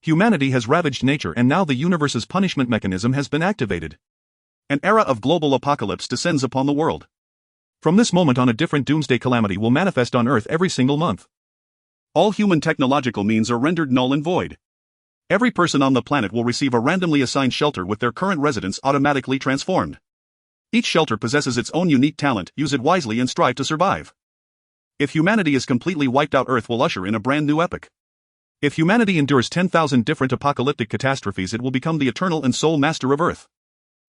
Humanity has ravaged nature and now the universe's punishment mechanism has been activated. An era of global apocalypse descends upon the world. From this moment on, a different doomsday calamity will manifest on Earth every single month. All human technological means are rendered null and void. Every person on the planet will receive a randomly assigned shelter with their current residence automatically transformed. Each shelter possesses its own unique talent, use it wisely and strive to survive. If humanity is completely wiped out, Earth will usher in a brand new epoch. If humanity endures 10,000 different apocalyptic catastrophes, it will become the eternal and sole master of Earth.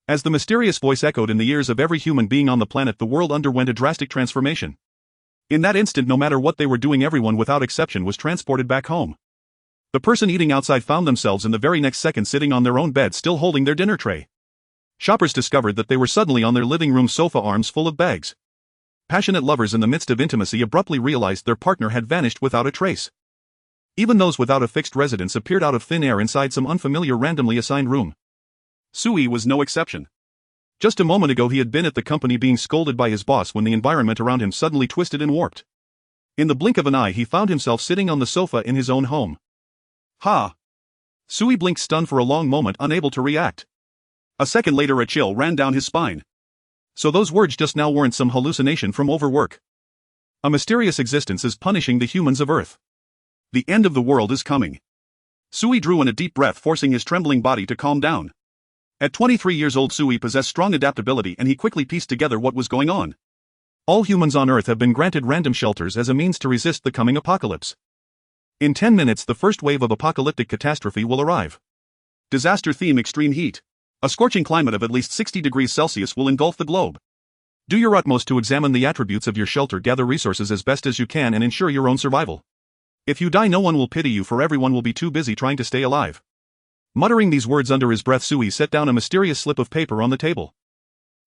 As the mysterious voice echoed in the ears of every human being on the planet, the world underwent a drastic transformation. In that instant, no matter what they were doing, everyone without exception was transported back home. The person eating outside found themselves in the very next second sitting on their own bed, still holding their dinner tray. Shoppers discovered that they were suddenly on their living room sofa, arms full of bags. Passionate lovers in the midst of intimacy abruptly realized their partner had vanished without a trace. Even those without a fixed residence appeared out of thin air inside some unfamiliar randomly assigned room. Sui was no exception. Just a moment ago he had been at the company being scolded by his boss when the environment around him suddenly twisted and warped. In the blink of an eye he found himself sitting on the sofa in his own home. Ha! Sui blinked, stunned for a long moment, unable to react. A second later a chill ran down his spine. So those words just now weren't some hallucination from overwork. A mysterious existence is punishing the humans of Earth. The end of the world is coming. Sui drew in a deep breath, forcing his trembling body to calm down. At 23 years old, Sui possessed strong adaptability and he quickly pieced together what was going on. All humans on Earth have been granted random shelters as a means to resist the coming apocalypse. In 10 minutes the first wave of apocalyptic catastrophe will arrive. Disaster theme: extreme heat. A scorching climate of at least 60 degrees Celsius will engulf the globe. Do your utmost to examine the attributes of your shelter, gather resources as best as you can and ensure your own survival. If you die, no one will pity you, for everyone will be too busy trying to stay alive. Muttering these words under his breath, Sui set down a mysterious slip of paper on the table.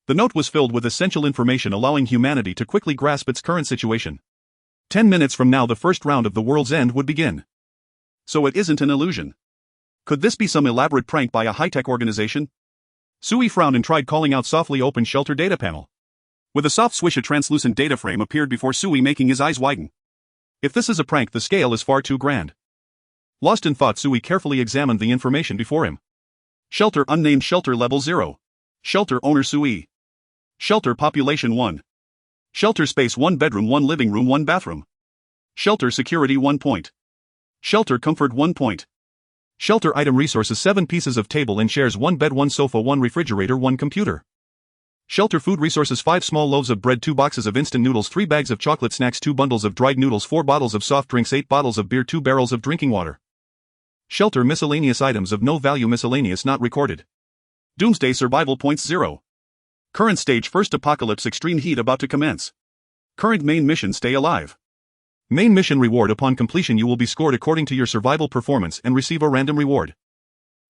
The note was filled with essential information allowing humanity to quickly grasp its current situation. 10 minutes from now the first round of the world's end would begin. So it isn't an illusion. Could this be some elaborate prank by a high-tech organization? Sui frowned and tried calling out softly. Open shelter data panel. With a soft swish, a translucent data frame appeared before Sui, making his eyes widen. If this is a prank, the scale is far too grand. Lost in thought, Sui carefully examined the information before him. Shelter unnamed, shelter level 0. Shelter owner Sui. Shelter population 1. Shelter space 1 bedroom 1 living room 1 bathroom. Shelter security 1 point. Shelter comfort 1 point. Shelter item resources: 7 pieces of table and chairs, 1 bed, 1 sofa, 1 refrigerator, 1 computer. Shelter food resources: 5 small loaves of bread, 2 boxes of instant noodles, 3 bags of chocolate snacks, 2 bundles of dried noodles, 4 bottles of soft drinks, 8 bottles of beer, 2 barrels of drinking water. Shelter miscellaneous items of no value, miscellaneous not recorded. Doomsday survival points 0. Current stage: first apocalypse, extreme heat about to commence. Current main mission: stay alive. Main mission reward: upon completion you will be scored according to your survival performance and receive a random reward.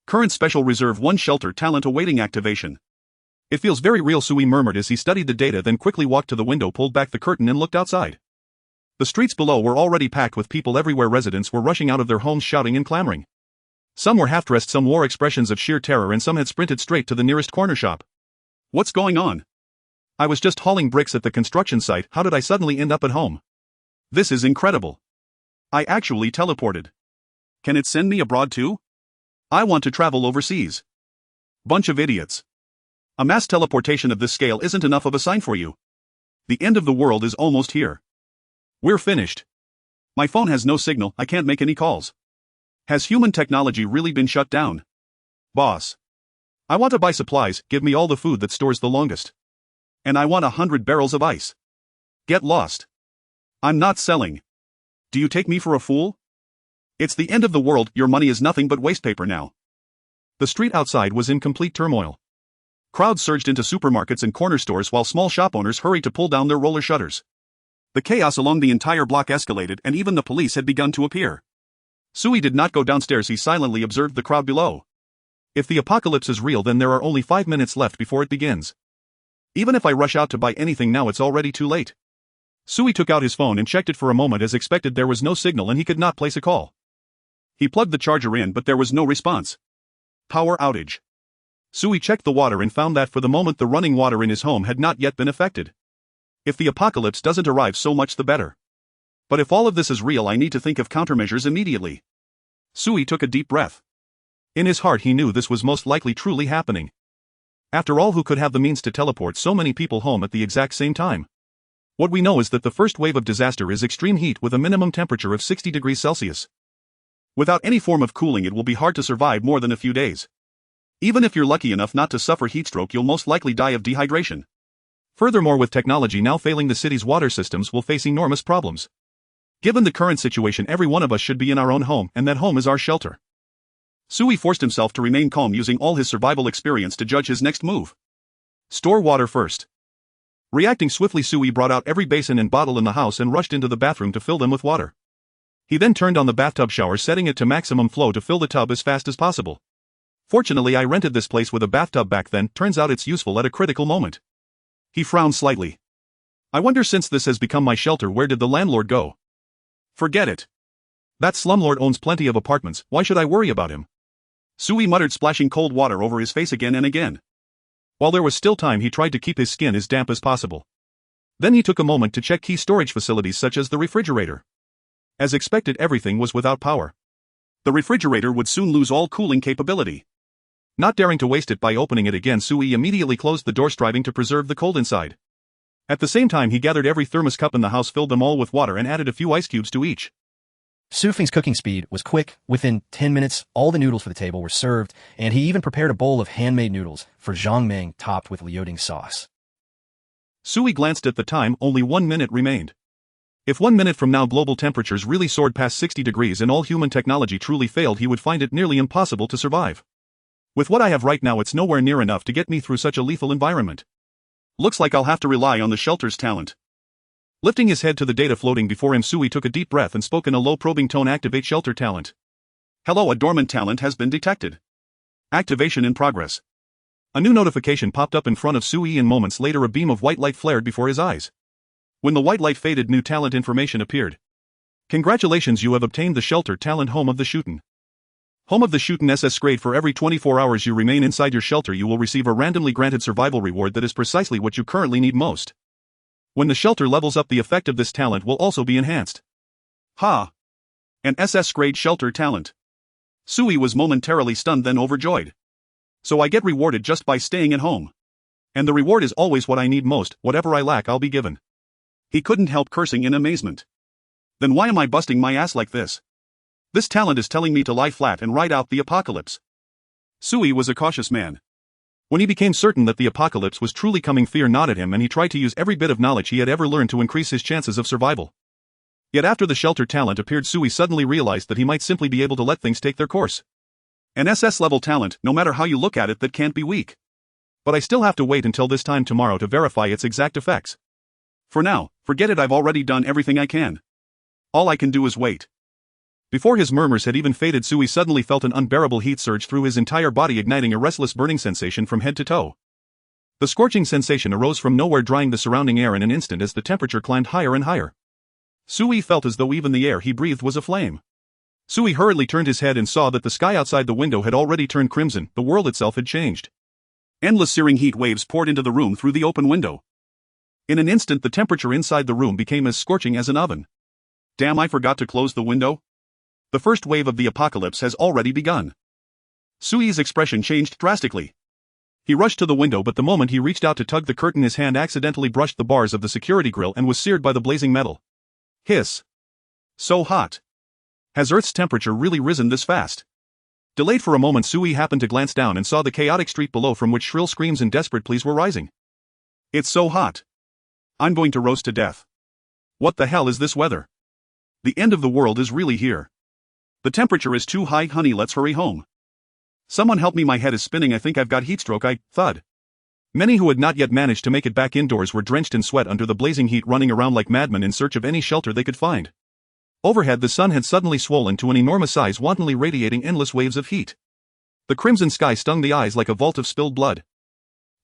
Current special: reserve 1 shelter talent awaiting activation. It feels very real, Sui murmured as he studied the data, then quickly walked to the window, pulled back the curtain and looked outside. The streets below were already packed with people everywhere. Residents were rushing out of their homes shouting and clamoring. Some were half-dressed, some wore expressions of sheer terror, and some had sprinted straight to the nearest corner shop. What's going on? I was just hauling bricks at the construction site. How did I suddenly end up at home? This is incredible. I actually teleported. Can it send me abroad too? I want to travel overseas. Bunch of idiots. A mass teleportation of this scale isn't enough of a sign for you. The end of the world is almost here. We're finished. My phone has no signal, I can't make any calls. Has human technology really been shut down? Boss. I want to buy supplies, give me all the food that stores the longest. And I want 100 barrels of ice. Get lost. I'm not selling. Do you take me for a fool? It's the end of the world, your money is nothing but waste paper now. The street outside was in complete turmoil. Crowds surged into supermarkets and corner stores while small shop owners hurried to pull down their roller shutters. The chaos along the entire block escalated and even the police had begun to appear. Sui did not go downstairs, he silently observed the crowd below. If the apocalypse is real, then there are only 5 minutes left before it begins. Even if I rush out to buy anything now, it's already too late. Sui took out his phone and checked it for a moment. As expected, there was no signal and he could not place a call. He plugged the charger in, but there was no response. Power outage. Sui checked the water and found that for the moment the running water in his home had not yet been affected. If the apocalypse doesn't arrive, so much the better. But if all of this is real, I need to think of countermeasures immediately. Sui took a deep breath. In his heart he knew this was most likely truly happening. After all, who could have the means to teleport so many people home at the exact same time? What we know is that the first wave of disaster is extreme heat with a minimum temperature of 60 degrees Celsius. Without any form of cooling, it will be hard to survive more than a few days. Even if you're lucky enough not to suffer heatstroke, you'll most likely die of dehydration. Furthermore, with technology now failing, the city's water systems will face enormous problems. Given the current situation, every one of us should be in our own home, and that home is our shelter. Sui forced himself to remain calm, using all his survival experience to judge his next move. Store water first. Reacting swiftly, Sui brought out every basin and bottle in the house and rushed into the bathroom to fill them with water. He then turned on the bathtub shower, setting it to maximum flow to fill the tub as fast as possible. Fortunately, I rented this place with a bathtub back then, turns out it's useful at a critical moment. He frowned slightly. I wonder, since this has become my shelter, where did the landlord go? Forget it. That slumlord owns plenty of apartments, why should I worry about him? Sui muttered, splashing cold water over his face again and again. While there was still time, he tried to keep his skin as damp as possible. Then he took a moment to check key storage facilities such as the refrigerator. As expected, everything was without power. The refrigerator would soon lose all cooling capability. Not daring to waste it by opening it again, Sui immediately closed the door, striving to preserve the cold inside. At the same time, he gathered every thermos cup in the house, filled them all with water, and added a few ice cubes to each. Sufing's cooking speed was quick. Within 10 minutes, all the noodles for the table were served, and he even prepared a bowl of handmade noodles for Zhang Meng topped with liuting sauce. Sui glanced at the time. Only 1 minute remained. If 1 minute from now global temperatures really soared past 60 degrees and all human technology truly failed, he would find it nearly impossible to survive. With what I have right now, it's nowhere near enough to get me through such a lethal environment. Looks like I'll have to rely on the shelter's talent. Lifting his head to the data floating before him, Sui took a deep breath and spoke in a low, probing tone. Activate shelter talent. Hello, a dormant talent has been detected. Activation in progress. A new notification popped up in front of Sui, and moments later a beam of white light flared before his eyes. When the white light faded, new talent information appeared. Congratulations, you have obtained the shelter talent, Home of the Shooten. Home of the Shooten SS grade. For every 24 hours you remain inside your shelter, you will receive a randomly granted survival reward that is precisely what you currently need most. When the shelter levels up, the effect of this talent will also be enhanced. Ha! An SS grade shelter talent. Sui was momentarily stunned, then overjoyed. So I get rewarded just by staying at home. And the reward is always what I need most. Whatever I lack, I'll be given. He couldn't help cursing in amazement. Then why am I busting my ass like this? This talent is telling me to lie flat and ride out the apocalypse. Sui was a cautious man. When he became certain that the apocalypse was truly coming, fear gnawed him, and he tried to use every bit of knowledge he had ever learned to increase his chances of survival. Yet after the shelter talent appeared, Sui suddenly realized that he might simply be able to let things take their course. An SS level talent, no matter how you look at it, that can't be weak. But I still have to wait until this time tomorrow to verify its exact effects. For now, forget it, I've already done everything I can. All I can do is wait. Before his murmurs had even faded, Sui suddenly felt an unbearable heat surge through his entire body, igniting a restless burning sensation from head to toe. The scorching sensation arose from nowhere, drying the surrounding air in an instant as the temperature climbed higher and higher. Sui felt as though even the air he breathed was aflame. Sui hurriedly turned his head and saw that the sky outside the window had already turned crimson. The world itself had changed. Endless searing heat waves poured into the room through the open window. In an instant, the temperature inside the room became as scorching as an oven. Damn, I forgot to close the window. The first wave of the apocalypse has already begun. Sui's expression changed drastically. He rushed to the window, but the moment he reached out to tug the curtain, his hand accidentally brushed the bars of the security grill and was seared by the blazing metal. Hiss. So hot. Has Earth's temperature really risen this fast? Delayed for a moment, Sui happened to glance down and saw the chaotic street below, from which shrill screams and desperate pleas were rising. It's so hot. I'm going to roast to death. What the hell is this weather? The end of the world is really here. The temperature is too high, honey, let's hurry home. Someone help me, my head is spinning, I think I've got heatstroke, thud. Many who had not yet managed to make it back indoors were drenched in sweat under the blazing heat, running around like madmen in search of any shelter they could find. Overhead, the sun had suddenly swollen to an enormous size, wantonly radiating endless waves of heat. The crimson sky stung the eyes like a vault of spilled blood.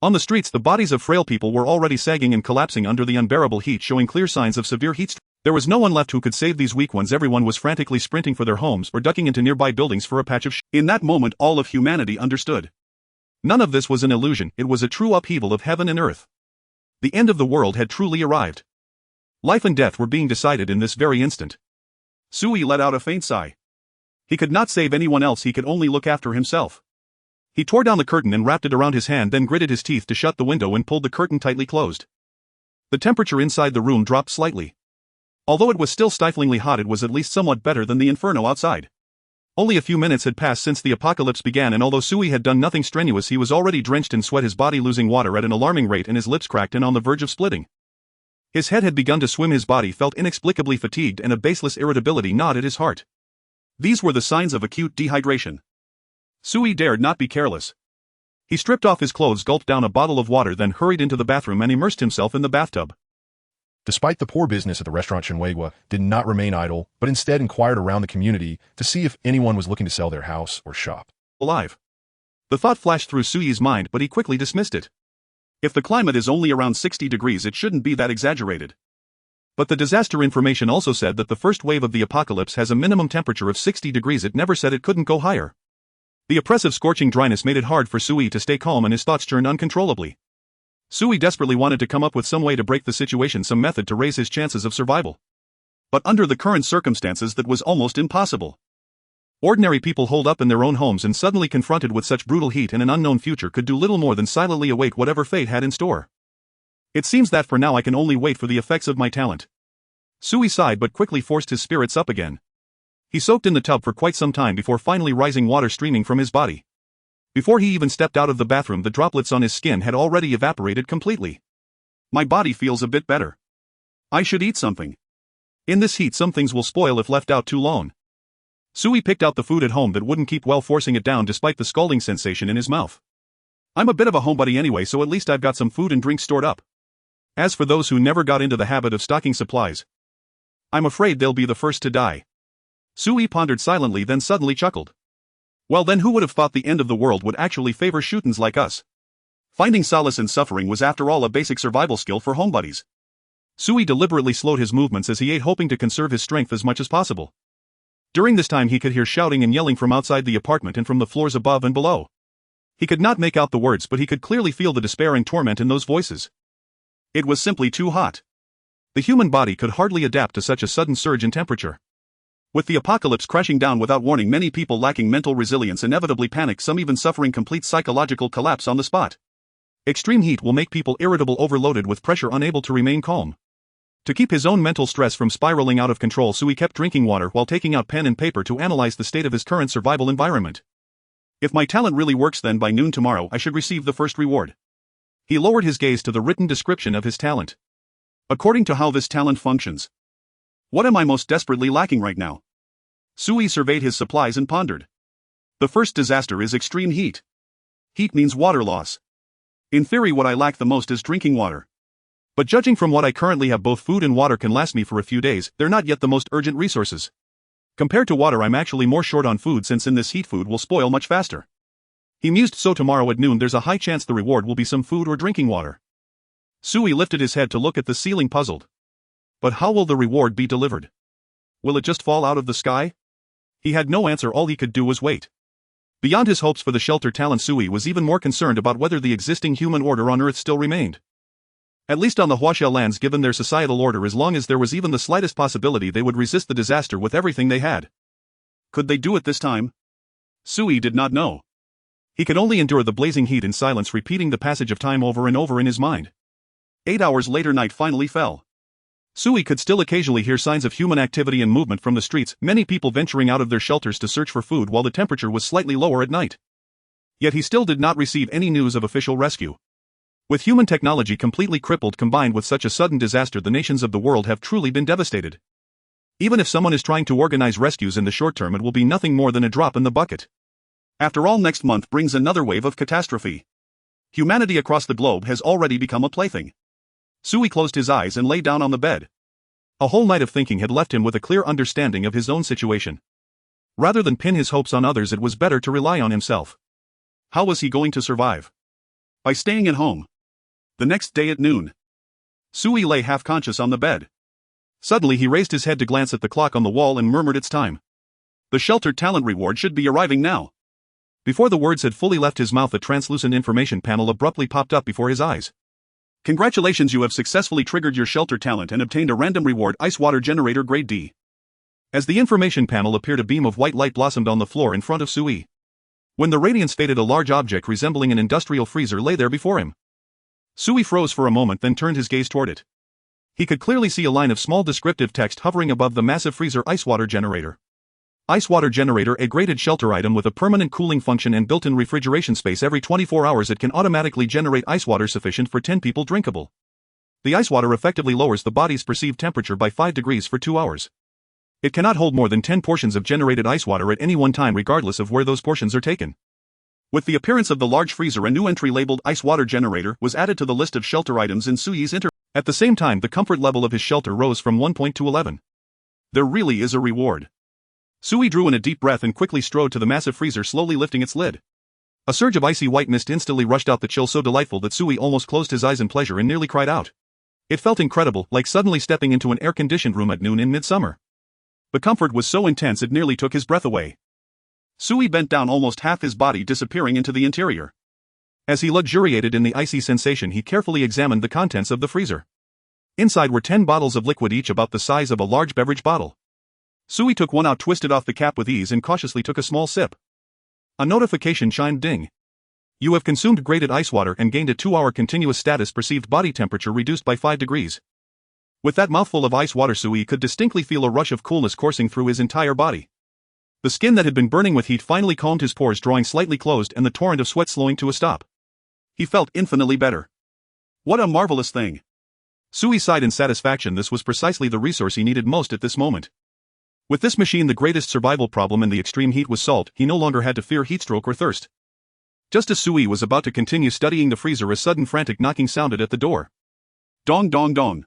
On the streets, the bodies of frail people were already sagging and collapsing under the unbearable heat, showing clear signs of severe heat stroke. There was no one left who could save these weak ones. Everyone was frantically sprinting for their homes or ducking into nearby buildings for a patch of In that moment, all of humanity understood. None of this was an illusion, it was a true upheaval of heaven and earth. The end of the world had truly arrived. Life and death were being decided in this very instant. Sui let out a faint sigh. He could not save anyone else, he could only look after himself. He tore down the curtain and wrapped it around his hand, then gritted his teeth to shut the window and pulled the curtain tightly closed. The temperature inside the room dropped slightly. Although it was still stiflingly hot, it was at least somewhat better than the inferno outside. Only a few minutes had passed since the apocalypse began, and although Sui had done nothing strenuous, he was already drenched in sweat, his body losing water at an alarming rate and his lips cracked and on the verge of splitting. His head had begun to swim, his body felt inexplicably fatigued, and a baseless irritability gnawed at his heart. These were the signs of acute dehydration. Sui dared not be careless. He stripped off his clothes, gulped down a bottle of water, then hurried into the bathroom and immersed himself in the bathtub. Despite the poor business at the restaurant, Shinwagwa did not remain idle, but instead inquired around the community to see if anyone was looking to sell their house or shop. Alive. The thought flashed through Sui's mind, but he quickly dismissed it. If the climate is only around 60 degrees, it shouldn't be that exaggerated. But the disaster information also said that the first wave of the apocalypse has a minimum temperature of 60 degrees. It never said it couldn't go higher. The oppressive scorching dryness made it hard for Sui to stay calm, and his thoughts churned uncontrollably. Sui desperately wanted to come up with some way to break the situation, some method to raise his chances of survival. But under the current circumstances, that was almost impossible. Ordinary people holed up in their own homes and suddenly confronted with such brutal heat and an unknown future could do little more than silently await whatever fate had in store. It seems that for now I can only wait for the effects of my talent. Sui sighed but quickly forced his spirits up again. He soaked in the tub for quite some time before finally rising, water streaming from his body. Before he even stepped out of the bathroom, the droplets on his skin had already evaporated completely. My body feels a bit better. I should eat something. In this heat, some things will spoil if left out too long. Sui picked out the food at home that wouldn't keep well, forcing it down despite the scalding sensation in his mouth. I'm a bit of a homebody anyway, so at least I've got some food and drink stored up. As for those who never got into the habit of stocking supplies, I'm afraid they'll be the first to die. Sui pondered silently, then suddenly chuckled. Well then, who would have thought the end of the world would actually favor shootins like us? Finding solace in suffering was after all a basic survival skill for homebodies. Sui deliberately slowed his movements as he ate, hoping to conserve his strength as much as possible. During this time he could hear shouting and yelling from outside the apartment and from the floors above and below. He could not make out the words, but he could clearly feel the despair and torment in those voices. It was simply too hot. The human body could hardly adapt to such a sudden surge in temperature. With the apocalypse crashing down without warning, many people lacking mental resilience inevitably panic, some even suffering complete psychological collapse on the spot. Extreme heat will make people irritable, overloaded with pressure, unable to remain calm. To keep his own mental stress from spiraling out of control, Sui kept drinking water while taking out pen and paper to analyze the state of his current survival environment. If my talent really works, then by noon tomorrow I should receive the first reward. He lowered his gaze to the written description of his talent. According to how this talent functions, what am I most desperately lacking right now? Sui surveyed his supplies and pondered. The first disaster is extreme heat. Heat means water loss. In theory, what I lack the most is drinking water. But judging from what I currently have, both food and water can last me for a few days. They're not yet the most urgent resources. Compared to water, I'm actually more short on food, since in this heat food will spoil much faster. He mused, so tomorrow at noon there's a high chance the reward will be some food or drinking water. Sui lifted his head to look at the ceiling, puzzled. But how will the reward be delivered? Will it just fall out of the sky? He had no answer, all he could do was wait. Beyond his hopes for the shelter talent, Sui was even more concerned about whether the existing human order on Earth still remained. At least on the Huaxiao lands, given their societal order, as long as there was even the slightest possibility, they would resist the disaster with everything they had. Could they do it this time? Sui did not know. He could only endure the blazing heat in silence, repeating the passage of time over and over in his mind. 8 hours later, night finally fell. Sui could still occasionally hear signs of human activity and movement from the streets, many people venturing out of their shelters to search for food while the temperature was slightly lower at night. Yet he still did not receive any news of official rescue. With human technology completely crippled, combined with such a sudden disaster, the nations of the world have truly been devastated. Even if someone is trying to organize rescues in the short term, it will be nothing more than a drop in the bucket. After all, next month brings another wave of catastrophe. Humanity across the globe has already become a plaything. Sui closed his eyes and lay down on the bed. A whole night of thinking had left him with a clear understanding of his own situation. Rather than pin his hopes on others, it was better to rely on himself. How was he going to survive? By staying at home. The next day at noon, Sui lay half-conscious on the bed. Suddenly he raised his head to glance at the clock on the wall and murmured its time. The sheltered talent reward should be arriving now. Before the words had fully left his mouth, a translucent information panel abruptly popped up before his eyes. Congratulations, you have successfully triggered your shelter talent and obtained a random reward, ice water generator grade D. As the information panel appeared, a beam of white light blossomed on the floor in front of Sui. When the radiance faded, a large object resembling an industrial freezer lay there before him. Sui froze for a moment, then turned his gaze toward it. He could clearly see a line of small descriptive text hovering above the massive freezer. Ice water generator. Ice water generator, a graded shelter item with a permanent cooling function and built-in refrigeration space. Every 24 hours it can automatically generate ice water sufficient for 10 people drinkable. The ice water effectively lowers the body's perceived temperature by 5 degrees for 2 hours. It cannot hold more than 10 portions of generated ice water at any one time, regardless of where those portions are taken. With the appearance of the large freezer, a new entry labeled Ice Water Generator was added to the list of shelter items in Sui's At the same time, the comfort level of his shelter rose from 1 point to 11. There really is a reward. Sui drew in a deep breath and quickly strode to the massive freezer, slowly lifting its lid. A surge of icy white mist instantly rushed out, the chill so delightful that Sui almost closed his eyes in pleasure and nearly cried out. It felt incredible, like suddenly stepping into an air-conditioned room at noon in midsummer. The comfort was so intense it nearly took his breath away. Sui bent down, almost half his body disappearing into the interior. As he luxuriated in the icy sensation, he carefully examined the contents of the freezer. Inside were 10 bottles of liquid, each about the size of a large beverage bottle. Sui took one out, twisted off the cap with ease, and cautiously took a small sip. A notification chimed. Ding. You have consumed graded ice water and gained a 2-hour continuous status. Perceived body temperature reduced by 5 degrees. With that mouthful of ice water, Sui could distinctly feel a rush of coolness coursing through his entire body. The skin that had been burning with heat finally calmed, his pores drawing slightly closed and the torrent of sweat slowing to a stop. He felt infinitely better. What a marvelous thing. Sui sighed in satisfaction. This was precisely the resource he needed most at this moment. With this machine, the greatest survival problem in the extreme heat was solved. He no longer had to fear heatstroke or thirst. Just as Sui was about to continue studying the freezer, a sudden frantic knocking sounded at the door. Dong dong dong.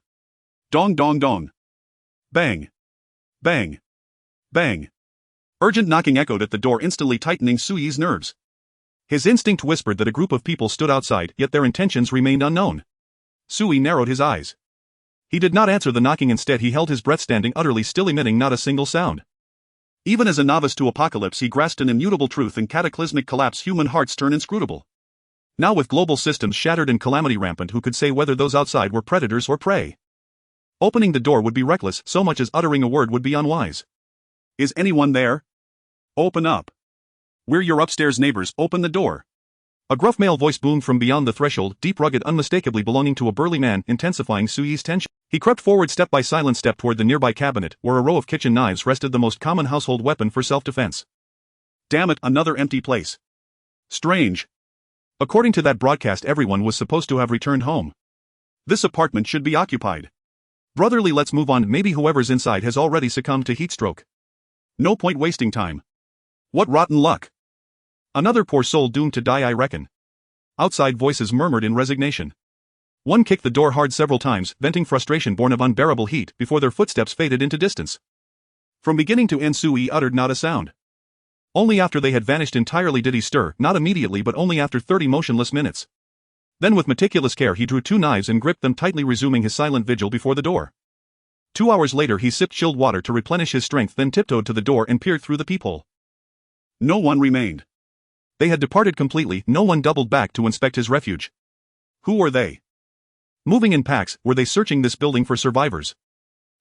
Dong dong dong. Bang. Bang. Bang. Urgent knocking echoed at the door, instantly tightening Sui's nerves. His instinct whispered that a group of people stood outside, yet their intentions remained unknown. Sui narrowed his eyes. He did not answer the knocking. Instead, he held his breath, standing utterly still, emitting not a single sound. Even as a novice to apocalypse, he grasped an immutable truth: in cataclysmic collapse, human hearts turn inscrutable. Now, with global systems shattered and calamity rampant, who could say whether those outside were predators or prey? Opening the door would be reckless, so much as uttering a word would be unwise. Is anyone there? Open up. We're your upstairs neighbors, open the door. A gruff male voice boomed from beyond the threshold, deep, rugged, unmistakably belonging to a burly man, intensifying Sui's tension. He crept forward step by silent step toward the nearby cabinet, where a row of kitchen knives rested, the most common household weapon for self-defense. Damn it, another empty place. Strange. According to that broadcast, everyone was supposed to have returned home. This apartment should be occupied. Brotherly, let's move on. Maybe whoever's inside has already succumbed to heatstroke. No point wasting time. What rotten luck. Another poor soul doomed to die, I reckon. Outside voices murmured in resignation. One kicked the door hard several times, venting frustration born of unbearable heat, before their footsteps faded into distance. From beginning to end, Sui uttered not a sound. Only after they had vanished entirely did he stir, not immediately but only after 30 motionless minutes. Then with meticulous care he drew 2 knives and gripped them tightly, resuming his silent vigil before the door. 2 hours later he sipped chilled water to replenish his strength, then tiptoed to the door and peered through the peephole. No one remained. They had departed completely. No one doubled back to inspect his refuge. Who were they? Moving in packs, were they searching this building for survivors?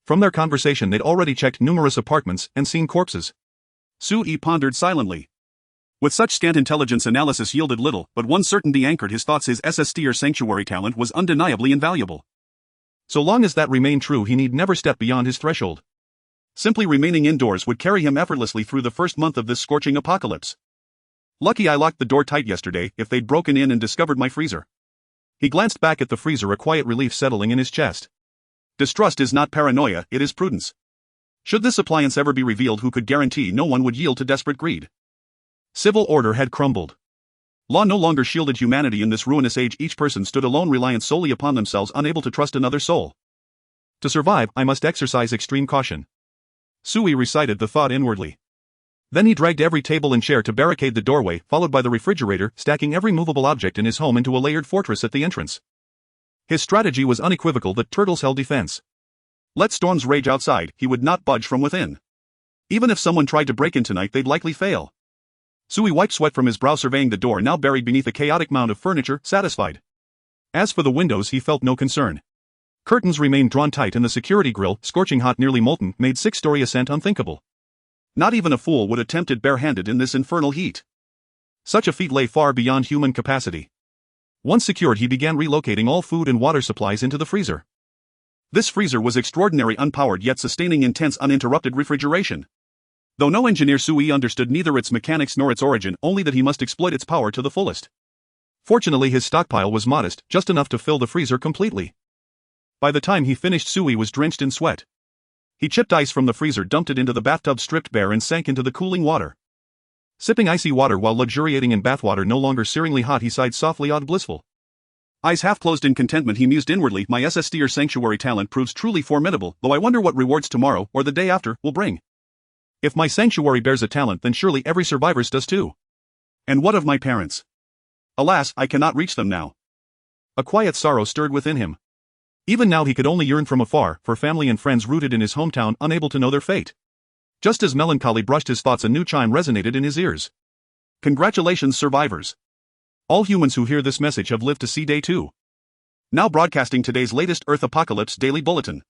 From their conversation they'd already checked numerous apartments and seen corpses. Sui pondered silently. With such scant intelligence, analysis yielded little, but one certainty anchored his thoughts: his SSS sanctuary talent was undeniably invaluable. So long as that remained true, he need never step beyond his threshold. Simply remaining indoors would carry him effortlessly through the first month of this scorching apocalypse. Lucky I locked the door tight yesterday. If they'd broken in and discovered my freezer. He glanced back at the freezer, a quiet relief settling in his chest. Distrust is not paranoia, it is prudence. Should this appliance ever be revealed, who could guarantee no one would yield to desperate greed? Civil order had crumbled. Law no longer shielded humanity in this ruinous age. Each person stood alone, reliant solely upon themselves, unable to trust another soul. To survive, I must exercise extreme caution. Sui recited the thought inwardly. Then he dragged every table and chair to barricade the doorway, followed by the refrigerator, stacking every movable object in his home into a layered fortress at the entrance. His strategy was unequivocal: that turtles held defense. Let storms rage outside, he would not budge from within. Even if someone tried to break in tonight, they'd likely fail. Sui wiped sweat from his brow, surveying the door now buried beneath a chaotic mound of furniture, satisfied. As for the windows, he felt no concern. Curtains remained drawn tight and the security grill, scorching hot nearly molten, made six-story ascent unthinkable. Not even a fool would attempt it barehanded in this infernal heat. Such a feat lay far beyond human capacity. Once secured, he began relocating all food and water supplies into the freezer. This freezer was extraordinary, unpowered yet sustaining intense uninterrupted refrigeration. Though no engineer, Sui understood neither its mechanics nor its origin, only that he must exploit its power to the fullest. Fortunately, his stockpile was modest, just enough to fill the freezer completely. By the time he finished, Sui was drenched in sweat. He chipped ice from the freezer, dumped it into the bathtub, stripped bare, and sank into the cooling water. Sipping icy water while luxuriating in bathwater no longer searingly hot, he sighed softly, odd blissful. Eyes half closed in contentment, he mused inwardly, my SSS sanctuary talent proves truly formidable, though I wonder what rewards tomorrow, or the day after, will bring. If my sanctuary bears a talent, then surely every survivor's does too. And what of my parents? Alas, I cannot reach them now. A quiet sorrow stirred within him. Even now he could only yearn from afar for family and friends rooted in his hometown, unable to know their fate. Just as melancholy brushed his thoughts, a new chime resonated in his ears. Congratulations, survivors. All humans who hear this message have lived to see day 2. Now broadcasting today's latest Earth Apocalypse Daily Bulletin.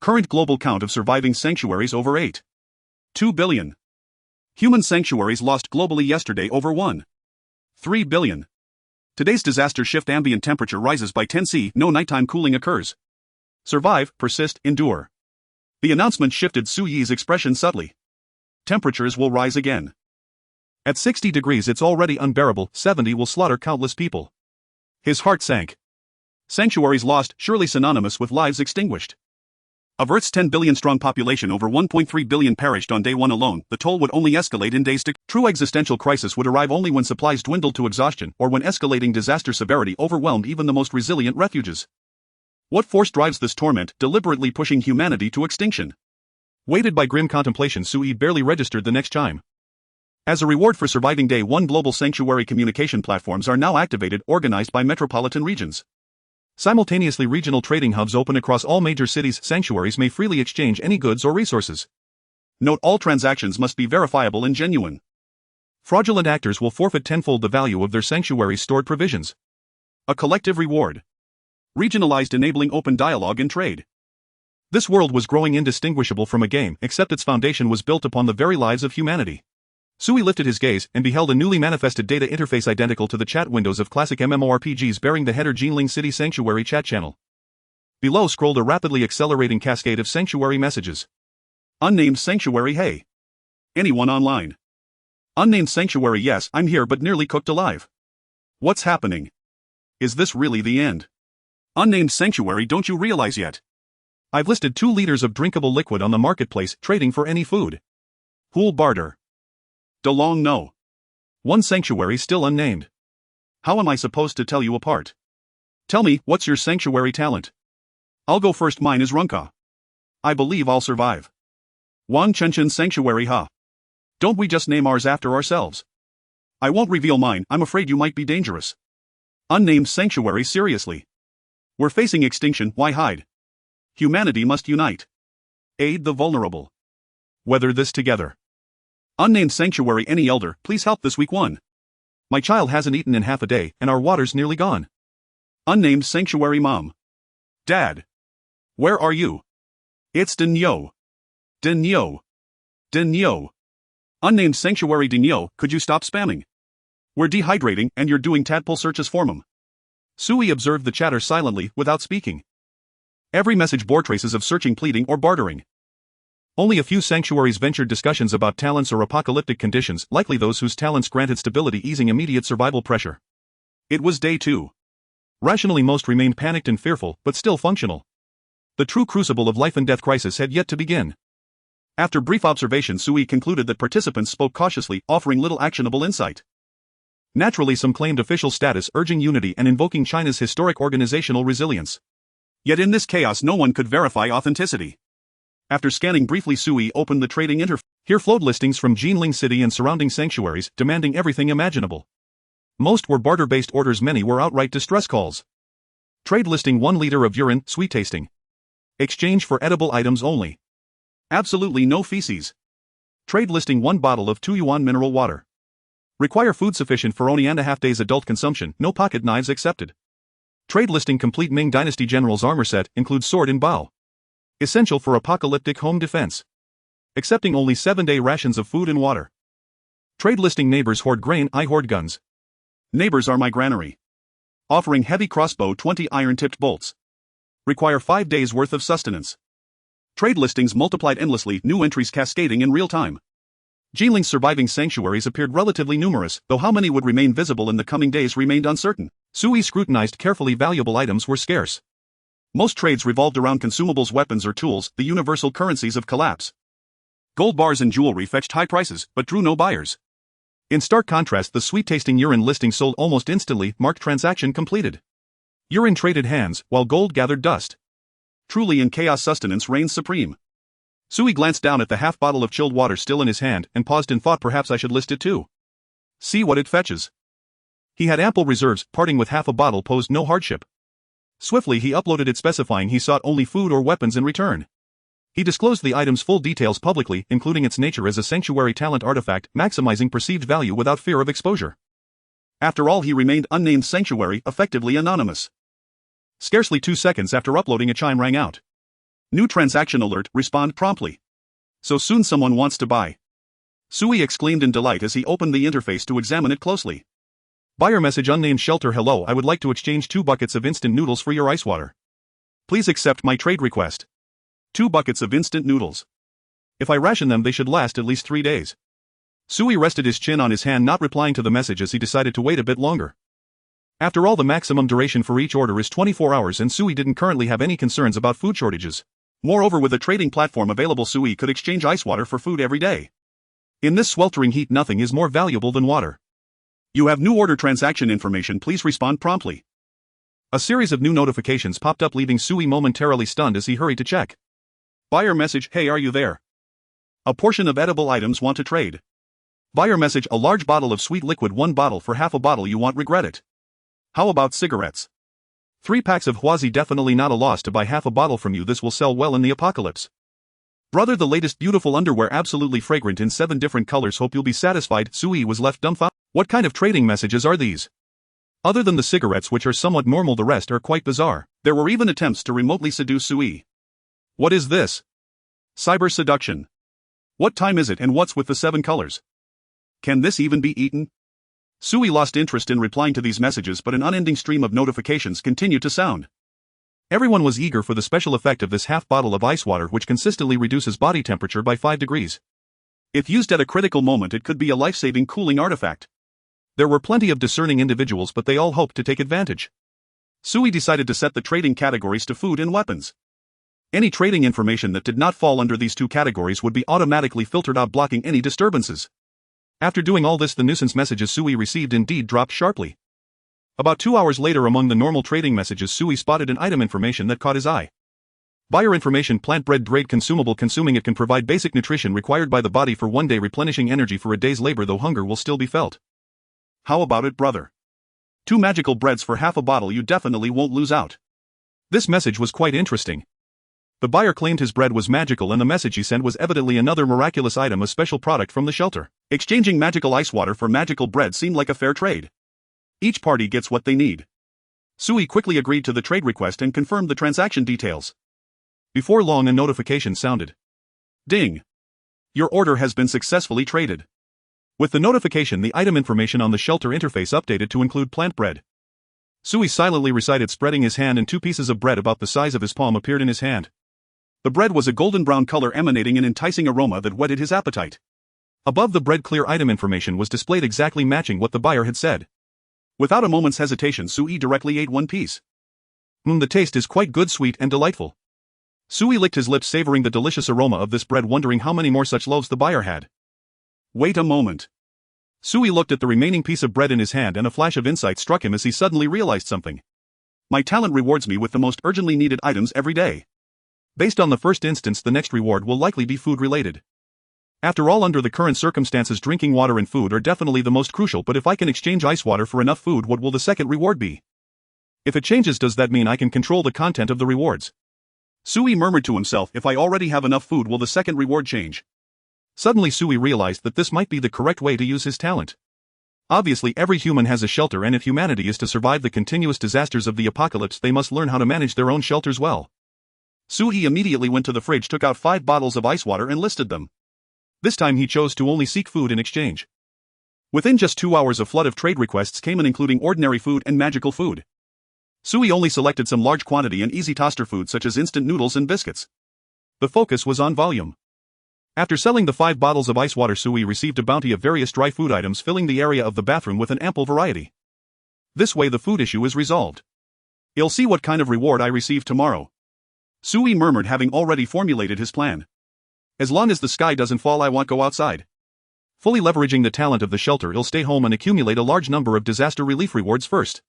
Current global count of surviving sanctuaries over 8.2 billion. Human sanctuaries lost globally yesterday over 1.3 billion. Today's disaster shift: ambient temperature rises by 10 C, no nighttime cooling occurs. Survive, persist, endure. The announcement shifted Su Yi's expression subtly. Temperatures will rise again. At 60 degrees it's already unbearable, 70 will slaughter countless people. His heart sank. Sanctuaries lost, surely synonymous with lives extinguished. Of Earth's 10 billion strong population, over 1.3 billion perished on day 1 alone. The toll would only escalate in days to come. True existential crisis would arrive only when supplies dwindled to exhaustion, or when escalating disaster severity overwhelmed even the most resilient refuges. What force drives this torment, deliberately pushing humanity to extinction? Weighted by grim contemplation, Sui barely registered the next chime. As a reward for surviving day 1, global sanctuary communication platforms are now activated, organized by metropolitan regions. Simultaneously, regional trading hubs open across all major cities. Sanctuaries may freely exchange any goods or resources. Note: all transactions must be verifiable and genuine. Fraudulent actors will forfeit tenfold the value of their sanctuary's stored provisions. A collective reward. Regionalized, enabling open dialogue and trade. This world was growing indistinguishable from a game, except its foundation was built upon the very lives of humanity. Sui lifted his gaze and beheld a newly manifested data interface identical to the chat windows of classic MMORPGs, bearing the header Jinling City Sanctuary chat channel. Below scrolled a rapidly accelerating cascade of sanctuary messages. Unnamed sanctuary: hey. Anyone online? Unnamed sanctuary: yes, I'm here but nearly cooked alive. What's happening? Is this really the end? Unnamed sanctuary: don't you realize yet? I've listed 2 liters of drinkable liquid on the marketplace, trading for any food. Who'll barter? DeLong, no. One sanctuary still unnamed. How am I supposed to tell you apart? Tell me, what's your sanctuary talent? I'll go first, mine is Runka. I believe I'll survive. Wang Chenchen's sanctuary, huh? Don't we just name ours after ourselves? I won't reveal mine, I'm afraid you might be dangerous. Unnamed sanctuary: seriously. We're facing extinction, why hide? Humanity must unite. Aid the vulnerable. Weather this together. Unnamed sanctuary: any elder, please help this week 1. My child hasn't eaten in half a day, and our water's nearly gone. Unnamed sanctuary: mom. Dad. Where are you? It's Denyo. Denyo. Denyo. Unnamed sanctuary: Denyo, could you stop spamming? We're dehydrating, and you're doing tadpole searches for them. Sui observed the chatter silently, without speaking. Every message bore traces of searching, pleading, or bartering. Only a few sanctuaries ventured discussions about talents or apocalyptic conditions, likely those whose talents granted stability, easing immediate survival pressure. It was day 2. Rationally, most remained panicked and fearful, but still functional. The true crucible of life and death crisis had yet to begin. After brief observation, Sui concluded that participants spoke cautiously, offering little actionable insight. Naturally, some claimed official status, urging unity and invoking China's historic organizational resilience. Yet in this chaos no one could verify authenticity. After scanning briefly, Sui opened the trading interface. Here flowed listings from Jinling City and surrounding sanctuaries, demanding everything imaginable. Most were barter-based orders, many were outright distress calls. Trade listing: 1 liter of urine, sweet tasting. Exchange for edible items only. Absolutely no feces. Trade listing: 1 bottle of 2 yuan mineral water. Require food sufficient for only and a half days adult consumption, no pocket knives accepted. Trade listing complete Ming Dynasty General's armor set includes sword and bow. Essential for apocalyptic home defense. Accepting only 7-day rations of food and water. Trade listing neighbors hoard grain, I hoard guns. Neighbors are my granary. Offering heavy crossbow 20 iron-tipped bolts. Require 5 days worth of sustenance. Trade listings multiplied endlessly, new entries cascading in real time. Jinling's surviving sanctuaries appeared relatively numerous, though how many would remain visible in the coming days remained uncertain. Sui scrutinized carefully. Valuable items were scarce. Most trades revolved around consumables, weapons or tools, the universal currencies of collapse. Gold bars and jewelry fetched high prices, but drew no buyers. In stark contrast, the sweet-tasting urine listing sold almost instantly, marked transaction completed. Urine traded hands, while gold gathered dust. Truly in chaos sustenance reigns supreme. Sui glanced down at the half bottle of chilled water still in his hand and paused in thought. Perhaps I should list it too. See what it fetches. He had ample reserves, parting with half a bottle posed no hardship. Swiftly he uploaded it specifying he sought only food or weapons in return. He disclosed the item's full details publicly, including its nature as a sanctuary talent artifact, maximizing perceived value without fear of exposure. After all, he remained unnamed sanctuary, effectively anonymous. Scarcely 2 seconds after uploading, a chime rang out. New transaction alert, respond promptly. So soon someone wants to buy. Sui exclaimed in delight as he opened the interface to examine it closely. Buyer message: unnamed shelter. Hello, I would like to exchange 2 buckets of instant noodles for your ice water. Please accept my trade request. 2 buckets of instant noodles. If I ration them, they should last at least 3 days. Sui rested his chin on his hand, not replying to the message as he decided to wait a bit longer. After all, the maximum duration for each order is 24 hours and Sui didn't currently have any concerns about food shortages. Moreover, with a trading platform available, Sui could exchange ice water for food every day. In this sweltering heat, nothing is more valuable than water. You have new order transaction information, please respond promptly. A series of new notifications popped up, leaving Sui momentarily stunned as he hurried to check. Buyer message: hey, are you there? A portion of edible items, want to trade. Buyer message: a large bottle of sweet liquid, 1 bottle for half a bottle, you want, regret it. How about cigarettes? 3 packs of Huazi, definitely not a loss to buy half a bottle from you, this will sell well in the apocalypse. Brother, the latest beautiful underwear, absolutely fragrant in 7 different colors, hope you'll be satisfied. Sui was left dumbfounded. What kind of trading messages are these? Other than the cigarettes, which are somewhat normal, the rest are quite bizarre. There were even attempts to remotely seduce Sui. What is this? Cyber seduction. What time is it and what's with the 7 colors? Can this even be eaten? Sui lost interest in replying to these messages, but an unending stream of notifications continued to sound. Everyone was eager for the special effect of this half bottle of ice water, which consistently reduces body temperature by 5 degrees. If used at a critical moment, it could be a life-saving cooling artifact. There were plenty of discerning individuals, but they all hoped to take advantage. Sui decided to set the trading categories to food and weapons. Any trading information that did not fall under these 2 categories would be automatically filtered out, blocking any disturbances. After doing all this, the nuisance messages Sui received indeed dropped sharply. About 2 hours later, among the normal trading messages, Sui spotted an item information that caught his eye. Buyer information: plant bread grade consumable, consuming it can provide basic nutrition required by the body for 1 day, replenishing energy for a day's labor, though hunger will still be felt. How about it, brother? 2 magical breads for half a bottle, you definitely won't lose out. This message was quite interesting. The buyer claimed his bread was magical, and the message he sent was evidently another miraculous item, a special product from the shelter. Exchanging magical ice water for magical bread seemed like a fair trade. Each party gets what they need. Sui quickly agreed to the trade request and confirmed the transaction details. Before long, a notification sounded. Ding! Your order has been successfully traded. With the notification, the item information on the shelter interface updated to include plant bread. Sui silently recited, spreading his hand, and 2 pieces of bread about the size of his palm appeared in his hand. The bread was a golden brown color, emanating an enticing aroma that whetted his appetite. Above the bread, clear item information was displayed, exactly matching what the buyer had said. Without a moment's hesitation, Sui directly ate 1 piece. The taste is quite good, sweet and delightful. Sui licked his lips, savoring the delicious aroma of this bread, wondering how many more such loaves the buyer had. Wait a moment. Sui looked at the remaining piece of bread in his hand, and a flash of insight struck him as he suddenly realized something. My talent rewards me with the most urgently needed items every day. Based on the first instance, the next reward will likely be food-related. After all, under the current circumstances, drinking water and food are definitely the most crucial, but if I can exchange ice water for enough food, what will the second reward be? If it changes, does that mean I can control the content of the rewards? Sui murmured to himself, if I already have enough food, will the second reward change? Suddenly Sui realized that this might be the correct way to use his talent. Obviously every human has a shelter, and if humanity is to survive the continuous disasters of the apocalypse, they must learn how to manage their own shelters well. Sui immediately went to the fridge, took out 5 bottles of ice water and listed them. This time he chose to only seek food in exchange. Within just 2 hours a flood of trade requests came in, including ordinary food and magical food. Sui only selected some large quantity and easy toaster food such as instant noodles and biscuits. The focus was on volume. After selling the 5 bottles of ice water, Sui received a bounty of various dry food items, filling the area of the bathroom with an ample variety. This way the food issue is resolved. I'll see what kind of reward I receive tomorrow. Sui murmured, having already formulated his plan. As long as the sky doesn't fall, I won't go outside. Fully leveraging the talent of the shelter, I'll stay home and accumulate a large number of disaster relief rewards first.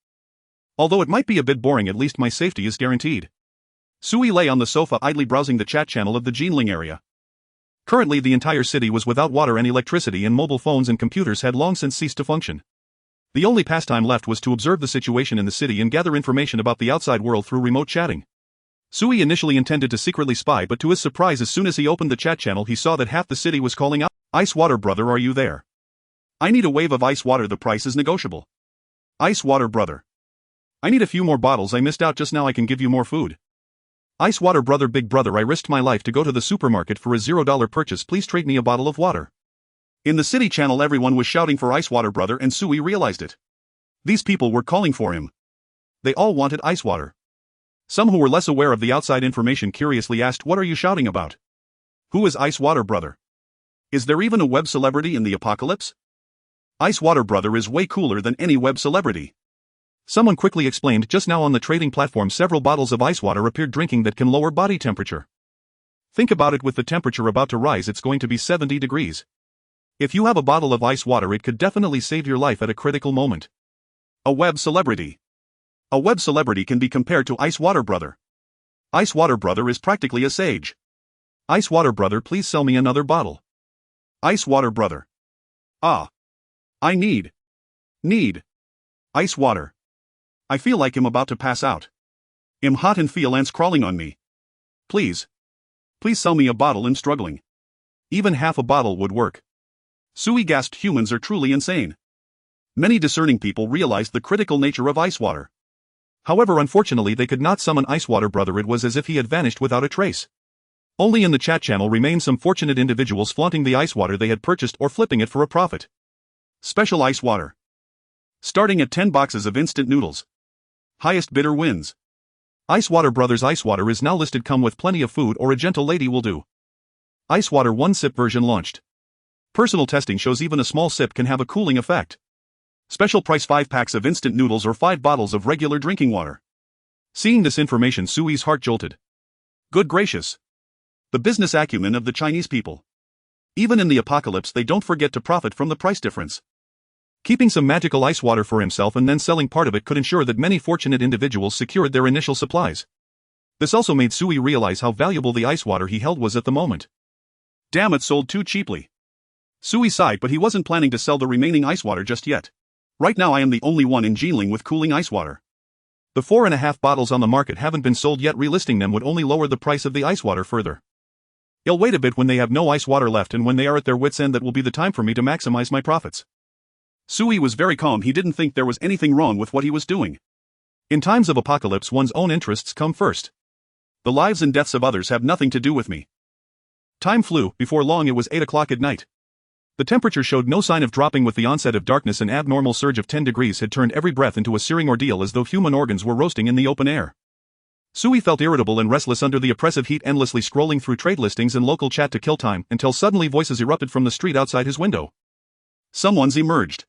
Although it might be a bit boring, at least my safety is guaranteed. Sui lay on the sofa idly browsing the chat channel of the Jinling area. Currently the entire city was without water and electricity, and mobile phones and computers had long since ceased to function. The only pastime left was to observe the situation in the city and gather information about the outside world through remote chatting. Sui initially intended to secretly spy, but to his surprise, as soon as he opened the chat channel, he saw that half the city was calling out, "Ice water brother, are you there? I need a wave of ice water, the price is negotiable. Ice water brother. I need a few more bottles I missed out just now, I can give you more food. Ice water brother, big brother, I risked my life to go to the supermarket for a $0 purchase, please trade me a bottle of water." In the city channel everyone was shouting for ice water brother, and Sui realized it. These people were calling for him. They all wanted ice water. Some who were less aware of the outside information curiously asked, "What are you shouting about? Who is Ice Water Brother? Is there even a web celebrity in the apocalypse? Ice Water Brother is way cooler than any web celebrity." Someone quickly explained, "Just now on the trading platform several bottles of ice water appeared drinking that can lower body temperature. Think about it, with the temperature about to rise it's going to be 70 degrees. If you have a bottle of ice water it could definitely save your life at a critical moment." A web celebrity. A web celebrity can be compared to Ice Water Brother. Ice Water Brother is practically a sage. "Ice Water Brother, please sell me another bottle." Ice Water Brother. "Ah. I need ice water. I feel like I'm about to pass out. I'm hot and feel ants crawling on me. Please sell me a bottle, I'm struggling. Even half a bottle would work." Sui gasped, "Humans are truly insane." Many discerning people realized the critical nature of ice water. However, unfortunately they could not summon Ice Water Brother. It was as if he had vanished without a trace. Only in the chat channel remained some fortunate individuals flaunting the ice water they had purchased or flipping it for a profit. Special ice water. Starting at 10 boxes of instant noodles. Highest bidder wins. Ice Water Brother's ice water is now listed. Come with plenty of food or a gentle lady will do. Ice water 1 sip version launched. Personal testing shows even a small sip can have a cooling effect. Special price 5 packs of instant noodles or 5 bottles of regular drinking water. Seeing this information, Sui's heart jolted. Good gracious. The business acumen of the Chinese people. Even in the apocalypse they don't forget to profit from the price difference. Keeping some magical ice water for himself and then selling part of it could ensure that many fortunate individuals secured their initial supplies. This also made Sui realize how valuable the ice water he held was at the moment. Damn, it sold too cheaply. Sui sighed, but he wasn't planning to sell the remaining ice water just yet. Right now I am the only one in Jinling with cooling ice water. The 4.5 bottles on the market haven't been sold yet. Relisting them would only lower the price of the ice water further. I'll wait a bit. When they have no ice water left and when they are at their wits' end, that will be the time for me to maximize my profits. Sui was very calm. He didn't think there was anything wrong with what he was doing. In times of apocalypse one's own interests come first. The lives and deaths of others have nothing to do with me. Time flew. Before long it was 8 o'clock at night. The temperature showed no sign of dropping. With the onset of darkness an abnormal surge of 10 degrees had turned every breath into a searing ordeal, as though human organs were roasting in the open air. Sui felt irritable and restless under the oppressive heat, endlessly scrolling through trade listings and local chat to kill time, until suddenly voices erupted from the street outside his window. Someone's emerged.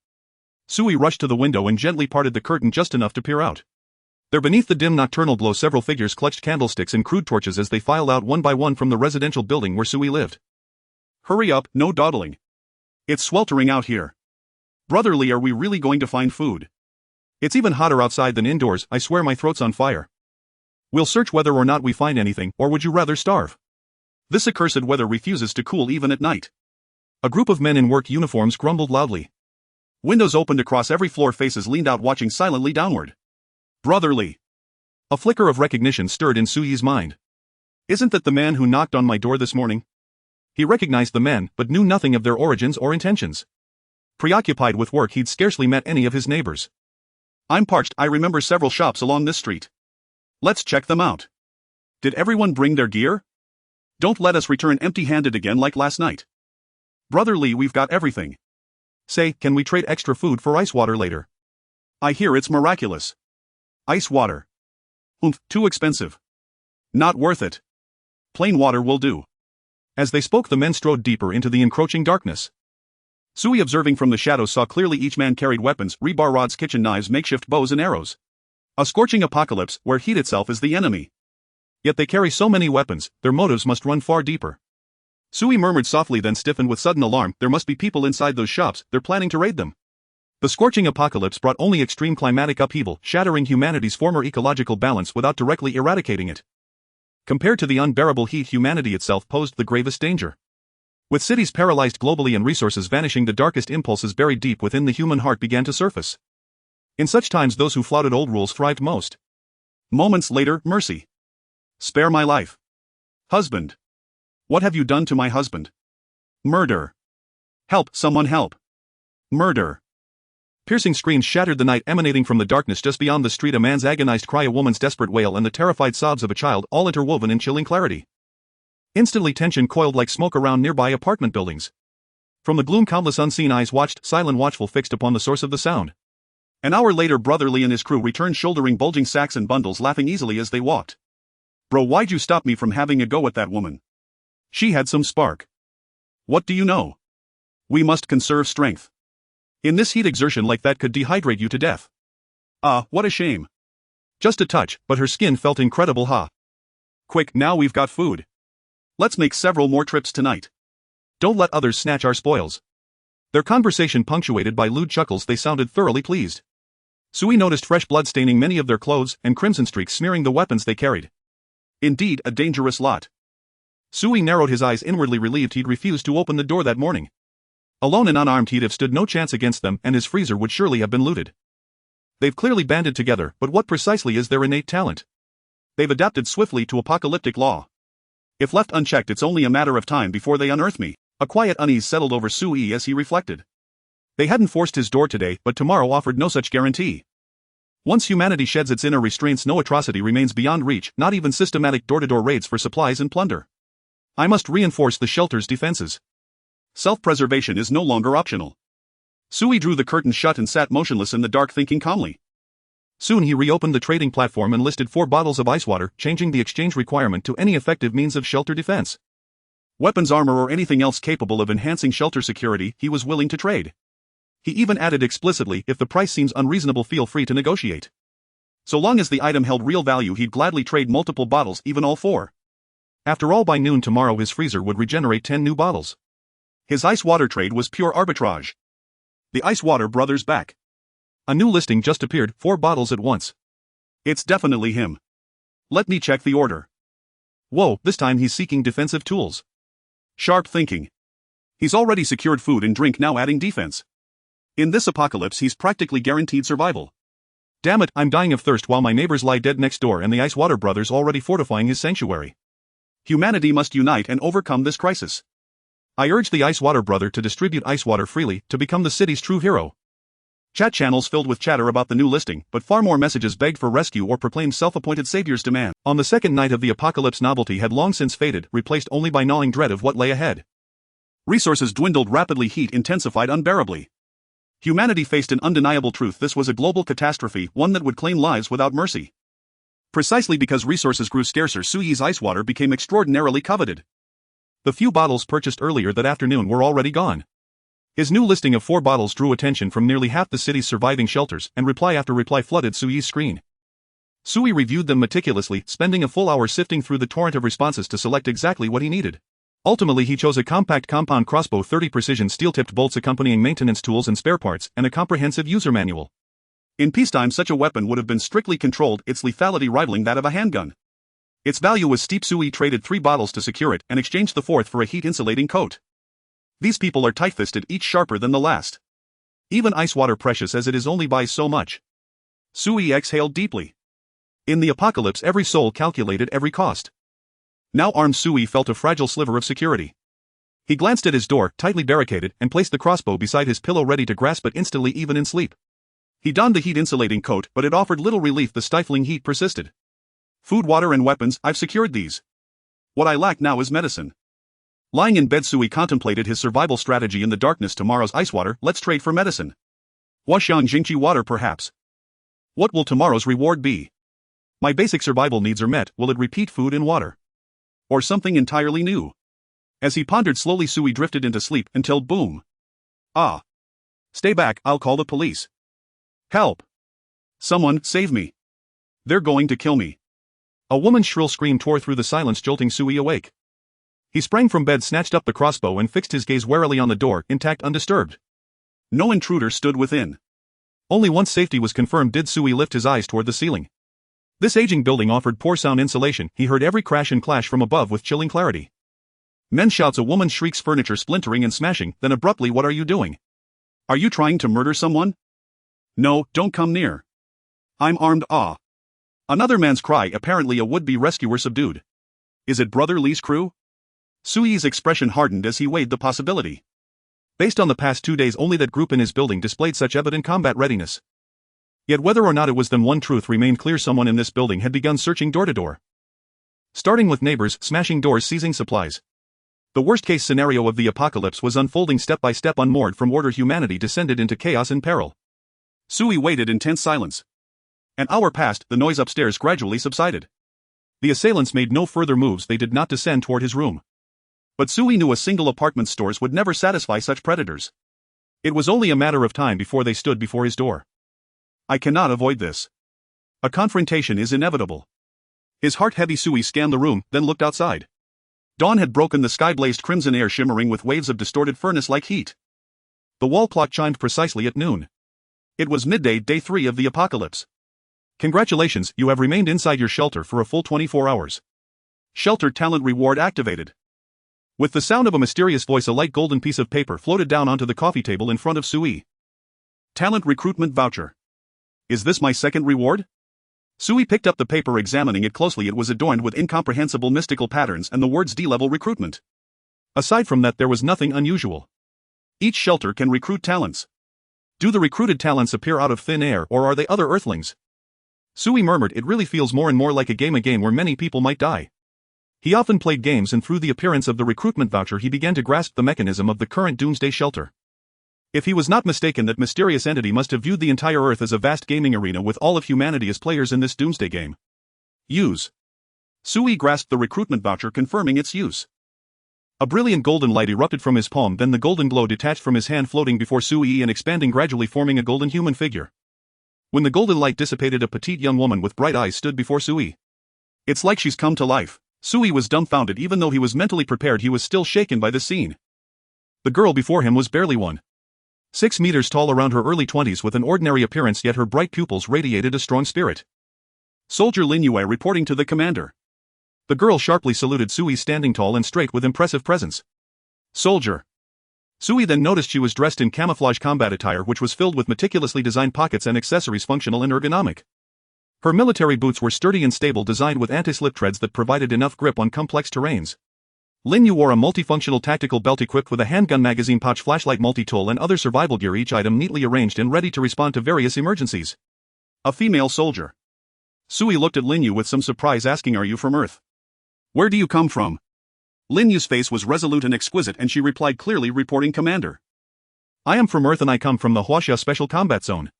Sui rushed to the window and gently parted the curtain just enough to peer out. There beneath the dim nocturnal glow several figures clutched candlesticks and crude torches as they filed out one by one from the residential building where Sui lived. Hurry up, no dawdling. It's sweltering out here. Brotherly, are we really going to find food? It's even hotter outside than indoors, I swear my throat's on fire. We'll search whether or not we find anything, or would you rather starve? This accursed weather refuses to cool even at night. A group of men in work uniforms grumbled loudly. Windows opened across every floor, faces leaned out watching silently downward. Brotherly. A flicker of recognition stirred in Sui's mind. Isn't that the man who knocked on my door this morning? He recognized the men, but knew nothing of their origins or intentions. Preoccupied with work, he'd scarcely met any of his neighbors. I'm parched. I remember several shops along this street. Let's check them out. Did everyone bring their gear? Don't let us return empty-handed again like last night. Brother Lee, we've got everything. Say, can we trade extra food for ice water later? I hear it's miraculous. Ice water. Too expensive. Not worth it. Plain water will do. As they spoke, the men strode deeper into the encroaching darkness. Sui, observing from the shadows, saw clearly each man carried weapons, rebar rods, kitchen knives, makeshift bows and arrows. A scorching apocalypse where heat itself is the enemy. Yet they carry so many weapons, their motives must run far deeper. Sui murmured softly, then stiffened with sudden alarm. There must be people inside those shops. They're planning to raid them. The scorching apocalypse brought only extreme climatic upheaval, shattering humanity's former ecological balance without directly eradicating it. Compared to the unbearable heat, humanity itself posed the gravest danger. With cities paralyzed globally and resources vanishing, the darkest impulses buried deep within the human heart began to surface. In such times, those who flouted old rules thrived most. Moments later, mercy. Spare my life. Husband. What have you done to my husband? Murder. Help, someone help. Murder. Piercing screams shattered the night, emanating from the darkness just beyond the street. A man's agonized cry, a woman's desperate wail, and the terrified sobs of a child, all interwoven in chilling clarity. Instantly, tension coiled like smoke around nearby apartment buildings. From the gloom, countless unseen eyes watched, silent, watchful, fixed upon the source of the sound. An hour later, Brother Lee and his crew returned, shouldering bulging sacks and bundles, laughing easily as they walked. Bro, why'd you stop me from having a go at that woman? She had some spark. What do you know? We must conserve strength. In this heat, exertion like that could dehydrate you to death. Ah, what a shame. Just a touch, but her skin felt incredible. Quick, now we've got food. Let's make several more trips tonight. Don't let others snatch our spoils. Their conversation punctuated by lewd chuckles, they sounded thoroughly pleased. Sui noticed fresh blood staining many of their clothes and crimson streaks smearing the weapons they carried. Indeed, a dangerous lot. Sui narrowed his eyes, inwardly relieved he'd refused to open the door that morning. Alone and unarmed, he'd have stood no chance against them, and his freezer would surely have been looted. They've clearly banded together, but what precisely is their innate talent? They've adapted swiftly to apocalyptic law. If left unchecked, it's only a matter of time before they unearth me. A quiet unease settled over Sui as he reflected. They hadn't forced his door today, but tomorrow offered no such guarantee. Once humanity sheds its inner restraints, no atrocity remains beyond reach, not even systematic door-to-door raids for supplies and plunder. I must reinforce the shelter's defenses. Self-preservation is no longer optional. Sui drew the curtain shut and sat motionless in the dark, thinking calmly. Soon he reopened the trading platform and listed 4 bottles of ice water, changing the exchange requirement to any effective means of shelter defense. Weapons, armor, or anything else capable of enhancing shelter security, he was willing to trade. He even added explicitly, if the price seems unreasonable, feel free to negotiate. So long as the item held real value, he'd gladly trade multiple bottles, even all 4. After all, by noon tomorrow his freezer would regenerate 10 new bottles. His ice water trade was pure arbitrage. The Ice Water Brothers back. A new listing just appeared, 4 bottles at once. It's definitely him. Let me check the order. Whoa, this time he's seeking defensive tools. Sharp thinking. He's already secured food and drink, now adding defense. In this apocalypse, he's practically guaranteed survival. Damn it, I'm dying of thirst while my neighbors lie dead next door and the Ice Water Brothers already fortifying his sanctuary. Humanity must unite and overcome this crisis. I urge the Ice Water Brother to distribute ice water freely, to become the city's true hero. Chat channels filled with chatter about the new listing, but far more messages begged for rescue or proclaimed self-appointed savior's demand. On the second night of the apocalypse, novelty had long since faded, replaced only by gnawing dread of what lay ahead. Resources dwindled rapidly, heat intensified unbearably. Humanity faced an undeniable truth: this was a global catastrophe, one that would claim lives without mercy. Precisely because resources grew scarcer, Sui's ice water became extraordinarily coveted. The few bottles purchased earlier that afternoon were already gone. His new listing of 4 bottles drew attention from nearly half the city's surviving shelters, and reply after reply flooded Sui's screen. Sui reviewed them meticulously, spending a full hour sifting through the torrent of responses to select exactly what he needed. Ultimately, he chose a compact compound crossbow, 30 precision steel-tipped bolts accompanying maintenance tools and spare parts, and a comprehensive user manual. In peacetime, such a weapon would have been strictly controlled, its lethality rivaling that of a handgun. Its value was steep. Sui traded 3 bottles to secure it, and exchanged the 4th for a heat-insulating coat. These people are tight-fisted, each sharper than the last. Even ice water, precious as it is, only buys so much. Sui exhaled deeply. In the apocalypse, every soul calculated every cost. Now armed, Sui felt a fragile sliver of security. He glanced at his door, tightly barricaded, and placed the crossbow beside his pillow ready to grasp it instantly even in sleep. He donned the heat-insulating coat, but it offered little relief. The stifling heat persisted. Food, water, and weapons, I've secured these. What I lack now is medicine. Lying in bed, Sui contemplated his survival strategy in the darkness. Tomorrow's ice water, let's trade for medicine. Huaxiang Jingqi water perhaps. What will tomorrow's reward be? My basic survival needs are met, will it repeat food and water? Or something entirely new? As he pondered slowly, Sui drifted into sleep until boom. Ah. Stay back, I'll call the police. Help. Someone, save me. They're going to kill me. A woman's shrill scream tore through the silence, jolting Sui awake. He sprang from bed, snatched up the crossbow, and fixed his gaze warily on the door, intact, undisturbed. No intruder stood within. Only once safety was confirmed did Sui lift his eyes toward the ceiling. This aging building offered poor sound insulation. He heard every crash and clash from above with chilling clarity. Men's shouts, a woman's shrieks, furniture splintering and smashing, then abruptly, what are you doing? Are you trying to murder someone? No, don't come near. I'm armed. Ah. Another man's cry, apparently a would-be rescuer, subdued. Is it Brother Lee's crew? Sui's expression hardened as he weighed the possibility. Based on the past 2 days, only that group in his building displayed such evident combat readiness. Yet whether or not it was them, one truth remained clear: someone in this building had begun searching door to door. Starting with neighbors, smashing doors, seizing supplies. The worst-case scenario of the apocalypse was unfolding step by step. Unmoored from order, humanity descended into chaos and peril. Sui waited in tense silence. An hour passed, the noise upstairs gradually subsided. The assailants made no further moves. They did not descend toward his room. But Sui knew a single apartment stores would never satisfy such predators. It was only a matter of time before they stood before his door. I cannot avoid this. A confrontation is inevitable. His heart heavy, Sui scanned the room, then looked outside. Dawn had broken, the sky blazed crimson, air shimmering with waves of distorted furnace-like heat. The wall clock chimed precisely at noon. It was midday, day 3 of the apocalypse. Congratulations, you have remained inside your shelter for a full 24 hours. Shelter talent reward activated. With the sound of a mysterious voice, a light golden piece of paper floated down onto the coffee table in front of Sui. Talent recruitment voucher. Is this my second reward? Sui picked up the paper, examining it closely. It was adorned with incomprehensible mystical patterns and the words D-level recruitment. Aside from that, there was nothing unusual. Each shelter can recruit talents. Do the recruited talents appear out of thin air, or are they other earthlings? Sui murmured, it really feels more and more like a game where many people might die. He often played games, and through the appearance of the recruitment voucher he began to grasp the mechanism of the current doomsday shelter. If he was not mistaken, that mysterious entity must have viewed the entire Earth as a vast gaming arena with all of humanity as players in this doomsday game. Use. Sui grasped the recruitment voucher, confirming its use. A brilliant golden light erupted from his palm, then the golden glow detached from his hand, floating before Sui and expanding gradually, forming a golden human figure. When the golden light dissipated, a petite young woman with bright eyes stood before Sui. It's like she's come to life. Sui was dumbfounded. Even though he was mentally prepared, he was still shaken by the scene. The girl before him was barely 1.6 meters tall, around her early 20s, with an ordinary appearance, yet her bright pupils radiated a strong spirit. Soldier Lin Yue reporting to the commander. The girl sharply saluted Sui, standing tall and straight with impressive presence. Soldier. Sui then noticed she was dressed in camouflage combat attire, which was filled with meticulously designed pockets and accessories, functional and ergonomic. Her military boots were sturdy and stable, designed with anti-slip treads that provided enough grip on complex terrains. Lin Yu wore a multifunctional tactical belt equipped with a handgun, magazine pouch, flashlight, multi-tool, and other survival gear, each item neatly arranged and ready to respond to various emergencies. A female soldier. Sui looked at Lin Yu with some surprise, asking, are you from Earth? Where do you come from? Lin Yu's face was resolute and exquisite, and she replied clearly, reporting commander. I am from Earth, and I come from the Huaxia Special Combat Zone.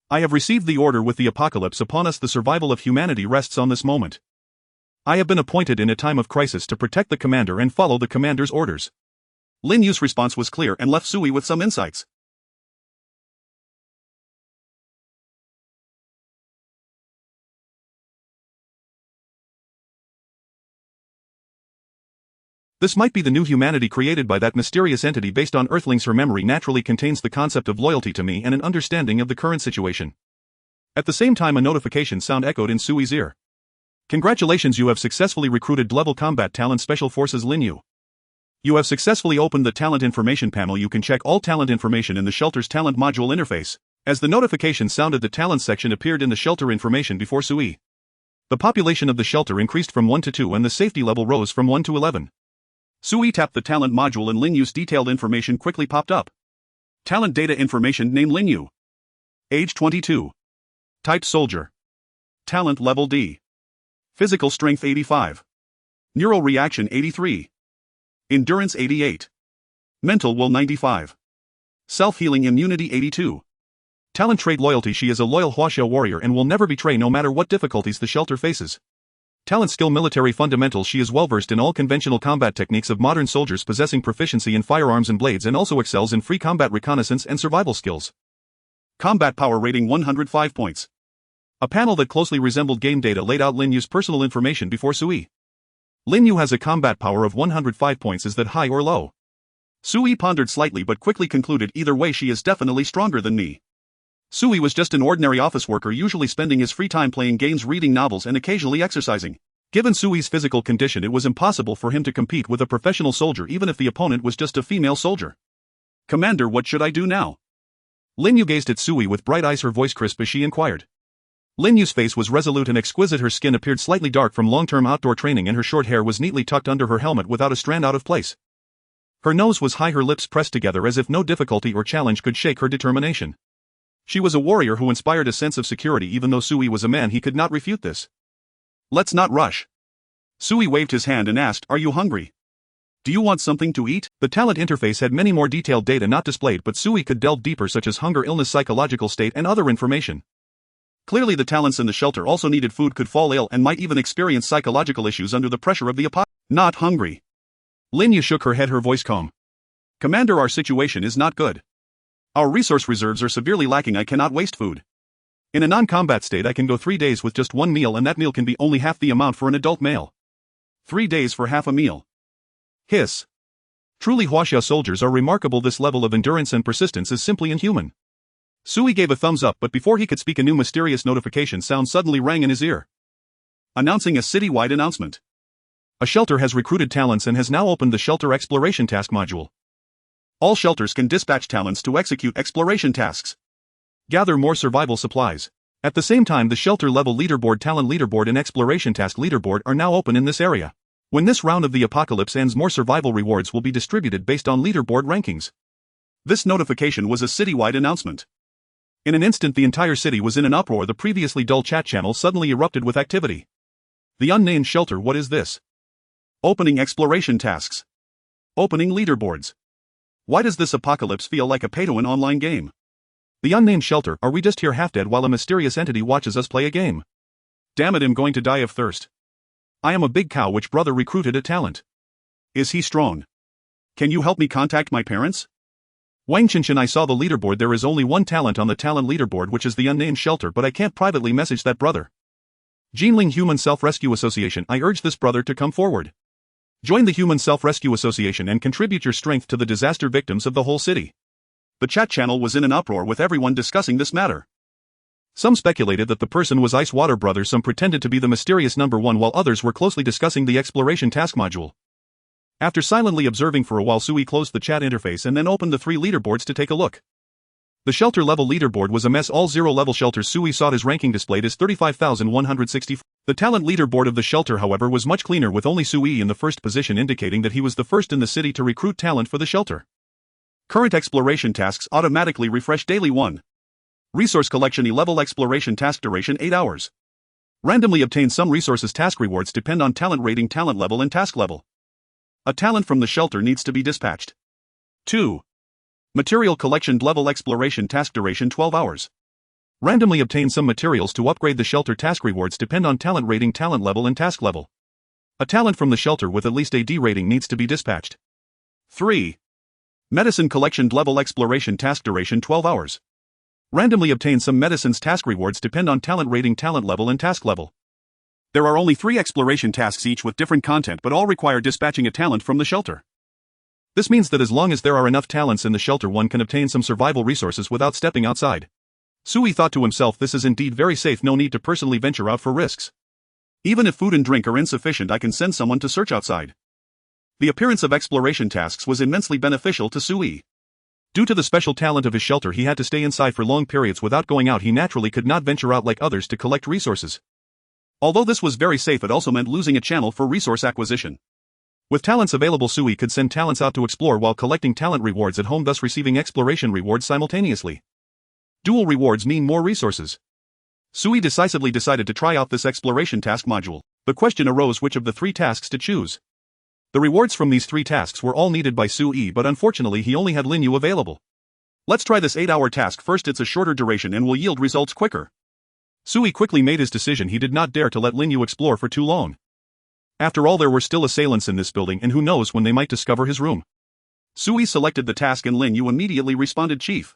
I have received the order with the apocalypse upon us. The survival of humanity rests on this moment. I have been appointed in a time of crisis to protect the commander and follow the commander's orders. Lin Yu's response was clear and left Sui with some insights. This might be the new humanity created by that mysterious entity based on Earthlings. Her memory naturally contains the concept of loyalty to me and an understanding of the current situation. At the same time, a notification sound echoed in Sui's ear. Congratulations, you have successfully recruited level combat talent Special Forces Lin Yu. You have successfully opened the talent information panel. You can check all talent information in the shelter's talent module interface. As the notification sounded, the talent section appeared in the shelter information before Sui. The population of the shelter increased from 1 to 2 and the safety level rose from 1 to 11. Sui tapped the talent module and Linyu's detailed information quickly popped up. Talent data information: name Linyu. Age 22. Type soldier. Talent level D. Physical strength 85. Neural reaction 83. Endurance 88. Mental will 95. Self-healing immunity 82. Talent trait loyalty: she is a loyal Huaxia warrior and will never betray no matter what difficulties the shelter faces. Talent skill military fundamentals: she is well versed in all conventional combat techniques of modern soldiers, possessing proficiency in firearms and blades, and also excels in free combat reconnaissance and survival skills. Combat power rating 105 points. A panel that closely resembled game data laid out Linyu's personal information before Sui. Linyu has a combat power of 105 points. Is that high or low? Sui pondered slightly but quickly concluded, either way she is definitely stronger than me. Sui was just an ordinary office worker, usually spending his free time playing games, reading novels, and occasionally exercising. Given Sui's physical condition, it was impossible for him to compete with a professional soldier, even if the opponent was just a female soldier. Commander, what should I do now? Linyu gazed at Sui with bright eyes, her voice crisp as she inquired. Linyu's face was resolute and exquisite. Her skin appeared slightly dark from long-term outdoor training, and her short hair was neatly tucked under her helmet without a strand out of place. Her nose was high, her lips pressed together as if no difficulty or challenge could shake her determination. She was a warrior who inspired a sense of security. Even though Sui was a man, he could not refute this. Let's not rush. Sui waved his hand and asked, are you hungry? Do you want something to eat? The talent interface had many more detailed data not displayed, but Sui could delve deeper, such as hunger, illness, psychological state, and other information. Clearly the talents in the shelter also needed food, could fall ill, and might even experience psychological issues under the pressure of the apocalypse. Not hungry. Linyu shook her head, her voice calm. Commander, our situation is not good. Our resource reserves are severely lacking. I cannot waste food. In a non-combat state I can go 3 days with just one meal, and that meal can be only half the amount for an adult male. 3 days for half a meal. Hiss. Truly Huaxia soldiers are remarkable. This level of endurance and persistence is simply inhuman. Sui gave a thumbs up, but before he could speak a new mysterious notification sound suddenly rang in his ear. Announcing a citywide announcement. A shelter has recruited talents and has now opened the shelter exploration task module. All shelters can dispatch talents to execute exploration tasks. Gather more survival supplies. At the same time, the shelter level leaderboard, talent leaderboard, and exploration task leaderboard are now open in this area. When this round of the apocalypse ends, more survival rewards will be distributed based on leaderboard rankings. This notification was a citywide announcement. In an instant the entire city was in an uproar. The previously dull chat channel suddenly erupted with activity. The unnamed shelter, what is this? Opening exploration tasks. Opening leaderboards. Why does this apocalypse feel like a pay-to-win online game? The unnamed shelter, are we just here half dead while a mysterious entity watches us play a game? Damn it, I'm going to die of thirst. I am a big cow. Which brother recruited a talent? Is he strong? Can you help me contact my parents? Wang Qinshan, I saw the leaderboard. There is only one talent on the talent leaderboard, which is the unnamed shelter, but I can't privately message that brother. Jinling Human Self-Rescue Association, I urge this brother to come forward. Join the Human Self-Rescue Association and contribute your strength to the disaster victims of the whole city. The chat channel was in an uproar with everyone discussing this matter. Some speculated that the person was Ice Water Brothers, some pretended to be the mysterious number one, while others were closely discussing the exploration task module. After silently observing for a while, Sui closed the chat interface and then opened the 3 leaderboards to take a look. The shelter level leaderboard was a mess. All 0-level shelters. Sui saw his ranking displayed as 35,164. The talent leaderboard of the shelter, however, was much cleaner, with only Sui in the first position, indicating that he was the first in the city to recruit talent for the shelter. Current exploration tasks automatically refresh daily. 1. Resource collection level exploration task duration 8 hours. Randomly obtain some resources. Task rewards depend on talent rating, talent level, and task level. A talent from the shelter needs to be dispatched. 2. Material collection level exploration task duration 12 hours. Randomly obtain some materials to upgrade the shelter. Task rewards depend on talent rating, talent level, and task level. A talent from the shelter with at least a D rating needs to be dispatched. 3. Medicine collection level exploration task duration 12 hours. Randomly obtain some medicines. Task rewards depend on talent rating, talent level, and task level. There are only 3 exploration tasks, each with different content, but all require dispatching a talent from the shelter. This means that as long as there are enough talents in the shelter, one can obtain some survival resources without stepping outside. Sui thought to himself, this is indeed very safe, no need to personally venture out for risks. Even if food and drink are insufficient, I can send someone to search outside. The appearance of exploration tasks was immensely beneficial to Sui. Due to the special talent of his shelter, he had to stay inside for long periods without going out. He naturally could not venture out like others to collect resources. Although this was very safe, it also meant losing a channel for resource acquisition. With talents available, Sui could send talents out to explore while collecting talent rewards at home, thus receiving exploration rewards simultaneously. Dual rewards mean more resources. Sui decisively decided to try out this exploration task module. The question arose which of the 3 tasks to choose. The rewards from these 3 tasks were all needed by Sui, but unfortunately he only had Lin Yu available. Let's try this 8-hour task first. It's a shorter duration and will yield results quicker. Sui quickly made his decision. He did not dare to let Lin Yu explore for too long. After all, there were still assailants in this building, and who knows when they might discover his room. Sui selected the task and Lin Yu immediately responded, "Chief,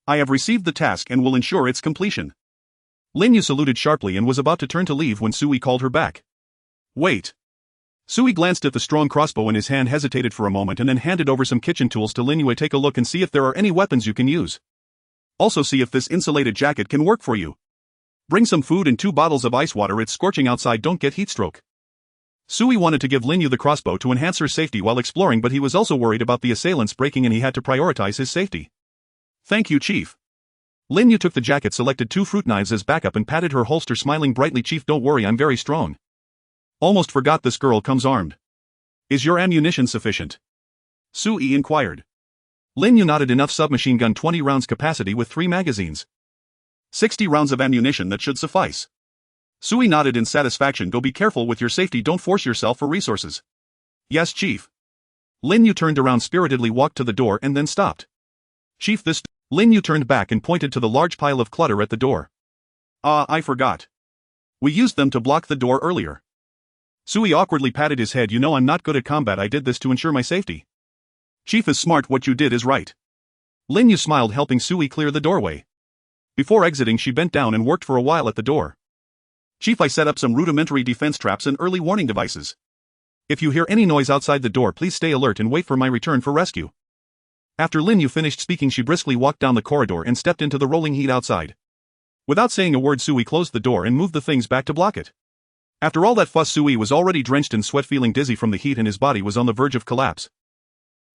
I have received the task and will ensure its completion." Lin Yu saluted sharply and was about to turn to leave when Sui called her back. "Wait." Sui glanced at the strong crossbow in his hand, hesitated for a moment, and then handed over some kitchen tools to Lin Yu. "Take a look and see if there are any weapons you can use. Also see if this insulated jacket can work for you. Bring some food and 2 bottles of ice water. It's scorching outside, don't get heatstroke." Sui wanted to give Lin Yu the crossbow to enhance her safety while exploring, but he was also worried about the assailants breaking in. He had to prioritize his safety. "Thank you, Chief." Lin Yu took the jacket, selected 2 fruit knives as backup, and patted her holster, smiling brightly. "Chief, don't worry, I'm very strong. Almost forgot this girl comes armed. Is your ammunition sufficient?" Sui inquired. Lin Yu nodded. "Enough. Submachine gun, 20 rounds capacity with 3 magazines. 60 rounds of ammunition, that should suffice." Sui nodded in satisfaction. "Go, be careful with your safety, don't force yourself for resources." "Yes, Chief." Lin Yu turned around, spiritedly walked to the door and then stopped. "Chief, this..." Lin Yu turned back and pointed to the large pile of clutter at the door. I forgot. We used them to block the door earlier." Sui awkwardly patted his head. "You know, I'm not good at combat. I did this to ensure my safety." "Chief is smart. What you did is right." Lin Yu smiled, helping Sui clear the doorway. Before exiting, she bent down and worked for a while at the door. "Chief, I set up some rudimentary defense traps and early warning devices. If you hear any noise outside the door, please stay alert and wait for my return for rescue." After Lin Yu finished speaking, she briskly walked down the corridor and stepped into the rolling heat outside. Without saying a word, Sui closed the door and moved the things back to block it. After all that fuss, Sui was already drenched in sweat, feeling dizzy from the heat, and his body was on the verge of collapse.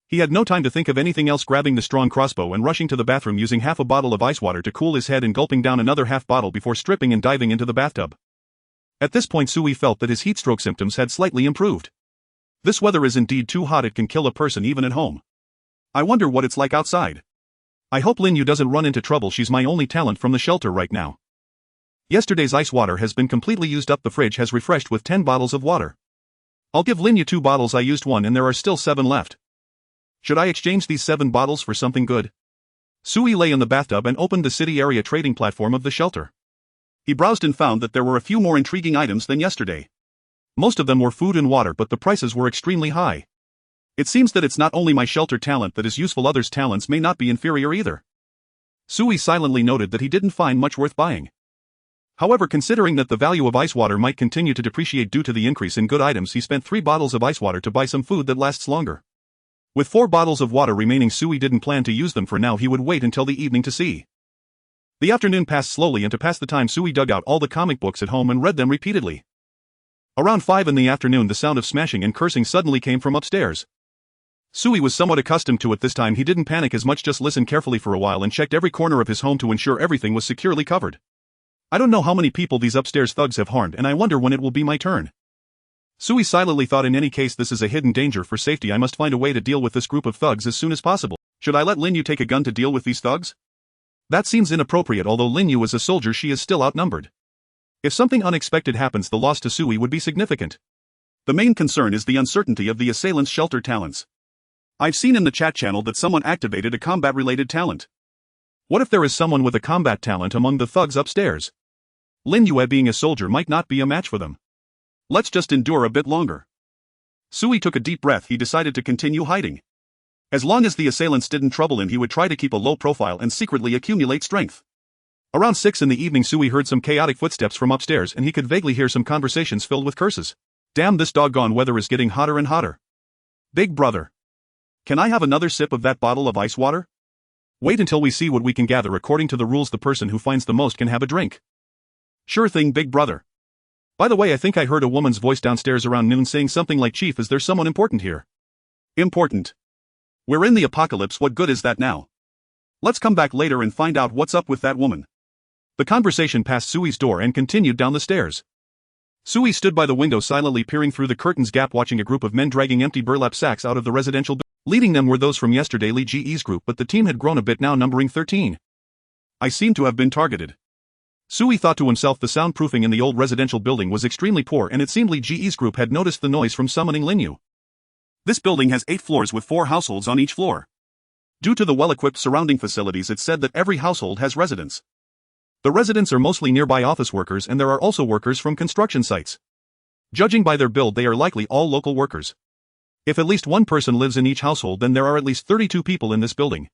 He had no time to think of anything else, grabbing the strong crossbow and rushing to the bathroom, using half a bottle of ice water to cool his head and gulping down another half bottle before stripping and diving into the bathtub. At this point, Sui felt that his heatstroke symptoms had slightly improved. This weather is indeed too hot. It can kill a person even at home. I wonder what it's like outside. I hope Lin Yu doesn't run into trouble. She's my only talent from the shelter right now. Yesterday's ice water has been completely used up. The fridge has refreshed with 10 bottles of water. I'll give Lin Yu 2 bottles. I used 1 and there are still 7 left. Should I exchange these 7 bottles for something good? Sui lay in the bathtub and opened the city area trading platform of the shelter. He browsed and found that there were a few more intriguing items than yesterday. Most of them were food and water, but the prices were extremely high. It seems that it's not only my shelter talent that is useful, others' talents may not be inferior either. Sui silently noted that he didn't find much worth buying. However, considering that the value of ice water might continue to depreciate due to the increase in good items, he spent 3 bottles of ice water to buy some food that lasts longer. With 4 bottles of water remaining, Sui didn't plan to use them for now. He would wait until the evening to see. The afternoon passed slowly, and to pass the time, Sui dug out all the comic books at home and read them repeatedly. Around 5 in the afternoon, the sound of smashing and cursing suddenly came from upstairs. Sui was somewhat accustomed to it this time. He didn't panic as much, just listened carefully for a while and checked every corner of his home to ensure everything was securely covered. I don't know how many people these upstairs thugs have harmed, and I wonder when it will be my turn. Sui silently thought, in any case, this is a hidden danger. For safety, I must find a way to deal with this group of thugs as soon as possible. Should I let Lin Yu take a gun to deal with these thugs? That seems inappropriate. Although Lin Yu is a soldier, she is still outnumbered. If something unexpected happens, the loss to Sui would be significant. The main concern is the uncertainty of the assailant's shelter talents. I've seen in the chat channel that someone activated a combat-related talent. What if there is someone with a combat talent among the thugs upstairs? Lin Yu, being a soldier, might not be a match for them. Let's just endure a bit longer. Sui took a deep breath. He decided to continue hiding. As long as the assailants didn't trouble him, he would try to keep a low profile and secretly accumulate strength. Around 6 in the evening, Sui heard some chaotic footsteps from upstairs, and he could vaguely hear some conversations filled with curses. Damn, this doggone weather is getting hotter and hotter. Big brother. Can I have another sip of that bottle of ice water? Wait until we see what we can gather. According to the rules, the person who finds the most can have a drink. Sure thing, big brother. By the way, I think I heard a woman's voice downstairs around noon saying something like, "Chief, is there someone important here?" Important? We're in the apocalypse. What good is that now? Let's come back later and find out what's up with that woman. The conversation passed Sui's door and continued down the stairs. Sui stood by the window silently peering through the curtains gap watching a group of men dragging empty burlap sacks out of the residential building. Leading them were those from yesterday Li Ji's group, but the team had grown a bit now, numbering 13. I seem to have been targeted. Sui thought to himself. The soundproofing in the old residential building was extremely poor, and it seemed Li Ji's group had noticed the noise from summoning Linyu. This building has 8 floors with 4 households on each floor. Due to the well-equipped surrounding facilities, it's said that every household has residents. The residents are mostly nearby office workers, and there are also workers from construction sites. Judging by their build, they are likely all local workers. If at least one person lives in each household, then there are at least 32 people in this building.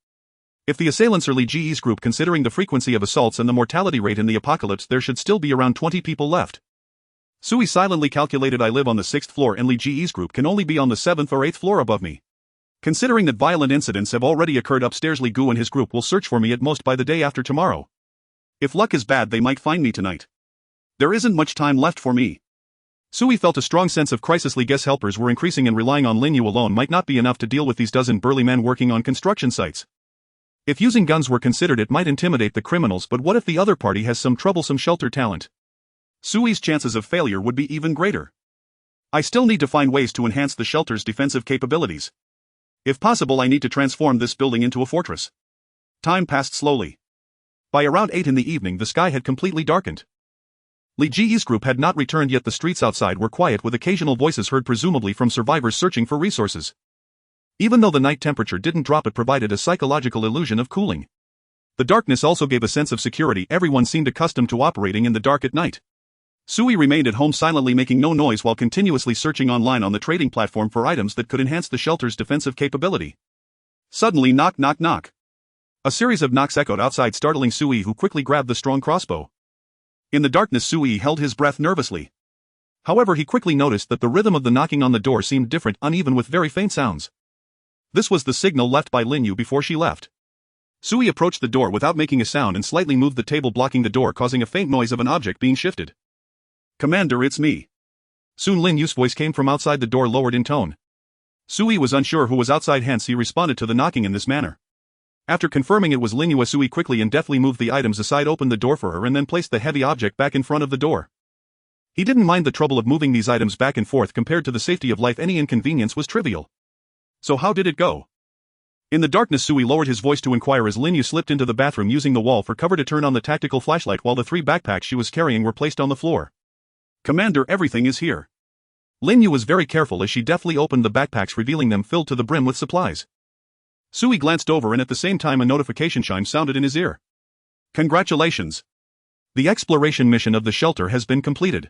If the assailants are Li Ji's group, considering the frequency of assaults and the mortality rate in the apocalypse, there should still be around 20 people left. Sui silently calculated, I live on the 6th floor and Li Ji's group can only be on the 7th or 8th floor above me. Considering that violent incidents have already occurred upstairs, Li Gu and his group will search for me at most by the day after tomorrow. If luck is bad, they might find me tonight. There isn't much time left for me. Sui felt a strong sense of crisis. Li Guess helpers were increasing, and relying on Linyu alone might not be enough to deal with these dozen burly men working on construction sites. If using guns were considered, it might intimidate the criminals, but what if the other party has some troublesome shelter talent? Sui's chances of failure would be even greater. I still need to find ways to enhance the shelter's defensive capabilities. If possible, I need to transform this building into a fortress. Time passed slowly. By around 8 in the evening, the sky had completely darkened. Li Ji's group had not returned yet. The streets outside were quiet, with occasional voices heard, presumably from survivors searching for resources. Even though the night temperature didn't drop, it provided a psychological illusion of cooling. The darkness also gave a sense of security. Everyone seemed accustomed to operating in the dark at night. Sui remained at home silently, making no noise while continuously searching online on the trading platform for items that could enhance the shelter's defensive capability. Suddenly, knock knock knock. A series of knocks echoed outside, startling Sui, who quickly grabbed the strong crossbow. In the darkness, Sui held his breath nervously. However, he quickly noticed that the rhythm of the knocking on the door seemed different, uneven with very faint sounds. This was the signal left by Linyu before she left. Sui approached the door without making a sound and slightly moved the table blocking the door, causing a faint noise of an object being shifted. Commander, it's me. Soon Linyu's voice came from outside the door, lowered in tone. Sui was unsure who was outside, hence he responded to the knocking in this manner. After confirming it was Linyu, Sui quickly and deftly moved the items aside, opened the door for her, and then placed the heavy object back in front of the door. He didn't mind the trouble of moving these items back and forth. Compared to the safety of life, any inconvenience was trivial. So how did it go? In the darkness, Sui lowered his voice to inquire as Linyu slipped into the bathroom, using the wall for cover to turn on the tactical flashlight while the 3 backpacks she was carrying were placed on the floor. Commander, everything is here. Linyu was very careful as she deftly opened the backpacks, revealing them filled to the brim with supplies. Sui glanced over, and at the same time a notification chime sounded in his ear. Congratulations! The exploration mission of the shelter has been completed.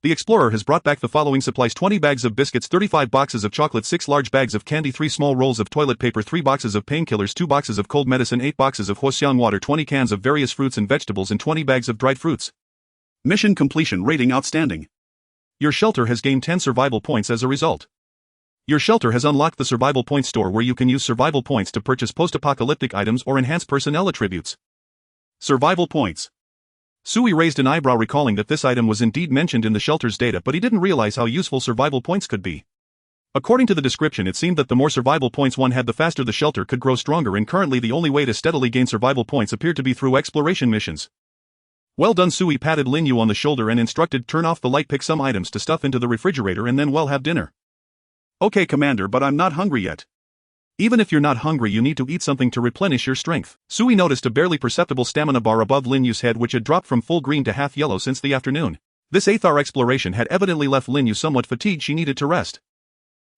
The explorer has brought back the following supplies: 20 bags of biscuits, 35 boxes of chocolate, 6 large bags of candy, 3 small rolls of toilet paper, 3 boxes of painkillers, 2 boxes of cold medicine, 8 boxes of Huoxiang water, 20 cans of various fruits and vegetables, and 20 bags of dried fruits. Mission completion rating outstanding. Your shelter has gained 10 survival points as a result. Your shelter has unlocked the survival point store, where you can use survival points to purchase post-apocalyptic items or enhance personnel attributes. Survival points. Sui raised an eyebrow, recalling that this item was indeed mentioned in the shelter's data, but he didn't realize how useful survival points could be. According to the description, it seemed that the more survival points one had, the faster the shelter could grow stronger, and currently the only way to steadily gain survival points appeared to be through exploration missions. Well done. Sui patted Linyu on the shoulder and instructed, turn off the light, pick some items to stuff into the refrigerator, and then we'll have dinner. Okay, Commander, but I'm not hungry yet. Even if you're not hungry, you need to eat something to replenish your strength. Sui noticed a barely perceptible stamina bar above Linyu's head, which had dropped from full green to half yellow since the afternoon. This 8th-hour exploration had evidently left Linyu somewhat fatigued. She needed to rest.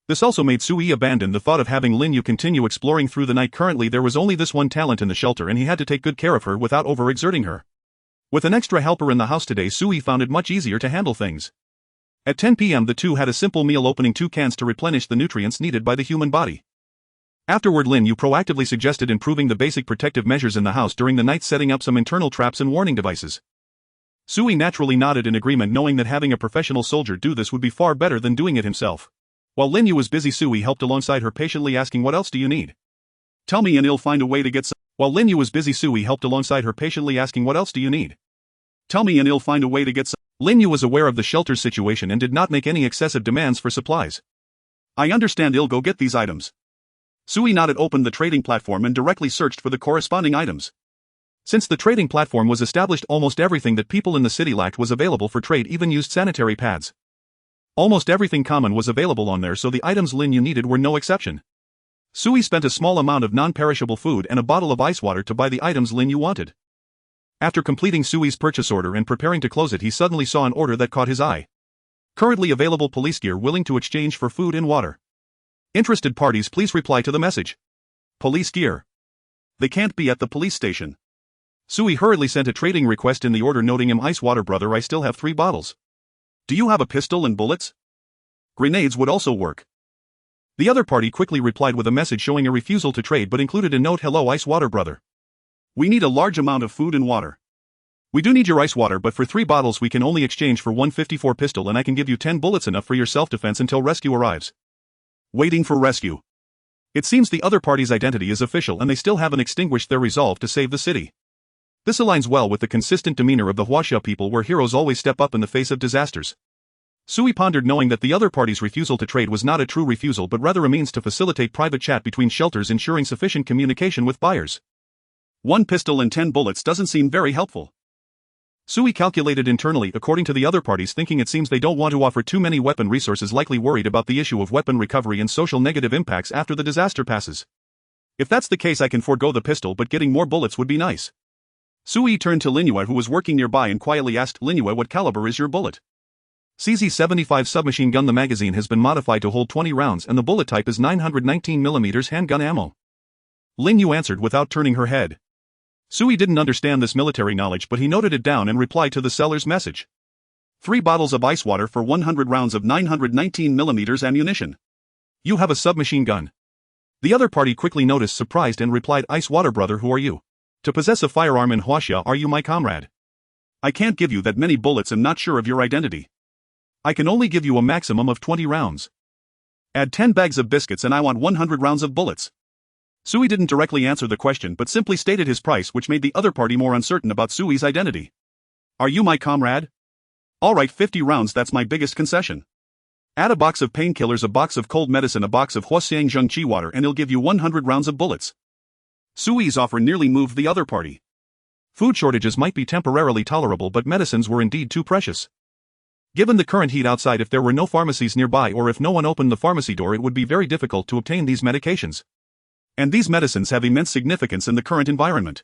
This also made Sui abandon the thought of having Linyu continue exploring through the night. Currently there was only this one talent in the shelter, and he had to take good care of her without overexerting her. With an extra helper in the house today, Sui found it much easier to handle things. At 10 p.m. the two had a simple meal, opening 2 cans to replenish the nutrients needed by the human body. Afterward, Linyu proactively suggested improving the basic protective measures in the house during the night, setting up some internal traps and warning devices. Sui naturally nodded in agreement, knowing that having a professional soldier do this would be far better than doing it himself. While Linyu was busy, Sui helped alongside her, patiently asking, what else do you need? Tell me and I'll find a way to get some. While Linyu was busy, Sui helped alongside her, patiently asking, what else do you need? Tell me and I'll find a way to get some. Linyu was aware of the shelter's situation and did not make any excessive demands for supplies. I understand, I'll go get these items. Sui nodded, opened the trading platform and directly searched for the corresponding items. Since the trading platform was established, almost everything that people in the city lacked was available for trade, even used sanitary pads. Almost everything common was available on there, so the items Lin Yu needed were no exception. Sui spent a small amount of non-perishable food and a bottle of ice water to buy the items Lin Yu wanted. After completing Sui's purchase order and preparing to close it, he suddenly saw an order that caught his eye. Currently available police gear willing to exchange for food and water. Interested parties, please reply to the message. Police gear. They can't be at the police station. Sui hurriedly sent a trading request in the order, noting him, ice water brother, I still have 3 bottles. Do you have a pistol and bullets? Grenades would also work. The other party quickly replied with a message showing a refusal to trade, but included a note, hello ice water brother. We need a large amount of food and water. We do need your ice water, but for 3 bottles we can only exchange for 154 pistol, and I can give you 10 bullets, enough for your self-defense until rescue arrives. Waiting for rescue. It seems the other party's identity is official and they still haven't extinguished their resolve to save the city. This aligns well with the consistent demeanor of the Huaxia people, where heroes always step up in the face of disasters. Sui pondered, knowing that the other party's refusal to trade was not a true refusal but rather a means to facilitate private chat between shelters, ensuring sufficient communication with buyers. 1 pistol and 10 bullets doesn't seem very helpful. Sui calculated internally, according to the other parties, thinking it seems they don't want to offer too many weapon resources, likely worried about the issue of weapon recovery and social negative impacts after the disaster passes. If that's the case, I can forego the pistol, but getting more bullets would be nice. Sui turned to Linyue, who was working nearby, and quietly asked, Linyue, what caliber is your bullet? CZ-75 submachine gun. The magazine has been modified to hold 20 rounds and the bullet type is 919mm handgun ammo. Linyue answered without turning her head. Sui didn't understand this military knowledge, but he noted it down and replied to the seller's message. 3 bottles of ice water for 100 rounds of 919mm ammunition. You have a submachine gun. The other party quickly noticed, surprised, and replied, ice water brother, who are you? To possess a firearm in Huaxia, are you my comrade? I can't give you that many bullets, I'm not sure of your identity. I can only give you a maximum of 20 rounds. Add 10 bags of biscuits and I want 100 rounds of bullets. Sui didn't directly answer the question but simply stated his price, which made the other party more uncertain about Sui's identity. Are you my comrade? Alright, 50 rounds, that's my biggest concession. Add a box of painkillers, a box of cold medicine, a box of Huaxiang Zhengqi water, and he'll give you 100 rounds of bullets. Sui's offer nearly moved the other party. Food shortages might be temporarily tolerable, but medicines were indeed too precious. Given the current heat outside, if there were no pharmacies nearby or if no one opened the pharmacy door, it would be very difficult to obtain these medications. And these medicines have immense significance in the current environment.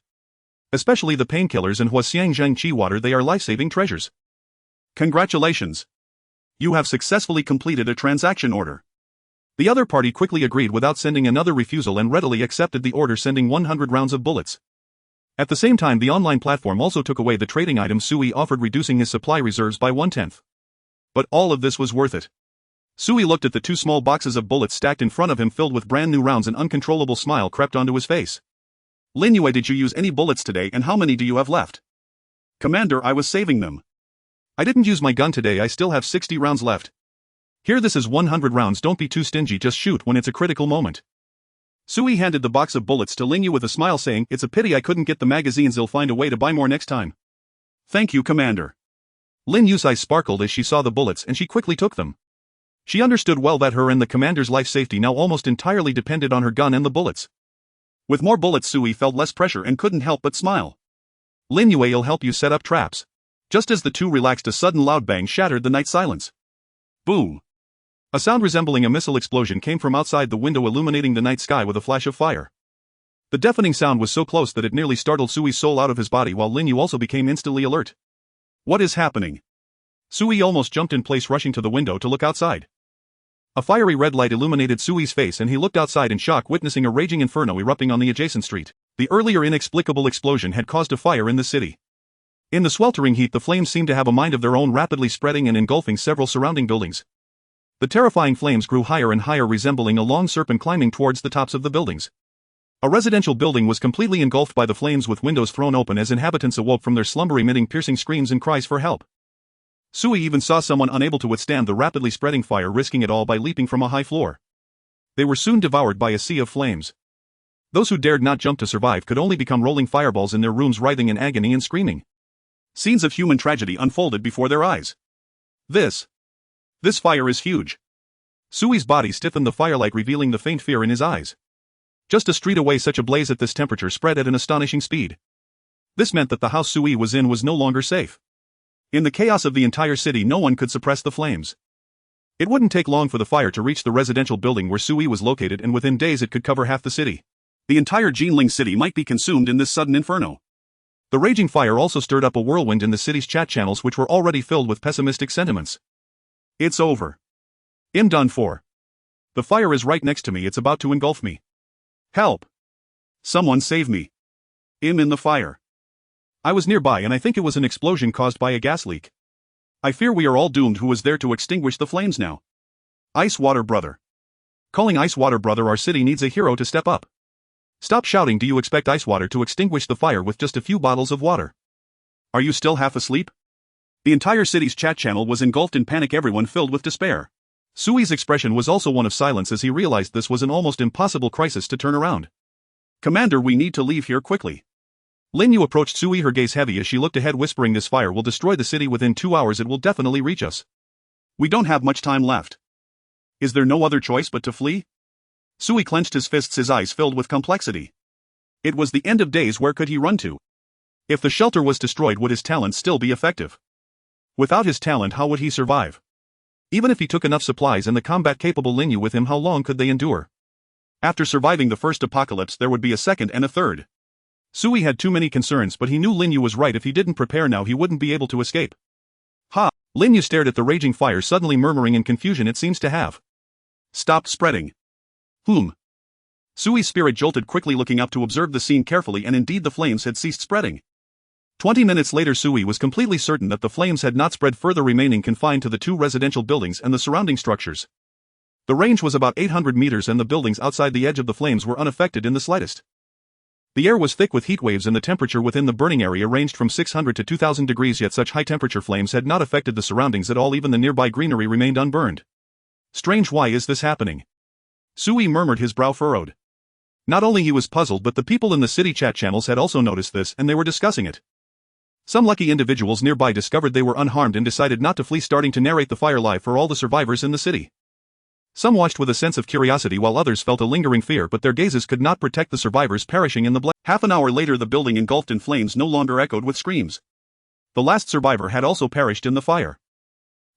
Especially the painkillers and Huaxiang Zhengqi water, they are life-saving treasures. Congratulations! You have successfully completed a transaction order. The other party quickly agreed without sending another refusal and readily accepted the order, sending 100 rounds of bullets. At the same time, the online platform also took away the trading items Sui offered, reducing his supply reserves by 1/10. But all of this was worth it. Sui looked at the 2 small boxes of bullets stacked in front of him filled with brand new rounds. An uncontrollable smile crept onto his face. Linyue, did you use any bullets today, and how many do you have left? Commander, I was saving them. I didn't use my gun today, I still have 60 rounds left. Here, this is 100 rounds, don't be too stingy, just shoot when it's a critical moment. Sui handed the box of bullets to Linyue with a smile, saying, it's a pity I couldn't get the magazines, I'll find a way to buy more next time. Thank you, Commander. Linyue's eyes sparkled as she saw the bullets and she quickly took them. She understood well that her and the commander's life safety now almost entirely depended on her gun and the bullets. With more bullets, Sui felt less pressure and couldn't help but smile. Linyue, will help you set up traps. Just as the two relaxed, a sudden loud bang shattered the night silence. Boom! A sound resembling a missile explosion came from outside the window, illuminating the night sky with a flash of fire. The deafening sound was so close that it nearly startled Sui's soul out of his body, while Linyue also became instantly alert. What is happening? Sui almost jumped in place, rushing to the window to look outside. A fiery red light illuminated Sui's face and he looked outside in shock, witnessing a raging inferno erupting on the adjacent street. The earlier inexplicable explosion had caused a fire in the city. In the sweltering heat, the flames seemed to have a mind of their own, rapidly spreading and engulfing several surrounding buildings. The terrifying flames grew higher and higher, resembling a long serpent climbing towards the tops of the buildings. A residential building was completely engulfed by the flames, with windows thrown open as inhabitants awoke from their slumber, emitting piercing screams and cries for help. Sui even saw someone unable to withstand the rapidly spreading fire risking it all by leaping from a high floor. They were soon devoured by a sea of flames. Those who dared not jump to survive could only become rolling fireballs in their rooms, writhing in agony and screaming. Scenes of human tragedy unfolded before their eyes. This fire is huge. Sui's body stiffened, the firelight revealing the faint fear in his eyes. Just a street away, such a blaze at this temperature spread at an astonishing speed. This meant that the house Sui was in was no longer safe. In the chaos of the entire city, no one could suppress the flames. It wouldn't take long for the fire to reach the residential building where Sui was located, and within days it could cover half the city. The entire Jinling city might be consumed in this sudden inferno. The raging fire also stirred up a whirlwind in the city's chat channels, which were already filled with pessimistic sentiments. It's over. I'm done for. The fire is right next to me, it's about to engulf me. Help! Someone save me. I'm in the fire. I was nearby and I think it was an explosion caused by a gas leak. I fear we are all doomed. Who was there to extinguish the flames now? Ice Water Brother. Calling Ice Water Brother, our city needs a hero to step up. Stop shouting. Do you expect Ice Water to extinguish the fire with just a few bottles of water? Are you still half asleep? The entire city's chat channel was engulfed in panic, everyone filled with despair. Sui's expression was also one of silence as he realized this was an almost impossible crisis to turn around. Commander, we need to leave here quickly. Lin Yu approached Sui, her gaze heavy as she looked ahead, whispering, this fire will destroy the city within 2 hours, it will definitely reach us. We don't have much time left. Is there no other choice but to flee? Sui clenched his fists, his eyes filled with complexity. It was the end of days, where could he run to? If the shelter was destroyed, would his talent still be effective? Without his talent, how would he survive? Even if he took enough supplies and the combat-capable Lin Yu with him, how long could they endure? After surviving the first apocalypse, there would be a second and a third. Sui had too many concerns, but he knew Lin Yu was right. If he didn't prepare now, he wouldn't be able to escape. Ha! Lin Yu stared at the raging fire, suddenly murmuring in confusion, it seems to have stopped spreading. Sui's spirit jolted quickly, looking up to observe the scene carefully, and indeed the flames had ceased spreading. 20 minutes later, Sui was completely certain that the flames had not spread further, remaining confined to the 2 residential buildings and the surrounding structures. The range was about 800 meters and the buildings outside the edge of the flames were unaffected in the slightest. The air was thick with heat waves and the temperature within the burning area ranged from 600 to 2000 degrees, yet such high-temperature flames had not affected the surroundings at all. Even the nearby greenery remained unburned. Strange, why is this happening? Sui murmured, his brow furrowed. Not only he was puzzled, but the people in the city chat channels had also noticed this, and they were discussing it. Some lucky individuals nearby discovered they were unharmed and decided not to flee, starting to narrate the fire live for all the survivors in the city. Some watched with a sense of curiosity while others felt a lingering fear, but their gazes could not protect the survivors perishing in the blaze. Half an hour later, the building engulfed in flames no longer echoed with screams. The last survivor had also perished in the fire.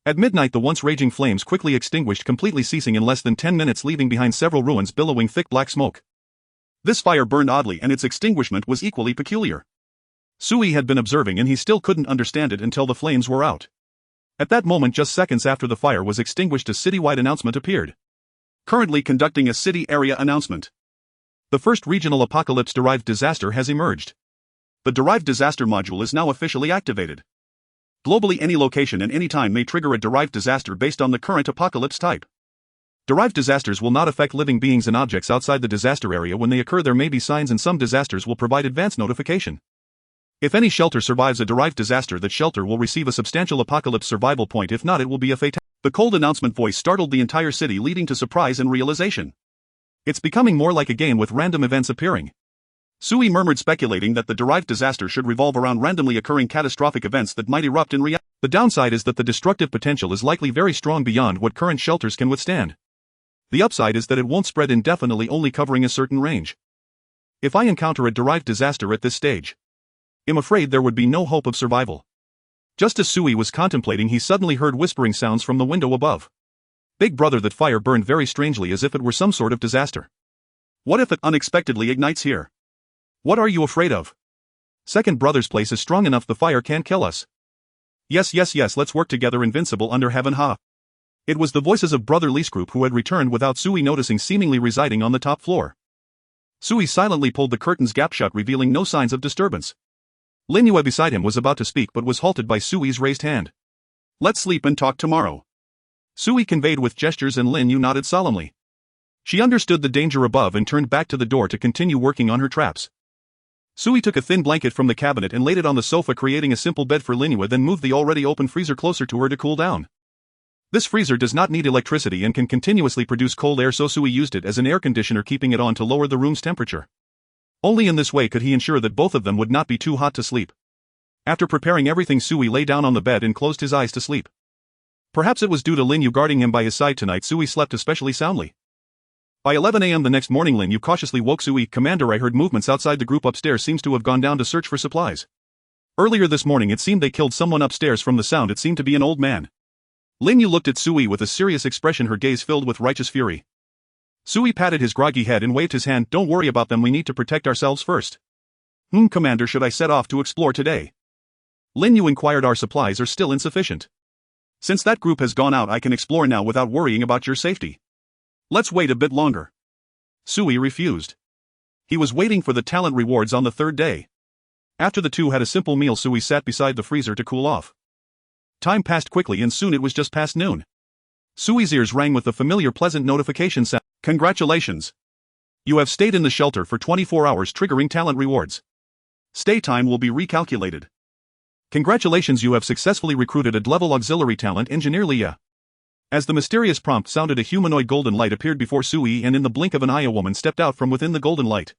At midnight, the once raging flames quickly extinguished, completely ceasing in less than 10 minutes, leaving behind several ruins billowing thick black smoke. This fire burned oddly, and its extinguishment was equally peculiar. Sui had been observing, and he still couldn't understand it until the flames were out. At that moment, just seconds after the fire was extinguished, a citywide announcement appeared. Currently conducting a city area announcement. The first regional apocalypse-derived disaster has emerged. The derived disaster module is now officially activated. Globally, any location and any time may trigger a derived disaster based on the current apocalypse type. Derived disasters will not affect living beings and objects outside the disaster area. When they occur, there may be signs, and some disasters will provide advance notification. If any shelter survives a derived disaster, that shelter will receive a substantial apocalypse survival point. If not, it will be a fatality. The cold announcement voice startled the entire city, leading to surprise and realization. It's becoming more like a game with random events appearing. Sui murmured, speculating that the derived disaster should revolve around randomly occurring catastrophic events that might erupt in reality. The downside is that the destructive potential is likely very strong, beyond what current shelters can withstand. The upside is that it won't spread indefinitely, only covering a certain range. If I encounter a derived disaster at this stage, I'm afraid there would be no hope of survival. Just as Sui was contemplating, he suddenly heard whispering sounds from the window above. Big brother, that fire burned very strangely, as if it were some sort of disaster. What if it unexpectedly ignites here? What are you afraid of? Second brother's place is strong enough, the fire can't kill us. Yes, let's work together, invincible under heaven, ha. It was the voices of Brother Lee's group, who had returned without Sui noticing, seemingly residing on the top floor. Sui silently pulled the curtain's gap shut, revealing no signs of disturbance. Lin Yu beside him was about to speak, but was halted by Sui's raised hand. Let's sleep and talk tomorrow. Sui conveyed with gestures, and Lin Yu nodded solemnly. She understood the danger above and turned back to the door to continue working on her traps. Sui took a thin blanket from the cabinet and laid it on the sofa, creating a simple bed for Lin Yu, then moved the already open freezer closer to her to cool down. This freezer does not need electricity and can continuously produce cold air, so Sui used it as an air conditioner, keeping it on to lower the room's temperature. Only in this way could he ensure that both of them would not be too hot to sleep. After preparing everything, Sui lay down on the bed and closed his eyes to sleep. Perhaps it was due to Lin Yu guarding him by his side tonight, Sui slept especially soundly. By 11 a.m. the next morning, Lin Yu cautiously woke Sui. Commander, I heard movements outside. The group upstairs seems to have gone down to search for supplies. Earlier this morning it seemed they killed someone upstairs. From the sound it seemed to be an old man. Lin Yu looked at Sui with a serious expression, her gaze filled with righteous fury. Sui patted his groggy head and waved his hand. Don't worry about them, we need to protect ourselves first. Commander, should I set off to explore today? Lin Yu inquired. Our supplies are still insufficient. Since that group has gone out, I can explore now without worrying about your safety. Let's wait a bit longer. Sui refused. He was waiting for the talent rewards on the third day. After the two had a simple meal, Sui sat beside the freezer to cool off. Time passed quickly and soon it was just past noon. Sui's ears rang with the familiar pleasant notification sound. Congratulations! You have stayed in the shelter for 24 hours, triggering talent rewards. Stay time will be recalculated. Congratulations, you have successfully recruited a level auxiliary talent engineer, Leah. As the mysterious prompt sounded, a humanoid golden light appeared before Sui, and in the blink of an eye a woman stepped out from within the golden light.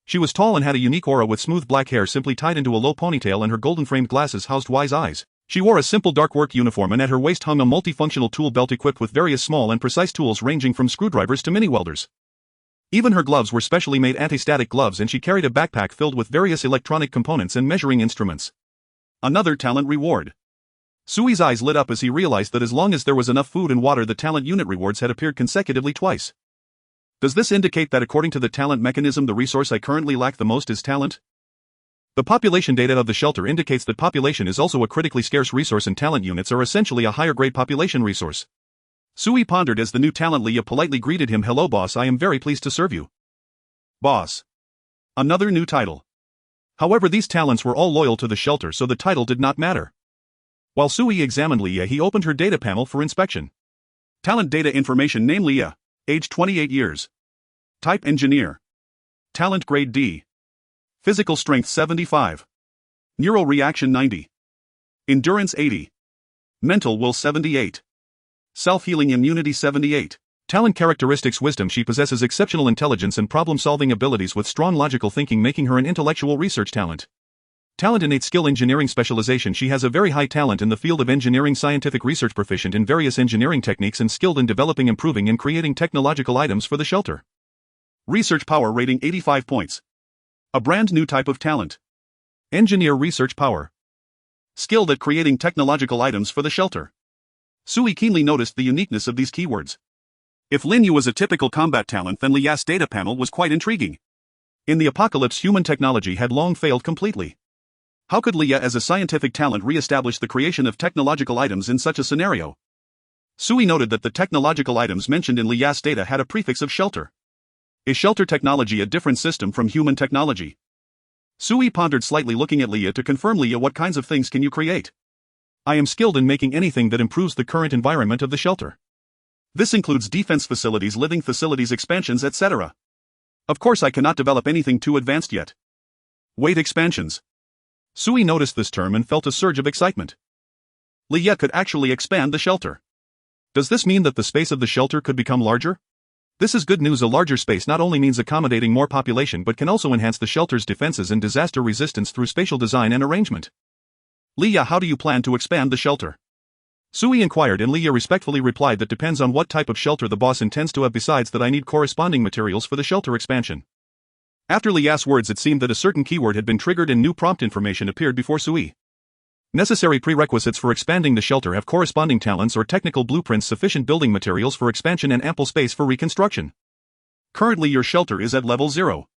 She was tall and had a unique aura with smooth black hair simply tied into a low ponytail, and her golden-framed glasses housed wise eyes. She wore a simple dark work uniform, and at her waist hung a multifunctional tool belt equipped with various small and precise tools ranging from screwdrivers to mini-welders. Even her gloves were specially made anti-static gloves, and she carried a backpack filled with various electronic components and measuring instruments. Another talent reward. Sui's eyes lit up as he realized that as long as there was enough food and water, the talent unit rewards had appeared consecutively twice. Does this indicate that according to the talent mechanism, the resource I currently lack the most is talent? The population data of the shelter indicates that population is also a critically scarce resource, and talent units are essentially a higher grade population resource. Sui pondered as the new talent Leah politely greeted him. Hello boss, I am very pleased to serve you. Boss. Another new title. However, these talents were all loyal to the shelter, so the title did not matter. While Sui examined Leah, he opened her data panel for inspection. Talent data information: name Leah, age 28 years. Type engineer. Talent grade D. Physical strength 75. Neural reaction 90. Endurance 80. Mental will 78. Self-healing immunity 78. Talent characteristics: wisdom. She possesses exceptional intelligence and problem-solving abilities with strong logical thinking, making her an intellectual research talent. Talent: innate skill. Engineering specialization. She has a very high talent in the field of engineering, scientific research, proficient in various engineering techniques, and skilled in developing, improving, and creating technological items for the shelter. Research power rating 85 points. A brand new type of talent. Engineer research power. Skilled at creating technological items for the shelter. Sui keenly noticed the uniqueness of these keywords. If Lin Yu was a typical combat talent, then Leah's data panel was quite intriguing. In the apocalypse, human technology had long failed completely. How could Leah as a scientific talent re-establish the creation of technological items in such a scenario? Sui noted that the technological items mentioned in Leah's data had a prefix of shelter. Is shelter technology a different system from human technology? Sui pondered slightly, looking at Leah to confirm. Leah, what kinds of things can you create? I am skilled in making anything that improves the current environment of the shelter. This includes defense facilities, living facilities, expansions, etc. Of course, I cannot develop anything too advanced yet. Wait, expansions. Sui noticed this term and felt a surge of excitement. Leah could actually expand the shelter. Does this mean that the space of the shelter could become larger? This is good news. A larger space not only means accommodating more population but can also enhance the shelter's defenses and disaster resistance through spatial design and arrangement. Leah, how do you plan to expand the shelter? Sui inquired, and Leah respectfully replied that depends on what type of shelter the boss intends to have. Besides that, I need corresponding materials for the shelter expansion. After Leah's words, it seemed that a certain keyword had been triggered and new prompt information appeared before Sui. Necessary prerequisites for expanding the shelter: have corresponding talents or technical blueprints, sufficient building materials for expansion, and ample space for reconstruction. Currently your shelter is at level 0.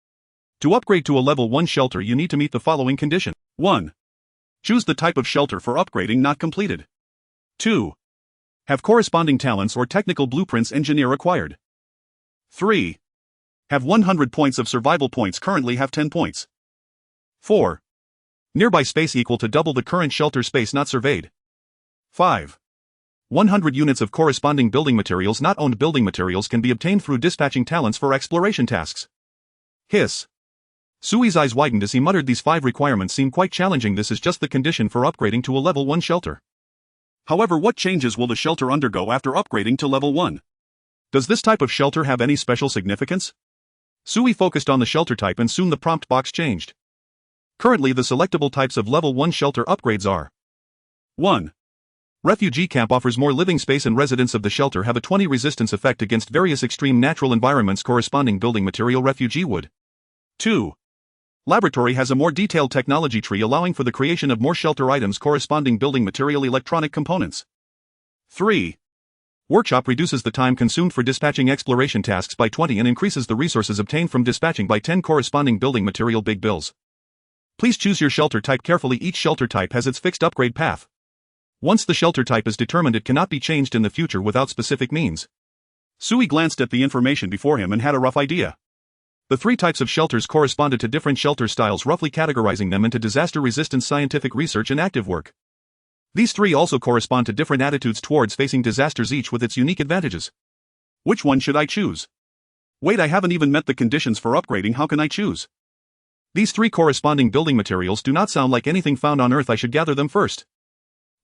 To upgrade to a level 1 shelter you need to meet the following condition. 1. Choose the type of shelter for upgrading not completed. 2. Have corresponding talents or technical blueprints engineer acquired. 3. Have 100 points of survival points, currently have 10 points. 4. Nearby space equal to double the current shelter space not surveyed. 5. 100 units of corresponding building materials not owned. Building materials can be obtained through dispatching talents for exploration tasks. Hiss. Sui's eyes widened as he muttered, these 5 requirements seem quite challenging. This is just the condition for upgrading to a level 1 shelter. However, what changes will the shelter undergo after upgrading to level 1? Does this type of shelter have any special significance? Sui focused on the shelter type and soon the prompt box changed. Currently the selectable types of level 1 shelter upgrades are 1. Refugee camp offers more living space and residents of the shelter have a 20 resistance effect against various extreme natural environments corresponding building material refugee wood. 2. Laboratory has a more detailed technology tree allowing for the creation of more shelter items corresponding building material electronic components. 3. Workshop reduces the time consumed for dispatching exploration tasks by 20 and increases the resources obtained from dispatching by 10 corresponding building material big bills. Please choose your shelter type carefully. Each shelter type has its fixed upgrade path. Once the shelter type is determined, it cannot be changed in the future without specific means. Sui glanced at the information before him and had a rough idea. The 3 types of shelters corresponded to different shelter styles, roughly categorizing them into disaster-resistant scientific research and active work. These 3 also correspond to different attitudes towards facing disasters, each with its unique advantages. Which one should I choose? Wait, I haven't even met the conditions for upgrading. How can I choose? These 3 corresponding building materials do not sound like anything found on Earth. I should gather them first.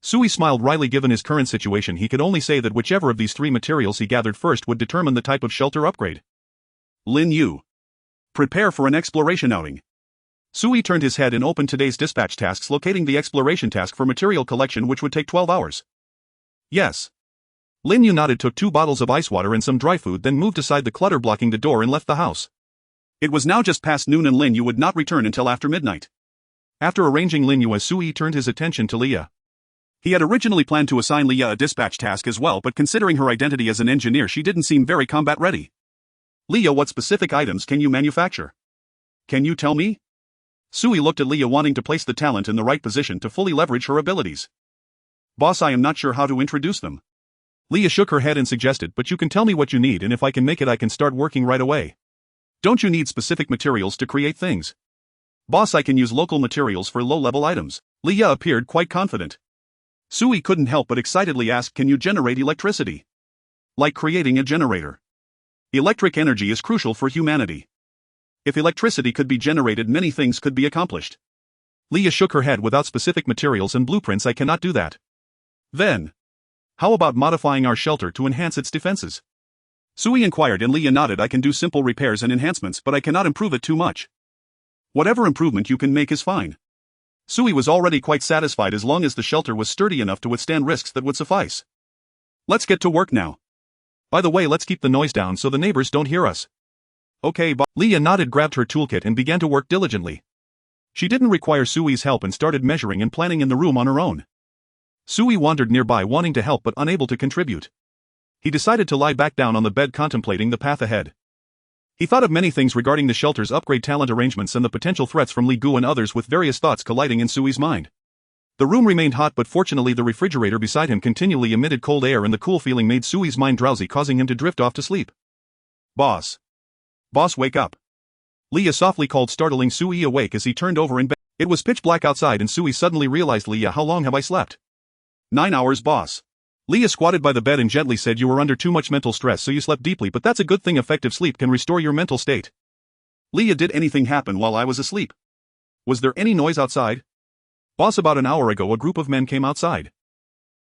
Sui smiled wryly. Given his current situation, he could only say that whichever of these 3 materials he gathered first would determine the type of shelter upgrade. Lin Yu. Prepare for an exploration outing. Sui turned his head and opened today's dispatch tasks, locating the exploration task for material collection, which would take 12 hours. Yes. Lin Yu nodded, took 2 bottles of ice water and some dry food, then moved aside the clutter blocking the door and left the house. It was now just past noon and Lin Yu would not return until after midnight. After arranging Lin Yu, as Sui turned his attention to Leah. He had originally planned to assign Leah a dispatch task as well, but considering her identity as an engineer, she didn't seem very combat ready. Leah, what specific items can you manufacture? Can you tell me? Sui looked at Leah, wanting to place the talent in the right position to fully leverage her abilities. Boss, I am not sure how to introduce them. Leah shook her head and suggested, but you can tell me what you need, and if I can make it, I can start working right away. Don't you need specific materials to create things? Boss, I can use local materials for low-level items. Leah appeared quite confident. Sui couldn't help but excitedly ask, can you generate electricity? Like creating a generator. Electric energy is crucial for humanity. If electricity could be generated, many things could be accomplished. Leah shook her head. Without specific materials and blueprints, I cannot do that. Then, how about modifying our shelter to enhance its defenses? Sui inquired, and Leah nodded. I can do simple repairs and enhancements, but I cannot improve it too much. Whatever improvement you can make is fine. Sui was already quite satisfied as long as the shelter was sturdy enough to withstand risks. That would suffice. Let's get to work now. By the way, let's keep the noise down so the neighbors don't hear us. Okay, boss. Leah nodded, grabbed her toolkit and began to work diligently. She didn't require Sui's help and started measuring and planning in the room on her own. Sui wandered nearby, wanting to help but unable to contribute. He decided to lie back down on the bed, contemplating the path ahead. He thought of many things regarding the shelter's upgrade, talent arrangements, and the potential threats from Li Gu and others, with various thoughts colliding in Sui's mind. The room remained hot, but fortunately the refrigerator beside him continually emitted cold air, and the cool feeling made Sui's mind drowsy, causing him to drift off to sleep. Boss. Boss, wake up. Leah softly called, startling Sui awake as he turned over in bed. It was pitch black outside and Sui suddenly realized, Leah, how long have I slept? 9 hours, boss. Leah squatted by the bed and gently said, you were under too much mental stress, so you slept deeply, but that's a good thing. Effective sleep can restore your mental state. Leah, did anything happen while I was asleep? Was there any noise outside? Boss, about an hour ago a group of men came outside.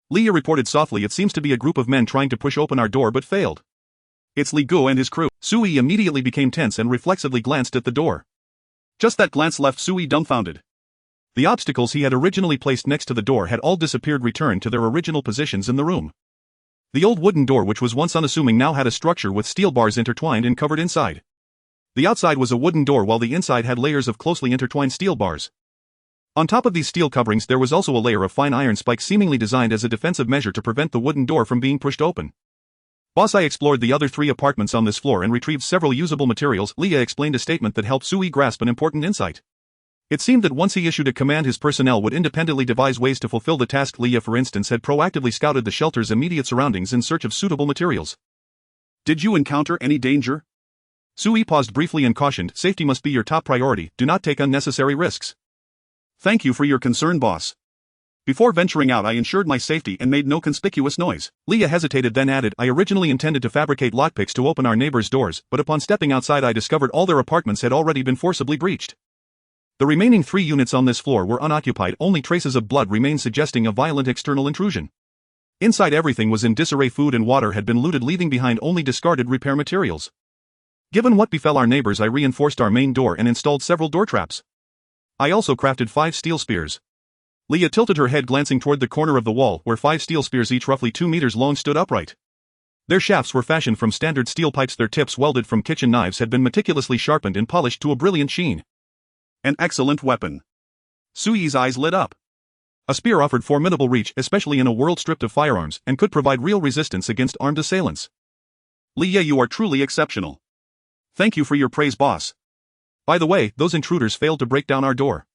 Leah reported softly, it seems to be a group of men trying to push open our door but failed. It's Li Gu and his crew. Sui immediately became tense and reflexively glanced at the door. Just that glance left Sui dumbfounded. The obstacles he had originally placed next to the door had all disappeared, returned to their original positions in the room. The old wooden door, which was once unassuming, now had a structure with steel bars intertwined and covered inside. The outside was a wooden door while the inside had layers of closely intertwined steel bars. On top of these steel coverings there was also a layer of fine iron spikes, seemingly designed as a defensive measure to prevent the wooden door from being pushed open. Boss, I explored the other 3 apartments on this floor and retrieved several usable materials. Leah explained, a statement that helped Sui grasp an important insight. It seemed that once he issued a command, his personnel would independently devise ways to fulfill the task. Leah, for instance, had proactively scouted the shelter's immediate surroundings in search of suitable materials. Did you encounter any danger? Sui paused briefly and cautioned, safety must be your top priority, do not take unnecessary risks. Thank you for your concern, boss. Before venturing out I ensured my safety and made no conspicuous noise. Leah hesitated, then added, I originally intended to fabricate lockpicks to open our neighbors' doors, but upon stepping outside I discovered all their apartments had already been forcibly breached. The remaining 3 units on this floor were unoccupied, only traces of blood remained, suggesting a violent external intrusion. Inside everything was in disarray, food and water had been looted, leaving behind only discarded repair materials. Given what befell our neighbors, I reinforced our main door and installed several door traps. I also crafted 5 steel spears. Leah tilted her head, glancing toward the corner of the wall where 5 steel spears, each roughly 2 meters long, stood upright. Their shafts were fashioned from standard steel pipes, their tips, welded from kitchen knives, had been meticulously sharpened and polished to a brilliant sheen. An excellent weapon. Sui's eyes lit up. A spear offered formidable reach, especially in a world stripped of firearms, and could provide real resistance against armed assailants. Leah, you are truly exceptional. Thank you for your praise, boss. By the way, those intruders failed to break down our door.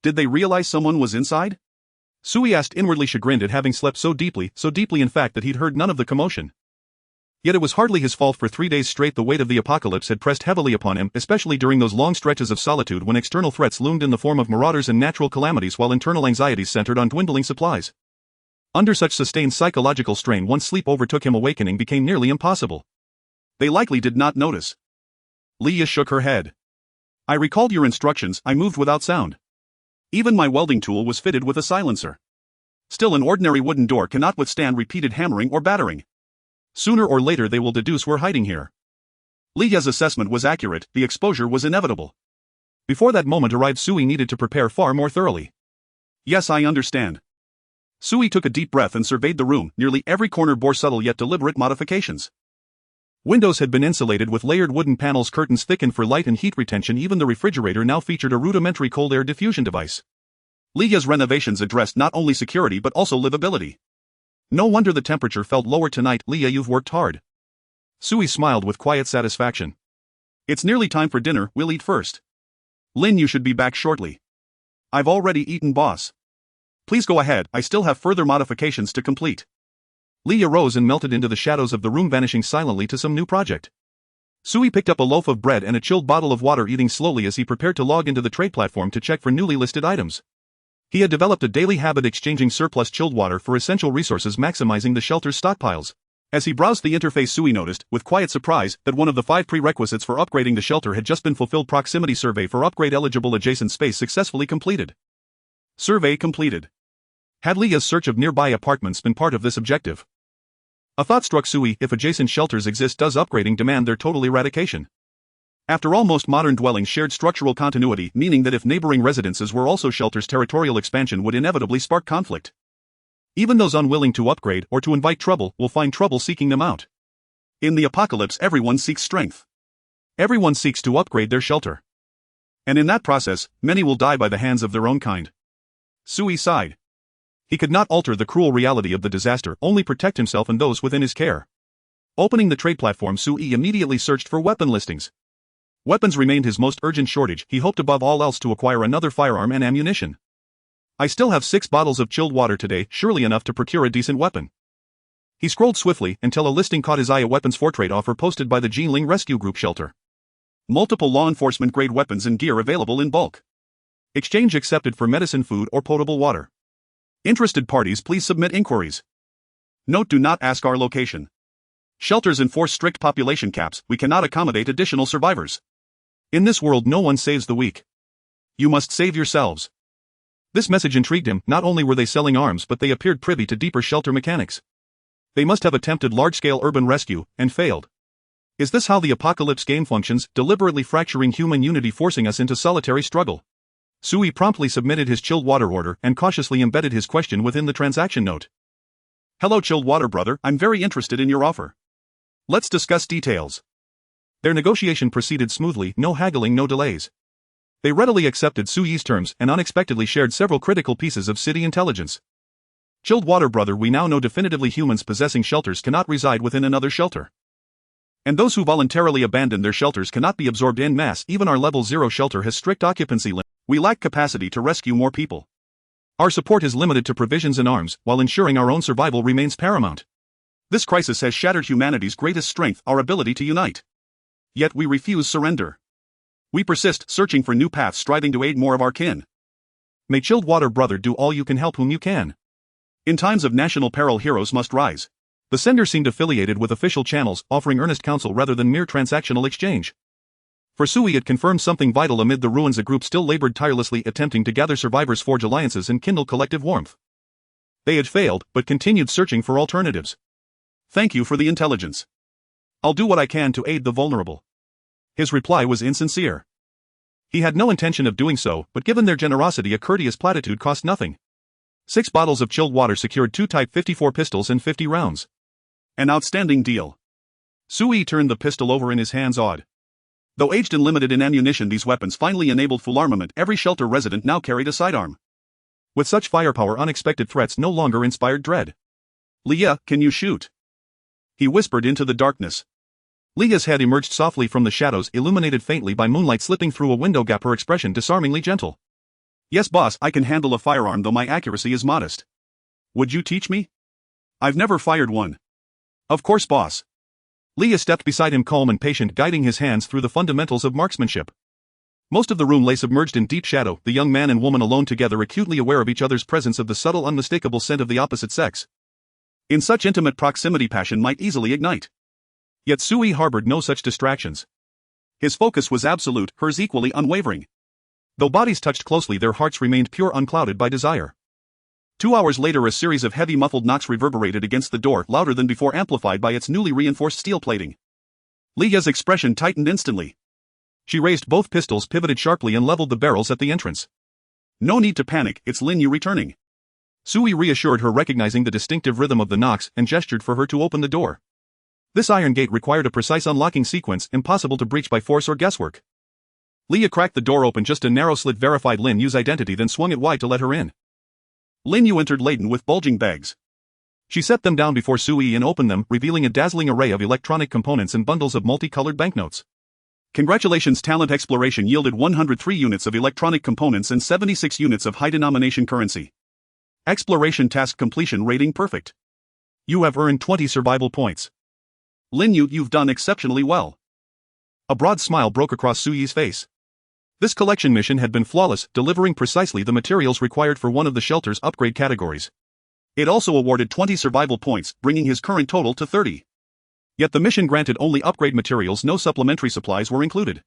Did they realize someone was inside? Sui asked, inwardly chagrined at having slept so deeply in fact that he'd heard none of the commotion. Yet it was hardly his fault. For 3 days straight the weight of the apocalypse had pressed heavily upon him, especially during those long stretches of solitude when external threats loomed in the form of marauders and natural calamities, while internal anxieties centered on dwindling supplies. Under such sustained psychological strain, once sleep overtook him, awakening became nearly impossible. They likely did not notice. Leah shook her head. I recalled your instructions. I moved without sound. Even my welding tool was fitted with a silencer. Still, an ordinary wooden door cannot withstand repeated hammering or battering. Sooner or later they will deduce we're hiding here. Leah's assessment was accurate. The exposure was inevitable. Before that moment arrived, Sui needed to prepare far more thoroughly. Yes, I understand. Sui took a deep breath and surveyed the room. Nearly every corner bore subtle yet deliberate modifications. Windows had been insulated with layered wooden panels, curtains thickened for light and heat retention. Even the refrigerator now featured a rudimentary cold air diffusion device. Leah's renovations addressed not only security but also livability. No wonder the temperature felt lower tonight. Leah, you've worked hard. Sui smiled with quiet satisfaction. It's nearly time for dinner. We'll eat first. Lin, you should be back shortly. I've already eaten, boss. Please go ahead, I still have further modifications to complete. Leah rose and melted into the shadows of the room, vanishing silently to some new project. Sui picked up a loaf of bread and a chilled bottle of water, eating slowly as he prepared to log into the trade platform to check for newly listed items. He had developed a daily habit, exchanging surplus chilled water for essential resources, maximizing the shelter's stockpiles. As he browsed the interface, Sui noticed, with quiet surprise, that one of the 5 prerequisites for upgrading the shelter had just been fulfilled. Proximity survey for upgrade-eligible adjacent space successfully completed. Survey completed. Had Leah's search of nearby apartments been part of this objective? A thought struck Sui: if adjacent shelters exist, does upgrading demand their total eradication? After all, most modern dwellings shared structural continuity, meaning that if neighboring residences were also shelters, territorial expansion would inevitably spark conflict. Even those unwilling to upgrade or to invite trouble will find trouble seeking them out. In the apocalypse, everyone seeks strength. Everyone seeks to upgrade their shelter. And in that process, many will die by the hands of their own kind. Sui sighed. He could not alter the cruel reality of the disaster, only protect himself and those within his care. Opening the trade platform, Sui immediately searched for weapon listings. Weapons remained his most urgent shortage. He hoped above all else to acquire another firearm and ammunition. I still have 6 bottles of chilled water today, surely enough to procure a decent weapon. He scrolled swiftly until a listing caught his eye, a weapons for trade offer posted by the Jinling Rescue Group shelter. Multiple law enforcement grade weapons and gear available in bulk. Exchange accepted for medicine, food, or potable water. Interested parties please submit inquiries. Note: do not ask our location. Shelters enforce strict population caps. We cannot accommodate additional survivors. In this world, no one saves the weak. You must save yourselves. This message intrigued him. Not only were they selling arms, but they appeared privy to deeper shelter mechanics. They must have attempted large-scale urban rescue and failed. Is this how the apocalypse game functions, deliberately fracturing human unity, forcing us into solitary struggle? Sui promptly submitted his chilled water order and cautiously embedded his question within the transaction note. Hello, chilled water brother, I'm very interested in your offer. Let's discuss details. Their negotiation proceeded smoothly, no haggling, no delays. They readily accepted Sui's terms and unexpectedly shared several critical pieces of city intelligence. Chilled water brother, we now know definitively humans possessing shelters cannot reside within another shelter. And those who voluntarily abandon their shelters cannot be absorbed en masse. Even our level 0 shelter has strict occupancy limits. We lack capacity to rescue more people. Our support is limited to provisions and arms, while ensuring our own survival remains paramount. This crisis has shattered humanity's greatest strength, our ability to unite. Yet we refuse surrender. We persist, searching for new paths, striving to aid more of our kin. May chilled water brother do all you can, help whom you can. In times of national peril, heroes must rise. The sender seemed affiliated with official channels, offering earnest counsel rather than mere transactional exchange. For Sui, it confirmed something vital. Amid the ruins, a group still labored tirelessly, attempting to gather survivors, forge alliances, and kindle collective warmth. They had failed, but continued searching for alternatives. Thank you for the intelligence. I'll do what I can to aid the vulnerable. His reply was insincere. He had no intention of doing so, but given their generosity, a courteous platitude cost nothing. 6 bottles of chilled water secured 2 Type 54 pistols and 50 rounds. An outstanding deal. Sui turned the pistol over in his hands awed. Though aged and limited in ammunition, these weapons finally enabled full armament. Every shelter resident now carried a sidearm. With such firepower, unexpected threats no longer inspired dread. "Leah, can you shoot?" he whispered into the darkness. Leah's head emerged softly from the shadows, illuminated faintly by moonlight slipping through a window gap, her expression disarmingly gentle. "Yes boss, I can handle a firearm, though my accuracy is modest. Would you teach me? I've never fired one." "Of course boss." Leah stepped beside him, calm and patient, guiding his hands through the fundamentals of marksmanship. Most of the room lay submerged in deep shadow, the young man and woman alone together, acutely aware of each other's presence, of the subtle unmistakable scent of the opposite sex. In such intimate proximity, passion might easily ignite. Yet Sui harbored no such distractions. His focus was absolute, hers equally unwavering. Though bodies touched closely, their hearts remained pure, unclouded by desire. 2 hours later, a series of heavy muffled knocks reverberated against the door, louder than before, amplified by its newly reinforced steel plating. Leah's expression tightened instantly. She raised both pistols, pivoted sharply, and leveled the barrels at the entrance. "No need to panic, it's Lin Yu returning." Sui reassured her, recognizing the distinctive rhythm of the knocks, and gestured for her to open the door. This iron gate required a precise unlocking sequence, impossible to breach by force or guesswork. Leah cracked the door open just a narrow slit, verified Lin Yu's identity, then swung it wide to let her in. Lin Yu entered laden with bulging bags. She set them down before Sui and opened them, revealing a dazzling array of electronic components and bundles of multicolored banknotes. "Congratulations, talent exploration yielded 103 units of electronic components and 76 units of high-denomination currency. Exploration task completion rating perfect. You have earned 20 survival points. Lin Yu, you've done exceptionally well." A broad smile broke across Sui's face. This collection mission had been flawless, delivering precisely the materials required for one of the shelter's upgrade categories. It also awarded 20 survival points, bringing his current total to 30. Yet the mission granted only upgrade materials, no supplementary supplies were included.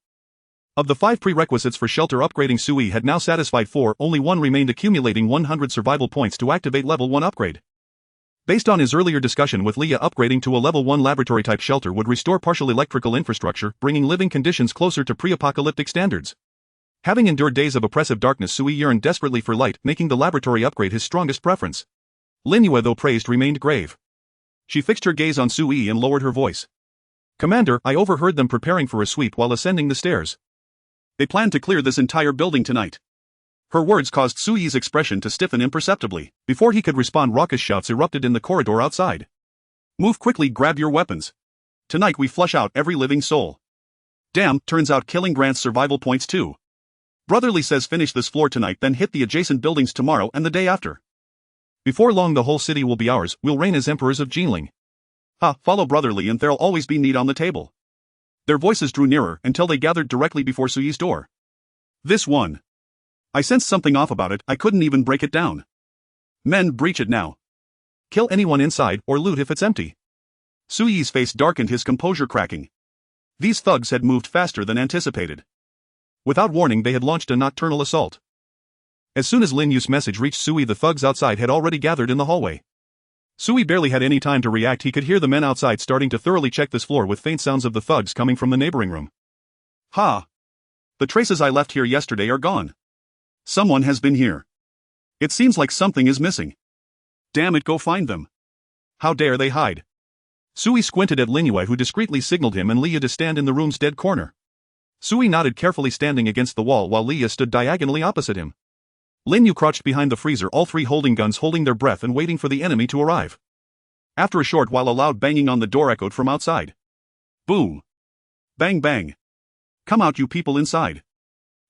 Of the 5 prerequisites for shelter upgrading, Sui had now satisfied 4, only one remained, accumulating 100 survival points to activate level 1 upgrade. Based on his earlier discussion with Leah, upgrading to a level 1 laboratory-type shelter would restore partial electrical infrastructure, bringing living conditions closer to pre-apocalyptic standards. Having endured days of oppressive darkness, Sui yearned desperately for light, making the laboratory upgrade his strongest preference. Lin Yu, though praised, remained grave. She fixed her gaze on Sui and lowered her voice. "Commander, I overheard them preparing for a sweep while ascending the stairs. They plan to clear this entire building tonight." Her words caused Sui's expression to stiffen imperceptibly. Before he could respond, raucous shouts erupted in the corridor outside. "Move quickly, grab your weapons. Tonight we flush out every living soul." "Damn, turns out killing grants survival points too. Brotherly says finish this floor tonight, then hit the adjacent buildings tomorrow and the day after. Before long the whole city will be ours, we'll reign as emperors of Jinling. Follow Brotherly and there'll always be meat on the table." Their voices drew nearer, until they gathered directly before Sui's door. "This one. I sensed something off about it, I couldn't even break it down. Men, breach it now. Kill anyone inside, or loot if it's empty." Sui's face darkened, his composure cracking. These thugs had moved faster than anticipated. Without warning, they had launched a nocturnal assault. As soon as Lin Yu's message reached Sui, the thugs outside had already gathered in the hallway. Sui barely had any time to react. He could hear the men outside starting to thoroughly check this floor, with faint sounds of the thugs coming from the neighboring room. The traces I left here yesterday are gone. Someone has been here. It seems like something is missing. Damn it, go find them. How dare they hide?" Sui squinted at Lin Yu, who discreetly signaled him and Leah to stand in the room's dead corner. Sui nodded, carefully standing against the wall while Leah stood diagonally opposite him. Lin Yu crouched behind the freezer, all 3 holding guns, holding their breath and waiting for the enemy to arrive. After a short while, a loud banging on the door echoed from outside. Boom. Bang bang. "Come out, you people inside.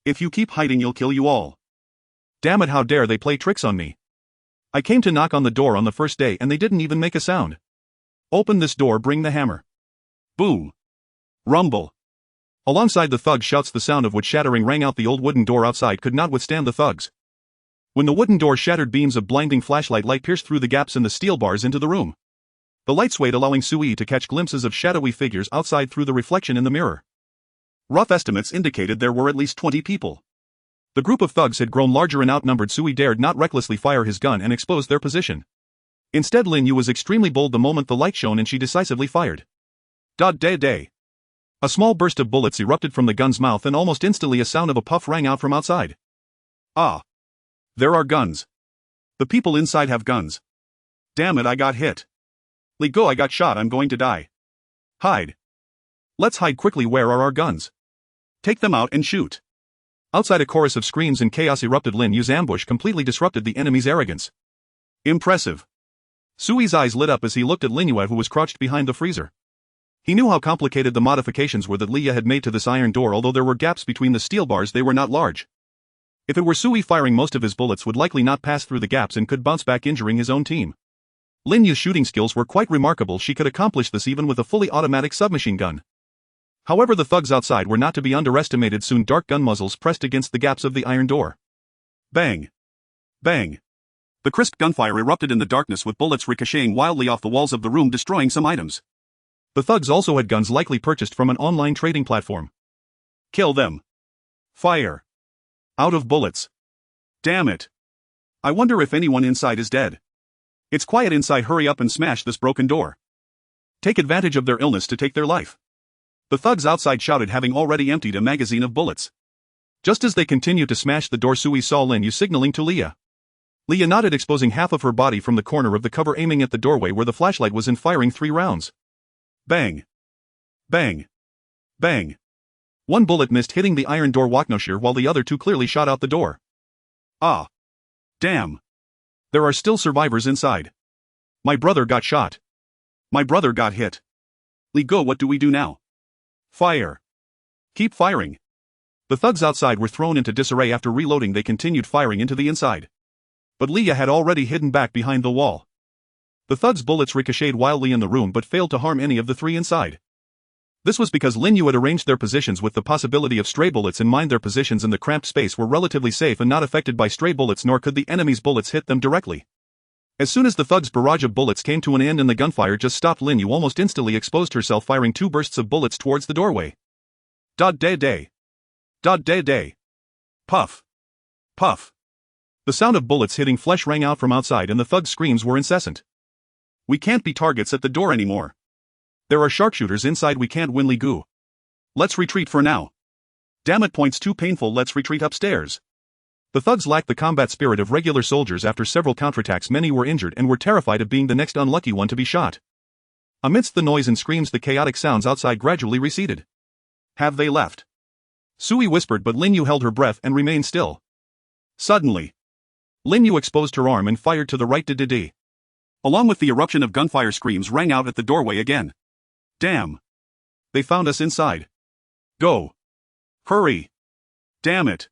If you keep hiding, you'll kill you all. Damn it, how dare they play tricks on me. I came to knock on the door on the first day and they didn't even make a sound. Open this door, bring the hammer." Boom. Rumble. Alongside the thugs' shouts, the sound of wood shattering rang out. The old wooden door outside could not withstand the thugs. When the wooden door shattered, beams of blinding flashlight light pierced through the gaps in the steel bars into the room. The light swayed, allowing Sui to catch glimpses of shadowy figures outside through the reflection in the mirror. Rough estimates indicated there were at least 20 people. The group of thugs had grown larger and outnumbered. Sui dared not recklessly fire his gun and expose their position. Instead, Lin Yu was extremely bold the moment the light shone, and she decisively fired. Day. A small burst of bullets erupted from the gun's mouth, and almost instantly a sound of a puff rang out from outside. "Ah! There are guns. The people inside have guns. Damn it, I got hit. Let go, I got shot, I'm going to die. Hide. Let's hide quickly, where are our guns? Take them out and shoot. Outside, a chorus of screams and chaos erupted. Lin Yu's ambush completely disrupted the enemy's arrogance. Impressive. Sui's eyes lit up as he looked at Lin Yu, who was crouched behind the freezer. He knew how complicated the modifications were that Leah had made to this iron door. Although there were gaps between the steel bars, they were not large. If it were Sui firing, most of his bullets would likely not pass through the gaps and could bounce back, injuring his own team. Lin Yu's shooting skills were quite remarkable. She could accomplish this even with a fully automatic submachine gun. However, the thugs outside were not to be underestimated. Soon dark gun muzzles pressed against the gaps of the iron door. Bang! Bang! The crisp gunfire erupted in the darkness, with bullets ricocheting wildly off the walls of the room, destroying some items. The thugs also had guns likely purchased from an online trading platform. Kill them. Fire. Out of bullets. Damn it. I wonder if anyone inside is dead. It's quiet inside, hurry up and smash this broken door. Take advantage of their illness to take their life. The thugs outside shouted, having already emptied a magazine of bullets. Just as they continued to smash the door, Sui saw Lin Yu signaling to Leah. Leah nodded, exposing half of her body from the corner of the cover, aiming at the doorway where the flashlight was and firing 3 rounds. Bang. Bang. Bang. One bullet missed, hitting the iron door Waknoshir, while the other 2 clearly shot out the door. Ah. Damn. There are still survivors inside. My brother got shot. My brother got hit. Li Go, what do we do now? Fire. Keep firing. The thugs outside were thrown into disarray. After reloading, they continued firing into the inside. But Leah had already hidden back behind the wall. The thugs' bullets ricocheted wildly in the room but failed to harm any of the 3 inside. This was because Lin Yu had arranged their positions with the possibility of stray bullets in mind. Their positions in the cramped space were relatively safe and not affected by stray bullets, nor could the enemy's bullets hit them directly. As soon as the thugs' barrage of bullets came to an end and the gunfire just stopped, Lin Yu almost instantly exposed herself, firing 2 bursts of bullets towards the doorway. Dod day day. Dod day day. Puff. Puff. The sound of bullets hitting flesh rang out from outside, and the thugs' screams were incessant. We can't be targets at the door anymore. There are sharpshooters inside, we can't win, Li Gu. Let's retreat for now. Damn it, points too painful, let's retreat upstairs. The thugs lacked the combat spirit of regular soldiers. After several counterattacks, many were injured and were terrified of being the next unlucky one to be shot. Amidst the noise and screams, the chaotic sounds outside gradually receded. Have they left? Sui whispered, but Lin Yu held her breath and remained still. Suddenly, Lin Yu exposed her arm and fired to the right. Did. Along with the eruption of gunfire, screams rang out at the doorway again. Damn. They found us inside. Go. Hurry. Damn it.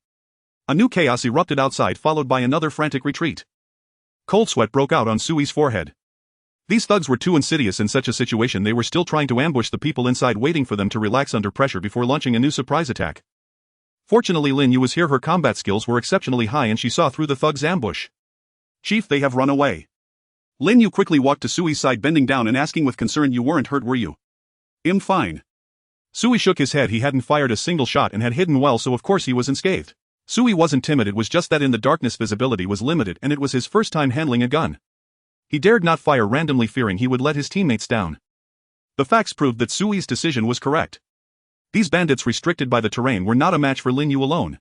A new chaos erupted outside, followed by another frantic retreat. Cold sweat broke out on Sui's forehead. These thugs were too insidious. In such a situation, they were still trying to ambush the people inside, waiting for them to relax under pressure before launching a new surprise attack. Fortunately, Lin Yu was here. Her combat skills were exceptionally high and she saw through the thugs' ambush. Chief, they have run away. Lin Yu quickly walked to Sui's side, bending down and asking with concern, you weren't hurt, were you? I'm fine. Sui shook his head. He hadn't fired a single shot and had hidden well, so of course he was unscathed. Sui wasn't timid, it was just that in the darkness visibility was limited and it was his first time handling a gun. He dared not fire randomly, fearing he would let his teammates down. The facts proved that Sui's decision was correct. These bandits, restricted by the terrain, were not a match for Lin Yu alone.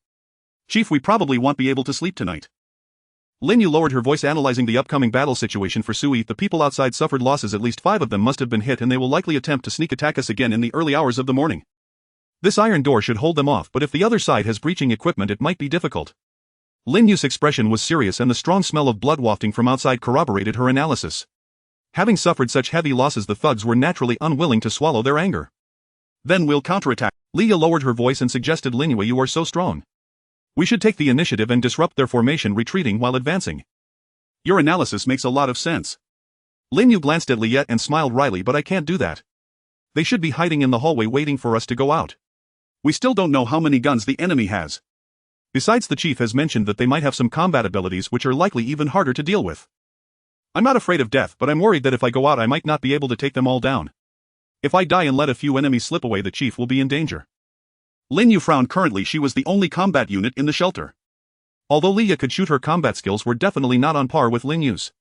Chief, we probably won't be able to sleep tonight. Lin Yu lowered her voice, analyzing the upcoming battle situation for Sui. The people outside suffered losses, at least 5 of them must have been hit, and they will likely attempt to sneak attack us again in the early hours of the morning. This iron door should hold them off, but if the other side has breaching equipment it might be difficult. Lin Yu's expression was serious and the strong smell of blood wafting from outside corroborated her analysis. Having suffered such heavy losses, the thugs were naturally unwilling to swallow their anger. Then we'll counterattack. Leah lowered her voice and suggested, Lin Yu, you are so strong. We should take the initiative and disrupt their formation, retreating while advancing. Your analysis makes a lot of sense. Lin Yu glanced at Leah and smiled wryly, but I can't do that. They should be hiding in the hallway waiting for us to go out. We still don't know how many guns the enemy has. Besides, the chief has mentioned that they might have some combat abilities which are likely even harder to deal with. I'm not afraid of death, but I'm worried that if I go out I might not be able to take them all down. If I die and let a few enemies slip away, the chief will be in danger. Lin Yu frowned. Currently she was the only combat unit in the shelter. Although Leah could shoot, her combat skills were definitely not on par with Lin Yu's.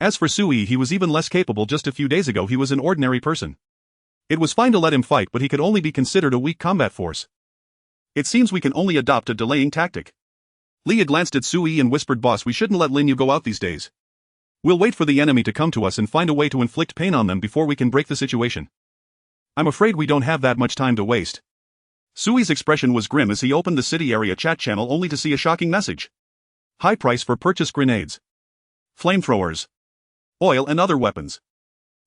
As for Sui, he was even less capable. Just a few days ago he was an ordinary person. It was fine to let him fight, but he could only be considered a weak combat force. It seems we can only adopt a delaying tactic. Leah glanced at Sui and whispered, "Boss, we shouldn't let Lin Yu go out these days. We'll wait for the enemy to come to us and find a way to inflict pain on them before we can break the situation. I'm afraid we don't have that much time to waste." Sui's expression was grim as he opened the city area chat channel only to see a shocking message. High price for purchase grenades, flamethrowers, oil and other weapons.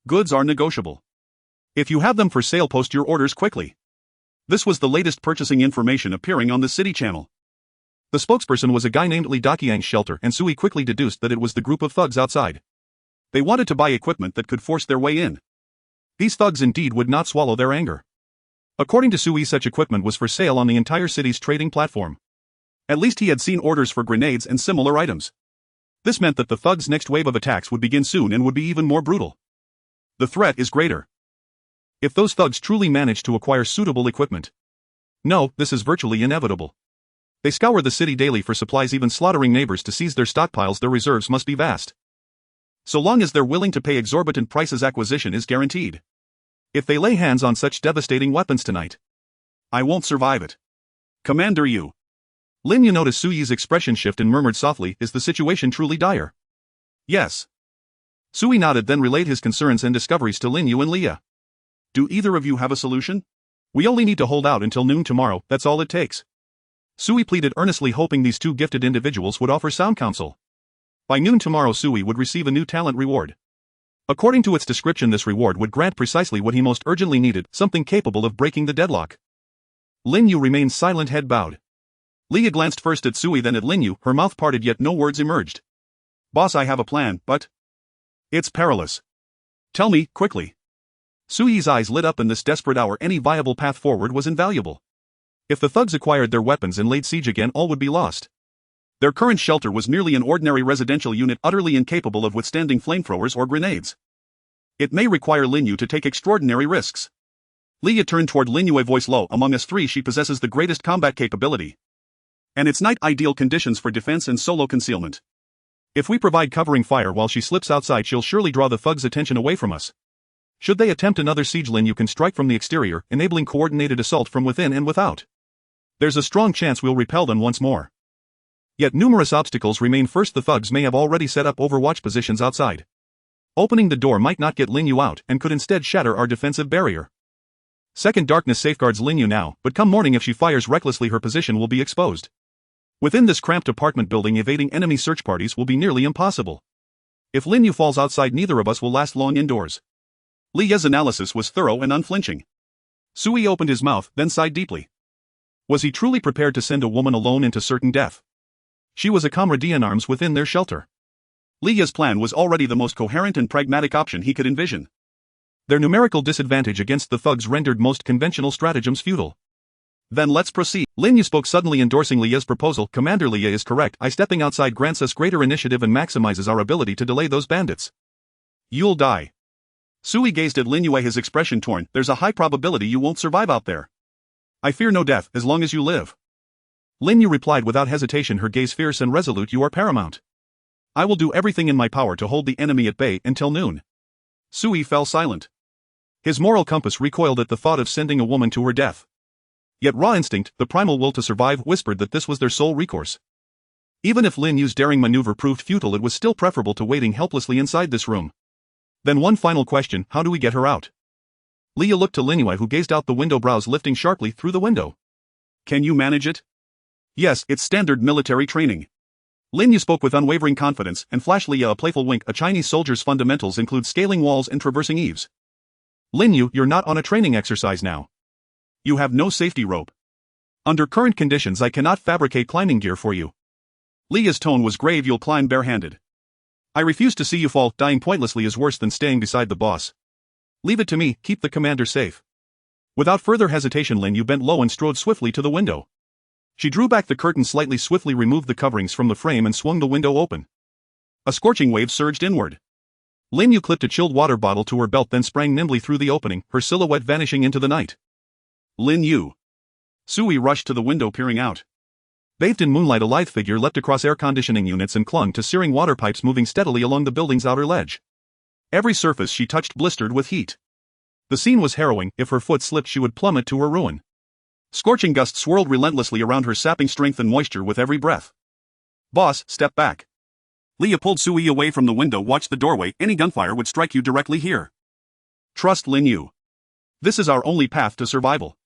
Goods are negotiable. If you have them for sale, post your orders quickly. This was the latest purchasing information appearing on the city channel. The spokesperson was a guy named Li Daqiang's shelter, and Sui quickly deduced that it was the group of thugs outside. They wanted to buy equipment that could force their way in. These thugs indeed would not swallow their anger. According to Sui, such equipment was for sale on the entire city's trading platform. At least he had seen orders for grenades and similar items. This meant that the thugs' next wave of attacks would begin soon and would be even more brutal. The threat is greater. If those thugs truly manage to acquire suitable equipment. No, this is virtually inevitable. They scour the city daily for supplies, even slaughtering neighbors to seize their stockpiles. Their reserves must be vast. So long as they're willing to pay exorbitant prices, acquisition is guaranteed. If they lay hands on such devastating weapons tonight, I won't survive it. Commander Yu. Lin Yu noticed Sui's expression shift and murmured softly, "Is the situation truly dire?" "Yes." Sui nodded, then relayed his concerns and discoveries to Lin Yu and Leah. "Do either of you have a solution? We only need to hold out until noon tomorrow, that's all it takes." Sui pleaded earnestly, hoping these two gifted individuals would offer sound counsel. By noon tomorrow, Sui would receive a new talent reward. According to its description, this reward would grant precisely what he most urgently needed, something capable of breaking the deadlock. Lin Yu remained silent, head bowed. Leah glanced first at Sui, then at Lin Yu, her mouth parted yet no words emerged. "Boss, I have a plan, but it's perilous. Tell me, quickly." Sui's eyes lit up. In this desperate hour, any viable path forward was invaluable. If the thugs acquired their weapons and laid siege again, all would be lost. Their current shelter was merely an ordinary residential unit, utterly incapable of withstanding flamethrowers or grenades. It may require Lin Yu to take extraordinary risks. Leah turned toward Lin Yu, a voice low. "Among us three, she possesses the greatest combat capability. And it's night ideal conditions for defense and solo concealment. If we provide covering fire while she slips outside, she'll surely draw the thugs' attention away from us. Should they attempt another siege, Lin Yu can strike from the exterior, enabling coordinated assault from within and without. There's a strong chance we'll repel them once more. Yet numerous obstacles remain. First, the thugs may have already set up overwatch positions outside. Opening the door might not get Lin Yu out and could instead shatter our defensive barrier. Second, darkness safeguards Lin Yu now, but come morning, if she fires recklessly, her position will be exposed. Within this cramped apartment building, evading enemy search parties will be nearly impossible. If Lin Yu falls outside, neither of us will last long indoors." Leah's analysis was thorough and unflinching. Sui opened his mouth, then sighed deeply. Was he truly prepared to send a woman alone into certain death? She was a comrade in arms within their shelter. Leah's plan was already the most coherent and pragmatic option he could envision. Their numerical disadvantage against the thugs rendered most conventional stratagems futile. "Then let's proceed." Lin Yu spoke suddenly, endorsing Leah's proposal. "Commander, Leah is correct. Stepping outside grants us greater initiative and maximizes our ability to delay those bandits." "You'll die." Sui gazed at Lin Yu, his expression torn. "There's a high probability you won't survive out there." "I fear no death, as long as you live." Lin Yu replied without hesitation, her gaze fierce and resolute. "You are paramount. I will do everything in my power to hold the enemy at bay until noon." Sui fell silent. His moral compass recoiled at the thought of sending a woman to her death. Yet raw instinct, the primal will to survive, whispered that this was their sole recourse. Even if Lin Yu's daring maneuver proved futile, it was still preferable to waiting helplessly inside this room. Then one final question: how do we get her out? Leah looked to Lin Yu, who gazed out the window, brows lifting sharply through the window. "Can you manage it?" "Yes, it's standard military training." Lin Yu spoke with unwavering confidence, and flashed Leah a playful wink. "A Chinese soldier's fundamentals include scaling walls and traversing eaves. Lin Yu, you're not on a training exercise now. You have no safety rope. Under current conditions, I cannot fabricate climbing gear for you." Leah's tone was grave. "You'll climb barehanded. I refuse to see you fall. Dying pointlessly is worse than staying beside the boss. Leave it to me, keep the commander safe." Without further hesitation, Lin Yu bent low and strode swiftly to the window. She drew back the curtain slightly, swiftly removed the coverings from the frame, and swung the window open. A scorching wave surged inward. Lin Yu clipped a chilled water bottle to her belt, then sprang nimbly through the opening, her silhouette vanishing into the night. "Lin Yu." Sui rushed to the window, peering out. Bathed in moonlight, a lithe figure leapt across air conditioning units and clung to searing water pipes, moving steadily along the building's outer ledge. Every surface she touched blistered with heat. The scene was harrowing. If her foot slipped, she would plummet to her ruin. Scorching gusts swirled relentlessly around her, sapping strength and moisture with every breath. Boss, step back. Leah pulled Sui away from the window. Watch the doorway, any gunfire would strike you directly here. Trust Lin Yu. This is our only path to survival.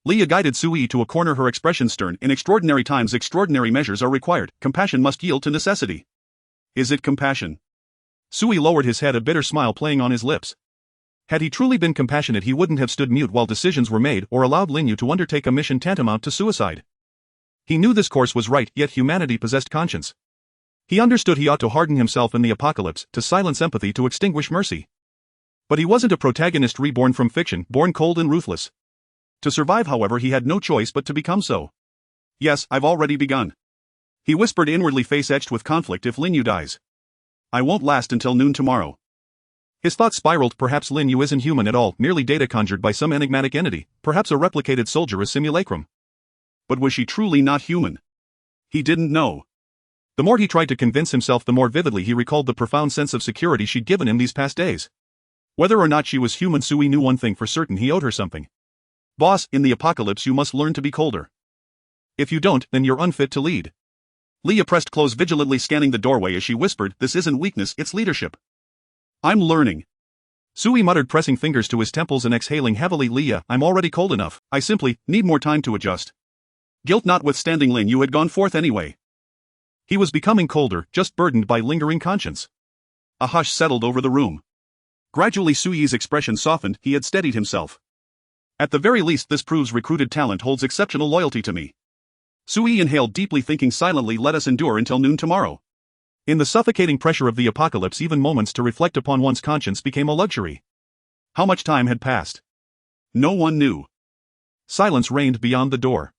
Leah guided Sui to a corner, her expression stern. In extraordinary times extraordinary measures are required, compassion must yield to necessity. Is it compassion? Sui lowered his head, a bitter smile playing on his lips. Had he truly been compassionate, he wouldn't have stood mute while decisions were made or allowed Lin Yu to undertake a mission tantamount to suicide. He knew this course was right, yet humanity possessed conscience. He understood he ought to harden himself in the apocalypse, to silence empathy, to extinguish mercy. But he wasn't a protagonist reborn from fiction, born cold and ruthless. To survive, however, he had no choice but to become so. Yes, I've already begun. He whispered inwardly, face etched with conflict. If Lin Yu dies, I won't last until noon tomorrow. His thoughts spiraled. Perhaps Lin Yu isn't human at all, merely data conjured by some enigmatic entity, perhaps a replicated soldier, a simulacrum. But was she truly not human? He didn't know. The more he tried to convince himself, the more vividly he recalled the profound sense of security she'd given him these past days. Whether or not she was human, Sui knew one thing for certain: he owed her something. Boss, in the apocalypse you must learn to be colder. If you don't, then you're unfit to lead. Leah pressed close, vigilantly scanning the doorway as she whispered, this isn't weakness, it's leadership. I'm learning. Sui muttered, pressing fingers to his temples and exhaling heavily. Leah, I'm already cold enough, I simply need more time to adjust. Guilt notwithstanding, Lin Yu had gone forth anyway. He was becoming colder, just burdened by lingering conscience. A hush settled over the room. Gradually Sui's expression softened. He had steadied himself. At the very least, this proves recruited talent holds exceptional loyalty to me. Sui inhaled deeply, thinking silently, let us endure until noon tomorrow. In the suffocating pressure of the apocalypse, even moments to reflect upon one's conscience became a luxury. How much time had passed? No one knew. Silence reigned beyond the door.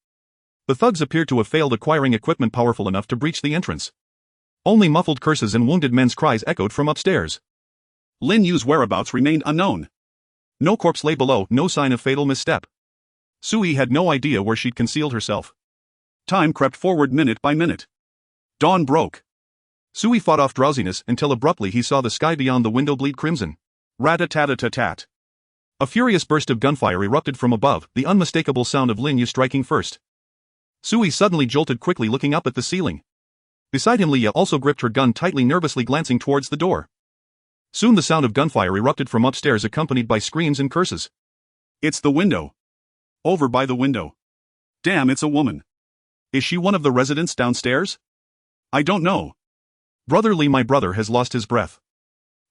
The thugs appeared to have failed acquiring equipment powerful enough to breach the entrance. Only muffled curses and wounded men's cries echoed from upstairs. Lin Yu's whereabouts remained unknown. No corpse lay below, no sign of fatal misstep. Sui had no idea where she'd concealed herself. Time crept forward minute by minute. Dawn broke. Sui fought off drowsiness until abruptly he saw the sky beyond the window bleed crimson. Rat-a-tat-a-tat-tat. A furious burst of gunfire erupted from above, the unmistakable sound of Lin Yu striking first. Sui suddenly jolted, quickly looking up at the ceiling. Beside him, Leah also gripped her gun tightly, nervously glancing towards the door. Soon the sound of gunfire erupted from upstairs, accompanied by screams and curses. It's the window. Over by the window. Damn, it's a woman. Is she one of the residents downstairs? I don't know. Brother Lee, my brother has lost his breath.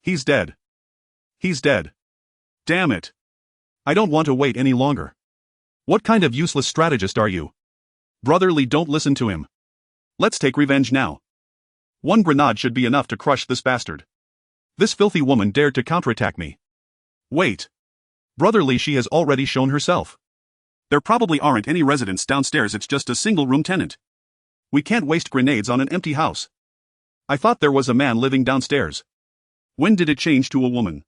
He's dead. He's dead. Damn it. I don't want to wait any longer. What kind of useless strategist are you? Brother Lee, don't listen to him. Let's take revenge now. One grenade should be enough to crush this bastard. This filthy woman dared to counterattack me. Wait. Brother Lee, she has already shown herself. There probably aren't any residents downstairs, it's just a single-room tenant. We can't waste grenades on an empty house. I thought there was a man living downstairs. When did it change to a woman?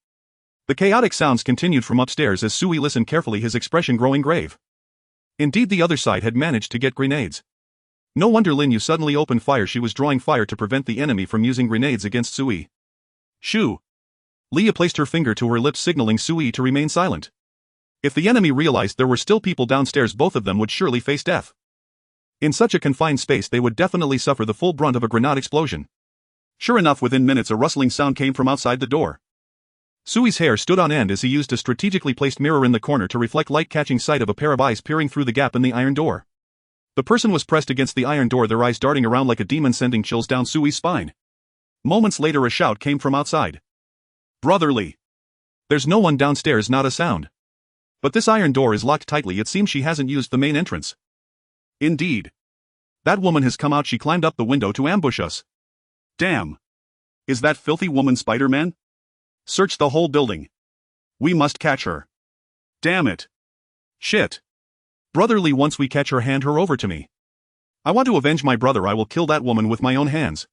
The chaotic sounds continued from upstairs as Sui listened carefully, his expression growing grave. Indeed, the other side had managed to get grenades. No wonder Lin Yu suddenly opened fire. She was drawing fire to prevent the enemy from using grenades against Sui. Shoo! Leah placed her finger to her lips, signaling Sui to remain silent. If the enemy realized there were still people downstairs, both of them would surely face death. In such a confined space, they would definitely suffer the full brunt of a grenade explosion. Sure enough, within minutes a rustling sound came from outside the door. Sui's hair stood on end as he used a strategically placed mirror in the corner to reflect light, catching sight of a pair of eyes peering through the gap in the iron door. The person was pressed against the iron door, their eyes darting around like a demon, sending chills down Sui's spine. Moments later, a shout came from outside. Brother Lee! There's no one downstairs, not a sound. But this iron door is locked tightly. It seems she hasn't used the main entrance. Indeed. That woman has come out. She climbed up the window to ambush us. Damn. Is that filthy woman Spider-Man? Search the whole building. We must catch her. Damn it. Shit. Brother Lee, once we catch her, hand her over to me. I want to avenge my brother. I will kill that woman with my own hands.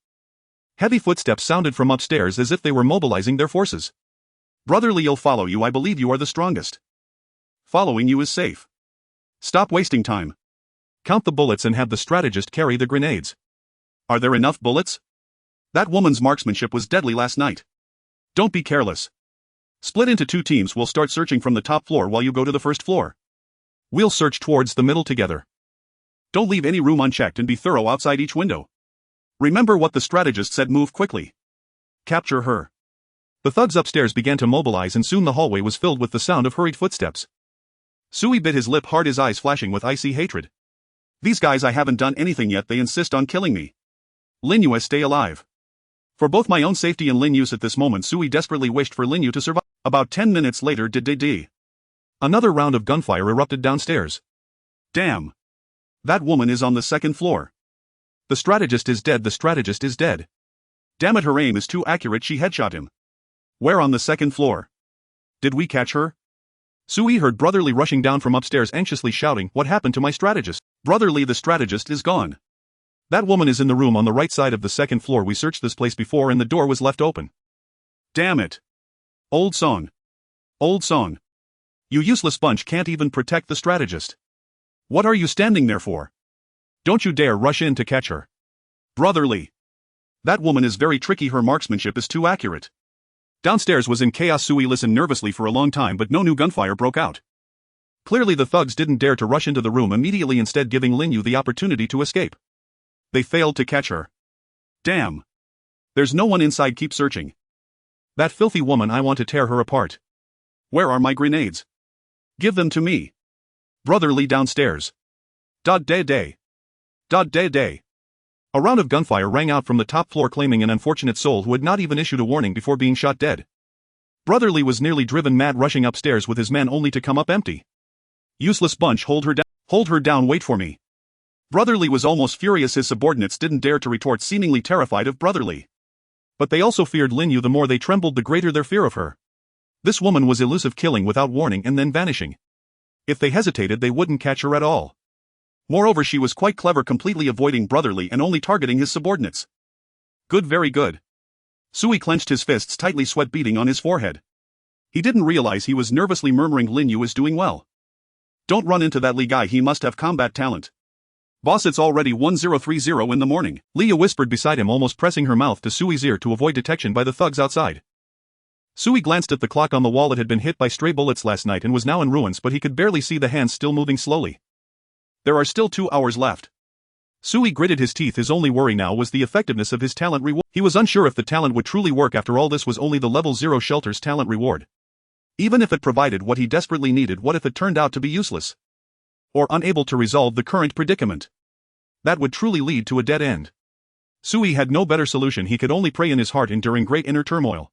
Heavy footsteps sounded from upstairs as if they were mobilizing their forces. Brother Lee, I'll follow you. I believe you are the strongest. Following you is safe. Stop wasting time. Count the bullets and have the strategist carry the grenades. Are there enough bullets? That woman's marksmanship was deadly last night. Don't be careless. Split into 2 teams. We'll start searching from the top floor while you go to the first floor. We'll search towards the middle together. Don't leave any room unchecked and be thorough outside each window. Remember what the strategist said, move quickly. Capture her. The thugs upstairs began to mobilize and soon the hallway was filled with the sound of hurried footsteps. Sui bit his lip hard, his eyes flashing with icy hatred. These guys, I haven't done anything yet, they insist on killing me. Lin Yu, stay alive. For both my own safety and Lin Yu's at this moment, Sui desperately wished for Lin Yu to survive. About 10 minutes later, another round of gunfire erupted downstairs. Damn. That woman is on the second floor. The strategist is dead, the strategist is dead. Damn it, her aim is too accurate, she headshot him. Where on the second floor? Did we catch her? Sui heard Brotherly rushing down from upstairs anxiously shouting, what happened to my strategist? Brotherly, the strategist is gone. That woman is in the room on the right side of the second floor, we searched this place before and the door was left open. Damn it. Old song. Old song. You useless bunch can't even protect the strategist. What are you standing there for? Don't you dare rush in to catch her. Brotherly. That woman is very tricky, her marksmanship is too accurate. Downstairs was in chaos. Sui listened nervously for a long time but no new gunfire broke out. Clearly the thugs didn't dare to rush into the room immediately, instead giving Lin Yu the opportunity to escape. They failed to catch her. Damn. There's no one inside, keep searching. That filthy woman, I want to tear her apart. Where are my grenades? Give them to me. Brotherly, downstairs. Day. A round of gunfire rang out from the top floor, claiming an unfortunate soul who had not even issued a warning before being shot dead. Brotherly was nearly driven mad, rushing upstairs with his men only to come up empty. Useless bunch, hold her down. Hold her down, wait for me. Brotherly was almost furious. His subordinates didn't dare to retort, seemingly terrified of Brotherly. But they also feared Lin Yu. The more they trembled, the greater their fear of her. This woman was elusive, killing without warning and then vanishing. If they hesitated, they wouldn't catch her at all. Moreover, she was quite clever, completely avoiding Brotherly and only targeting his subordinates. Good, very good. Sui clenched his fists tightly, sweat beading on his forehead. He didn't realize he was nervously murmuring, Lin Yu is doing well. Don't run into that Li guy, he must have combat talent. Boss, it's already 1030 in the morning, Leah whispered beside him, almost pressing her mouth to Sui's ear to avoid detection by the thugs outside. Sui glanced at the clock on the wall. It had been hit by stray bullets last night and was now in ruins, but he could barely see the hands still moving slowly. There are still 2 hours left. Sui gritted his teeth. His only worry now was the effectiveness of his talent reward. He was unsure if the talent would truly work. After all, this was only the level 0 shelter's talent reward. Even if it provided what he desperately needed, what if it turned out to be useless? Or unable to resolve the current predicament? That would truly lead to a dead end. Sui had no better solution. He could only pray in his heart, enduring great inner turmoil.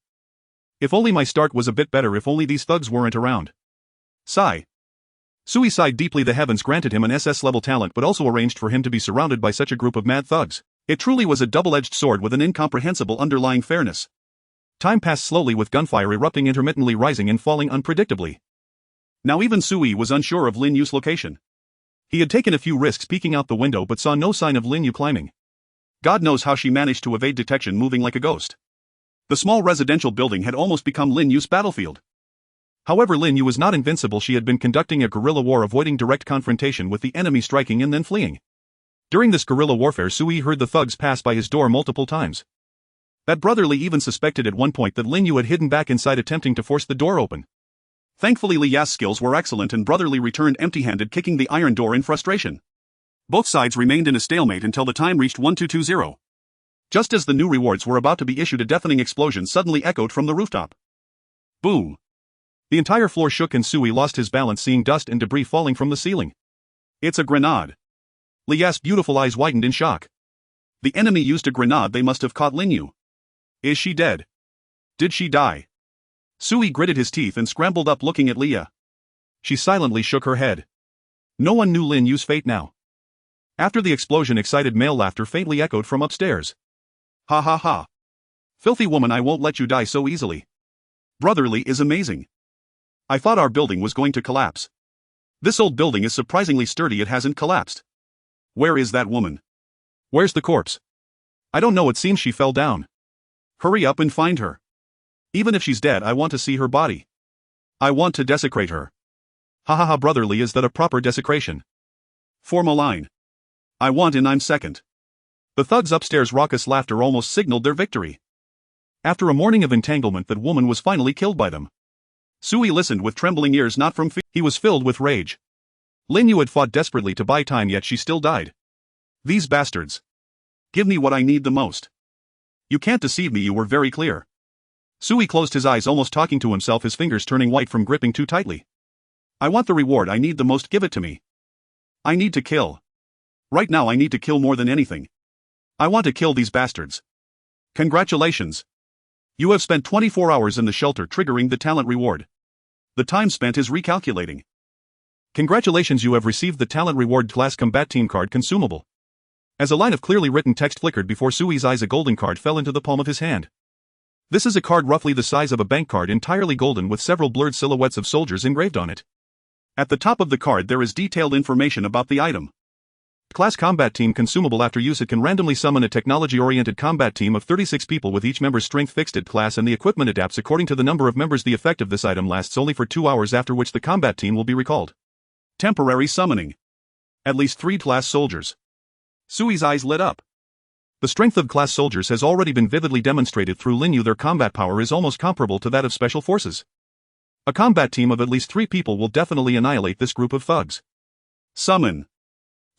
If only my start was a bit better, if only these thugs weren't around. Sigh. Sui sighed deeply. The heavens granted him an SS level talent but also arranged for him to be surrounded by such a group of mad thugs. It truly was a double-edged sword with an incomprehensible underlying fairness. Time passed slowly, with gunfire erupting intermittently, rising and falling unpredictably. Now even Sui was unsure of Lin Yu's location. He had taken a few risks peeking out the window but saw no sign of Lin Yu climbing. God knows how she managed to evade detection, moving like a ghost. The small residential building had almost become Lin Yu's battlefield. However, Lin Yu was not invincible. She had been conducting a guerrilla war, avoiding direct confrontation with the enemy, striking and then fleeing. During this guerrilla warfare, Sui heard the thugs pass by his door multiple times. That Brotherly even suspected at one point that Lin Yu had hidden back inside, attempting to force the door open. Thankfully, Li Ya's skills were excellent and Brotherly returned empty-handed, kicking the iron door in frustration. Both sides remained in a stalemate until the time reached 1220. Just as the new rewards were about to be issued, a deafening explosion suddenly echoed from the rooftop. Boom! The entire floor shook and Sui lost his balance, seeing dust and debris falling from the ceiling. It's a grenade. Li Ya's beautiful eyes widened in shock. The enemy used a grenade. They must have caught Lin Yu. Is she dead? Did she die? Sui gritted his teeth and scrambled up, looking at Leah. She silently shook her head. No one knew Lin Yu's fate now. After the explosion, excited male laughter faintly echoed from upstairs. Ha ha ha. Filthy woman, I won't let you die so easily. Brotherly is amazing. I thought our building was going to collapse. This old building is surprisingly sturdy. It hasn't collapsed. Where is that woman? Where's the corpse? I don't know, it seems she fell down. Hurry up and find her. Even if she's dead, I want to see her body. I want to desecrate her. Ha ha ha. Brotherly, is that a proper desecration? Form a line. I want and I'm second. The thugs upstairs' raucous laughter almost signaled their victory. After a morning of entanglement, that woman was finally killed by them. Sui listened with trembling ears, not from fear. He was filled with rage. Lin Yu had fought desperately to buy time, yet she still died. These bastards. Give me what I need the most. You can't deceive me, you were very clear. Sui closed his eyes, almost talking to himself, his fingers turning white from gripping too tightly. I want the reward I need the most, give it to me. I need to kill. Right now I need to kill more than anything. I want to kill these bastards. Congratulations. You have spent 24 hours in the shelter, triggering the talent reward. The time spent is recalculating. Congratulations, you have received the talent reward class combat team card consumable. As a line of clearly written text flickered before Sui's eyes, a golden card fell into the palm of his hand. This is a card roughly the size of a bank card, entirely golden, with several blurred silhouettes of soldiers engraved on it. At the top of the card there is detailed information about the item. Class combat team consumable. After use it can randomly summon a technology-oriented combat team of 36 people with each member's strength fixed at class, and the equipment adapts according to the number of members. The effect of this item lasts only for 2 hours, after which the combat team will be recalled. Temporary summoning. At least 3 class soldiers. Sui's eyes lit up. The strength of class soldiers has already been vividly demonstrated through Linyu. Their combat power is almost comparable to that of special forces. A combat team of at least 3 people will definitely annihilate this group of thugs. Summon.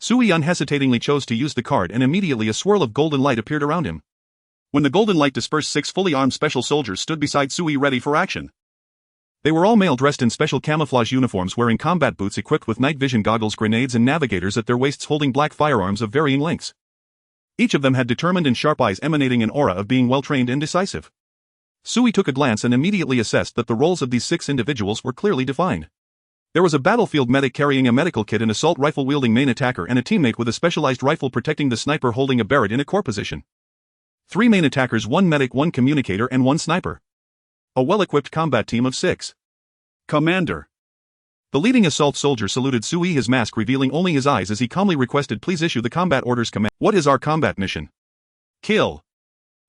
Sui unhesitatingly chose to use the card, and immediately a swirl of golden light appeared around him. When the golden light dispersed, 6 fully armed special soldiers stood beside Sui, ready for action. They were all male, dressed in special camouflage uniforms, wearing combat boots, equipped with night vision goggles, grenades and navigators at their waists, holding black firearms of varying lengths. Each of them had determined and sharp eyes emanating an aura of being well-trained and decisive. Sui took a glance and immediately assessed that the roles of these 6 individuals were clearly defined. There was a battlefield medic carrying a medical kit, an assault rifle wielding main attacker, and a teammate with a specialized rifle protecting the sniper holding a Barrett in a core position. 3 main attackers, 1 medic, 1 communicator and 1 sniper. A well-equipped combat team of 6. Commander. The leading assault soldier saluted Sui, his mask revealing only his eyes, as he calmly requested, please issue the combat orders. Command. What is our combat mission? Kill.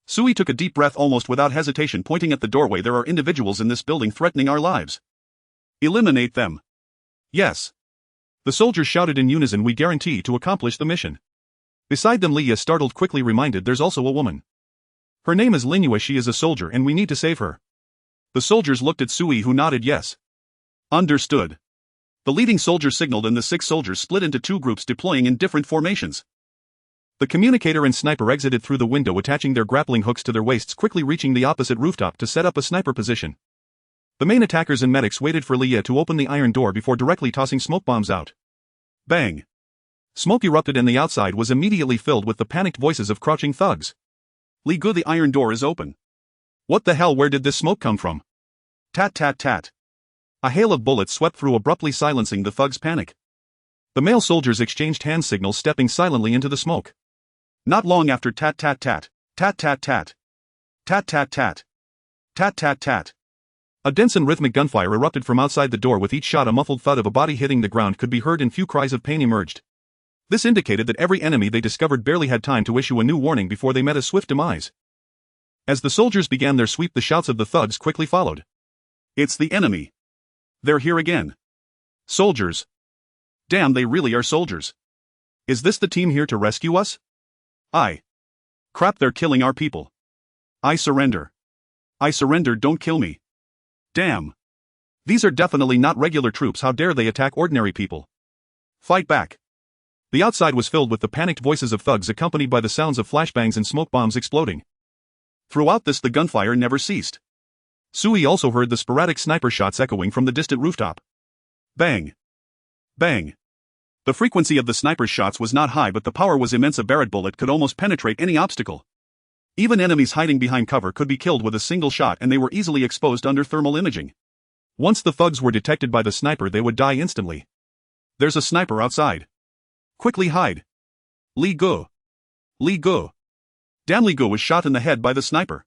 Sui took a deep breath, almost without hesitation, pointing at the doorway. There are individuals in this building threatening our lives. Eliminate them. Yes. The soldiers shouted in unison, we guarantee to accomplish the mission. Beside them, Leah, startled, quickly reminded, there's also a woman. Her name is Linua, she is a soldier and we need to save her. The soldiers looked at Sui, who nodded yes. Understood. The leading soldier signaled and the 6 soldiers split into 2 groups, deploying in different formations. The communicator and sniper exited through the window, attaching their grappling hooks to their waists, quickly reaching the opposite rooftop to set up a sniper position. The main attackers and medics waited for Leah to open the iron door before directly tossing smoke bombs out. Bang! Smoke erupted and the outside was immediately filled with the panicked voices of crouching thugs. Li Gu, the iron door is open. What the hell, where did this smoke come from? Tat tat tat. A hail of bullets swept through, abruptly silencing the thugs' panic. The male soldiers exchanged hand signals, stepping silently into the smoke. Not long after, tat tat tat, tat tat tat, tat tat tat, tat tat tat. A dense and rhythmic gunfire erupted from outside the door. With each shot, a muffled thud of a body hitting the ground could be heard, and few cries of pain emerged. This indicated that every enemy they discovered barely had time to issue a new warning before they met a swift demise. As the soldiers began their sweep, the shouts of the thugs quickly followed. It's the enemy. They're here again. Soldiers. Damn, they really are soldiers. Is this the team here to rescue us? Crap, they're killing our people. I surrender. I surrender, don't kill me. Damn. These are definitely not regular troops, how dare they attack ordinary people? Fight back. The outside was filled with the panicked voices of thugs, accompanied by the sounds of flashbangs and smoke bombs exploding. Throughout this, the gunfire never ceased. Sui also heard the sporadic sniper shots echoing from the distant rooftop. Bang. Bang. The frequency of the sniper's shots was not high, but the power was immense. A Barrett bullet could almost penetrate any obstacle. Even enemies hiding behind cover could be killed with a single shot, and they were easily exposed under thermal imaging. Once the thugs were detected by the sniper, they would die instantly. There's a sniper outside. Quickly hide. Li Gu. Li Gu. Damn, Li Gu was shot in the head by the sniper.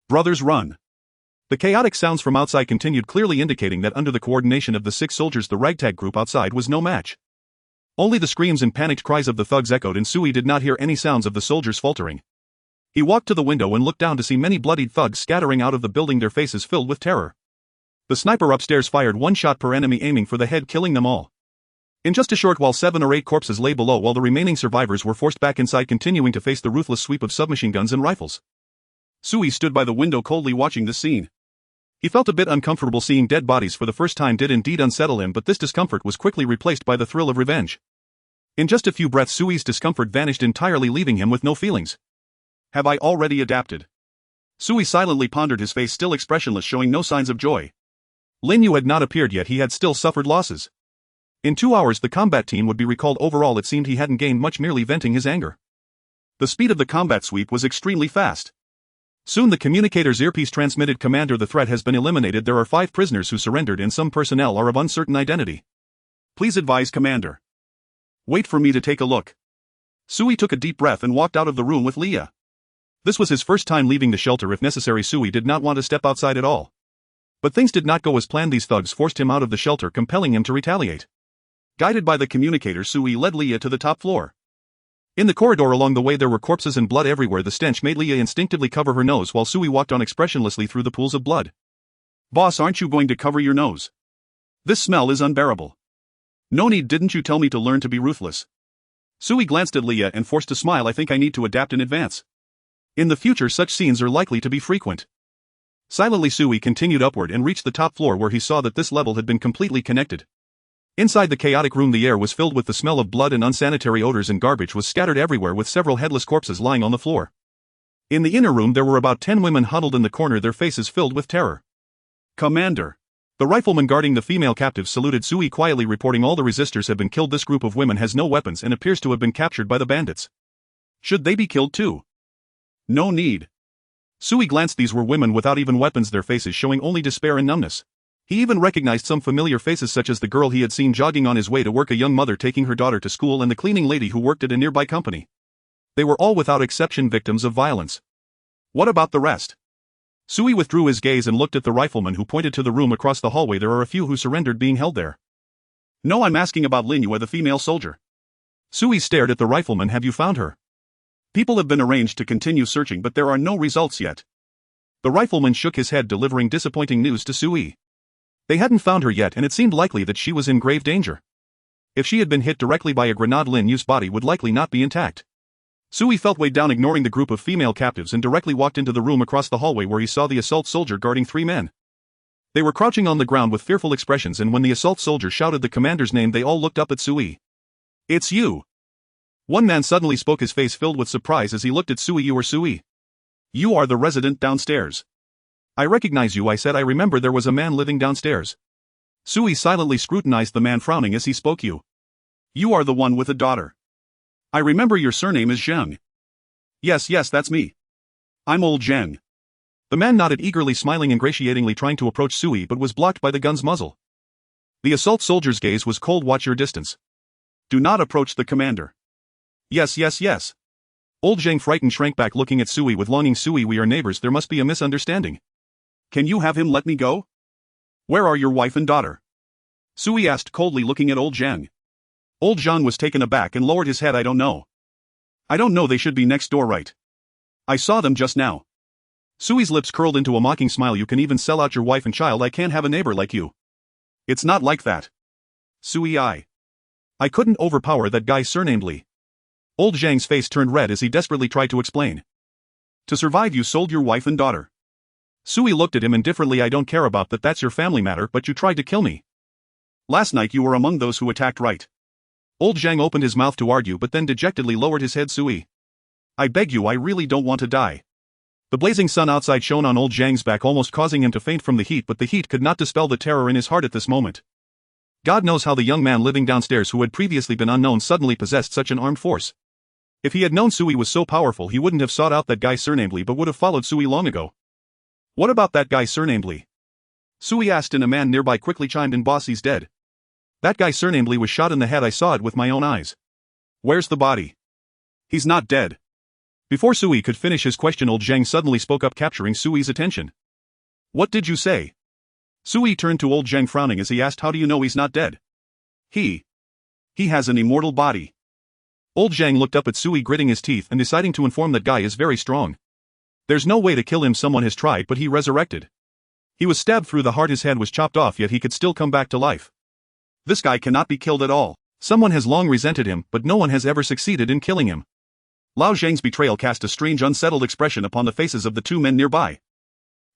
Brothers, run. The chaotic sounds from outside continued, clearly indicating that under the coordination of the 6 soldiers, the ragtag group outside was no match. Only the screams and panicked cries of the thugs echoed, and Sui did not hear any sounds of the soldiers faltering. He walked to the window and looked down to see many bloodied thugs scattering out of the building, their faces filled with terror. The sniper upstairs fired 1 shot per enemy, aiming for the head, killing them all. In just a short while, 7 or 8 corpses lay below, while the remaining survivors were forced back inside, continuing to face the ruthless sweep of submachine guns and rifles. Sui stood by the window, coldly watching the scene. He felt a bit uncomfortable. Seeing dead bodies for the first time did indeed unsettle him, but this discomfort was quickly replaced by the thrill of revenge. In just a few breaths Sui's discomfort vanished entirely, leaving him with no feelings. Have I already adapted? Sui silently pondered, his face still expressionless, showing no signs of joy. Lin Yu had not appeared yet, he had still suffered losses. In 2 hours the combat team would be recalled. Overall it seemed he hadn't gained much, merely venting his anger. The speed of the combat sweep was extremely fast. Soon the communicator's earpiece transmitted, "Commander, the threat has been eliminated. There are 5 prisoners who surrendered and some personnel are of uncertain identity. Please advise, Commander." "Wait for me to take a look." Sui took a deep breath and walked out of the room with Leah. This was his first time leaving the shelter. If necessary, Sui did not want to step outside at all. But things did not go as planned. These thugs forced him out of the shelter, compelling him to retaliate. Guided by the communicator, Sui led Leah to the top floor. In the corridor along the way there were corpses and blood everywhere. The stench made Leah instinctively cover her nose while Sui walked on expressionlessly through the pools of blood. "Boss, aren't you going to cover your nose? This smell is unbearable." "No need, didn't you tell me to learn to be ruthless?" Sui glanced at Leah and forced a smile. "I think I need to adapt in advance. In the future such scenes are likely to be frequent." Silently Sui continued upward and reached the top floor, where he saw that this level had been completely connected. Inside the chaotic room the air was filled with the smell of blood and unsanitary odors, and garbage was scattered everywhere, with several headless corpses lying on the floor. In the inner room there were about 10 women huddled in the corner, their faces filled with terror. "Commander." The rifleman guarding the female captives saluted Sui quietly, reporting, "All the resistors have been killed. This group of women has no weapons and appears to have been captured by the bandits. Should they be killed too?" "No need." Sui glanced. These were women without even weapons, their faces showing only despair and numbness. He even recognized some familiar faces, such as the girl he had seen jogging on his way to work, a young mother taking her daughter to school, and the cleaning lady who worked at a nearby company. They were all without exception victims of violence. "What about the rest?" Sui withdrew his gaze and looked at the rifleman, who pointed to the room across the hallway. "There are a few who surrendered being held there." "No, I'm asking about Lin Yu, the female soldier." Sui stared at the rifleman. "Have you found her?" "People have been arranged to continue searching, but there are no results yet." The rifleman shook his head, delivering disappointing news to Sui. They hadn't found her yet, and it seemed likely that she was in grave danger. If she had been hit directly by a grenade, Lin Yu's body would likely not be intact. Sui felt weighed down, ignoring the group of female captives, and directly walked into the room across the hallway, where he saw the assault soldier guarding 3 men. They were crouching on the ground with fearful expressions, and when the assault soldier shouted the commander's name, they all looked up at Sui. "It's you!" One man suddenly spoke, his face filled with surprise as he looked at Sui. "You are Sui. You are the resident downstairs." "I recognize you," I said. "I remember there was a man living downstairs." Sui silently scrutinized the man, frowning as he spoke. You are the one with a daughter. I remember your surname is Zheng." Yes, that's me. I'm old Zheng." The man nodded, eagerly, smiling ingratiatingly, trying to approach Sui, but was blocked by the gun's muzzle. The assault soldier's gaze was cold. "Watch your distance. Do not approach the commander." Yes. Old Zheng, frightened, shrank back, looking at Sui with longing. "Sui, we are neighbors. There must be a misunderstanding. Can you have him let me go?" "Where are your wife and daughter?" Sui asked coldly, looking at old Zheng. Old Zheng was taken aback and lowered his head. I don't know. They should be next door, right? I saw them just now." Sui's lips curled into a mocking smile. "You can even sell out your wife and child. I can't have a neighbor like you." "It's not like that. Sui, I couldn't overpower that guy surnamed Li." Old Zhang's face turned red as he desperately tried to explain. "To survive you sold your wife and daughter." Sui looked at him indifferently. "I don't care about that. That's your family matter, but you tried to kill me. Last night you were among those who attacked, right?" Old Zhang opened his mouth to argue, but then dejectedly lowered his head. "Sui, I beg you, I really don't want to die." The blazing sun outside shone on old Zhang's back, almost causing him to faint from the heat, but the heat could not dispel the terror in his heart at this moment. God knows how the young man living downstairs, who had previously been unknown, suddenly possessed such an armed force. If he had known Sui was so powerful, he wouldn't have sought out that guy surnamed Li, but would have followed Sui long ago. "What about that guy surnamed Li?" Sui asked, and a man nearby quickly chimed in. "Boss, he's dead. That guy surnamed Li was shot in the head. I saw it with my own eyes." "Where's the body?" "He's not dead." Before Sui could finish his question, old Zhang suddenly spoke up, capturing Sui's attention. "What did you say?" Sui turned to old Zhang, frowning as he asked, "How do you know he's not dead?" He has an immortal body." Old Zhang looked up at Sui, gritting his teeth and deciding to inform that guy is very strong. There's no way to kill him. Someone has tried, but he resurrected. He was stabbed through the heart, his head was chopped off, yet he could still come back to life. This guy cannot be killed at all. Someone has long resented him, but no one has ever succeeded in killing him. Lao Zhang's betrayal cast a strange, unsettled expression upon the faces of the 2 men nearby.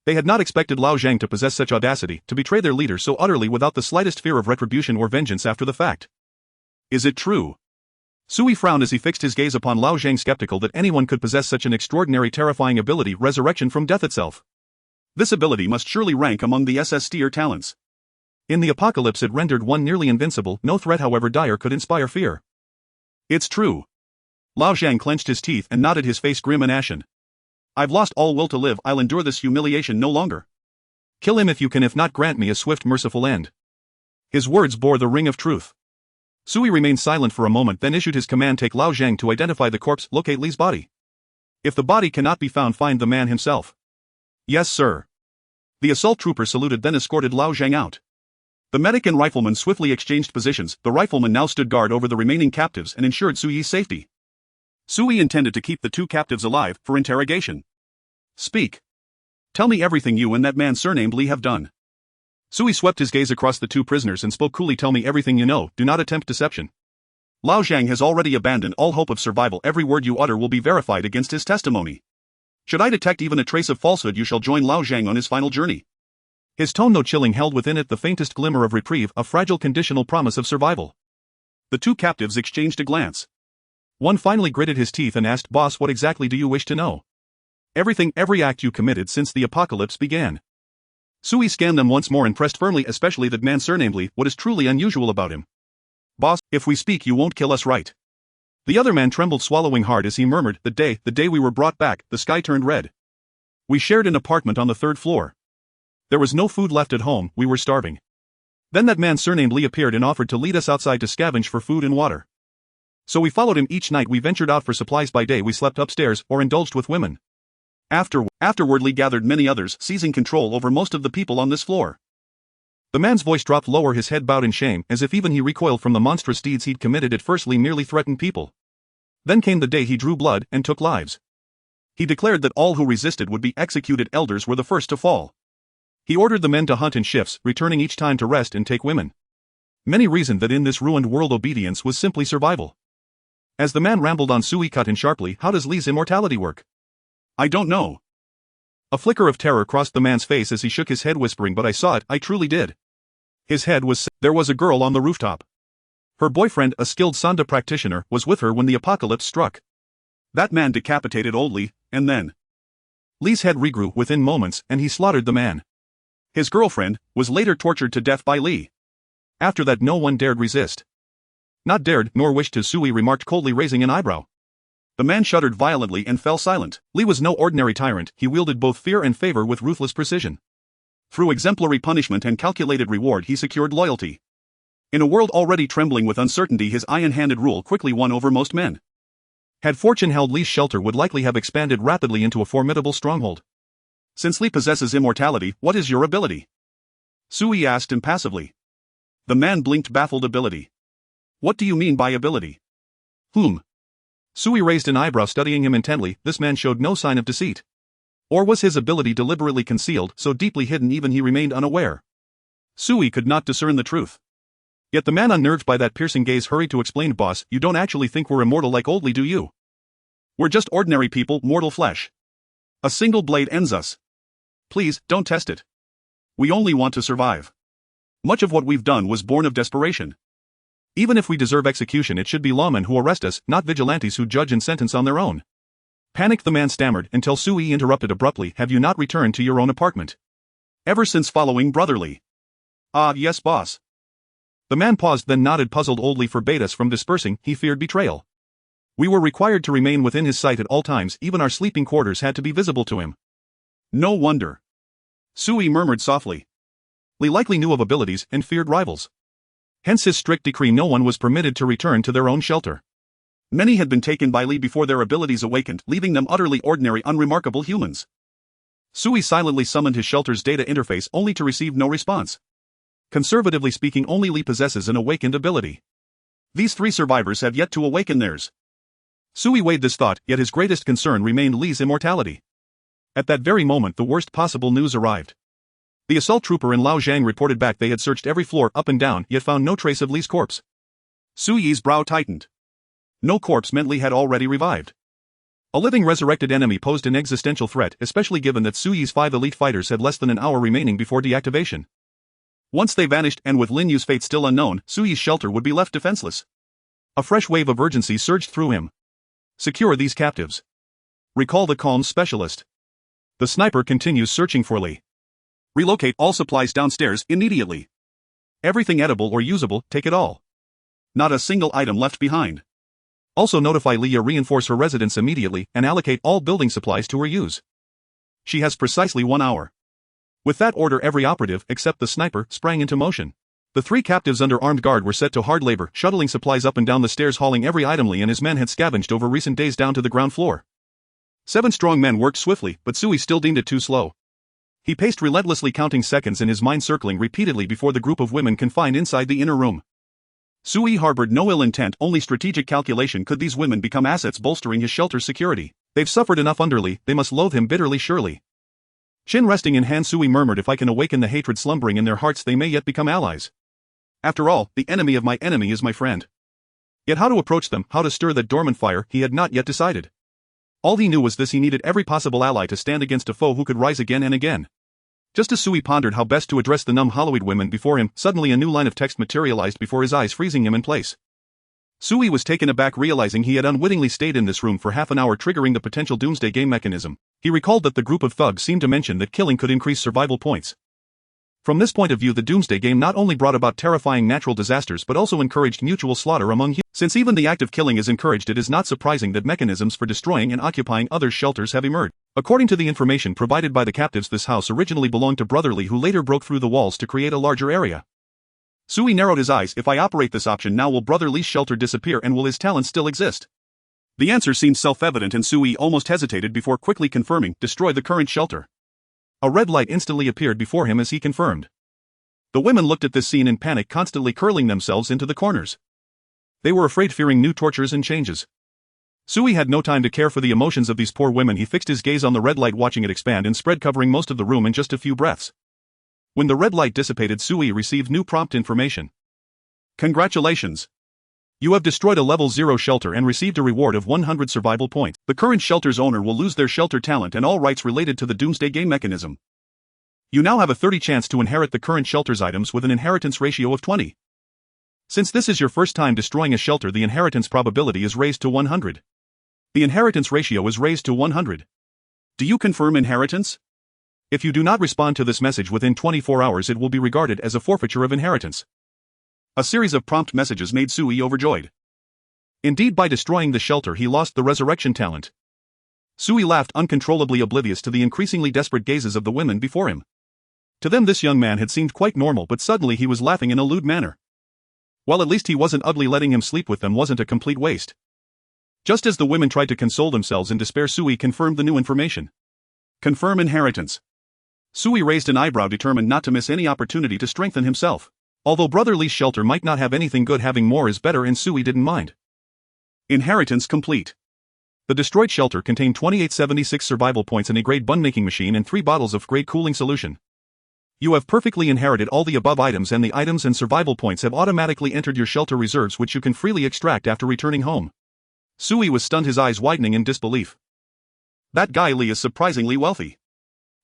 They had not expected Lao Zhang to possess such audacity, to betray their leader so utterly without the slightest fear of retribution or vengeance after the fact. "Is it true?" Sui frowned as he fixed his gaze upon Lao Zhang, skeptical that anyone could possess such an extraordinary, terrifying ability, resurrection from death itself. This ability must surely rank among the SS tier talents. In the apocalypse it rendered one nearly invincible, no threat however dire could inspire fear. It's true. Lao Zhang clenched his teeth and nodded, his face grim and ashen. I've lost all will to live, I'll endure this humiliation no longer. Kill him if you can, if not grant me a swift merciful end. His words bore the ring of truth. Sui remained silent for a moment, then issued his command, take Lao Zhang to identify the corpse, locate Li's body. If the body cannot be found, find the man himself. Yes sir. The assault trooper saluted, then escorted Lao Zhang out. The medic and rifleman swiftly exchanged positions. The rifleman now stood guard over the remaining captives and ensured Sui's safety. Sui intended to keep the two captives alive for interrogation. Speak. Tell me everything you and that man surnamed Li have done. Sui swept his gaze across the two prisoners and spoke coolly, tell me everything you know, do not attempt deception. Lao Zhang has already abandoned all hope of survival, every word you utter will be verified against his testimony. Should I detect even a trace of falsehood, you shall join Lao Zhang on his final journey. His tone, though chilling, held within it the faintest glimmer of reprieve, a fragile conditional promise of survival. The two captives exchanged a glance. One finally gritted his teeth and asked, boss, what exactly do you wish to know? Everything, every act you committed since the apocalypse began. Sui scanned them once more and pressed firmly, especially that man surnamed Li, what is truly unusual about him? Boss, if we speak you won't kill us, right? The other man trembled, swallowing hard as he murmured, the day we were brought back, the sky turned red. We shared an apartment on the 3rd floor. There was no food left at home, we were starving. Then that man surnamed Li appeared and offered to lead us outside to scavenge for food and water. So we followed him each night, we ventured out for supplies by day, we slept upstairs or indulged with women. Afterward Li gathered many others, seizing control over most of the people on this floor. The man's voice dropped lower, his head bowed in shame, as if even he recoiled from the monstrous deeds he'd committed. At first Li merely threatened people. Then came the day he drew blood and took lives. He declared that all who resisted would be executed, elders were the first to fall. He ordered the men to hunt in shifts, returning each time to rest and take women. Many reasoned that in this ruined world obedience was simply survival. As the man rambled on, Sui cut in sharply, how does Li's immortality work? I don't know. A flicker of terror crossed the man's face as he shook his head, whispering, but I saw it, I truly did. His head was set. There was a girl on the rooftop. Her boyfriend, a skilled Sanda practitioner, was with her when the apocalypse struck. That man decapitated old Li, and then Li's head regrew within moments, and he slaughtered the man. His girlfriend was later tortured to death by Li. After that no one dared resist. Not dared, nor wished to, Sui remarked coldly, raising an eyebrow. The man shuddered violently and fell silent. Li was no ordinary tyrant, he wielded both fear and favor with ruthless precision. Through exemplary punishment and calculated reward he secured loyalty. In a world already trembling with uncertainty, his iron-handed rule quickly won over most men. Had fortune held, Li's shelter would likely have expanded rapidly into a formidable stronghold. Since Li possesses immortality, what is your ability? Sui asked impassively. The man blinked, baffled. Ability? What do you mean by ability? Sui raised an eyebrow, studying him intently. This man showed no sign of deceit. Or was his ability deliberately concealed, so deeply hidden even he remained unaware? Sui could not discern the truth. Yet the man, unnerved by that piercing gaze, hurried to explain, boss, you don't actually think we're immortal like old Li, do you? We're just ordinary people, mortal flesh. A single blade ends us. Please, don't test it. We only want to survive. Much of what we've done was born of desperation. Even if we deserve execution, it should be lawmen who arrest us, not vigilantes who judge and sentence on their own. Panicked, the man stammered, until Sui interrupted abruptly, have you not returned to your own apartment? Ever since following Brotherly. Ah, yes, boss. The man paused, then nodded, puzzled. Old Li forbade us from dispersing, he feared betrayal. We were required to remain within his sight at all times, even our sleeping quarters had to be visible to him. No wonder. Sui murmured softly. Li likely knew of abilities and feared rivals. Hence his strict decree, no one was permitted to return to their own shelter. Many had been taken by Li before their abilities awakened, leaving them utterly ordinary, unremarkable humans. Sui silently summoned his shelter's data interface only to receive no response. Conservatively speaking, only Li possesses an awakened ability. These 3 survivors have yet to awaken theirs. Sui weighed this thought, yet his greatest concern remained Li's immortality. At that very moment the worst possible news arrived. The assault trooper and Lao Zhang reported back they had searched every floor up and down, yet found no trace of Li's corpse. Sui's brow tightened. No corpse meant Li had already revived. A living resurrected enemy posed an existential threat, especially given that Sui's 5 elite fighters had less than an hour remaining before deactivation. Once they vanished, and with Lin Yu's fate still unknown, Sui's shelter would be left defenseless. A fresh wave of urgency surged through him. Secure these captives. Recall the calm specialist. The sniper continues searching for Lee. Relocate all supplies downstairs immediately. Everything edible or usable, take it all. Not a single item left behind. Also notify Leah reinforce her residence immediately and allocate all building supplies to her use. She has precisely 1 hour. With that order, every operative, except the sniper, sprang into motion. The 3 captives under armed guard were set to hard labor, shuttling supplies up and down the stairs, hauling every item Lee and his men had scavenged over recent days down to the ground floor. 7 strong men worked swiftly, but Sui still deemed it too slow. He paced relentlessly, counting seconds in his mind, circling repeatedly before the group of women confined inside the inner room. Sui harbored no ill intent, only strategic calculation. Could these women become assets bolstering his shelter's security? They've suffered enough under Lee, they must loathe him bitterly surely. Chin resting in hand, Sui murmured, if I can awaken the hatred slumbering in their hearts, they may yet become allies. After all, the enemy of my enemy is my friend. Yet how to approach them, how to stir that dormant fire, he had not yet decided. All he knew was this: he needed every possible ally to stand against a foe who could rise again and again. Just as Sui pondered how best to address the numb, hollow-eyed women before him, suddenly a new line of text materialized before his eyes, freezing him in place. Sui was taken aback, realizing he had unwittingly stayed in this room for half an hour, triggering the potential doomsday game mechanism. He recalled that the group of thugs seemed to mention that killing could increase survival points. From this point of view, the doomsday game not only brought about terrifying natural disasters but also encouraged mutual slaughter among humans. Since even the act of killing is encouraged, it is not surprising that mechanisms for destroying and occupying others' shelters have emerged. According to the information provided by the captives, this house originally belonged to Brother Lee, who later broke through the walls to create a larger area. Sui narrowed his eyes. If I operate this option now, will Brother Lee's shelter disappear, and will his talents still exist? The answer seemed self-evident, and Sui almost hesitated before quickly confirming, destroy the current shelter. A red light instantly appeared before him as he confirmed. The women looked at this scene in panic, constantly curling themselves into the corners. They were afraid, fearing new tortures and changes. Sui had no time to care for the emotions of these poor women. He fixed his gaze on the red light, watching it expand and spread, covering most of the room in just a few breaths. When the red light dissipated, Sui received new prompt information. Congratulations! You have destroyed a level 0 shelter and received a reward of 100 survival points. The current shelter's owner will lose their shelter talent and all rights related to the doomsday game mechanism. You now have a 30% chance to inherit the current shelter's items with an inheritance ratio of 20. Since this is your first time destroying a shelter, the inheritance probability is raised to 100. The inheritance ratio is raised to 100. Do you confirm inheritance? If you do not respond to this message within 24 hours, it will be regarded as a forfeiture of inheritance. A series of prompt messages made Sui overjoyed. Indeed, by destroying the shelter, he lost the resurrection talent. Sui laughed uncontrollably, oblivious to the increasingly desperate gazes of the women before him. To them, this young man had seemed quite normal, but suddenly he was laughing in a lewd manner. Well, at least he wasn't ugly. Letting him sleep with them wasn't a complete waste. Just as the women tried to console themselves in despair, Sui confirmed the new information. Confirm inheritance. Sui raised an eyebrow, determined not to miss any opportunity to strengthen himself. Although Brother Lee's shelter might not have anything good, having more is better, and Sui didn't mind. Inheritance complete. The destroyed shelter contained 2876 survival points and a grade bun-making machine and 3 bottles of grade cooling solution. You have perfectly inherited all the above items, and the items and survival points have automatically entered your shelter reserves, which you can freely extract after returning home. Sui was stunned, his eyes widening in disbelief. That guy Lee is surprisingly wealthy.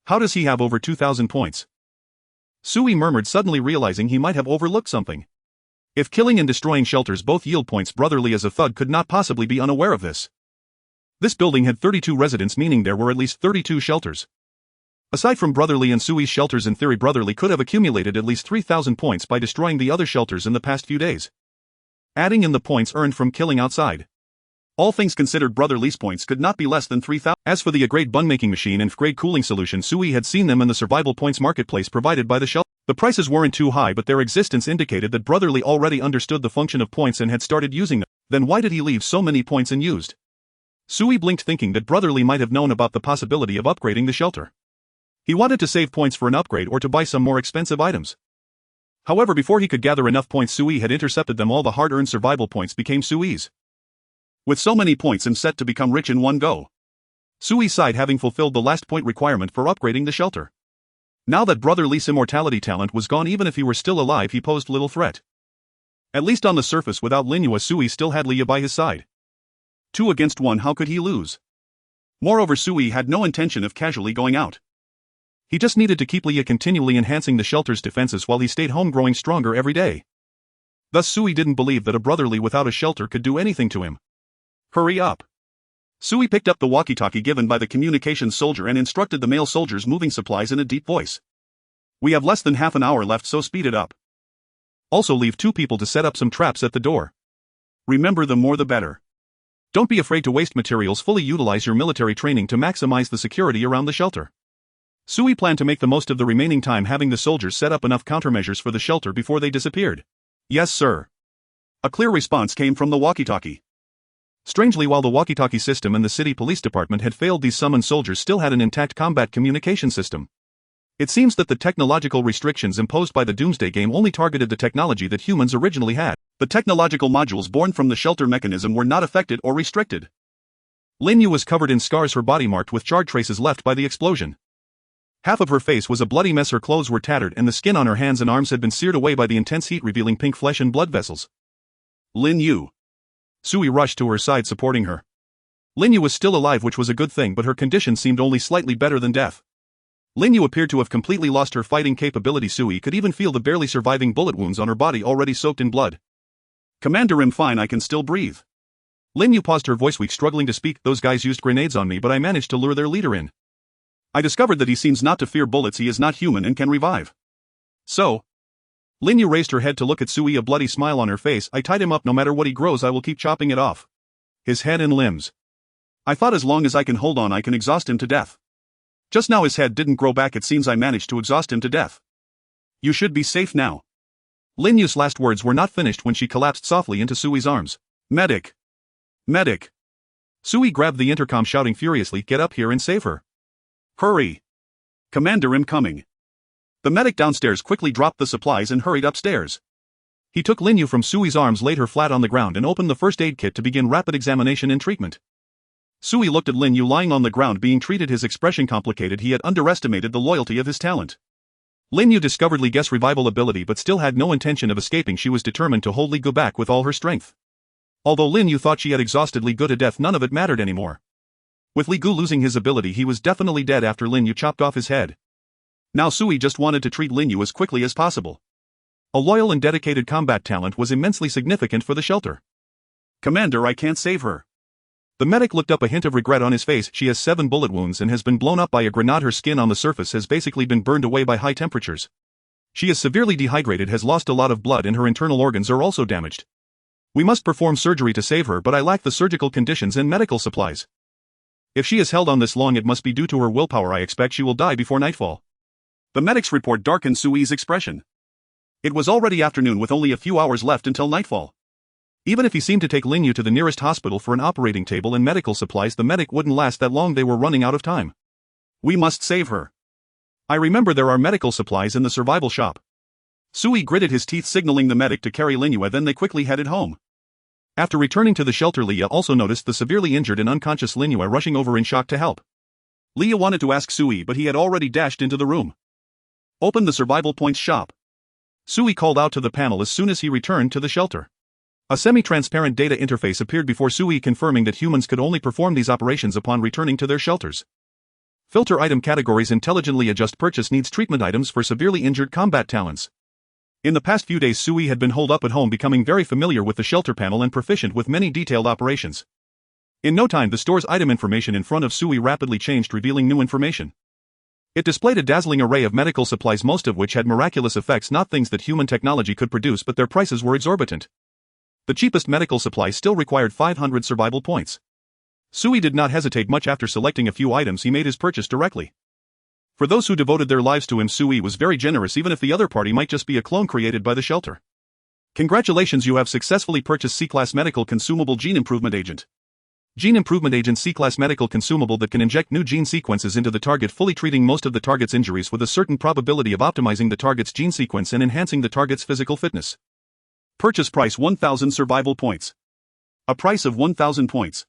How does he have over 2,000 points? Sui murmured, suddenly realizing he might have overlooked something. If killing and destroying shelters both yield points, Brother Lee as a thug could not possibly be unaware of this. This building had 32 residents, meaning there were at least 32 shelters. Aside from Brother Lee and Sui's shelters, in theory Brother Lee could have accumulated at least 3,000 points by destroying the other shelters in the past few days. Adding in the points earned from killing outside. All things considered, Brother Lee's points could not be less than 3,000. As for the grade bun-making machine and grade cooling solution, Sui had seen them in the survival points marketplace provided by the shelter. The prices weren't too high, but their existence indicated that Brother Lee already understood the function of points and had started using them. Then why did he leave so many points unused? Sui blinked, thinking that Brother Lee might have known about the possibility of upgrading the shelter. He wanted to save points for an upgrade or to buy some more expensive items. However, before he could gather enough points, Sui had intercepted them all. The hard-earned survival points became Sui's. With so many points and set to become rich in one go. Sui sighed, having fulfilled the last point requirement for upgrading the shelter. Now that Brother Lee's immortality talent was gone, even if he were still alive, he posed little threat. At least on the surface, without Linua, Sui still had Leah by his side. 2 against 1, how could he lose? Moreover, Sui had no intention of casually going out. He just needed to keep Leah continually enhancing the shelter's defenses while he stayed home, growing stronger every day. Thus Sui didn't believe that a brotherly without a shelter could do anything to him. Hurry up. Sui picked up the walkie-talkie given by the communications soldier and instructed the male soldiers moving supplies in a deep voice. We have less than half an hour left, so speed it up. Also leave 2 people to set up some traps at the door. Remember, the more the better. Don't be afraid to waste materials, fully utilize your military training to maximize the security around the shelter. Sui planned to make the most of the remaining time, having the soldiers set up enough countermeasures for the shelter before they disappeared. Yes, sir. A clear response came from the walkie-talkie. Strangely, while the walkie-talkie system and the city police department had failed, these summoned soldiers still had an intact combat communication system. It seems that the technological restrictions imposed by the Doomsday game only targeted the technology that humans originally had. The technological modules born from the shelter mechanism were not affected or restricted. Lin Yu was covered in scars, her body marked with charred traces left by the explosion. Half of her face was a bloody mess, her clothes were tattered, and the skin on her hands and arms had been seared away by the intense heat, revealing pink flesh and blood vessels. Lin Yu. Sui rushed to her side, supporting her. Lin Yu was still alive, which was a good thing, but her condition seemed only slightly better than death. Lin Yu appeared to have completely lost her fighting capability. Sui could even feel the barely surviving bullet wounds on her body, already soaked in blood. Commander, I'm fine, I can still breathe. Lin Yu paused, her voice weak, struggling to speak. Those guys used grenades on me, but I managed to lure their leader in. I discovered that he seems not to fear bullets, he is not human and can revive. So? Lin Yu raised her head to look at Sui, a bloody smile on her face. I tied him up. No matter what he grows, I will keep chopping it off. His head and limbs. I thought as long as I can hold on, I can exhaust him to death. Just now his head didn't grow back. It seems I managed to exhaust him to death. You should be safe now. Lin Yu's last words were not finished when she collapsed softly into Sui's arms. Medic! Medic! Sui grabbed the intercom, shouting furiously, get up here and save her. Hurry! Commander, I'm coming. The medic downstairs quickly dropped the supplies and hurried upstairs. He took Lin Yu from Sui's arms, laid her flat on the ground, and opened the first aid kit to begin rapid examination and treatment. Sui looked at Lin Yu lying on the ground being treated, his expression complicated. He had underestimated the loyalty of his talent. Lin Yu discoveredly guessed revival ability but still had no intention of escaping. She was determined to hold Li Gu back with all her strength. Although Lin Yu thought she had exhausted Li Gu to death, none of it mattered anymore. With Li Gu losing his ability, he was definitely dead after Lin Yu chopped off his head. Now Sui just wanted to treat Lin Yu as quickly as possible. A loyal and dedicated combat talent was immensely significant for the shelter. Commander, I can't save her. The medic looked up, a hint of regret on his face. She has 7 bullet wounds and has been blown up by a grenade. Her skin on the surface has basically been burned away by high temperatures. She is severely dehydrated, has lost a lot of blood, and her internal organs are also damaged. We must perform surgery to save her, but I lack the surgical conditions and medical supplies. If she is held on this long, it must be due to her willpower. I expect she will die before nightfall. The medic's report darkened Sui's expression. It was already afternoon with only a few hours left until nightfall. Even if he seemed to take Lin Yu to the nearest hospital for an operating table and medical supplies, the medic wouldn't last that long. They were running out of time. We must save her. I remember there are medical supplies in the survival shop. Sui gritted his teeth, signaling the medic to carry Lin Yu, and then they quickly headed home. After returning to the shelter, Leah also noticed the severely injured and unconscious Lin Yu, rushing over in shock to help. Leah wanted to ask Sui, but he had already dashed into the room. Open the survival points shop. Sui called out to the panel as soon as he returned to the shelter. A semi-transparent data interface appeared before Sui, confirming that humans could only perform these operations upon returning to their shelters. Filter item categories, intelligently adjust purchase needs, treatment items for severely injured combat talents. In the past few days, Sui had been holed up at home, becoming very familiar with the shelter panel and proficient with many detailed operations. In no time, the store's item information in front of Sui rapidly changed, revealing new information. It displayed a dazzling array of medical supplies, most of which had miraculous effects, not things that human technology could produce, but their prices were exorbitant. The cheapest medical supply still required 500 survival points. Sui did not hesitate much. After selecting a few items, he made his purchase directly. For those who devoted their lives to him, Sui was very generous, even if the other party might just be a clone created by the shelter. Congratulations, you have successfully purchased C-Class Medical Consumable Gene Improvement Agent. Gene Improvement Agent, C-Class Medical Consumable that can inject new gene sequences into the target, fully treating most of the target's injuries with a certain probability of optimizing the target's gene sequence and enhancing the target's physical fitness. Purchase price 1,000 survival points. A price of 1,000 points.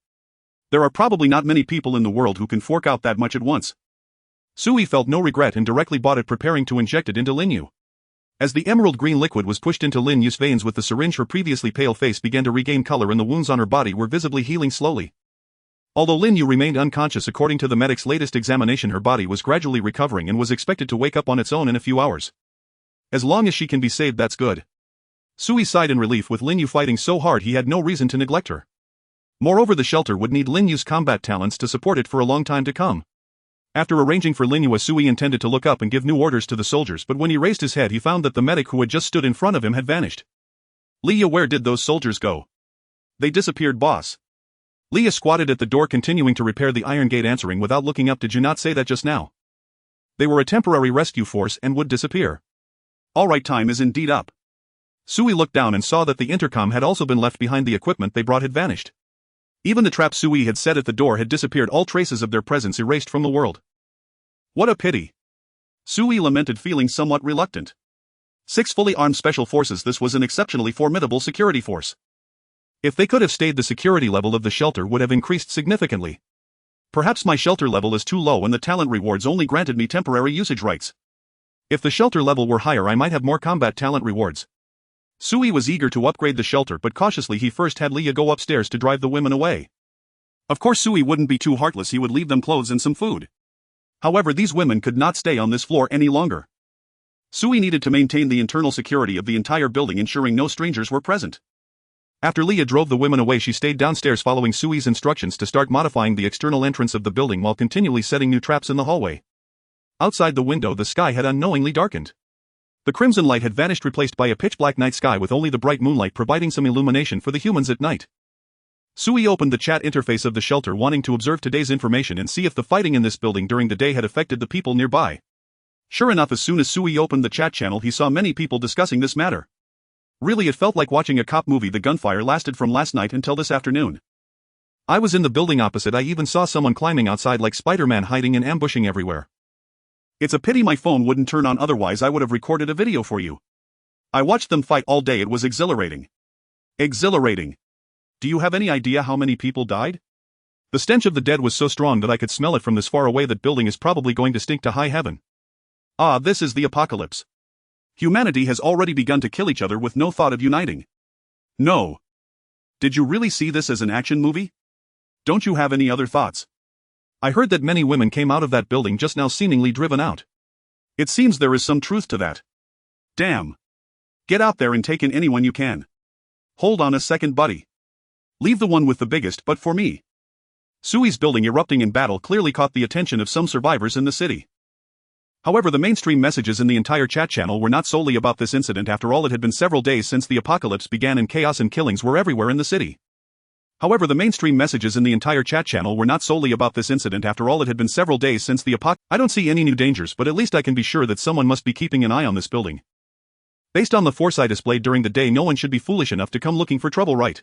There are probably not many people in the world who can fork out that much at once. Sui felt no regret and directly bought it, preparing to inject it into Lin Yu. As the emerald green liquid was pushed into Lin Yu's veins with the syringe, her previously pale face began to regain color and the wounds on her body were visibly healing slowly. Although Lin Yu remained unconscious, according to the medic's latest examination, her body was gradually recovering and was expected to wake up on its own in a few hours. As long as she can be saved, that's good. Sui sighed in relief with Lin Yu fighting so hard he had no reason to neglect her. Moreover, the shelter would need Lin Yu's combat talents to support it for a long time to come. After arranging for Lin Yu, Sui intended to look up and give new orders to the soldiers, but when he raised his head he found that the medic who had just stood in front of him had vanished. "Leah, where did those soldiers go?" "They disappeared, boss." Leah squatted at the door continuing to repair the iron gate, answering without looking up, "Did you not say that just now?" "They were a temporary rescue force and would disappear." "Alright, time is indeed up." Sui looked down and saw that the intercom had also been left behind. The equipment they brought had vanished. Even the trap Sui had set at the door had disappeared, all traces of their presence erased from the world. "What a pity," Sui lamented, feeling somewhat reluctant. 6 fully armed special forces. This was an exceptionally formidable security force. If they could have stayed, the security level of the shelter would have increased significantly. Perhaps my shelter level is too low and the talent rewards only granted me temporary usage rights. If the shelter level were higher, I might have more combat talent rewards. Sui was eager to upgrade the shelter, but cautiously he first had Leah go upstairs to drive the women away. Of course Sui wouldn't be too heartless, he would leave them clothes and some food. However, these women could not stay on this floor any longer. Sui needed to maintain the internal security of the entire building, ensuring no strangers were present. After Leah drove the women away, she stayed downstairs following Sui's instructions to start modifying the external entrance of the building while continually setting new traps in the hallway. Outside the window, the sky had unknowingly darkened. The crimson light had vanished, replaced by a pitch-black night sky with only the bright moonlight providing some illumination for the humans at night. Sui opened the chat interface of the shelter, wanting to observe today's information and see if the fighting in this building during the day had affected the people nearby. Sure enough, as soon as Sui opened the chat channel, he saw many people discussing this matter. Really, it felt like watching a cop movie. The gunfire lasted from last night until this afternoon. I was in the building opposite. I even saw someone climbing outside like Spider-Man, hiding and ambushing everywhere. It's a pity my phone wouldn't turn on, otherwise I would have recorded a video for you. I watched them fight all day. It was exhilarating. Exhilarating. Do you have any idea how many people died? The stench of the dead was so strong that I could smell it from this far away. That building is probably going to stink to high heaven. Ah, this is the apocalypse. Humanity has already begun to kill each other with no thought of uniting. No. Did you really see this as an action movie? Don't you have any other thoughts? I heard that many women came out of that building just now, seemingly driven out. It seems there is some truth to that. Damn. Get out there and take in anyone you can. Hold on a second, buddy. Leave the one with the biggest butt for me. Sui's building erupting in battle clearly caught the attention of some survivors in the city. However, the mainstream messages in the entire chat channel were not solely about this incident. After all, it had been several days since the apocalypse began and chaos and killings were everywhere in the city. I don't see any new dangers, but at least I can be sure that someone must be keeping an eye on this building. Based on the foresight displayed during the day, no one should be foolish enough to come looking for trouble, right?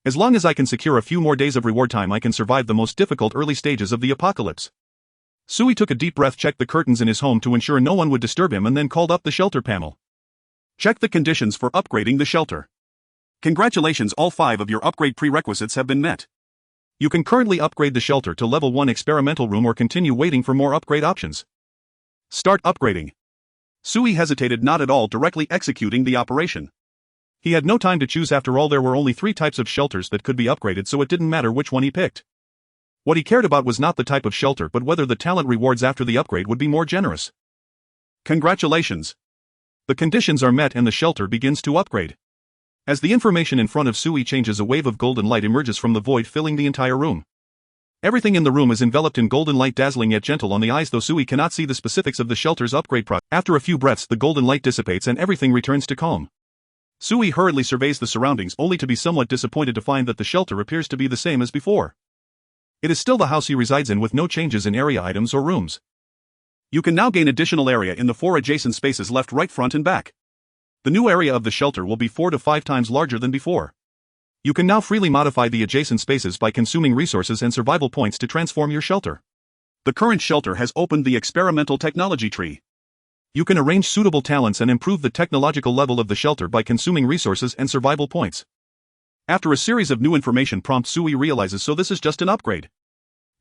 As long as I can secure a few more days of reward time, I can survive the most difficult early stages of the apocalypse. Sui took a deep breath, checked the curtains in his home to ensure no one would disturb him, and then called up the shelter panel. Check the conditions for upgrading the shelter. Congratulations, all 5 of your upgrade prerequisites have been met. You can currently upgrade the shelter to level 1 experimental room or continue waiting for more upgrade options. Start upgrading. Sui hesitated, not at all directly executing the operation. He had no time to choose. After all, there were only 3 types of shelters that could be upgraded, so it didn't matter which one he picked. What he cared about was not the type of shelter but whether the talent rewards after the upgrade would be more generous. Congratulations. The conditions are met and the shelter begins to upgrade. As the information in front of Sui changes, a wave of golden light emerges from the void, filling the entire room. Everything in the room is enveloped in golden light, dazzling yet gentle on the eyes, though Sui cannot see the specifics of the shelter's upgrade process. After a few breaths, the golden light dissipates and everything returns to calm. Sui hurriedly surveys the surroundings, only to be somewhat disappointed to find that the shelter appears to be the same as before. It is still the house he resides in, with no changes in area items or rooms. You can now gain additional area in the 4 adjacent spaces left, right, front and back. The new area of the shelter will be 4 to 5 times larger than before. You can now freely modify the adjacent spaces by consuming resources and survival points to transform your shelter. The current shelter has opened the experimental technology tree. You can arrange suitable talents and improve the technological level of the shelter by consuming resources and survival points. After a series of new information prompts, Sui realizes, so this is just an upgrade.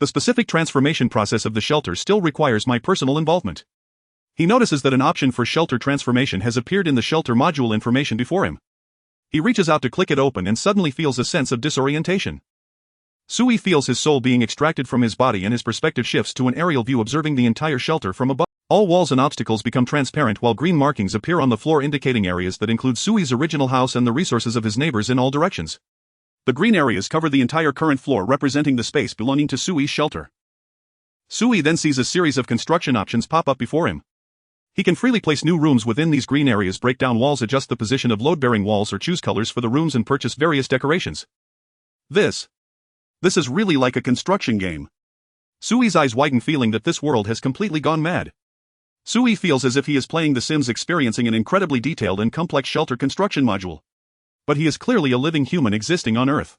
The specific transformation process of the shelter still requires my personal involvement. He notices that an option for shelter transformation has appeared in the shelter module information before him. He reaches out to click it open and suddenly feels a sense of disorientation. Sui feels his soul being extracted from his body and his perspective shifts to an aerial view, observing the entire shelter from above. All walls and obstacles become transparent while green markings appear on the floor indicating areas that include Sui's original house and the resources of his neighbors in all directions. The green areas cover the entire current floor, representing the space belonging to Sui's shelter. Sui then sees a series of construction options pop up before him. He can freely place new rooms within these green areas, break down walls, adjust the position of load-bearing walls, or choose colors for the rooms and purchase various decorations. This is really like a construction game. Sui's eyes widen, feeling that this world has completely gone mad. Sui feels as if he is playing The Sims, experiencing an incredibly detailed and complex shelter construction module. But he is clearly a living human existing on Earth.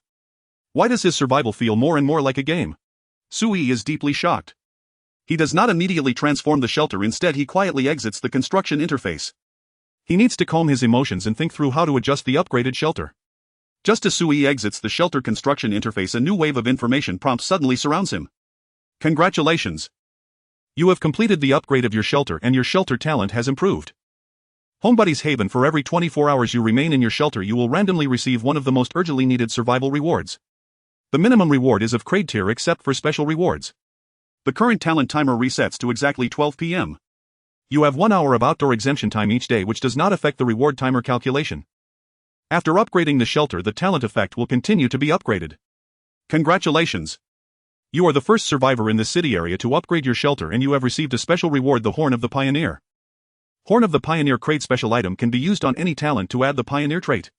Why does his survival feel more and more like a game? Sui is deeply shocked. He does not immediately transform the shelter, instead he quietly exits the construction interface. He needs to calm his emotions and think through how to adjust the upgraded shelter. Just as Sui exits the shelter construction interface, a new wave of information prompt suddenly surrounds him. Congratulations! You have completed the upgrade of your shelter and your shelter talent has improved. Homebuddy's Haven. For every 24 hours you remain in your shelter, you will randomly receive one of the most urgently needed survival rewards. The minimum reward is of grade tier except for special rewards. The current talent timer resets to exactly 12 p.m. You have 1 hour of outdoor exemption time each day, which does not affect the reward timer calculation. After upgrading the shelter, the talent effect will continue to be upgraded. Congratulations! You are the first survivor in this city area to upgrade your shelter, and you have received a special reward, the Horn of the Pioneer. Horn of the Pioneer crate special item can be used on any talent to add the Pioneer trait.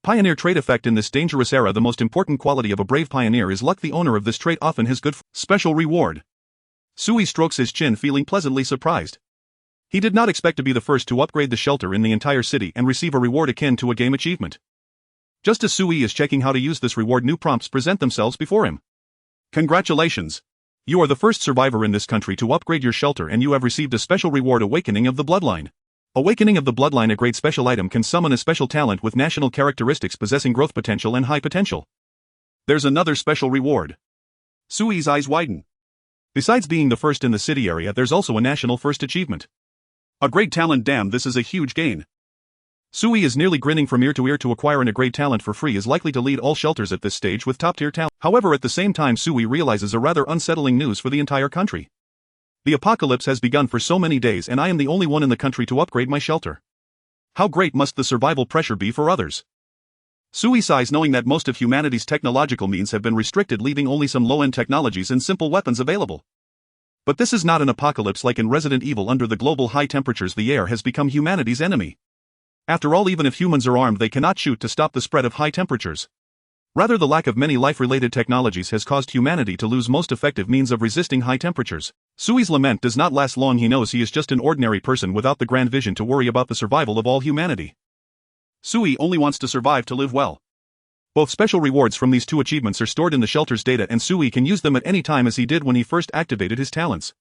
Pioneer trait effect. In this dangerous era, the most important quality of a brave pioneer is luck. The owner of this trait often has good special reward. Sui strokes his chin, feeling pleasantly surprised. He did not expect to be the first to upgrade the shelter in the entire city and receive a reward akin to a game achievement. Just as Sui is checking how to use this reward, new prompts present themselves before him. Congratulations! You are the first survivor in this country to upgrade your shelter, and you have received a special reward, Awakening of the Bloodline. Awakening of the Bloodline, a great special item, can summon a special talent with national characteristics possessing growth potential and high potential. There's another special reward. Sui's eyes widen. Besides being the first in the city area, there's also a national first achievement. A great talent. Damn, this is a huge gain. Sui is nearly grinning from ear to ear. To acquire a great talent for free is likely to lead all shelters at this stage with top-tier talent. However, at the same time, Sui realizes a rather unsettling news for the entire country. The apocalypse has begun for so many days, and I am the only one in the country to upgrade my shelter. How great must the survival pressure be for others? Sui sighs, knowing that most of humanity's technological means have been restricted, leaving only some low-end technologies and simple weapons available. But this is not an apocalypse like in Resident Evil. Under the global high temperatures, the air has become humanity's enemy. After all, even if humans are armed, they cannot shoot to stop the spread of high temperatures. Rather, the lack of many life-related technologies has caused humanity to lose most effective means of resisting high temperatures. Sui's lament does not last long. He knows he is just an ordinary person without the grand vision to worry about the survival of all humanity. Sui only wants to survive, to live well. Both special rewards from these two achievements are stored in the shelter's data, and Sui can use them at any time, as he did when he first activated his talents.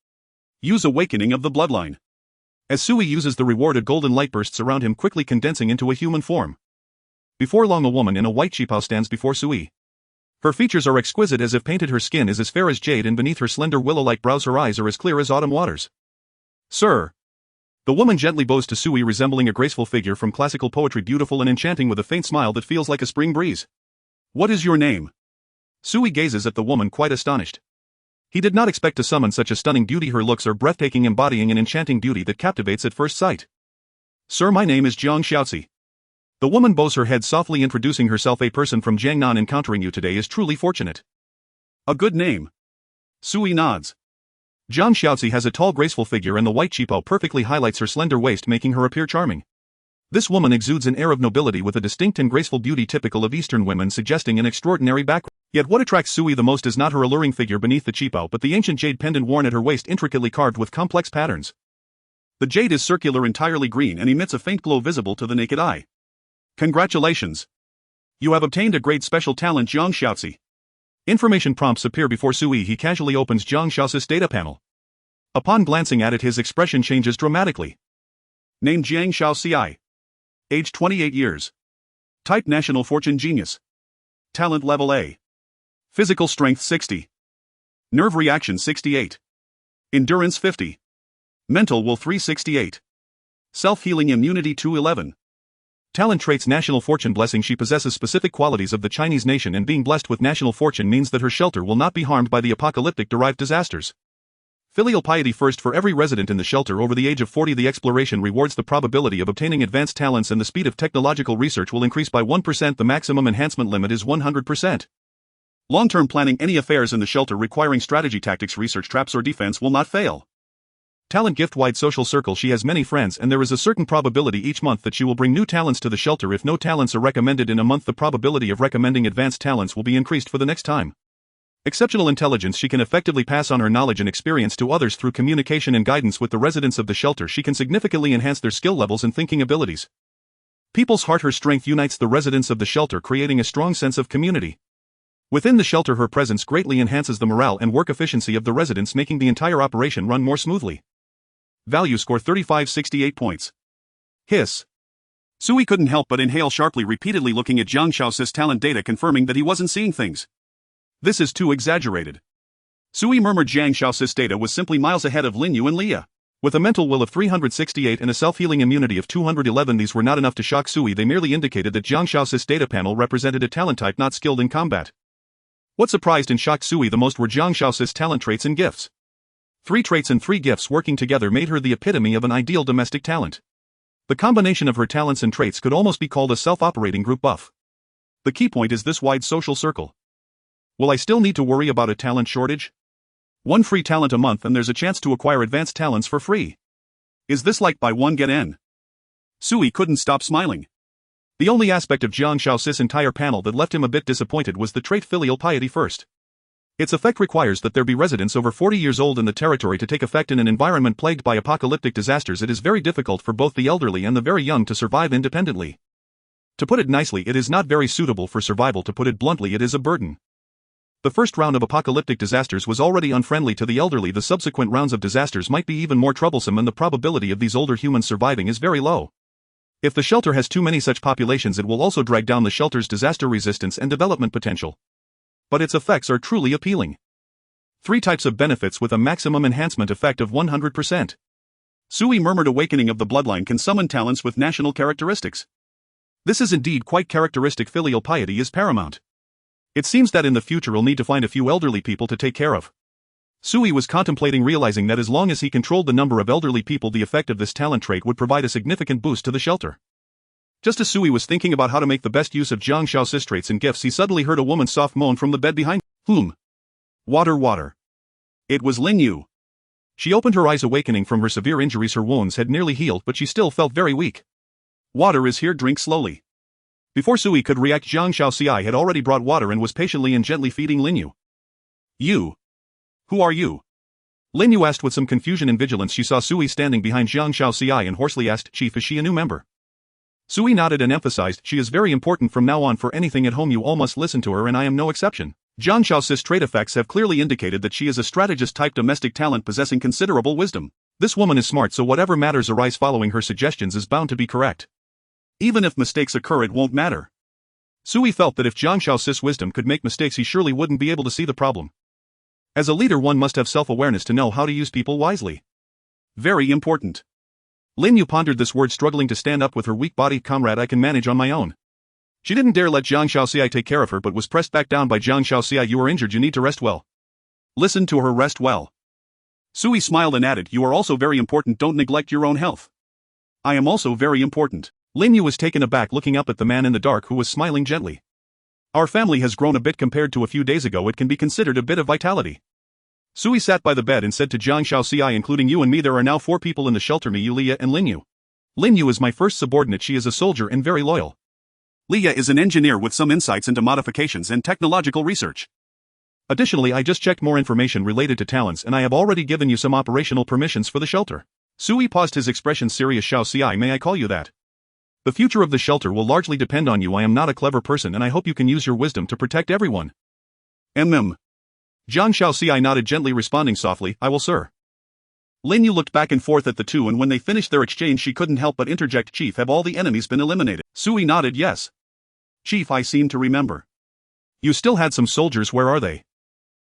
Use Awakening of the Bloodline. As Sui uses the reward, a golden light bursts around him, quickly condensing into a human form. Before long, a woman in a white cheapao stands before Sui. Her features are exquisite, as if painted. Her skin is as fair as jade, and beneath her slender willow-like brows her eyes are as clear as autumn waters. Sir! The woman gently bows to Sui, resembling a graceful figure from classical poetry, beautiful and enchanting, with a faint smile that feels like a spring breeze. What is your name? Sui gazes at the woman, quite astonished. He did not expect to summon such a stunning beauty. Her looks are breathtaking, embodying an enchanting beauty that captivates at first sight. Sir, my name is Jiang Xiaozi. The woman bows her head softly, introducing herself. A person from Jiangnan encountering you today is truly fortunate. A good name. Sui nods. Jiang Xiaozi has a tall, graceful figure, and the white cheapao perfectly highlights her slender waist, making her appear charming. This woman exudes an air of nobility with a distinct and graceful beauty typical of Eastern women, suggesting an extraordinary background. Yet what attracts Sui the most is not her alluring figure beneath the cheapao, but the ancient jade pendant worn at her waist, intricately carved with complex patterns. The jade is circular, entirely green, and emits a faint glow visible to the naked eye. Congratulations! You have obtained a great special talent, Jiang Xiaozi. Information prompts appear before Sui. He casually opens Jiang Xiaozi's data panel. Upon glancing at it, his expression changes dramatically. Name Jiang Xiaozi. Age 28 years. Type National Fortune Genius. Talent level A. Physical strength 60. Nerve reaction 68. Endurance 50. Mental will 368. Self-healing immunity 211. Talent traits National Fortune blessing. She possesses specific qualities of the Chinese nation, and being blessed with National Fortune means that her shelter will not be harmed by the apocalyptic derived disasters. Filial piety first. For every resident in the shelter over the age of 40, the exploration rewards the probability of obtaining advanced talents, and the speed of technological research will increase by 1%. The maximum enhancement limit is 100%. Long-term planning. Any affairs in the shelter requiring strategy, tactics, research, traps or defense will not fail. Talent gift. Wide social circle. She has many friends, and there is a certain probability each month that she will bring new talents to the shelter. If no talents are recommended in a month, the probability of recommending advanced talents will be increased for the next time. Exceptional intelligence. She can effectively pass on her knowledge and experience to others through communication and guidance with the residents of the shelter. She can significantly enhance their skill levels and thinking abilities. People's heart. Her strength unites the residents of the shelter, creating a strong sense of community. Within the shelter, her presence greatly enhances the morale and work efficiency of the residents, making the entire operation run more smoothly. Value score 3568 points. Hiss. Sui couldn't help but inhale sharply, repeatedly looking at Zhang Xiao's talent data, confirming that he wasn't seeing things. This is too exaggerated. Sui murmured. Zhang Xiao's data was simply miles ahead of Lin Yu and Leah. With a mental will of 368 and a self-healing immunity of 211, these were not enough to shock Sui. They merely indicated that Zhang Xiao's data panel represented a talent type not skilled in combat. What surprised and shocked Sui the most were Zhang Xiao's talent traits and gifts. 3 traits and 3 gifts working together made her the epitome of an ideal domestic talent. The combination of her talents and traits could almost be called a self-operating group buff. The key point is this wide social circle. Will I still need to worry about a talent shortage? 1 free talent a month and there's a chance to acquire advanced talents for free. Is this like buy one get N? Sui couldn't stop smiling. The only aspect of Zhang Xiao's entire panel that left him a bit disappointed was the trait filial piety first. Its effect requires that there be residents over 40 years old in the territory to take effect. In an environment plagued by apocalyptic disasters, it is very difficult for both the elderly and the very young to survive independently. To put it nicely, it is not very suitable for survival. To put it bluntly, it is a burden. The first round of apocalyptic disasters was already unfriendly to the elderly. The subsequent rounds of disasters might be even more troublesome, and the probability of these older humans surviving is very low. If the shelter has too many such populations, it will also drag down the shelter's disaster resistance and development potential. But its effects are truly appealing. 3 types of benefits with a maximum enhancement effect of 100%. Sui murmured. Awakening of the bloodline can summon talents with national characteristics. This is indeed quite characteristic. Filial piety is paramount. It seems that in the future we'll need to find a few elderly people to take care of. Sui was contemplating realizing that as long as he controlled the number of elderly people, the effect of this talent trait would provide a significant boost to the shelter. Just as Sui was thinking about how to make the best use of Zhang Xiao's traits and gifts, he suddenly heard a woman's soft moan from the bed behind. Whom? Water. It was Lin Yu. She opened her eyes, awakening from her severe injuries. Her wounds had nearly healed, but she still felt very weak. Water is here, drink slowly. Before Sui could react, Zhang Xiao had already brought water and was patiently and gently feeding Lin Yu. You? Who are you? Lin Yu asked with some confusion and vigilance. She saw Sui standing behind Zhang Xiao and hoarsely asked, Chief, is she a new member? Sui nodded and emphasized, she is very important from now on. For anything at home you all must listen to her, and I am no exception. Zhang Xiao's trait effects have clearly indicated that she is a strategist-type domestic talent possessing considerable wisdom. This woman is smart, so whatever matters arise following her suggestions is bound to be correct. Even if mistakes occur, it won't matter. Sui felt that if Zhang Xiao's wisdom could make mistakes, he surely wouldn't be able to see the problem. As a leader, one must have self-awareness to know how to use people wisely. Very important. Lin Yu pondered this word, struggling to stand up with her weak body. Comrade, I can manage on my own. She didn't dare let Zhang Xiao take care of her, but was pressed back down by Zhang Xiao. You are injured, you need to rest well. Listen to her, rest well. Sui smiled and added, you are also very important, don't neglect your own health. I am also very important. Lin Yu was taken aback, looking up at the man in the dark who was smiling gently. Our family has grown a bit compared to a few days ago. It can be considered a bit of vitality. Sui sat by the bed and said to Zhang Xiao, including you and me, there are now 4 people in the shelter, me, you, Leah, and Lin Yu. Lin Yu is my first subordinate. She is a soldier and very loyal. Leah is an engineer with some insights into modifications and technological research. Additionally, I just checked more information related to talents, and I have already given you some operational permissions for the shelter. Sui paused, his expression serious. Xiao, may I call you that? The future of the shelter will largely depend on you. I am not a clever person, and I hope you can use your wisdom to protect everyone. Zhang Xiao nodded gently, responding softly, I will, sir. Lin Yu looked back and forth at the two, and when they finished their exchange she couldn't help but interject, Chief, have all the enemies been eliminated? Sui nodded yes. Chief, I seem to remember. You still had some soldiers, where are they?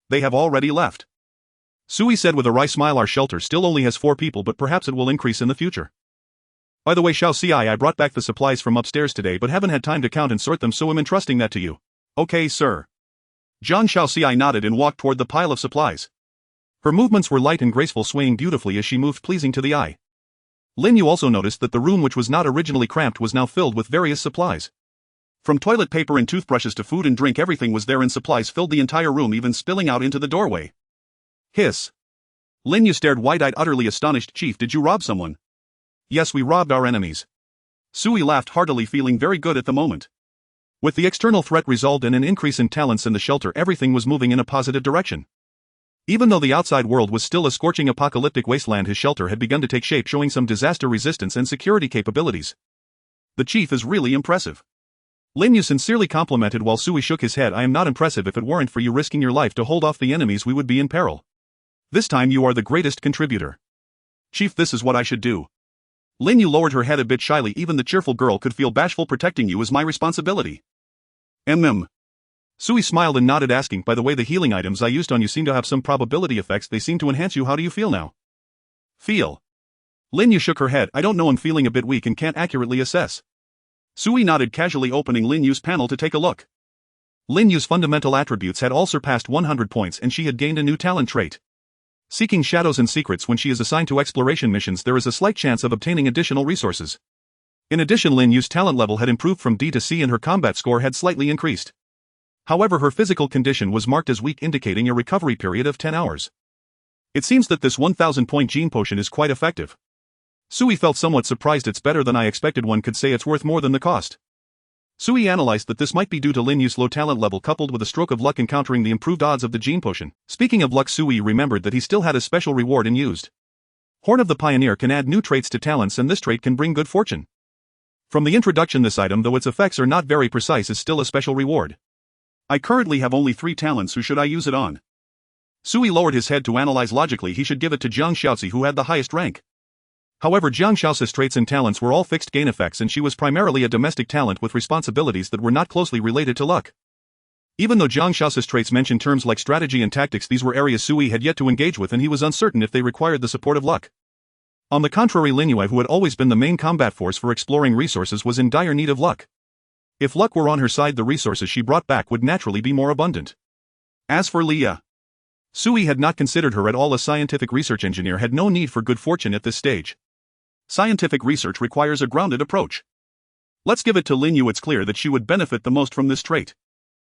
They have already left. Sui said with a wry smile, our shelter still only has 4 people, but perhaps it will increase in the future. By the way, Xiao, I brought back the supplies from upstairs today but haven't had time to count and sort them, so I'm entrusting that to you. Okay, sir. Zhang Xiao nodded and walked toward the pile of supplies. Her movements were light and graceful, swaying beautifully as she moved, pleasing to the eye. Lin Yu also noticed that the room, which was not originally cramped, was now filled with various supplies. From toilet paper and toothbrushes to food and drink, everything was there, and supplies filled the entire room, even spilling out into the doorway. Hiss. Lin Yu stared wide-eyed, utterly astonished. Chief, did you rob someone? Yes, we robbed our enemies. Sui laughed heartily, feeling very good at the moment. With the external threat resolved and an increase in talents in the shelter, everything was moving in a positive direction. Even though the outside world was still a scorching apocalyptic wasteland, his shelter had begun to take shape, showing some disaster resistance and security capabilities. The chief is really impressive. Lin Yu sincerely complimented while Sui shook his head. I am not impressive. If it weren't for you risking your life to hold off the enemies, we would be in peril. This time you are the greatest contributor. Chief, this is what I should do. Lin Yu lowered her head a bit shyly. Even the cheerful girl could feel bashful. Protecting you is my responsibility. Sui smiled and nodded, asking, by the way, the healing items I used on you seem to have some probability effects. They seem to enhance you. How do you feel now? Feel? Lin Yu shook her head. I don't know, I'm feeling a bit weak and can't accurately assess. Sui nodded, casually opening Lin Yu's panel to take a look. Lin Yu's fundamental attributes had all surpassed 100 points, and she had gained a new talent trait. Seeking shadows and secrets. When she is assigned to exploration missions, there is a slight chance of obtaining additional resources. In addition, Lin Yu's talent level had improved from D to C, and her combat score had slightly increased. However, her physical condition was marked as weak, indicating a recovery period of 10 hours. It seems that this 1000-point gene potion is quite effective. Sui felt somewhat surprised. It's better than I expected. One could say it's worth more than the cost. Sui analyzed that this might be due to Lin Yu's low talent level coupled with a stroke of luck encountering the improved odds of the gene potion. Speaking of luck, Sui remembered that he still had a special reward and used. Horn of the Pioneer can add new traits to talents, and this trait can bring good fortune. From the introduction, this item, though its effects are not very precise, is still a special reward. I currently have only 3 talents. Who should I use it on? Sui lowered his head to analyze logically. He should give it to Jiang Xiaozi, who had the highest rank. However, Jiang Xiaozi's traits and talents were all fixed gain effects, and she was primarily a domestic talent with responsibilities that were not closely related to luck. Even though Jiang Xiaozi's traits mentioned terms like strategy and tactics, these were areas Sui had yet to engage with, and he was uncertain if they required the support of luck. On the contrary, Lin Yu, who had always been the main combat force for exploring resources, was in dire need of luck. If luck were on her side, the resources she brought back would naturally be more abundant. As for Leah, Sui had not considered her at all. A scientific research engineer had no need for good fortune at this stage. Scientific research requires a grounded approach. Let's give it to Lin Yu. It's clear that she would benefit the most from this trait.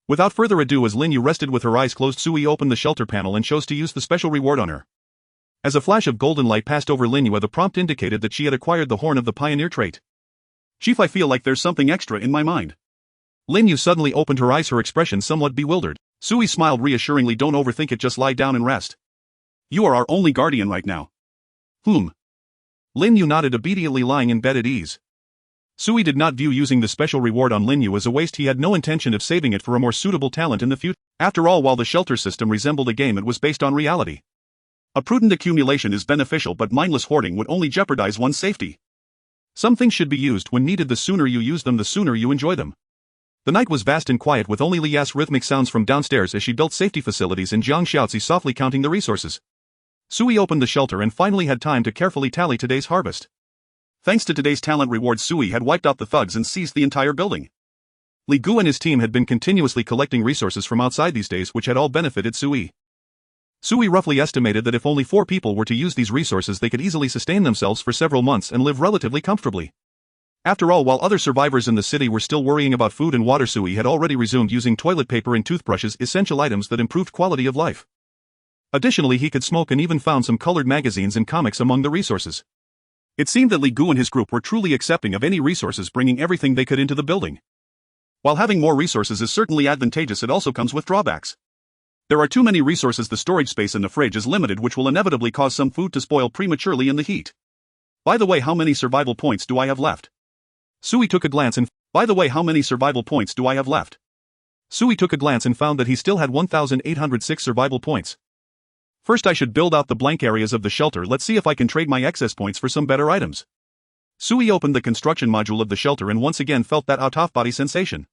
Without further ado, as Lin Yu rested with her eyes closed, Sui opened the shelter panel and chose to use the special reward on her. As a flash of golden light passed over Lin Yu, the prompt indicated that she had acquired the Horn of the Pioneer trait. Chief, I feel like there's something extra in my mind. Lin Yu suddenly opened her eyes, her expression somewhat bewildered. Sui smiled reassuringly. Don't overthink it, just lie down and rest. You are our only guardian right now. Lin Yu nodded, obediently lying in bed at ease. Sui did not view using the special reward on Lin Yu as a waste. He had no intention of saving it for a more suitable talent in the future. After all, while the shelter system resembled a game, it was based on reality. A prudent accumulation is beneficial, but mindless hoarding would only jeopardize one's safety. Some things should be used when needed. The sooner you use them, the sooner you enjoy them. The night was vast and quiet, with only Lia's rhythmic sounds from downstairs as she built safety facilities and Jiang Xiaozi softly counting the resources. Sui opened the shelter and finally had time to carefully tally today's harvest. Thanks to today's talent reward, Sui had wiped out the thugs and seized the entire building. Li Gu and his team had been continuously collecting resources from outside these days, which had all benefited Sui. Sui roughly estimated that if only 4 people were to use these resources, they could easily sustain themselves for several months and live relatively comfortably. After all, while other survivors in the city were still worrying about food and water, Sui had already resumed using toilet paper and toothbrushes, essential items that improved quality of life. Additionally, he could smoke and even found some colored magazines and comics among the resources. It seemed that Li Gu and his group were truly accepting of any resources, bringing everything they could into the building. While having more resources is certainly advantageous, it also comes with drawbacks. There are too many resources. The storage space in the fridge is limited, which will inevitably cause some food to spoil prematurely in the heat. By the way, how many survival points do I have left? Sui took a glance and found that he still had 1,806 survival points. First, I should build out the blank areas of the shelter. Let's see if I can trade my excess points for some better items. Sui opened the construction module of the shelter and once again felt that out-of-body sensation.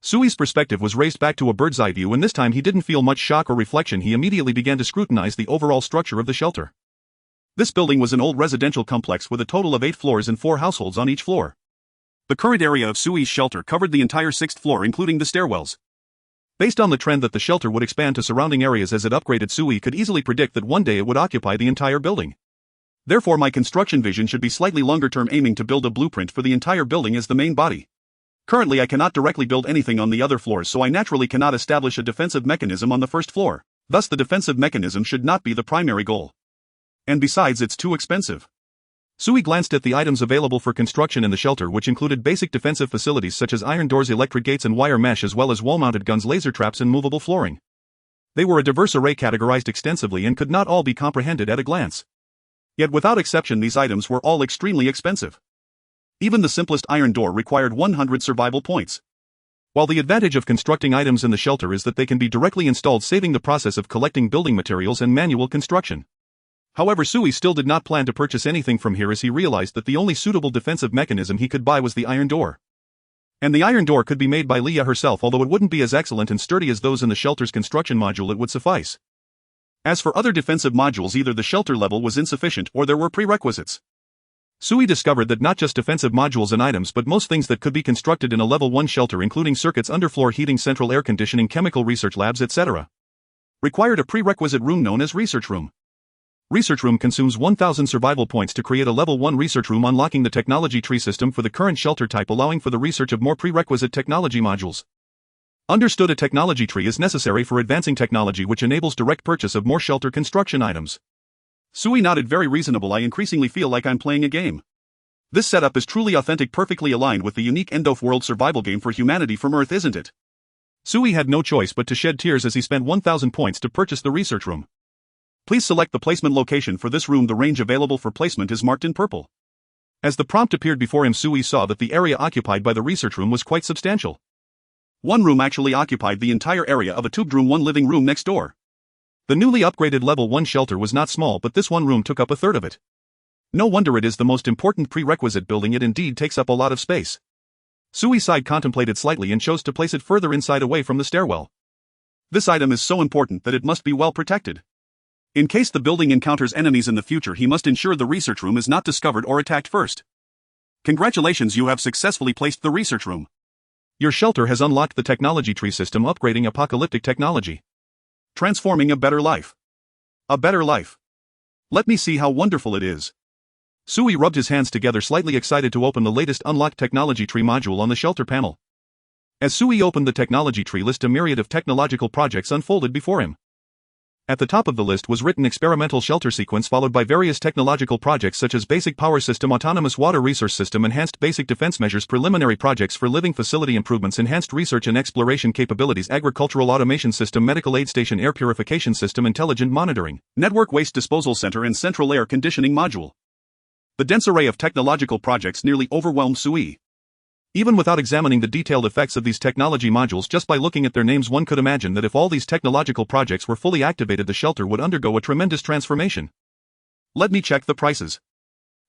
Sui's perspective was raised back to a bird's-eye view, and this time he didn't feel much shock or reflection. He immediately began to scrutinize the overall structure of the shelter. This building was an old residential complex with a total of 8 floors and 4 households on each floor. The current area of Sui's shelter covered the entire 6th floor, including the stairwells. Based on the trend that the shelter would expand to surrounding areas as it upgraded, Sui could easily predict that one day it would occupy the entire building. Therefore, my construction vision should be slightly longer term, aiming to build a blueprint for the entire building as the main body. Currently I cannot directly build anything on the other floors, so I naturally cannot establish a defensive mechanism on the first floor. Thus the defensive mechanism should not be the primary goal. And besides, it's too expensive. Sui glanced at the items available for construction in the shelter, which included basic defensive facilities such as iron doors, electric gates and wire mesh, as well as wall-mounted guns, laser traps and movable flooring. They were a diverse array categorized extensively and could not all be comprehended at a glance. Yet without exception these items were all extremely expensive. Even the simplest iron door required 100 survival points. While the advantage of constructing items in the shelter is that they can be directly installed, saving the process of collecting building materials and manual construction. However, Sui still did not plan to purchase anything from here, as he realized that the only suitable defensive mechanism he could buy was the iron door. And the iron door could be made by Leah herself, although it wouldn't be as excellent and sturdy as those in the shelter's construction module. It would suffice. As for other defensive modules, either the shelter level was insufficient or there were prerequisites. Sui discovered that not just defensive modules and items, but most things that could be constructed in a level 1 shelter, including circuits, underfloor heating, central air conditioning, chemical research labs, etc., required a prerequisite room known as research room. Research room consumes 1000 survival points to create a level 1 research room, unlocking the technology tree system for the current shelter type, allowing for the research of more prerequisite technology modules. Understood, a technology tree is necessary for advancing technology, which enables direct purchase of more shelter construction items. Sui nodded. Very reasonable. I increasingly feel like I'm playing a game. This setup is truly authentic, perfectly aligned with the unique end-of world survival game for humanity from Earth, isn't it? Sui had no choice but to shed tears as he spent 1000 points to purchase the research room. Please select the placement location for this room. The range available for placement is marked in purple. As the prompt appeared before him, Sui saw that the area occupied by the research room was quite substantial. One room actually occupied the entire area of a tubed room, one living room next door. The newly upgraded level 1 shelter was not small, but this one room took up a third of it. No wonder, it is the most important prerequisite building. It indeed takes up a lot of space. Sui sighed, contemplated slightly, and chose to place it further inside, away from the stairwell. This item is so important that it must be well protected. In case the building encounters enemies in the future, he must ensure the research room is not discovered or attacked first. Congratulations, you have successfully placed the research room. Your shelter has unlocked the technology tree system, upgrading apocalyptic technology. Transforming a better life. A better life. Let me see how wonderful it is. Sui rubbed his hands together, slightly excited to open the latest unlocked technology tree module on the shelter panel. As Sui opened the technology tree list, a myriad of technological projects unfolded before him. At the top of the list was written experimental shelter sequence, followed by various technological projects such as basic power system, autonomous water resource system, enhanced basic defense measures, preliminary projects for living facility improvements, enhanced research and exploration capabilities, agricultural automation system, medical aid station, air purification system, intelligent monitoring, network waste disposal center, and central air conditioning module. The dense array of technological projects nearly overwhelmed Sui. Even without examining the detailed effects of these technology modules, just by looking at their names, one could imagine that if all these technological projects were fully activated, the shelter would undergo a tremendous transformation. Let me check the prices.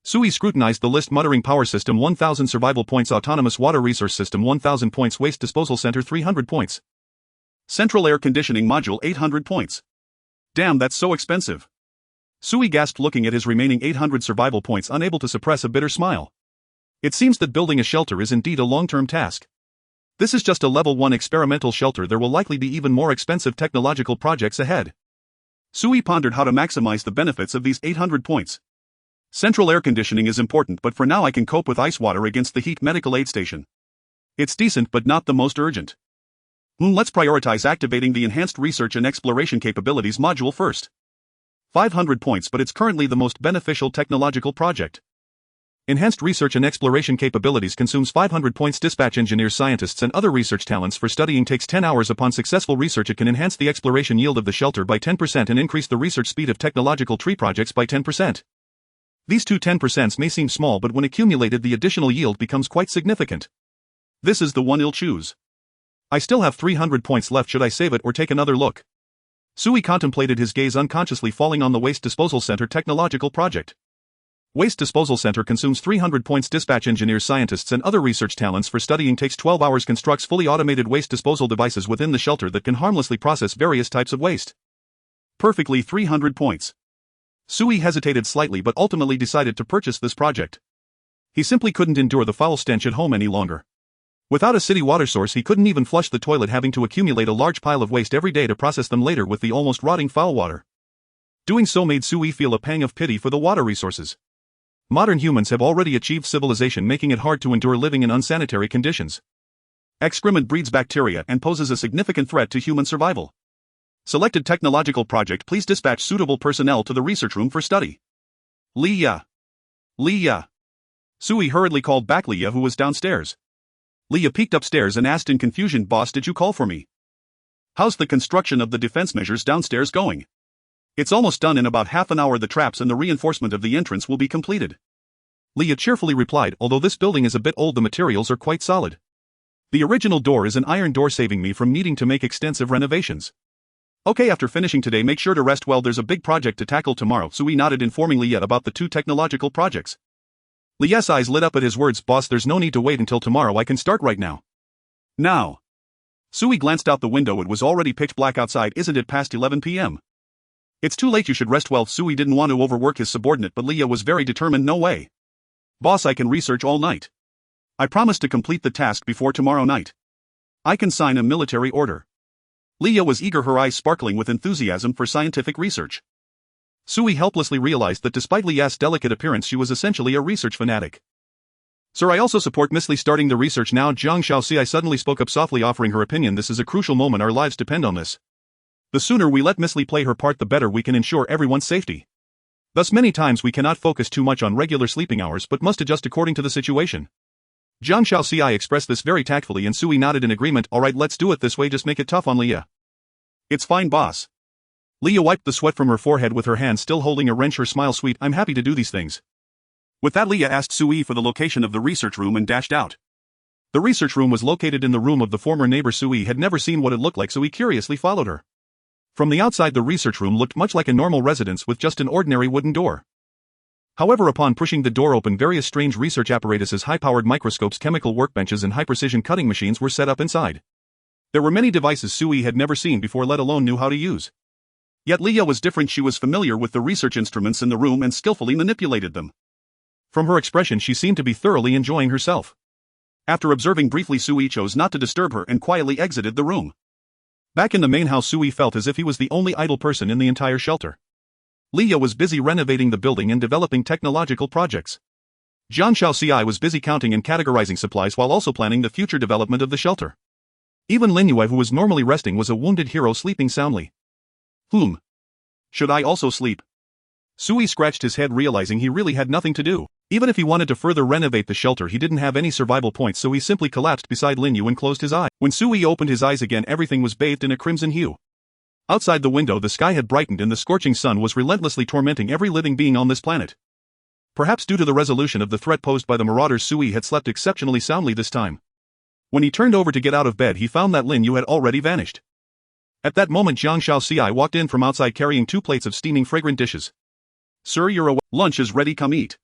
Sui scrutinized the list, muttering: power system 1000 survival points, autonomous water resource system 1000 points, waste disposal center 300 points. Central air conditioning module 800 points. Damn, that's so expensive. Sui gasped, looking at his remaining 800 survival points, unable to suppress a bitter smile. It seems that building a shelter is indeed a long-term task. This is just a level 1 experimental shelter. There will likely be even more expensive technological projects ahead. Sui pondered how to maximize the benefits of these 800 points. Central air conditioning is important, but for now I can cope with ice water against the heat. Medical aid station. It's decent, but not the most urgent. Let's prioritize activating the enhanced research and exploration capabilities module first. 500 points, but it's currently the most beneficial technological project. Enhanced research and exploration capabilities consumes 500 points. Dispatch engineers, scientists, and other research talents for studying takes 10 hours. Upon successful research, it can enhance the exploration yield of the shelter by 10% and increase the research speed of technological tree projects by 10%. These two 10% may seem small, but when accumulated, the additional yield becomes quite significant. This is the one I'll choose. I still have 300 points left. Should I save it or take another look? Sui contemplated, his gaze unconsciously falling on the waste disposal center technological project. Waste disposal center consumes 300 points. Dispatch engineers, scientists, and other research talents for studying takes 12 hours. Constructs fully automated waste disposal devices within the shelter that can harmlessly process various types of waste. Perfectly, 300 points. Sui hesitated slightly, but ultimately decided to purchase this project. He simply couldn't endure the foul stench at home any longer. Without a city water source he couldn't even flush the toilet, having to accumulate a large pile of waste every day to process them later with the almost rotting foul water. Doing so made Sui feel a pang of pity for the water resources. Modern humans have already achieved civilization, making it hard to endure living in unsanitary conditions. Excrement breeds bacteria and poses a significant threat to human survival. Selected technological project, please dispatch suitable personnel to the research room for study. Leah. Leah. Sui hurriedly called back Leah, who was downstairs. Leah peeked upstairs and asked in confusion, "Boss, did you call for me? How's the construction of the defense measures downstairs going?" "It's almost done. In about half an hour the traps and the reinforcement of the entrance will be completed," Leah cheerfully replied. "Although this building is a bit old, the materials are quite solid. The original door is an iron door, saving me from needing to make extensive renovations." "Okay, after finishing today make sure to rest well, there's a big project to tackle tomorrow," Sui nodded, informing Leah about the 2 technological projects. Leah's eyes lit up at his words. "Boss, there's no need to wait until tomorrow, I can start right now." "Now?" Sui glanced out the window. It was already pitch black outside. "Isn't it past 11 p.m.? "It's too late, you should rest well." Sui didn't want to overwork his subordinate, but Leah was very determined. "No way. Boss, I can research all night. I promise to complete the task before tomorrow night. I can sign a military order." Leah was eager, her eyes sparkling with enthusiasm for scientific research. Sui helplessly realized that despite Leah's delicate appearance she was essentially a research fanatic. "Sir, I also support Miss Lee starting the research now." Jiang Shaoxi suddenly spoke up softly, offering her opinion. "This is a crucial moment, our lives depend on this. The sooner we let Miss Lee play her part, the better we can ensure everyone's safety. Thus many times we cannot focus too much on regular sleeping hours but must adjust according to the situation." Jiang Shaoxi expressed this very tactfully and Sui nodded in agreement. "All right, let's do it this way, just make it tough on Leah." "It's fine, boss." Leah wiped the sweat from her forehead with her hand still holding a wrench, her smile sweet. "I'm happy to do these things." With that, Leah asked Sui for the location of the research room and dashed out. The research room was located in the room of the former neighbor. Sui had never seen what it looked like, so he curiously followed her. From the outside, the research room looked much like a normal residence with just an ordinary wooden door. However, upon pushing the door open, various strange research apparatuses, high-powered microscopes, chemical workbenches and high-precision cutting machines were set up inside. There were many devices Sui had never seen before, let alone knew how to use. Yet Leah was different. She was familiar with the research instruments in the room and skillfully manipulated them. From her expression, she seemed to be thoroughly enjoying herself. After observing briefly, Sui chose not to disturb her and quietly exited the room. Back in the main house, Sui felt as if he was the only idle person in the entire shelter. Leah was busy renovating the building and developing technological projects. Jiang Shaoxi was busy counting and categorizing supplies while also planning the future development of the shelter. Even Lin Yue, who was normally resting, was a wounded hero sleeping soundly. Should I also sleep? Sui scratched his head, realizing he really had nothing to do. Even if he wanted to further renovate the shelter, he didn't have any survival points, so he simply collapsed beside Lin Yue and closed his eye. When Sui opened his eyes again, everything was bathed in a crimson hue. Outside the window, the sky had brightened and the scorching sun was relentlessly tormenting every living being on this planet. Perhaps due to the resolution of the threat posed by the marauders, Sui had slept exceptionally soundly this time. When he turned over to get out of bed, he found that Lin Yue had already vanished. At that moment, Jiang Shaoxi walked in from outside carrying 2 plates of steaming fragrant dishes. "Sir, you're awake. Lunch is ready, come eat."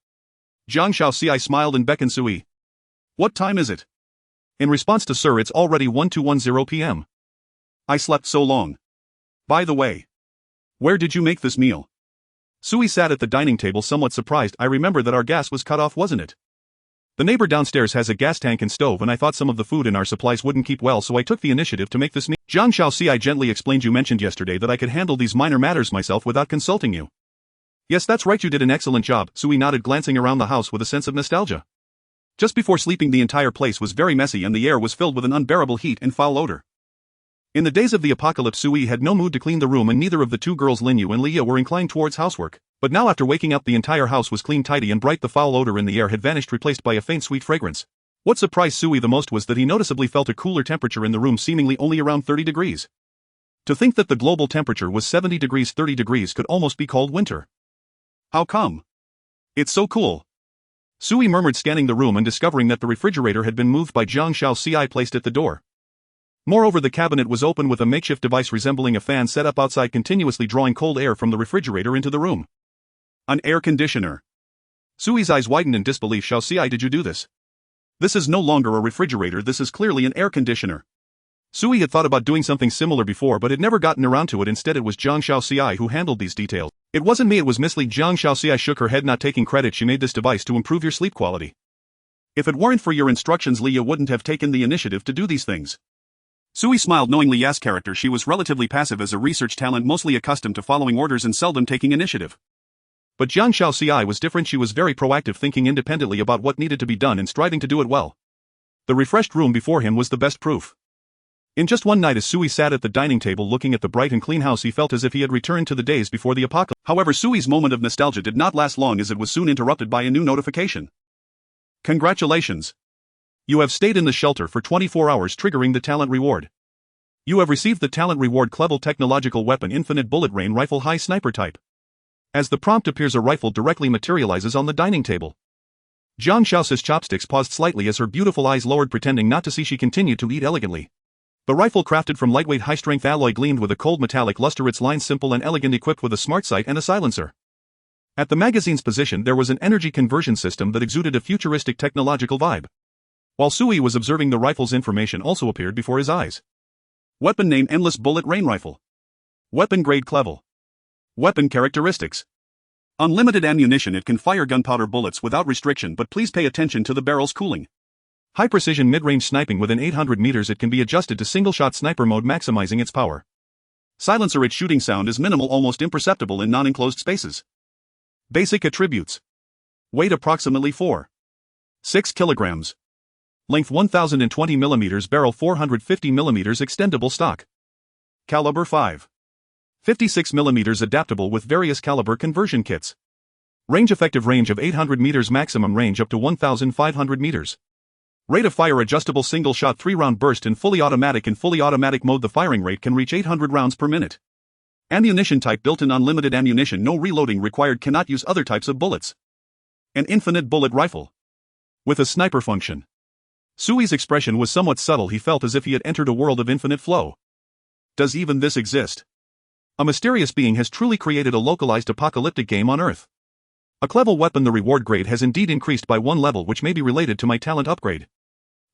Jiang Shaoxi smiled and beckoned Sui. "What time is it?" In response to "Sir, it's already 1210 p.m. I slept so long. By the way, where did you make this meal?" Sui sat at the dining table somewhat surprised. "I remember that our gas was cut off, wasn't it? The neighbor downstairs has a gas tank and stove, and I thought some of the food in our supplies wouldn't keep well, so I took the initiative to make this meal." Jiang Shaoxi gently explained. "You mentioned yesterday that I could handle these minor matters myself without consulting you." "Yes, that's right, you did an excellent job." Sui nodded, glancing around the house with a sense of nostalgia. Just before sleeping, the entire place was very messy and the air was filled with an unbearable heat and foul odor. In the days of the apocalypse, Sui had no mood to clean the room, and neither of the 2 girls, Lin Yue and Leah, were inclined towards housework. But now, after waking up, the entire house was clean, tidy and bright. The foul odor in the air had vanished, replaced by a faint sweet fragrance. What surprised Sui the most was that he noticeably felt a cooler temperature in the room, seemingly only around 30 degrees. To think that the global temperature was 70 degrees, 30 degrees could almost be called winter. "How come? It's so cool," Sui murmured, scanning the room and discovering that the refrigerator had been moved by Jiang Shaoxi placed at the door. Moreover, the cabinet was open with a makeshift device resembling a fan set up outside, continuously drawing cold air from the refrigerator into the room. An air conditioner. Sui's eyes widened in disbelief. "Shaoxi, did you do this? This is no longer a refrigerator, this is clearly an air conditioner." Sui had thought about doing something similar before but had never gotten around to it. Instead, it was Jiang Shaoxi who handled these details. "It wasn't me, it was Miss Lee." Jiang Shaoxi shook her head, not taking credit. "She made this device to improve your sleep quality." If it weren't for your instructions, Leah wouldn't have taken the initiative to do these things. Sui smiled, knowing Leah's character. She was relatively passive as a research talent, mostly accustomed to following orders and seldom taking initiative. But Jiang Shaoxi was different. She was very proactive, thinking independently about what needed to be done and striving to do it well. The refreshed room before him was the best proof. In just one night, as Sui sat at the dining table looking at the bright and clean house, he felt as if he had returned to the days before the apocalypse. However, Sui's moment of nostalgia did not last long, as it was soon interrupted by a new notification. Congratulations! You have stayed in the shelter for 24 hours, triggering the talent reward. You have received the talent reward Clevel Technological Weapon Infinite Bullet Rain Rifle High Sniper Type. As the prompt appears, a rifle directly materializes on the dining table. Jiang Shaoxi's chopsticks paused slightly as her beautiful eyes lowered, pretending not to see. She continued to eat elegantly. The rifle, crafted from lightweight high-strength alloy, gleamed with a cold metallic luster, its lines simple and elegant, equipped with a smart sight and a silencer. At the magazine's position there was an energy conversion system that exuded a futuristic technological vibe. While Sui was observing, the rifle's information also appeared before his eyes. Weapon name: Endless Bullet Rain Rifle. Weapon grade: Clevel. Weapon characteristics: unlimited ammunition. It can fire gunpowder bullets without restriction, but please pay attention to the barrel's cooling. High precision mid-range sniping within 800 meters. It can be adjusted to single-shot sniper mode, maximizing its power. Silencer: its shooting sound is minimal, almost imperceptible in non-enclosed spaces. Basic attributes: weight approximately 4.6 kilograms. Length 1020 mm, barrel 450 mm, extendable stock. Caliber 5.56 mm, adaptable with various caliber conversion kits. Range: effective range of 800 meters, maximum range up to 1500 meters. Rate of fire: adjustable single-shot 3-round burst in fully automatic. In fully automatic mode, the firing rate can reach 800 rounds per minute. Ammunition type: built-in unlimited ammunition, no reloading required, cannot use other types of bullets. An infinite bullet rifle with a sniper function. Sui's expression was somewhat subtle. He felt as if he had entered a world of infinite flow. Does even this exist? A mysterious being has truly created a localized apocalyptic game on Earth. A Clevel weapon. The reward grade has indeed increased by 1 level, which may be related to my talent upgrade.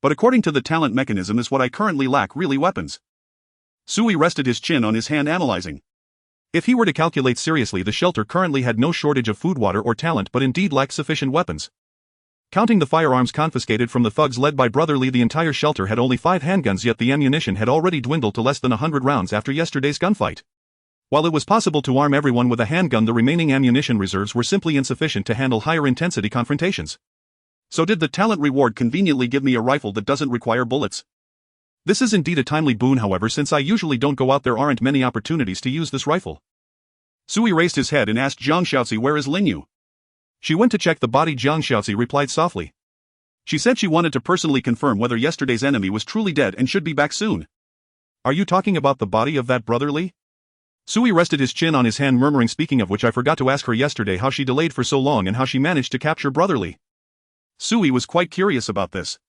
But according to the talent mechanism, is what I currently lack really weapons. Sui rested his chin on his hand, analyzing. If he were to calculate seriously, the shelter currently had no shortage of food, water, or talent, but indeed lacked sufficient weapons. Counting the firearms confiscated from the thugs led by Brother Lee, the entire shelter had only 5 handguns, yet the ammunition had already dwindled to less than 100 rounds after yesterday's gunfight. While it was possible to arm everyone with a handgun, the remaining ammunition reserves were simply insufficient to handle higher intensity confrontations. So did the talent reward conveniently give me a rifle that doesn't require bullets? This is indeed a timely boon, however, since I usually don't go out, there aren't many opportunities to use this rifle. Sui raised his head and asked Jiang Shaoxi, "Where is Lin Yu?" "She went to check the body," Jiang Shaoxi replied softly. "She said she wanted to personally confirm whether yesterday's enemy was truly dead and should be back soon." "Are you talking about the body of that Brother Lee?" Sui rested his chin on his hand, murmuring, "Speaking of which, I forgot to ask her yesterday how she delayed for so long and how she managed to capture Brother Lee." Sui was quite curious about this.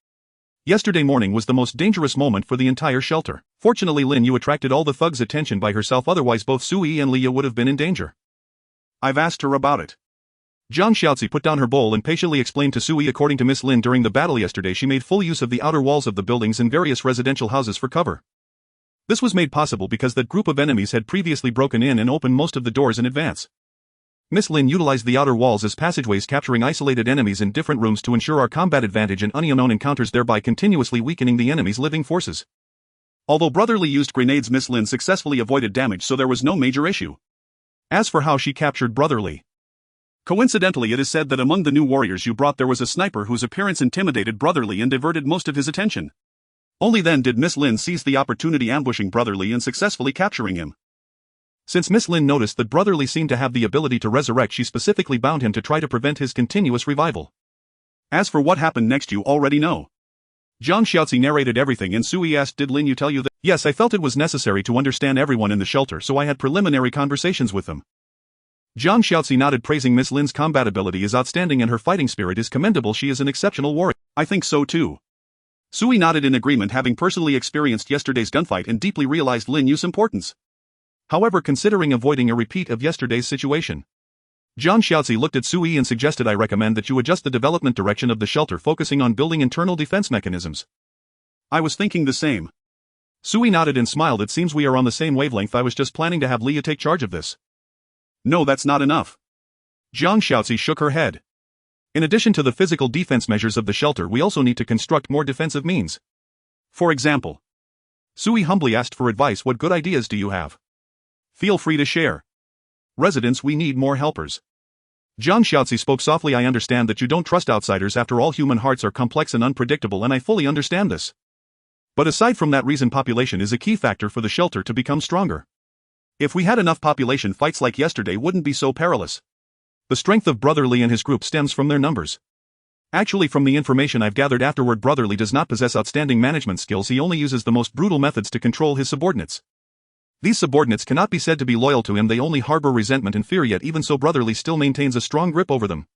Yesterday morning was the most dangerous moment for the entire shelter. Fortunately, Lin Yu attracted all the thugs' attention by herself, otherwise both Sui and Leah would have been in danger. "I've asked her about it." Jiang Shaoxi put down her bowl and patiently explained to Sui. According to Miss Lin, during the battle yesterday she made full use of the outer walls of the buildings and various residential houses for cover. This was made possible because that group of enemies had previously broken in and opened most of the doors in advance. Miss Lin utilized the outer walls as passageways, capturing isolated enemies in different rooms to ensure our combat advantage in unknown encounters, thereby continuously weakening the enemy's living forces. Although Brother Lee used grenades, Miss Lin successfully avoided damage, so there was no major issue. As for how she captured Brother Lee, coincidentally, it is said that among the new warriors you brought there was a sniper whose appearance intimidated Brother Lee and diverted most of his attention. Only then did Miss Lin seize the opportunity, ambushing Brother Lee and successfully capturing him. Since Miss Lin noticed that Brother Lee seemed to have the ability to resurrect, she specifically bound him to try to prevent his continuous revival. As for what happened next, you already know. Jiang Shaoxi narrated everything and Sui asked, "Did Lin Yu tell you that?" "Yes, I felt it was necessary to understand everyone in the shelter, so I had preliminary conversations with them." Jiang Shaoxi nodded, praising Miss Lin's combat ability is outstanding and her fighting spirit is commendable. "She is an exceptional warrior." "I think so too." Sui nodded in agreement, having personally experienced yesterday's gunfight and deeply realized Lin Yu's importance. However, considering avoiding a repeat of yesterday's situation, Jiang Shaoxi looked at Sui and suggested, "I recommend that you adjust the development direction of the shelter, focusing on building internal defense mechanisms." "I was thinking the same." Sui nodded and smiled. "It seems we are on the same wavelength. I was just planning to have Leah take charge of this." "No, that's not enough." Jiang Shaoxi shook her head. In addition to the physical defense measures of the shelter, we also need to construct more defensive means. For example, Sui humbly asked for advice. What good ideas do you have? Feel free to share. Residents, we need more helpers. Zhang Xiaozi spoke softly. I understand that you don't trust outsiders. After all, human hearts are complex and unpredictable, and I fully understand this. But aside from that reason, population is a key factor for the shelter to become stronger. If we had enough population, fights like yesterday wouldn't be so perilous. The strength of Brother Li and his group stems from their numbers. Actually, from the information I've gathered afterward, Brother Li does not possess outstanding management skills. He only uses the most brutal methods to control his subordinates. These subordinates cannot be said to be loyal to him. They only harbor resentment and fear, yet even so Brother Li still maintains a strong grip over them.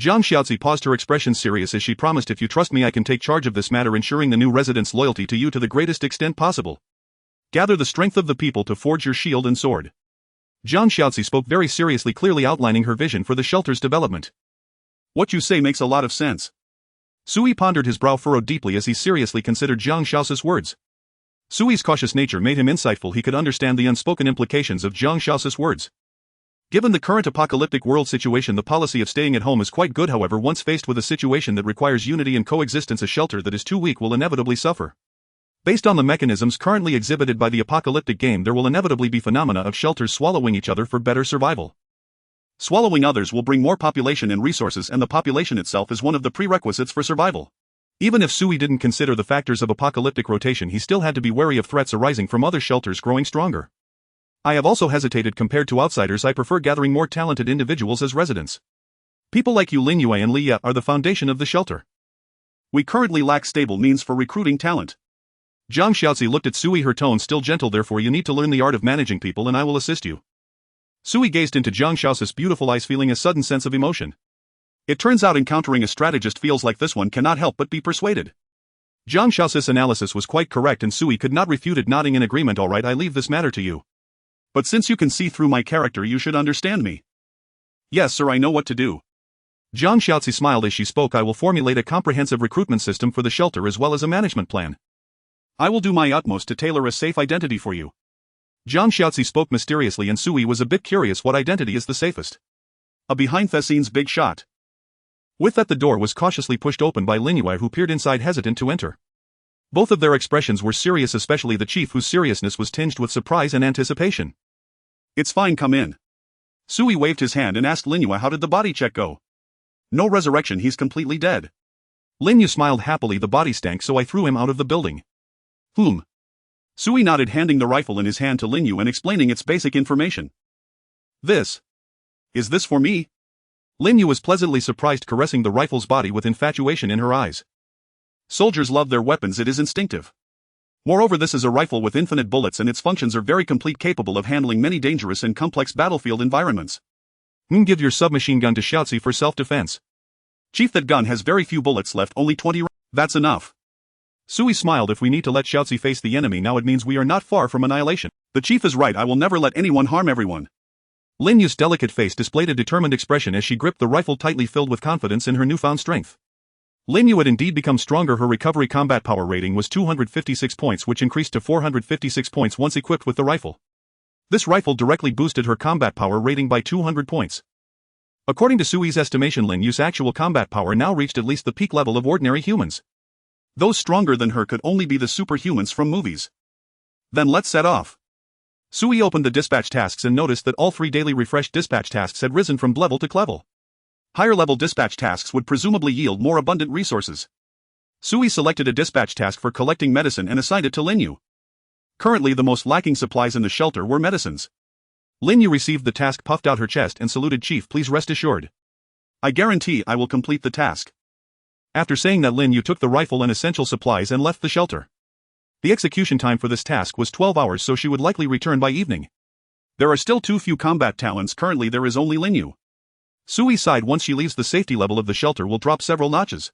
Zhang Xiaozi paused, her expression serious as she promised, if you trust me, I can take charge of this matter, ensuring the new residents' loyalty to you to the greatest extent possible. Gather the strength of the people to forge your shield and sword. Zhang Xiaozi spoke very seriously, clearly outlining her vision for the shelter's development. What you say makes a lot of sense. Sui pondered, his brow furrowed deeply as he seriously considered Zhang Xiaozi's words. Sui's cautious nature made him insightful. He could understand the unspoken implications of Zhang Xiaozi's words. Given the current apocalyptic world situation, the policy of staying at home is quite good. However, once faced with a situation that requires unity and coexistence, a shelter that is too weak will inevitably suffer. Based on the mechanisms currently exhibited by the apocalyptic game, there will inevitably be phenomena of shelters swallowing each other for better survival. Swallowing others will bring more population and resources, and the population itself is one of the prerequisites for survival. Even if Sui didn't consider the factors of apocalyptic rotation, he still had to be wary of threats arising from other shelters growing stronger. I have also hesitated. Compared to outsiders, I prefer gathering more talented individuals as residents. People like you, Lin Yue and Li Ya, are the foundation of the shelter. We currently lack stable means for recruiting talent. Zhang Xiaozi looked at Sui, her tone still gentle. Therefore you need to learn the art of managing people and I will assist you. Sui gazed into Zhang Xiaozi's beautiful eyes, feeling a sudden sense of emotion. It turns out encountering a strategist feels like this one cannot help but be persuaded. Zhang Xiaozi's analysis was quite correct and Sui could not refute it, nodding in agreement. All right, I leave this matter to you. But since you can see through my character, you should understand me. Yes sir, I know what to do. Zhang Xiaozi smiled as she spoke. I will formulate a comprehensive recruitment system for the shelter as well as a management plan. I will do my utmost to tailor a safe identity for you. Zhang Xiaozi spoke mysteriously and Sui was a bit curious. What identity is the safest? A behind-the-scenes big shot. With that, the door was cautiously pushed open by Lin Yue, who peered inside, hesitant to enter. Both of their expressions were serious, especially the chief, whose seriousness was tinged with surprise and anticipation. It's fine, come in. Sui waved his hand and asked Lin Yue, how did the body check go? No resurrection, he's completely dead. Lin Yue smiled happily. The body stank, so I threw him out of the building. Sui nodded, handing the rifle in his hand to Lin Yue and explaining its basic information. Is this for me? Lin Yue was pleasantly surprised, caressing the rifle's body with infatuation in her eyes. Soldiers love their weapons, it is instinctive. Moreover, this is a rifle with infinite bullets and its functions are very complete, capable of handling many dangerous and complex battlefield environments. Give your submachine gun to Xiaozi for self-defense. Chief, that gun has very few bullets left, only 20 That's enough. Sui smiled. If we need to let Xiaozi face the enemy now, it means we are not far from annihilation. The chief is right, I will never let anyone harm everyone. Lin Yu's delicate face displayed a determined expression as she gripped the rifle tightly, filled with confidence in her newfound strength. Lin Yu had indeed become stronger. Her recovery combat power rating was 256 points, which increased to 456 points once equipped with the rifle. This rifle directly boosted her combat power rating by 200 points. According to Sui's estimation, Lin Yu's actual combat power now reached at least the peak level of ordinary humans. Those stronger than her could only be the superhumans from movies. Then let's set off. Sui opened the dispatch tasks and noticed that all 3 daily refreshed dispatch tasks had risen from level to level. Higher level dispatch tasks would presumably yield more abundant resources. Sui selected a dispatch task for collecting medicine and assigned it to Lin Yu. Currently, the most lacking supplies in the shelter were medicines. Lin Yu received the task, puffed out her chest and saluted. Chief, please rest assured. I guarantee I will complete the task. After saying that, Lin Yu took the rifle and essential supplies and left the shelter. The execution time for this task was 12 hours, so she would likely return by evening. There are still too few combat talents. Currently there is only Lin Yu. Sui sighed. Once she leaves, the safety level of the shelter will drop several notches.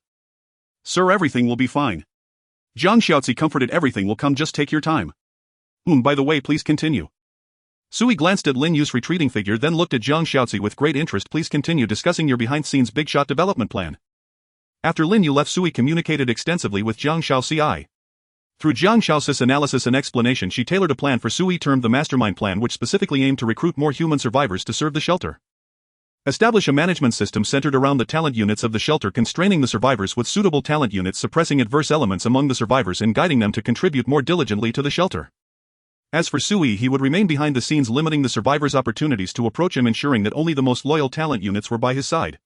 Sir, everything will be fine. Zhang Xiaozi comforted. Everything will come, just take your time. By the way, please continue. Sui glanced at Lin Yu's retreating figure, then looked at Zhang Xiaozi with great interest. Please continue discussing your behind-scenes big shot development plan. After Lin Yu left, Sui communicated extensively with Zhang Xiaozi. Through Zhang Xiaozi's analysis and explanation, she tailored a plan for Sui termed the Mastermind Plan, which specifically aimed to recruit more human survivors to serve the shelter. Establish a management system centered around the talent units of the shelter, constraining the survivors with suitable talent units, suppressing adverse elements among the survivors and guiding them to contribute more diligently to the shelter. As for Sui, he would remain behind the scenes, limiting the survivors' opportunities to approach him, ensuring that only the most loyal talent units were by his side.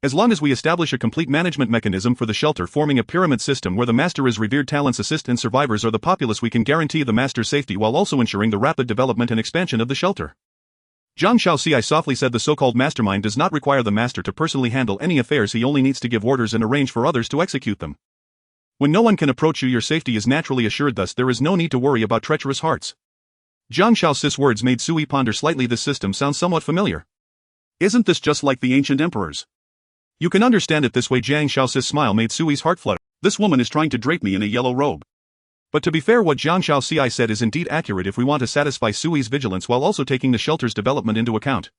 As long as we establish a complete management mechanism for the shelter, forming a pyramid system where the master is revered, talents assist, and survivors are the populace, we can guarantee the master's safety while also ensuring the rapid development and expansion of the shelter. Zhang Shaoxi softly said, the so-called mastermind does not require the master to personally handle any affairs, he only needs to give orders and arrange for others to execute them. When no one can approach you, your safety is naturally assured, thus there is no need to worry about treacherous hearts. Zhang Shaoxi's words made Sui ponder slightly. This system sounds somewhat familiar. Isn't this just like the ancient emperors? You can understand it this way. Zhang Shaoxi's smile made Sui's heart flutter. This woman is trying to drape me in a yellow robe. But to be fair, what Zhang Shaoxi said is indeed accurate. If we want to satisfy Sui's vigilance while also taking the shelter's development into account,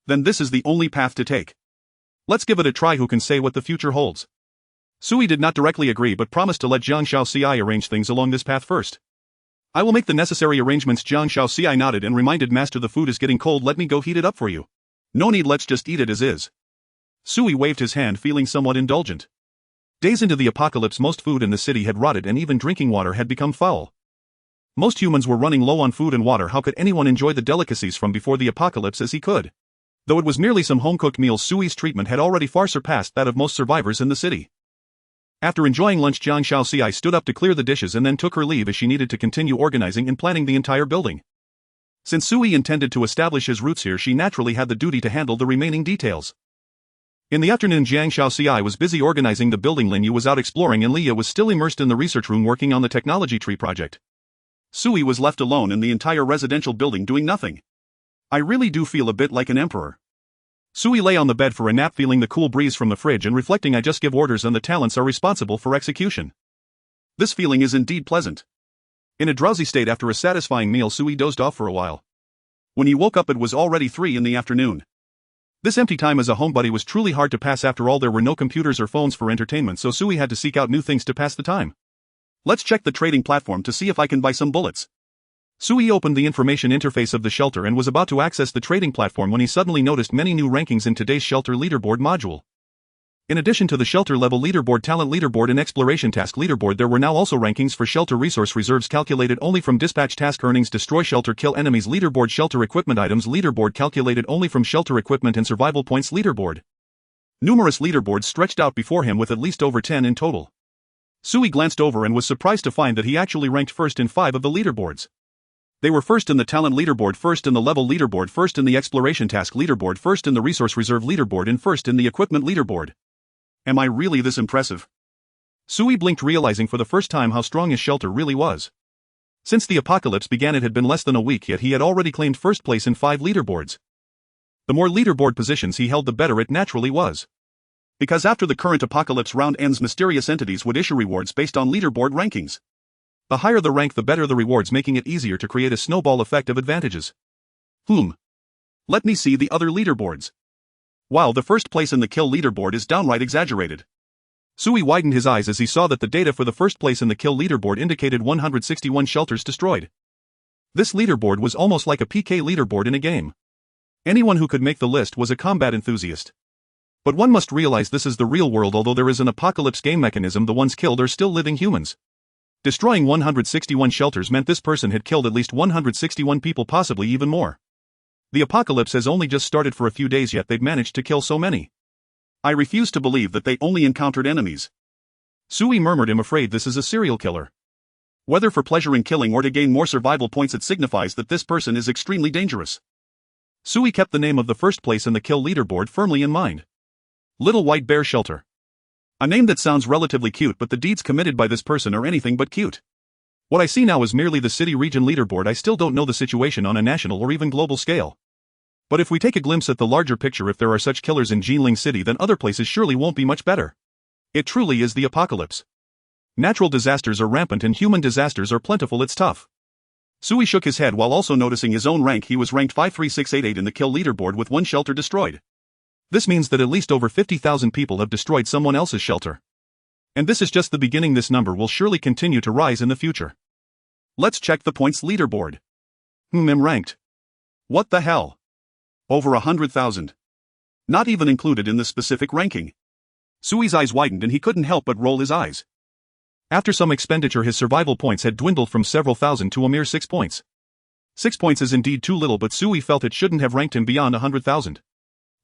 then this is the only path to take. Let's give it a try. Who can say what the future holds? Sui did not directly agree but promised to let Zhang Shaoxi arrange things along this path first. I will make the necessary arrangements. Zhang Shaoxi nodded and reminded, Master, the food is getting cold, let me go heat it up for you. No need, let's just eat it as is. Sui waved his hand, feeling somewhat indulgent. Days into the apocalypse, most food in the city had rotted and even drinking water had become foul. Most humans were running low on food and water. How could anyone enjoy the delicacies from before the apocalypse as he could? Though it was merely some home-cooked meals, Sui's treatment had already far surpassed that of most survivors in the city. After enjoying lunch, Zhang Shaoxi stood up to clear the dishes and then took her leave as she needed to continue organizing and planning the entire building. Since Sui intended to establish his roots here, she naturally had the duty to handle the remaining details. In the afternoon, Zhang Shaoxi was busy organizing the building. Lin Yu was out exploring and Leah was still immersed in the research room working on the technology tree project. Sui was left alone in the entire residential building doing nothing. I really do feel a bit like an emperor. Sui lay on the bed for a nap, feeling the cool breeze from the fridge and reflecting, I just give orders and the talents are responsible for execution. This feeling is indeed pleasant. In a drowsy state after a satisfying meal, Sui dozed off for a while. When he woke up, it was already 3 in the afternoon. This empty time as a homebody was truly hard to pass. After all, there were no computers or phones for entertainment, so Sui had to seek out new things to pass the time. Let's check the trading platform to see if I can buy some bullets. Sui opened the information interface of the shelter and was about to access the trading platform when he suddenly noticed many new rankings in today's shelter leaderboard module. In addition to the shelter level leaderboard, talent leaderboard, and exploration task leaderboard, there were now also rankings for shelter resource reserves calculated only from dispatch task earnings, destroy shelter, kill enemies leaderboard, shelter equipment items leaderboard calculated only from shelter equipment, and survival points leaderboard. Numerous leaderboards stretched out before him with at least over 10 in total. Sui glanced over and was surprised to find that he actually ranked first in 5 of the leaderboards. They were first in the talent leaderboard, first in the level leaderboard, first in the exploration task leaderboard, first in the resource reserve leaderboard, and first in the equipment leaderboard. Am I really this impressive? Sui blinked, realizing for the first time how strong his shelter really was. Since the apocalypse began, it had been less than a week, yet he had already claimed first place in 5 leaderboards. The more leaderboard positions he held, the better it naturally was. Because after the current apocalypse round ends, mysterious entities would issue rewards based on leaderboard rankings. The higher the rank, the better the rewards, making it easier to create a snowball effect of advantages. Let me see the other leaderboards. Wow, the first place in the kill leaderboard is downright exaggerated. Sui widened his eyes as he saw that the data for the first place in the kill leaderboard indicated 161 shelters destroyed. This leaderboard was almost like a PK leaderboard in a game. Anyone who could make the list was a combat enthusiast. But one must realize this is the real world. Although there is an apocalypse game mechanism, the ones killed are still living humans. Destroying 161 shelters meant this person had killed at least 161 people, possibly even more. The apocalypse has only just started for a few days, yet they've managed to kill so many. I refuse to believe that they only encountered enemies. Sui murmured, I'm afraid this is a serial killer. Whether for pleasure in killing or to gain more survival points, it signifies that this person is extremely dangerous. Sui kept the name of the first place in the kill leaderboard firmly in mind. Little White Bear Shelter. A name that sounds relatively cute, but the deeds committed by this person are anything but cute. What I see now is merely the city region leaderboard. I still don't know the situation on a national or even global scale. But if we take a glimpse at the larger picture, if there are such killers in Jinling City, then other places surely won't be much better. It truly is the apocalypse. Natural disasters are rampant and human disasters are plentiful. It's tough. Sui shook his head while also noticing his own rank. He was ranked 53688 in the kill leaderboard with 1 shelter destroyed. This means that at least over 50,000 people have destroyed someone else's shelter. And this is just the beginning. This number will surely continue to rise in the future. Let's check the points leaderboard. I'm ranked. What the hell? Over 100,000. Not even included in the specific ranking. Sui's eyes widened and he couldn't help but roll his eyes. After some expenditure, his survival points had dwindled from several thousand to a mere 6 points. 6 points is indeed too little, but Sui felt it shouldn't have ranked him beyond 100,000.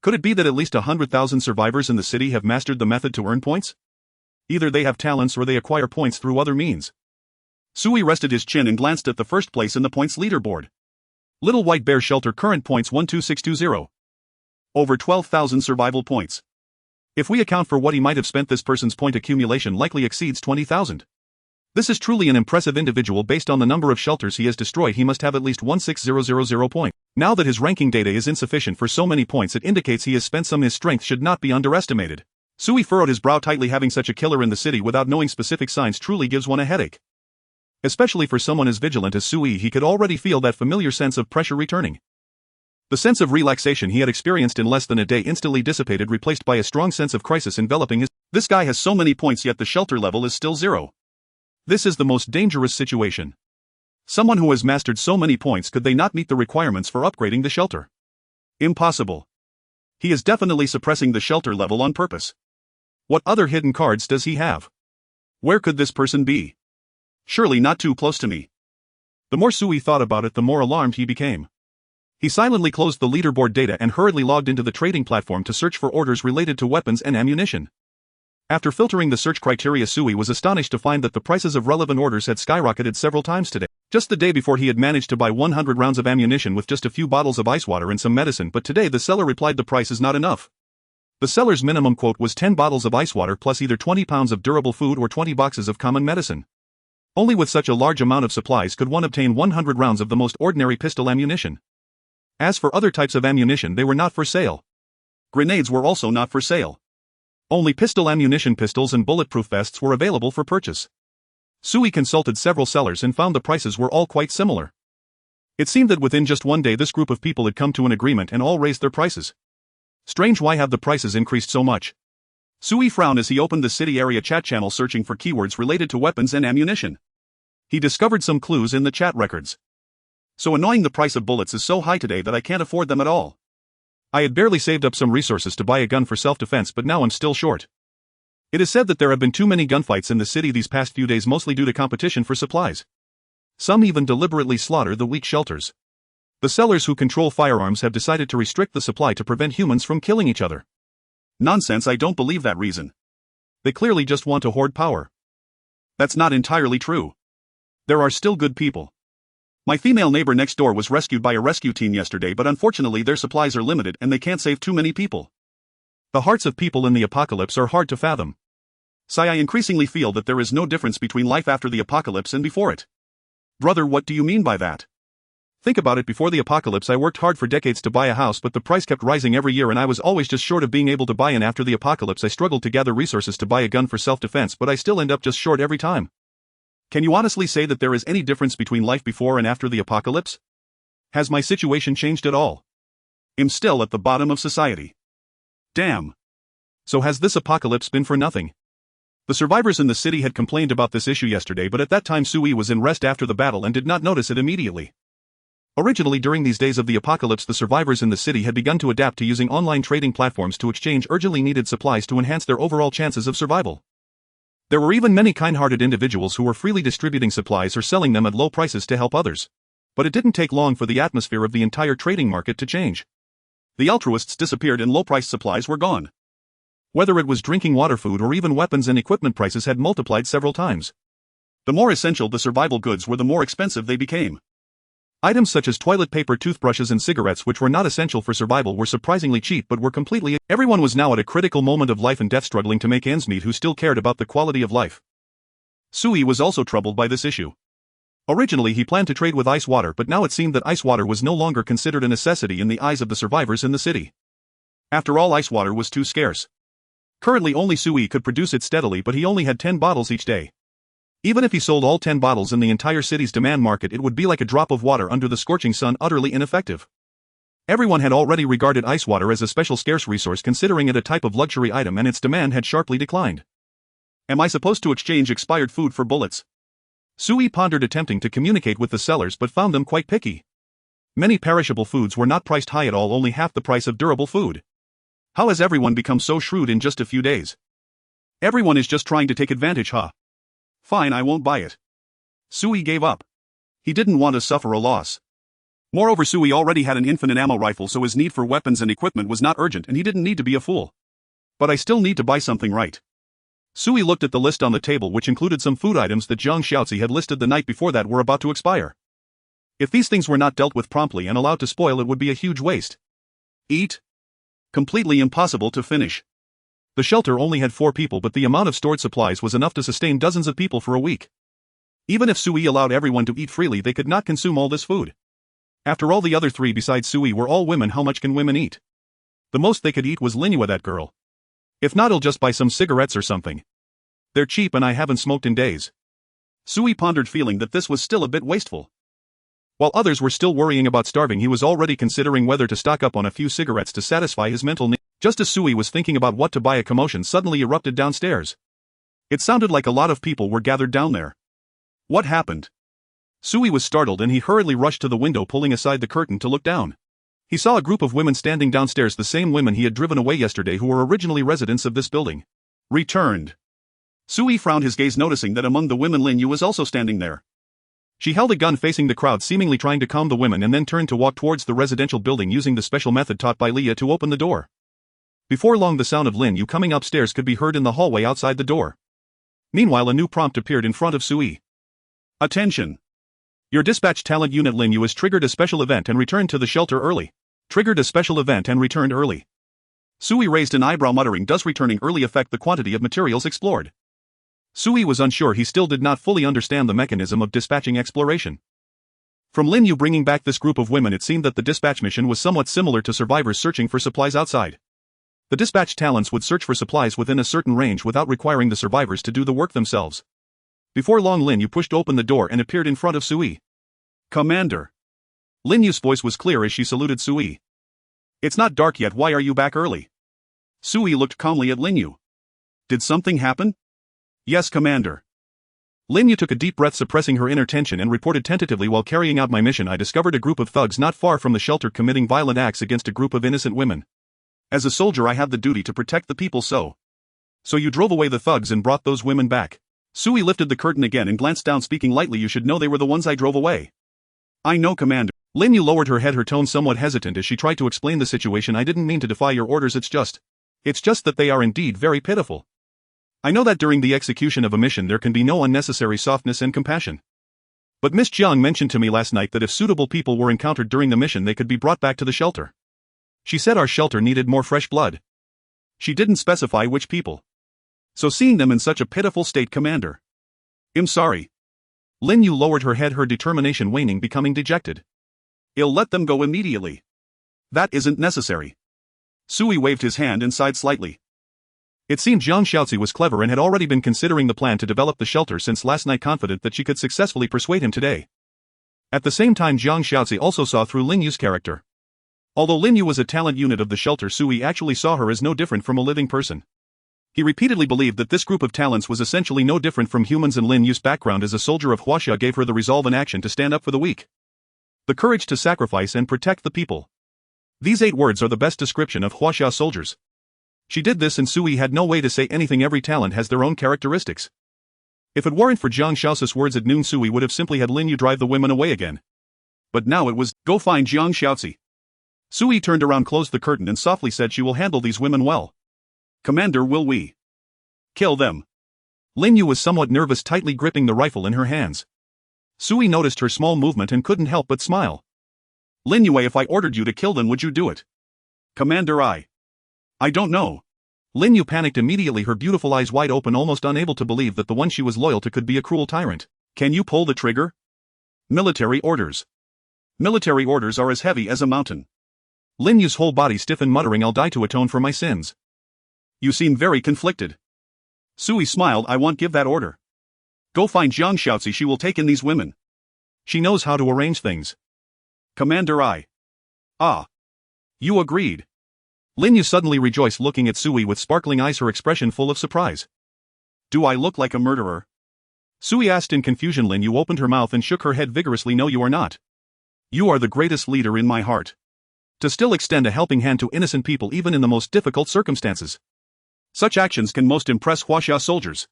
Could it be that at least 100,000 survivors in the city have mastered the method to earn points? Either they have talents or they acquire points through other means. Sui rested his chin and glanced at the first place in the points leaderboard. Little White Bear Shelter current points 12620. Over 12,000 survival points. If we account for what he might have spent, this person's point accumulation likely exceeds 20,000. This is truly an impressive individual. Based on the number of shelters he has destroyed, he must have at least 16000 points. Now that his ranking data is insufficient for so many points, it indicates he has spent some. His strength should not be underestimated. Sui furrowed his brow tightly. Having such a killer in the city without knowing specific signs truly gives one a headache. Especially for someone as vigilant as Sui, he could already feel that familiar sense of pressure returning. The sense of relaxation he had experienced in less than a day instantly dissipated, replaced by a strong sense of crisis enveloping his. This guy has so many points, yet the shelter level is still 0. This is the most dangerous situation. Someone who has mastered so many points, could they not meet the requirements for upgrading the shelter? Impossible. He is definitely suppressing the shelter level on purpose. What other hidden cards does he have? Where could this person be? Surely not too close to me. The more Sui thought about it, the more alarmed he became. He silently closed the leaderboard data and hurriedly logged into the trading platform to search for orders related to weapons and ammunition. After filtering the search criteria, Sui was astonished to find that the prices of relevant orders had skyrocketed several times today. Just the day before, he had managed to buy 100 rounds of ammunition with just a few bottles of ice water and some medicine, but today the seller replied the price is not enough. The seller's minimum quote was 10 bottles of ice water plus either 20 pounds of durable food or 20 boxes of common medicine. Only with such a large amount of supplies could one obtain 100 rounds of the most ordinary pistol ammunition. As for other types of ammunition, they were not for sale. Grenades were also not for sale. Only pistol ammunition, pistols and bulletproof vests were available for purchase. Sui consulted several sellers and found the prices were all quite similar. It seemed that within just one day this group of people had come to an agreement and all raised their prices. Strange, why have the prices increased so much? Sui frowned as he opened the city area chat channel, searching for keywords related to weapons and ammunition. He discovered some clues in the chat records. So annoying, the price of bullets is so high today that I can't afford them at all. I had barely saved up some resources to buy a gun for self-defense, but now I'm still short. It is said that there have been too many gunfights in the city these past few days, mostly due to competition for supplies. Some even deliberately slaughter the weak shelters. The sellers who control firearms have decided to restrict the supply to prevent humans from killing each other. Nonsense, I don't believe that reason. They clearly just want to hoard power. That's not entirely true. There are still good people. My female neighbor next door was rescued by a rescue team yesterday, but unfortunately their supplies are limited and they can't save too many people. The hearts of people in the apocalypse are hard to fathom. I increasingly feel that there is no difference between life after the apocalypse and before it. Brother, what do you mean by that? Think about it. Before the apocalypse I worked hard for decades to buy a house, but the price kept rising every year and I was always just short of being able to buy in. After the apocalypse I struggled to gather resources to buy a gun for self-defense, but I still end up just short every time. Can you honestly say that there is any difference between life before and after the apocalypse? Has my situation changed at all? I'm still at the bottom of society. Damn. So has this apocalypse been for nothing? The survivors in the city had complained about this issue yesterday, but at that time Sui was in rest after the battle and did not notice it immediately. Originally, during these days of the apocalypse, the survivors in the city had begun to adapt to using online trading platforms to exchange urgently needed supplies to enhance their overall chances of survival. There were even many kind-hearted individuals who were freely distributing supplies or selling them at low prices to help others. But it didn't take long for the atmosphere of the entire trading market to change. The altruists disappeared and low-priced supplies were gone. Whether it was drinking water, food, or even weapons and equipment, prices had multiplied several times. The more essential the survival goods were, the more expensive they became. Items such as toilet paper, toothbrushes, and cigarettes, which were not essential for survival, were surprisingly cheap but were completely. Everyone was now at a critical moment of life and death, struggling to make ends meet, who still cared about the quality of life. Sui was also troubled by this issue. Originally he planned to trade with ice water, but now it seemed that ice water was no longer considered a necessity in the eyes of the survivors in the city. After all, ice water was too scarce. Currently only Sui could produce it steadily, but he only had 10 bottles each day. Even if he sold all 10 bottles in the entire city's demand market, it would be like a drop of water under the scorching sun, utterly ineffective. Everyone had already regarded ice water as a special scarce resource, considering it a type of luxury item, and its demand had sharply declined. Am I supposed to exchange expired food for bullets? Sui pondered, attempting to communicate with the sellers, but found them quite picky. Many perishable foods were not priced high at all, only half the price of durable food. How has everyone become so shrewd in just a few days? Everyone is just trying to take advantage, huh? Fine, I won't buy it. Sui gave up. He didn't want to suffer a loss. Moreover, Sui already had an infinite ammo rifle, so his need for weapons and equipment was not urgent and he didn't need to be a fool. But I still need to buy something, right? Sui looked at the list on the table, which included some food items that Zhang Xiaozi had listed the night before that were about to expire. If these things were not dealt with promptly and allowed to spoil, it would be a huge waste. Eat? Completely impossible to finish. The shelter only had 4 people, but the amount of stored supplies was enough to sustain dozens of people for a week. Even if Sui allowed everyone to eat freely, they could not consume all this food. After all, the other 3 besides Sui were all women. How much can women eat? The most they could eat was Linua, that girl. If not, I'll just buy some cigarettes or something. They're cheap and I haven't smoked in days. Sui pondered, feeling that this was still a bit wasteful. While others were still worrying about starving, he was already considering whether to stock up on a few cigarettes to satisfy his mental needs. Just as Sui was thinking about what to buy, a commotion suddenly erupted downstairs. It sounded like a lot of people were gathered down there. What happened? Sui was startled and he hurriedly rushed to the window, pulling aside the curtain to look down. He saw a group of women standing downstairs, the same women he had driven away yesterday, who were originally residents of this building. Returned. Sui frowned his gaze, noticing that among the women Lin Yu was also standing there. She held a gun facing the crowd, seemingly trying to calm the women, and then turned to walk towards the residential building using the special method taught by Leah to open the door. Before long, the sound of Lin Yu coming upstairs could be heard in the hallway outside the door. Meanwhile, a new prompt appeared in front of Sui. Attention! Your dispatch talent unit Lin Yu has triggered a special event and returned to the shelter early. Triggered a special event and returned early. Sui raised an eyebrow, muttering, does returning early affect the quantity of materials explored? Sui was unsure. He still did not fully understand the mechanism of dispatching exploration. From Lin Yu bringing back this group of women, it seemed that the dispatch mission was somewhat similar to survivors searching for supplies outside. The dispatch talents would search for supplies within a certain range without requiring the survivors to do the work themselves. Before long, Lin Yu pushed open the door and appeared in front of Sui. Commander. Lin Yu's voice was clear as she saluted Sui. It's not dark yet, why are you back early? Sui looked calmly at Lin Yu. Did something happen? Yes, Commander. Lin Yu took a deep breath, suppressing her inner tension, and reported tentatively, while carrying out my mission, I discovered a group of thugs not far from the shelter committing violent acts against a group of innocent women. As a soldier, I have the duty to protect the people, so you drove away the thugs and brought those women back. Sui lifted the curtain again and glanced down, speaking lightly, you should know they were the ones I drove away. I know, Commander. Lin Yu lowered her head, her tone somewhat hesitant as she tried to explain the situation. I didn't mean to defy your orders, it's just that they are indeed very pitiful. I know that during the execution of a mission there can be no unnecessary softness and compassion. But Miss Jiang mentioned to me last night that if suitable people were encountered during the mission, they could be brought back to the shelter. She said our shelter needed more fresh blood. She didn't specify which people. So seeing them in such a pitiful state, Commander. I'm sorry. Lin Yu lowered her head, her determination waning, becoming dejected. I'll let them go immediately. That isn't necessary. Sui waved his hand and sighed slightly. It seemed Zhang Xiaozi was clever and had already been considering the plan to develop the shelter since last night, confident that she could successfully persuade him today. At the same time, Zhang Xiaozi also saw through Lin Yu's character. Although Lin Yu was a talent unit of the shelter, Sui actually saw her as no different from a living person. He repeatedly believed that this group of talents was essentially no different from humans, and Lin Yu's background as a soldier of Huaxia gave her the resolve and action to stand up for the weak. The courage to sacrifice and protect the people. These 8 words are the best description of Huaxia soldiers. She did this and Sui had no way to say anything. Every talent has their own characteristics. If it weren't for Zhang Xiaozi's words at noon, Sui would have simply had Lin Yu drive the women away again. But now it was, go find Zhang Xiaozi. Sui turned around, closed the curtain, and softly said, she will handle these women well. Commander, will we kill them? Lin Yu was somewhat nervous, tightly gripping the rifle in her hands. Sui noticed her small movement and couldn't help but smile. Lin Yu, if I ordered you to kill them, would you do it? Commander, I don't know. Lin Yu panicked immediately, her beautiful eyes wide open, almost unable to believe that the one she was loyal to could be a cruel tyrant. Can you pull the trigger? Military orders. Military orders are as heavy as a mountain. Lin Yu's whole body stiffened, muttering, I'll die to atone for my sins. You seem very conflicted. Sui smiled, I won't give that order. Go find Zhang Xiaozi, she will take in these women. She knows how to arrange things. Commander, you agreed. Lin Yu suddenly rejoiced, looking at Sui with sparkling eyes, her expression full of surprise. Do I look like a murderer? Sui asked in confusion. Lin Yu opened her mouth and shook her head vigorously. No, you are not. You are the greatest leader in my heart. to still extend a helping hand to innocent people even in the most difficult circumstances. Such actions can most impress Huaxia soldiers.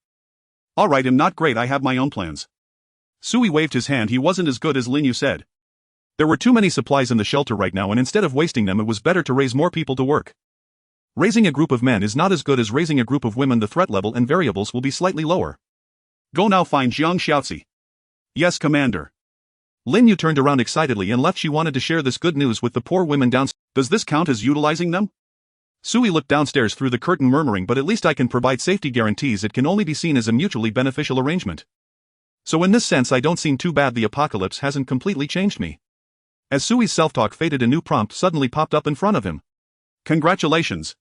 Alright, I'm not great, I have my own plans. Sui waved his hand. He wasn't as good as Lin Yu said. There were too many supplies in the shelter right now, and instead of wasting them it was better to raise more people to work. Raising a group of men is not as good as raising a group of women. The threat level and variables will be slightly lower. Go now, find Jiang Xiaozi. Yes, Commander. Lin Yu turned around excitedly and left. She wanted to share this good news with the poor women downstairs. Does this count as utilizing them? Sui looked downstairs through the curtain, murmuring, but at least I can provide safety guarantees. It can only be seen as a mutually beneficial arrangement. So in this sense I don't seem too bad. The apocalypse hasn't completely changed me. As Sui's self-talk faded, a new prompt suddenly popped up in front of him. Congratulations.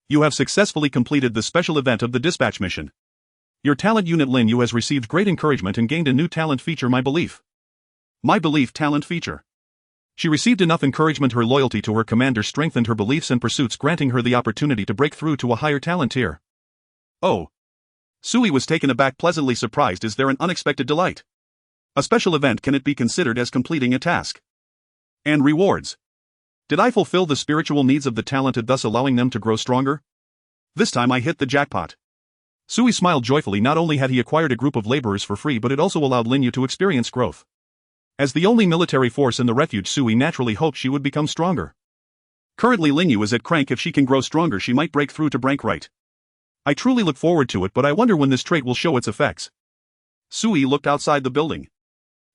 You have successfully completed the special event of the dispatch mission. Your talent unit Lin Yu has received great encouragement and gained a new talent feature, My Belief. My Belief talent feature. She received enough encouragement. Her loyalty to her commander strengthened her beliefs and pursuits, granting her the opportunity to break through to a higher talent tier. Oh. Sui was taken aback, pleasantly surprised. Is there an unexpected delight? A special event, can it be considered as completing a task? And rewards. Did I fulfill the spiritual needs of the talented, thus allowing them to grow stronger? This time I hit the jackpot. Sui smiled joyfully. Not only had he acquired a group of laborers for free, but it also allowed Lin Yu to experience growth. As the only military force in the refuge, Sui naturally hoped she would become stronger. Currently Lin Yu is at crank. If she can grow stronger she might break through to rank right. I truly look forward to it, but I wonder when this trait will show its effects. Sui looked outside the building.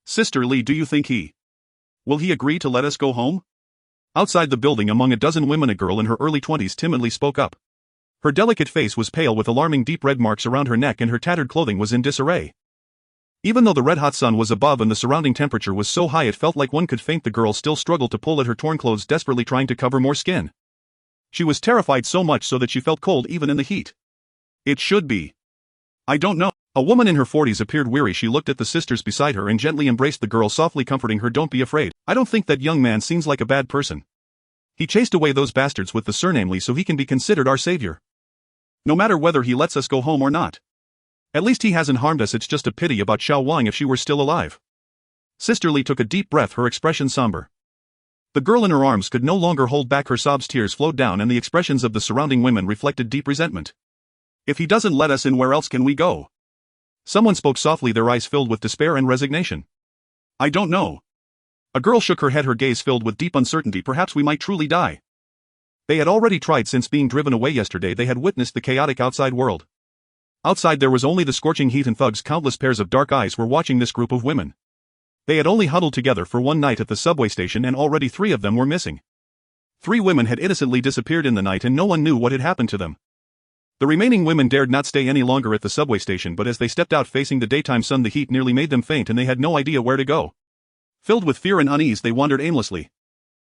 Sister Li, do you think will he agree to let us go home? Outside the building, among a dozen women, a girl in her early 20s timidly spoke up. Her delicate face was pale with alarming deep red marks around her neck, and her tattered clothing was in disarray. Even though the red-hot sun was above and the surrounding temperature was so high it felt like one could faint, the girl still struggled to pull at her torn clothes, desperately trying to cover more skin. She was terrified so much so that she felt cold even in the heat. It should be. I don't know. A woman in her 40s appeared weary. She looked at the sisters beside her and gently embraced the girl, softly comforting her. Don't be afraid. I don't think that young man seems like a bad person. He chased away those bastards with the surname Li so he can be considered our savior. No matter whether he lets us go home or not. At least he hasn't harmed us. It's just a pity about Xiao Wang. If she were still alive. Sister Li took a deep breath, her expression somber. The girl in her arms could no longer hold back her sobs. Tears flowed down and the expressions of the surrounding women reflected deep resentment. If he doesn't let us in, where else can we go? Someone spoke softly, their eyes filled with despair and resignation. I don't know. A girl shook her head, her gaze filled with deep uncertainty. Perhaps we might truly die. They had already tried. Since being driven away yesterday they had witnessed the chaotic outside world. Outside there was only the scorching heat and thugs. Countless pairs of dark eyes were watching this group of women. They had only huddled together for one night at the subway station and already 3 of them were missing. 3 women had innocently disappeared in the night and no one knew what had happened to them. The remaining women dared not stay any longer at the subway station, but as they stepped out facing the daytime sun the heat nearly made them faint and they had no idea where to go. Filled with fear and unease they wandered aimlessly.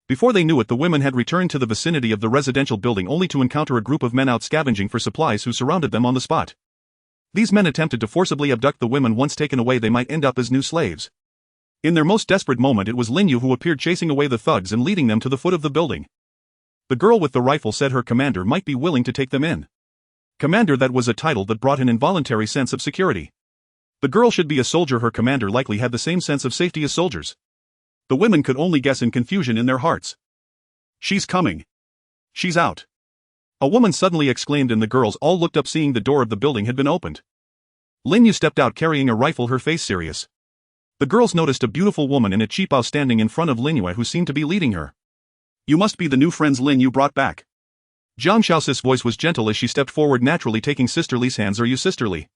Before they knew it the women had returned to the vicinity of the residential building only to encounter a group of men out scavenging for supplies who surrounded them on the spot. These men attempted to forcibly abduct the women. Once taken away they might end up as new slaves. In their most desperate moment it was Lin Yu who appeared, chasing away the thugs and leading them to the foot of the building. The girl with the rifle said her commander might be willing to take them in. Commander, that was a title that brought an involuntary sense of security. The girl should be a soldier. Her commander likely had the same sense of safety as soldiers. The women could only guess in confusion in their hearts. She's coming. She's out. A woman suddenly exclaimed and the girls all looked up, seeing the door of the building had been opened. Lin Yu stepped out carrying a rifle, her face serious. The girls noticed a beautiful woman in a cheapao standing in front of Lin Yu who seemed to be leading her. You must be the new friends Lin Yu brought back. Zhang Xiaoxi's voice was gentle as she stepped forward, naturally taking Sister Li's hands. Are you Sister Li?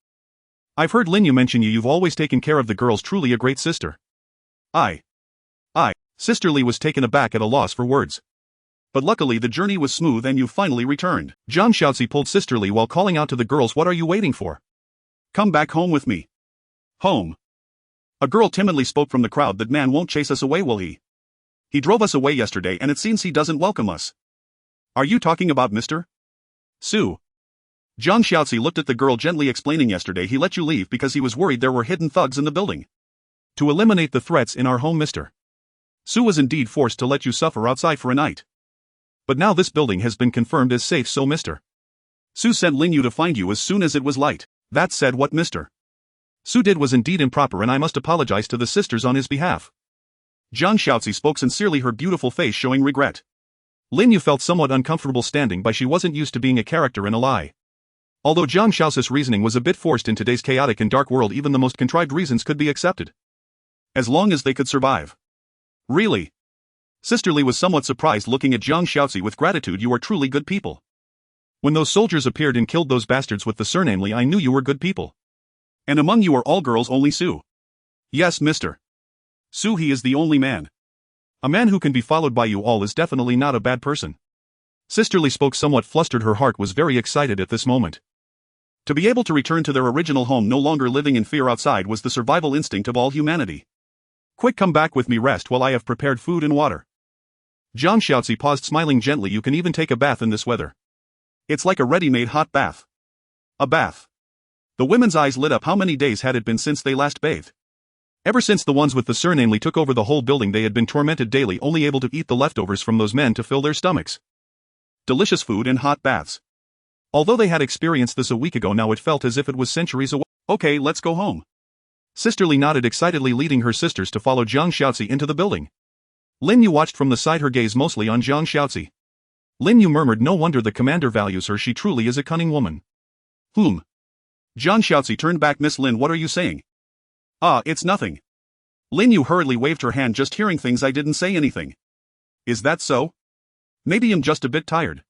I've heard Lin Yu mention you. You've always taken care of the girls. Truly a great sister. I. Sister Li was taken aback at a loss for words. But luckily the journey was smooth and you finally returned. Zhang Xiaoxi pulled Sister Li while calling out to the girls, what are you waiting for? Come back home with me. Home. A girl timidly spoke from the crowd. That man won't chase us away, will he? He drove us away yesterday and it seems he doesn't welcome us. Are you talking about Mr. Su? Zhang Xiaoxi looked at the girl, gently explaining, yesterday he let you leave because he was worried there were hidden thugs in the building. To eliminate the threats in our home, Mr. Su was indeed forced to let you suffer outside for a night. But now this building has been confirmed as safe, so Mr. Su sent Lin Yu to find you as soon as it was light. That said, what Mr. Su did was indeed improper and I must apologize to the sisters on his behalf. Zhang Xiaoxi spoke sincerely, her beautiful face showing regret. Lin Yu felt somewhat uncomfortable standing by. She wasn't used to being a character in a lie. Although Zhang Xiao's reasoning was a bit forced in today's chaotic and dark world, even the most contrived reasons could be accepted. As long as they could survive. Really? Sister Li was somewhat surprised, looking at Zhang Xiaozi with gratitude. You are truly good people. When those soldiers appeared and killed those bastards with the surname Li, I knew you were good people. And among you are all girls, only Su. Yes, Mr. Su, he is the only man. A man who can be followed by you all is definitely not a bad person. Sister Li spoke somewhat flustered. Her heart was very excited at this moment. To be able to return to their original home, no longer living in fear outside, was the survival instinct of all humanity. Quick, come back with me, rest while I have prepared food and water. Zhang Xiaozi paused, smiling gently. You can even take a bath in this weather. It's like a ready-made hot bath. A bath. The women's eyes lit up. How many days had it been since they last bathed? Ever since the ones with the surname Li took over the whole building, they had been tormented daily, only able to eat the leftovers from those men to fill their stomachs. Delicious food and hot baths. Although they had experienced this a week ago, now it felt as if it was centuries away. Okay, let's go home. Sister Li nodded excitedly, leading her sisters to follow Zhang Xiaozi into the building. Lin Yu watched from the side, her gaze mostly on Zhang Xiaozi. Lin Yu murmured, no wonder the commander values her, she truly is a cunning woman. Zhang Xiaozi turned back. Miss Lin, what are you saying? It's nothing. Lin Yu hurriedly waved her hand. Just hearing things, I didn't say anything. Is that so? Maybe I'm just a bit tired.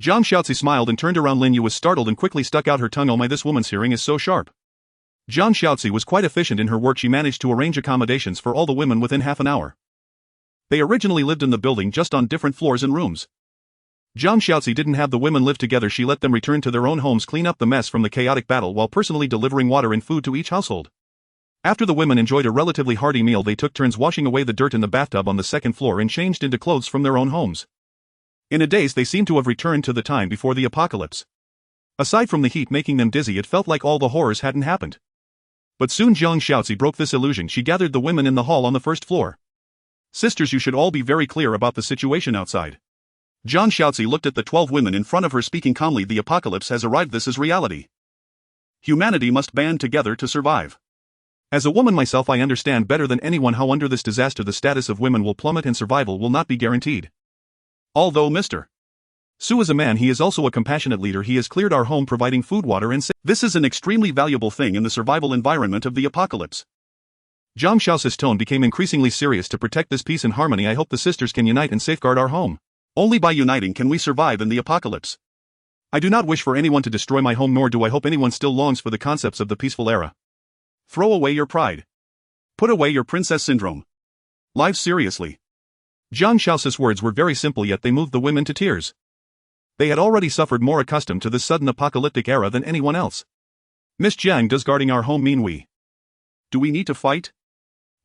Zhang Xiaozi smiled and turned around. Lin Yu was startled and quickly stuck out her tongue. Oh my, this woman's hearing is so sharp. Zhang Xiaozi was quite efficient in her work. She managed to arrange accommodations for all the women within half an hour. They originally lived in the building, just on different floors and rooms. Zhang Xiaozi didn't have the women live together. She let them return to their own homes, clean up the mess from the chaotic battle while personally delivering water and food to each household. After the women enjoyed a relatively hearty meal, they took turns washing away the dirt in the bathtub on the second floor and changed into clothes from their own homes. In a daze, they seemed to have returned to the time before the apocalypse. Aside from the heat making them dizzy, it felt like all the horrors hadn't happened. But soon Zhang Xiaozi broke this illusion. She gathered the women in the hall on the first floor. Sisters, you should all be very clear about the situation outside. Zhang Xiaozi looked at the 12 women in front of her, speaking calmly. The apocalypse has arrived. This is reality. Humanity must band together to survive. As a woman myself, I understand better than anyone how under this disaster the status of women will plummet and survival will not be guaranteed. Although Mr. Su is a man, he is also a compassionate leader. He has cleared our home, providing food, water and this is an extremely valuable thing in the survival environment of the apocalypse. Zhang Xiaozi's tone became increasingly serious. To protect this peace and harmony, I hope the sisters can unite and safeguard our home. Only by uniting can we survive in the apocalypse. I do not wish for anyone to destroy my home, nor do I hope anyone still longs for the concepts of the peaceful era. Throw away your pride. Put away your princess syndrome. Live seriously. Zhang Xiaozi's words were very simple, yet they moved the women to tears. They had already suffered, more accustomed to this sudden apocalyptic era than anyone else. Miss Jiang, does guarding our home mean we? Do we need to fight?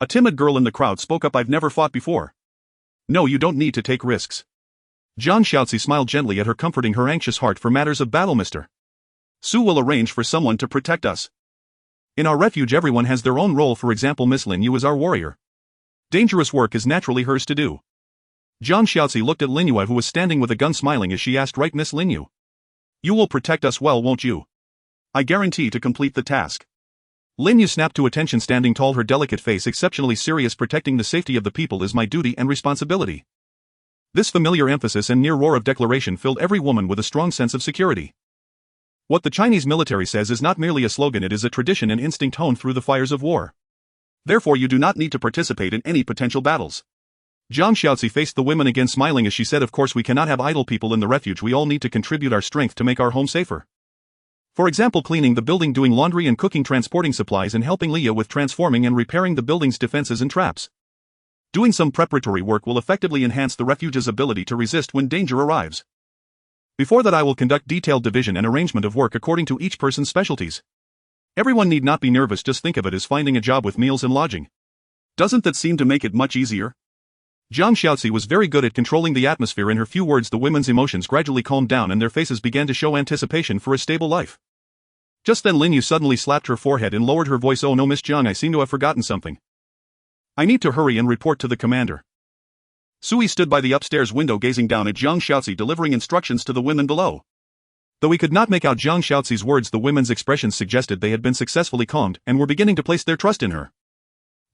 A timid girl in the crowd spoke up. I've never fought before. No, you don't need to take risks. Zhang Xiaozi smiled gently at her, comforting her anxious heart. For matters of battle, Mr. Su will arrange for someone to protect us. In our refuge, everyone has their own role. For example, Miss Lin Yu is our warrior. Dangerous work is naturally hers to do. Zhang Xiaozi looked at Lin Yu, who was standing with a gun, smiling as she asked, right, Miss Lin Yu? You will protect us well, won't you? I guarantee to complete the task. Lin Yu snapped to attention, standing tall, her delicate face exceptionally serious. Protecting the safety of the people is my duty and responsibility. This familiar emphasis and near roar of declaration filled every woman with a strong sense of security. What the Chinese military says is not merely a slogan, it is a tradition and instinct honed through the fires of war. Therefore, you do not need to participate in any potential battles. Zhang Xiaozi faced the women again, smiling as she said, of course we cannot have idle people in the refuge. We all need to contribute our strength to make our home safer. For example, cleaning the building, doing laundry and cooking, transporting supplies, and helping Leah with transforming and repairing the building's defenses and traps. Doing some preparatory work will effectively enhance the refuge's ability to resist when danger arrives. Before that, I will conduct detailed division and arrangement of work according to each person's specialties. Everyone need not be nervous, just think of it as finding a job with meals and lodging. Doesn't that seem to make it much easier? Zhang Xiaozi was very good at controlling the atmosphere. In her few words, the women's emotions gradually calmed down and their faces began to show anticipation for a stable life. Just then Lin Yu suddenly slapped her forehead and lowered her voice. Oh no, Miss Jiang, I seem to have forgotten something. I need to hurry and report to the commander. Sui stood by the upstairs window gazing down at Zhang Xiaozi, delivering instructions to the women below. Though he could not make out Zhang Xiaozi's words, the women's expressions suggested they had been successfully calmed and were beginning to place their trust in her.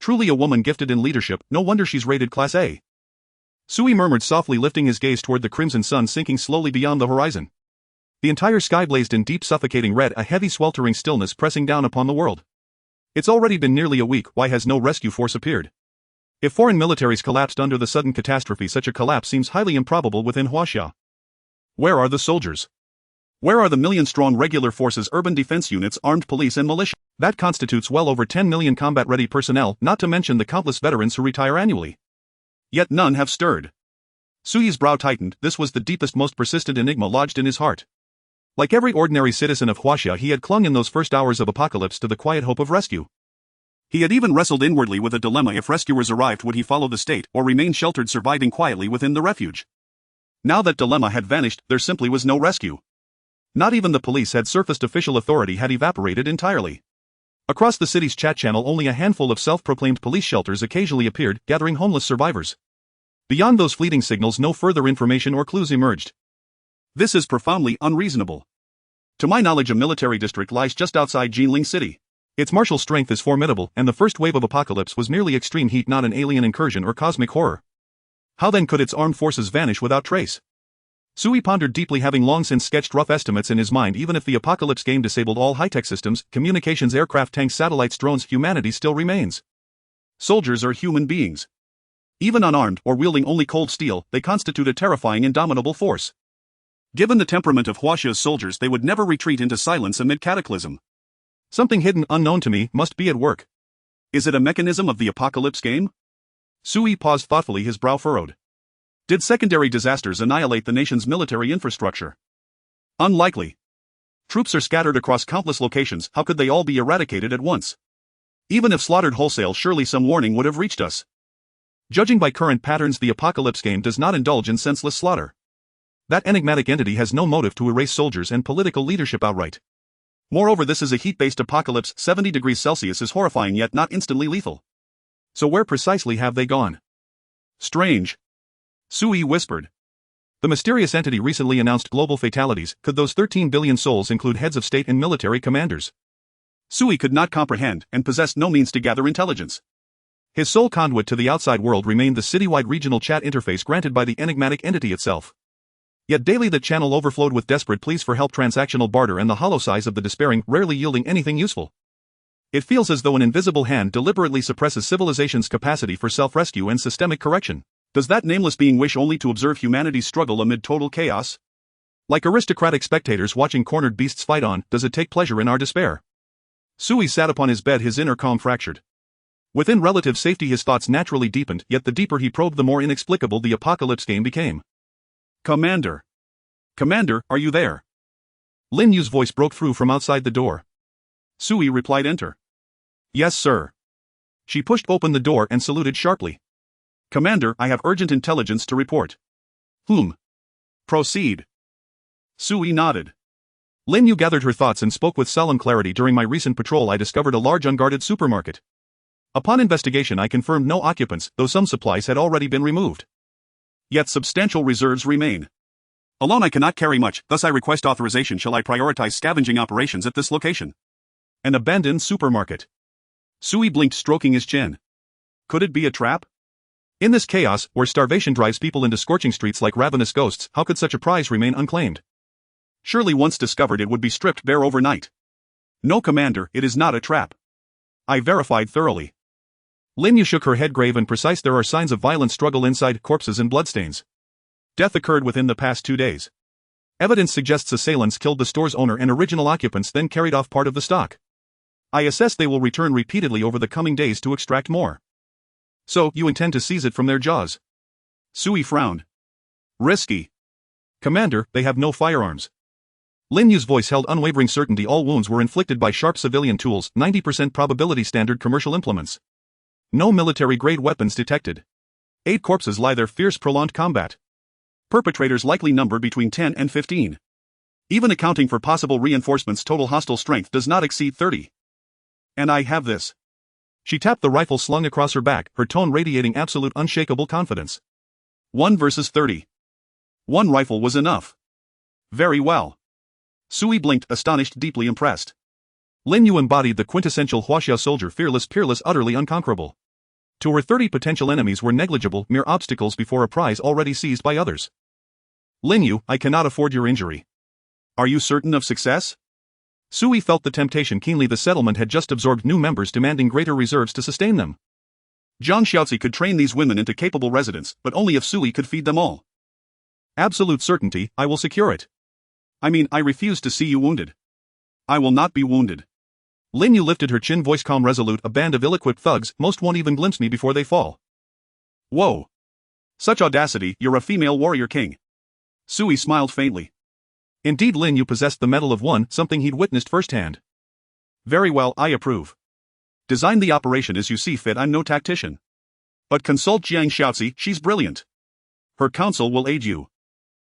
Truly a woman gifted in leadership, no wonder she's rated Class A. Sui murmured softly, lifting his gaze toward the crimson sun sinking slowly beyond the horizon. The entire sky blazed in deep suffocating red, a heavy sweltering stillness pressing down upon the world. It's already been nearly a week, why has no rescue force appeared? If foreign militaries collapsed under the sudden catastrophe, such a collapse seems highly improbable within Huaxia. Where are the soldiers? Where are the million-strong regular forces, urban defense units, armed police and militia? That constitutes well over 10 million combat-ready personnel, not to mention the countless veterans who retire annually. Yet none have stirred. Sui's brow tightened. This was the deepest, most persistent enigma lodged in his heart. Like every ordinary citizen of Huaxia, he had clung in those first hours of apocalypse to the quiet hope of rescue. He had even wrestled inwardly with a dilemma: if rescuers arrived, would he follow the state, or remain sheltered, surviving quietly within the refuge? Now that dilemma had vanished, there simply was no rescue. Not even the police had surfaced. Official authority had evaporated entirely. Across the city's chat channel, only a handful of self-proclaimed police shelters occasionally appeared, gathering homeless survivors. Beyond those fleeting signals, no further information or clues emerged. This is profoundly unreasonable. To my knowledge, a military district lies just outside Jinling City. Its martial strength is formidable, and the first wave of apocalypse was merely extreme heat, not an alien incursion or cosmic horror. How then could its armed forces vanish without trace? Sui pondered deeply, having long since sketched rough estimates in his mind. Even if the apocalypse game disabled all high-tech systems, communications, aircraft, tanks, satellites, drones, humanity still remains. Soldiers are human beings. Even unarmed, or wielding only cold steel, they constitute a terrifying, indomitable force. Given the temperament of Huaxia's soldiers, they would never retreat into silence amid cataclysm. Something hidden, unknown to me, must be at work. Is it a mechanism of the apocalypse game? Sui paused thoughtfully, his brow furrowed. Did secondary disasters annihilate the nation's military infrastructure? Unlikely. Troops are scattered across countless locations. How could they all be eradicated at once? Even if slaughtered wholesale, surely some warning would have reached us. Judging by current patterns, the apocalypse game does not indulge in senseless slaughter. That enigmatic entity has no motive to erase soldiers and political leadership outright. Moreover, this is a heat-based apocalypse. 70 degrees Celsius is horrifying, yet not instantly lethal. So where precisely have they gone? Strange. Sui whispered. The mysterious entity recently announced global fatalities. Could those 13 billion souls include heads of state and military commanders? Sui could not comprehend, and possessed no means to gather intelligence. His sole conduit to the outside world remained the citywide regional chat interface granted by the enigmatic entity itself. Yet daily that channel overflowed with desperate pleas for help, transactional barter, and the hollow sighs of the despairing, rarely yielding anything useful. It feels as though an invisible hand deliberately suppresses civilization's capacity for self-rescue and systemic correction. Does that nameless being wish only to observe humanity's struggle amid total chaos? Like aristocratic spectators watching cornered beasts fight on, does it take pleasure in our despair? Sui sat upon his bed, his inner calm fractured. Within relative safety his thoughts naturally deepened, yet the deeper he probed the more inexplicable the apocalypse game became. Commander. Commander, are you there? Lin Yu's voice broke through from outside the door. Sui replied, enter. Yes, sir. She pushed open the door and saluted sharply. Commander, I have urgent intelligence to report. Whom? Proceed. Sui nodded. Lin Yu gathered her thoughts and spoke with solemn clarity. During my recent patrol I discovered a large unguarded supermarket. Upon investigation I confirmed no occupants, though some supplies had already been removed. Yet substantial reserves remain. Alone I cannot carry much, thus I request authorization. Shall I prioritize scavenging operations at this location? An abandoned supermarket. Sui blinked, stroking his chin. Could it be a trap? In this chaos, where starvation drives people into scorching streets like ravenous ghosts, how could such a prize remain unclaimed? Surely once discovered it would be stripped bare overnight. No, Commander, it is not a trap. I verified thoroughly. Lin Yu shook her head, grave and precise. There are signs of violent struggle inside, corpses and bloodstains. Death occurred within the past 2 days. Evidence suggests assailants killed the store's owner and original occupants, then carried off part of the stock. I assess they will return repeatedly over the coming days to extract more. So, you intend to seize it from their jaws? Sui frowned. Risky. Commander, they have no firearms. Lin Yu's voice held unwavering certainty. All wounds were inflicted by sharp civilian tools, 90% probability, standard commercial implements. No military-grade weapons detected. 8 corpses lie there, fierce prolonged combat. Perpetrators likely number between 10 and 15. Even accounting for possible reinforcements, total hostile strength does not exceed 30. And I have this. She tapped the rifle slung across her back, her tone radiating absolute unshakable confidence. 1 versus 30. 1 rifle was enough. Very well. Sui blinked, astonished, deeply impressed. Lin Yu embodied the quintessential Huaxia soldier, fearless, peerless, utterly unconquerable. To her 30 potential enemies were negligible, mere obstacles before a prize already seized by others. Lin Yu, I cannot afford your injury. Are you certain of success? Sui felt the temptation keenly. The settlement had just absorbed new members demanding greater reserves to sustain them. Zhang Xiaozi could train these women into capable residents, but only if Sui could feed them all. Absolute certainty, I will secure it. I mean, I refuse to see you wounded. I will not be wounded. Lin Yu lifted her chin, voice calm resolute. A band of ill-equipped thugs, most won't even glimpse me before they fall. Whoa. Such audacity, you're a female warrior king. Sui smiled faintly. Indeed, Lin Yu possessed the mettle of one, something he'd witnessed firsthand. Very well, I approve. Design the operation as you see fit. I'm no tactician. But consult Jiang Xiaozi, she's brilliant. Her counsel will aid you.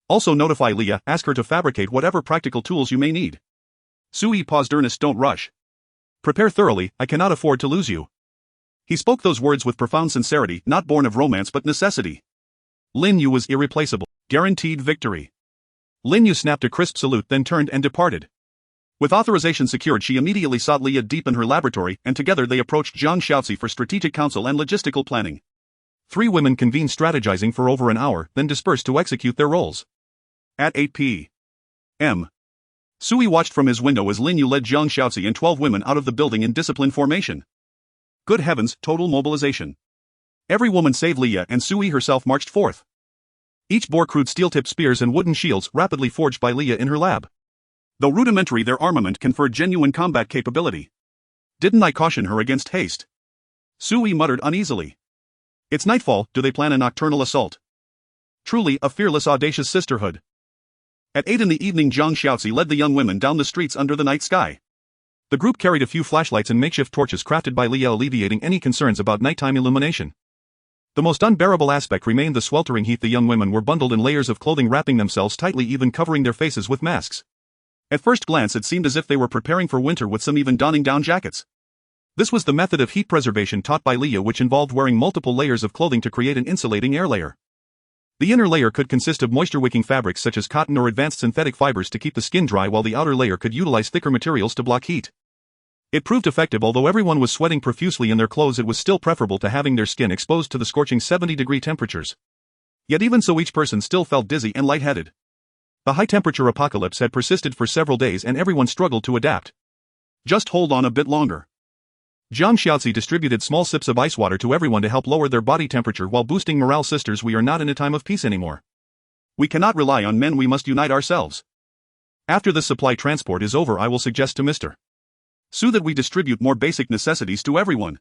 Also notify Leah, ask her to fabricate whatever practical tools you may need. Sui paused. Earnest, don't rush. Prepare thoroughly, I cannot afford to lose you. He spoke those words with profound sincerity, not born of romance but necessity. Lin Yu was irreplaceable. Guaranteed victory. Lin Yu snapped a crisp salute, then turned and departed. With authorization secured, she immediately sought Leah deep in her laboratory, and together they approached Zhang Xiaozi for strategic counsel and logistical planning. 3 women convened, strategizing for over an hour, then dispersed to execute their roles. At 8 p.m. Sui watched from his window as Lin Yu led Zhang Xiaozi and 12 women out of the building in disciplined formation. Good heavens, total mobilization. Every woman save Leah and Sui herself marched forth. Each bore crude steel-tipped spears and wooden shields rapidly forged by Leah in her lab. Though rudimentary, their armament conferred genuine combat capability. Didn't I caution her against haste? Sui muttered uneasily. It's nightfall, do they plan a nocturnal assault? Truly, a fearless, audacious sisterhood. At 8 in the evening, Zhang Xiaozi led the young women down the streets under the night sky. The group carried a few flashlights and makeshift torches crafted by Leah, alleviating any concerns about nighttime illumination. The most unbearable aspect remained the sweltering heat. The young women were bundled in layers of clothing, wrapping themselves tightly, even covering their faces with masks. At first glance it seemed as if they were preparing for winter, with some even donning down jackets. This was the method of heat preservation taught by Leah, which involved wearing multiple layers of clothing to create an insulating air layer. The inner layer could consist of moisture-wicking fabrics such as cotton or advanced synthetic fibers to keep the skin dry, while the outer layer could utilize thicker materials to block heat. It proved effective. Although everyone was sweating profusely in their clothes, it was still preferable to having their skin exposed to the scorching 70-degree temperatures. Yet even so, each person still felt dizzy and lightheaded. The high-temperature apocalypse had persisted for several days and everyone struggled to adapt. Just hold on a bit longer. Zhang Xiaozi distributed small sips of ice water to everyone to help lower their body temperature while boosting morale. Sisters, we are not in a time of peace anymore. We cannot rely on men, we must unite ourselves. After this supply transport is over, I will suggest to Mr. Su that we distribute more basic necessities to everyone.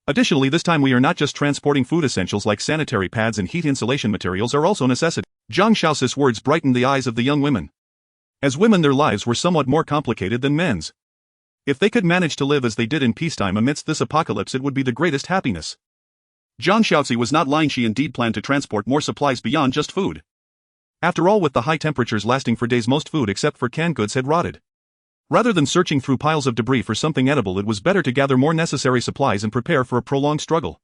Additionally, this time we are not just transporting food. Essentials like sanitary pads and heat insulation materials are also necessity. Zhang Xiaozi's words brightened the eyes of the young women. As women, their lives were somewhat more complicated than men's. If they could manage to live as they did in peacetime amidst this apocalypse, it would be the greatest happiness. Zhang Xiaozi was not lying. She indeed planned to transport more supplies beyond just food. After all, with the high temperatures lasting for days, most food except for canned goods had rotted. Rather than searching through piles of debris for something edible, it was better to gather more necessary supplies and prepare for a prolonged struggle.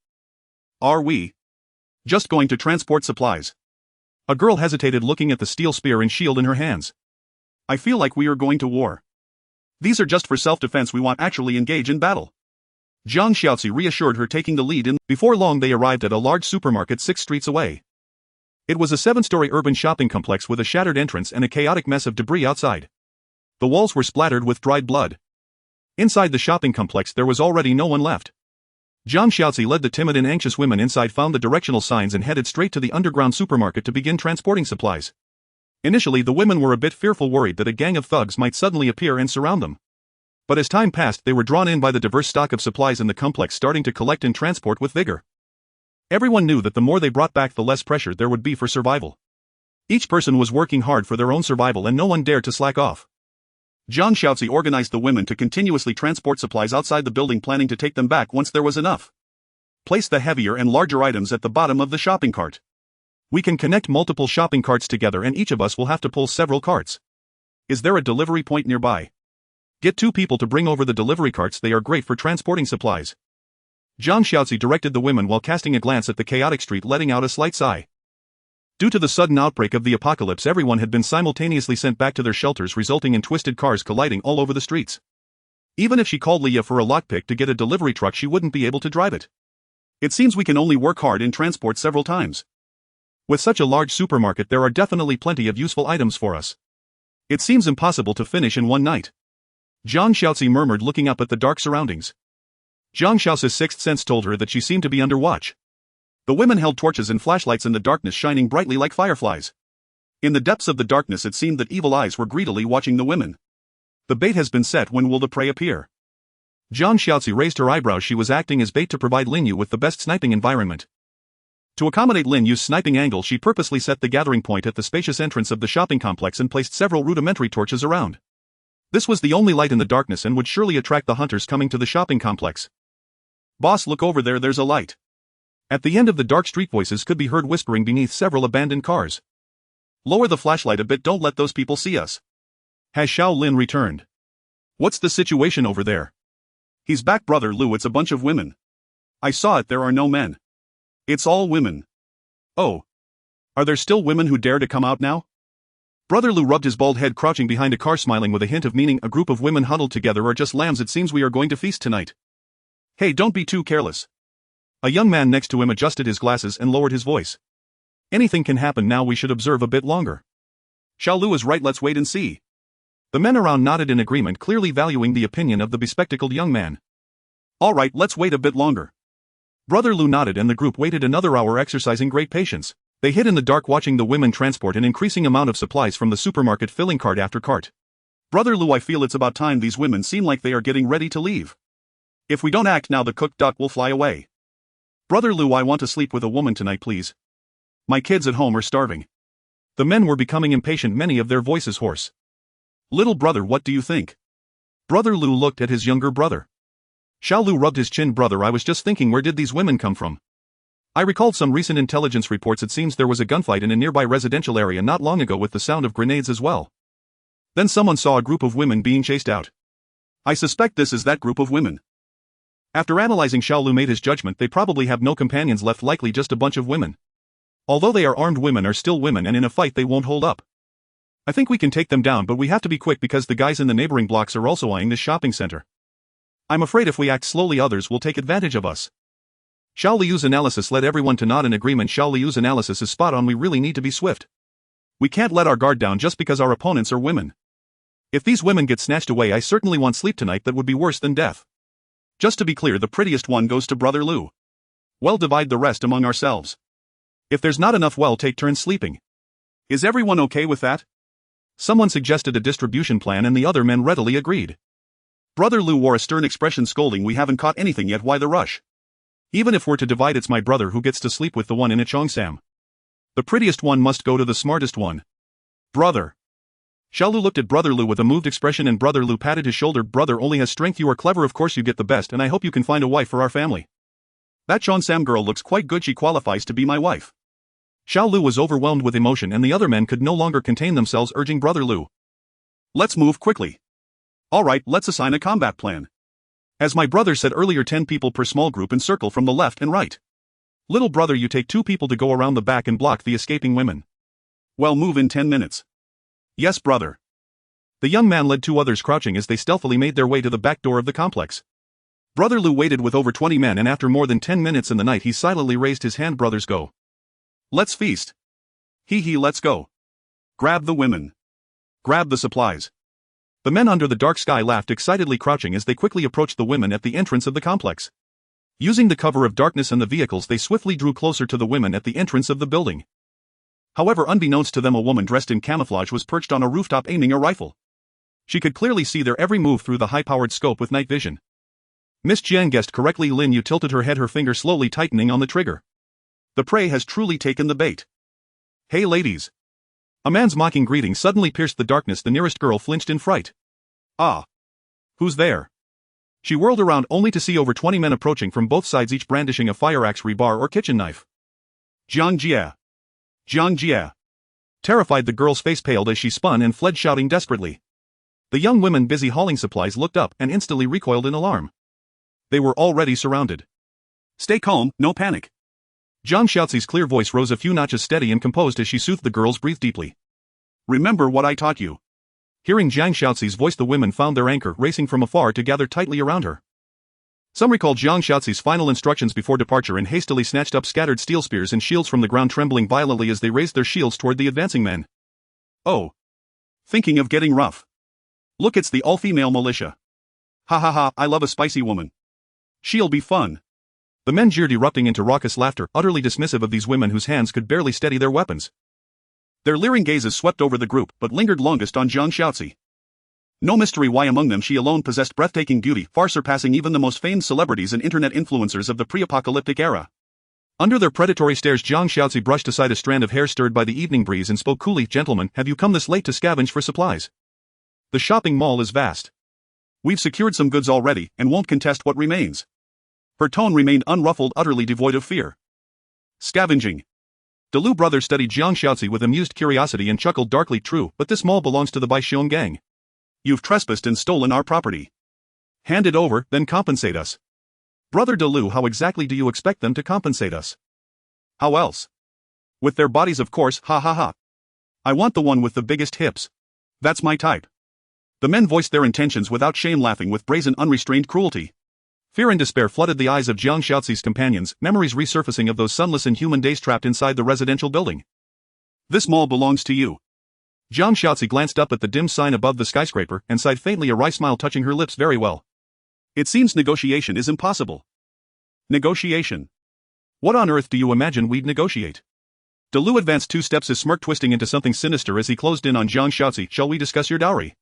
Are we just going to transport supplies? A girl hesitated, looking at the steel spear and shield in her hands. I feel like we are going to war. These are just for self-defense. We want actually engage in battle. Zhang Xiaozi reassured her, taking the lead in. Before long they arrived at a large supermarket 6 streets away. It was a 7-story urban shopping complex with a shattered entrance and a chaotic mess of debris outside. The walls were splattered with dried blood. Inside the shopping complex there was already no one left. Zhang Xiaozi led the timid and anxious women inside, found the directional signs and headed straight to the underground supermarket to begin transporting supplies. Initially the women were a bit fearful, worried that a gang of thugs might suddenly appear and surround them. But as time passed, they were drawn in by the diverse stock of supplies in the complex, starting to collect and transport with vigor. Everyone knew that the more they brought back, the less pressure there would be for survival. Each person was working hard for their own survival and no one dared to slack off. Zhang Xiaozi organized the women to continuously transport supplies outside the building, planning to take them back once there was enough. Place the heavier and larger items at the bottom of the shopping cart. We can connect multiple shopping carts together and each of us will have to pull several carts. Is there a delivery point nearby? Get 2 people to bring over the delivery carts, they are great for transporting supplies. Zhang Xiaozi directed the women while casting a glance at the chaotic street, letting out a slight sigh. Due to the sudden outbreak of the apocalypse, everyone had been simultaneously sent back to their shelters, resulting in twisted cars colliding all over the streets. Even if she called Leah for a lockpick to get a delivery truck, she wouldn't be able to drive it. It seems we can only work hard in transport several times. With such a large supermarket there are definitely plenty of useful items for us. It seems impossible to finish in one night. Jiang Xiaozi murmured, looking up at the dark surroundings. Jiang Xiaozi's sixth sense told her that she seemed to be under watch. The women held torches and flashlights in the darkness, shining brightly like fireflies. In the depths of the darkness it seemed that evil eyes were greedily watching the women. The bait has been set. When will the prey appear? Jiang Xiaozi raised her eyebrows. She was acting as bait to provide Lin Yu with the best sniping environment. To accommodate Lin Yu's sniping angle, she purposely set the gathering point at the spacious entrance of the shopping complex and placed several rudimentary torches around. This was the only light in the darkness and would surely attract the hunters coming to the shopping complex. Boss, look over there, there's a light. At the end of the dark street, voices could be heard whispering beneath several abandoned cars. Lower the flashlight a bit, don't let those people see us. Has Xiao Lin returned? What's the situation over there? He's back, Brother Lu, it's a bunch of women. I saw it, there are no men. It's all women. Oh. Are there still women who dare to come out now? Brother Lu rubbed his bald head, crouching behind a car, smiling with a hint of meaning. A group of women huddled together are just lambs. It seems we are going to feast tonight. Hey, don't be too careless. A young man next to him adjusted his glasses and lowered his voice. Anything can happen now, we should observe a bit longer. Xiao Lu is right, let's wait and see. The men around nodded in agreement, clearly valuing the opinion of the bespectacled young man. All right, let's wait a bit longer. Brother Lu nodded and the group waited another hour, exercising great patience. They hid in the dark, watching the women transport an increasing amount of supplies from the supermarket, filling cart after cart. Brother Lu, I feel it's about time. These women seem like they are getting ready to leave. If we don't act now, the cooked duck will fly away. Brother Lu, I want to sleep with a woman tonight, please. My kids at home are starving. The men were becoming impatient, many of their voices hoarse. Little brother, what do you think? Brother Lu looked at his younger brother. Xiao Lu rubbed his chin. Brother, I was just thinking, where did these women come from? I recalled some recent intelligence reports. It seems there was a gunfight in a nearby residential area not long ago, with the sound of grenades as well. Then someone saw a group of women being chased out. I suspect this is that group of women. After analyzing, Xiao Lu made his judgment. They probably have no companions left, likely just a bunch of women. Although they are armed, women are still women, and in a fight they won't hold up. I think we can take them down, but we have to be quick because the guys in the neighboring blocks are also eyeing this shopping center. I'm afraid if we act slowly, others will take advantage of us. Xiao Liu's analysis led everyone to nod in agreement. Xiao Liu's analysis is spot on. We really need to be swift. We can't let our guard down just because our opponents are women. If these women get snatched away, I certainly want sleep tonight. That would be worse than death. Just to be clear, the prettiest one goes to Brother Lu. We'll divide the rest among ourselves. If there's not enough, we'll take turns sleeping. Is everyone okay with that? Someone suggested a distribution plan and the other men readily agreed. Brother Lu wore a stern expression, scolding, we haven't caught anything yet, why the rush? Even if we're to divide, it's my brother who gets to sleep with the one in a Cheongsam. The prettiest one must go to the smartest one. Brother. Xiao Lu looked at Brother Lu with a moved expression and Brother Lu patted his shoulder. Brother only has strength. You are clever, of course you get the best, and I hope you can find a wife for our family. That Cheongsam girl looks quite good, she qualifies to be my wife. Xiao Lu was overwhelmed with emotion and the other men could no longer contain themselves, urging Brother Lu. Let's move quickly. Alright, let's assign a combat plan. As my brother said earlier, 10 people per small group and circle from the left and right. Little brother, you take 2 people to go around the back and block the escaping women. Well, move in 10 minutes. Yes, brother. The young man led 2 others, crouching as they stealthily made their way to the back door of the complex. Brother Lu waited with over 20 men, and after more than 10 minutes in the night he silently raised his hand. Brothers, go. Let's feast. Hee, let's go. Grab the women. Grab the supplies. The men under the dark sky laughed excitedly, crouching as they quickly approached the women at the entrance of the complex. Using the cover of darkness and the vehicles, they swiftly drew closer to the women at the entrance of the building. However, unbeknownst to them, a woman dressed in camouflage was perched on a rooftop aiming a rifle. She could clearly see their every move through the high-powered scope with night vision. Miss Jiang guessed correctly. Lin Yu tilted her head, her finger slowly tightening on the trigger. The prey has truly taken the bait. Hey ladies. A man's mocking greeting suddenly pierced the darkness. The nearest girl flinched in fright. Ah. Who's there? She whirled around only to see over 20 men approaching from both sides, each brandishing a fire axe, rebar, or kitchen knife. Jiang Jie. Jiang Jie. Terrified, the girl's face paled as she spun and fled, shouting desperately. The young women busy hauling supplies looked up and instantly recoiled in alarm. They were already surrounded. Stay calm, no panic. Jiang Xiaozi's clear voice rose a few notches, steady and composed as she soothed the girls. Breathe deeply. Remember what I taught you. Hearing Jiang Xiaozi's voice, the women found their anchor, racing from afar to gather tightly around her. Some recalled Jiang Shaoxi's final instructions before departure and hastily snatched up scattered steel spears and shields from the ground, trembling violently as they raised their shields toward the advancing men. Oh. Thinking of getting rough. Look, it's the all-female militia. Ha ha ha, I love a spicy woman. She'll be fun. The men jeered, erupting into raucous laughter, utterly dismissive of these women whose hands could barely steady their weapons. Their leering gazes swept over the group, but lingered longest on Jiang Shaoxi. No mystery why among them she alone possessed breathtaking beauty, far surpassing even the most famed celebrities and internet influencers of the pre-apocalyptic era. Under their predatory stares, Jiang Shaoxi brushed aside a strand of hair stirred by the evening breeze and spoke coolly, "Gentlemen, have you come this late to scavenge for supplies? The shopping mall is vast. We've secured some goods already, and won't contest what remains." Her tone remained unruffled, utterly devoid of fear. Scavenging. Dalu brothers studied Jiang Shaoxi with amused curiosity and chuckled darkly. "True, but this mall belongs to the Baixiong gang. You've trespassed and stolen our property. Hand it over, then compensate us." "Brother Dalu, how exactly do you expect them to compensate us?" "How else? With their bodies, of course, ha ha ha. I want the one with the biggest hips. That's my type." The men voiced their intentions without shame, laughing with brazen, unrestrained cruelty. Fear and despair flooded the eyes of Jiang Shaoxi's companions, memories resurfacing of those sunless and human days trapped inside the residential building. "This mall belongs to you." Jiang Shaoxi glanced up at the dim sign above the skyscraper and sighed faintly, a wry smile touching her lips. "Very well. It seems negotiation is impossible." "Negotiation? What on earth do you imagine we'd negotiate?" Dalu advanced 2 steps, his smirk twisting into something sinister as he closed in on Jiang Shaoxi. "Shall we discuss your dowry?"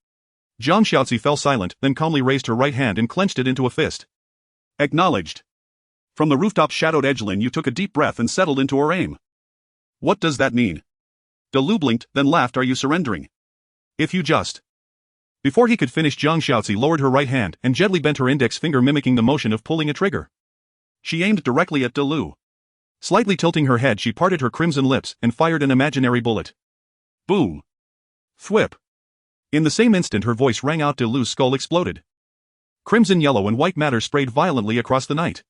Jiang Shaoxi fell silent, then calmly raised her right hand and clenched it into a fist. "Acknowledged." From the rooftop's shadowed edge, Lin Yu took a deep breath and settled into her aim. "What does that mean?" Dalu blinked, then laughed. "Are you surrendering? If you just..." Before he could finish, Jiang Shaoxi lowered her right hand and gently bent her index finger, mimicking the motion of pulling a trigger. She aimed directly at Dalu. Slightly tilting her head, she parted her crimson lips and fired an imaginary bullet. Boom. Thwip. In the same instant her voice rang out. Dalu's skull exploded. Crimson, yellow and white matter sprayed violently across the night.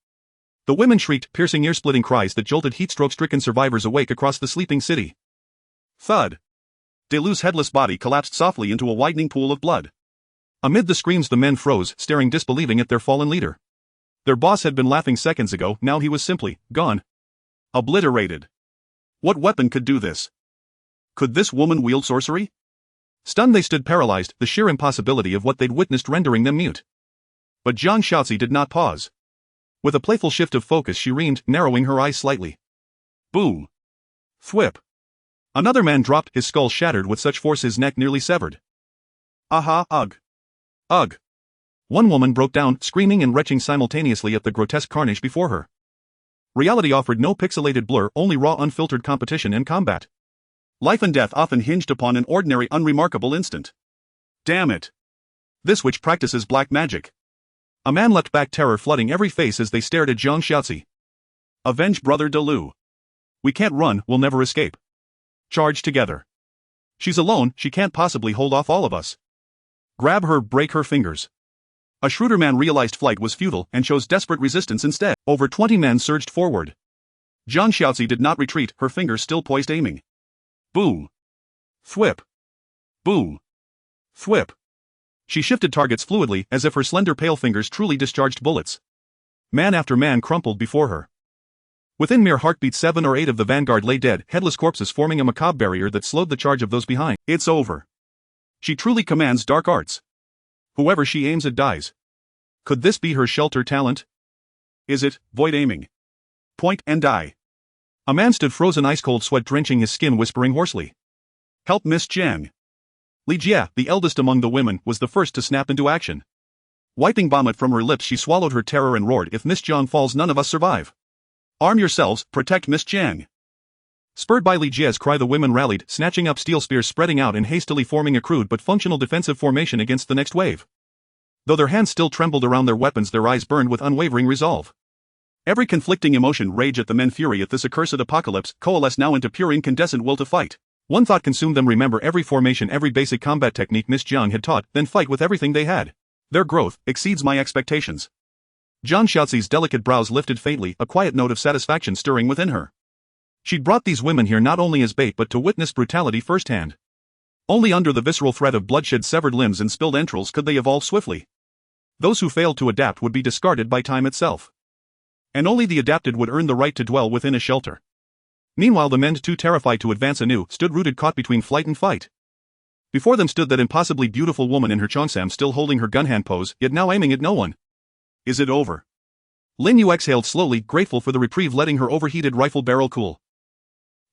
The women shrieked, piercing ear-splitting cries that jolted heatstroke-stricken survivors awake across the sleeping city. Thud. Dalu's headless body collapsed softly into a widening pool of blood. Amid the screams, the men froze, staring disbelieving at their fallen leader. Their boss had been laughing seconds ago, now he was simply gone. Obliterated. What weapon could do this? Could this woman wield sorcery? Stunned, they stood paralyzed, the sheer impossibility of what they'd witnessed rendering them mute. But Jiang Shaoxi did not pause. With a playful shift of focus, she reamed, narrowing her eyes slightly. Boom. Thwip. Another man dropped, his skull shattered with such force his neck nearly severed. Aha, ugh. Ugh. One woman broke down, screaming and retching simultaneously at the grotesque carnage before her. Reality offered no pixelated blur, only raw, unfiltered competition and combat. Life and death often hinged upon an ordinary, unremarkable instant. Damn it. This witch practices black magic. A man leapt back, terror flooding every face as they stared at Jiang Shaoxi. Avenge Brother Dalu. We can't run, we'll never escape. Charge together. She's alone, she can't possibly hold off all of us. Grab her, break her fingers. A shrewder man realized flight was futile and chose desperate resistance instead. Over 20 men surged forward. Jiang Shaoxi did not retreat, her fingers still poised, aiming. Boom. Thwip. Boom. Thwip. She shifted targets fluidly, as if her slender pale fingers truly discharged bullets. Man after man crumpled before her. Within mere heartbeat, 7 or 8 of the vanguard lay dead, headless corpses forming a macabre barrier that slowed the charge of those behind. It's over. She truly commands dark arts. Whoever she aims at dies. Could this be her shelter talent? Is it? Void aiming. Point and die. A man stood frozen, ice-cold sweat drenching his skin, whispering hoarsely. Help Miss Jiang. Li Jia, the eldest among the women, was the first to snap into action. Wiping vomit from her lips, she swallowed her terror and roared, if Miss Jiang falls, none of us survive. Arm yourselves, protect Miss Jiang. Spurred by Li Jia's cry, the women rallied, snatching up steel spears, spreading out and hastily forming a crude but functional defensive formation against the next wave. Though their hands still trembled around their weapons, their eyes burned with unwavering resolve. Every conflicting emotion, rage at the men, fury at this accursed apocalypse, coalesced now into pure incandescent will to fight. One thought consumed them: remember every formation, every basic combat technique Miss Jiang had taught, then fight with everything they had. Their growth exceeds my expectations. Jiang Shaoxi's delicate brows lifted faintly, a quiet note of satisfaction stirring within her. She'd brought these women here not only as bait but to witness brutality firsthand. Only under the visceral threat of bloodshed, severed limbs and spilled entrails could they evolve swiftly. Those who failed to adapt would be discarded by time itself. And only the adapted would earn the right to dwell within a shelter. Meanwhile the men, too terrified to advance anew, stood rooted, caught between flight and fight. Before them stood that impossibly beautiful woman in her cheongsam, still holding her gun hand pose, yet now aiming at no one. Is it over? Lin Yu exhaled slowly, grateful for the reprieve, letting her overheated rifle barrel cool.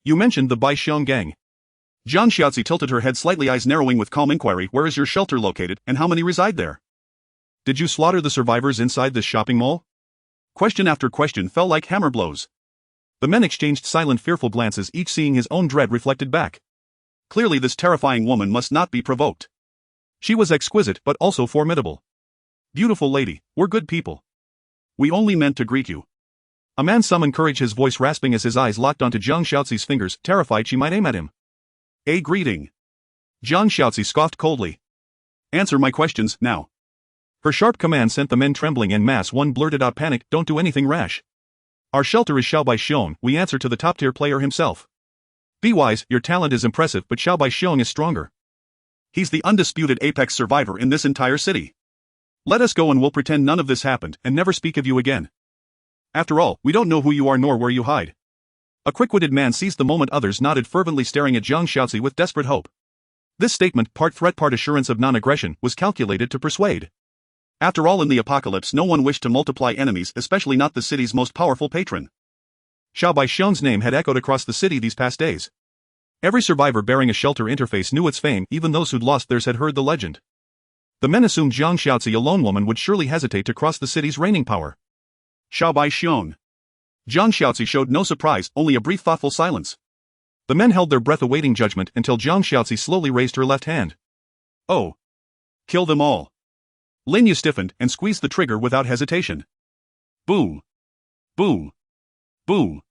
You mentioned the Bai Xiong gang. Zhang Xiaozi tilted her head slightly, eyes narrowing with calm inquiry. Where is your shelter located, and how many reside there? Did you slaughter the survivors inside this shopping mall? Question after question fell like hammer blows. The men exchanged silent, fearful glances, each seeing his own dread reflected back. Clearly this terrifying woman must not be provoked. She was exquisite but also formidable. Beautiful lady, we're good people. We only meant to greet you. A man summoned courage, his voice rasping as his eyes locked onto Zhang Xiaozi's fingers, terrified she might aim at him. A greeting. Zhang Xiaozi scoffed coldly. Answer my questions, now. Her sharp command sent the men trembling en masse. One blurted out, panicked, don't do anything rash. Our shelter is Xiao Baixiong, we answer to the top-tier player himself. Be wise, your talent is impressive, but Xiao Baixiong is stronger. He's the undisputed apex survivor in this entire city. Let us go and we'll pretend none of this happened, and never speak of you again. After all, we don't know who you are nor where you hide. A quick-witted man seized the moment. Others nodded, fervently staring at Zhang Xiaozi with desperate hope. This statement, part threat, part assurance of non-aggression, was calculated to persuade. After all, in the apocalypse no one wished to multiply enemies, especially not the city's most powerful patron. Xiao Baixiong's name had echoed across the city these past days. Every survivor bearing a shelter interface knew its fame, even those who'd lost theirs had heard the legend. The men assumed Zhang Xiaozi, a lone woman, would surely hesitate to cross the city's reigning power. Xiao Baixiong. Zhang Xiaozi showed no surprise, only a brief thoughtful silence. The men held their breath awaiting judgment until Zhang Xiaozi slowly raised her left hand. Oh. Kill them all. Lin Yu stiffened and squeezed the trigger without hesitation. Boom. Boom. Boom.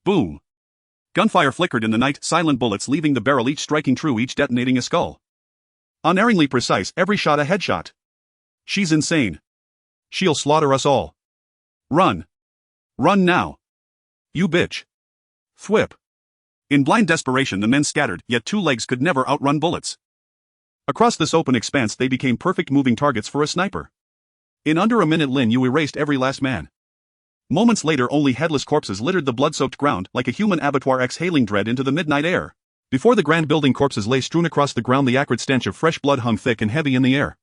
Boom. Gunfire flickered in the night, silent bullets leaving the barrel, each striking true, each detonating a skull. Unerringly precise, every shot a headshot. She's insane. She'll slaughter us all. Run. Run now. You bitch. Thwip. In blind desperation the men scattered, yet two legs could never outrun bullets. Across this open expanse they became perfect moving targets for a sniper. In under a minute Lin Yu erased every last man. Moments later only headless corpses littered the blood-soaked ground, like a human abattoir exhaling dread into the midnight air. Before the grand building, corpses lay strewn across the ground, the acrid stench of fresh blood hung thick and heavy in the air.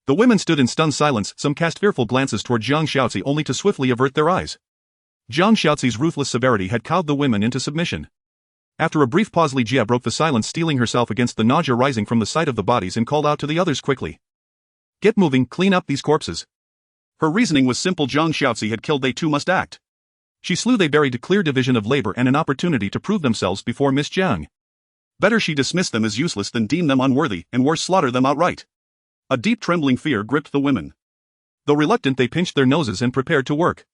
The women stood in stunned silence, some cast fearful glances toward Zhang Xiaozi only to swiftly avert their eyes. Zhang Xiaozi's ruthless severity had cowed the women into submission. After a brief pause Li Jie broke the silence, steeling herself against the nausea rising from the sight of the bodies, and called out to the others quickly. Get moving, clean up these corpses. Her reasoning was simple: Zhang Xiaozi had killed, they too must act. She slew, they buried, a clear division of labor and an opportunity to prove themselves before Miss Jiang. Better she dismiss them as useless than deem them unworthy, and worse, slaughter them outright. A deep trembling fear gripped the women. Though reluctant they pinched their noses and prepared to work.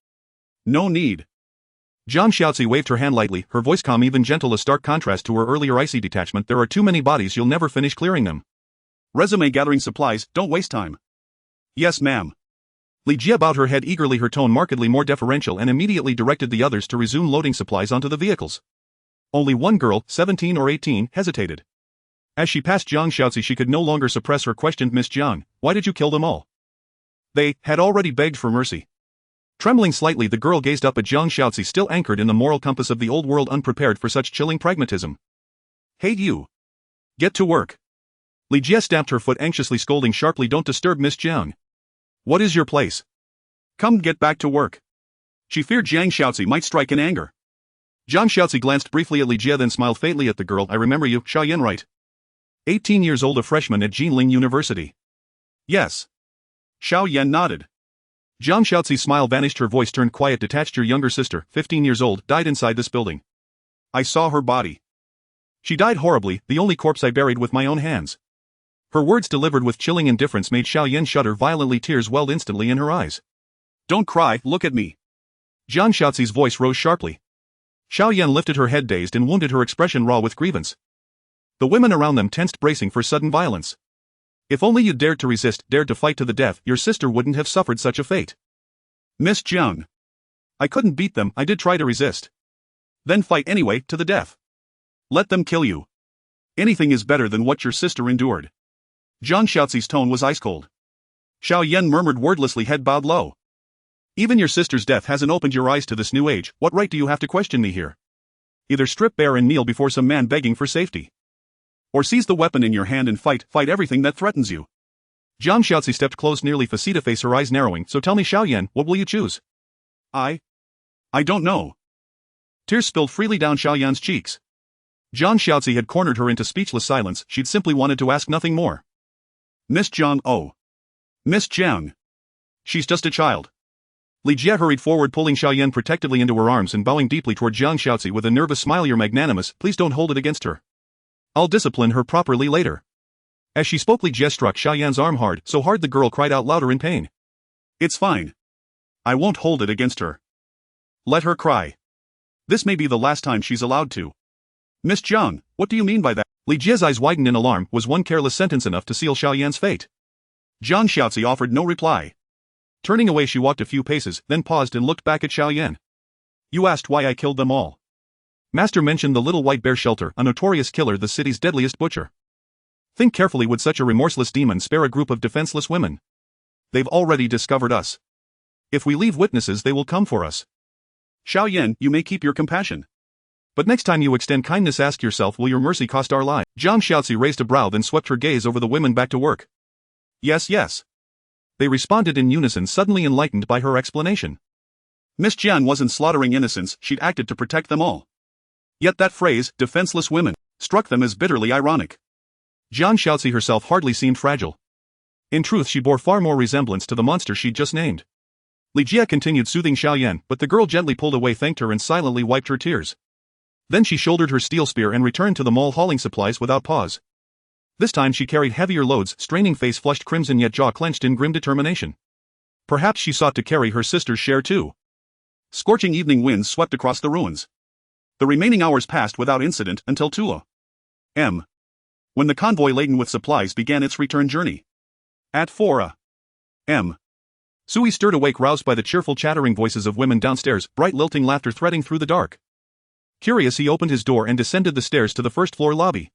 No need. Zhang Xiaozi waved her hand lightly, her voice calm, even gentle, a stark contrast to her earlier icy detachment. There are too many bodies, you'll never finish clearing them. Resume gathering supplies, don't waste time. Yes, ma'am. Li Jie bowed her head eagerly, her tone markedly more deferential, and immediately directed the others to resume loading supplies onto the vehicles. Only one girl, 17 or 18, hesitated. As she passed Zhang Xiaozi she could no longer suppress her, questioned Miss Jiang, why did you kill them all? They had already begged for mercy. Trembling slightly the girl gazed up at Zhang Xiaozi, still anchored in the moral compass of the old world, unprepared for such chilling pragmatism. Hate you. Get to work. Li Jie stamped her foot anxiously, scolding sharply, don't disturb Miss Jiang. What is your place? Come get back to work. She feared Zhang Xiaozi might strike in anger. Zhang Xiaozi glanced briefly at Li Jie, then smiled faintly at the girl. I remember you, Xiaoyan, right? 18 years old, a freshman at Jinling University. Yes. Xiaoyan nodded. Zhang Xiaozi's smile vanished, her voice turned quiet, detached. Your younger sister, 15 years old, died inside this building. I saw her body. She died horribly, the only corpse I buried with my own hands. Her words, delivered with chilling indifference, made Xiaoyan shudder violently. Tears welled instantly in her eyes. Don't cry, look at me. Zhang Xiaozi's voice rose sharply. Xiaoyan lifted her head, dazed and wounded, her expression raw with grievance. The women around them tensed, bracing for sudden violence. If only you dared to resist, dared to fight to the death, your sister wouldn't have suffered such a fate. Miss Jiang. I couldn't beat them, I did try to resist. Then fight anyway, to the death. Let them kill you. Anything is better than what your sister endured. Zhang Xiaozi's tone was ice cold. Xiao Yan murmured wordlessly, head bowed low. Even your sister's death hasn't opened your eyes to this new age. What right do you have to question me here? Either strip bare and kneel before some man begging for safety. Or seize the weapon in your hand and fight everything that threatens you. Jiang Xiaozi stepped close, nearly face-to-face, her eyes narrowing. So tell me, Xiao Yan, what will you choose? I don't know. Tears spilled freely down Xiao Yan's cheeks. Jiang Xiaozi had cornered her into speechless silence. She'd simply wanted to ask nothing more. Miss Jiang, oh. Miss Jiang. She's just a child. Li Jie hurried forward, pulling Xiao Yan protectively into her arms and bowing deeply toward Jiang Xiaozi with a nervous smile. You're magnanimous, please don't hold it against her. I'll discipline her properly later. As she spoke, Li Jie struck Xiao Yan's arm hard, so hard the girl cried out louder in pain. It's fine. I won't hold it against her. Let her cry. This may be the last time she's allowed to. Miss Jiang, what do you mean by that? Li Jie's eyes widened in alarm. Was one careless sentence enough to seal Xiao Yan's fate? Jiang Xiaozi offered no reply. Turning away, she walked a few paces, then paused and looked back at Xiao Yan. You asked why I killed them all. Master mentioned the Little White Bear Shelter, a notorious killer, the city's deadliest butcher. Think carefully, would such a remorseless demon spare a group of defenseless women? They've already discovered us. If we leave witnesses, they will come for us. Xiao Yan, you may keep your compassion. But next time you extend kindness, ask yourself, will your mercy cost our lives? Jiang Xiaozi raised a brow, then swept her gaze over the women back to work. Yes, yes. They responded in unison, suddenly enlightened by her explanation. Miss Jian wasn't slaughtering innocents, she'd acted to protect them all. Yet that phrase, defenseless women, struck them as bitterly ironic. Jiang Xiaozi herself hardly seemed fragile. In truth, she bore far more resemblance to the monster she'd just named. Li Jie continued soothing Xiao Yan, but the girl gently pulled away, thanked her and silently wiped her tears. Then she shouldered her steel spear and returned to the mall, hauling supplies without pause. This time she carried heavier loads, straining face flushed crimson yet jaw clenched in grim determination. Perhaps she sought to carry her sister's share too. Scorching evening winds swept across the ruins. The remaining hours passed without incident until 2 a.m. when the convoy laden with supplies began its return journey. At 4 a.m. Sui stirred awake, roused by the cheerful chattering voices of women downstairs, bright lilting laughter threading through the dark. Curious, he opened his door and descended the stairs to the first-floor lobby.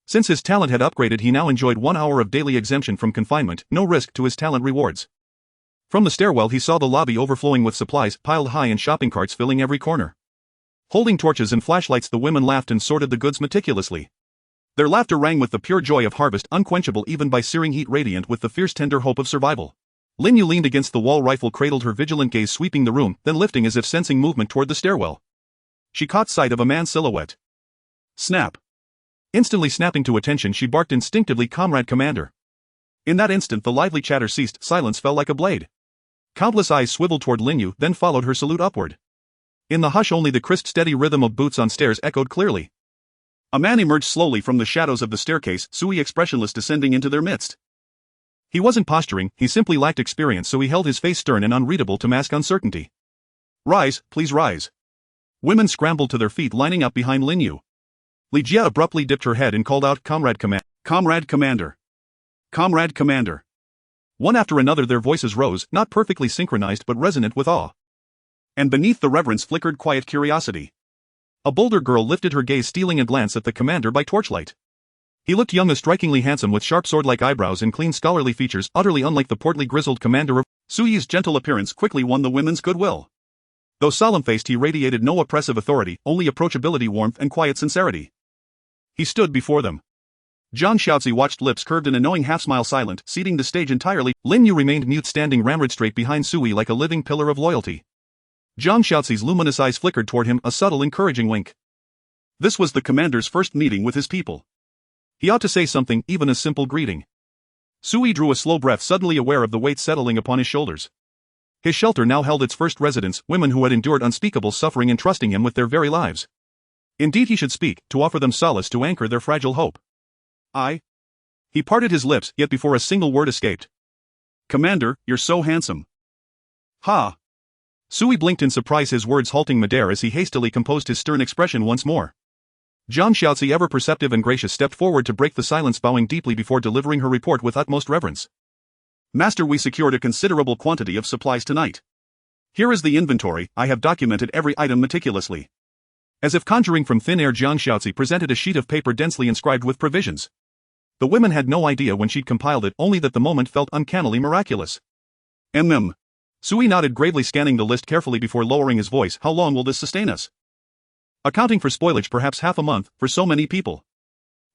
Since his talent had upgraded, he now enjoyed 1 hour of daily exemption from confinement, no risk to his talent rewards. From the stairwell he saw the lobby overflowing with supplies piled high and shopping carts filling every corner. Holding torches and flashlights, the women laughed and sorted the goods meticulously. Their laughter rang with the pure joy of harvest, unquenchable even by searing heat, radiant with the fierce tender hope of survival. Lin Yu leaned against the wall, rifle cradled, her vigilant gaze sweeping the room, then lifting as if sensing movement toward the stairwell. She caught sight of a man's silhouette. Snap. Instantly snapping to attention, she barked instinctively, "Comrade Commander." In that instant the lively chatter ceased, silence fell like a blade. Countless eyes swiveled toward Lin Yu, then followed her salute upward. In the hush only the crisp steady rhythm of boots on stairs echoed clearly. A man emerged slowly from the shadows of the staircase, Sui expressionless, descending into their midst. He wasn't posturing, he simply lacked experience, so he held his face stern and unreadable to mask uncertainty. "Rise, please rise." Women scrambled to their feet, lining up behind Lin Yu. Li Jie abruptly dipped her head and called out, Comrade Commander. Comrade Commander. Comrade Commander. One after another their voices rose, not perfectly synchronized but resonant with awe. And beneath the reverence flickered quiet curiosity. A bolder girl lifted her gaze, stealing a glance at the commander by torchlight. He looked young, strikingly handsome, with sharp sword-like eyebrows and clean scholarly features, utterly unlike the portly grizzled commander of. Sui's gentle appearance quickly won the women's goodwill. Though solemn-faced, he radiated no oppressive authority, only approachability, warmth, and quiet sincerity. He stood before them. Jiang Xiaozi watched, lips curved in a knowing half-smile, silent, ceding the stage entirely. Lin Yu remained mute, standing ramrod straight behind Sui like a living pillar of loyalty. Jiang Xiaozi's luminous eyes flickered toward him, a subtle encouraging wink. This was the commander's first meeting with his people. He ought to say something, even a simple greeting. Sui drew a slow breath, suddenly aware of the weight settling upon his shoulders. His shelter now held its first residents, women who had endured unspeakable suffering, entrusting him with their very lives. Indeed he should speak, to offer them solace, to anchor their fragile hope. He parted his lips, yet before a single word escaped. Commander, you're so handsome. Ha! Sui blinked in surprise, his words halting midair as he hastily composed his stern expression once more. Jiang Xiaozi, ever perceptive and gracious, stepped forward to break the silence, bowing deeply before delivering her report with utmost reverence. Master, we secured a considerable quantity of supplies tonight. Here is the inventory. I have documented every item meticulously. As if conjuring from thin air, Jiang Xiaozi presented a sheet of paper densely inscribed with provisions. The women had no idea when she'd compiled it, only that the moment felt uncannily miraculous. Sui nodded, gravely scanning the list carefully before lowering his voice. How long will this sustain us? Accounting for spoilage, perhaps half a month, for so many people.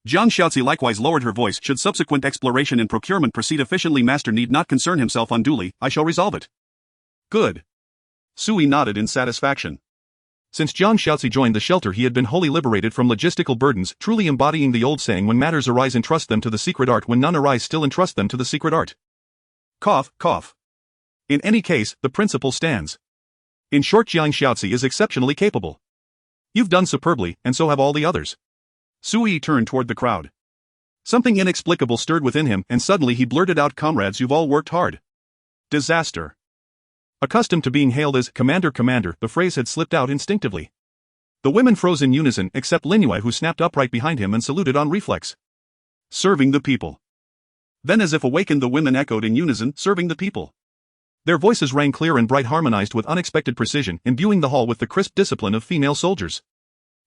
Jiang Xiaozi likewise lowered her voice. Should subsequent exploration and procurement proceed efficiently, Master need not concern himself unduly. I shall resolve it. Good. Sui nodded in satisfaction. Since Jiang Xiaozi joined the shelter, he had been wholly liberated from logistical burdens, truly embodying the old saying, when matters arise entrust them to the secret art, when none arise still entrust them to the secret art. Cough, cough. In any case, the principle stands. In short, Jiang Xiaozi is exceptionally capable. You've done superbly, and so have all the others. Sui turned toward the crowd. Something inexplicable stirred within him, and suddenly he blurted out, "Comrades, you've all worked hard." Disaster. Accustomed to being hailed as "Commander, Commander," the phrase had slipped out instinctively. The women froze in unison, except Lin Yue, who snapped upright behind him and saluted on reflex. Serving the people. Then, as if awakened, the women echoed in unison, "Serving the people." Their voices rang clear and bright, harmonized with unexpected precision, imbuing the hall with the crisp discipline of female soldiers.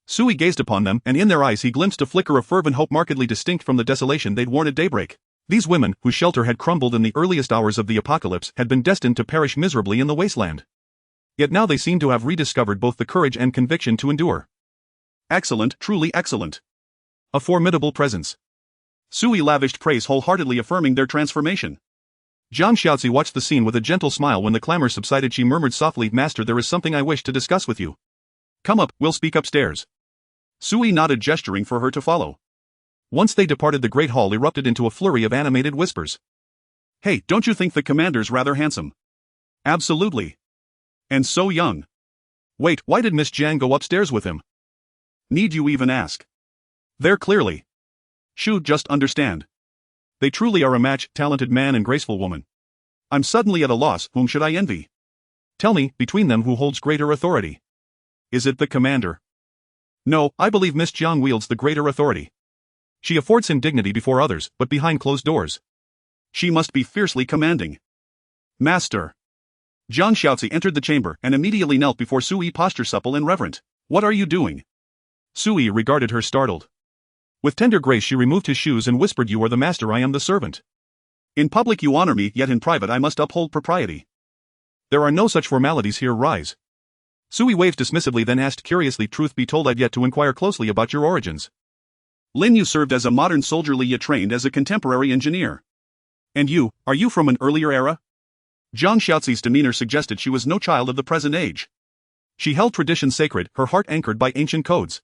Sui gazed upon them, and in their eyes he glimpsed a flicker of fervent hope markedly distinct from the desolation they'd worn at daybreak. These women, whose shelter had crumbled in the earliest hours of the apocalypse, had been destined to perish miserably in the wasteland. Yet now they seemed to have rediscovered both the courage and conviction to endure. Excellent, truly excellent. A formidable presence. Sui lavished praise, wholeheartedly affirming their transformation. Jiang Xiaozi watched the scene with a gentle smile. When the clamor subsided, she murmured softly, "Master, there is something I wish to discuss with you. Come up, we'll speak upstairs." Sui nodded, gesturing for her to follow. Once they departed, the great hall erupted into a flurry of animated whispers. "Hey, don't you think the commander's rather handsome?" "Absolutely. And so young. Wait, why did Miss Jiang go upstairs with him?" "Need you even ask? They're clearly. Shu, just understand. They truly are a match, talented man and graceful woman. I'm suddenly at a loss, whom should I envy? Tell me, between them who holds greater authority? Is it the commander?" "No, I believe Miss Jiang wields the greater authority. She affords him dignity before others, but behind closed doors. She must be fiercely commanding." "Master." Jiang Xiaozi entered the chamber and immediately knelt before Sui, posture supple and reverent. "What are you doing?" Sui regarded her, startled. With tender grace she removed his shoes and whispered, "You are the master, I am the servant. In public you honor me, yet in private I must uphold propriety. There are no such formalities here, rise." Sui waved dismissively, then asked curiously, "Truth be told, I'd yet to inquire closely about your origins. Lin Yu served as a modern soldier, Li Ye trained as a contemporary engineer. And you, are you from an earlier era?" Jiang Xiaozi's demeanor suggested she was no child of the present age. She held tradition sacred, her heart anchored by ancient codes.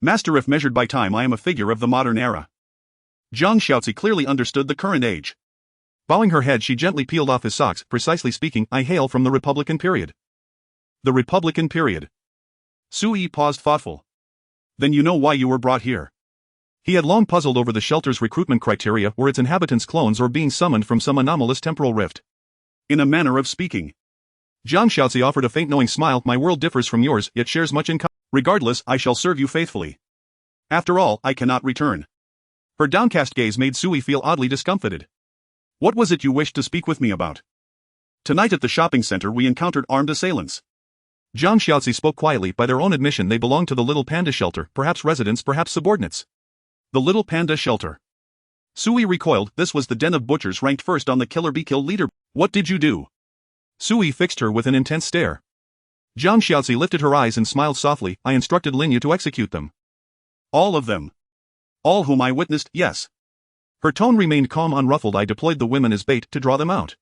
"Master, if measured by time, I am a figure of the modern era." Jiang Xiaozi clearly understood the current age. Bowing her head, she gently peeled off his socks. "Precisely speaking, I hail from the Republican period." "The Republican period?" Sui paused, thoughtful. "Then you know why you were brought here." He had long puzzled over the shelter's recruitment criteria, were its inhabitants clones or being summoned from some anomalous temporal rift. In a manner of speaking. Jiang Xiaozi offered a faint knowing smile. "My world differs from yours, yet shares much in common. Regardless, I shall serve you faithfully. After all, I cannot return." Her downcast gaze made Sui feel oddly discomfited. "What was it you wished to speak with me about?" "Tonight at the shopping center we encountered armed assailants." Jiang Xiaozi spoke quietly. By their own admission they belonged to the Little Panda Shelter, perhaps residents, perhaps subordinates. The Little Panda Shelter. Sui recoiled. This was the den of butchers ranked first on the Killer Bee Kill leader. "What did you do?" Sui fixed her with an intense stare. Jiang Xiaozi lifted her eyes and smiled softly. "I instructed Lin Yu to execute them." "All of them?" "All whom I witnessed, yes." Her tone remained calm, unruffled. "I deployed the women as bait to draw them out.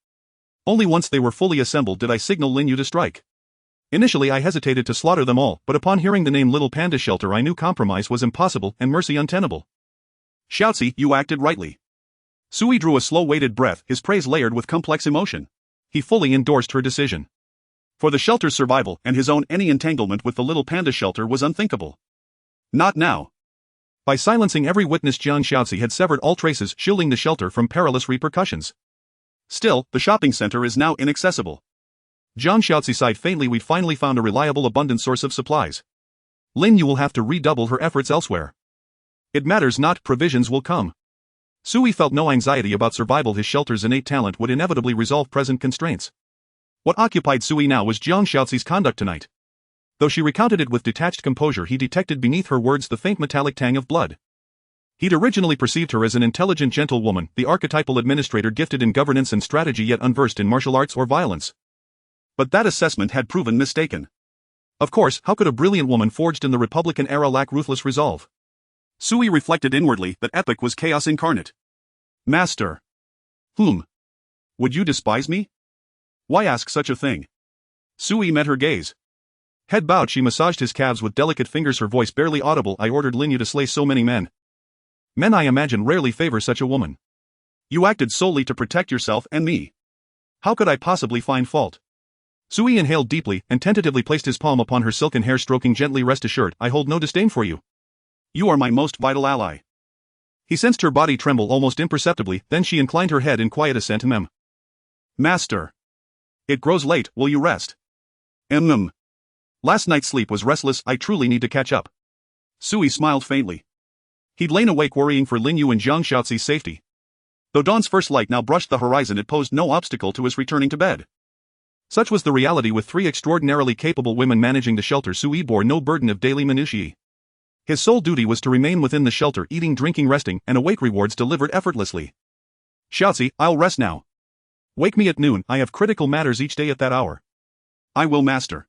Only once they were fully assembled did I signal Lin Yu to strike. Initially I hesitated to slaughter them all, but upon hearing the name Little Panda Shelter I knew compromise was impossible and mercy untenable." "Xiaozi, you acted rightly." Sui drew a slow weighted breath, his praise layered with complex emotion. He fully endorsed her decision. For the shelter's survival and his own, any entanglement with the Little Panda Shelter was unthinkable. Not now. By silencing every witness, Jiang Xiaozi had severed all traces, shielding the shelter from perilous repercussions. Still, the shopping center is now inaccessible. Jiang Xiaozi sighed faintly. "We've finally found a reliable, abundant source of supplies. Lin Yu will have to redouble her efforts elsewhere. It matters not, provisions will come." Sui felt no anxiety about survival. His shelter's innate talent would inevitably resolve present constraints. What occupied Sui now was Jiang Xiaozi's conduct tonight. Though she recounted it with detached composure, he detected beneath her words the faint metallic tang of blood. He'd originally perceived her as an intelligent gentle woman, the archetypal administrator gifted in governance and strategy yet unversed in martial arts or violence. But that assessment had proven mistaken. Of course, how could a brilliant woman forged in the Republican era lack ruthless resolve? Sui reflected inwardly that Epic was chaos incarnate. Master. Would you despise me? Why ask such a thing? Sui met her gaze. Head bowed, she massaged his calves with delicate fingers, her voice barely audible. I ordered Linyu to slay so many men. Men, I imagine, rarely favor such a woman. You acted solely to protect yourself and me. How could I possibly find fault? Sui inhaled deeply and tentatively placed his palm upon her silken hair, stroking gently. Rest assured, I hold no disdain for you. You are my most vital ally. He sensed her body tremble almost imperceptibly, then she inclined her head in quiet assent. Master. It grows late, will you rest? Last night's sleep was restless, I truly need to catch up. Sui smiled faintly. He'd lain awake worrying for Linyu and Zhang Xiaozi's safety. Though dawn's first light now brushed the horizon, it posed no obstacle to his returning to bed. Such was the reality. With three extraordinarily capable women managing the shelter, Sui bore no burden of daily minutiae. His sole duty was to remain within the shelter, eating, drinking, resting, and awake rewards delivered effortlessly. Xiaozi, I'll rest now. Wake me at noon, I have critical matters each day at that hour. I will, master.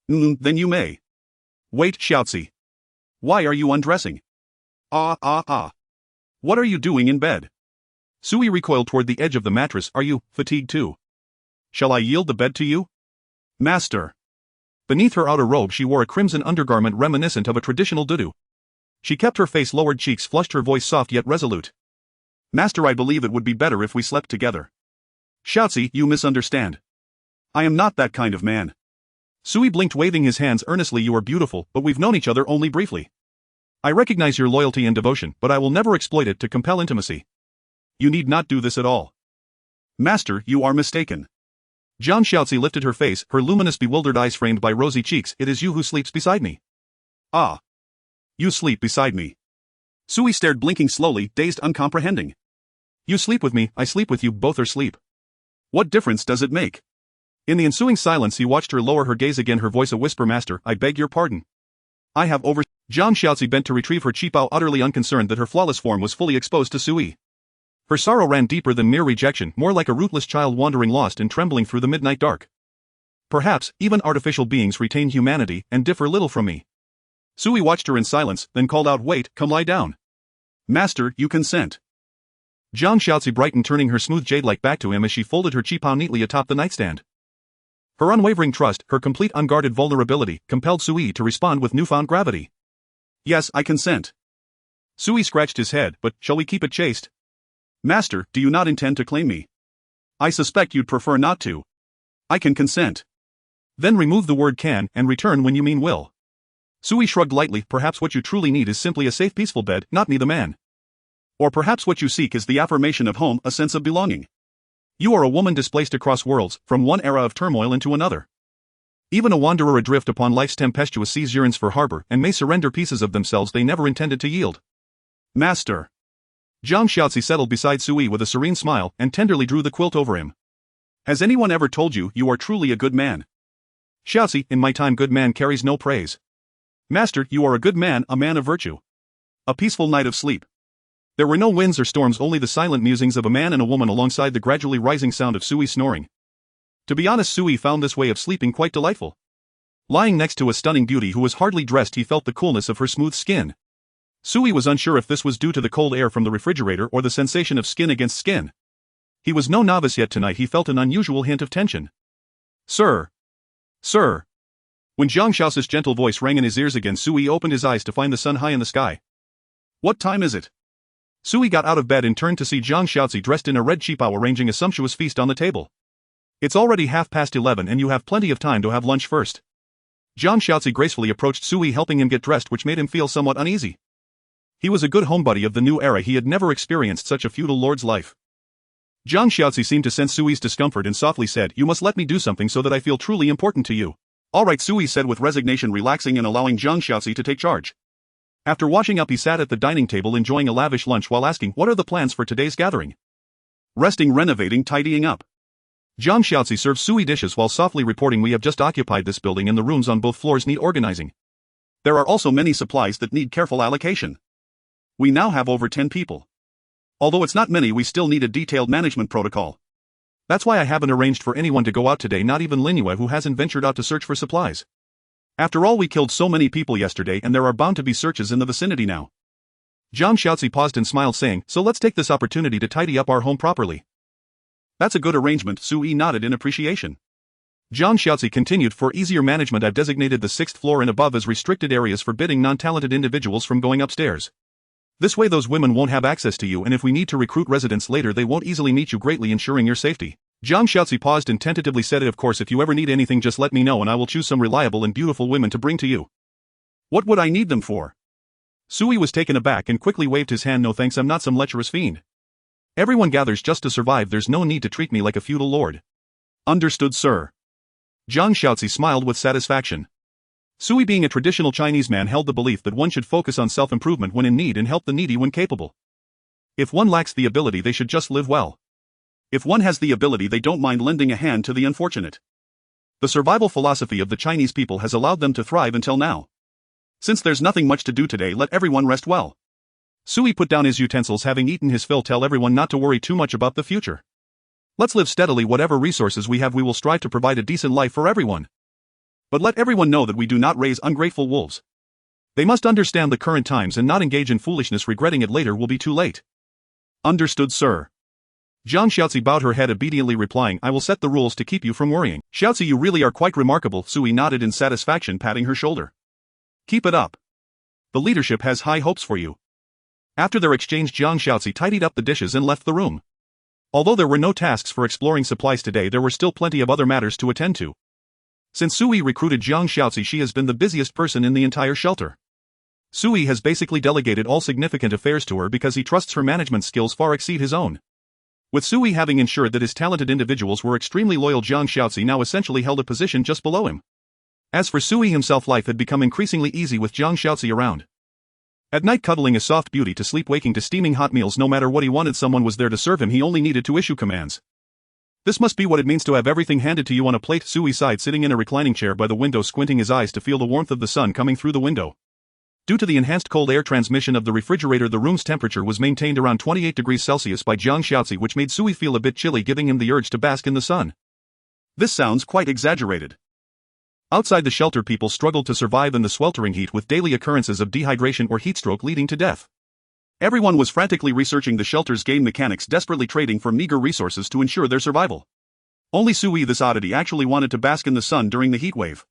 Then you may. Wait, Xiaozi. Why are you undressing? What are you doing in bed? Sui recoiled toward the edge of the mattress. Are you fatigued too? Shall I yield the bed to you? Master. Beneath her outer robe she wore a crimson undergarment reminiscent of a traditional dudu. She kept her face lowered, cheeks flushed, her voice soft yet resolute. Master, I believe it would be better if we slept together. Xiaozi, you misunderstand. I am not that kind of man. Sui blinked, waving his hands earnestly. You are beautiful, but we've known each other only briefly. I recognize your loyalty and devotion, but I will never exploit it to compel intimacy. You need not do this at all. Master, you are mistaken. Zhang Xiaozi lifted her face, her luminous bewildered eyes framed by rosy cheeks. It is you who sleeps beside me. Ah. You sleep beside me. Sui stared, blinking slowly, dazed, uncomprehending. You sleep with me, I sleep with you, both are asleep. What difference does it make? In the ensuing silence he watched her lower her gaze again, her voice a whisper. Master, I beg your pardon. I have over... Zhang Xiaozi bent to retrieve her qipao, utterly unconcerned that her flawless form was fully exposed to Sui. Her sorrow ran deeper than mere rejection, more like a rootless child wandering lost and trembling through the midnight dark. Perhaps, even artificial beings retain humanity and differ little from me. Sui watched her in silence, then called out, wait, come lie down. Master, you consent. Zhang Xiaozi brightened, turning her smooth jade-like back to him as she folded her qipao neatly atop the nightstand. Her unwavering trust, her complete unguarded vulnerability, compelled Sui to respond with newfound gravity. Yes, I consent. Sui scratched his head, but shall we keep it chaste? Master, do you not intend to claim me? I suspect you'd prefer not to. I can consent. Then remove the word can and return when you mean will. Sui shrugged lightly. Perhaps what you truly need is simply a safe, peaceful bed, not me the man. Or perhaps what you seek is the affirmation of home, a sense of belonging. You are a woman displaced across worlds, from one era of turmoil into another. Even a wanderer adrift upon life's tempestuous seas yearns for harbor and may surrender pieces of themselves they never intended to yield. Master. Zhang Xiaozi settled beside Sui with a serene smile and tenderly drew the quilt over him. Has anyone ever told you you are truly a good man? Xiaozi, in my time good man carries no praise. Master, you are a good man, a man of virtue. A peaceful night of sleep. There were no winds or storms, only the silent musings of a man and a woman alongside the gradually rising sound of Sui snoring. To be honest, Sui found this way of sleeping quite delightful. Lying next to a stunning beauty who was hardly dressed, he felt the coolness of her smooth skin. Sui was unsure if this was due to the cold air from the refrigerator or the sensation of skin against skin. He was no novice yet tonight, he felt an unusual hint of tension. Sir. Sir. When Zhang Xiaozi's gentle voice rang in his ears again, Sui opened his eyes to find the sun high in the sky. What time is it? Sui got out of bed and turned to see Zhang Xiaozi dressed in a red qipao arranging a sumptuous feast on the table. It's already 11:30 and you have plenty of time to have lunch first. Zhang Xiaozi gracefully approached Sui, helping him get dressed, which made him feel somewhat uneasy. He was a good homebody of the new era, he had never experienced such a feudal lord's life. Zhang Xiaozi seemed to sense Sui's discomfort and softly said, you must let me do something so that I feel truly important to you. All right, Sui said with resignation, relaxing and allowing Zhang Xiaozi to take charge. After washing up he sat at the dining table enjoying a lavish lunch while asking, what are the plans for today's gathering? Resting, renovating, tidying up. Zhang Xiaozi served Sui dishes while softly reporting, we have just occupied this building and the rooms on both floors need organizing. There are also many supplies that need careful allocation. We now have over 10 people. Although it's not many, we still need a detailed management protocol. That's why I haven't arranged for anyone to go out today, not even Linue, who hasn't ventured out to search for supplies. After all, we killed so many people yesterday and there are bound to be searches in the vicinity now. Zhang Xiaozi paused and smiled, saying, so let's take this opportunity to tidy up our home properly. That's a good arrangement, Sui nodded in appreciation. Zhang Xiaozi continued, for easier management I've designated the 6th floor and above as restricted areas forbidding non-talented individuals from going upstairs. This way those women won't have access to you, and if we need to recruit residents later they won't easily meet you, greatly ensuring your safety. Zhang Xiaozi paused and tentatively said, of course, if you ever need anything just let me know and I will choose some reliable and beautiful women to bring to you. What would I need them for? Sui was taken aback and quickly waved his hand. No thanks, I'm not some lecherous fiend. Everyone gathers just to survive, there's no need to treat me like a feudal lord. Understood, sir. Zhang Xiaozi smiled with satisfaction. Sui, being a traditional Chinese man, held the belief that one should focus on self-improvement when in need and help the needy when capable. If one lacks the ability, they should just live well. If one has the ability, they don't mind lending a hand to the unfortunate. The survival philosophy of the Chinese people has allowed them to thrive until now. Since there's nothing much to do today, let everyone rest well. Sui put down his utensils, having eaten his fill. Tell everyone not to worry too much about the future. Let's live steadily. Whatever resources we have, we will strive to provide a decent life for everyone. But let everyone know that we do not raise ungrateful wolves. They must understand the current times and not engage in foolishness. Regretting it later will be too late. Understood, sir. Zhang Xiaozi bowed her head obediently, replying, I will set the rules to keep you from worrying. Xiaozi, you really are quite remarkable. Sui nodded in satisfaction, patting her shoulder. Keep it up. The leadership has high hopes for you. After their exchange, Zhang Xiaozi tidied up the dishes and left the room. Although there were no tasks for exploring supplies today, there were still plenty of other matters to attend to. Since Sui recruited Zhang Xiaozi, she has been the busiest person in the entire shelter. Sui has basically delegated all significant affairs to her because he trusts her management skills far exceed his own. With Sui having ensured that his talented individuals were extremely loyal, Zhang Xiaozi now essentially held a position just below him. As for Sui himself, life had become increasingly easy with Zhang Xiaozi around. At night, cuddling a soft beauty to sleep, waking to steaming hot meals. No matter what he wanted, someone was there to serve him. He only needed to issue commands. This must be what it means to have everything handed to you on a plate. Sui sighed, sitting in a reclining chair by the window, squinting his eyes to feel the warmth of the sun coming through the window. Due to the enhanced cold air transmission of the refrigerator, the room's temperature was maintained around 28 degrees Celsius by Zhang Xiaozi, which made Sui feel a bit chilly, giving him the urge to bask in the sun. This sounds quite exaggerated. Outside the shelter, people struggled to survive in the sweltering heat, with daily occurrences of dehydration or heatstroke leading to death. Everyone was frantically researching the shelter's game mechanics, desperately trading for meager resources to ensure their survival. Only Sui, this oddity, actually wanted to bask in the sun during the heat wave.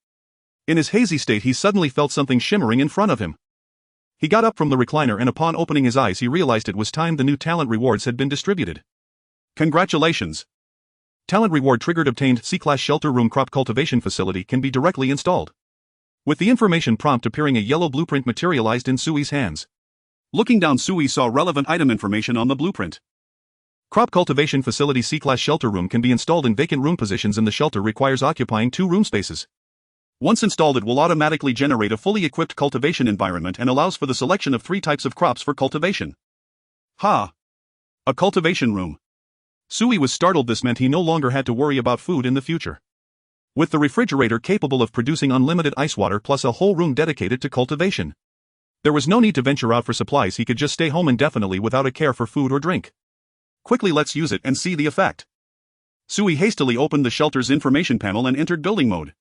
In his hazy state, he suddenly felt something shimmering in front of him. He got up from the recliner and upon opening his eyes, he realized it was time the new talent rewards had been distributed. Congratulations! Talent reward triggered. Obtained C-Class Shelter Room Crop Cultivation Facility can be directly installed. With the information prompt appearing, a yellow blueprint materialized in Sui's hands. Looking down, Sui saw relevant item information on the blueprint. Crop Cultivation Facility C-Class Shelter Room can be installed in vacant room positions in the shelter, requires occupying 2 room spaces. Once installed, it will automatically generate a fully equipped cultivation environment and allows for the selection of 3 types of crops for cultivation. Ha! A cultivation room. Sui was startled. This meant he no longer had to worry about food in the future. With the refrigerator capable of producing unlimited ice water plus a whole room dedicated to cultivation, there was no need to venture out for supplies. He could just stay home indefinitely without a care for food or drink. Quickly, let's use it and see the effect. Sui hastily opened the shelter's information panel and entered building mode.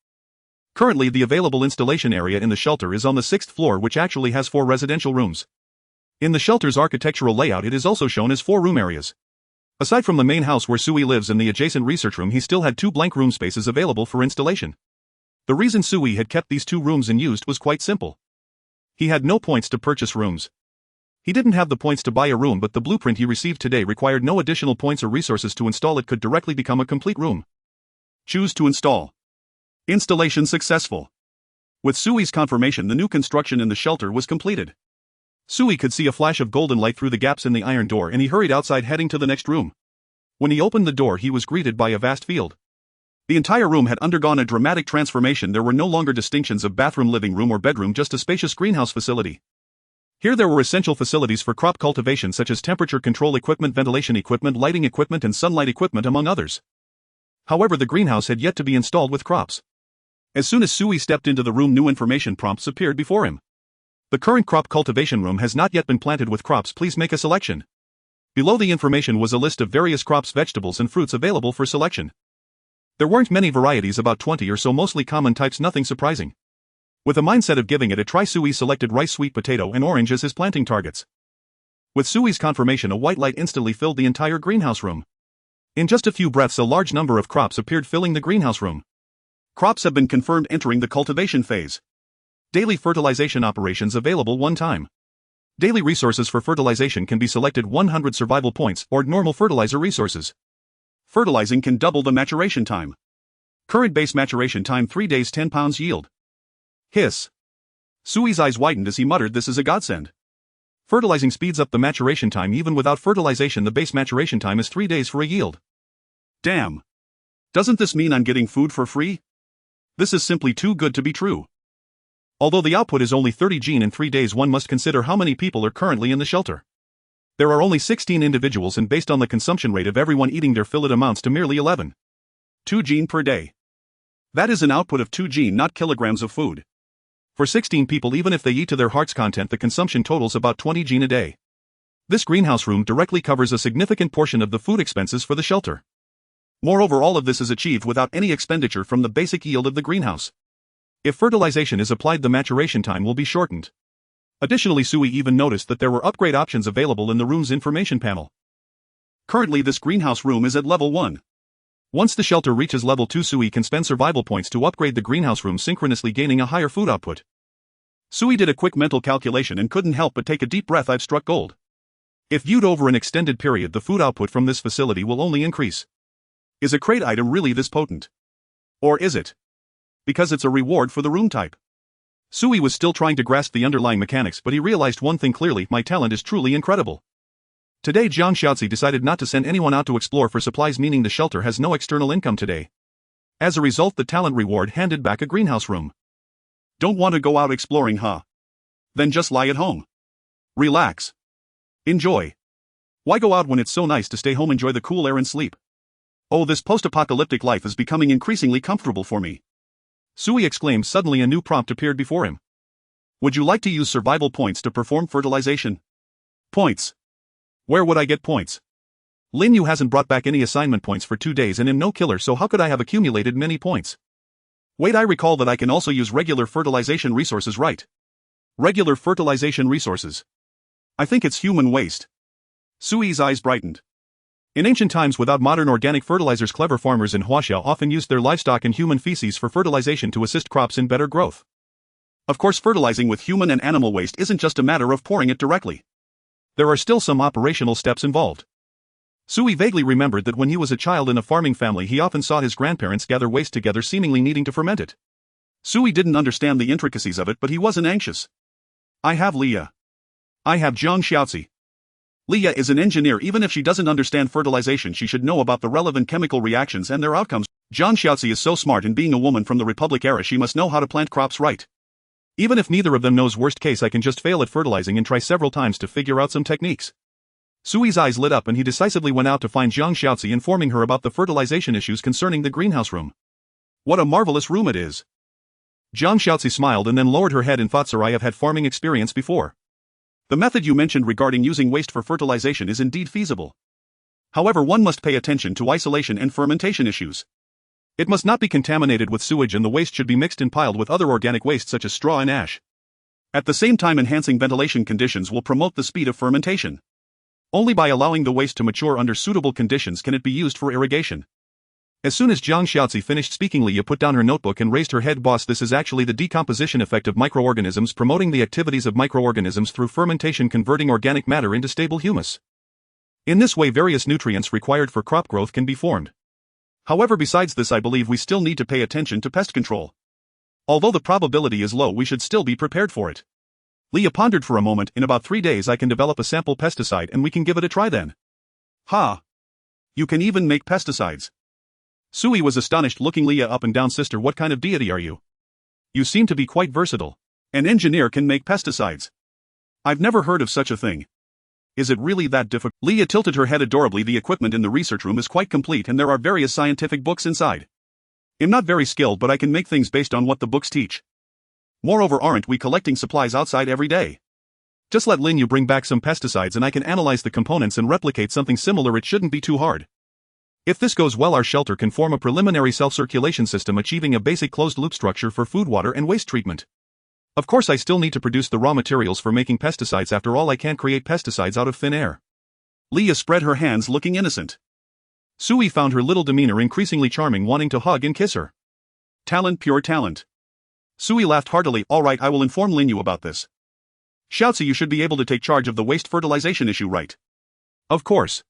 Currently, the available installation area in the shelter is on the 6th floor, which actually has 4 residential rooms. In the shelter's architectural layout, it is also shown as 4 room areas. Aside from the main house where Sui lives and the adjacent research room, he still had 2 blank room spaces available for installation. The reason Sui had kept these 2 rooms unused was quite simple. He had no points to purchase rooms. He didn't have the points to buy a room, but the blueprint he received today required no additional points or resources to install. It could directly become a complete room. Choose to install. Installation successful. With Sui's confirmation, the new construction in the shelter was completed. Sui could see a flash of golden light through the gaps in the iron door, and he hurried outside, heading to the next room. When he opened the door, he was greeted by a vast field. The entire room had undergone a dramatic transformation. There were no longer distinctions of bathroom, living room, or bedroom, just a spacious greenhouse facility. Here there were essential facilities for crop cultivation, such as temperature control equipment, ventilation equipment, lighting equipment, and sunlight equipment, among others. However, the greenhouse had yet to be installed with crops. As soon as Sui stepped into the room, new information prompts appeared before him. The current crop cultivation room has not yet been planted with crops. Please make a selection. Below the information was a list of various crops, vegetables and fruits available for selection. There weren't many varieties, about 20 or so, mostly common types, nothing surprising. With a mindset of giving it a try, Sui selected rice, sweet potato and orange as his planting targets. With Sui's confirmation, a white light instantly filled the entire greenhouse room. In just a few breaths, a large number of crops appeared filling the greenhouse room. Crops have been confirmed entering the cultivation phase. Daily fertilization operations available one time. Daily resources for fertilization can be selected: 100 survival points or normal fertilizer resources. Fertilizing can double the maturation time. Current base maturation time 3 days, 10 pounds yield. Hiss. Sui's eyes widened as he muttered, "This is a godsend." Fertilizing speeds up the maturation time. Even without fertilization, the base maturation time is 3 days for a yield. Damn. Doesn't this mean I'm getting food for free? This is simply too good to be true. Although the output is only 30 gene in 3 days, one must consider how many people are currently in the shelter. There are only 16 individuals, and based on the consumption rate of everyone eating their fill, it amounts to merely 11. 2 gene per day. That is an output of 2 gene, not kilograms of food. For 16 people, even if they eat to their heart's content, the consumption totals about 20 gene a day. This greenhouse room directly covers a significant portion of the food expenses for the shelter. Moreover, all of this is achieved without any expenditure from the basic yield of the greenhouse. If fertilization is applied, the maturation time will be shortened. Additionally, Sui even noticed that there were upgrade options available in the room's information panel. Currently, this greenhouse room is at level 1. Once the shelter reaches level 2, Sui can spend survival points to upgrade the greenhouse room, synchronously gaining a higher food output. Sui did a quick mental calculation and couldn't help but take a deep breath. I've struck gold. If viewed over an extended period, the food output from this facility will only increase. Is a crate item really this potent? Or is it because it's a reward for the room type? Sui was still trying to grasp the underlying mechanics, but he realized one thing clearly: my talent is truly incredible. Today, Jiang Xiaozi decided not to send anyone out to explore for supplies, meaning the shelter has no external income today. As a result, the talent reward handed back a greenhouse room. Don't want to go out exploring, huh? Then just lie at home. Relax. Enjoy. Why go out when it's so nice to stay home, enjoy the cool air and sleep? Oh, this post-apocalyptic life is becoming increasingly comfortable for me. Sui exclaimed. Suddenly a new prompt appeared before him. Would you like to use survival points to perform fertilization? Points. Where would I get points? Lin Yu hasn't brought back any assignment points for 2 days and am no killer, so how could I have accumulated many points? Wait, I recall that I can also use regular fertilization resources, right? Regular fertilization resources. I think it's human waste. Sui's eyes brightened. In ancient times, without modern organic fertilizers, clever farmers in Huaxiao often used their livestock and human feces for fertilization to assist crops in better growth. Of course, fertilizing with human and animal waste isn't just a matter of pouring it directly. There are still some operational steps involved. Sui vaguely remembered that when he was a child in a farming family, he often saw his grandparents gather waste together, seemingly needing to ferment it. Sui didn't understand the intricacies of it, but he wasn't anxious. I have Leah. I have Jiang Xiaozi. Leah is an engineer. Even if she doesn't understand fertilization, she should know about the relevant chemical reactions and their outcomes. Jiang Xiaozi is so smart, and being a woman from the Republic era, she must know how to plant crops right. Even if neither of them knows, worst case I can just fail at fertilizing and try several times to figure out some techniques. Sui's eyes lit up and he decisively went out to find Jiang Xiaozi, informing her about the fertilization issues concerning the greenhouse room. What a marvelous room it is. Jiang Xiaozi smiled and then lowered her head in thought. Sir, I have had farming experience before. The method you mentioned regarding using waste for fertilization is indeed feasible. However, one must pay attention to isolation and fermentation issues. It must not be contaminated with sewage, and the waste should be mixed and piled with other organic waste such as straw and ash. At the same time, enhancing ventilation conditions will promote the speed of fermentation. Only by allowing the waste to mature under suitable conditions can it be used for irrigation. As soon as Jiang Xiaozi finished speaking, Leah put down her notebook and raised her head. Boss, this is actually the decomposition effect of microorganisms, promoting the activities of microorganisms through fermentation, converting organic matter into stable humus. In this way, various nutrients required for crop growth can be formed. However, besides this, I believe we still need to pay attention to pest control. Although the probability is low, we should still be prepared for it. Leah pondered for a moment. In about 3 days I can develop a sample pesticide and we can give it a try then. Ha! You can even make pesticides. Sui was astonished, looking Leah up and down. Sister, what kind of deity are you? You seem to be quite versatile. An engineer can make pesticides. I've never heard of such a thing. Is it really that difficult? Leah tilted her head adorably. The equipment in the research room is quite complete and there are various scientific books inside. I'm not very skilled, but I can make things based on what the books teach. Moreover, aren't we collecting supplies outside every day? Just let Lin Yu bring back some pesticides and I can analyze the components and replicate something similar. It shouldn't be too hard. If this goes well, our shelter can form a preliminary self-circulation system achieving a basic closed-loop structure for food, water, and waste treatment. Of course, I still need to produce the raw materials for making pesticides. After all, I can't create pesticides out of thin air. Leah spread her hands, looking innocent. Sui found her little demeanor increasingly charming, wanting to hug and kiss her. Talent, pure talent. Sui laughed heartily. All right, I will inform Lin Yu about this. Xiaozi, you should be able to take charge of the waste fertilization issue, right? Of course.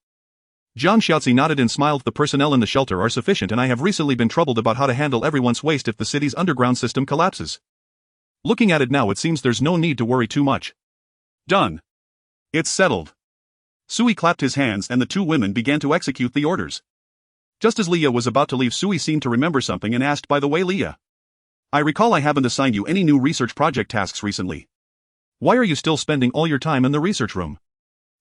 Zhang Xiaozi nodded and smiled. The personnel in the shelter are sufficient and I have recently been troubled about how to handle everyone's waste if the city's underground system collapses. Looking at it now, it seems there's no need to worry too much. Done. It's settled. Sui clapped his hands and the two women began to execute the orders. Just as Leah was about to leave, Sui seemed to remember something and asked, by the way, Leah, I recall I haven't assigned you any new research project tasks recently. Why are you still spending all your time in the research room?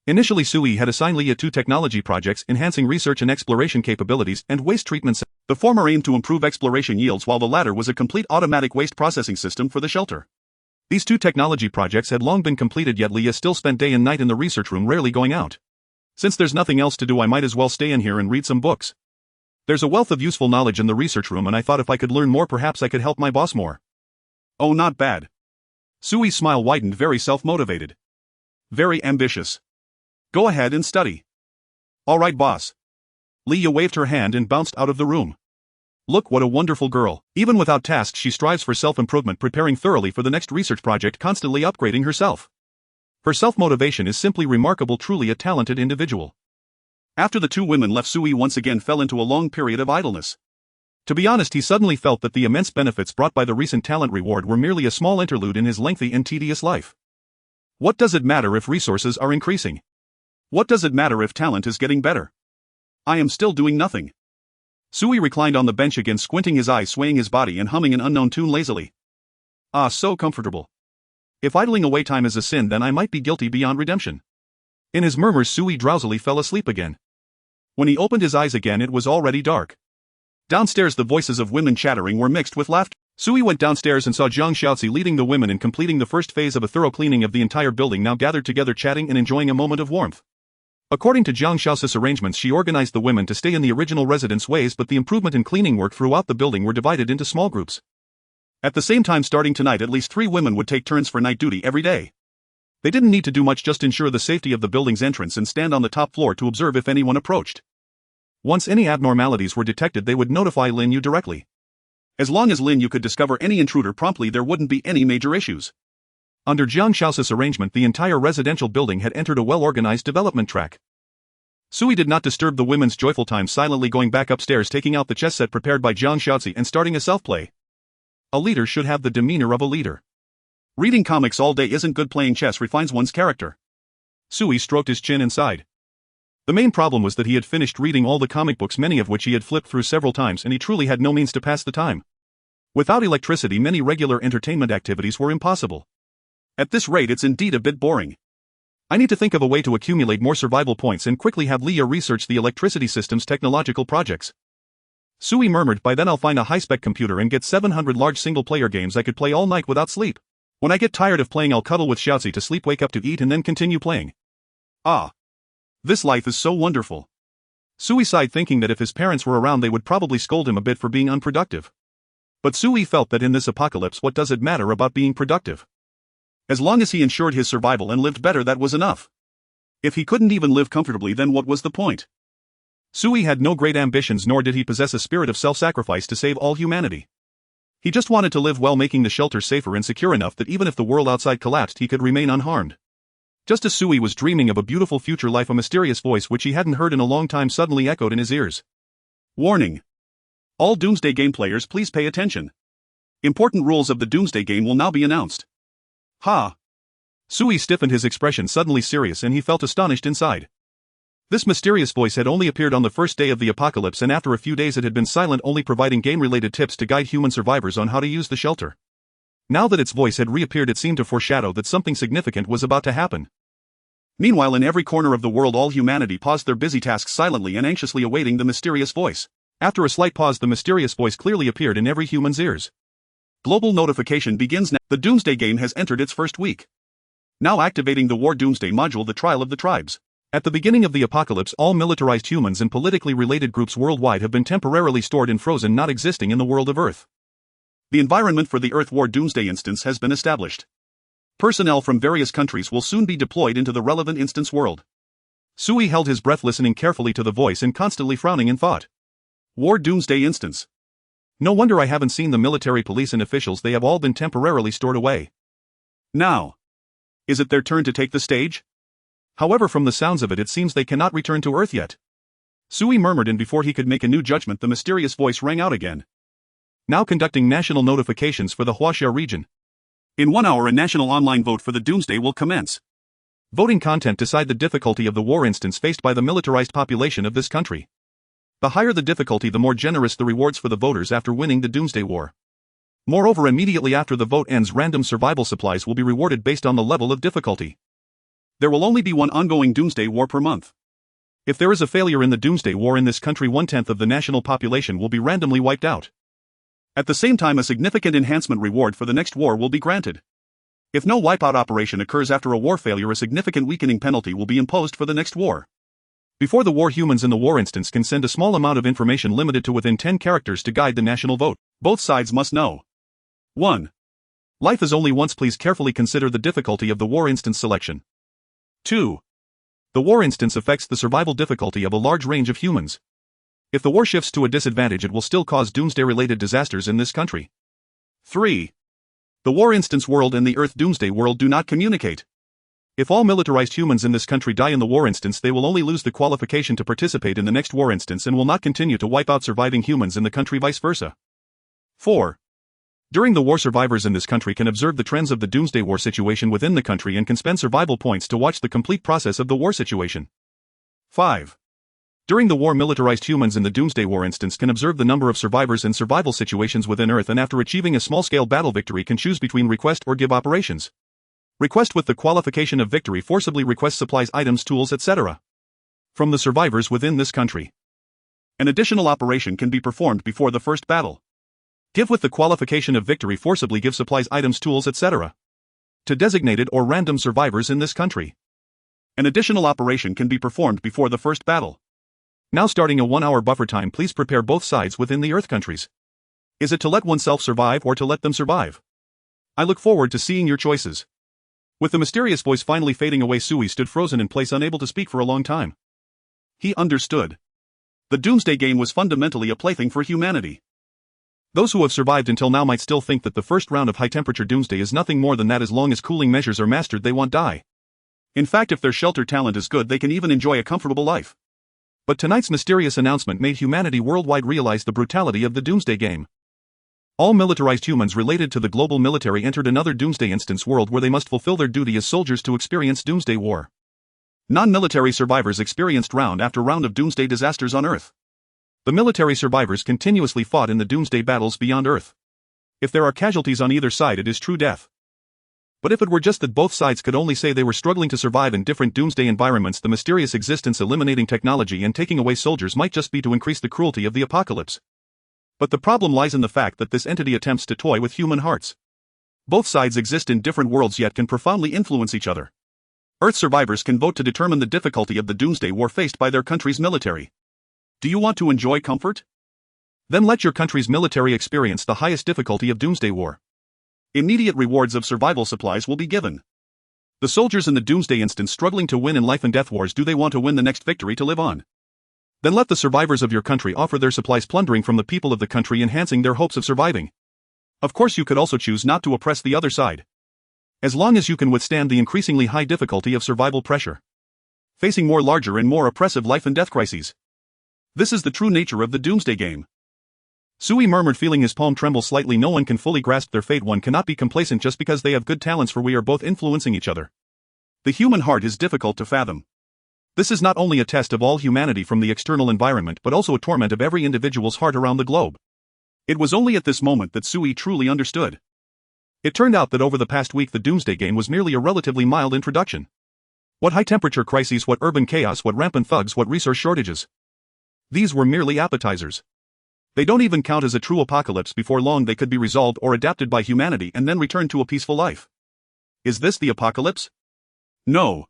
Initially, Sui had assigned Leah 2 technology projects enhancing research and exploration capabilities and waste treatment. The former aimed to improve exploration yields while the latter was a complete automatic waste processing system for the shelter. These 2 technology projects had long been completed, yet Leah still spent day and night in the research room, rarely going out. Since there's nothing else to do, I might as well stay in here and read some books. There's a wealth of useful knowledge in the research room and I thought if I could learn more, perhaps I could help my boss more. Oh, not bad. Sui's smile widened, very self-motivated. Very ambitious. Go ahead and study. All right, boss. Leah waved her hand and bounced out of the room. Look, what a wonderful girl. Even without tasks, she strives for self-improvement, preparing thoroughly for the next research project, constantly upgrading herself. Her self-motivation is simply remarkable, truly a talented individual. After the two women left, Sui once again fell into a long period of idleness. To be honest, he suddenly felt that the immense benefits brought by the recent talent reward were merely a small interlude in his lengthy and tedious life. What does it matter if resources are increasing? What does it matter if talent is getting better? I am still doing nothing. Sui reclined on the bench again, squinting his eyes, swaying his body and humming an unknown tune lazily. Ah, so comfortable. If idling away time is a sin, then I might be guilty beyond redemption. In his murmurs, Sui drowsily fell asleep again. When he opened his eyes again, it was already dark. Downstairs, the voices of women chattering were mixed with laughter. Sui went downstairs and saw Zhang Xiaozi leading the women in completing the first phase of a thorough cleaning of the entire building, now gathered together chatting and enjoying a moment of warmth. According to Zhang Xiaozi's arrangements, she organized the women to stay in the original residence ways, but the improvement and cleaning work throughout the building were divided into small groups. At the same time, starting tonight, at least 3 women would take turns for night duty every day. They didn't need to do much, just ensure the safety of the building's entrance and stand on the top floor to observe if anyone approached. Once any abnormalities were detected, they would notify Lin Yu directly. As long as Lin Yu could discover any intruder promptly, there wouldn't be any major issues. Under Zhang Xiaozi's arrangement, the entire residential building had entered a well-organized development track. Sui did not disturb the women's joyful time, silently going back upstairs, taking out the chess set prepared by Zhang Xiaozi and starting a self-play. A leader should have the demeanor of a leader. Reading comics all day isn't good. Playing chess refines one's character. Sui stroked his chin and sighed. The main problem was that he had finished reading all the comic books, many of which he had flipped through several times, and he truly had no means to pass the time. Without electricity, many regular entertainment activities were impossible. At this rate, it's indeed a bit boring. I need to think of a way to accumulate more survival points and quickly have Leah research the electricity system's technological projects. Sui murmured, by then I'll find a high-spec computer and get 700 large single-player games I could play all night without sleep. When I get tired of playing, I'll cuddle with Xiaozi to sleep, wake up to eat, and then continue playing. Ah. This life is so wonderful. Sui sighed, thinking that if his parents were around, they would probably scold him a bit for being unproductive. But Sui felt that in this apocalypse, what does it matter about being productive? As long as he ensured his survival and lived better, that was enough. If he couldn't even live comfortably, then what was the point? Sui had no great ambitions, nor did he possess a spirit of self-sacrifice to save all humanity. He just wanted to live well, making the shelter safer and secure enough that even if the world outside collapsed, he could remain unharmed. Just as Sui was dreaming of a beautiful future life, a mysterious voice which he hadn't heard in a long time suddenly echoed in his ears. Warning! All Doomsday game players, please pay attention. Important rules of the Doomsday game will now be announced. Ha! Sui stiffened, his expression suddenly serious, and he felt astonished inside. This mysterious voice had only appeared on the first day of the apocalypse, and after a few days it had been silent, only providing game-related tips to guide human survivors on how to use the shelter. Now that its voice had reappeared, it seemed to foreshadow that something significant was about to happen. Meanwhile, in every corner of the world, all humanity paused their busy tasks silently and anxiously awaiting the mysterious voice. After a slight pause, the mysterious voice clearly appeared in every human's ears. Global notification begins now. The Doomsday game has entered its first week. Now activating the War Doomsday module, the Trial of the Tribes. At the beginning of the apocalypse, all militarized humans and politically related groups worldwide have been temporarily stored and frozen, not existing in the world of Earth. The environment for the Earth War Doomsday instance has been established. Personnel from various countries will soon be deployed into the relevant instance world. Sui held his breath, listening carefully to the voice and constantly frowning in thought. War Doomsday instance. No wonder I haven't seen the military, police and officials. They have all been temporarily stored away. Now, is it their turn to take the stage? However, from the sounds of it, it seems they cannot return to Earth yet. Sui murmured, and before he could make a new judgment, the mysterious voice rang out again. Now conducting national notifications for the Huaxia region. In 1 hour, a national online vote for the Doomsday will commence. Voting content decide the difficulty of the war instance faced by the militarized population of this country. The higher the difficulty, the more generous the rewards for the voters after winning the Doomsday War. Moreover, immediately after the vote ends, random survival supplies will be rewarded based on the level of difficulty. There will only be one ongoing Doomsday War per month. If there is a failure in the Doomsday War in this country, 1/10 of the national population will be randomly wiped out. At the same time, a significant enhancement reward for the next war will be granted. If no wipeout operation occurs after a war failure, a significant weakening penalty will be imposed for the next war. Before the war, humans in the war instance can send a small amount of information limited to within 10 characters to guide the national vote. Both sides must know. 1. Life is only once. Please carefully consider the difficulty of the war instance selection. 2. The war instance affects the survival difficulty of a large range of humans. If the war shifts to a disadvantage, it will still cause doomsday-related disasters in this country. 3. The war instance world and the Earth Doomsday world do not communicate. If all militarized humans in this country die in the war instance, they will only lose the qualification to participate in the next war instance and will not continue to wipe out surviving humans in the country, vice versa. 4. During the war, survivors in this country can observe the trends of the Doomsday War situation within the country and can spend survival points to watch the complete process of the war situation. 5. During the war, militarized humans in the Doomsday War instance can observe the number of survivors and survival situations within Earth, and after achieving a small-scale battle victory can choose between request or give operations. Request with the qualification of victory, forcibly request supplies, items, tools, etc. from the survivors within this country. An additional operation can be performed before the first battle. Give with the qualification of victory, forcibly give supplies, items, tools, etc. to designated or random survivors in this country. An additional operation can be performed before the first battle. Now starting a 1-hour buffer time, please prepare both sides within the Earth countries. Is it to let oneself survive or to let them survive? I look forward to seeing your choices. With the mysterious voice finally fading away, Sui stood frozen in place, unable to speak for a long time. He understood. The Doomsday game was fundamentally a plaything for humanity. Those who have survived until now might still think that the first round of high-temperature Doomsday is nothing more than that. As long as cooling measures are mastered, they won't die. In fact, if their shelter talent is good, they can even enjoy a comfortable life. But tonight's mysterious announcement made humanity worldwide realize the brutality of the Doomsday game. All militarized humans related to the global military entered another Doomsday instance world where they must fulfill their duty as soldiers to experience Doomsday War. Non-military survivors experienced round after round of Doomsday disasters on Earth. The military survivors continuously fought in the Doomsday battles beyond Earth. If there are casualties on either side, it is true death. But if it were just that both sides could only say they were struggling to survive in different Doomsday environments, the mysterious existence eliminating technology and taking away soldiers might just be to increase the cruelty of the apocalypse. But the problem lies in the fact that this entity attempts to toy with human hearts. Both sides exist in different worlds yet can profoundly influence each other. Earth survivors can vote to determine the difficulty of the Doomsday War faced by their country's military. Do you want to enjoy comfort? Then let your country's military experience the highest difficulty of Doomsday War. Immediate rewards of survival supplies will be given. The soldiers in the Doomsday instance struggling to win in life and death wars, do they want to win the next victory to live on? Then let the survivors of your country offer their supplies, plundering from the people of the country, enhancing their hopes of surviving. Of course, you could also choose not to oppress the other side. As long as you can withstand the increasingly high difficulty of survival pressure, facing more larger and more oppressive life and death crises. This is the true nature of the Doomsday game. Sui murmured, feeling his palm tremble slightly. No one can fully grasp their fate. One cannot be complacent just because they have good talents, for we are both influencing each other. The human heart is difficult to fathom. This is not only a test of all humanity from the external environment, but also a torment of every individual's heart around the globe. It was only at this moment that Sui truly understood. It turned out that over the past week the Doomsday game was merely a relatively mild introduction. What high-temperature crises, what urban chaos, what rampant thugs, what resource shortages. These were merely appetizers. They don't even count as a true apocalypse. Before long they could be resolved or adapted by humanity and then return to a peaceful life. Is this the apocalypse? No.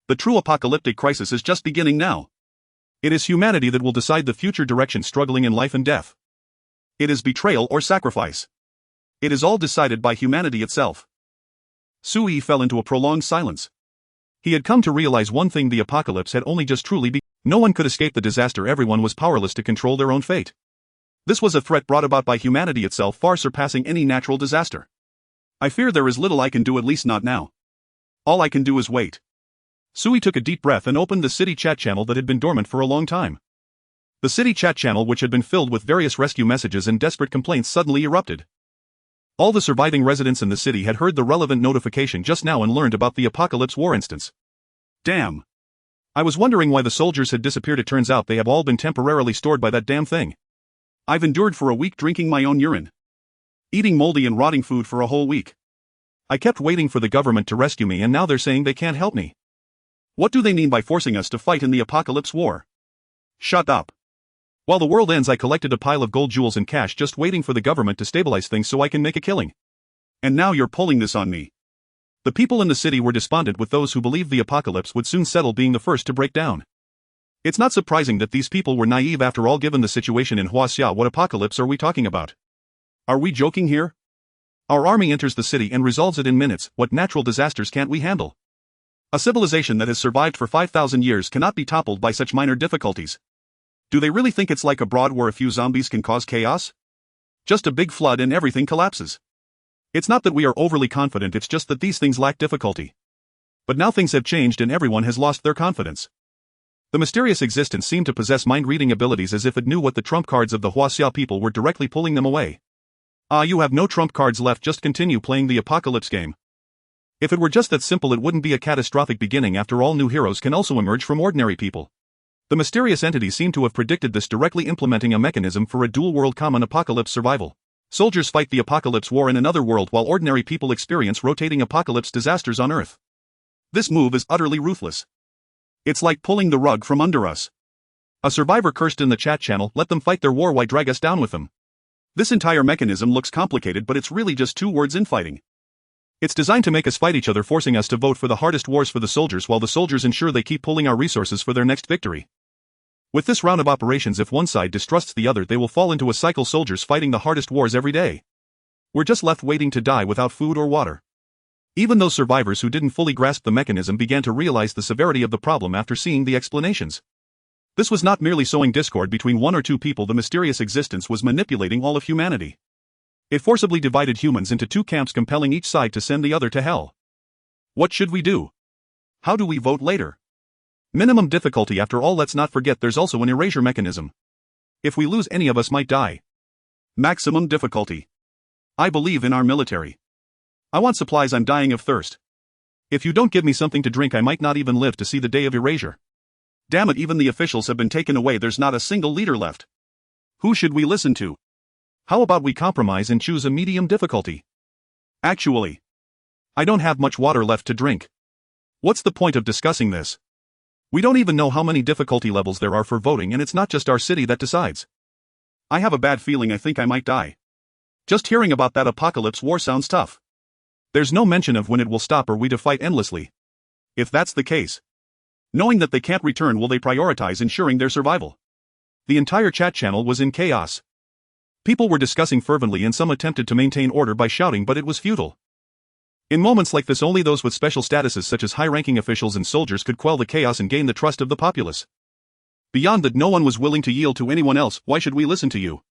The true apocalyptic crisis is just beginning now. It is humanity that will decide the future direction, struggling in life and death. It is betrayal or sacrifice. It is all decided by humanity itself. Sui fell into a prolonged silence. He had come to realize one thing: the apocalypse had only just truly begun. No one could escape the disaster. Everyone was powerless to control their own fate. This was a threat brought about by humanity itself, far surpassing any natural disaster. I fear there is little I can do, at least not now. All I can do is wait. Sui took a deep breath and opened the city chat channel that had been dormant for a long time. The city chat channel, which had been filled with various rescue messages and desperate complaints, suddenly erupted. All the surviving residents in the city had heard the relevant notification just now and learned about the Apocalypse War instance. Damn. I was wondering why the soldiers had disappeared. It turns out they have all been temporarily stored by that damn thing. I've endured for a week drinking my own urine. Eating moldy and rotting food for a whole week. I kept waiting for the government to rescue me, and now they're saying they can't help me. What do they mean by forcing us to fight in the Apocalypse War? Shut up. While the world ends, I collected a pile of gold, jewels and cash, just waiting for the government to stabilize things so I can make a killing. And now you're pulling this on me. The people in the city were despondent, with those who believed the apocalypse would soon settle being the first to break down. It's not surprising that these people were naive after all, given the situation in Huaxia. What apocalypse are we talking about? Are we joking here? Our army enters the city and resolves it in minutes. What natural disasters can't we handle? A civilization that has survived for 5,000 years cannot be toppled by such minor difficulties. Do they really think it's like abroad, where a few zombies can cause chaos? Just a big flood and everything collapses. It's not that we are overly confident, it's just that these things lack difficulty. But now things have changed and everyone has lost their confidence. The mysterious existence seemed to possess mind-reading abilities, as if it knew what the trump cards of the Huaxia people were, directly pulling them away. You have no trump cards left, just continue playing the apocalypse game. If it were just that simple, it wouldn't be a catastrophic beginning. After all, new heroes can also emerge from ordinary people. The mysterious entity seemed to have predicted this, directly implementing a mechanism for a dual-world common apocalypse survival. Soldiers fight the apocalypse war in another world, while ordinary people experience rotating apocalypse disasters on Earth. This move is utterly ruthless. It's like pulling the rug from under us. A survivor cursed in the chat channel, "Let them fight their war, why drag us down with them?" This entire mechanism looks complicated, but it's really just two words: infighting. It's designed to make us fight each other, forcing us to vote for the hardest wars for the soldiers, while the soldiers ensure they keep pulling our resources for their next victory. With this round of operations, if one side distrusts the other, they will fall into a cycle, soldiers fighting the hardest wars every day. We're just left waiting to die without food or water. Even those survivors who didn't fully grasp the mechanism began to realize the severity of the problem after seeing the explanations. This was not merely sowing discord between one or two people, the mysterious existence was manipulating all of humanity. It forcibly divided humans into two camps, compelling each side to send the other to hell. What should we do? How do we vote later? Minimum difficulty. After all, let's not forget there's also an erasure mechanism. If we lose, any of us might die. Maximum difficulty. I believe in our military. I want supplies, I'm dying of thirst. If you don't give me something to drink, I might not even live to see the day of erasure. Damn it, even the officials have been taken away, there's not a single leader left. Who should we listen to? How about we compromise and choose a medium difficulty? Actually, I don't have much water left to drink. What's the point of discussing this? We don't even know how many difficulty levels there are for voting, and it's not just our city that decides. I have a bad feeling I think I might die. Just hearing about that apocalypse war sounds tough. There's no mention of when it will stop. Are we to fight endlessly? If that's the case, knowing that they can't return, will they prioritize ensuring their survival? The entire chat channel was in chaos. People were discussing fervently, and some attempted to maintain order by shouting, but it was futile. In moments like this, only those with special statuses such as high-ranking officials and soldiers could quell the chaos and gain the trust of the populace. Beyond that, no one was willing to yield to anyone else. Why should we listen to you?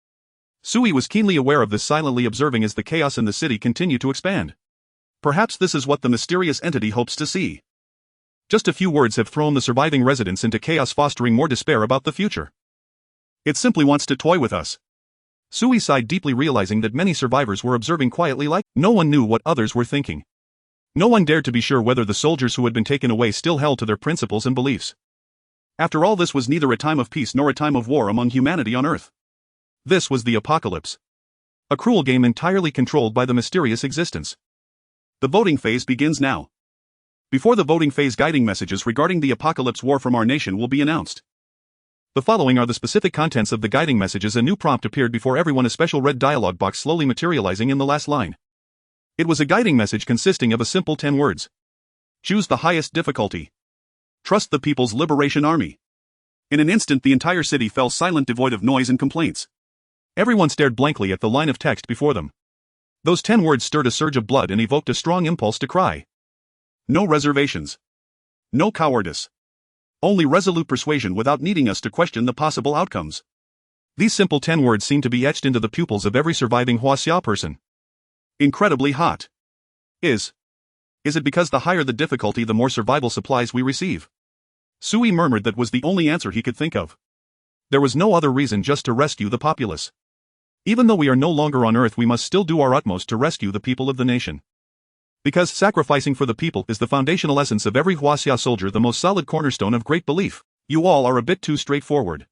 Sui was keenly aware of this, silently observing as the chaos in the city continued to expand. Perhaps this is what the mysterious entity hopes to see. Just a few words have thrown the surviving residents into chaos, fostering more despair about the future. It simply wants to toy with us. Sui sighed deeply, realizing that many survivors were observing quietly, like no one knew what others were thinking. No one dared to be sure whether the soldiers who had been taken away still held to their principles and beliefs. After all, this was neither a time of peace nor a time of war among humanity on Earth. This was the apocalypse. A cruel game entirely controlled by the mysterious existence. The voting phase begins now. Before the voting phase, guiding messages regarding the apocalypse war from our nation will be announced. The following are the specific contents of the guiding messages. A new prompt appeared before everyone, a special red dialog box slowly materializing in the last line. It was a guiding message consisting of a simple 10 words. Choose the highest difficulty. Trust the People's Liberation Army. In an instant the entire city fell silent, devoid of noise and complaints. Everyone stared blankly at the line of text before them. Those 10 words stirred a surge of blood and evoked a strong impulse to cry. No reservations. No cowardice. Only resolute persuasion without needing us to question the possible outcomes. These simple 10 words seem to be etched into the pupils of every surviving Huaxia person. Incredibly hot. Is it because the higher the difficulty the more survival supplies we receive? Sui murmured that was the only answer he could think of. There was no other reason, just to rescue the populace. Even though we are no longer on Earth, we must still do our utmost to rescue the people of the nation. Because sacrificing for the people is the foundational essence of every Huaxia soldier, the most solid cornerstone of great belief. You all are a bit too straightforward.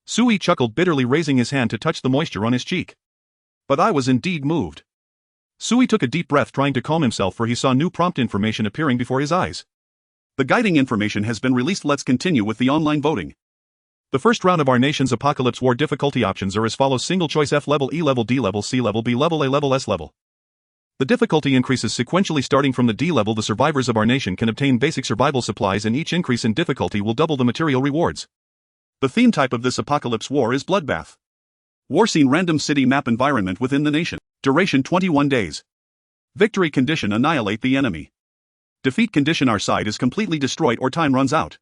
Sui chuckled bitterly, raising his hand to touch the moisture on his cheek. But I was indeed moved. Sui took a deep breath, trying to calm himself, for he saw new prompt information appearing before his eyes. The guiding information has been released. Let's continue with the online voting. The first round of our nation's Apocalypse War difficulty options are as follows: single choice F level, E level, D level, C level, B level, A level, S level. The difficulty increases sequentially starting from the D level. The survivors of our nation can obtain basic survival supplies, and each increase in difficulty will double the material rewards. The theme type of this Apocalypse War is Bloodbath. War scene: random city map environment within the nation. Duration 21 days. Victory condition: annihilate the enemy. Defeat condition: our side is completely destroyed or time runs out.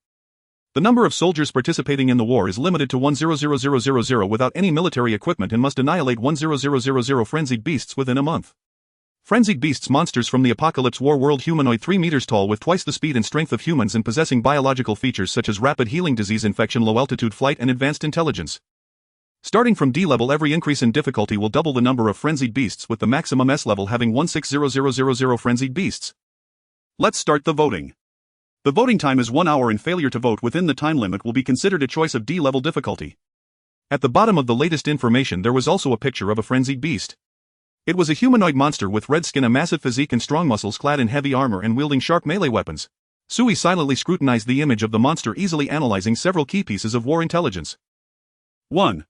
The number of soldiers participating in the war is limited to 1,000,000 without any military equipment, and must annihilate 1,000,000 frenzied beasts within a month. Frenzied beasts: monsters from the Apocalypse War world, humanoid, 3 meters tall, with twice the speed and strength of humans, and possessing biological features such as rapid healing, disease infection, low altitude flight, and advanced intelligence. Starting from D level, every increase in difficulty will double the number of frenzied beasts, with the maximum S level having 16,000 frenzied beasts. Let's start the voting. The voting time is 1 hour, and failure to vote within the time limit will be considered a choice of D level difficulty. At the bottom of the latest information there was also a picture of a frenzied beast. It was a humanoid monster with red skin, a massive physique, and strong muscles, clad in heavy armor and wielding sharp melee weapons. Sui silently scrutinized the image of the monster, easily analyzing several key pieces of war intelligence. 1.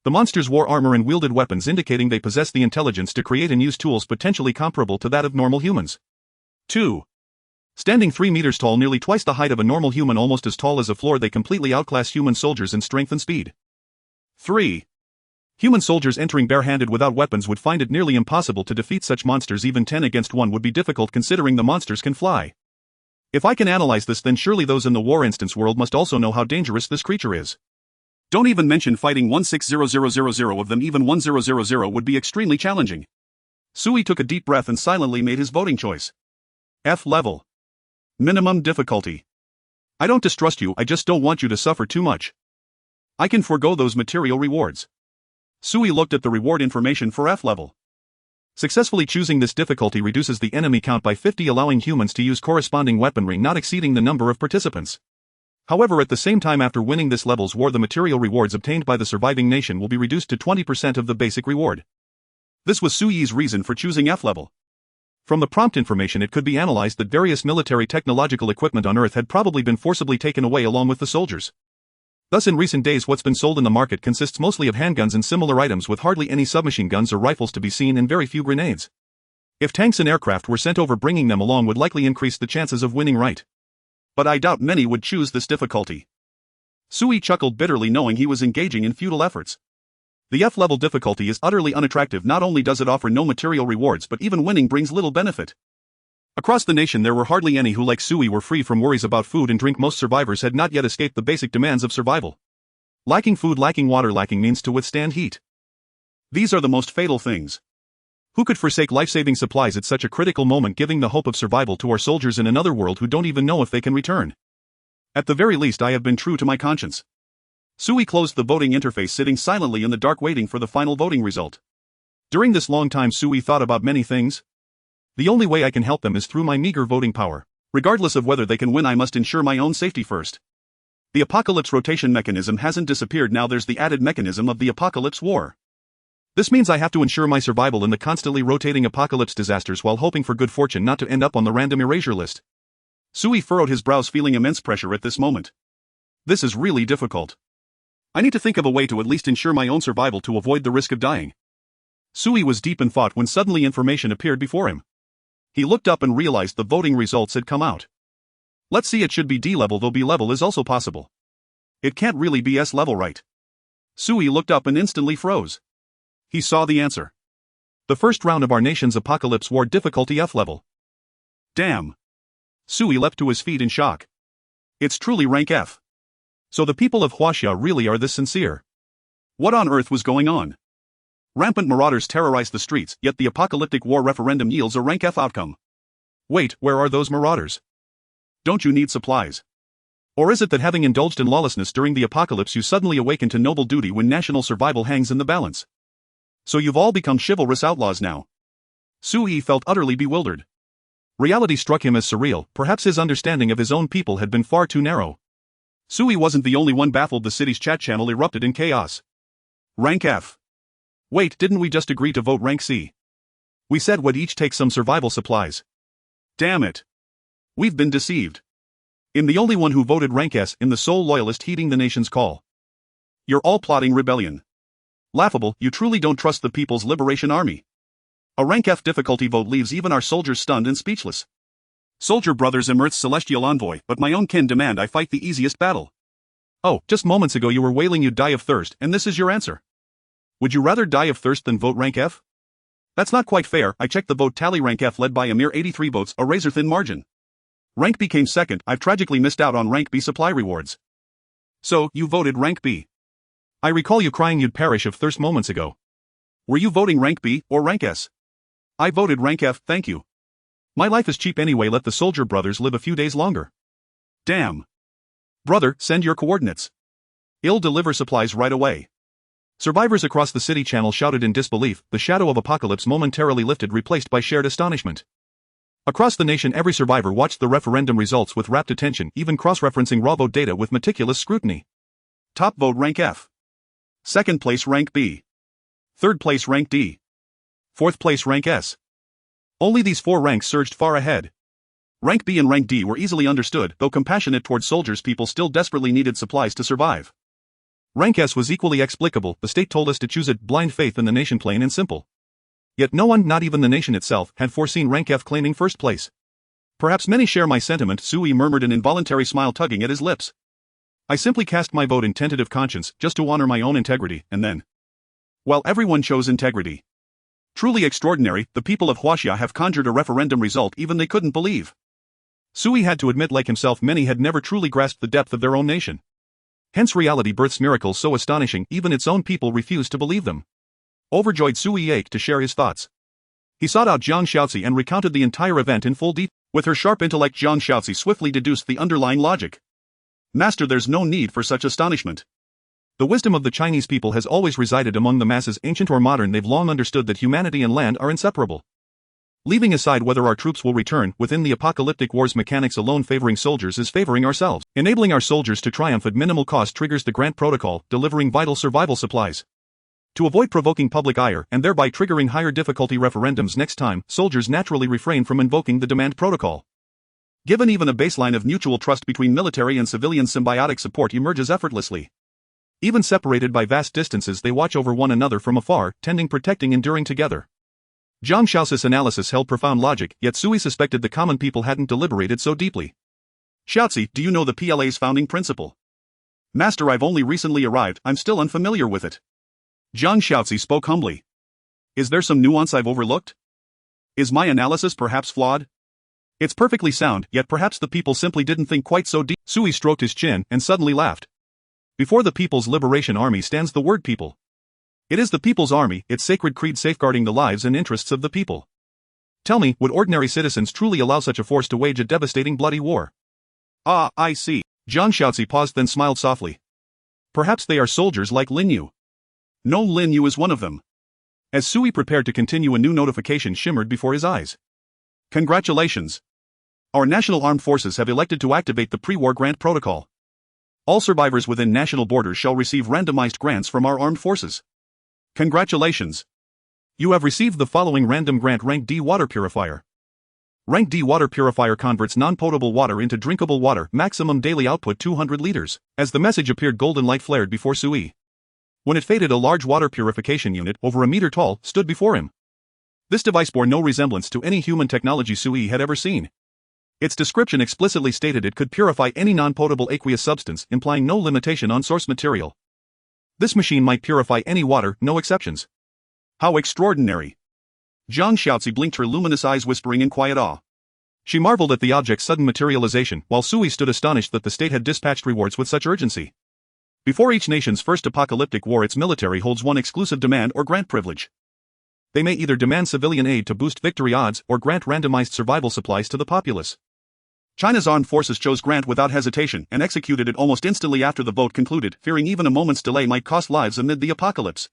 The monster's war armor and wielded weapons, indicating they possess the intelligence to create and use tools potentially comparable to that of normal humans. 2. Standing 3 meters tall, nearly twice the height of a normal human, almost as tall as a floor, they completely outclass human soldiers in strength and speed. 3. Human soldiers entering barehanded without weapons would find it nearly impossible to defeat such monsters. Even 10 against 1 would be difficult, considering the monsters can fly. If I can analyze this, then surely those in the war instance world must also know how dangerous this creature is. Don't even mention fighting 16,000 of them. Even 1,000 would be extremely challenging. Sui took a deep breath and silently made his voting choice. F level. Minimum difficulty. I don't distrust you, I just don't want you to suffer too much. I can forego those material rewards. Sui looked at the reward information for F level. Successfully choosing this difficulty reduces the enemy count by 50, allowing humans to use corresponding weaponry not exceeding the number of participants. However, at the same time, after winning this level's war, the material rewards obtained by the surviving nation will be reduced to 20% of the basic reward. This was Sui's reason for choosing F level. From the prompt information it could be analyzed that various military technological equipment on Earth had probably been forcibly taken away along with the soldiers. Thus, in recent days, what's been sold in the market consists mostly of handguns and similar items, with hardly any submachine guns or rifles to be seen, and very few grenades. If tanks and aircraft were sent over, bringing them along would likely increase the chances of winning right. But I doubt many would choose this difficulty. Sui chuckled bitterly, knowing he was engaging in futile efforts. The F-level difficulty is utterly unattractive. Not only does it offer no material rewards, but even winning brings little benefit. Across the nation there were hardly any who, like Sui, were free from worries about food and drink. Most survivors had not yet escaped the basic demands of survival. Lacking food, lacking water, lacking means to withstand heat. These are the most fatal things. Who could forsake life-saving supplies at such a critical moment, giving the hope of survival to our soldiers in another world who don't even know if they can return? At the very least, I have been true to my conscience. Sui closed the voting interface, sitting silently in the dark, waiting for the final voting result. During this long time, Sui thought about many things. The only way I can help them is through my meager voting power. Regardless of whether they can win, I must ensure my own safety first. The Apocalypse rotation mechanism hasn't disappeared. Now there's the added mechanism of the Apocalypse War. This means I have to ensure my survival in the constantly rotating apocalypse disasters while hoping for good fortune not to end up on the random erasure list. Sui furrowed his brows, feeling immense pressure at this moment. This is really difficult. I need to think of a way to at least ensure my own survival to avoid the risk of dying. Sui was deep in thought when suddenly information appeared before him. He looked up and realized the voting results had come out. Let's see, it should be D level, though B level is also possible. It can't really be S level, right? Sui looked up and instantly froze. He saw the answer. The first round of our nation's apocalypse war difficulty F level. Damn. Sui leapt to his feet in shock. It's truly rank F. So the people of Huaxia really are this sincere. What on earth was going on? Rampant marauders terrorized the streets, yet the apocalyptic war referendum yields a rank F outcome. Wait, where are those marauders? Don't you need supplies? Or is it that having indulged in lawlessness during the apocalypse you suddenly awaken to noble duty when national survival hangs in the balance? So you've all become chivalrous outlaws now. Sui felt utterly bewildered. Reality struck him as surreal, perhaps his understanding of his own people had been far too narrow. Sui wasn't the only one baffled. The city's chat channel erupted in chaos. Rank F. Wait, didn't we just agree to vote rank C? We said we'd each take some survival supplies. Damn it. We've been deceived. I'm the only one who voted rank S, in the sole loyalist heeding the nation's call. You're all plotting rebellion. Laughable, you truly don't trust the People's Liberation Army. A rank F difficulty vote leaves even our soldiers stunned and speechless. Soldier brothers, I'm Earth's celestial envoy, but my own kin demand I fight the easiest battle. Oh, just moments ago you were wailing you'd die of thirst, and this is your answer. Would you rather die of thirst than vote rank F? That's not quite fair. I checked the vote tally. Rank F led by a mere 83 votes, a razor-thin margin. Rank B came second. I've tragically missed out on rank B supply rewards. So, you voted rank B. I recall you crying you'd perish of thirst moments ago. Were you voting rank B, or rank S? I voted rank F, thank you. My life is cheap anyway, let the soldier brothers live a few days longer. Damn. Brother, send your coordinates. I'll deliver supplies right away. Survivors across the city channel shouted in disbelief, the shadow of apocalypse momentarily lifted, replaced by shared astonishment. Across the nation every survivor watched the referendum results with rapt attention, even cross-referencing raw vote data with meticulous scrutiny. Top vote rank F. Second place rank B. Third place rank D. Fourth place rank S. Only these four ranks surged far ahead. Rank B and rank D were easily understood, though compassionate towards soldiers, people still desperately needed supplies to survive. Rank S was equally explicable, the state told us to choose it, blind faith in the nation, plain and simple. Yet no one, not even the nation itself, had foreseen rank F claiming first place. Perhaps many share my sentiment, Sui murmured, an involuntary smile tugging at his lips. I simply cast my vote in tentative conscience, just to honor my own integrity, and then... well, everyone chose integrity. Truly extraordinary, the people of Huaxia have conjured a referendum result even they couldn't believe. Sui had to admit, like himself, many had never truly grasped the depth of their own nation. Hence reality births miracles so astonishing, even its own people refused to believe them. Overjoyed, Sui ached to share his thoughts. He sought out Zhang Xiaozi and recounted the entire event in full detail. With her sharp intellect, Zhang Xiaozi swiftly deduced the underlying logic. Master, there's no need for such astonishment. The wisdom of the Chinese people has always resided among the masses, ancient or modern. They've long understood that humanity and land are inseparable. Leaving aside whether our troops will return, within the apocalyptic war's mechanics alone, favoring soldiers is favoring ourselves. Enabling our soldiers to triumph at minimal cost triggers the Grant Protocol, delivering vital survival supplies. To avoid provoking public ire and thereby triggering higher difficulty referendums next time, soldiers naturally refrain from invoking the Demand Protocol. Given even a baseline of mutual trust between military and civilian, symbiotic support emerges effortlessly. Even separated by vast distances, they watch over one another from afar, tending, protecting, enduring together. Zhang Xiaozi's analysis held profound logic, yet Sui suspected the common people hadn't deliberated so deeply. Xiaozi, do you know the PLA's founding principle? Master, I've only recently arrived, I'm still unfamiliar with it. Zhang Xiaozi spoke humbly. Is there some nuance I've overlooked? Is my analysis perhaps flawed? It's perfectly sound, yet perhaps the people simply didn't think quite so deep. Sui stroked his chin and suddenly laughed. Before the People's Liberation Army stands the word people. It is the People's Army, its sacred creed safeguarding the lives and interests of the people. Tell me, would ordinary citizens truly allow such a force to wage a devastating bloody war? Ah, I see. Zhang Xiaozi paused, then smiled softly. Perhaps they are soldiers like Lin Yu. No, Lin Yu is one of them. As Sui prepared to continue, a new notification shimmered before his eyes. Congratulations. Our national armed forces have elected to activate the pre-war grant protocol. All survivors within national borders shall receive randomized grants from our armed forces. Congratulations. You have received the following random grant: rank D water purifier. Rank D water purifier converts non-potable water into drinkable water, maximum daily output 200 liters. As the message appeared, golden light flared before Sui. When it faded, a large water purification unit, over a meter tall, stood before him. This device bore no resemblance to any human technology Sui had ever seen. Its description explicitly stated it could purify any non-potable aqueous substance, implying no limitation on source material. This machine might purify any water, no exceptions. How extraordinary! Zhang Xiaozi blinked her luminous eyes, whispering in quiet awe. She marveled at the object's sudden materialization, while Sui stood astonished that the state had dispatched rewards with such urgency. Before each nation's first apocalyptic war, its military holds one exclusive demand or grant privilege. They may either demand civilian aid to boost victory odds or grant randomized survival supplies to the populace. China's armed forces chose grant without hesitation and executed it almost instantly after the vote concluded, fearing even a moment's delay might cost lives amid the apocalypse.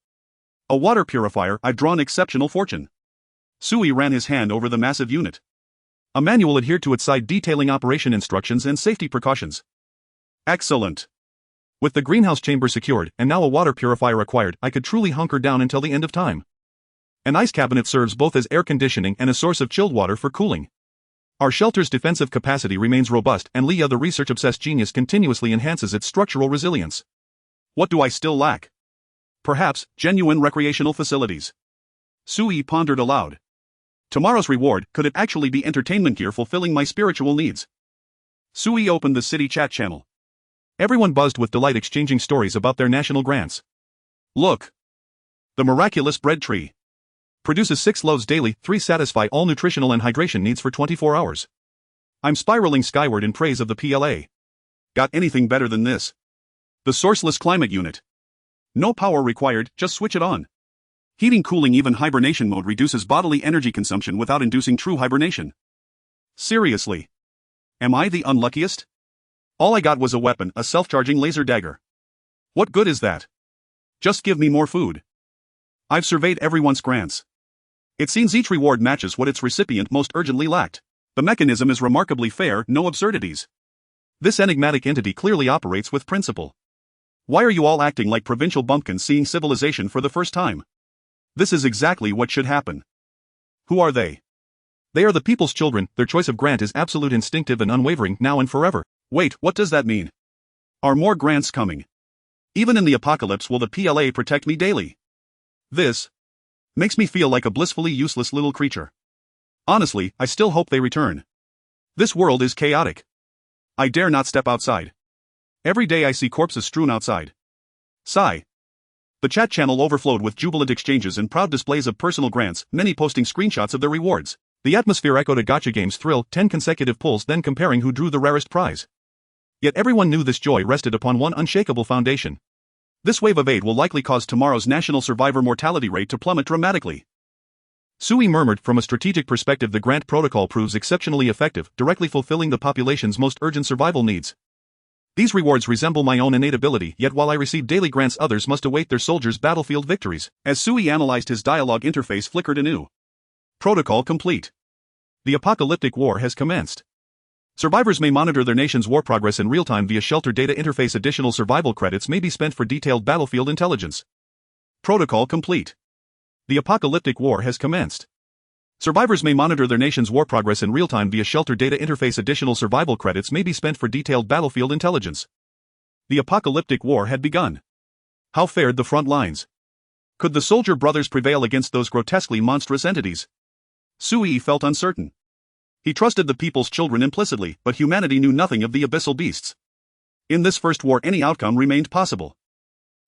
A water purifier, I've drawn exceptional fortune. Sui ran his hand over the massive unit. A manual adhered to its side detailing operation instructions and safety precautions. Excellent. With the greenhouse chamber secured and now a water purifier acquired, I could truly hunker down until the end of time. An ice cabinet serves both as air conditioning and a source of chilled water for cooling. Our shelter's defensive capacity remains robust, and Leah, the research-obsessed genius, continuously enhances its structural resilience. What do I still lack? Perhaps genuine recreational facilities. Sui pondered aloud. Tomorrow's reward, could it actually be entertainment gear fulfilling my spiritual needs? Sui opened the city chat channel. Everyone buzzed with delight, exchanging stories about their national grants. Look! The miraculous bread tree. Produces 6 loaves daily, 3 satisfy all nutritional and hydration needs for 24 hours. I'm spiraling skyward in praise of the PLA. Got anything better than this? The sourceless climate unit. No power required, just switch it on. Heating, cooling, even hibernation mode reduces bodily energy consumption without inducing true hibernation. Seriously? Am I the unluckiest? All I got was a weapon, a self-charging laser dagger. What good is that? Just give me more food. I've surveyed everyone's grants. It seems each reward matches what its recipient most urgently lacked. The mechanism is remarkably fair, no absurdities. This enigmatic entity clearly operates with principle. Why are you all acting like provincial bumpkins seeing civilization for the first time? This is exactly what should happen. Who are they? They are the people's children. Their choice of grant is absolute, instinctive and unwavering, now and forever. Wait, what does that mean? Are more grants coming? Even in the apocalypse, will the PLA protect me daily? This makes me feel like a blissfully useless little creature. Honestly, I still hope they return. This world is chaotic. I dare not step outside. Every day I see corpses strewn outside. Sigh. The chat channel overflowed with jubilant exchanges and proud displays of personal grants, many posting screenshots of their rewards. The atmosphere echoed a gacha game's thrill, 10 consecutive pulls, then comparing who drew the rarest prize. Yet everyone knew this joy rested upon one unshakable foundation. This wave of aid will likely cause tomorrow's national survivor mortality rate to plummet dramatically. Sui murmured, from a strategic perspective, the grant protocol proves exceptionally effective, directly fulfilling the population's most urgent survival needs. These rewards resemble my own innate ability, yet while I receive daily grants, others must await their soldiers' battlefield victories. As Sui analyzed, his dialogue interface flickered anew. Protocol complete. The apocalyptic war has commenced. Survivors may monitor their nation's war progress in real time via shelter data interface. Additional survival credits may be spent for detailed battlefield intelligence. Protocol complete. The apocalyptic war has commenced. Survivors may monitor their nation's war progress in real time via shelter data interface. Additional survival credits may be spent for detailed battlefield intelligence. The apocalyptic war had begun. How fared the front lines? Could the soldier brothers prevail against those grotesquely monstrous entities? Sui felt uncertain. He trusted the people's children implicitly, but humanity knew nothing of the abyssal beasts. In this first war, any outcome remained possible.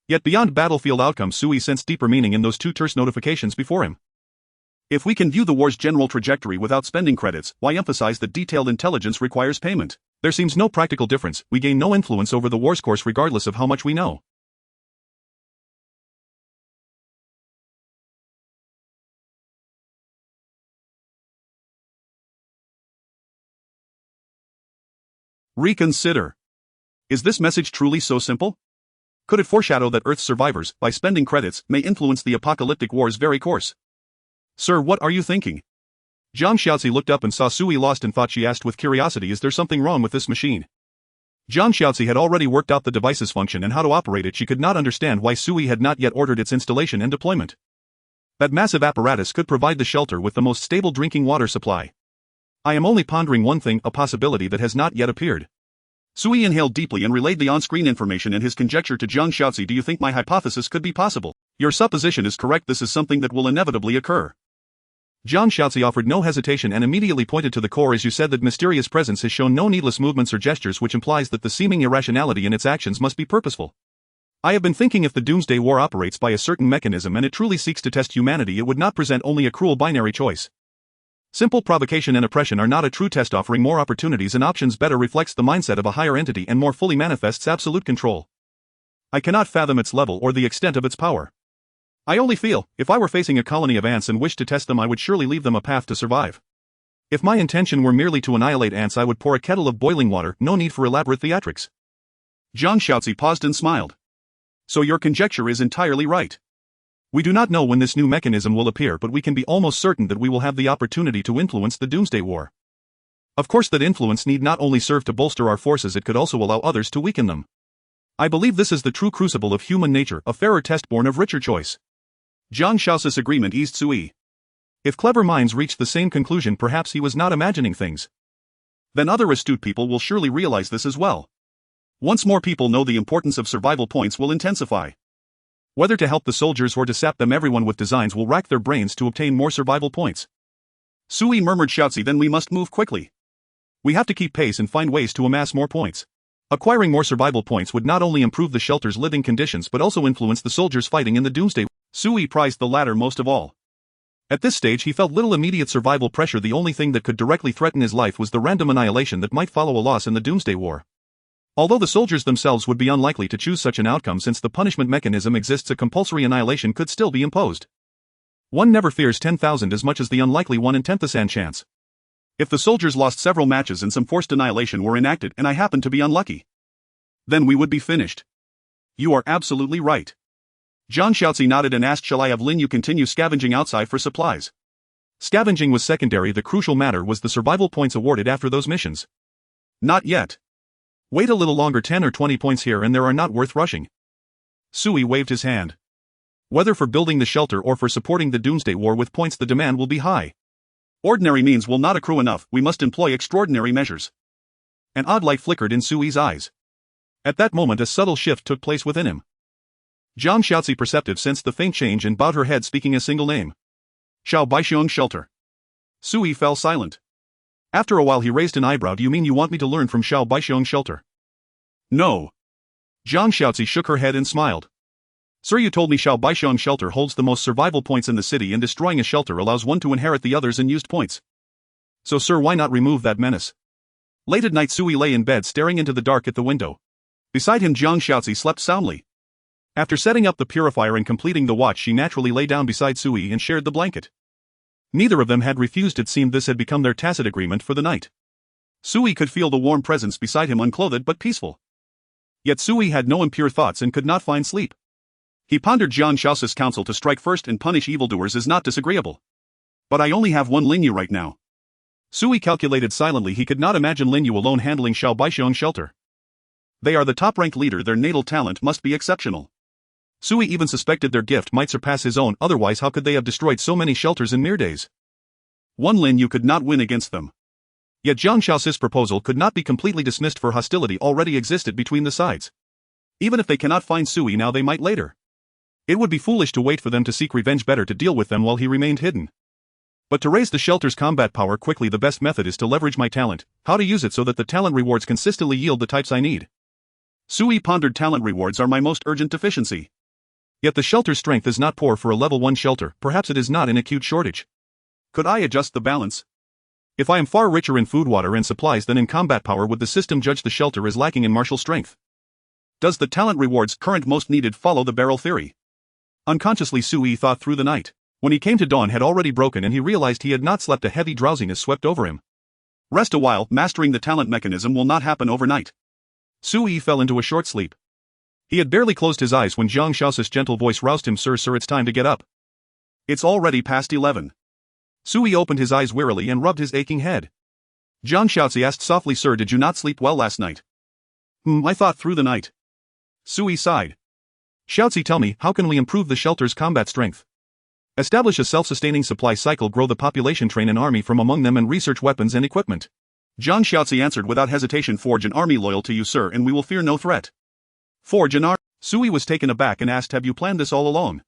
Yet beyond battlefield outcomes, Sui sensed deeper meaning in those 2 terse notifications before him. If we can view the war's general trajectory without spending credits, why emphasize that detailed intelligence requires payment? There seems no practical difference. We gain no influence over the war's course regardless of how much we know. Reconsider. Is this message truly so simple? Could it foreshadow that Earth's survivors, by spending credits, may influence the apocalyptic war's very course? Sir, what are you thinking? Zhang Xiaozi looked up and saw Sui lost in thought. She asked with curiosity, is there something wrong with this machine? Zhang Xiaozi had already worked out the device's function and how to operate it. She could not understand why Sui had not yet ordered its installation and deployment. That massive apparatus could provide the shelter with the most stable drinking water supply. I am only pondering one thing, a possibility that has not yet appeared. Sui inhaled deeply and relayed the on-screen information and his conjecture to Zhang Xiaozi. Do you think my hypothesis could be possible? Your supposition is correct. This is something that will inevitably occur. Zhang Xiaozi offered no hesitation and immediately pointed to the core. As you said, that mysterious presence has shown no needless movements or gestures, which implies that the seeming irrationality in its actions must be purposeful. I have been thinking, if the Doomsday War operates by a certain mechanism and it truly seeks to test humanity, it would not present only a cruel binary choice. Simple provocation and oppression are not a true test. Offering more opportunities and options better reflects the mindset of a higher entity and more fully manifests absolute control. I cannot fathom its level or the extent of its power. I only feel, if I were facing a colony of ants and wished to test them, I would surely leave them a path to survive. If my intention were merely to annihilate ants, I would pour a kettle of boiling water, no need for elaborate theatrics. Zhang Xiaozi paused and smiled. So your conjecture is entirely right. We do not know when this new mechanism will appear, but we can be almost certain that we will have the opportunity to influence the Doomsday War. Of course, that influence need not only serve to bolster our forces, it could also allow others to weaken them. I believe this is the true crucible of human nature, a fairer test born of richer choice. Zhang Xiaozi's agreement eased Sui. If clever minds reached the same conclusion, perhaps he was not imagining things. Then other astute people will surely realize this as well. Once more people know the importance of survival points will intensify. Whether to help the soldiers or to sap them, everyone with designs will rack their brains to obtain more survival points. Sui murmured. Xiaozi, then we must move quickly. We have to keep pace and find ways to amass more points. Acquiring more survival points would not only improve the shelter's living conditions but also influence the soldiers fighting in the Doomsday. Sui prized the latter most of all. At this stage he felt little immediate survival pressure. The only thing that could directly threaten his life was the random annihilation that might follow a loss in the Doomsday War. Although the soldiers themselves would be unlikely to choose such an outcome, since the punishment mechanism exists, a compulsory annihilation could still be imposed. One never fears 10,000 as much as the unlikely 1 in 10,000 chance. If the soldiers lost several matches and some forced annihilation were enacted and I happened to be unlucky, then we would be finished. You are absolutely right. Zhang Xiaozi nodded and asked, shall I have Lin Yu continue scavenging outside for supplies? Scavenging was secondary. The crucial matter was the survival points awarded after those missions. Not yet. Wait a little longer. 10 or 20 points here and there are not worth rushing. Sui waved his hand. Whether for building the shelter or for supporting the Doomsday War with points, the demand will be high. Ordinary means will not accrue enough. We must employ extraordinary measures. An odd light flickered in Sui's eyes. At that moment a subtle shift took place within him. Zhang Xiaozi, perceptive, sensed the faint change and bowed her head, speaking a single name. Shao Baixiong Shelter. Sui fell silent. After a while he raised an eyebrow. Do you mean you want me to learn from Shao Baixiong Shelter? No. Zhang Xiaozi shook her head and smiled. Sir, you told me Shao Baixiong Shelter holds the most survival points in the city, and destroying a shelter allows one to inherit the others' unused points. So sir, why not remove that menace? Late at night Sui lay in bed staring into the dark at the window. Beside him Zhang Xiaozi slept soundly. After setting up the purifier and completing the watch, she naturally lay down beside Sui and shared the blanket. Neither of them had refused. It seemed this had become their tacit agreement for the night. Sui could feel the warm presence beside him, unclothed but peaceful. Yet Sui had no impure thoughts and could not find sleep. He pondered. Zhang Xiaozi's counsel to strike first and punish evildoers is not disagreeable. But I only have one Lin Yu right now. Sui calculated silently. He could not imagine Lin Yu alone handling Shao Baixiong Shelter. They are the top-ranked leader. Their natal talent must be exceptional. Sui even suspected their gift might surpass his own, otherwise how could they have destroyed so many shelters in mere days? One Lin Yu could not win against them. Yet Zhang Xiaozi's proposal could not be completely dismissed, for hostility already existed between the sides. Even if they cannot find Sui now, they might later. It would be foolish to wait for them to seek revenge, better to deal with them while he remained hidden. But to raise the shelter's combat power quickly, the best method is to leverage my talent. How to use it so that the talent rewards consistently yield the types I need. Sui pondered. Talent rewards are my most urgent deficiency. Yet the shelter's strength is not poor for a level 1 shelter. Perhaps it is not in acute shortage. Could I adjust the balance? If I am far richer in food, water and supplies than in combat power, would the system judge the shelter as lacking in martial strength? Does the talent rewards current most needed follow the barrel theory? Unconsciously Sui thought through the night. When he came to, dawn had already broken and he realized he had not slept. A heavy drowsiness swept over him. Rest a while. Mastering the talent mechanism will not happen overnight. Sui fell into a short sleep. He had barely closed his eyes when Zhang Xiaozi's gentle voice roused him. Sir, it's time to get up. It's already past 11. Sui opened his eyes wearily and rubbed his aching head. Zhang Xiaozi asked softly, Sir, did you not sleep well last night? I thought through the night. Sui sighed. Xiaozi, tell me, how can we improve the shelter's combat strength? Establish a self-sustaining supply cycle, grow the population, train an army from among them and research weapons and equipment. Zhang Xiaozi answered without hesitation, forge an army loyal to you, sir, and we will fear no threat. Forge an army? Sui was taken aback and asked, have you planned this all along?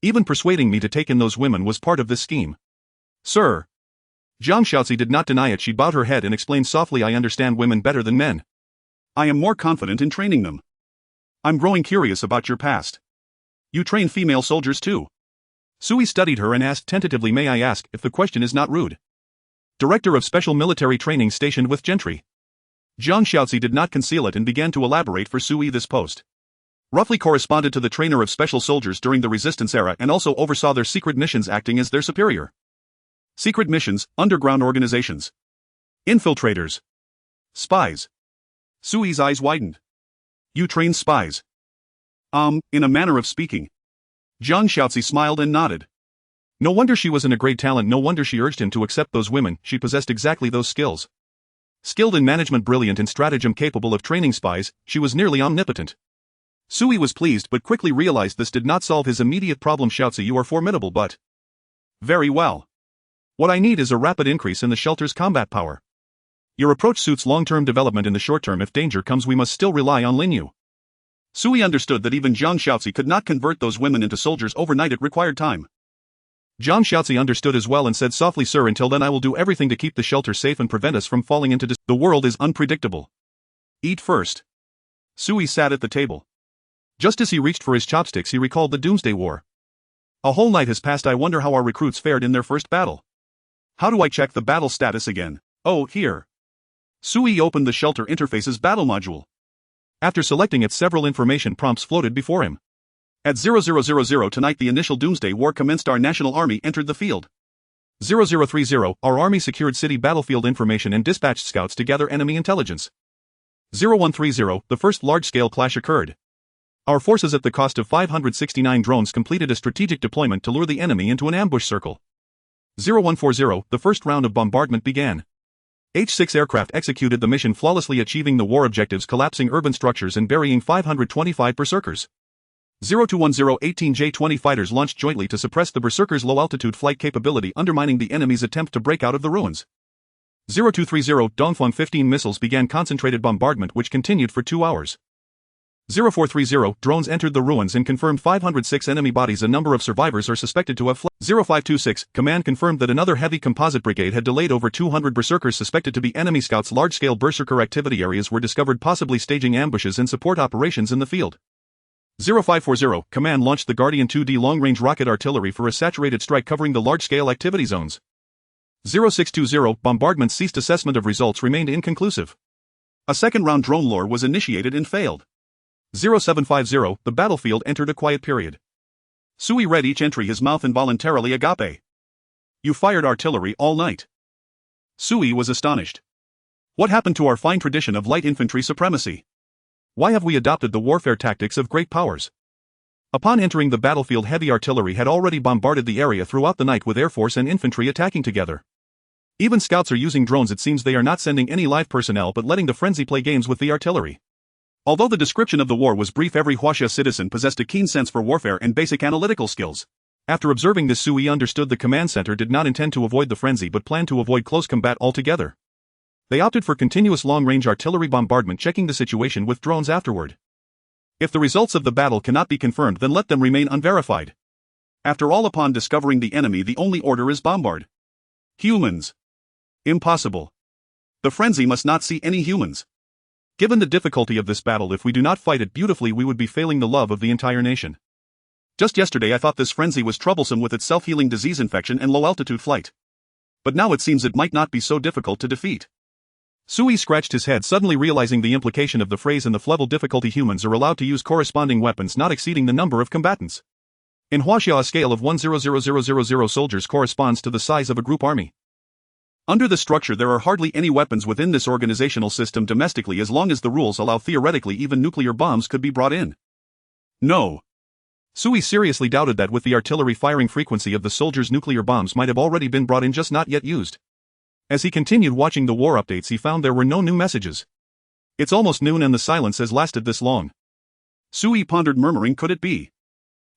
Even persuading me to take in those women was part of this scheme. Sir. Zhang Xiaozi did not deny it. She bowed her head and explained softly, I understand women better than men. I am more confident in training them. I'm growing curious about your past. You train female soldiers too? Sui studied her and asked tentatively, may I ask, if the question is not rude? Director of Special Military Training stationed with Gentry. Zhang Xiaozi did not conceal it and began to elaborate for Sui. This post roughly corresponded to the trainer of special soldiers during the Resistance era and also oversaw their secret missions, acting as their superior. Secret missions, underground organizations. Infiltrators. Spies. Sui's eyes widened. You train spies? In a manner of speaking. Zhang Xiaozi smiled and nodded. No wonder she wasn't a great talent, no wonder she urged him to accept those women, she possessed exactly those skills. Skilled in management, brilliant in stratagem, capable of training spies, she was nearly omnipotent. Sui was pleased but quickly realized this did not solve his immediate problem. Xiaozi, you are formidable, but... Very well. What I need is a rapid increase in the shelter's combat power. Your approach suits long-term development. In the short term, if danger comes, we must still rely on Linyu. Sui understood that even Zhang Xiaozi could not convert those women into soldiers overnight, it required time. Zhang Xiaozi understood as well and said softly, sir, until then I will do everything to keep the shelter safe and prevent us from falling into the world is unpredictable. Eat first. Sui sat at the table. Just as he reached for his chopsticks, he recalled the Doomsday War. A whole night has passed. I wonder how our recruits fared in their first battle. How do I check the battle status again? Oh, here. Sui opened the shelter interface's battle module. After selecting it, several information prompts floated before him. At 0000 tonight, the initial Doomsday War commenced. Our national army entered the field. 0030, our army secured city battlefield information and dispatched scouts to gather enemy intelligence. 0130, the first large-scale clash occurred. Our forces, at the cost of 569 drones, completed a strategic deployment to lure the enemy into an ambush circle. 0140, the first round of bombardment began. H-6 aircraft executed the mission flawlessly, achieving the war objectives, collapsing urban structures and burying 525 berserkers. 0210, 18 J-20 fighters launched jointly to suppress the berserkers' low-altitude flight capability, undermining the enemy's attempt to break out of the ruins. 0230, Dongfeng 15 missiles began concentrated bombardment, which continued for 2 hours. 0430, drones entered the ruins and confirmed 506 enemy bodies. A number of survivors are suspected to have fled. 0526, command confirmed that another heavy composite brigade had delayed over 200 berserkers suspected to be enemy scouts. Large-scale berserker activity areas were discovered, possibly staging ambushes and support operations in the field. 0540, command launched the Guardian 2D long-range rocket artillery for a saturated strike covering the large-scale activity zones. 0620, bombardment ceased. Assessment of results remained inconclusive. A second-round drone lure was initiated and failed. 0750, the battlefield entered a quiet period. Sui read each entry, his mouth involuntarily agape. You fired artillery all night. Sui was astonished. What happened to our fine tradition of light infantry supremacy? Why have we adopted the warfare tactics of great powers? Upon entering the battlefield, heavy artillery had already bombarded the area throughout the night, with air force and infantry attacking together. Even scouts are using drones. It seems they are not sending any live personnel but letting the frenzy play games with the artillery. Although the description of the war was brief, every Huaxia citizen possessed a keen sense for warfare and basic analytical skills. After observing this, Sui understood the command center did not intend to avoid the frenzy but planned to avoid close combat altogether. They opted for continuous long-range artillery bombardment, checking the situation with drones afterward. If the results of the battle cannot be confirmed, then let them remain unverified. After all, upon discovering the enemy, the only order is bombard. Humans. Impossible. The frenzy must not see any humans. Given the difficulty of this battle, if we do not fight it beautifully, we would be failing the love of the entire nation. Just yesterday I thought this frenzy was troublesome with its self-healing disease infection and low-altitude flight. But now it seems it might not be so difficult to defeat. Sui scratched his head, suddenly realizing the implication of the phrase. In the level difficulty, humans are allowed to use corresponding weapons not exceeding the number of combatants. In Huaxia, a scale of 1,000,000 soldiers corresponds to the size of a group army. Under the structure, there are hardly any weapons within this organizational system domestically. As long as the rules allow, theoretically even nuclear bombs could be brought in. No. Sui seriously doubted that with the artillery firing frequency of the soldiers, nuclear bombs might have already been brought in, just not yet used. As he continued watching the war updates, he found there were no new messages. It's almost noon and the silence has lasted this long. Sui pondered, murmuring, could it be?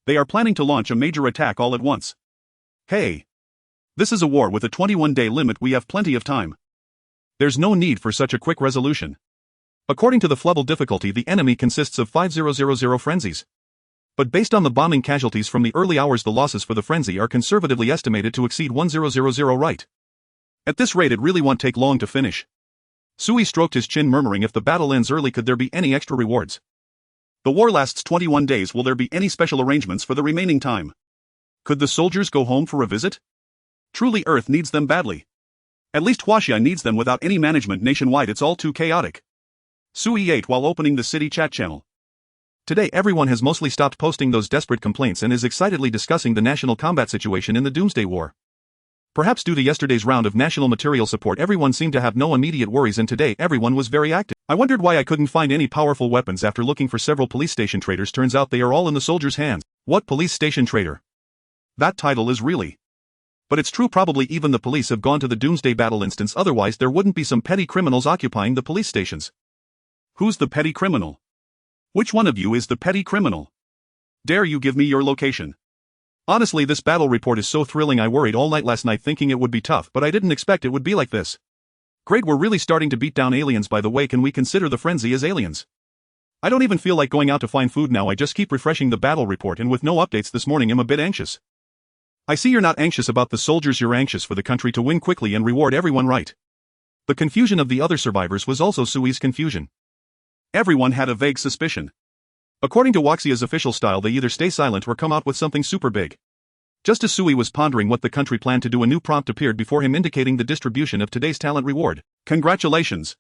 They are planning to launch a major attack all at once. Hey. This is a war with a 21-day limit, we have plenty of time. There's no need for such a quick resolution. According to the level difficulty, the enemy consists of 5000 frenzies. But based on the bombing casualties from the early hours, the losses for the frenzy are conservatively estimated to exceed 1000 right. At this rate it really won't take long to finish. Sui stroked his chin, murmuring, if the battle ends early, could there be any extra rewards? The war lasts 21 days, will there be any special arrangements for the remaining time? Could the soldiers go home for a visit? Truly Earth needs them badly. At least Huaxia needs them. Without any management nationwide it's all too chaotic. Sui ate while opening the city chat channel. Today everyone has mostly stopped posting those desperate complaints and is excitedly discussing the national combat situation in the Doomsday War. Perhaps due to yesterday's round of national material support, everyone seemed to have no immediate worries, and today everyone was very active. I wondered why I couldn't find any powerful weapons after looking for several police station traders. Turns out they are all in the soldiers' hands. What police station trader? That title is really. But it's true, probably even the police have gone to the Doomsday Battle instance, otherwise there wouldn't be some petty criminals occupying the police stations. Who's the petty criminal? Which one of you is the petty criminal? Dare you give me your location? Honestly, this battle report is so thrilling. I worried all night last night thinking it would be tough, but I didn't expect it would be like this. Great, we're really starting to beat down aliens. By the way, can we consider the frenzy as aliens? I don't even feel like going out to find food now. I just keep refreshing the battle report, and with no updates this morning I'm a bit anxious. I see you're not anxious about the soldiers, you're anxious for the country to win quickly and reward everyone, right? The confusion of the other survivors was also Sui's confusion. Everyone had a vague suspicion. According to Waxia's official style, they either stay silent or come out with something super big. Just as Sui was pondering what the country planned to do, a new prompt appeared before him indicating the distribution of today's talent reward. Congratulations!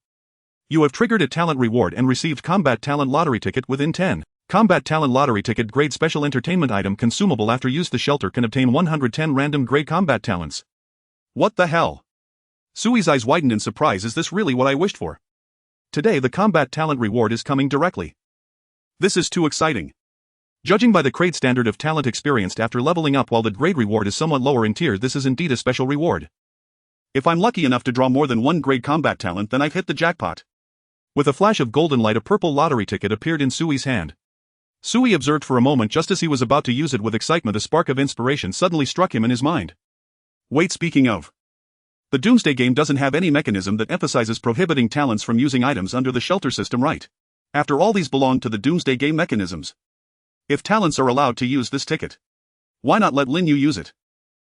You have triggered a talent reward and received Combat Talent Lottery Ticket within 10. Combat Talent Lottery Ticket grade special entertainment item consumable after use. The shelter can obtain 110 random grade combat talents. What the hell? Sui's eyes widened in surprise. Is this really what I wished for? Today the combat talent reward is coming directly. This is too exciting. Judging by the grade standard of talent experienced after leveling up, while the grade reward is somewhat lower in tier, this is indeed a special reward. If I'm lucky enough to draw more than one grade combat talent, then I've hit the jackpot. With a flash of golden light, a purple lottery ticket appeared in Sui's hand. Sui observed for a moment. Just as he was about to use it with excitement, a spark of inspiration suddenly struck him in his mind. Wait, speaking of. The Doomsday game doesn't have any mechanism that emphasizes prohibiting talents from using items under the shelter system, right? After all, these belong to the Doomsday game mechanisms. If talents are allowed to use this ticket, why not let Lin Yu use it?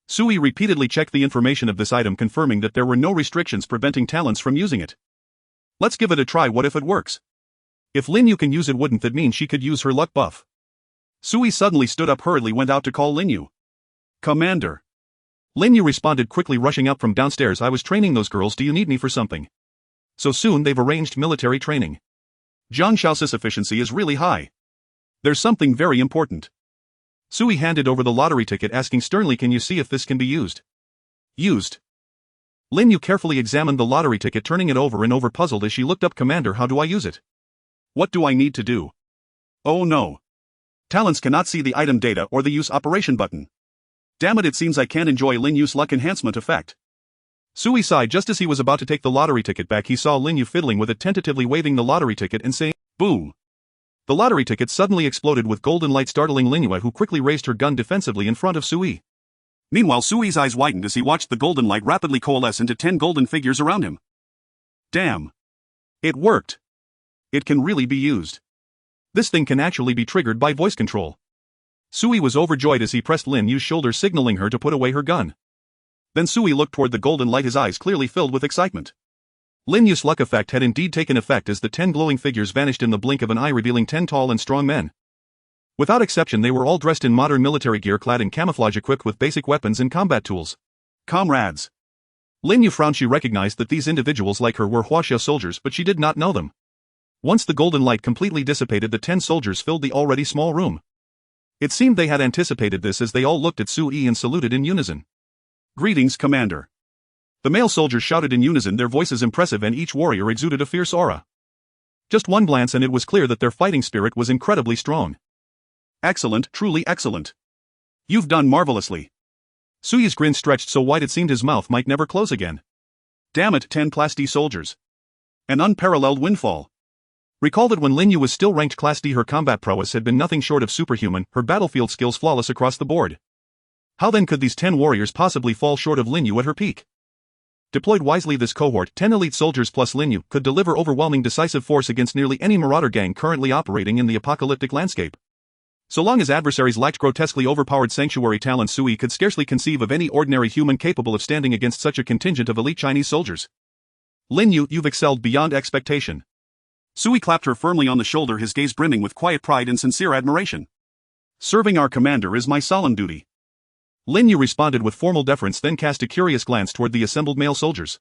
Sui repeatedly checked the information of this item, confirming that there were no restrictions preventing talents from using it. Let's give it a try. What if it works? If Lin Yu can use it, wouldn't that mean she could use her luck buff? Sui suddenly stood up, hurriedly went out to call Lin Yu. Commander. Lin Yu responded quickly, rushing up from downstairs. I was training those girls. Do you need me for something? So soon? They've arranged military training. Zhang Xiao's efficiency is really high. There's something very important. Sui handed over the lottery ticket, asking sternly, can you see if this can be used? Used? Lin Yu carefully examined the lottery ticket, turning it over and over, puzzled as she looked up. Commander, how do I use it? What do I need to do? Oh no. Talents cannot see the item data or the use operation button. Damn it seems I can't enjoy Lin Yu's luck enhancement effect. Sui sighed. Just as he was about to take the lottery ticket back, he saw Lin Yu fiddling with it, tentatively waving the lottery ticket and saying, boom. The lottery ticket suddenly exploded with golden light, startling Lin Yu, who quickly raised her gun defensively in front of Sui. Meanwhile, Sui's eyes widened as he watched the golden light rapidly coalesce into 10 golden figures around him. Damn. It worked. It can really be used. This thing can actually be triggered by voice control. Sui was overjoyed as he pressed Lin Yu's shoulder, signaling her to put away her gun. Then Sui looked toward the golden light, his eyes clearly filled with excitement. Lin Yu's luck effect had indeed taken effect, as the 10 glowing figures vanished in the blink of an eye, revealing 10 tall and strong men. Without exception, they were all dressed in modern military gear, clad in camouflage, equipped with basic weapons and combat tools. Comrades. Lin Yu frowned. She recognized that these individuals, like her, were Huaxia soldiers, but she did not know them. Once the golden light completely dissipated, the 10 soldiers filled the already small room. It seemed they had anticipated this, as they all looked at Sui and saluted in unison. Greetings, Commander. The male soldiers shouted in unison, their voices impressive, and each warrior exuded a fierce aura. Just one glance and it was clear that their fighting spirit was incredibly strong. Excellent, truly excellent. You've done marvelously. Sui's grin stretched so wide it seemed his mouth might never close again. Damn it, 10 Class D soldiers. An unparalleled windfall. Recall that when Lin Yu was still ranked Class D, her combat prowess had been nothing short of superhuman, her battlefield skills flawless across the board. How then could these 10 warriors possibly fall short of Lin Yu at her peak? Deployed wisely, this cohort, 10 elite soldiers plus Lin Yu, could deliver overwhelming decisive force against nearly any marauder gang currently operating in the apocalyptic landscape. So long as adversaries lacked grotesquely overpowered sanctuary talent, Sui could scarcely conceive of any ordinary human capable of standing against such a contingent of elite Chinese soldiers. Lin Yu, you've excelled beyond expectation. Sui clapped her firmly on the shoulder, his gaze brimming with quiet pride and sincere admiration. Serving our commander is my solemn duty. Lin Yu responded with formal deference, then cast a curious glance toward the assembled male soldiers.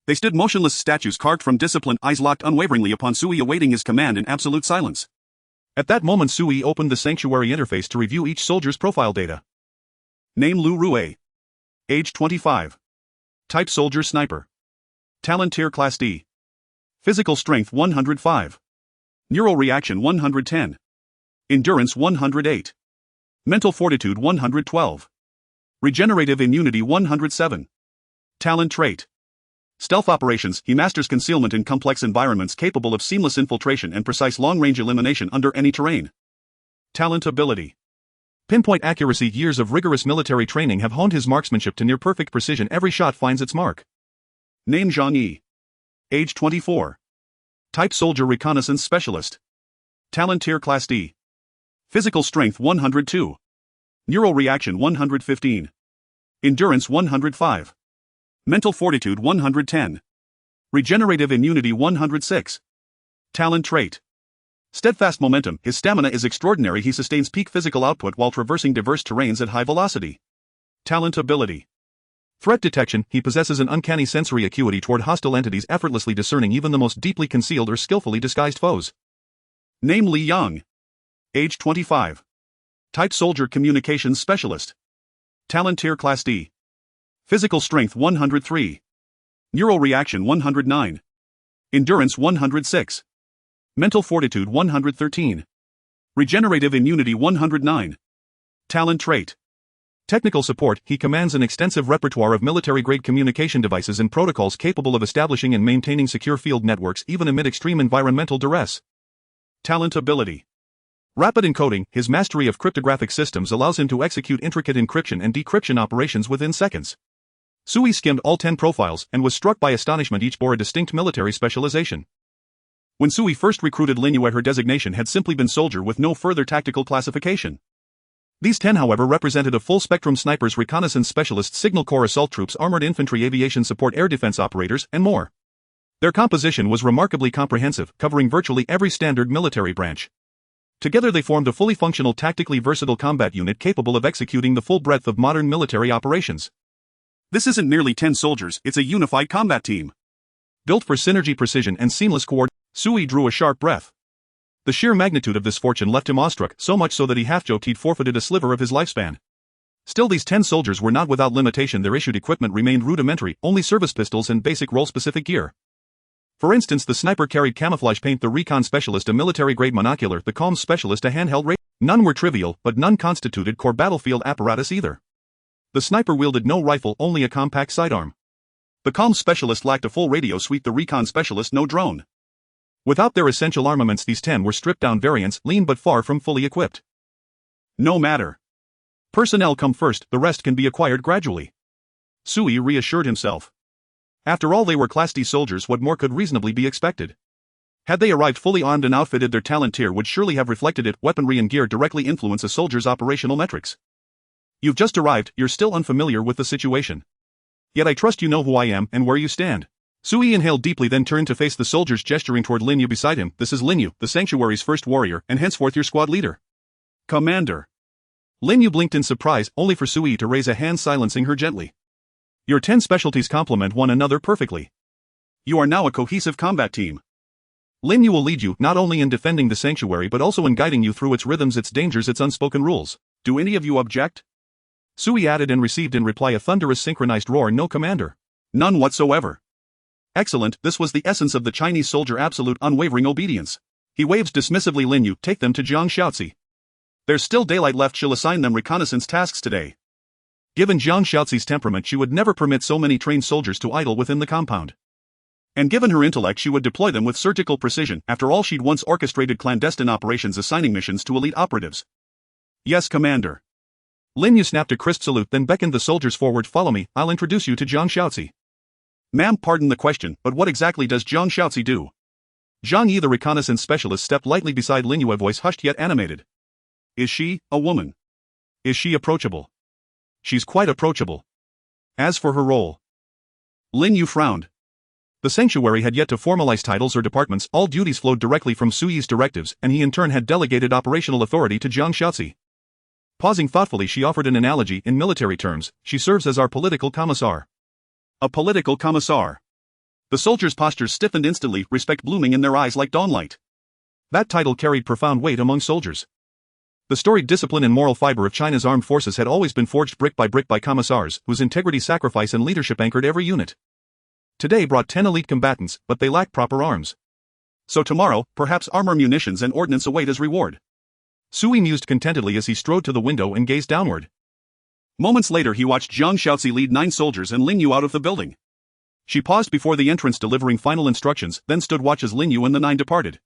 They stood motionless statues carved from discipline, eyes locked unwaveringly upon Sui, awaiting his command in absolute silence. At that moment, Sui opened the sanctuary interface to review each soldier's profile data. Name Lu Rue. Age 25. Type Soldier Sniper. Talent Tier Class D. Physical Strength 105. Neural Reaction 110. Endurance 108. Mental Fortitude 112. Regenerative Immunity 107. Talent Trait. Stealth Operations. He masters concealment in complex environments, capable of seamless infiltration and precise long-range elimination under any terrain. Talent Ability. Pinpoint accuracy. Years of rigorous military training have honed his marksmanship to near-perfect precision. Every shot finds its mark. Name Zhang Yi. Age 24. Type Soldier Reconnaissance Specialist. Talent Tier Class D. Physical Strength 102. Neural Reaction 115. Endurance 105. Mental Fortitude 110. Regenerative Immunity 106. Talent Trait. Steadfast Momentum. His stamina is extraordinary. He sustains peak physical output while traversing diverse terrains at high velocity. Talent Ability. Threat Detection. He possesses an uncanny sensory acuity toward hostile entities, effortlessly discerning even the most deeply concealed or skillfully disguised foes. Name Li Yang. Age 25. Type Soldier Communications Specialist. Talent Tier Class D. Physical Strength 103. Neural Reaction 109. Endurance 106. Mental Fortitude 113. Regenerative Immunity 109. Talent Trait. Technical Support. He commands an extensive repertoire of military-grade communication devices and protocols capable of establishing and maintaining secure field networks even amid extreme environmental duress. Talent Ability. Rapid Encoding. His mastery of cryptographic systems allows him to execute intricate encryption and decryption operations within seconds. Sui skimmed all 10 profiles and was struck by astonishment. Each bore a distinct military specialization. When Sui first recruited Lin Yu, her designation had simply been soldier with no further tactical classification. These 10, however, represented a full-spectrum snipers, reconnaissance specialists, signal corps, assault troops, armored infantry, aviation support, air defense operators, and more. Their composition was remarkably comprehensive, covering virtually every standard military branch. Together they formed a fully functional, tactically versatile combat unit capable of executing the full breadth of modern military operations. This isn't merely 10 soldiers, it's a unified combat team. Built for synergy, precision, and seamless coordination. Sui drew a sharp breath. The sheer magnitude of this fortune left him awestruck, so much so that he half-joked he'd forfeited a sliver of his lifespan. Still, these 10 soldiers were not without limitation. Their issued equipment remained rudimentary, only service pistols and basic role-specific gear. For instance, the sniper carried camouflage paint, the recon specialist a military-grade monocular, the comms specialist a handheld radar. None were trivial, but none constituted core battlefield apparatus either. The sniper wielded no rifle, only a compact sidearm. The comms specialist lacked a full radio suite, the recon specialist no drone. Without their essential armaments, these 10 were stripped-down variants, lean but far from fully equipped. No matter. Personnel come first, the rest can be acquired gradually. Sui reassured himself. After all, they were Class D soldiers. What more could reasonably be expected? Had they arrived fully armed and outfitted, their talent tier would surely have reflected it. Weaponry and gear directly influence a soldier's operational metrics. You've just arrived, you're still unfamiliar with the situation. Yet I trust you know who I am and where you stand. Sui inhaled deeply, then turned to face the soldiers, gesturing toward Lin Yu beside him. This is Lin Yu, the sanctuary's first warrior, and henceforth your squad leader. Commander. Lin Yu blinked in surprise, only for Sui to raise a hand, silencing her gently. Your 10 specialties complement one another perfectly. You are now a cohesive combat team. Lin Yu will lead you not only in defending the sanctuary but also in guiding you through its rhythms, its dangers, its unspoken rules. Do any of you object? Sui added and received in reply a thunderous synchronized roar. No, Commander. None whatsoever. Excellent, this was the essence of the Chinese soldier, absolute unwavering obedience. He waves dismissively. Lin Yu, take them to Jiang Shaozi. There's still daylight left, she'll assign them reconnaissance tasks today. Given Jiang Shaozi's temperament, she would never permit so many trained soldiers to idle within the compound. And given her intellect, she would deploy them with surgical precision. After all, she'd once orchestrated clandestine operations, assigning missions to elite operatives. Yes, Commander. Lin Yu snapped a crisp salute then beckoned the soldiers forward. Follow me, I'll introduce you to Zhang Xiaozi. Ma'am, pardon the question, but what exactly does Zhang Xiaozi do? Zhang Yi the reconnaissance specialist stepped lightly beside Lin Yu, a voice hushed yet animated. Is she a woman? Is she approachable? She's quite approachable. As for her role. Lin Yu frowned. The sanctuary had yet to formalize titles or departments, all duties flowed directly from Su Yi's directives, and he in turn had delegated operational authority to Zhang Xiaozi. Pausing thoughtfully, she offered an analogy in military terms. She serves as our political commissar. A political commissar. The soldiers' postures stiffened instantly, respect blooming in their eyes like dawnlight. That title carried profound weight among soldiers. The storied discipline and moral fiber of China's armed forces had always been forged brick by commissars, whose integrity, sacrifice and leadership anchored every unit. Today brought 10 elite combatants, but they lacked proper arms. So tomorrow, perhaps armor, munitions and ordnance await as reward. Sui mused contentedly as he strode to the window and gazed downward. Moments later he watched Zhang Xiaozi lead 9 soldiers and Lin Yu out of the building. She paused before the entrance delivering final instructions, then stood watch as Lin Yu and the 9 departed.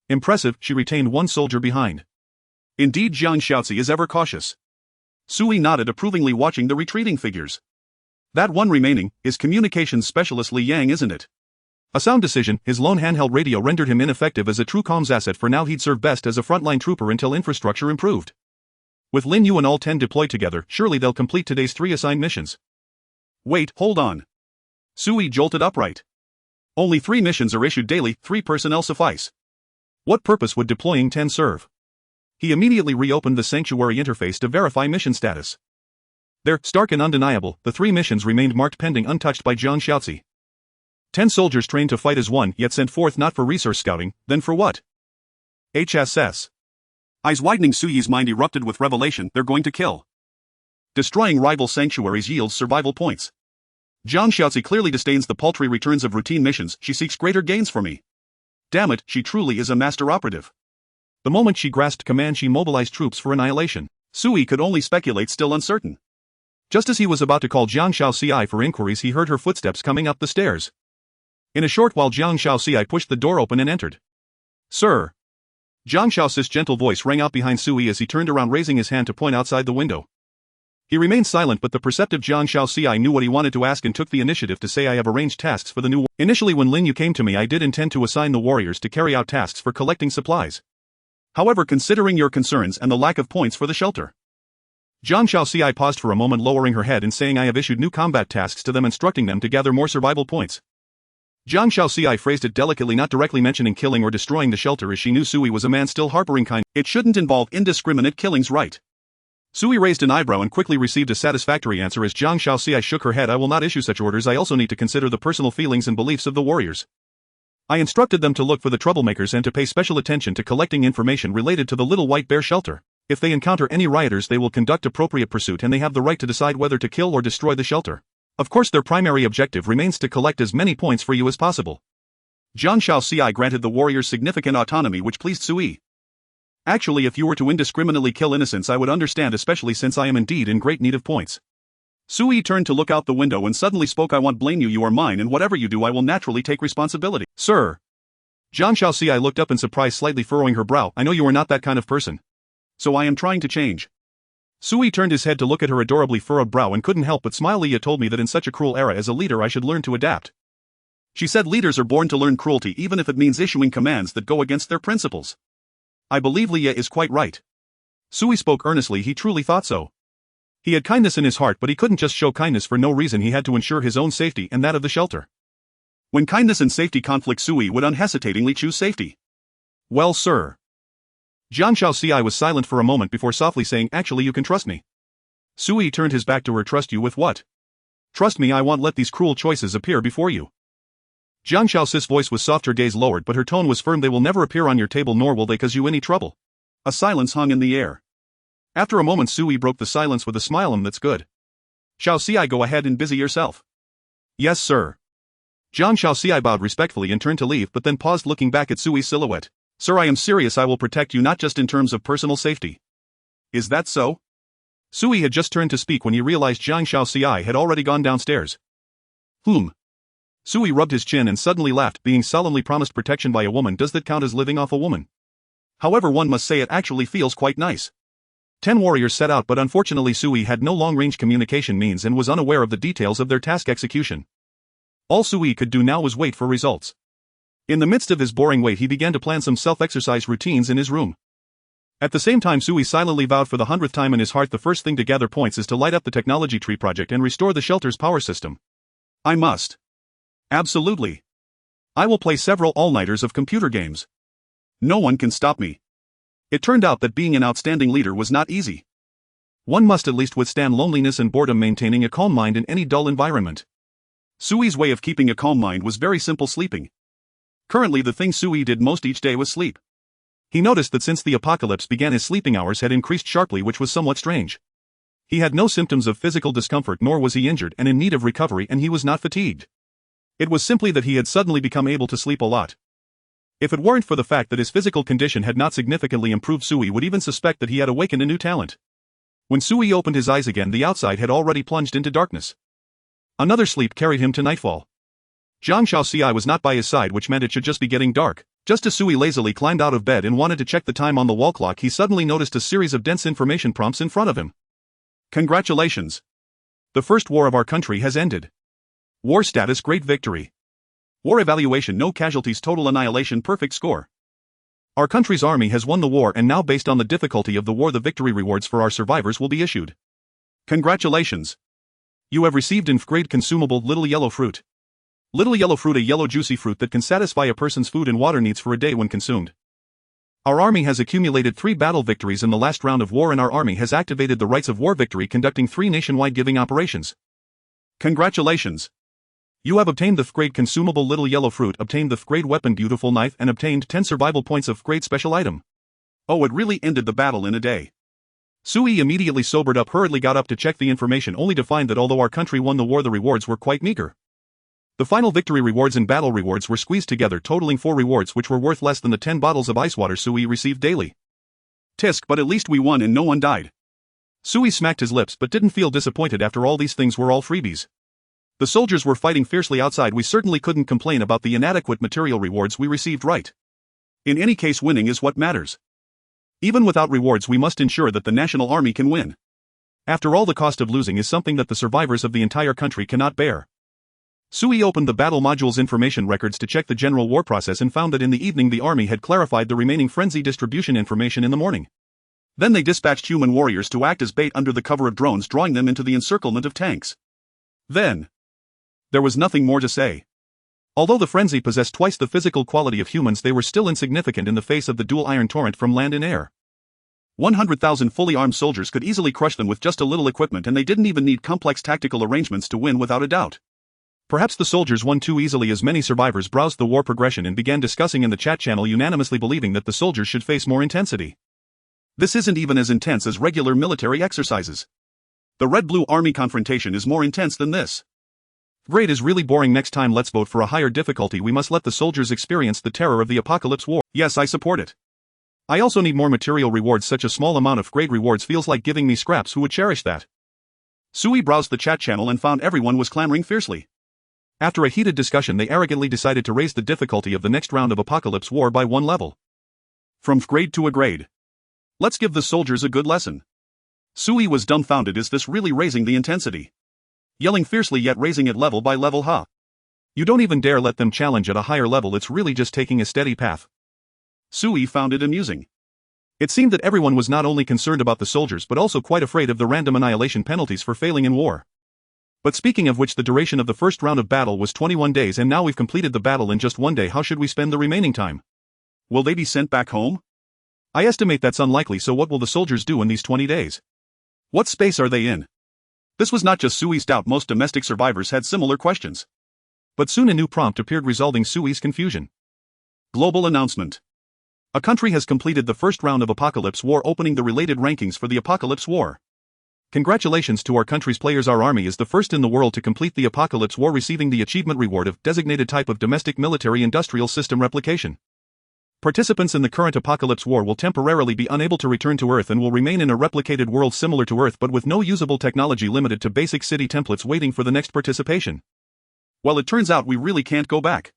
Impressive, she retained 1 soldier behind. Indeed, Zhang Xiaozi is ever cautious. Sui nodded approvingly, watching the retreating figures. That one remaining is communications specialist Li Yang, isn't it? A sound decision. His lone handheld radio rendered him ineffective as a true comms asset. For now he'd serve best as a frontline trooper until infrastructure improved. With Lin Yu and all 10 deployed together, surely they'll complete today's 3 assigned missions. Wait, hold on. Sui jolted upright. Only 3 missions are issued daily, 3 personnel suffice. What purpose would deploying 10 serve? He immediately reopened the sanctuary interface to verify mission status. There, stark and undeniable, the 3 missions remained marked pending, untouched by Zhang Xiaozi. 10 soldiers trained to fight as one, yet sent forth not for resource scouting, then for what? HSS. Eyes widening, Su Yi's mind erupted with revelation. They're going to kill. Destroying rival sanctuaries yields survival points. Zhang Xiaozi clearly disdains the paltry returns of routine missions. She seeks greater gains for me. Damn it, she truly is a master operative. The moment she grasped command, she mobilized troops for annihilation. Sui could only speculate, still uncertain. Just as he was about to call Zhang Xiaozi for inquiries, he heard her footsteps coming up the stairs. In a short while Zhang Xiaozi pushed the door open and entered. Sir. Zhang Xiaozi's gentle voice rang out behind Sui as he turned around, raising his hand to point outside the window. He remained silent, but the perceptive Zhang Xiaozi knew what he wanted to ask and took the initiative to say, I have arranged tasks for the new. Initially when Lin Yu came to me, I did intend to assign the warriors to carry out tasks for collecting supplies. However, considering your concerns and the lack of points for the shelter. Zhang Xiaozi paused for a moment, lowering her head and saying, I have issued new combat tasks to them, instructing them to gather more survival points. Zhang Xiaozi phrased it delicately, not directly mentioning killing or destroying the shelter, as she knew Sui was a man still harboring kind. It shouldn't involve indiscriminate killings, right? Sui raised an eyebrow and quickly received a satisfactory answer as Zhang Xiaozi shook her head. I will not issue such orders. I also need to consider the personal feelings and beliefs of the warriors. I instructed them to look for the troublemakers and to pay special attention to collecting information related to the Little White Bear shelter. If they encounter any rioters, they will conduct appropriate pursuit and they have the right to decide whether to kill or destroy the shelter. Of course, their primary objective remains to collect as many points for you as possible. Zhang Xiaozi granted the warriors significant autonomy, which pleased Sui. Actually, if you were to indiscriminately kill innocents, I would understand, especially since I am indeed in great need of points. Sui turned to look out the window and suddenly spoke. I won't blame you, you are mine, and whatever you do I will naturally take responsibility. Sir. Zhang Xiaozi looked up in surprise, slightly furrowing her brow. I know you are not that kind of person. So I am trying to change. Sui turned his head to look at her adorably furrowed brow and couldn't help but smile. Leah told me that in such a cruel era, as a leader I should learn to adapt. She said leaders are born to learn cruelty, even if it means issuing commands that go against their principles. I believe Leah is quite right. Sui spoke earnestly. He truly thought so. He had kindness in his heart, but he couldn't just show kindness for no reason. He had to ensure his own safety and that of the shelter. When kindness and safety conflict, Sui would unhesitatingly choose safety. Well, sir. Zhang Xiaozi was silent for a moment before softly saying, actually you can trust me. Sui turned his back to her. Trust you with what? Trust me, I won't let these cruel choices appear before you. Zhang Xiaozi's voice was soft, her gaze lowered, but her tone was firm. They will never appear on your table, nor will they cause you any trouble. A silence hung in the air. After a moment Sui broke the silence with a smile. That's good. Xiaozi, go ahead and busy yourself. Yes, sir. Zhang Xiaozi bowed respectfully and turned to leave, but then paused, looking back at Sui's silhouette. Sir, I am serious. I will protect you, not just in terms of personal safety. Is that so? Sui had just turned to speak when he realized Zhang Xiaozi had already gone downstairs. Sui rubbed his chin and suddenly laughed. Being solemnly promised protection by a woman, does that count as living off a woman? However, one must say it actually feels quite nice. 10 warriors set out, but unfortunately Sui had no long-range communication means and was unaware of the details of their task execution. All Sui could do now was wait for results. In the midst of his boring wait, he began to plan some self-exercise routines in his room. At the same time, Sui silently vowed for the 100th time in his heart, the first thing to gather points is to light up the technology tree project and restore the shelter's power system. I must. Absolutely. I will play several all-nighters of computer games. No one can stop me. It turned out that being an outstanding leader was not easy. One must at least withstand loneliness and boredom, maintaining a calm mind in any dull environment. Sui's way of keeping a calm mind was very simple: sleeping. Currently, the thing Sui did most each day was sleep. He noticed that since the apocalypse began, his sleeping hours had increased sharply, which was somewhat strange. He had no symptoms of physical discomfort, nor was he injured and in need of recovery, and he was not fatigued. It was simply that he had suddenly become able to sleep a lot. If it weren't for the fact that his physical condition had not significantly improved, Sui would even suspect that he had awakened a new talent. When Sui opened his eyes again, the outside had already plunged into darkness. Another sleep carried him to nightfall. Zhang Shaoxi was not by his side, which meant it should just be getting dark. Just as Sui lazily climbed out of bed and wanted to check the time on the wall clock, he suddenly noticed a series of dense information prompts in front of him. Congratulations! The first war of our country has ended. War status: great victory. War evaluation: no casualties, total annihilation, perfect score. Our country's army has won the war, and now, based on the difficulty of the war, the victory rewards for our survivors will be issued. Congratulations! You have received in grade consumable little yellow fruit. Little yellow fruit: a yellow juicy fruit that can satisfy a person's food and water needs for a day when consumed. Our army has accumulated 3 battle victories in the last round of war, and our army has activated the rights of war victory, conducting 3 nationwide giving operations. Congratulations! You have obtained the grade consumable little yellow fruit, obtained the grade weapon beautiful knife, and obtained 10 survival points of grade special item. Oh, it really ended the battle in a day. Sui immediately sobered up, hurriedly got up to check the information, only to find that although our country won the war, the rewards were quite meager. The final victory rewards and battle rewards were squeezed together, totaling 4 rewards, which were worth less than the 10 bottles of ice water Sui received daily. Tisk, but at least we won and no one died. Sui smacked his lips but didn't feel disappointed. After all, these things were all freebies. The soldiers were fighting fiercely outside. We certainly couldn't complain about the inadequate material rewards we received, right? In any case, winning is what matters. Even without rewards, we must ensure that the national army can win. After all, the cost of losing is something that the survivors of the entire country cannot bear. Sui opened the battle module's information records to check the general war process and found that in the evening the army had clarified the remaining frenzy distribution information in the morning. Then they dispatched human warriors to act as bait under the cover of drones, drawing them into the encirclement of tanks. Then there was nothing more to say. Although the frenzy possessed twice the physical quality of humans, they were still insignificant in the face of the dual iron torrent from land and air. 100,000 fully armed soldiers could easily crush them with just a little equipment, and they didn't even need complex tactical arrangements to win, without a doubt. Perhaps the soldiers won too easily, as many survivors browsed the war progression and began discussing in the chat channel, unanimously believing that the soldiers should face more intensity. This isn't even as intense as regular military exercises. The Red-Blue Army confrontation is more intense than this. Great is really boring. Next time let's vote for a higher difficulty. We must let the soldiers experience the terror of the apocalypse war. Yes, I support it. I also need more material rewards. Such a small amount of grade rewards feels like giving me scraps. Who would cherish that? Sui browsed the chat channel and found everyone was clamoring fiercely. After a heated discussion, they arrogantly decided to raise the difficulty of the next round of apocalypse war by 1 level. From grade to a grade. Let's give the soldiers a good lesson. Sui was dumbfounded. Is this really raising the intensity? Yelling fiercely yet raising it level by level, huh? You don't even dare let them challenge at a higher level. It's really just taking a steady path. Sui found it amusing. It seemed that everyone was not only concerned about the soldiers but also quite afraid of the random annihilation penalties for failing in war. But speaking of which, the duration of the first round of battle was 21 days, and now we've completed the battle in just 1 day. How should we spend the remaining time? Will they be sent back home? I estimate that's unlikely, so what will the soldiers do in these 20 days? What space are they in? This was not just Sui's doubt. Most domestic survivors had similar questions. But soon a new prompt appeared, resolving Sui's confusion. Global announcement. A country has completed the first round of Apocalypse War, opening the related rankings for the Apocalypse War. Congratulations to our country's players. Our army is the first in the world to complete the Apocalypse War, receiving the achievement reward of designated type of domestic military industrial system replication. Participants in the current Apocalypse War will temporarily be unable to return to Earth and will remain in a replicated world similar to Earth but with no usable technology, limited to basic city templates, waiting for the next participation. Well, it turns out we really can't go back.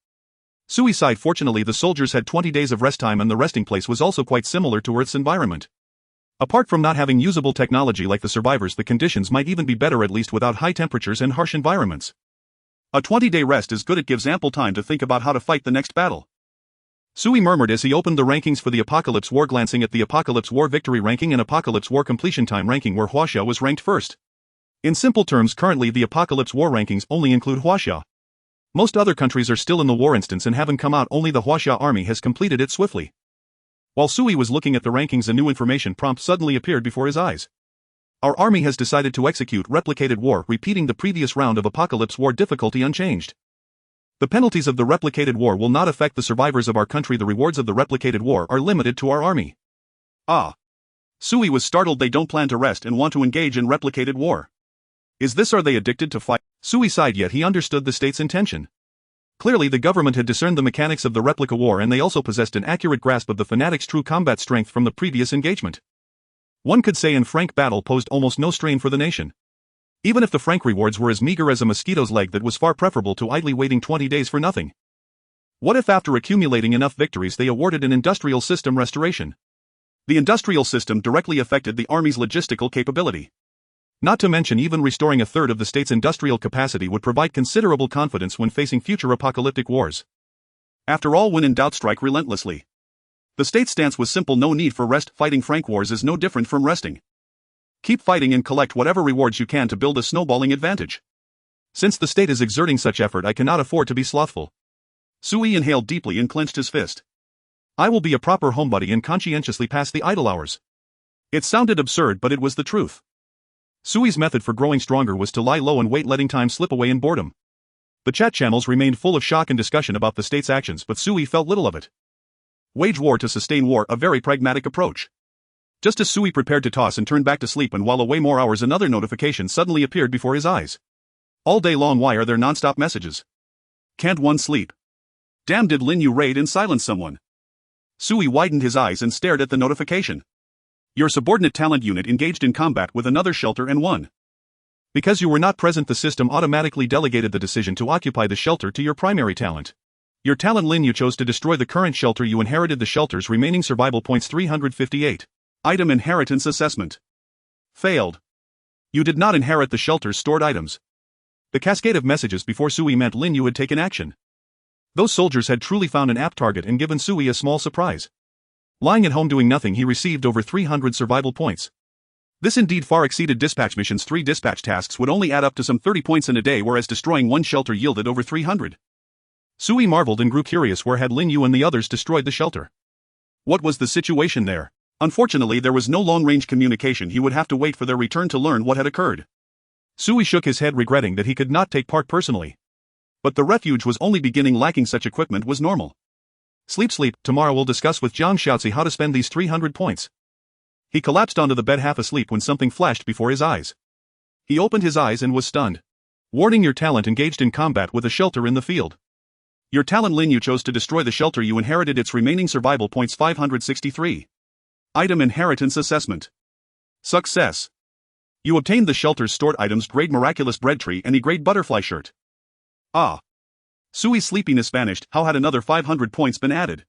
Sui sighed. Fortunately, the soldiers had 20 days of rest time, and the resting place was also quite similar to Earth's environment. Apart from not having usable technology like the survivors, the conditions might even be better, at least without high temperatures and harsh environments. A 20-day rest is good, it gives ample time to think about how to fight the next battle. Sui murmured as he opened the rankings for the Apocalypse War, glancing at the Apocalypse War victory ranking and Apocalypse War completion time ranking, where Huaxia was ranked first. In simple terms, currently the Apocalypse War rankings only include Huaxia. Most other countries are still in the war instance and haven't come out, only the Huaxia army has completed it swiftly. While Sui was looking at the rankings, a new information prompt suddenly appeared before his eyes. Our army has decided to execute replicated war, repeating the previous round of Apocalypse War, difficulty unchanged. The penalties of the replicated war will not affect the survivors of our country. The rewards of the replicated war are limited to our army. Ah. Sui was startled. They don't plan to rest and want to engage in replicated war. Is this, are they addicted to fight? Sui sighed, yet he understood the state's intention. Clearly the government had discerned the mechanics of the replica war, and they also possessed an accurate grasp of the fanatics' true combat strength from the previous engagement. One could say an frank battle posed almost no strain for the nation. Even if the frank rewards were as meager as a mosquito's leg, that was far preferable to idly waiting 20 days for nothing. What if after accumulating enough victories they awarded an industrial system restoration? The industrial system directly affected the army's logistical capability. Not to mention, even restoring a third of the state's industrial capacity would provide considerable confidence when facing future apocalyptic wars. After all, when in doubt, strike relentlessly. The state's stance was simple: no need for rest. Fighting frank wars is no different from resting. Keep fighting and collect whatever rewards you can to build a snowballing advantage. Since the state is exerting such effort, I cannot afford to be slothful. Sui inhaled deeply and clenched his fist. I will be a proper homebody and conscientiously pass the idle hours. It sounded absurd, but it was the truth. Sui's method for growing stronger was to lie low and wait, letting time slip away in boredom. The chat channels remained full of shock and discussion about the state's actions, but Sui felt little of it. Wage war to sustain war, a very pragmatic approach. Just as Sui prepared to toss and turn back to sleep and while away more hours, another notification suddenly appeared before his eyes. All day long, why are there non-stop messages? Can't one sleep? Damn, did Lin Yu raid and silence someone? Sui widened his eyes and stared at the notification. Your subordinate talent unit engaged in combat with another shelter and won. Because you were not present, the system automatically delegated the decision to occupy the shelter to your primary talent. Your talent Lin Yu chose to destroy the current shelter. You inherited the shelter's remaining survival points 358. Item inheritance assessment. Failed. You did not inherit the shelter's stored items. The cascade of messages before Sui meant Lin Yu had taken action. Those soldiers had truly found an apt target and given Sui a small surprise. Lying at home doing nothing, he received over 300 survival points. This indeed far exceeded dispatch missions. 3 dispatch tasks would only add up to some 30 points in a day, whereas destroying one shelter yielded over 300. Sui marveled and grew curious. Where had Lin Yu and the others destroyed the shelter? What was the situation there? Unfortunately, there was no long-range communication. He would have to wait for their return to learn what had occurred. Sui shook his head, regretting that he could not take part personally. But the refuge was only beginning. Lacking such equipment was normal. Sleep. Tomorrow we'll discuss with Jiang Xiaozi how to spend these 300 points. He collapsed onto the bed half asleep when something flashed before his eyes. He opened his eyes and was stunned. Warning: your talent engaged in combat with a shelter in the field. Your talent Lin Yu chose to destroy the shelter. You inherited its remaining survival points 563. Item inheritance assessment. Success. You obtained the shelter's stored items: grade miraculous bread tree and E-grade butterfly shirt. Ah. Sui's sleepiness vanished. How had another 500 points been added?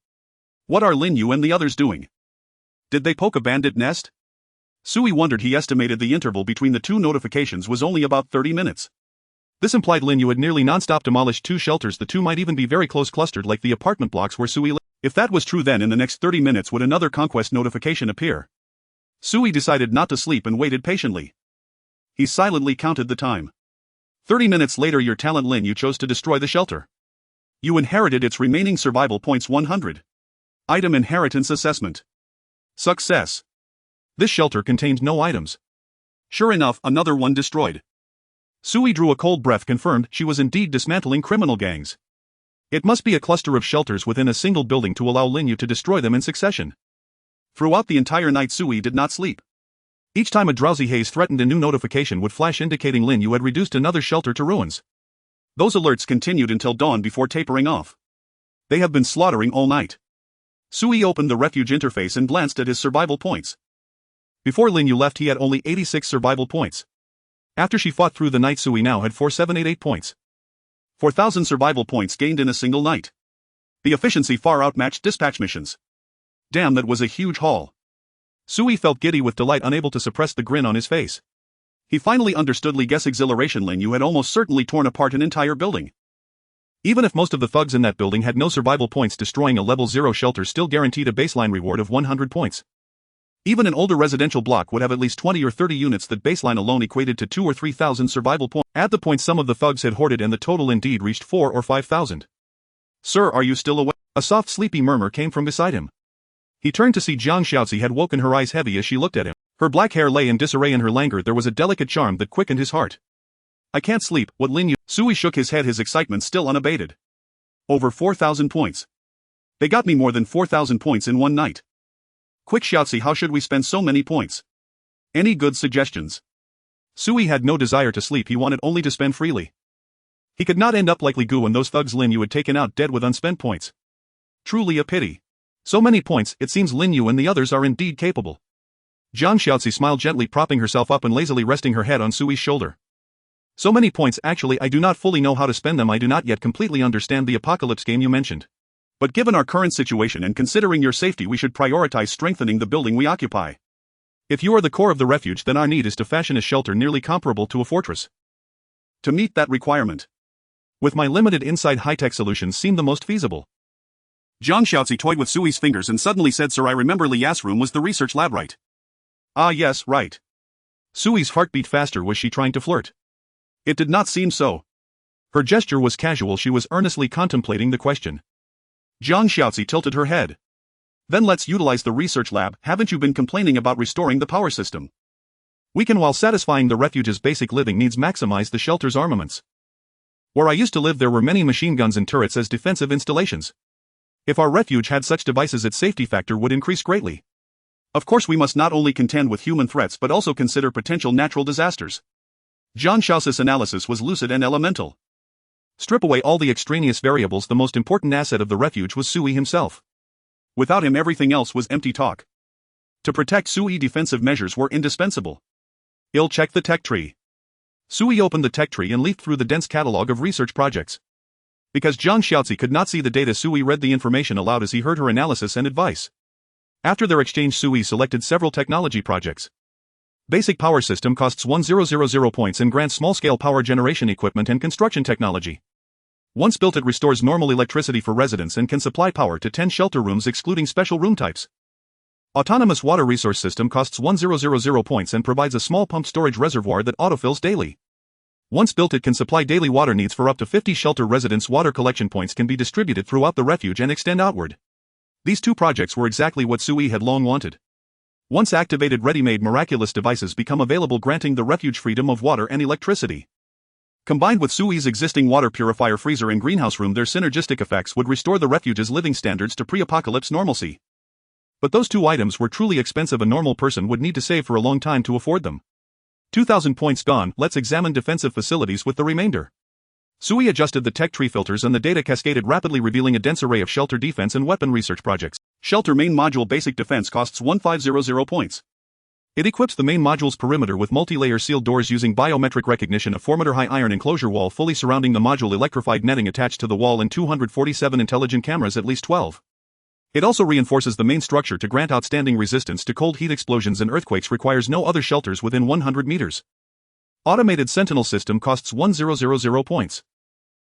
What are Lin Yu and the others doing? Did they poke a bandit nest? Sui wondered. He estimated the interval between the two notifications was only about 30 minutes. This implied Lin Yu had nearly non-stop demolished 2 shelters. The 2 might even be very close, clustered like the apartment blocks where Sui lived. If that was true, then in the next 30 minutes would another conquest notification appear. Sui decided not to sleep and waited patiently. He silently counted the time. 30 minutes later, your talent Lin Yu chose to destroy the shelter. You inherited its remaining survival points 100. Item inheritance assessment. Success. This shelter contained no items. Sure enough, another one destroyed. Sui drew a cold breath, confirmed she was indeed dismantling criminal gangs. It must be a cluster of shelters within a single building to allow Lin Yu to destroy them in succession. Throughout the entire night, Sui did not sleep. Each time a drowsy haze threatened, a new notification would flash indicating Lin Yu had reduced another shelter to ruins. Those alerts continued until dawn before tapering off. They have been slaughtering all night. Sui opened the refuge interface and glanced at his survival points. Before Lin Yu left, he had only 86 survival points. After she fought through the night, Sui now had 4788 points. 4,000 survival points gained in a single night. The efficiency far outmatched dispatch missions. Damn, that was a huge haul. Sui felt giddy with delight, unable to suppress the grin on his face. He finally understood Li Ge's exhilaration. Lin Yu had almost certainly torn apart an entire building. Even if most of the thugs in that building had no survival points, destroying a level 0 shelter still guaranteed a baseline reward of 100 points. Even an older residential block would have at least 20 or 30 units. That baseline alone equated to 2,000 or 3,000 survival points. Add the points some of the thugs had hoarded and the total indeed reached 4,000 or 5,000. "Sir, are you still awake?" A soft sleepy murmur came from beside him. He turned to see Jiang Xiaozi had woken, her eyes heavy as she looked at him. Her black hair lay in disarray in her languor. There was a delicate charm that quickened his heart. "I can't sleep, what Lin Yu?" Sui shook his head, his excitement still unabated. "Over 4,000 points. They got me more than 4,000 points in one night. Quick Xiaozi, how should we spend so many points? Any good suggestions?" Sui had no desire to sleep, he wanted only to spend freely. He could not end up like Li Gu and those thugs Lin Yu had taken out, dead with unspent points. Truly a pity. So many points, it seems Lin Yu and the others are indeed capable. Jiang Xiaozi smiled gently, propping herself up and lazily resting her head on Sui's shoulder. "So many points, actually I do not fully know how to spend them. I do not yet completely understand the apocalypse game you mentioned. But given our current situation and considering your safety, we should prioritize strengthening the building we occupy. If you are the core of the refuge, then our need is to fashion a shelter nearly comparable to a fortress. To meet that requirement, with my limited insight, high-tech solutions seem the most feasible." Jiang Xiaozi toyed with Sui's fingers and suddenly said, "Sir, I remember Li Ya's room was the research lab, right?" "Ah yes, right." Sui's heart beat faster. Was she trying to flirt? It did not seem so. Her gesture was casual, she was earnestly contemplating the question. Jiang Xiaozi tilted her head. "Then let's utilize the research lab. Haven't you been complaining about restoring the power system? We can, while satisfying the refuge's basic living needs, maximize the shelter's armaments. Where I used to live there were many machine guns and turrets as defensive installations. If our refuge had such devices, its safety factor would increase greatly. Of course we must not only contend with human threats but also consider potential natural disasters." Jiang Xiaozi's analysis was lucid and elemental. Strip away all the extraneous variables, the most important asset of the refuge was Sui himself. Without him everything else was empty talk. To protect Sui, defensive measures were indispensable. "I'll check the tech tree." Sui opened the tech tree and leafed through the dense catalog of research projects. Because Jiang Xiaozi could not see the data, Sui read the information aloud as he heard her analysis and advice. After their exchange, Sui selected several technology projects. Basic power system costs 1,000 points and grants small-scale power generation equipment and construction technology. Once built, it restores normal electricity for residents and can supply power to 10 shelter rooms excluding special room types. Autonomous water resource system costs 1,000 points and provides a small pumped storage reservoir that autofills daily. Once built, it can supply daily water needs for up to 50 shelter residents. Water collection points can be distributed throughout the refuge and extend outward. These two projects were exactly what Sui had long wanted. Once activated, ready-made miraculous devices become available, granting the refuge freedom of water and electricity. Combined with Sui's existing water purifier, freezer and greenhouse room, their synergistic effects would restore the refuge's living standards to pre-apocalypse normalcy. But those two items were truly expensive. A normal person would need to save for a long time to afford them. 2,000 points gone, let's examine defensive facilities with the remainder. Sui adjusted the tech tree filters and the data cascaded rapidly, revealing a dense array of shelter defense and weapon research projects. Shelter main module basic defense costs 1,500 points. It equips the main module's perimeter with multi-layer sealed doors using biometric recognition, a 4-meter high iron enclosure wall fully surrounding the module, electrified netting attached to the wall, and 247 intelligent cameras, at least 12. It also reinforces the main structure to grant outstanding resistance to cold, heat, explosions and earthquakes. Requires no other shelters within 100 meters. Automated sentinel system costs 1,000 points.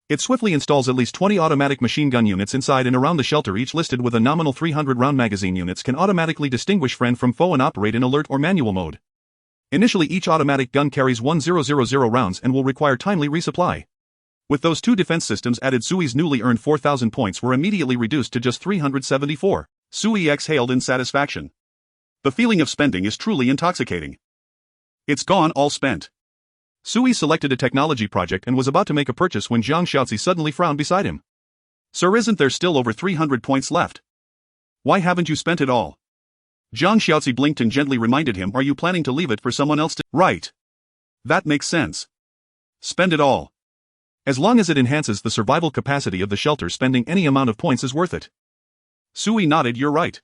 It swiftly installs at least 20 automatic machine gun units inside and around the shelter, each listed with a nominal 300-round magazine. Units can automatically distinguish friend from foe and operate in alert or manual mode. Initially, each automatic gun carries 1,000 rounds and will require timely resupply. With those two defense systems added, Sui's newly earned 4,000 points were immediately reduced to just 374. Sui exhaled in satisfaction. The feeling of spending is truly intoxicating. It's gone, all spent. Sui selected a technology project and was about to make a purchase when Jiang Xiaozi suddenly frowned beside him. "Sir, isn't there still over 300 points left? Why haven't you spent it all?" Jiang Xiaozi blinked and gently reminded him, "Are you planning to leave it for someone else to—" "Right. That makes sense. Spend it all. As long as it enhances the survival capacity of the shelter, spending any amount of points is worth it." Sui nodded. "You're right.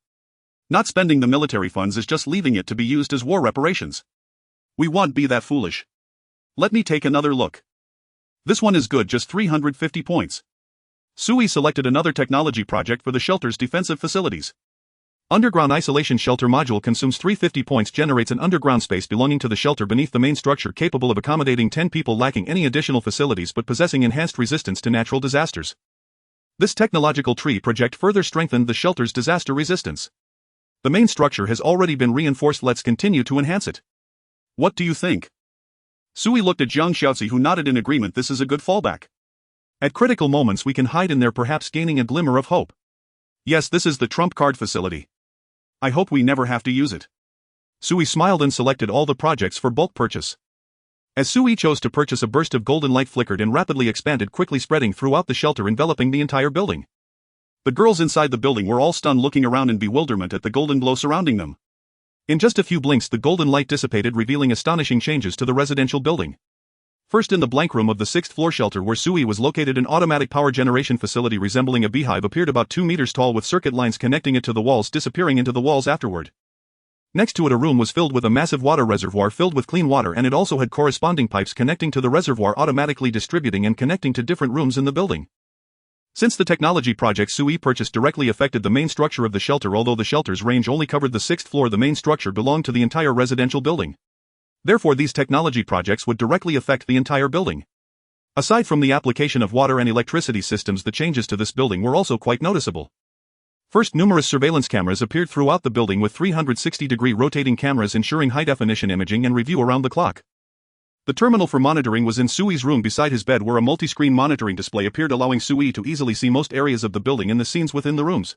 Not spending the military funds is just leaving it to be used as war reparations. We won't be that foolish. Let me take another look. This one is good, just 350 points." Sui selected another technology project for the shelter's defensive facilities. Underground isolation shelter module consumes 350 points, generates an underground space belonging to the shelter beneath the main structure capable of accommodating 10 people, lacking any additional facilities but possessing enhanced resistance to natural disasters. This technological tree project further strengthened the shelter's disaster resistance. The main structure has already been reinforced, let's continue to enhance it. What do you think? Sui looked at Jiang Xiaozi, who nodded in agreement. This is a good fallback. At critical moments we can hide in there, perhaps gaining a glimmer of hope. Yes, this is the trump card facility. I hope we never have to use it. Sui smiled and selected all the projects for bulk purchase. As Sui chose to purchase, a burst of golden light flickered and rapidly expanded, quickly spreading throughout the shelter, enveloping the entire building. The girls inside the building were all stunned, looking around in bewilderment at the golden glow surrounding them. In just a few blinks the golden light dissipated, revealing astonishing changes to the residential building. First, in the blank room of the 6th floor shelter where Sui was located, an automatic power generation facility resembling a beehive appeared, about 2 meters tall, with circuit lines connecting it to the walls, disappearing into the walls afterward. Next to it, a room was filled with a massive water reservoir filled with clean water, and it also had corresponding pipes connecting to the reservoir, automatically distributing and connecting to different rooms in the building. Since the technology project Sui purchased directly affected the main structure of the shelter, although the shelter's range only covered the 6th floor, the main structure belonged to the entire residential building. Therefore, these technology projects would directly affect the entire building. Aside from the application of water and electricity systems, the changes to this building were also quite noticeable. First, numerous surveillance cameras appeared throughout the building, with 360-degree rotating cameras ensuring high-definition imaging and review around the clock. The terminal for monitoring was in Sui's room beside his bed, where a multi-screen monitoring display appeared, allowing Sui to easily see most areas of the building and the scenes within the rooms.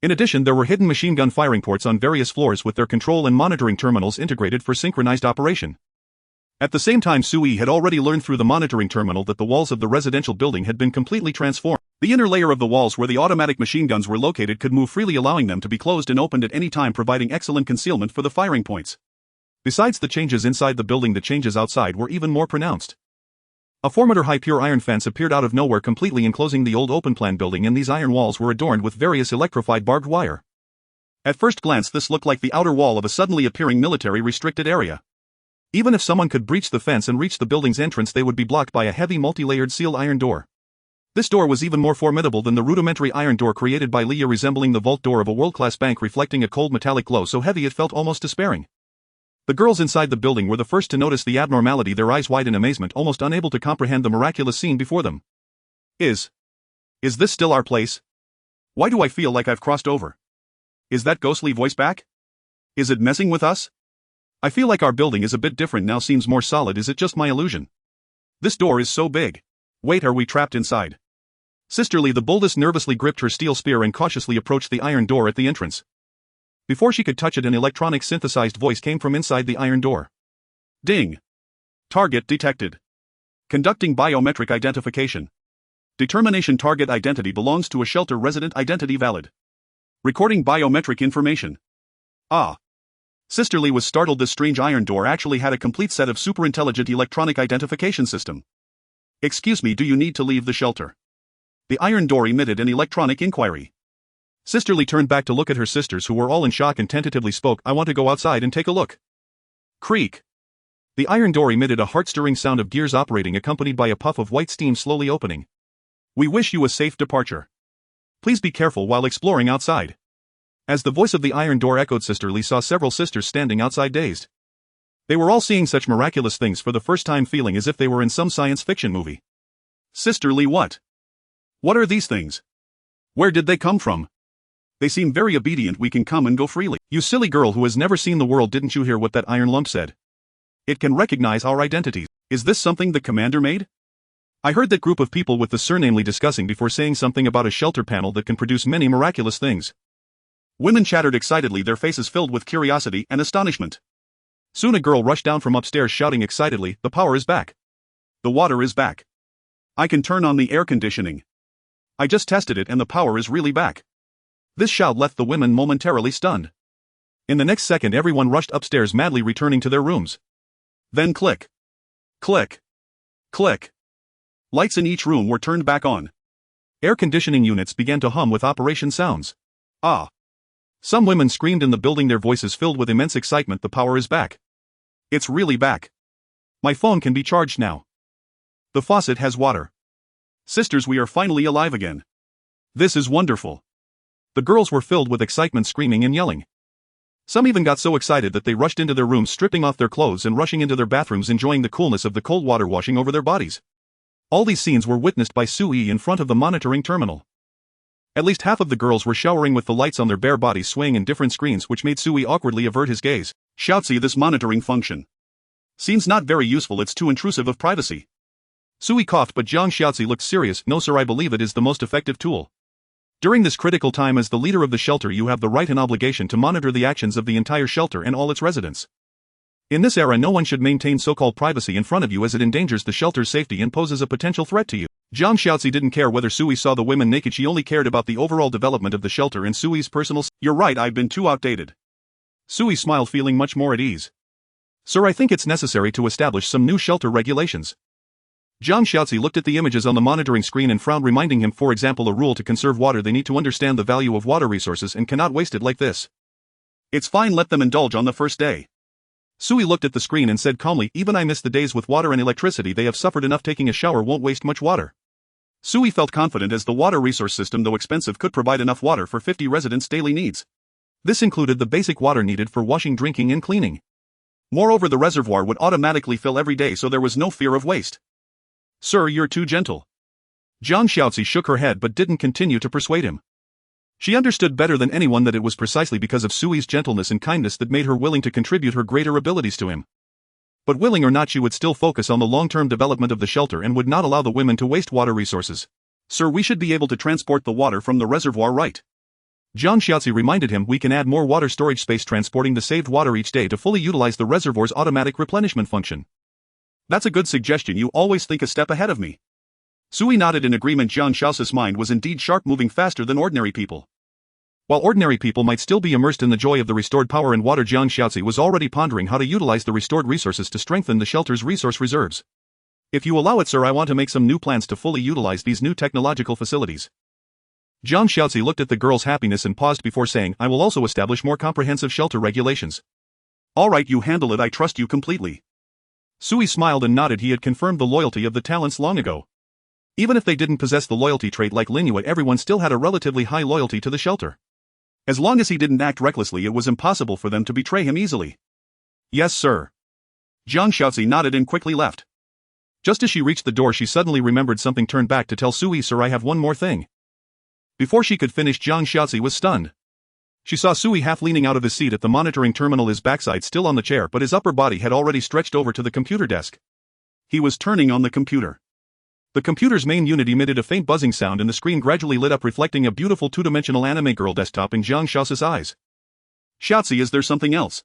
In addition, there were hidden machine gun firing ports on various floors with their control and monitoring terminals integrated for synchronized operation. At the same time, Sui had already learned through the monitoring terminal that the walls of the residential building had been completely transformed. The inner layer of the walls where the automatic machine guns were located could move freely, allowing them to be closed and opened at any time, providing excellent concealment for the firing points. Besides the changes inside the building, the changes outside were even more pronounced. A 4-meter high pure iron fence appeared out of nowhere, completely enclosing the old open-plan building, and these iron walls were adorned with various electrified barbed wire. At first glance, this looked like the outer wall of a suddenly appearing military restricted area. Even if someone could breach the fence and reach the building's entrance, they would be blocked by a heavy multi-layered sealed iron door. This door was even more formidable than the rudimentary iron door created by Leah, resembling the vault door of a world-class bank, reflecting a cold metallic glow so heavy it felt almost despairing. The girls inside the building were the first to notice the abnormality, their eyes wide in amazement, almost unable to comprehend the miraculous scene before them. Is this still our place? Why do I feel like I've crossed over? Is that ghostly voice back? Is it messing with us? I feel like our building is a bit different now, seems more solid. Is it just my illusion? This door is so big. Wait, are we trapped inside? Sisterly the boldest nervously gripped her steel spear and cautiously approached the iron door at the entrance. Before she could touch it, an electronic synthesized voice came from inside the iron door. Ding! Target detected. Conducting biometric identification. Determination target identity belongs to a shelter resident, identity valid. Recording biometric information. Ah. Sisterly was startled. This strange iron door actually had a complete set of super-intelligent electronic identification system. Excuse me, do you need to leave the shelter? The iron door emitted an electronic inquiry. Sisterly turned back to look at her sisters, who were all in shock, and tentatively spoke. I want to go outside and take a look. Creak. The iron door emitted a heart-stirring sound of gears operating, accompanied by a puff of white steam slowly opening. We wish you a safe departure. Please be careful while exploring outside. As the voice of the iron door echoed, Sisterly saw several sisters standing outside, dazed. They were all seeing such miraculous things for the first time, feeling as if they were in some science fiction movie. Sisterly, what? What are these things? Where did they come from? They seem very obedient. We can come and go freely. You silly girl who has never seen the world, didn't you hear what that iron lump said? It can recognize our identities. Is this something the commander made? I heard that group of people with the surnamely discussing before, saying something about a shelter panel that can produce many miraculous things. Women chattered excitedly, their faces filled with curiosity and astonishment. Soon a girl rushed down from upstairs shouting excitedly, the power is back. The water is back. I can turn on the air conditioning. I just tested it and the power is really back. This shout left the women momentarily stunned. In the next second, everyone rushed upstairs, madly returning to their rooms. Then click. Click. Click. Lights in each room were turned back on. Air conditioning units began to hum with operation sounds. Ah. Some women screamed in the building, their voices filled with immense excitement. The power is back. It's really back. My phone can be charged now. The faucet has water. Sisters, we are finally alive again. This is wonderful. The girls were filled with excitement, screaming and yelling. Some even got so excited that they rushed into their rooms, stripping off their clothes and rushing into their bathrooms, enjoying the coolness of the cold water washing over their bodies. All these scenes were witnessed by Sui in front of the monitoring terminal. At least half of the girls were showering with the lights on their bare bodies swaying in different screens, which made Sui awkwardly avert his gaze. Shoutzy, this monitoring function seems not very useful, it's too intrusive of privacy. Sui coughed, but Jiang Xiaozi looked serious. No sir, I believe it is the most effective tool. During this critical time, as the leader of the shelter, you have the right and obligation to monitor the actions of the entire shelter and all its residents. In this era, no one should maintain so-called privacy in front of you, as it endangers the shelter's safety and poses a potential threat to you. Jiang Xiaozi didn't care whether Sui saw the women naked, she only cared about the overall development of the shelter and Sui's personal. You're right, I've been too outdated. Sui smiled, feeling much more at ease. Sir, I think it's necessary to establish some new shelter regulations. Jiang Xiaozi looked at the images on the monitoring screen and frowned, reminding him, for example, a rule to conserve water. They need to understand the value of water resources and cannot waste it like this. It's fine, let them indulge on the first day. Sui looked at the screen and said calmly, even I miss the days with water and electricity. They have suffered enough. Taking a shower won't waste much water. Sui felt confident, as the water resource system, though expensive, could provide enough water for 50 residents' daily needs. This included the basic water needed for washing, drinking and cleaning. Moreover, the reservoir would automatically fill every day, so there was no fear of waste. Sir, you're too gentle. Jiang Xiaozi shook her head but didn't continue to persuade him. She understood better than anyone that it was precisely because of Sui's gentleness and kindness that made her willing to contribute her greater abilities to him. But willing or not, she would still focus on the long-term development of the shelter and would not allow the women to waste water resources. Sir, we should be able to transport the water from the reservoir, right? Jiang Xiaozi reminded him, we can add more water storage space, transporting the saved water each day to fully utilize the reservoir's automatic replenishment function. That's a good suggestion, you always think a step ahead of me. Sui nodded in agreement. Jiang Xiaozi's mind was indeed sharp, moving faster than ordinary people. While ordinary people might still be immersed in the joy of the restored power and water, Jiang Xiaozi was already pondering how to utilize the restored resources to strengthen the shelter's resource reserves. If you allow it, sir, I want to make some new plans to fully utilize these new technological facilities. Jiang Xiaozi looked at the girl's happiness and paused before saying, I will also establish more comprehensive shelter regulations. All right, you handle it, I trust you completely. Sui smiled and nodded. He had confirmed the loyalty of the talents long ago. Even if they didn't possess the loyalty trait like Linuit, everyone still had a relatively high loyalty to the shelter. As long as he didn't act recklessly, it was impossible for them to betray him easily. Yes, sir. Jiang Xiaozi nodded and quickly left. Just as she reached the door, she suddenly remembered something, turned back to tell Sui, sir, I have one more thing. Before she could finish, Jiang Xiaozi was stunned. She saw Sui half leaning out of his seat at the monitoring terminal, his backside still on the chair, but his upper body had already stretched over to the computer desk. He was turning on the computer. The computer's main unit emitted a faint buzzing sound and the screen gradually lit up, reflecting a beautiful two-dimensional anime girl desktop in Jiang Xiaozi's eyes. Xiaozi, is there something else?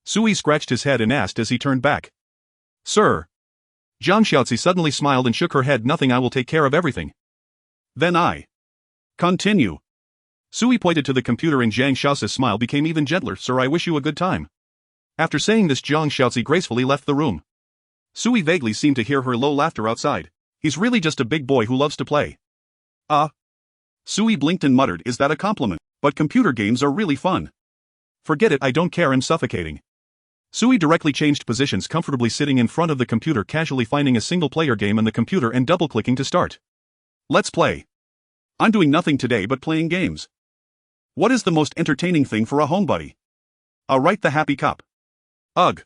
Sui scratched his head and asked as he turned back. Sir. Jiang Xiaozi suddenly smiled and shook her head, nothing, I will take care of everything. Then I continue. Sui pointed to the computer and Jiang Xiaozi's smile became even gentler. Sir, I wish you a good time. After saying this, Jiang Xiaozi gracefully left the room. Sui vaguely seemed to hear her low laughter outside. He's really just a big boy who loves to play. Sui blinked and muttered, is that a compliment? But computer games are really fun. Forget it, I don't care, I'm suffocating. Sui directly changed positions, comfortably sitting in front of the computer, casually finding a single-player game on the computer and double-clicking to start. Let's play. I'm doing nothing today but playing games. What is the most entertaining thing for a homebody? I'll write the happy cup. Ugh.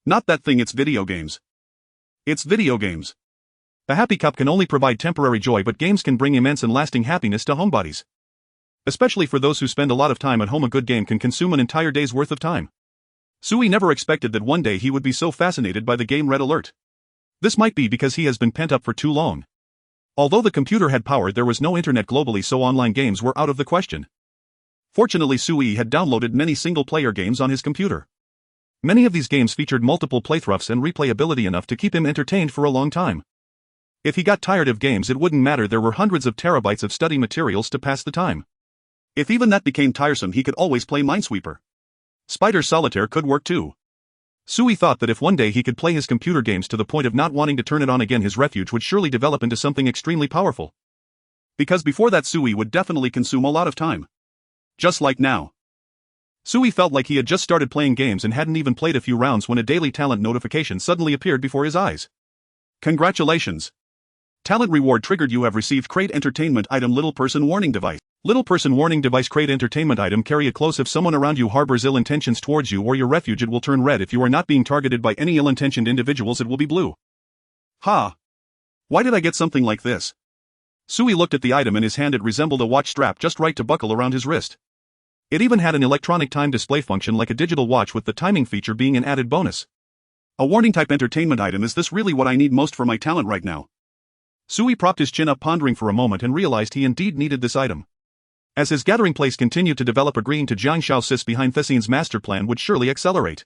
Not that thing, it's video games. It's video games. The happy cup can only provide temporary joy, but games can bring immense and lasting happiness to homebodies. Especially for those who spend a lot of time at home, a good game can consume an entire day's worth of time. Sui never expected that one day he would be so fascinated by the game Red Alert. This might be because he has been pent up for too long. Although the computer had power, there was no internet globally, so online games were out of the question. Fortunately, Sui had downloaded many single-player games on his computer. Many of these games featured multiple playthroughs and replayability enough to keep him entertained for a long time. If he got tired of games, it wouldn't matter, there were hundreds of terabytes of study materials to pass the time. If even that became tiresome, he could always play Minesweeper. Spider Solitaire could work too. Sui thought that if one day he could play his computer games to the point of not wanting to turn it on again, his refuge would surely develop into something extremely powerful. Because before that, Sui would definitely consume a lot of time. Just like now. Sui felt like he had just started playing games and hadn't even played a few rounds when a daily talent notification suddenly appeared before his eyes. Congratulations! Talent reward triggered. You have received Crate Entertainment item little person warning device. Little person warning device crate entertainment item carry it close if someone around you harbors ill intentions towards you or your refuge it will turn red if you are not being targeted by any ill-intentioned individuals it will be blue. Ha! Why did I get something like this? Sui looked at the item in his hand. It resembled a watch strap just right to buckle around his wrist. It even had an electronic time display function like a digital watch with the timing feature being an added bonus. A warning type entertainment item. Is this really what I need most for my talent right now? Sui propped his chin up pondering for a moment and realized he indeed needed this item. As his gathering place continued to develop, agreeing to Jiang Shao's behind Thessian's master plan would surely accelerate.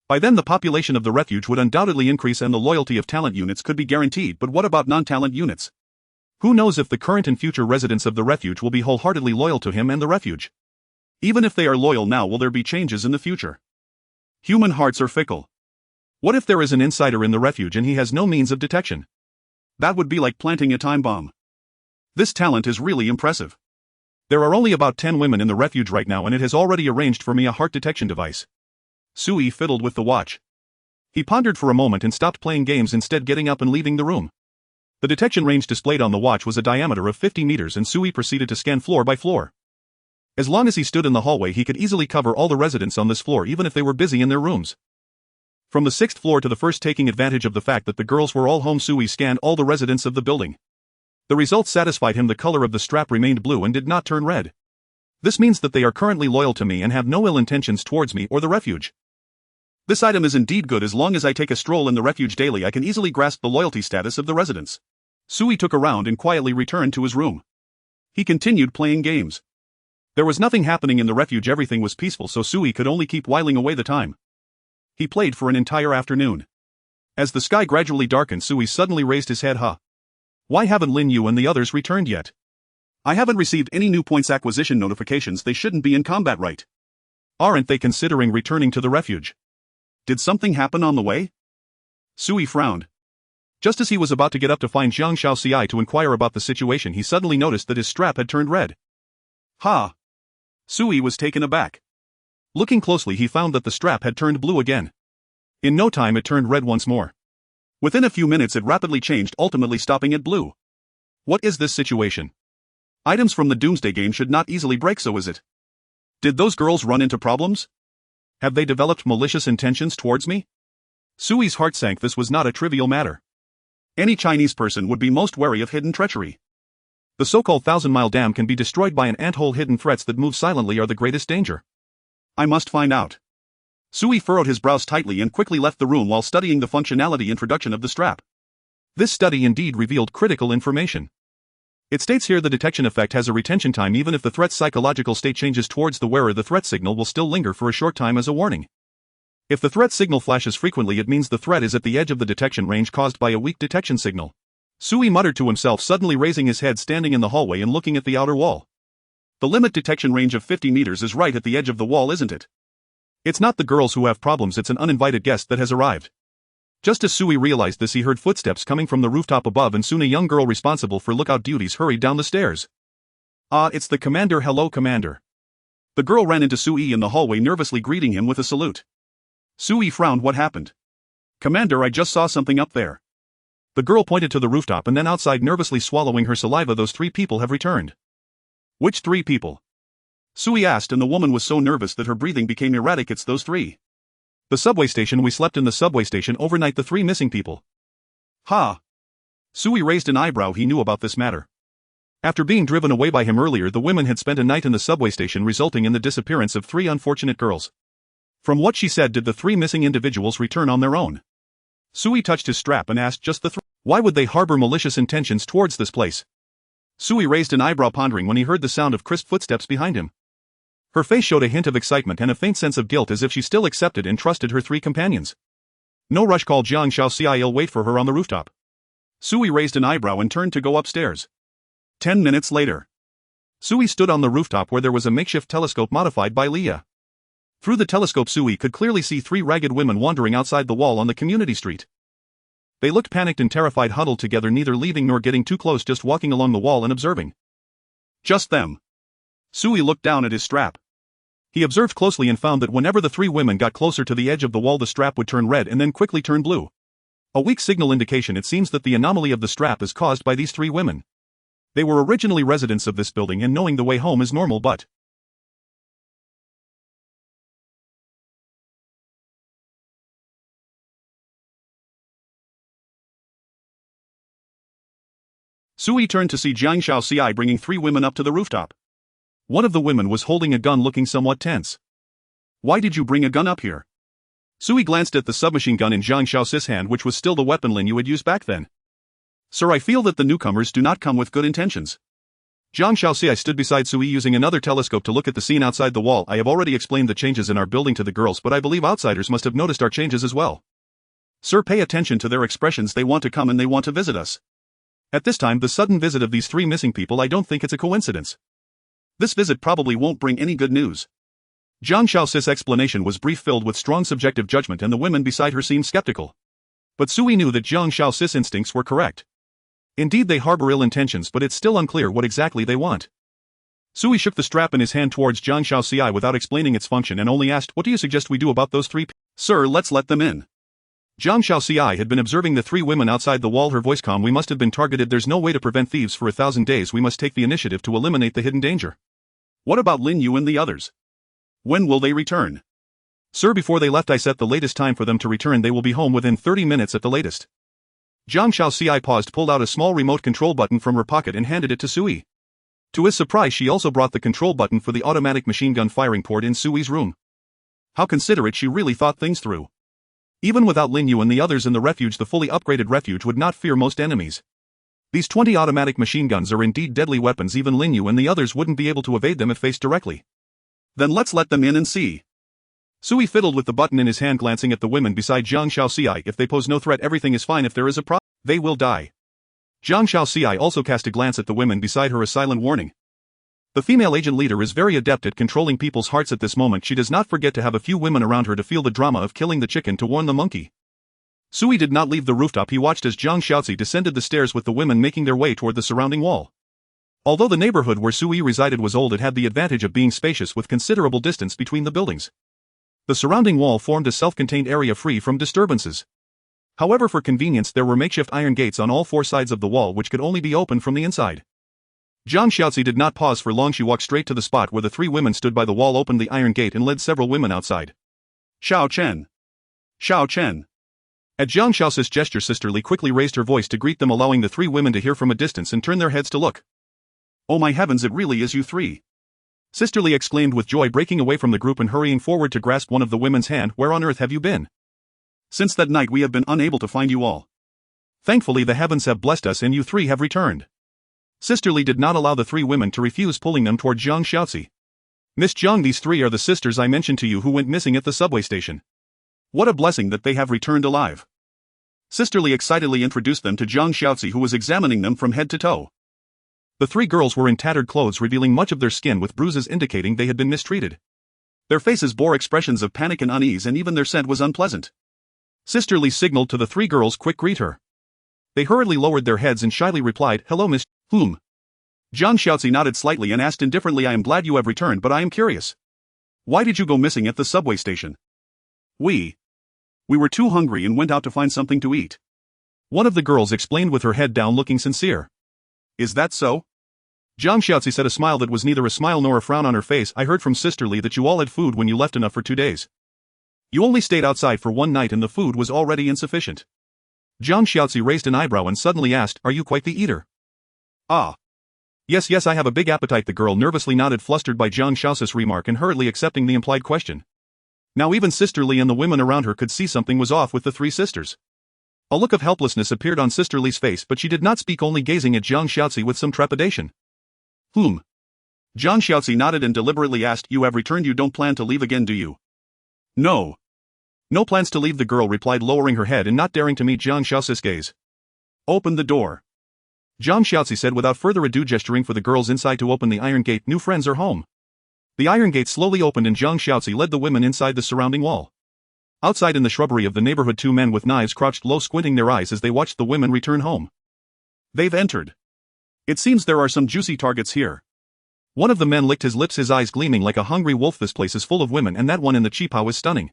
By then the population of the refuge would undoubtedly increase and the loyalty of talent units could be guaranteed, but what about non-talent units? Who knows if the current and future residents of the refuge will be wholeheartedly loyal to him and the refuge? Even if they are loyal now, will there be changes in the future? Human hearts are fickle. What if there is an insider in the refuge and he has no means of detection? That would be like planting a time bomb. This talent is really impressive. There are only about 10 women in the refuge right now and it has already arranged for me a heart detection device. Sui fiddled with the watch. He pondered for a moment and stopped playing games, instead getting up and leaving the room. The detection range displayed on the watch was a diameter of 50 meters and Sui proceeded to scan floor by floor. As long as he stood in the hallway he could easily cover all the residents on this floor even if they were busy in their rooms. From the 6th floor to the first, taking advantage of the fact that the girls were all home, Sui scanned all the residents of the building. The results satisfied him. The color of the strap remained blue and did not turn red. This means that they are currently loyal to me and have no ill intentions towards me or the refuge. This item is indeed good. As long as I take a stroll in the refuge daily I can easily grasp the loyalty status of the residents. Sui took a round and quietly returned to his room. He continued playing games. There was nothing happening in the refuge, everything was peaceful, so Sui could only keep whiling away the time. He played for an entire afternoon. As the sky gradually darkened, Sui suddenly raised his head. Why haven't Lin Yu and the others returned yet? I haven't received any new points acquisition notifications. They shouldn't be in combat, right? Aren't they considering returning to the refuge? Did something happen on the way? Sui frowned. Just as he was about to get up to find Jiang Shaoci to inquire about the situation, he suddenly noticed that his strap had turned red. Ha! Sui was taken aback. Looking closely he found that the strap had turned blue again. In no time it turned red once more. Within a few minutes it rapidly changed, ultimately stopping at blue. What is this situation? Items from the Doomsday game should not easily break, so is it? Did those girls run into problems? Have they developed malicious intentions towards me? Sui's heart sank. This was not a trivial matter. Any Chinese person would be most wary of hidden treachery. The so-called 1,000-mile dam can be destroyed by an anthole. Hidden threats that move silently are the greatest danger. I must find out. Sui furrowed his brows tightly and quickly left the room while studying the functionality introduction of the strap. This study indeed revealed critical information. It states here the detection effect has a retention time. Even if the threat's psychological state changes towards the wearer, the threat signal will still linger for a short time as a warning. If the threat signal flashes frequently, it means the threat is at the edge of the detection range caused by a weak detection signal. Sui muttered to himself, suddenly raising his head, standing in the hallway and looking at the outer wall. The limit detection range of 50 meters is right at the edge of the wall, isn't it? It's not the girls who have problems, it's an uninvited guest that has arrived. Just as Sui realized this, he heard footsteps coming from the rooftop above, and soon a young girl responsible for lookout duties hurried down the stairs. It's the commander. Hello, Commander. The girl ran into Sui in the hallway, nervously greeting him with a salute. Sui frowned. What happened? Commander, I just saw something up there. The girl pointed to the rooftop and then outside, nervously swallowing her saliva. Those 3 people have returned. Which 3 people? Sui asked, and the woman was so nervous that her breathing became erratic. It's those 3. The subway station. We slept in the subway station overnight. The 3 missing people. Ha! Sui raised an eyebrow. He knew about this matter. After being driven away by him earlier, the women had spent a night in the subway station, resulting in the disappearance of 3 unfortunate girls. From what she said, did the 3 missing individuals return on their own? Sui touched his strap and asked, just the 3? Why would they harbor malicious intentions towards this place? Sui raised an eyebrow, pondering when he heard the sound of crisp footsteps behind him. Her face showed a hint of excitement and a faint sense of guilt, as if she still accepted and trusted her 3 companions. No rush, called Jiang Shaoci. I'll wait for her on the rooftop. Sui raised an eyebrow and turned to go upstairs. 10 minutes later. Sui stood on the rooftop where there was a makeshift telescope modified by Leah. Through the telescope Sui could clearly see 3 ragged women wandering outside the wall on the community street. They looked panicked and terrified, huddled together, neither leaving nor getting too close, just walking along the wall and observing. Just them. Sui looked down at his strap. He observed closely and found that whenever the 3 women got closer to the edge of the wall, the strap would turn red and then quickly turn blue. A weak signal indication. It seems that the anomaly of the strap is caused by these 3 women. They were originally residents of this building and knowing the way home is normal, but Sui turned to see Jiang Shaoxi bringing 3 women up to the rooftop. One of the women was holding a gun looking somewhat tense. Why did you bring a gun up here? Sui glanced at the submachine gun in Jiang Shaoxi's hand, which was still the weapon Lin Yu had used back then. Sir, I feel that the newcomers do not come with good intentions. Jiang Shaoxi stood beside Sui using another telescope to look at the scene outside the wall. I have already explained the changes in our building to the girls, but I believe outsiders must have noticed our changes as well. Sir, pay attention to their expressions. They want to come and they want to visit us. At this time, the sudden visit of these 3 missing people, I don't think it's a coincidence. This visit probably won't bring any good news. Jiang Shaoxi's explanation was brief, filled with strong subjective judgment, and the women beside her seemed skeptical. But Sui knew that Jiang Shaoxi's instincts were correct. Indeed, they harbor ill intentions, but it's still unclear what exactly they want. Sui shook the strap in his hand towards Jiang Shaoxi without explaining its function and only asked, "What do you suggest we do about those 3 people? Sir, let's let them in." Jiang Shaoxi had been observing the 3 women outside the wall, her voice calm. "We must have been targeted. There's no way to prevent thieves for 1,000 days. We must take the initiative to eliminate the hidden danger." "What about Lin Yu and the others? When will they return?" "Sir, before they left I set the latest time for them to return. They will be home within 30 minutes at the latest." Jiang Shaoxi paused, pulled out a small remote control button from her pocket and handed it to Sui. To his surprise, she also brought the control button for the automatic machine gun firing port in Sui's room. How considerate, she really thought things through. Even without Lin Yu and the others in the refuge, the fully upgraded refuge would not fear most enemies. These 20 automatic machine guns are indeed deadly weapons. Even Lin Yu and the others wouldn't be able to evade them if faced directly. Then let's let them in and see. Sui fiddled with the button in his hand, glancing at the women beside Jiang Shaoxi. If they pose no threat, everything is fine. If there is a problem, they will die. Jiang Shaoxi also cast a glance at the women beside her, a silent warning. The female agent leader is very adept at controlling people's hearts at this moment. She does not forget to have a few women around her to feel the drama of killing the chicken to warn the monkey. Sui did not leave the rooftop. He watched as Jiang Shaoxi descended the stairs with the women making their way toward the surrounding wall. Although the neighborhood where Sui resided was old, it had the advantage of being spacious with considerable distance between the buildings. The surrounding wall formed a self-contained area free from disturbances. However, for convenience, there were makeshift iron gates on all 4 sides of the wall which could only be opened from the inside. Jiang Shaoxi did not pause for long. She walked straight to the spot where the 3 women stood by the wall, opened the iron gate and led several women outside. "Xiao Chen! Xiao Chen!" At Jiang Shaoxi's gesture, Sister Li quickly raised her voice to greet them, allowing the 3 women to hear from a distance and turn their heads to look. "Oh my heavens, it really is you 3. Sister Li exclaimed with joy, breaking away from the group and hurrying forward to grasp one of the women's hand. "Where on earth have you been? Since that night we have been unable to find you all. Thankfully the heavens have blessed us and you 3 have returned." Sister Li did not allow the 3 women to refuse, pulling them toward Jiang Shaoxi. "Miss Jiang, these 3 are the sisters I mentioned to you who went missing at the subway station. What a blessing that they have returned alive." Sister Li excitedly introduced them to Jiang Shaoxi, who was examining them from head to toe. The 3 girls were in tattered clothes, revealing much of their skin with bruises indicating they had been mistreated. Their faces bore expressions of panic and unease, and even their scent was unpleasant. Sister Li signaled to the 3 girls, "Quick, greet her." They hurriedly lowered their heads and shyly replied, "Hello, Miss Whom?" Jiang Shaoxi nodded slightly and asked indifferently, "I am glad you have returned, but I am curious. Why did you go missing at the subway station?" We were too hungry and went out to find something to eat." One of the girls explained with her head down, looking sincere. "Is that so?" Jiang Shaoxi said, a smile that was neither a smile nor a frown on her face. "I heard from Sister Li that you all had food when you left, enough for 2 days. You only stayed outside for 1 night and the food was already insufficient." Jiang Shaoxi raised an eyebrow and suddenly asked, "Are you quite the eater?" "Ah. Yes, I have a big appetite." The girl nervously nodded, flustered by Jiang Shaoxi's remark and hurriedly accepting the implied question. Now even Sister Li and the women around her could see something was off with the 3 sisters. A look of helplessness appeared on Sister Li's face, but she did not speak, only gazing at Jiang Shaoxi with some trepidation. "Whom?" Jiang Shaoxi nodded and deliberately asked, "You have returned. You don't plan to leave again, do you?" "No. No plans to leave," the girl replied, lowering her head and not daring to meet Jiang Shaoxi's gaze. "Open the door," Jiang Shaoxi said without further ado, gesturing for the girls inside to open the iron gate. "New friends are home." The iron gate slowly opened and Jiang Shaoxi led the women inside the surrounding wall. Outside in the shrubbery of the neighborhood, 2 men with knives crouched low, squinting their eyes as they watched the women return home. "They've entered. It seems there are some juicy targets here." One of the men licked his lips, his eyes gleaming like a hungry wolf. "This place is full of women, and that one in the cheapao is stunning.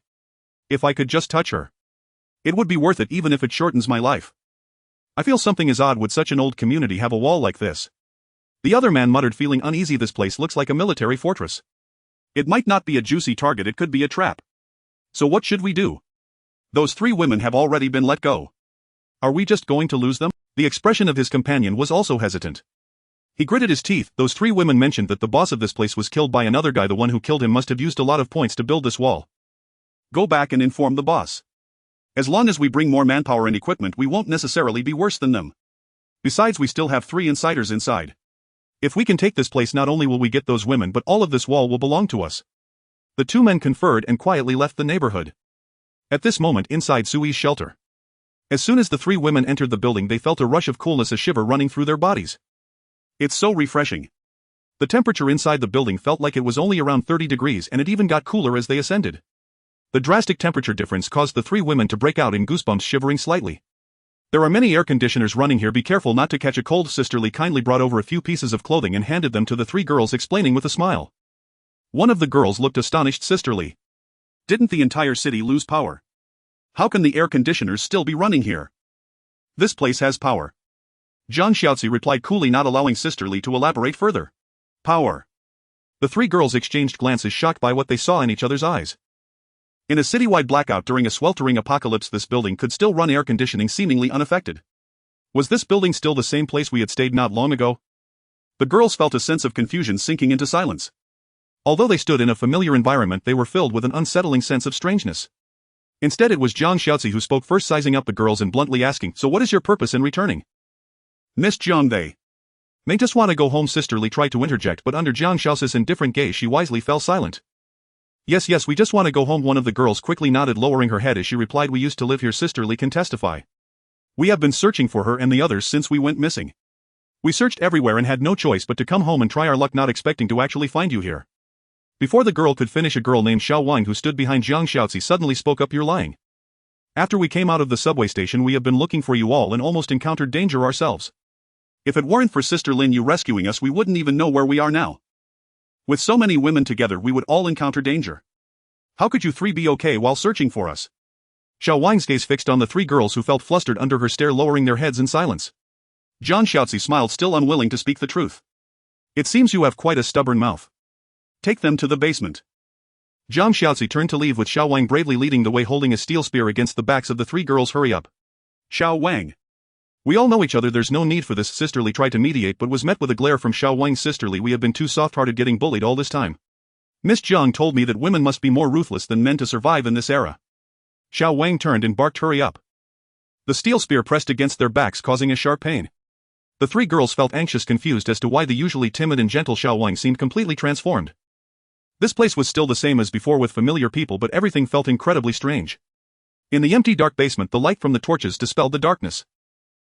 If I could just touch her, it would be worth it, even if it shortens my life. I feel something is odd. Would such an old community have a wall like this?" The other man muttered, feeling uneasy. This place looks like a military fortress. It might not be a juicy target, it could be a trap. So what should we do? Those 3 women have already been let go. Are we just going to lose them? The expression of his companion was also hesitant. He gritted his teeth. Those 3 women mentioned that the boss of this place was killed by another guy. The one who killed him must have used a lot of points to build this wall. Go back and inform the boss. As long as we bring more manpower and equipment, we won't necessarily be worse than them. Besides, we still have 3 insiders inside. If we can take this place, not only will we get those women, but all of this wall will belong to us. The 2 men conferred and quietly left the neighborhood. At this moment, inside Sui's shelter, as soon as the 3 women entered the building, they felt a rush of coolness, a shiver running through their bodies. It's so refreshing. The temperature inside the building felt like it was only around 30 degrees, and it even got cooler as they ascended. The drastic temperature difference caused the 3 women to break out in goosebumps, shivering slightly. There are many air conditioners running here. Be careful not to catch a cold. Sisterly kindly brought over a few pieces of clothing and handed them to the 3 girls, explaining with a smile. One of the girls looked astonished. Sisterly, didn't the entire city lose power? How can the air conditioners still be running here? This place has power. Zhang Xiaozi replied coolly, not allowing Sisterly to elaborate further. Power. The 3 girls exchanged glances, shocked by what they saw in each other's eyes. In a citywide blackout during a sweltering apocalypse, this building could still run air conditioning seemingly unaffected. Was this building still the same place we had stayed not long ago? The girls felt a sense of confusion sinking into silence. Although they stood in a familiar environment, they were filled with an unsettling sense of strangeness. Instead, it was Zhang Xiaozi who spoke first, sizing up the girls and bluntly asking, "So what is your purpose in returning?" "Miss Zhang, they may just want to go home." Sisterly tried to interject, but under Zhang Xiaozi's indifferent gaze she wisely fell silent. Yes, we just want to go home." One of the girls quickly nodded, lowering her head as she replied, "We used to live here." Sisterly can testify. "We have been searching for her and the others since we went missing. We searched everywhere and had no choice but to come home and try our luck, not expecting to actually find you here." Before the girl could finish, a girl named Xiao Wang, who stood behind Zhang Xiaozi, suddenly spoke up. "You're lying. After we came out of the subway station, we have been looking for you all and almost encountered danger ourselves. If it weren't for Sister Lin you rescuing us, we wouldn't even know where we are now. With so many women together, we would all encounter danger. How could you 3 be okay while searching for us?" Xiao Wang's gaze fixed on the 3 girls, who felt flustered under her stare, lowering their heads in silence. Zhang Xiaozi smiled, still unwilling to speak the truth. "It seems you have quite a stubborn mouth. Take them to the basement." Zhang Xiaozi turned to leave, with Xiao Wang bravely leading the way, holding a steel spear against the backs of the 3 girls. "Hurry up. Xiao Wang. We all know each other, there's no need for this." Sisterly tried to mediate but was met with a glare from Xiao Wang. "Sisterly, we have been too soft-hearted, getting bullied all this time. Miss Zhang told me that women must be more ruthless than men to survive in this era." Xiao Wang turned and barked, "Hurry up." The steel spear pressed against their backs, causing a sharp pain. The 3 girls felt anxious, confused as to why the usually timid and gentle Xiao Wang seemed completely transformed. This place was still the same as before, with familiar people, but everything felt incredibly strange. In the empty dark basement, the light from the torches dispelled the darkness.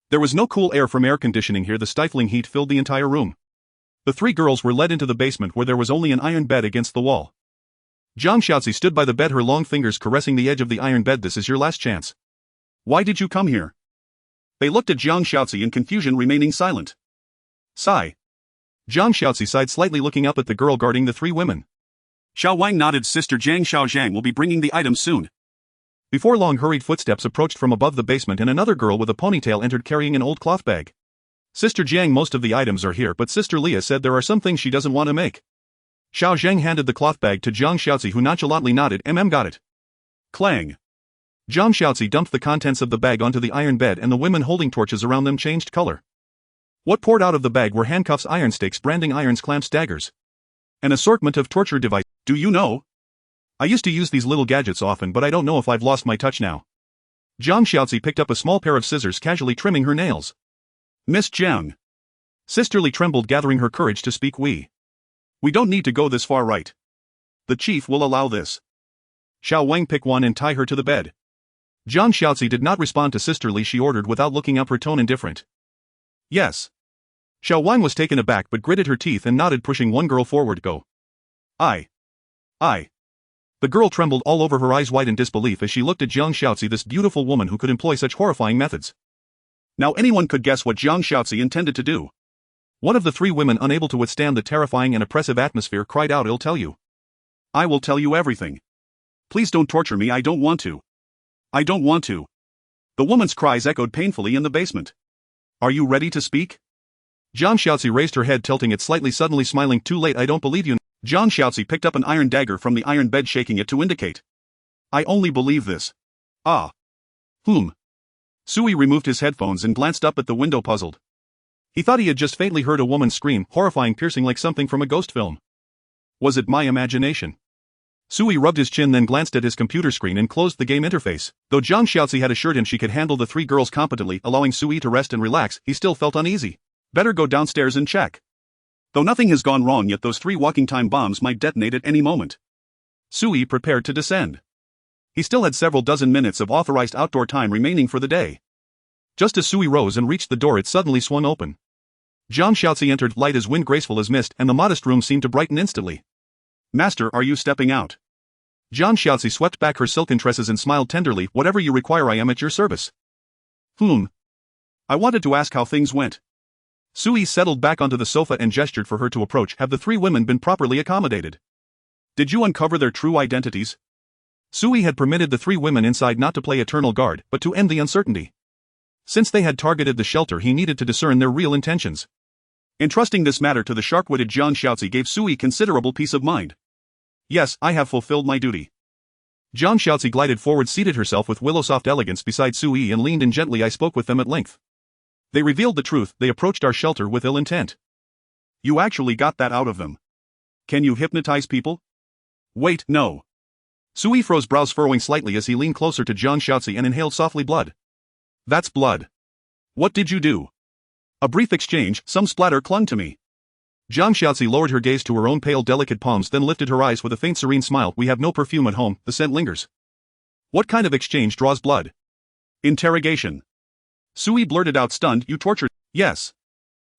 There was no cool air from air conditioning here. The stifling heat filled the entire room. The 3 girls were led into the basement, where there was only an iron bed against the wall. Zhang Xiaozi stood by the bed, her long fingers caressing the edge of the iron bed. "This is your last chance. Why did you come here?" They looked at Zhang Xiaozi in confusion, remaining silent. Sigh. Zhang Xiaozi sighed slightly, looking up at the girl guarding the 3 women. Xiao Wang nodded. "Sister Zhang Xiaozhang will be bringing the items soon." Before long, hurried footsteps approached from above the basement, and another girl with a ponytail entered, carrying an old cloth bag. "Sister Jiang, most of the items are here, but Sister Leah said there are some things she doesn't want to make." Xiao Zhang handed the cloth bag to Zhang Xiaozi, who nonchalantly nodded. Got it." Clang. Zhang Xiaozi dumped the contents of the bag onto the iron bed, and the women holding torches around them changed color. What poured out of the bag were handcuffs, iron stakes, branding irons, clamps, daggers. An assortment of torture devices. "Do you know? I used to use these little gadgets often, but I don't know if I've lost my touch now." Zhang Xiaozi picked up a small pair of scissors, casually trimming her nails. "Miss Jiang." Sisterly trembled, gathering her courage to speak. We don't need to go this far, right? The chief will allow this." Xiao Wang, pick one and tie her to the bed." Zhang Xiaozi did not respond to Sisterly. She ordered without looking up, her tone indifferent. "Yes." Xiao Wang was taken aback but gritted her teeth and nodded, pushing one girl forward. "Go." I. The girl trembled all over, her eyes wide in disbelief as she looked at Zhang Xiaozi, this beautiful woman who could employ such horrifying methods. Now anyone could guess what Zhang Xiaozi intended to do. One of the 3 women, unable to withstand the terrifying and oppressive atmosphere, cried out, "I'll tell you. I will tell you everything. Please don't torture me, I don't want to. I don't want to." The woman's cries echoed painfully in the basement. "Are you ready to speak?" Zhang Xiaozi raised her head, tilting it slightly, suddenly smiling. Too late, I don't believe you. Zhang Xiaozi picked up an iron dagger from the iron bed, shaking it to indicate. I only believe this. Ah. Sui removed his headphones and glanced up at the window, puzzled. He thought he had just faintly heard a woman scream, horrifying, piercing, like something from a ghost film. Was it my imagination? Sui rubbed his chin, then glanced at his computer screen and closed the game interface. Though Zhang Xiaozi had assured him she could handle the three girls competently, allowing Sui to rest and relax, he still felt uneasy. Better go downstairs and check. Though nothing has gone wrong yet, those 3 walking time bombs might detonate at any moment. Sui prepared to descend. He still had several dozen minutes of authorized outdoor time remaining for the day. Just as Sui rose and reached the door, it suddenly swung open. Zhang Xiaozi entered, light as wind, graceful as mist, and the modest room seemed to brighten instantly. Master, are you stepping out? Zhang Xiaozi swept back her silken tresses and smiled tenderly. Whatever you require, I am at your service. I wanted to ask how things went. Sui settled back onto the sofa and gestured for her to approach. Have the 3 women been properly accommodated? Did you uncover their true identities? Sui had permitted the 3 women inside not to play eternal guard, but to end the uncertainty. Since they had targeted the shelter, he needed to discern their real intentions. Entrusting this matter to the sharp-witted Zhang Xiaozi gave Sui considerable peace of mind. Yes, I have fulfilled my duty. Zhang Xiaozi glided forward, seated herself with willow-soft elegance beside Sui and leaned in gently. I spoke with them at length. They revealed the truth. They approached our shelter with ill intent. You actually got that out of them. Can you hypnotize people? Wait, no. Sui froze, brows furrowing slightly as he leaned closer to Zhang Xiaozi and inhaled softly. Blood. That's blood. What did you do? A brief exchange, some splatter clung to me. Zhang Xiaozi lowered her gaze to her own pale, delicate palms, then lifted her eyes with a faint, serene smile. We have no perfume at home, the scent lingers. What kind of exchange draws blood? Interrogation. Sui blurted out, stunned. You tortured? Yes.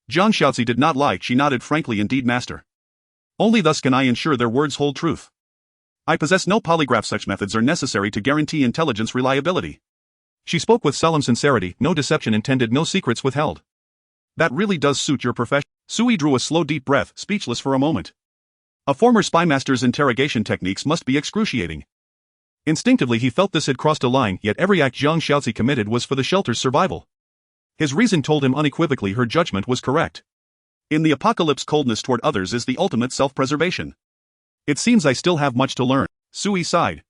Zhang Xiaozi did not lie. She nodded frankly. Indeed, master. Only thus can I ensure their words hold truth. I possess no polygraph. Such methods are necessary to guarantee intelligence reliability. She spoke with solemn sincerity, no deception intended, no secrets withheld. That really does suit your profession. Sui drew a slow, deep breath, speechless for a moment. A former spy master's interrogation techniques must be excruciating. Instinctively he felt this had crossed a line, yet every act Zhang Xiaozi committed was for the shelter's survival. His reason told him unequivocally her judgment was correct. In the apocalypse, coldness toward others is the ultimate self-preservation. It seems I still have much to learn. Sui sighed.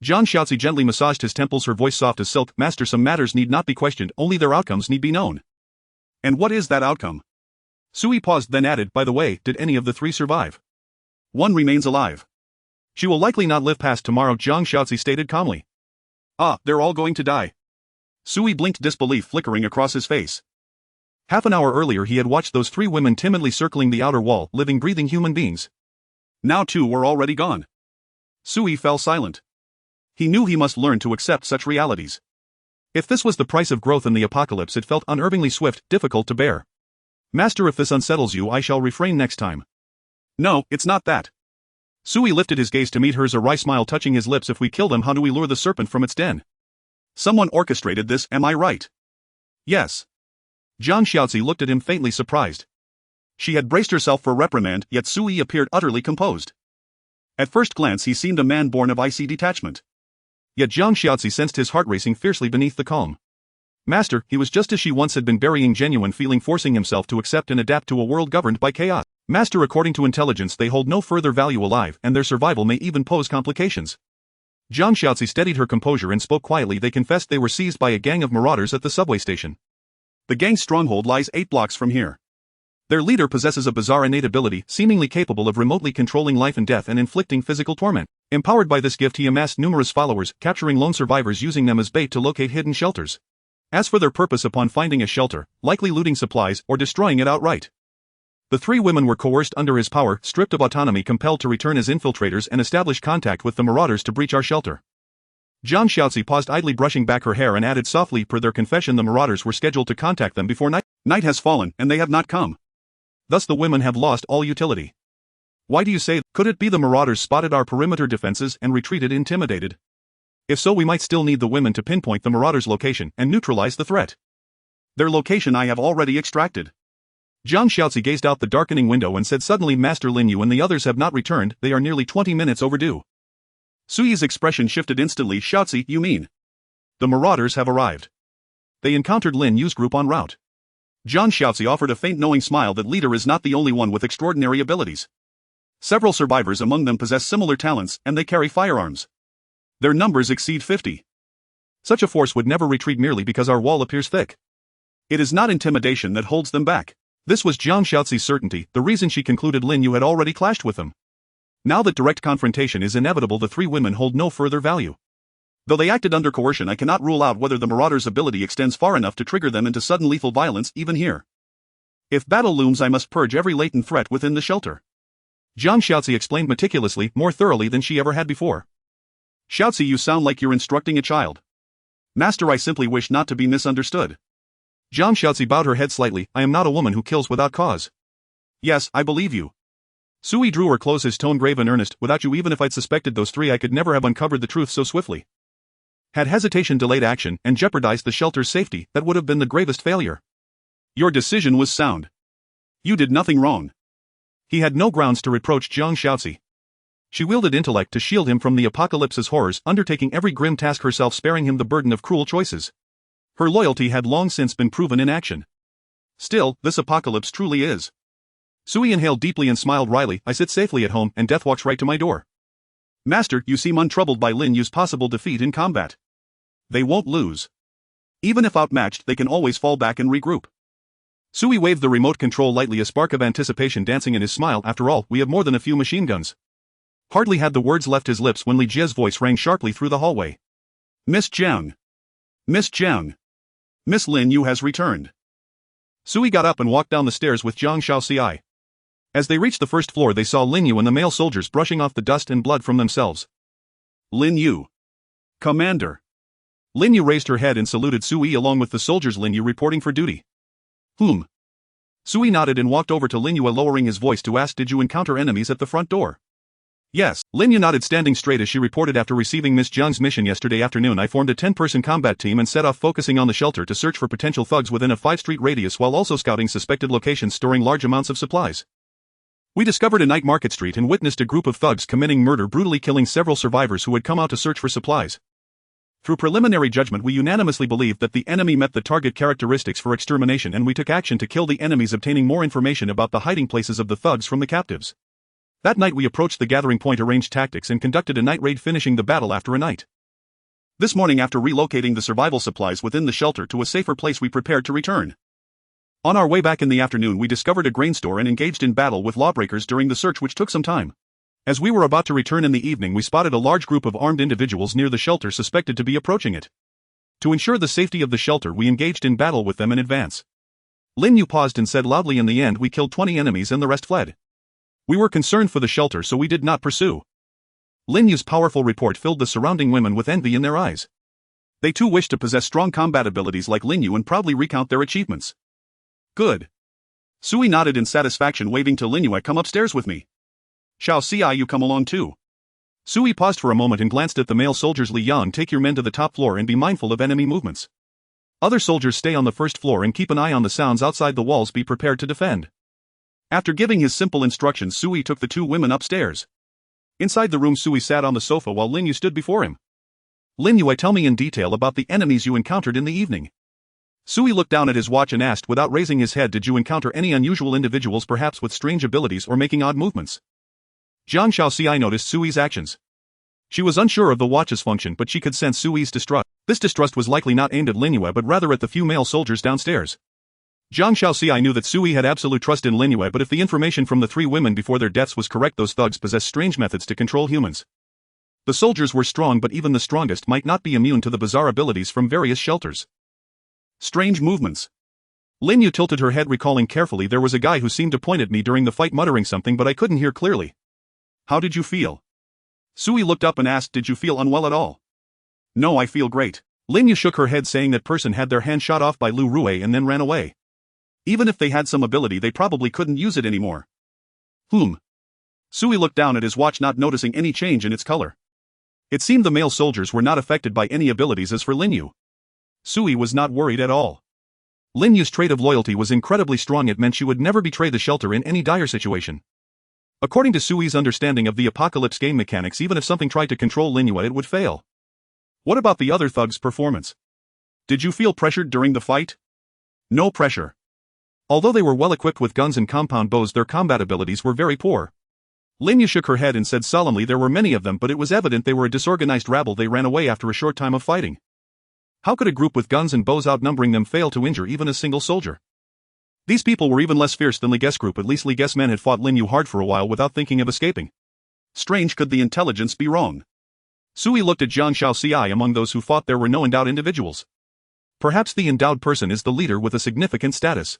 Zhang Xiaozi gently massaged his temples, her voice soft as silk. Master, some matters need not be questioned, only their outcomes need be known. And what is that outcome? Sui paused, then added, by the way, did any of the 3 survive? One remains alive. She will likely not live past tomorrow, Zhang Xiaozi stated calmly. Ah, they're all going to die. Sui blinked, disbelief flickering across his face. Half an hour earlier he had watched those 3 women timidly circling the outer wall, living, breathing human beings. Now 2 were already gone. Sui fell silent. He knew he must learn to accept such realities. If this was the price of growth in the apocalypse, it felt unervingly swift, difficult to bear. Master, if this unsettles you, I shall refrain next time. No, it's not that. Sui lifted his gaze to meet hers, a wry smile touching his lips. If we kill them, how do we lure the serpent from its den? Someone orchestrated this, am I right? Yes. Zhang Xiaozi looked at him, faintly surprised. She had braced herself for reprimand, yet Sui appeared utterly composed. At first glance he seemed a man born of icy detachment. Yet Zhang Xiaozi sensed his heart racing fiercely beneath the calm. Master, he was just as she once had been, burying genuine feeling, forcing himself to accept and adapt to a world governed by chaos. Master, according to intelligence they hold no further value alive, and their survival may even pose complications. Zhang Xiaozi steadied her composure and spoke quietly. They confessed they were seized by a gang of marauders at the subway station. The gang's stronghold lies 8 blocks from here. Their leader possesses a bizarre innate ability, seemingly capable of remotely controlling life and death and inflicting physical torment. Empowered by this gift he amassed numerous followers, capturing lone survivors, using them as bait to locate hidden shelters. As for their purpose upon finding a shelter, likely looting supplies or destroying it outright. The 3 women were coerced under his power, stripped of autonomy, compelled to return as infiltrators and establish contact with the marauders to breach our shelter. Zhang Xiaozi paused, idly brushing back her hair, and added softly, per their confession the marauders were scheduled to contact them before night. Night has fallen, and they have not come. Thus the women have lost all utility. Why do you say? Could it be the marauders spotted our perimeter defenses and retreated intimidated? If so, we might still need the women to pinpoint the marauders' location and neutralize the threat. Their location I have already extracted. Zhang Xiaozi gazed out the darkening window and said suddenly, Master Lin Yu and the others have not returned, they are nearly 20 minutes overdue. Sui's expression shifted instantly. Xiaozi, you mean? The marauders have arrived. They encountered Lin Yu's group en route. Zhang Xiaozi offered a faint knowing smile that leader is not the only one with extraordinary abilities. Several survivors among them possess similar talents and they carry firearms. Their numbers exceed 50. Such a force would never retreat merely because our wall appears thick. It is not intimidation that holds them back. This was Zhang Xiaozi's certainty, the reason she concluded Lin Yu had already clashed with them. Now that direct confrontation is inevitable, the three women hold no further value. Though they acted under coercion, I cannot rule out whether the Marauder's ability extends far enough to trigger them into sudden lethal violence even here. If battle looms, I must purge every latent threat within the shelter. Zhang Xiaozi explained meticulously, more thoroughly than she ever had before. Xiaozi, you sound like you're instructing a child. Master, I simply wish not to be misunderstood. Zhang Xiaozi bowed her head slightly. I am not a woman who kills without cause. Yes, I believe you. Sui drew her close, his tone grave and earnest. Without you, even if I'd suspected those three, I could never have uncovered the truth so swiftly. Had hesitation delayed action and jeopardized the shelter's safety, that would have been the gravest failure. Your decision was sound. You did nothing wrong. He had no grounds to reproach Zhang Xiaozi. She wielded intellect to shield him from the apocalypse's horrors, undertaking every grim task herself, sparing him the burden of cruel choices. Her loyalty had long since been proven in action. Still, this apocalypse truly is. Sui inhaled deeply and smiled wryly. I sit safely at home, and death walks right to my door. Master, you seem untroubled by Lin Yu's possible defeat in combat. They won't lose. Even if outmatched, they can always fall back and regroup. Sui waved the remote control lightly, a spark of anticipation dancing in his smile. After all, we have more than a few machine guns. Hardly had the words left his lips when Li Jie's voice rang sharply through the hallway. Miss Jiang. Miss Jiang. Miss Lin Yu has returned. Sui got up and walked down the stairs with Zhang Xiaozi. As they reached the first floor, they saw Lin Yu and the male soldiers brushing off the dust and blood from themselves. Lin Yu. Commander. Lin Yu raised her head and saluted Sui along with the soldiers. Lin Yu reporting for duty. Whom? Sui nodded and walked over to Lin Yu, lowering his voice to ask, did you encounter enemies at the front door? Yes, Lin Yu nodded, standing straight as she reported. After receiving Miss Jiang's mission yesterday afternoon, I formed a 10-person combat team and set off focusing on the shelter to search for potential thugs within a 5-street radius while also scouting suspected locations storing large amounts of supplies. We discovered a night market street and witnessed a group of thugs committing murder, brutally killing several survivors who had come out to search for supplies. Through preliminary judgment, we unanimously believed that the enemy met the target characteristics for extermination, and we took action to kill the enemies, obtaining more information about the hiding places of the thugs from the captives. That night we approached the gathering point, arranged tactics, and conducted a night raid, finishing the battle after a night. This morning, after relocating the survival supplies within the shelter to a safer place, we prepared to return. On our way back in the afternoon, we discovered a grain store and engaged in battle with lawbreakers during the search, which took some time. As we were about to return in the evening, we spotted a large group of armed individuals near the shelter suspected to be approaching it. To ensure the safety of the shelter, we engaged in battle with them in advance. Lin Yu paused and said loudly, in the end we killed 20 enemies and the rest fled. We were concerned for the shelter, so we did not pursue. Lin Yu's powerful report filled the surrounding women with envy in their eyes. They too wished to possess strong combat abilities like Lin Yu and proudly recount their achievements. Good. Sui nodded in satisfaction, waving to Lin Yu. Come upstairs with me. Xiaozi, you come along too. Sui paused for a moment and glanced at the male soldiers. Li Yan, take your men to the top floor and be mindful of enemy movements. Other soldiers stay on the first floor and keep an eye on the sounds outside the walls. Be prepared to defend. After giving his simple instructions, Sui took the two women upstairs. Inside the room, Sui sat on the sofa while Lin Yu stood before him. Lin Yu, tell me in detail about the enemies you encountered in the evening. Sui looked down at his watch and asked without raising his head, did you encounter any unusual individuals, perhaps with strange abilities or making odd movements? Zhang Xiaozi noticed Sui's actions. She was unsure of the watch's function, but she could sense Sui's distrust. This distrust was likely not aimed at Lin Yu, but rather at the few male soldiers downstairs. Zhang Xiaozi knew that Sui had absolute trust in Lin Yu, but if the information from the three women before their deaths was correct, those thugs possessed strange methods to control humans. The soldiers were strong, but even the strongest might not be immune to the bizarre abilities from various shelters. Strange movements. Lin Yu tilted her head, recalling carefully, there was a guy who seemed to point at me during the fight, muttering something, but I couldn't hear clearly. How did you feel? Sui looked up and asked, did you feel unwell at all? No, I feel great. Lin Yu shook her head, saying that person had their hand shot off by Lu Rui and then ran away. Even if they had some ability, they probably couldn't use it anymore. Sui looked down at his watch, not noticing any change in its color. It seemed the male soldiers were not affected by any abilities. As for Lin Yu, Sui was not worried at all. Lin Yu's trait of loyalty was incredibly strong. It meant she would never betray the shelter in any dire situation. According to Sui's understanding of the apocalypse game mechanics, even if something tried to control Lin Yu, it would fail. What about the other thugs' performance? Did you feel pressured during the fight? No pressure. Although they were well equipped with guns and compound bows, their combat abilities were very poor. Lin Yu shook her head and said solemnly there were many of them, but it was evident they were a disorganized rabble. They ran away after a short time of fighting. How could a group with guns and bows outnumbering them fail to injure even a single soldier? These people were even less fierce than Li Guess group. At least Li Guess men had fought Lin Yu hard for a while without thinking of escaping. Strange, could the intelligence be wrong? Sui looked at Jiang Shaoxi. Among those who fought there were no endowed individuals. Perhaps the endowed person is the leader with a significant status.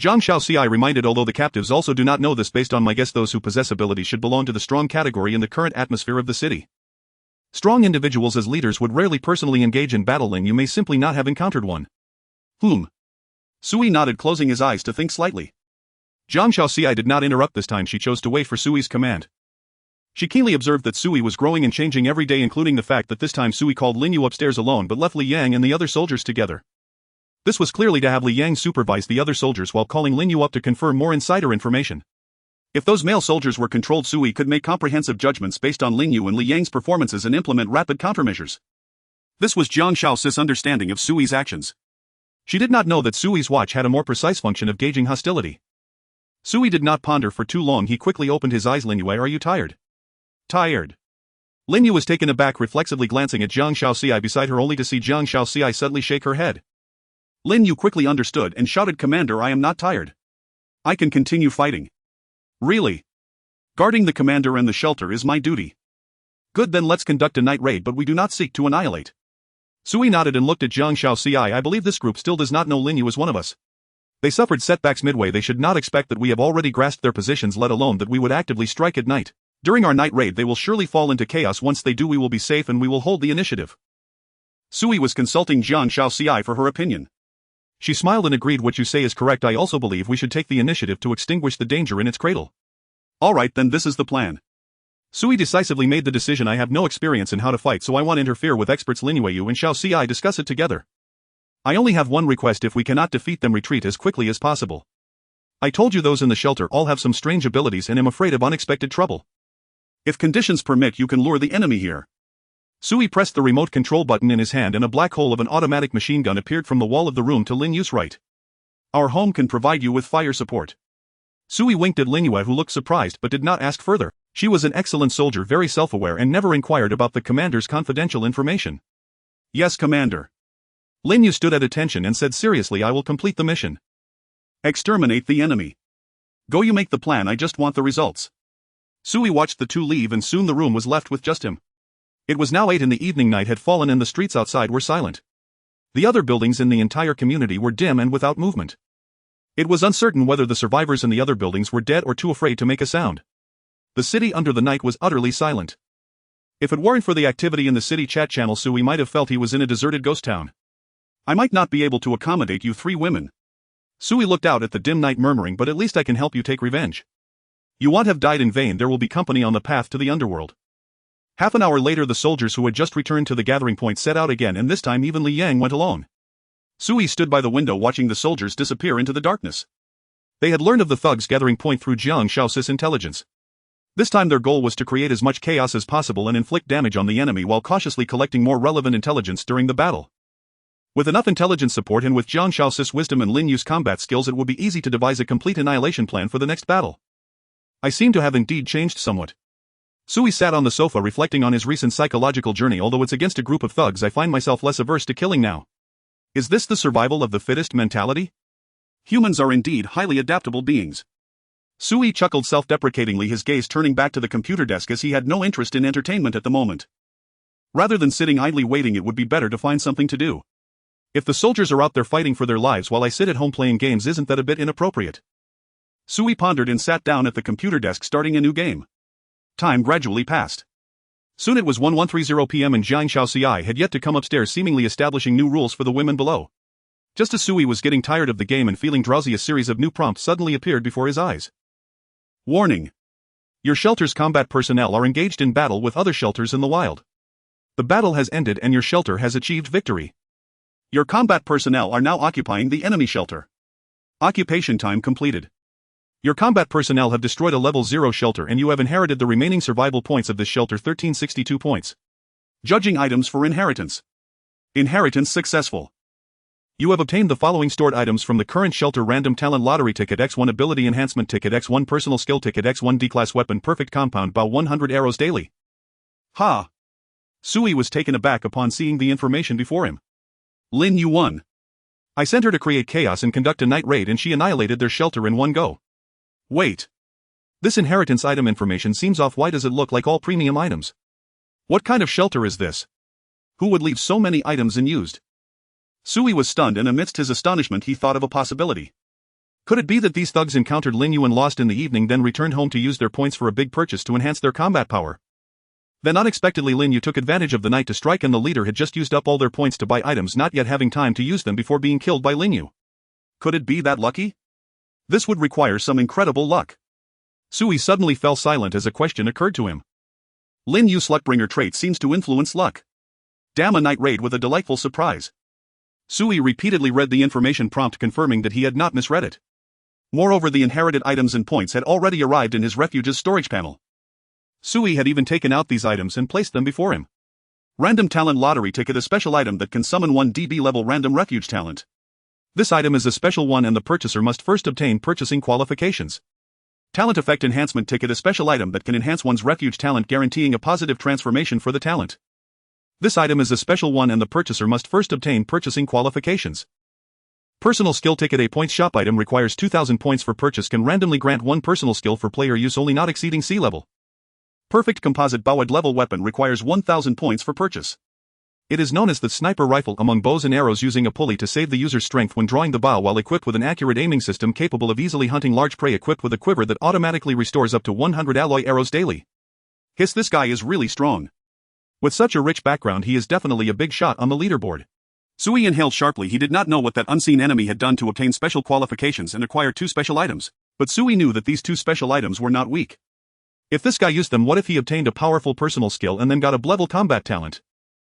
Jiang Shaoxi reminded, although the captives also do not know this. Based on my guess, those who possess abilities should belong to the strong category in the current atmosphere of the city. Strong individuals as leaders would rarely personally engage in battle. Lin Yu may simply not have encountered one. Sui nodded, closing his eyes to think slightly. Jiang Shaoxi did not interrupt this time. She chose to wait for Sui's command. She keenly observed that Sui was growing and changing every day, including the fact that this time Sui called Lin Yu upstairs alone but left Li Yang and the other soldiers together. This was clearly to have Li Yang supervise the other soldiers while calling Lin Yu up to confirm more insider information. If those male soldiers were controlled, Sui could make comprehensive judgments based on Lin Yu and Li Yang's performances and implement rapid countermeasures. This was Jiang Shaoxi's understanding of Sui's actions. She did not know that Sui's watch had a more precise function of gauging hostility. Sui did not ponder for too long. He quickly opened his eyes. Lin Yu, are you tired? Tired. Lin Yu was taken aback, reflexively glancing at Jiang Shaoxi beside her only to see Jiang Shaoxi suddenly shake her head. Lin Yu quickly understood and shouted, Commander, I am not tired. I can continue fighting. Really? Guarding the commander and the shelter is my duty. Good, then let's conduct a night raid, but we do not seek to annihilate. Sui nodded and looked at Jiang Shaoxi. I believe this group still does not know Lin Yu is one of us. They suffered setbacks midway. They should not expect that we have already grasped their positions, let alone that we would actively strike at night. During our night raid they will surely fall into chaos. Once they do, we will be safe and we will hold the initiative. Sui was consulting Jiang Shaoxi for her opinion. She smiled and agreed. What you say is correct. I also believe we should take the initiative to extinguish the danger in its cradle. Alright, then this is the plan. Sui decisively made the decision. I have no experience in how to fight, so I want to interfere with experts. Lin Yu and Shaoxi discuss it together. I only have one request. If we cannot defeat them, retreat as quickly as possible. I told you those in the shelter all have some strange abilities and am afraid of unexpected trouble. If conditions permit, you can lure the enemy here. Sui pressed the remote control button in his hand and a black hole of an automatic machine gun appeared from the wall of the room to Lin Yu's right. Our home can provide you with fire support. Sui winked at Lin Yu, who looked surprised but did not ask further. She was an excellent soldier, very self-aware, and never inquired about the commander's confidential information. Yes, Commander. Lin Yu stood at attention and said seriously, I will complete the mission. Exterminate the enemy. Go, you make the plan, I just want the results. Sui watched the two leave and soon the room was left with just him. It was now 8 in the evening. Night had fallen and the streets outside were silent. The other buildings in the entire community were dim and without movement. It was uncertain whether the survivors in the other buildings were dead or too afraid to make a sound. The city under the night was utterly silent. If it weren't for the activity in the city chat channel, Sui might have felt he was in a deserted ghost town. I might not be able to accommodate you 3 women. Sui looked out at the dim night, murmuring, but at least I can help you take revenge. You won't have died in vain. There will be company on the path to the underworld. Half an hour later the soldiers who had just returned to the gathering point set out again, and this time even Li Yang went alone. Sui stood by the window watching the soldiers disappear into the darkness. They had learned of the thugs' gathering point through Jiang Shaoxi's intelligence. This time their goal was to create as much chaos as possible and inflict damage on the enemy while cautiously collecting more relevant intelligence during the battle. With enough intelligence support and with Jiang Shaoxi's wisdom and Lin Yu's combat skills, it would be easy to devise a complete annihilation plan for the next battle. I seem to have indeed changed somewhat. Sui sat on the sofa reflecting on his recent psychological journey. Although it's against a group of thugs, I find myself less averse to killing now. Is this the survival of the fittest mentality? Humans are indeed highly adaptable beings. Sui chuckled self-deprecatingly, his gaze turning back to the computer desk as he had no interest in entertainment at the moment. Rather than sitting idly waiting, it would be better to find something to do. If the soldiers are out there fighting for their lives while I sit at home playing games, isn't that a bit inappropriate? Sui pondered and sat down at the computer desk, starting a new game. Time gradually passed. Soon it was 11:30 p.m. and Jiang Shaoxi had yet to come upstairs, seemingly establishing new rules for the women below. Just as Sui was getting tired of the game and feeling drowsy, a series of new prompts suddenly appeared before his eyes. Warning. Your shelter's combat personnel are engaged in battle with other shelters in the wild. The battle has ended and your shelter has achieved victory. Your combat personnel are now occupying the enemy shelter. Occupation time completed. Your combat personnel have destroyed a level 0 shelter and you have inherited the remaining survival points of this shelter, 1362 points. Judging items for inheritance. Inheritance successful. You have obtained the following stored items from the current shelter: random talent lottery ticket, X1 ability enhancement ticket, X1 personal skill ticket, X1 D-class weapon, perfect compound bow, 100 arrows daily. Ha! Sui was taken aback upon seeing the information before him. Lin Yu won. I sent her to create chaos and conduct a night raid and she annihilated their shelter in one go. Wait. This inheritance item information seems off. Why does it look like all premium items? What kind of shelter is this? Who would leave so many items unused? Sui was stunned, and amidst his astonishment he thought of a possibility. Could it be that these thugs encountered Lin Yu and lost in the evening, then returned home to use their points for a big purchase to enhance their combat power? Then unexpectedly Lin Yu took advantage of the night to strike, and the leader had just used up all their points to buy items, not yet having time to use them before being killed by Lin Yu. Could it be that lucky? This would require some incredible luck. Sui suddenly fell silent as a question occurred to him. Lin Yu's luckbringer trait seems to influence luck. Damn, a night raid with a delightful surprise. Sui repeatedly read the information prompt, confirming that he had not misread it. Moreover, the inherited items and points had already arrived in his refuge's storage panel. Sui had even taken out these items and placed them before him. Random talent lottery ticket, a special item that can summon 1 DB level random refuge talent. This item is a special one and the purchaser must first obtain purchasing qualifications. Talent effect enhancement ticket, a special item that can enhance one's refuge talent, guaranteeing a positive transformation for the talent. This item is a special one and the purchaser must first obtain purchasing qualifications. Personal skill ticket, a points shop item, requires 2,000 points for purchase, can randomly grant 1 personal skill for player use only, not exceeding C level. Perfect composite bow, a level weapon, requires 1,000 points for purchase. It is known as the sniper rifle among bows and arrows, using a pulley to save the user's strength when drawing the bow, while equipped with an accurate aiming system capable of easily hunting large prey, equipped with a quiver that automatically restores up to 100 alloy arrows daily. Hiss, this guy is really strong. With such a rich background, he is definitely a big shot on the leaderboard. Sui inhaled sharply. He did not know what that unseen enemy had done to obtain special qualifications and acquire 2 special items, but Sui knew that these 2 special items were not weak. If this guy used them, what if he obtained a powerful personal skill and then got a level combat talent?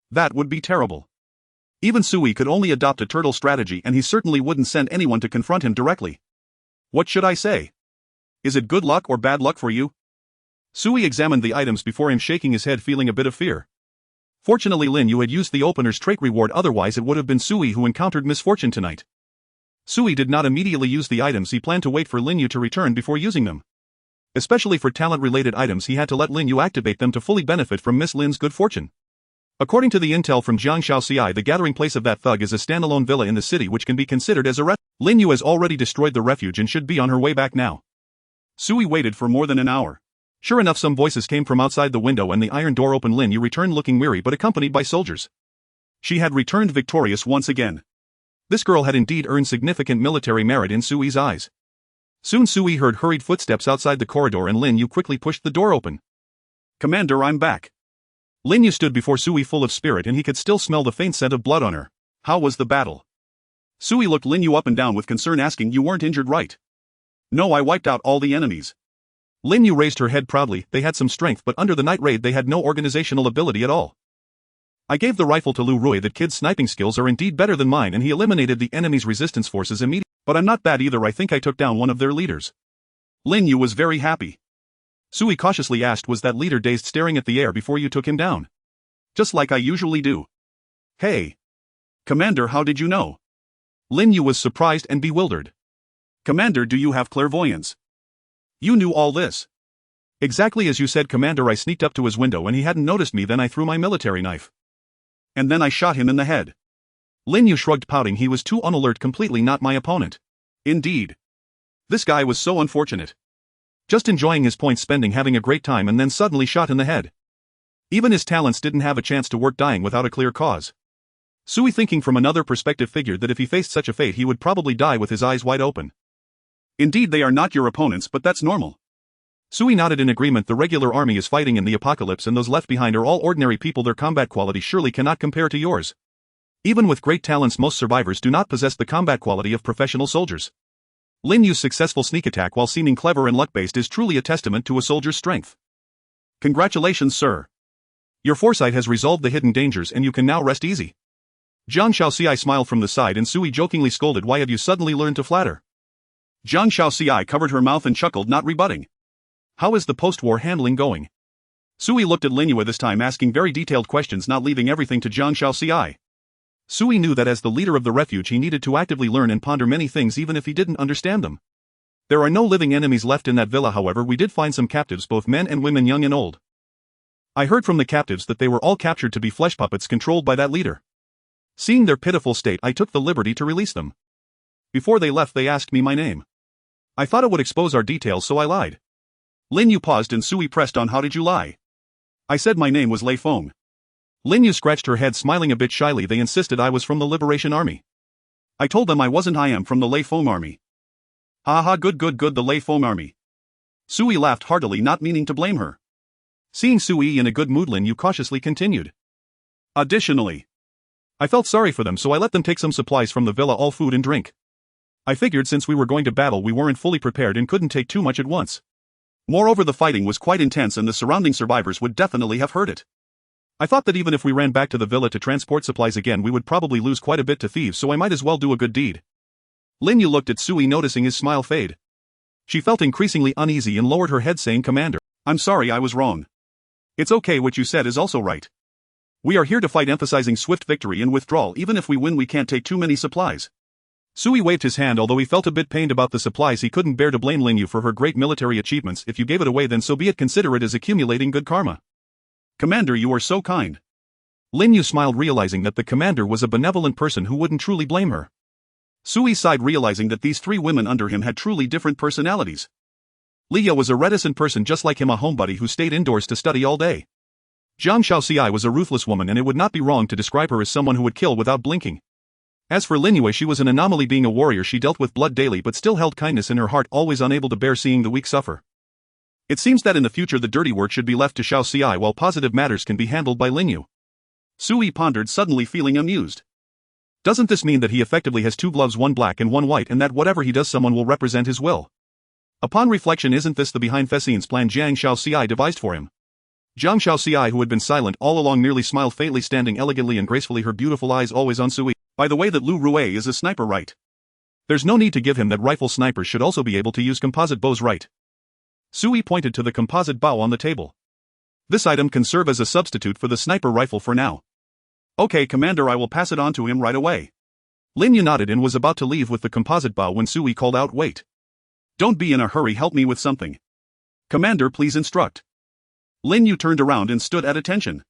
That would be terrible. Even Sui could only adopt a turtle strategy, and he certainly wouldn't send anyone to confront him directly. What should I say? Is it good luck or bad luck for you? Sui examined the items before him, shaking his head, feeling a bit of fear. Fortunately, Lin Yu had used the opener's trait reward, otherwise it would have been Sui who encountered misfortune tonight. Sui did not immediately use the items. He planned to wait for Lin Yu to return before using them. Especially for talent-related items, he had to let Lin Yu activate them to fully benefit from Miss Lin's good fortune. According to the intel from Jiang Shaoxiai, the gathering place of that thug is a standalone villa in the city which can be considered as a refuge. Lin Yu has already destroyed the refuge and should be on her way back now. Sui waited for more than an hour. Sure enough, some voices came from outside the window and the iron door opened. Lin Yu returned looking weary but accompanied by soldiers. She had returned victorious once again. This girl had indeed earned significant military merit in Sui's eyes. Soon Sui heard hurried footsteps outside the corridor and Lin Yu quickly pushed the door open. "Commander, I'm back." Lin Yu stood before Sui full of spirit, and he could still smell the faint scent of blood on her. "How was the battle?" Sui looked Lin Yu up and down with concern, asking, "You weren't injured, right?" "No, I wiped out all the enemies." Lin Yu raised her head proudly. They had some strength, but under the night raid they had no organizational ability at all. "I gave the rifle to Lu Rui. That kid's sniping skills are indeed better than mine, and he eliminated the enemy's resistance forces immediately. But I'm not bad either. I think I took down one of their leaders." Lin Yu was very happy. Sui cautiously asked, "Was that leader dazed, staring at the air before you took him down?" "Just like I usually do." "Hey. Commander, how did you know?" Lin Yu was surprised and bewildered. "Commander, do you have clairvoyance? You knew all this?" "Exactly as you said, Commander. I sneaked up to his window and he hadn't noticed me, then I threw my military knife. And then I shot him in the head." Lin Yu shrugged, pouting. "He was too unalert, completely not my opponent." "Indeed. This guy was so unfortunate. Just enjoying his points, spending, having a great time, and then suddenly shot in the head. Even his talents didn't have a chance to work, dying without a clear cause." Sui, thinking from another perspective, figured that if he faced such a fate he would probably die with his eyes wide open. "Indeed, they are not your opponents, but that's normal." Sui nodded in agreement. "The regular army is fighting in the apocalypse, and those left behind are all ordinary people. Their combat quality surely cannot compare to yours. Even with great talents, most survivors do not possess the combat quality of professional soldiers. Lin Yu's successful sneak attack, while seeming clever and luck-based, is truly a testament to a soldier's strength. Congratulations, sir. Your foresight has resolved the hidden dangers and you can now rest easy." Jiang Shaoxiai smiled from the side, and Sui jokingly scolded, "Why have you suddenly learned to flatter?" Jiang Shaoxiai covered her mouth and chuckled, not rebutting. "How is the post-war handling going?" Sui looked at Lin Yu this time, asking very detailed questions, not leaving everything to Jiang Shaoxiai. Sui knew that as the leader of the refuge he needed to actively learn and ponder many things even if he didn't understand them. There are no living enemies left in that villa, however we did find some captives, both men and women, young and old. I heard from the captives that they were all captured to be flesh puppets controlled by that leader. Seeing their pitiful state, I took the liberty to release them. Before they left they asked me my name. I thought it would expose our details, so I lied. Lin Yu paused and Sui pressed on. How did you lie? I said my name was Lei Feng. Lin Yu scratched her head, smiling a bit shyly. They insisted I was from the Liberation Army. I told them I wasn't. I am from the Lei Feng Army. Ha ha, good, the Lei Feng Army. Sui laughed heartily, not meaning to blame her. Seeing Sui in a good mood, Lin Yu cautiously continued. Additionally, I felt sorry for them, so I let them take some supplies from the villa, all food and drink. I figured since we were going to battle we weren't fully prepared and couldn't take too much at once. Moreover, the fighting was quite intense and the surrounding survivors would definitely have heard it. I thought that even if we ran back to the villa to transport supplies again we would probably lose quite a bit to thieves, so I might as well do a good deed. Lin Yu looked at Sui, noticing his smile fade. She felt increasingly uneasy and lowered her head, saying, Commander, I'm sorry, I was wrong. It's okay, what you said is also right. We are here to fight, emphasizing swift victory and withdrawal. Even if we win we can't take too many supplies. Sui waved his hand, although he felt a bit pained about the supplies. He couldn't bear to blame Lin Yu for her great military achievements. If you gave it away then so be it, consider it as accumulating good karma. Commander, you are so kind. Lin Yu smiled, realizing that the commander was a benevolent person who wouldn't truly blame her. Sui sighed, realizing that these three women under him had truly different personalities. Leah was a reticent person just like him, a homebody who stayed indoors to study all day. Zhang Xiaoxiai was a ruthless woman, and it would not be wrong to describe her as someone who would kill without blinking. As for Lin Yue, she was an anomaly. Being a warrior she dealt with blood daily but still held kindness in her heart, always unable to bear seeing the weak suffer. It seems that in the future the dirty work should be left to Xiaoxiai while positive matters can be handled by Lin Yu. Sui pondered, suddenly feeling amused. Doesn't this mean that he effectively has two gloves, one black and one white, and that whatever he does someone will represent his will? Upon reflection, isn't this the behind the scenes plan Zhang Xiaoxiai devised for him? Zhang Xiaoxiai, who had been silent all along, nearly smiled faintly, standing elegantly and gracefully, her beautiful eyes always on Sui. By the way, that Lu Rui is a sniper, right? There's no need to give him that rifle. Snipers should also be able to use composite bows, right? Sui pointed to the composite bow on the table. This item can serve as a substitute for the sniper rifle for now. Okay, Commander, I will pass it on to him right away. Lin Yu nodded and was about to leave with the composite bow when Sui called out, wait. Don't be in a hurry, help me with something. Commander, please instruct. Lin Yu turned around and stood at attention.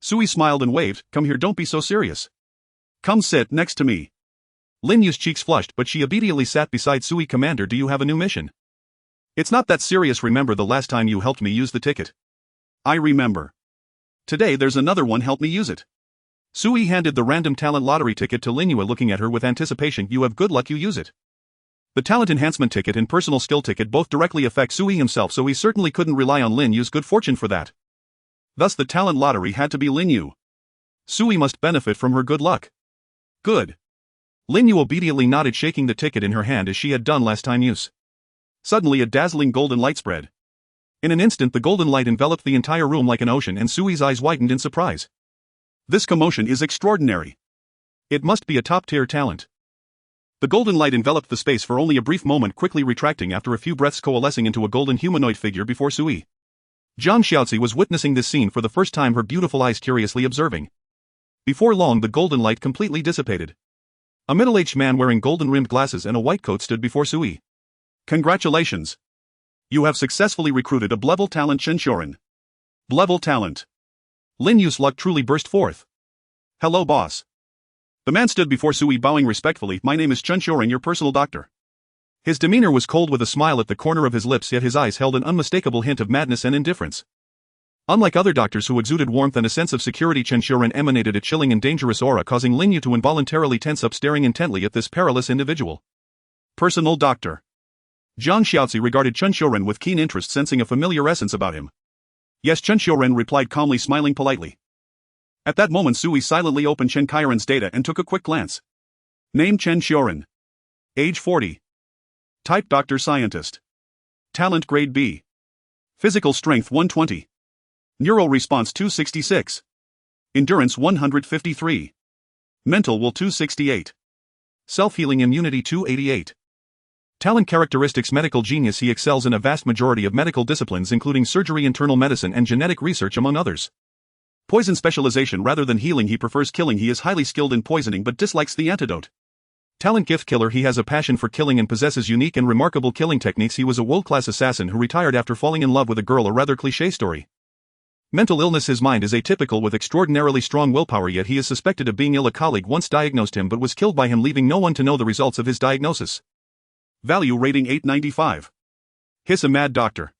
Sui smiled and waved, come here, don't be so serious. Come sit next to me. Lin Yu's cheeks flushed, but she obediently sat beside Sui. Commander, do you have a new mission? It's not that serious. Remember the last time you helped me use the ticket? I remember. Today there's another one, help me use it. Sui handed the random talent lottery ticket to Lin Yu, looking at her with anticipation. You have good luck, you use it. The talent enhancement ticket and personal skill ticket both directly affect Sui himself, so he certainly couldn't rely on Lin Yu's good fortune for that. Thus the talent lottery had to be Lin Yu. Sui must benefit from her good luck. Good. Lin Yu obediently nodded, shaking the ticket in her hand as she had done last time use. Suddenly a dazzling golden light spread. In an instant the golden light enveloped the entire room like an ocean, and Sui's eyes widened in surprise. This commotion is extraordinary. It must be a top-tier talent. The golden light enveloped the space for only a brief moment, quickly retracting after a few breaths, coalescing into a golden humanoid figure before Sui. Zhang Xiaozi was witnessing this scene for the first time, her beautiful eyes curiously observing. Before long the golden light completely dissipated. A middle-aged man wearing golden-rimmed glasses and a white coat stood before Sui. Congratulations. You have successfully recruited a Blevel talent, Chen Xiuren. Blevel talent. Lin Yu's luck truly burst forth. Hello, boss. The man stood before Sui, bowing respectfully. My name is Chen Xiuren, your personal doctor. His demeanor was cold, with a smile at the corner of his lips, yet his eyes held an unmistakable hint of madness and indifference. Unlike other doctors who exuded warmth and a sense of security, Chen Xiuren emanated a chilling and dangerous aura, causing Lin Yu to involuntarily tense up, staring intently at this perilous individual. Personal doctor. Zhang Xiaozi regarded Chen Xiuren with keen interest, sensing a familiar essence about him. Yes, Chen Xiuren replied calmly, smiling politely. At that moment Sui silently opened Chen Qiren's data and took a quick glance. Name Chen Xiuren. Age 40. Type Doctor Scientist. Talent Grade B. Physical Strength 120. Neural Response 266. Endurance 153. Mental Will 268. Self-Healing Immunity 288. Talent characteristics: Medical Genius. He excels in a vast majority of medical disciplines including surgery, internal medicine and genetic research, among others. Poison specialization rather than healing. He prefers killing. He is highly skilled in poisoning but dislikes the antidote. Talent gift killer. He has a passion for killing and possesses unique and remarkable killing techniques. He was a world-class assassin who retired after falling in love with a girl. A rather cliché story. Mental illness. His mind is atypical with extraordinarily strong willpower, yet he is suspected of being ill. A colleague once diagnosed him but was killed by him, leaving no one to know the results of his diagnosis. Value rating 895. Hiss a mad doctor.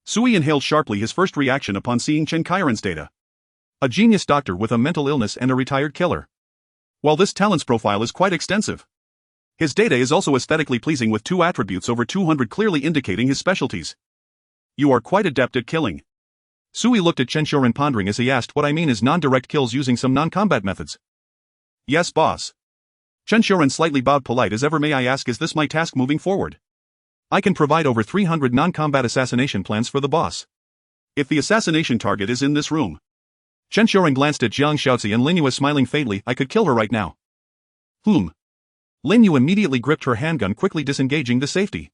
Sui inhaled sharply, his first reaction upon seeing Chen Kairan's data. A genius doctor with a mental illness and a retired killer. While this talent's profile is quite extensive, his data is also aesthetically pleasing with 2 attributes over 200 clearly indicating his specialties. You are quite adept at killing. Sui looked at Chen Qiuren pondering as he asked, what I mean is non-direct kills using some non-combat methods. Yes, boss. Chen Qiuren slightly bowed, polite as ever. May I ask, is this my task moving forward? I can provide over 300 non-combat assassination plans for the boss. If the assassination target is in this room. Chen Qiuren glanced at Jiang Shaozi and Lin Yu, smiling faintly. I could kill her right now. Lin Yu immediately gripped her handgun, quickly disengaging the safety.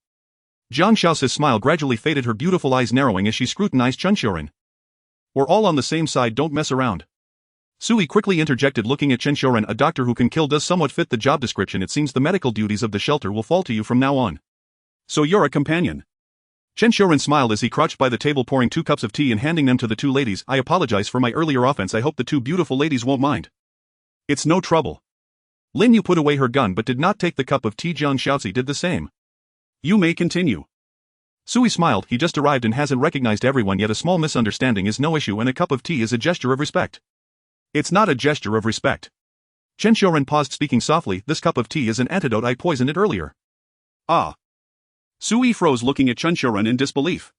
Jiang Shaozi's smile gradually faded, her beautiful eyes narrowing as she scrutinized Chen Qiuren. We're all on the same side, don't mess around. Sui quickly interjected, looking at Chen Qiuren. A doctor who can kill does somewhat fit the job description. It seems the medical duties of the shelter will fall to you from now on. So you're a companion. Chen Qiuren smiled as he crouched by the table, pouring 2 cups of tea and handing them to the 2 ladies. I apologize for my earlier offense. I hope the 2 beautiful ladies won't mind. It's no trouble. Lin Yu put away her gun but did not take the cup of tea. Jiang Shaozi did the same. You may continue. Sui smiled. He just arrived and hasn't recognized everyone yet. A small misunderstanding is no issue and a cup of tea is a gesture of respect. It's not a gesture of respect. Chen Qiuren paused, speaking softly. This cup of tea is an antidote. I poisoned it earlier. Ah. Sui froze, looking at Chen Qiuren in disbelief.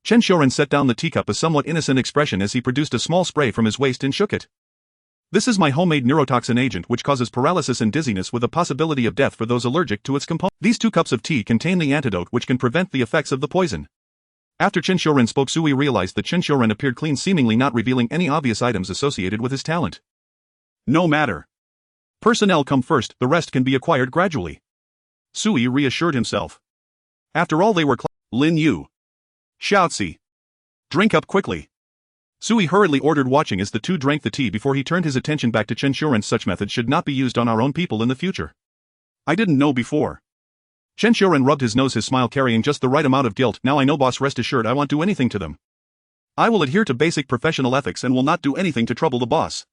Chen Qiuren set down the teacup, a somewhat innocent expression as he produced a small spray from his waist and shook it. This is my homemade neurotoxin agent which causes paralysis and dizziness with a possibility of death for those allergic to its components. These 2 cups of tea contain the antidote which can prevent the effects of the poison. After Chen Qiuren spoke, Sui realized that Chen Qiuren appeared clean, seemingly not revealing any obvious items associated with his talent. No matter. Personnel come first, the rest can be acquired gradually. Sui reassured himself. After all, they were Lin Yu. Shaozi. Drink up quickly. Sui hurriedly ordered, watching as the 2 drank the tea before he turned his attention back to Chen Qiuren. Such methods should not be used on our own people in the future. I didn't know before. Chen Qiuren rubbed his nose, his smile carrying just the right amount of guilt. Now I know, boss. Rest assured I won't do anything to them. I will adhere to basic professional ethics and will not do anything to trouble the boss.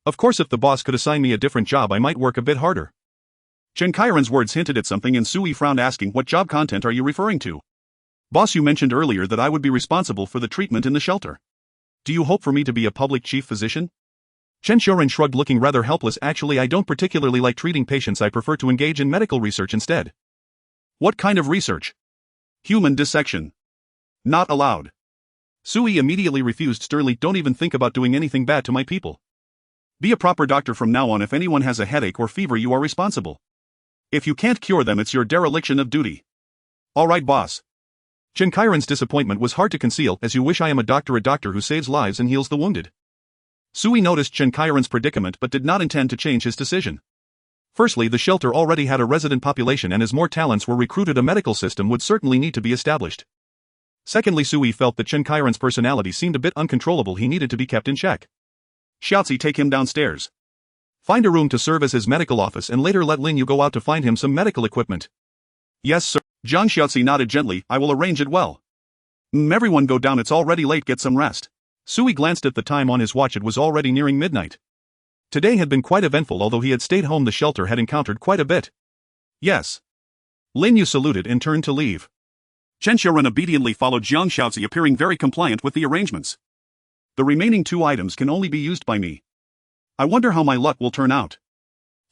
Of course, if the boss could assign me a different job, I might work a bit harder. Chen Kairan's words hinted at something and Sui frowned, asking, what job content are you referring to? Boss, you mentioned earlier that I would be responsible for the treatment in the shelter. Do you hope for me to be a public chief physician? Chen Qiuren shrugged, looking rather helpless. Actually, I don't particularly like treating patients. I prefer to engage in medical research instead. What kind of research? Human dissection. Not allowed. Sui immediately refused sternly. Don't even think about doing anything bad to my people. Be a proper doctor from now on. If anyone has a headache or fever, you are responsible. If you can't cure them, it's your dereliction of duty. All right, boss. Chen Kairan's disappointment was hard to conceal. As you wish. I am a doctor who saves lives and heals the wounded. Sui noticed Chen Kairan's predicament but did not intend to change his decision. Firstly, the shelter already had a resident population, and as more talents were recruited, a medical system would certainly need to be established. Secondly, Sui felt that Chen Kairan's personality seemed a bit uncontrollable. He needed to be kept in check. Shaozi, take him downstairs. Find a room to serve as his medical office and later let Lin Yu go out to find him some medical equipment. Yes, sir. Jiang Shaozi nodded gently. I will arrange it well. Everyone go down, it's already late, get some rest. Sui glanced at the time on his watch. It was already nearing midnight. Today had been quite eventful. Although he had stayed home, the shelter had encountered quite a bit. Yes. Lin Yu saluted and turned to leave. Chen Qiuren obediently followed Jiang Shaozi, appearing very compliant with the arrangements. The remaining 2 items can only be used by me. I wonder how my luck will turn out.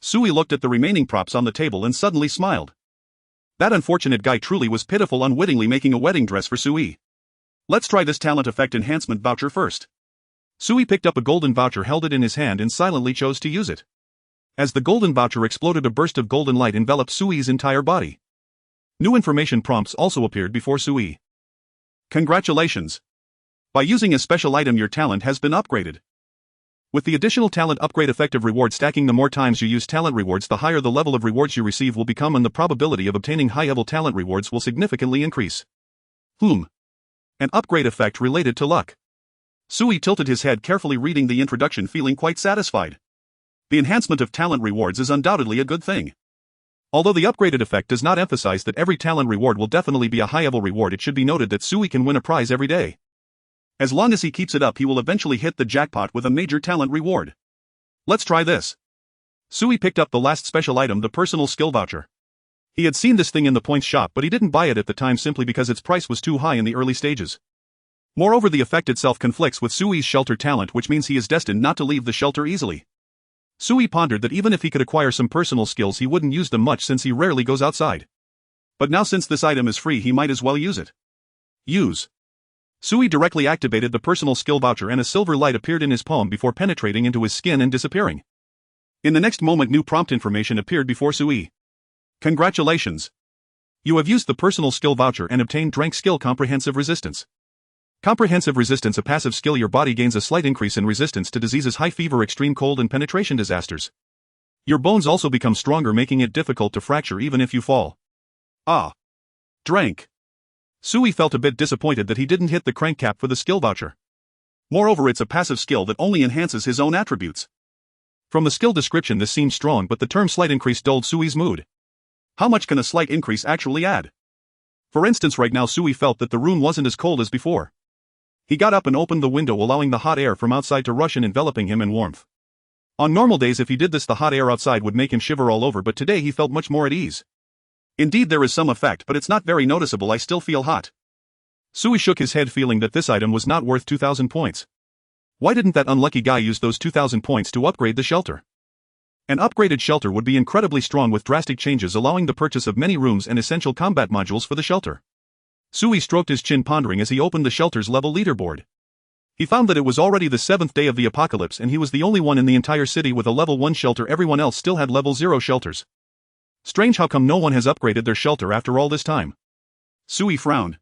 Sui looked at the remaining props on the table and suddenly smiled. That unfortunate guy truly was pitiful, unwittingly making a wedding dress for Sui. Let's try this talent effect enhancement voucher first. Sui picked up a golden voucher, held it in his hand and silently chose to use it. As the golden voucher exploded, a burst of golden light enveloped Sui's entire body. New information prompts also appeared before Sui. Congratulations! By using a special item, your talent has been upgraded. With the additional talent upgrade effective reward stacking, the more times you use talent rewards, the higher the level of rewards you receive will become, and the probability of obtaining high-level talent rewards will significantly increase. An upgrade effect related to luck. Sui tilted his head, carefully reading the introduction, feeling quite satisfied. The enhancement of talent rewards is undoubtedly a good thing. Although the upgraded effect does not emphasize that every talent reward will definitely be a high-level reward, it should be noted that Sui can win a prize every day. As long as he keeps it up, he will eventually hit the jackpot with a major talent reward. Let's try this. Sui picked up the last special item, the personal skill voucher. He had seen this thing in the points shop, but he didn't buy it at the time simply because its price was too high in the early stages. Moreover, the effect itself conflicts with Sui's shelter talent, which means he is destined not to leave the shelter easily. Sui pondered that even if he could acquire some personal skills, he wouldn't use them much since he rarely goes outside. But now, since this item is free, he might as well use it. Use. Sui directly activated the personal skill voucher and a silver light appeared in his palm before penetrating into his skin and disappearing. In the next moment, new prompt information appeared before Sui. Congratulations! You have used the personal skill voucher and obtained rank skill Comprehensive Resistance. Comprehensive Resistance, a passive skill. Your body gains a slight increase in resistance to diseases, high fever, extreme cold, and penetration disasters. Your bones also become stronger, making it difficult to fracture even if you fall. Ah. Drank. Sui felt a bit disappointed that he didn't hit the crank cap for the skill voucher. Moreover, it's a passive skill that only enhances his own attributes. From the skill description, this seemed strong, but the term slight increase dulled Sui's mood. How much can a slight increase actually add? For instance, right now Sui felt that the room wasn't as cold as before. He got up and opened the window, allowing the hot air from outside to rush in, enveloping him in warmth. On normal days, if he did this, the hot air outside would make him shiver all over, but today he felt much more at ease. Indeed, there is some effect, but it's not very noticeable. I still feel hot. Sui shook his head, feeling that this item was not worth 2,000 points. Why didn't that unlucky guy use those 2,000 points to upgrade the shelter? An upgraded shelter would be incredibly strong with drastic changes, allowing the purchase of many rooms and essential combat modules for the shelter. Sui stroked his chin, pondering as he opened the shelter's level leaderboard. He found that it was already the 7th day of the apocalypse and he was the only one in the entire city with a level 1 shelter. Everyone else still had level 0 shelters. Strange, how come no one has upgraded their shelter after all this time? Sui frowned.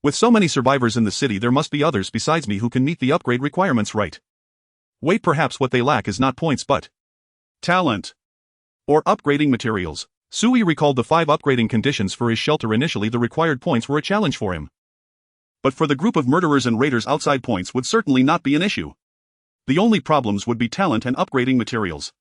With so many survivors in the city, there must be others besides me who can meet the upgrade requirements, right? Wait, perhaps what they lack is not points but talent or upgrading materials. Sui recalled the 5 upgrading conditions for his shelter. Initially, the required points were a challenge for him. But for the group of murderers and raiders outside, points would certainly not be an issue. The only problems would be talent and upgrading materials.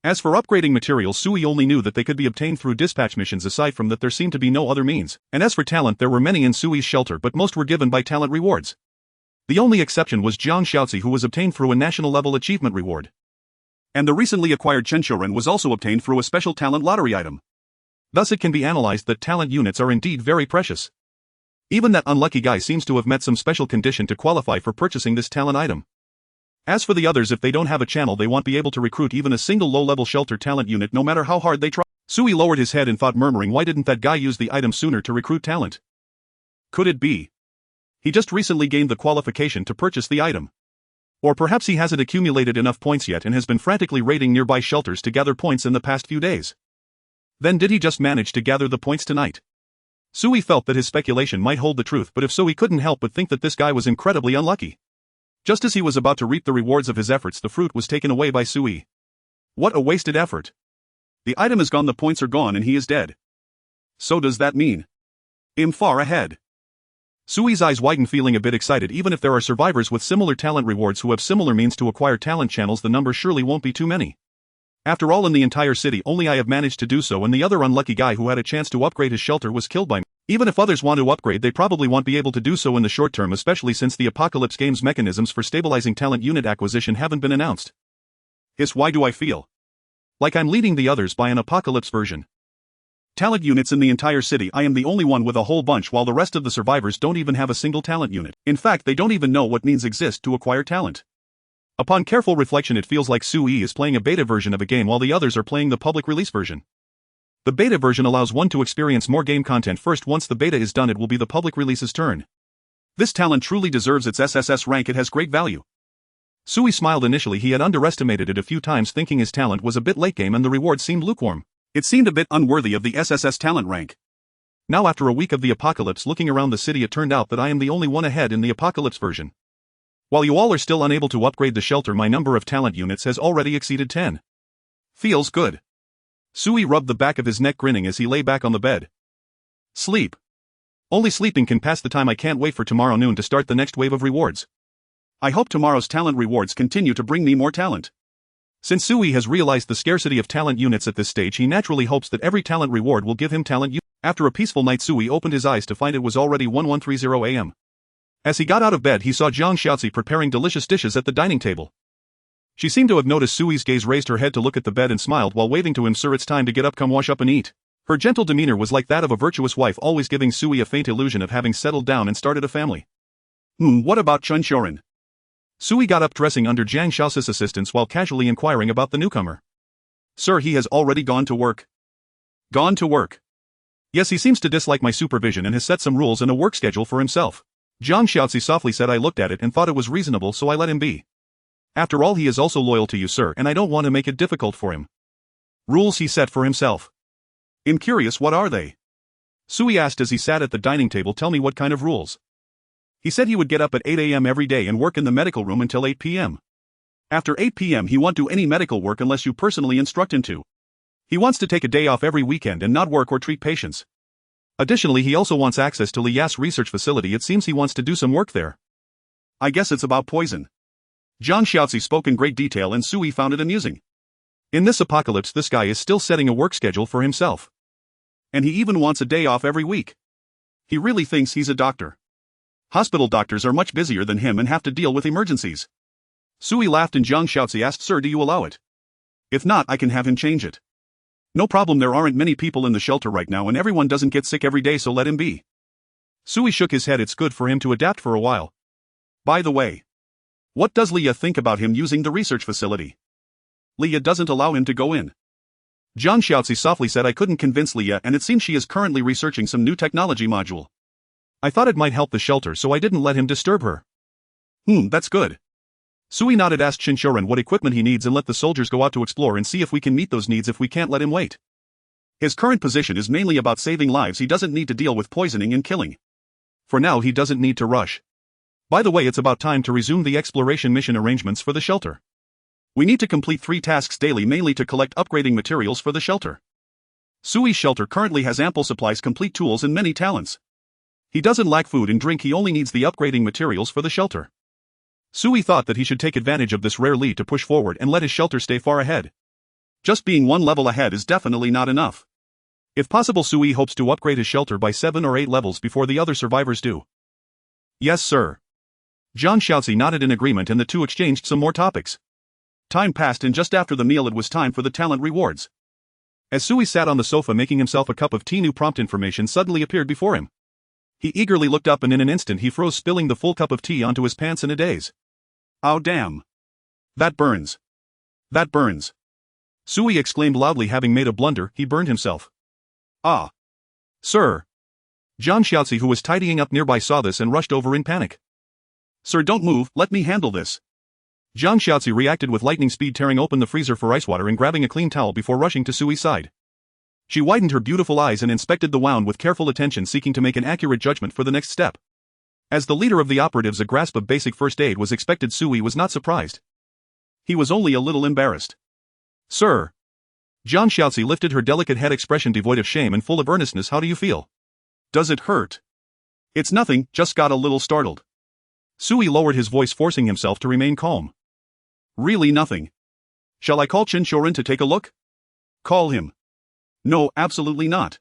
As for upgrading materials, Sui only knew that they could be obtained through dispatch missions. Aside from that, there seemed to be no other means. And as for talent, there were many in Sui's shelter, but most were given by talent rewards. The only exception was Jiang Xiaozi, who was obtained through a national level achievement reward. And the recently acquired Chen Xiuren was also obtained through a special talent lottery item. Thus it can be analyzed that talent units are indeed very precious. Even that unlucky guy seems to have met some special condition to qualify for purchasing this talent item. As for the others, if they don't have a channel, they won't be able to recruit even a single low-level shelter talent unit no matter how hard they try. Sui lowered his head in thought, murmuring, why didn't that guy use the item sooner to recruit talent? Could it be he just recently gained the qualification to purchase the item? Or perhaps he hasn't accumulated enough points yet and has been frantically raiding nearby shelters to gather points in the past few days. Then did he just manage to gather the points tonight? Sui felt that his speculation might hold the truth, but if so, he couldn't help but think that this guy was incredibly unlucky. Just as he was about to reap the rewards of his efforts, the fruit was taken away by Sui. What a wasted effort. The item is gone, the points are gone, and he is dead. So does that mean I'm far ahead? Sui's eyes widened, feeling a bit excited. Even if there are survivors with similar talent rewards who have similar means to acquire talent channels, the number surely won't be too many. After all, in the entire city, only I have managed to do so, and the other unlucky guy who had a chance to upgrade his shelter was killed by me. Even if others want to upgrade, they probably won't be able to do so in the short term, especially since the Apocalypse Game's mechanisms for stabilizing talent unit acquisition haven't been announced. Why do I feel like I'm leading the others by an Apocalypse version? Talent units in the entire city, I am the only one with a whole bunch, while the rest of the survivors don't even have a single talent unit. In fact, they don't even know what means exist to acquire talent. Upon careful reflection, it feels like Sui is playing a beta version of a game while the others are playing the public release version. The beta version allows one to experience more game content first. Once the beta is done, it will be the public release's turn. This talent truly deserves its SSS rank. It has great value. Sui smiled. Initially, he had underestimated it a few times, thinking his talent was a bit late game and the reward seemed lukewarm. It seemed a bit unworthy of the SSS talent rank. Now, after a week of the apocalypse, looking around the city, it turned out that I am the only one ahead in the apocalypse version. While you all are still unable to upgrade the shelter, my number of talent units has already exceeded 10. Feels good. Sui rubbed the back of his neck, grinning as he lay back on the bed. Sleep. Only sleeping can pass the time. I can't wait for tomorrow noon to start the next wave of rewards. I hope tomorrow's talent rewards continue to bring me more talent. Since Sui has realized the scarcity of talent units at this stage, he naturally hopes that every talent reward will give him talent units. After a peaceful night, Sui opened his eyes to find it was already 1130 a.m. As he got out of bed, he saw Jiang Xiaozi preparing delicious dishes at the dining table. She seemed to have noticed Sui's gaze, raised her head to look at the bed and smiled while waving to him. Sir, it's time to get up, come wash up and eat. Her gentle demeanor was like that of a virtuous wife, always giving Sui a faint illusion of having settled down and started a family. What about Chun Xiaoran? Sui got up, dressing under Jiang Xiaozi's assistance while casually inquiring about the newcomer. Sir, he has already gone to work. Gone to work? Yes, he seems to dislike my supervision and has set some rules and a work schedule for himself. Jiang Xiaozi softly said. I looked at it and thought it was reasonable, so I let him be. After all, he is also loyal to you, sir, and I don't want to make it difficult for him. Rules he set for himself. I'm curious, what are they? Sui asked as he sat at the dining table. Tell me what kind of rules. He said he would get up at 8 a.m. every day and work in the medical room until 8 p.m. After 8 p.m. he won't do any medical work unless you personally instruct him to. He wants to take a day off every weekend and not work or treat patients. Additionally, he also wants access to Li Ya's research facility. It seems he wants to do some work there. I guess it's about poison. Jiang Xiaozi spoke in great detail and Sui found it amusing. In this apocalypse, this guy is still setting a work schedule for himself. And he even wants a day off every week. He really thinks he's a doctor. Hospital doctors are much busier than him and have to deal with emergencies. Sui laughed and Jiang Xiaozi asked, Sir, do you allow it? If not, I can have him change it. No problem, there aren't many people in the shelter right now and everyone doesn't get sick every day, so let him be. Sui shook his head. It's good for him to adapt for a while. By the way, what does Li Ya think about him using the research facility? Li Ya doesn't allow him to go in. Jiang Xiaozi softly said. I couldn't convince Li Ya, and it seems she is currently researching some new technology module. I thought it might help the shelter, so I didn't let him disturb her. That's good. Sui nodded, asked Chun Xiaoran what equipment he needs and let the soldiers go out to explore and see if we can meet those needs. If we can't, let him wait. His current position is mainly about saving lives. He doesn't need to deal with poisoning and killing. For now, he doesn't need to rush. By the way, it's about time to resume the exploration mission arrangements for the shelter. We need to complete 3 tasks daily, mainly to collect upgrading materials for the shelter. Sui's shelter currently has ample supplies, complete tools and many talents. He doesn't lack food and drink, he only needs the upgrading materials for the shelter. Sui thought that he should take advantage of this rare lead to push forward and let his shelter stay far ahead. Just being one level ahead is definitely not enough. If possible, Sui hopes to upgrade his shelter by 7 or 8 levels before the other survivors do. Yes, sir. Jiang Xiaozi nodded in agreement and the two exchanged some more topics. Time passed and just after the meal it was time for the talent rewards. As Sui sat on the sofa making himself a cup of tea, new prompt information suddenly appeared before him. He eagerly looked up and in an instant he froze, spilling the full cup of tea onto his pants in a daze. Oh damn. That burns. That burns. Sui exclaimed loudly. Having made a blunder, he burned himself. Ah. Sir. Jiang Xiaozi, who was tidying up nearby, saw this and rushed over in panic. Sir, don't move, let me handle this. Jiang Xiaozi reacted with lightning speed, tearing open the freezer for ice water and grabbing a clean towel before rushing to Sui's side. She widened her beautiful eyes and inspected the wound with careful attention, seeking to make an accurate judgment for the next step. As the leader of the operatives, a grasp of basic first aid was expected. Sui was not surprised. He was only a little embarrassed. Sir. Jiang Xiaozi lifted her delicate head, expression devoid of shame and full of earnestness. How do you feel? Does it hurt? It's nothing, just got a little startled. Sui lowered his voice, forcing himself to remain calm. Really nothing. Shall I call Chun Xiaoran to take a look? Call him. No, absolutely not.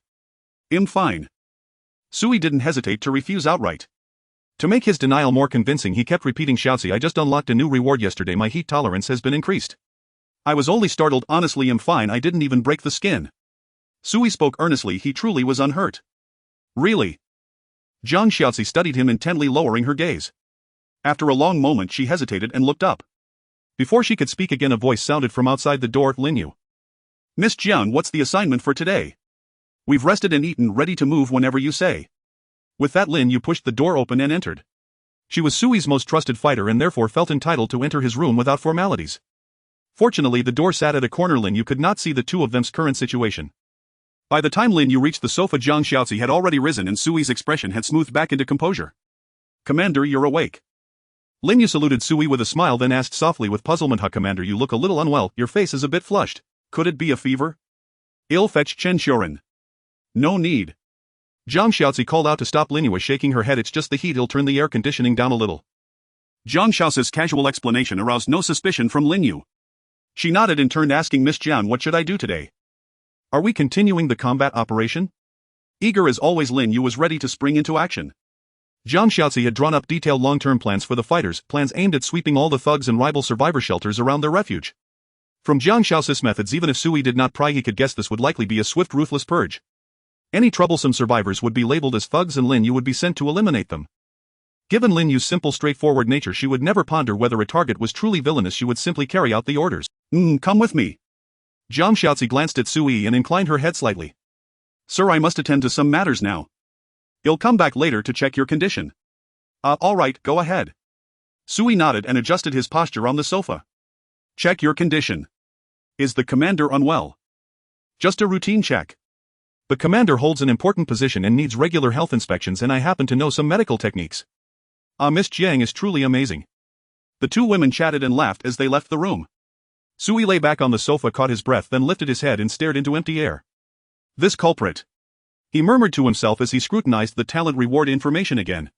I'm fine. Sui didn't hesitate to refuse outright. To make his denial more convincing, he kept repeating, Xiaozi, I just unlocked a new reward yesterday. My heat tolerance has been increased. I was only startled, honestly I'm fine, I didn't even break the skin. Sui spoke earnestly, he truly was unhurt. Really? Jiang Xiaozi studied him intently, lowering her gaze. After a long moment she hesitated and looked up. Before she could speak again, a voice sounded from outside the door. Lin Yu. Miss Jiang, what's the assignment for today? We've rested and eaten, ready to move whenever you say. With that, Lin Yu pushed the door open and entered. She was Sui's most trusted fighter and therefore felt entitled to enter his room without formalities. Fortunately, the door sat at a corner. Lin Yu could not see the two of them's current situation. By the time Lin Yu reached the sofa, Jiang Xiaozi had already risen and Sui's expression had smoothed back into composure. Commander, you're awake. Lin Yu saluted Sui with a smile, then asked softly with puzzlement, Commander, you look a little unwell, your face is a bit flushed. Could it be a fever? I'll fetch Chun Xiaoran. No need. Jiang Xiaozi called out to stop. Lin Yu was shaking her head. It's just the heat, it'll turn the air conditioning down a little. Zhang Xiao's casual explanation aroused no suspicion from Lin Yu. She nodded and turned, asking Miss Jian, what should I do today? Are we continuing the combat operation? Eager as always, Lin Yu was ready to spring into action. Zhang Xiaozi had drawn up detailed long-term plans for the fighters, plans aimed at sweeping all the thugs and rival survivor shelters around their refuge. From Zhang Xiao's methods, even if Sui did not pry, he could guess this would likely be a swift, ruthless purge. Any troublesome survivors would be labeled as thugs and Lin Yu would be sent to eliminate them. Given Lin Yu's simple, straightforward nature, she would never ponder whether a target was truly villainous. She would simply carry out the orders. Come with me. Zhang Xiaozi glanced at Sui and inclined her head slightly. Sir, I must attend to some matters now. You'll come back later to check your condition. Alright, go ahead. Sui nodded and adjusted his posture on the sofa. Check your condition. Is the commander unwell? Just a routine check. The commander holds an important position and needs regular health inspections, and I happen to know some medical techniques. Miss Jiang is truly amazing. The two women chatted and laughed as they left the room. Sui lay back on the sofa, caught his breath, then lifted his head and stared into empty air. This culprit. He murmured to himself as he scrutinized the talent reward information again.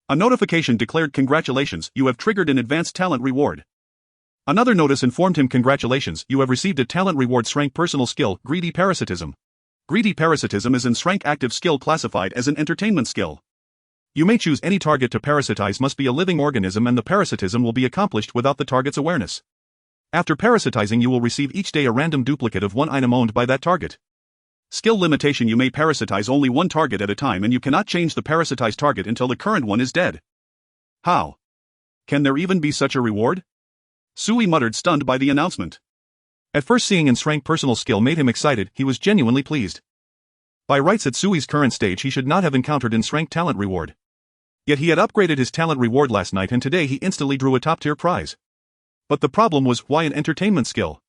A notification declared, congratulations, you have triggered an advanced talent reward. Another notice informed him, congratulations, you have received a talent reward. SSS-Rank personal skill, greedy parasitism. Greedy parasitism is an SSS-Rank active skill classified as an entertainment skill. You may choose any target to parasitize, must be a living organism, and the parasitism will be accomplished without the target's awareness. After parasitizing, you will receive each day a random duplicate of one item owned by that target. Skill limitation: you may parasitize only one target at a time, and you cannot change the parasitized target until the current one is dead. How? Can there even be such a reward? Sui muttered, stunned by the announcement. At first, seeing SSS-Rank personal skill made him excited. He was genuinely pleased. By rights, at Sui's current stage, he should not have encountered SSS-Rank talent reward. Yet he had upgraded his talent reward last night, and today he instantly drew a top-tier prize. But the problem was, why an entertainment skill?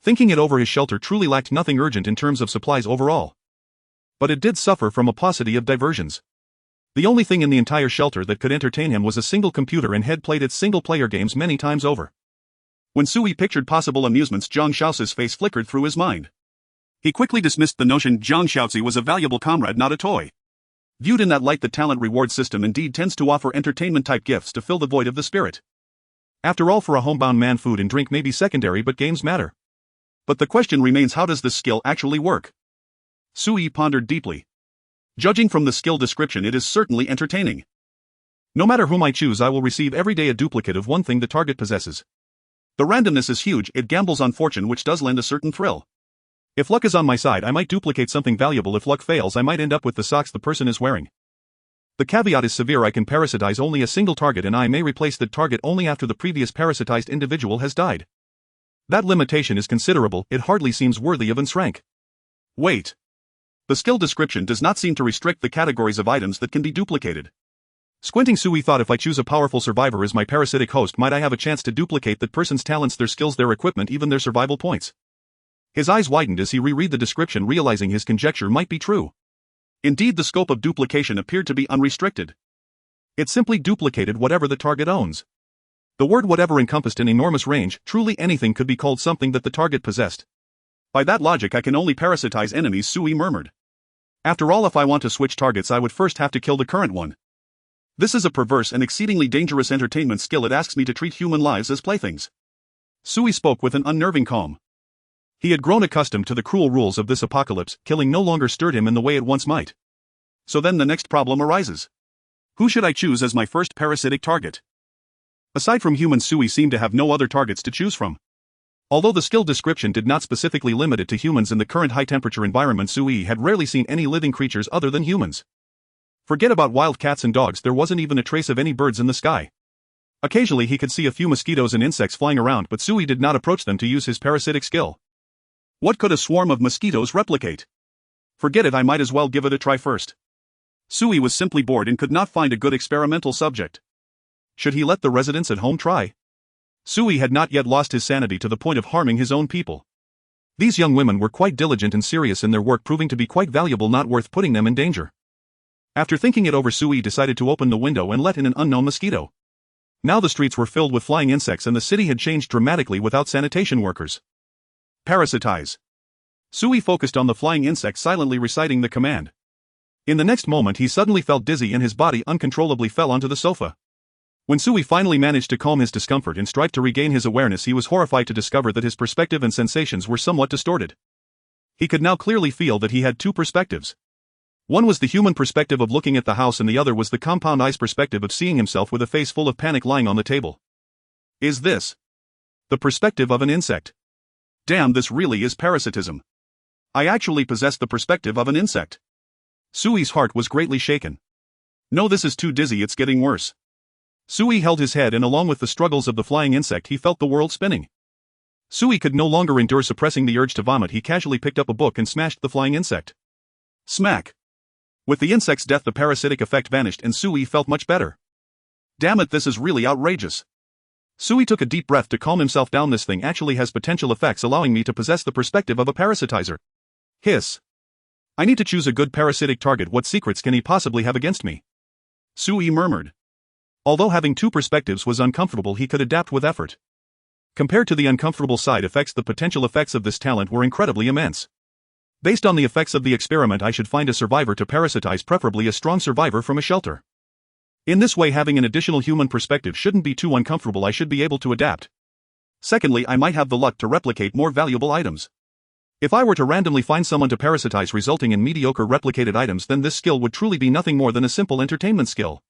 Thinking it over, his shelter truly lacked nothing urgent in terms of supplies overall. But it did suffer from a paucity of diversions. The only thing in the entire shelter that could entertain him was a single computer, and had played its single-player games many times over. When Sui pictured possible amusements, Zhang Xiao's face flickered through his mind. He quickly dismissed the notion. Zhang Xiaozi was a valuable comrade, not a toy. Viewed in that light, the talent reward system indeed tends to offer entertainment-type gifts to fill the void of the spirit. After all, for a homebound man, food and drink may be secondary, but games matter. But the question remains, how does this skill actually work? Sui pondered deeply. Judging from the skill description, it is certainly entertaining. No matter whom I choose, I will receive every day a duplicate of one thing the target possesses. The randomness is huge. It gambles on fortune, which does lend a certain thrill. If luck is on my side, I might duplicate something valuable. If luck fails, I might end up with the socks the person is wearing. The caveat is severe: I can parasitize only a single target, and I may replace that target only after the previous parasitized individual has died. That limitation is considerable. It hardly seems worthy of SSS-Rank. Wait. The skill description does not seem to restrict the categories of items that can be duplicated. Squinting, Sui thought, if I choose a powerful survivor as my parasitic host, might I have a chance to duplicate that person's talents, their skills, their equipment, even their survival points? His eyes widened as he reread the description, realizing his conjecture might be true. Indeed, the scope of duplication appeared to be unrestricted. It simply duplicated whatever the target owns. The word whatever encompassed an enormous range. Truly anything could be called something that the target possessed. By that logic, I can only parasitize enemies, Sui murmured. After all, if I want to switch targets, I would first have to kill the current one. This is a perverse and exceedingly dangerous entertainment skill. It asks me to treat human lives as playthings. Sui spoke with an unnerving calm. He had grown accustomed to the cruel rules of this apocalypse. Killing no longer stirred him in the way it once might. So then the next problem arises. Who should I choose as my first parasitic target? Aside from humans, Sui seemed to have no other targets to choose from. Although the skill description did not specifically limit it to humans, in the current high-temperature environment, Sui had rarely seen any living creatures other than humans. Forget about wild cats and dogs, there wasn't even a trace of any birds in the sky. Occasionally he could see a few mosquitoes and insects flying around, but Sui did not approach them to use his parasitic skill. What could a swarm of mosquitoes replicate? Forget it, I might as well give it a try first. Sui was simply bored and could not find a good experimental subject. Should he let the residents at home try? Sui had not yet lost his sanity to the point of harming his own people. These young women were quite diligent and serious in their work, proving to be quite valuable, not worth putting them in danger. After thinking it over, Sui decided to open the window and let in an unknown mosquito. Now the streets were filled with flying insects, and the city had changed dramatically without sanitation workers. Parasitize. Sui focused on the flying insect, silently reciting the command. In the next moment he suddenly felt dizzy and his body uncontrollably fell onto the sofa. When Sui finally managed to calm his discomfort and strive to regain his awareness, he was horrified to discover that his perspective and sensations were somewhat distorted. He could now clearly feel that he had two perspectives. One was the human perspective of looking at the house and the other was the compound eyes perspective of seeing himself with a face full of panic lying on the table. Is this the perspective of an insect? Damn, this really is parasitism. I actually possess the perspective of an insect. Sui's heart was greatly shaken. No, this is too dizzy, it's getting worse. Sui held his head and along with the struggles of the flying insect he felt the world spinning. Sui could no longer endure suppressing the urge to vomit. He casually picked up a book and smashed the flying insect. Smack! With the insect's death the parasitic effect vanished and Sui felt much better. Damn it, this is really outrageous. Sui took a deep breath to calm himself down. This thing actually has potential effects, allowing me to possess the perspective of a parasitizer. Hiss. I need to choose a good parasitic target. What secrets can he possibly have against me? Sui murmured. Although having two perspectives was uncomfortable, he could adapt with effort. Compared to the uncomfortable side effects, the potential effects of this talent were incredibly immense. Based on the effects of the experiment, I should find a survivor to parasitize, preferably a strong survivor from a shelter. In this way, having an additional human perspective shouldn't be too uncomfortable. I should be able to adapt. Secondly, I might have the luck to replicate more valuable items. If I were to randomly find someone to parasitize resulting in mediocre replicated items, then this skill would truly be nothing more than a simple entertainment skill.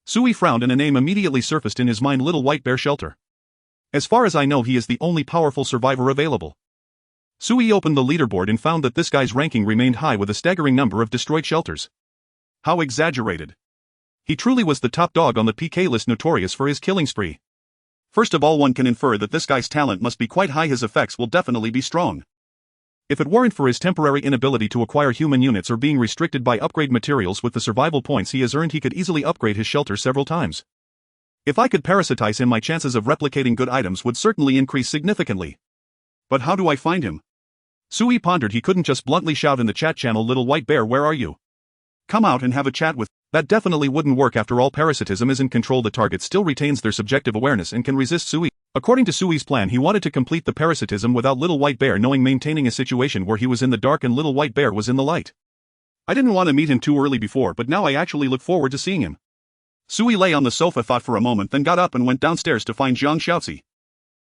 Sui frowned and a name immediately surfaced in his mind: Little White Bear Shelter. As far as I know, he is the only powerful survivor available. Sui opened the leaderboard and found that this guy's ranking remained high with a staggering number of destroyed shelters. How exaggerated. He truly was the top dog on the PK list, notorious for his killing spree. First of all, one can infer that this guy's talent must be quite high. His effects will definitely be strong. If it weren't for his temporary inability to acquire human units or being restricted by upgrade materials with the survival points he has earned, he could easily upgrade his shelter several times. If I could parasitize him, my chances of replicating good items would certainly increase significantly. But how do I find him? Sui pondered. He couldn't just bluntly shout in the chat channel, "Little White Bear, where are you? Come out and have a chat with..." That definitely wouldn't work. After all, parasitism isn't control. The target still retains their subjective awareness and can resist Sui. According to Sui's plan, he wanted to complete the parasitism without Little White Bear knowing, maintaining a situation where he was in the dark and Little White Bear was in the light. I didn't want to meet him too early before, but now I actually look forward to seeing him. Sui lay on the sofa, thought for a moment, then got up and went downstairs to find Jiang Xiaozi.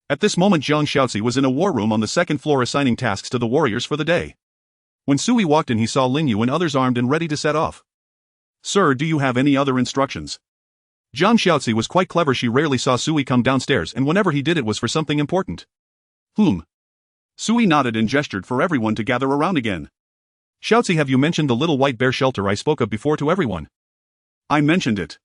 At this moment, Jiang Xiaozi was in a war room on the second floor assigning tasks to the warriors for the day. When Sui walked in, he saw Lin Yu and others armed and ready to set off. "Sir, do you have any other instructions?" Jiang Xiaozi was quite clever. She rarely saw Sui come downstairs, and whenever he did, it was for something important. Sui nodded and gestured for everyone to gather around again. "Xiaozi, have you mentioned the Little White Bear Shelter I spoke of before to everyone?" "I mentioned it."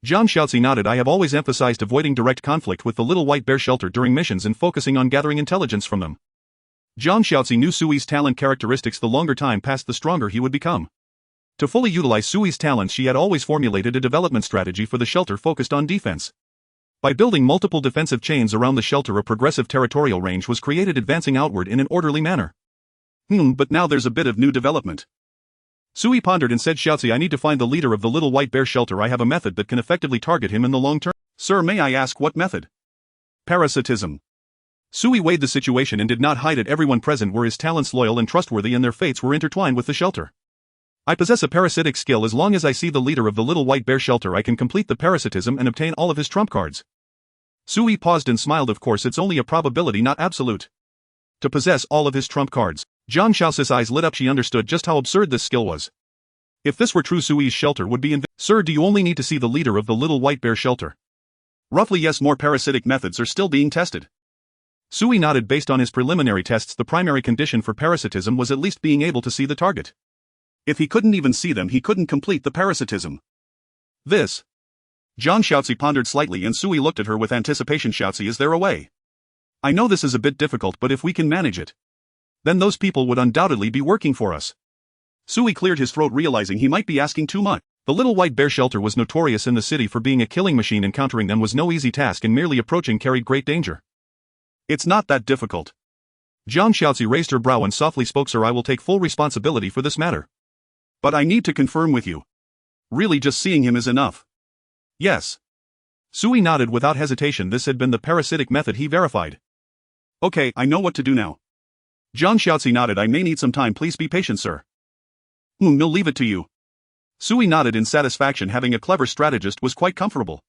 Jiang Xiaozi nodded. "I have always emphasized avoiding direct conflict with the Little White Bear Shelter during missions and focusing on gathering intelligence from them." Jiang Xiaozi knew Sui's talent characteristics. The longer time passed, the stronger he would become. To fully utilize Sui's talents, she had always formulated a development strategy for the shelter focused on defense. By building multiple defensive chains around the shelter, a progressive territorial range was created, advancing outward in an orderly manner. But now there's a bit of new development. Sui pondered and said, "Xiaozi, I need to find the leader of the Little White Bear Shelter. I have a method that can effectively target him in the long term." "Sir, may I ask what method?" "Parasitism." Sui weighed the situation and did not hide it. Everyone present were his talents loyal and trustworthy, and their fates were intertwined with the shelter. "I possess a parasitic skill. As long as I see the leader of the Little White Bear Shelter, I can complete the parasitism and obtain all of his trump cards." Sui paused and smiled. "Of course, it's only a probability, not absolute. To possess all of his trump cards." Jiang Xiaozi's eyes lit up. She understood just how absurd this skill was. If this were true, Sui's shelter would be "Sir, do you only need to see the leader of the Little White Bear Shelter?" "Roughly, yes. More parasitic methods are still being tested." Sui nodded. Based on his preliminary tests, the primary condition for parasitism was at least being able to see the target. If he couldn't even see them, he couldn't complete the parasitism. Jiang Xiaozi pondered slightly and Sui looked at her with anticipation. "Xiaozi, is there a way? I know this is a bit difficult, but if we can manage it, then those people would undoubtedly be working for us." Sui cleared his throat, realizing he might be asking too much. The Little White Bear Shelter was notorious in the city for being a killing machine. Encountering them was no easy task, and merely approaching carried great danger. "It's not that difficult." Jiang Xiaozi raised her brow and softly spoke, "Sir, I will take full responsibility for this matter. But I need to confirm with you. Really, just seeing him is enough?" "Yes." Sui nodded without hesitation. This had been the parasitic method he verified. "Okay, I know what to do now." Jiang Xiaozi nodded. "I may need some time. Please be patient, sir." "We'll leave it to you." Sui nodded in satisfaction. Having a clever strategist was quite comfortable.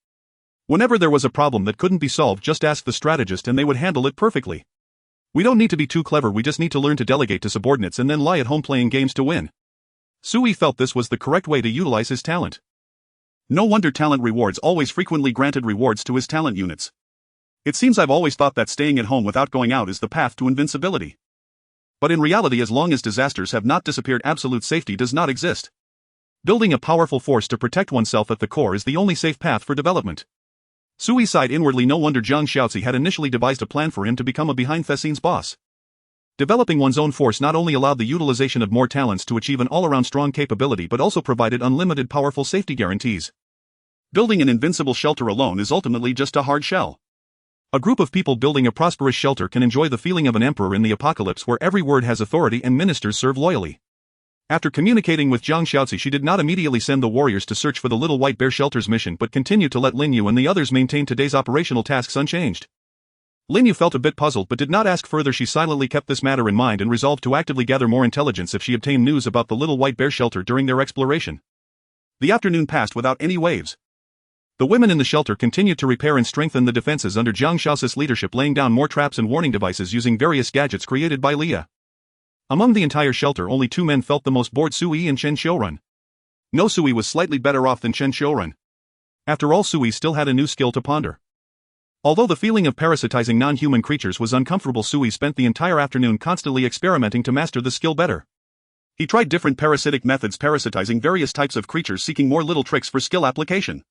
Whenever there was a problem that couldn't be solved, just ask the strategist and they would handle it perfectly. We don't need to be too clever, we just need to learn to delegate to subordinates and then lie at home playing games to win. Sui felt this was the correct way to utilize his talent. No wonder talent rewards always frequently granted rewards to his talent units. It seems I've always thought that staying at home without going out is the path to invincibility. But in reality, as long as disasters have not disappeared, absolute safety does not exist. Building a powerful force to protect oneself at the core is the only safe path for development. Sui sighed inwardly. No wonder Zhang Xiaozi had initially devised a plan for him to become a behind-the-scenes boss. Developing one's own force not only allowed the utilization of more talents to achieve an all-around strong capability but also provided unlimited powerful safety guarantees. Building an invincible shelter alone is ultimately just a hard shell. A group of people building a prosperous shelter can enjoy the feeling of an emperor in the apocalypse where every word has authority and ministers serve loyally. After communicating with Zhang Xiaozi, she did not immediately send the warriors to search for the Little White Bear Shelter's mission but continued to let Lin Yu and the others maintain today's operational tasks unchanged. Lin Yu felt a bit puzzled but did not ask further. She silently kept this matter in mind and resolved to actively gather more intelligence if she obtained news about the Little White Bear Shelter during their exploration. The afternoon passed without any waves. The women in the shelter continued to repair and strengthen the defenses under Zhang Xiaozi's leadership, laying down more traps and warning devices using various gadgets created by Leah. Among the entire shelter, only 2 men felt the most bored: Sui and Chen Xiuren. No, Sui was slightly better off than Chen Xiuren. After all, Sui still had a new skill to ponder. Although the feeling of parasitizing non-human creatures was uncomfortable, Sui spent the entire afternoon constantly experimenting to master the skill better. He tried different parasitic methods, parasitizing various types of creatures, seeking more little tricks for skill application.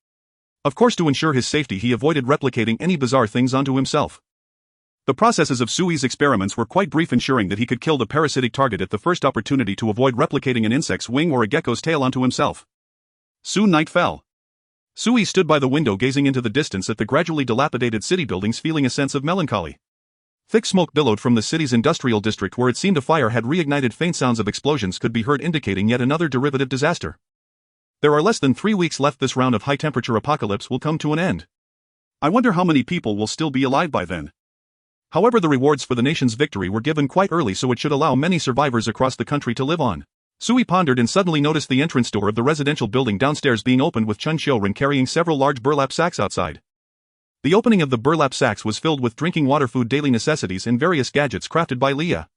Of course, to ensure his safety, he avoided replicating any bizarre things onto himself. The processes of Sui's experiments were quite brief, ensuring that he could kill the parasitic target at the first opportunity to avoid replicating an insect's wing or a gecko's tail onto himself. Soon night fell. Sui stood by the window gazing into the distance at the gradually dilapidated city buildings, feeling a sense of melancholy. Thick smoke billowed from the city's industrial district where it seemed a fire had reignited. Faint sounds of explosions could be heard, indicating yet another derivative disaster. There are less than 3 weeks left. This round of high-temperature apocalypse will come to an end. I wonder how many people will still be alive by then. However, the rewards for the nation's victory were given quite early, so it should allow many survivors across the country to live on. Sui pondered and suddenly noticed the entrance door of the residential building downstairs being opened, with Chen Xiuren carrying several large burlap sacks outside. The opening of the burlap sacks was filled with drinking water, food, daily necessities, and various gadgets crafted by Leah.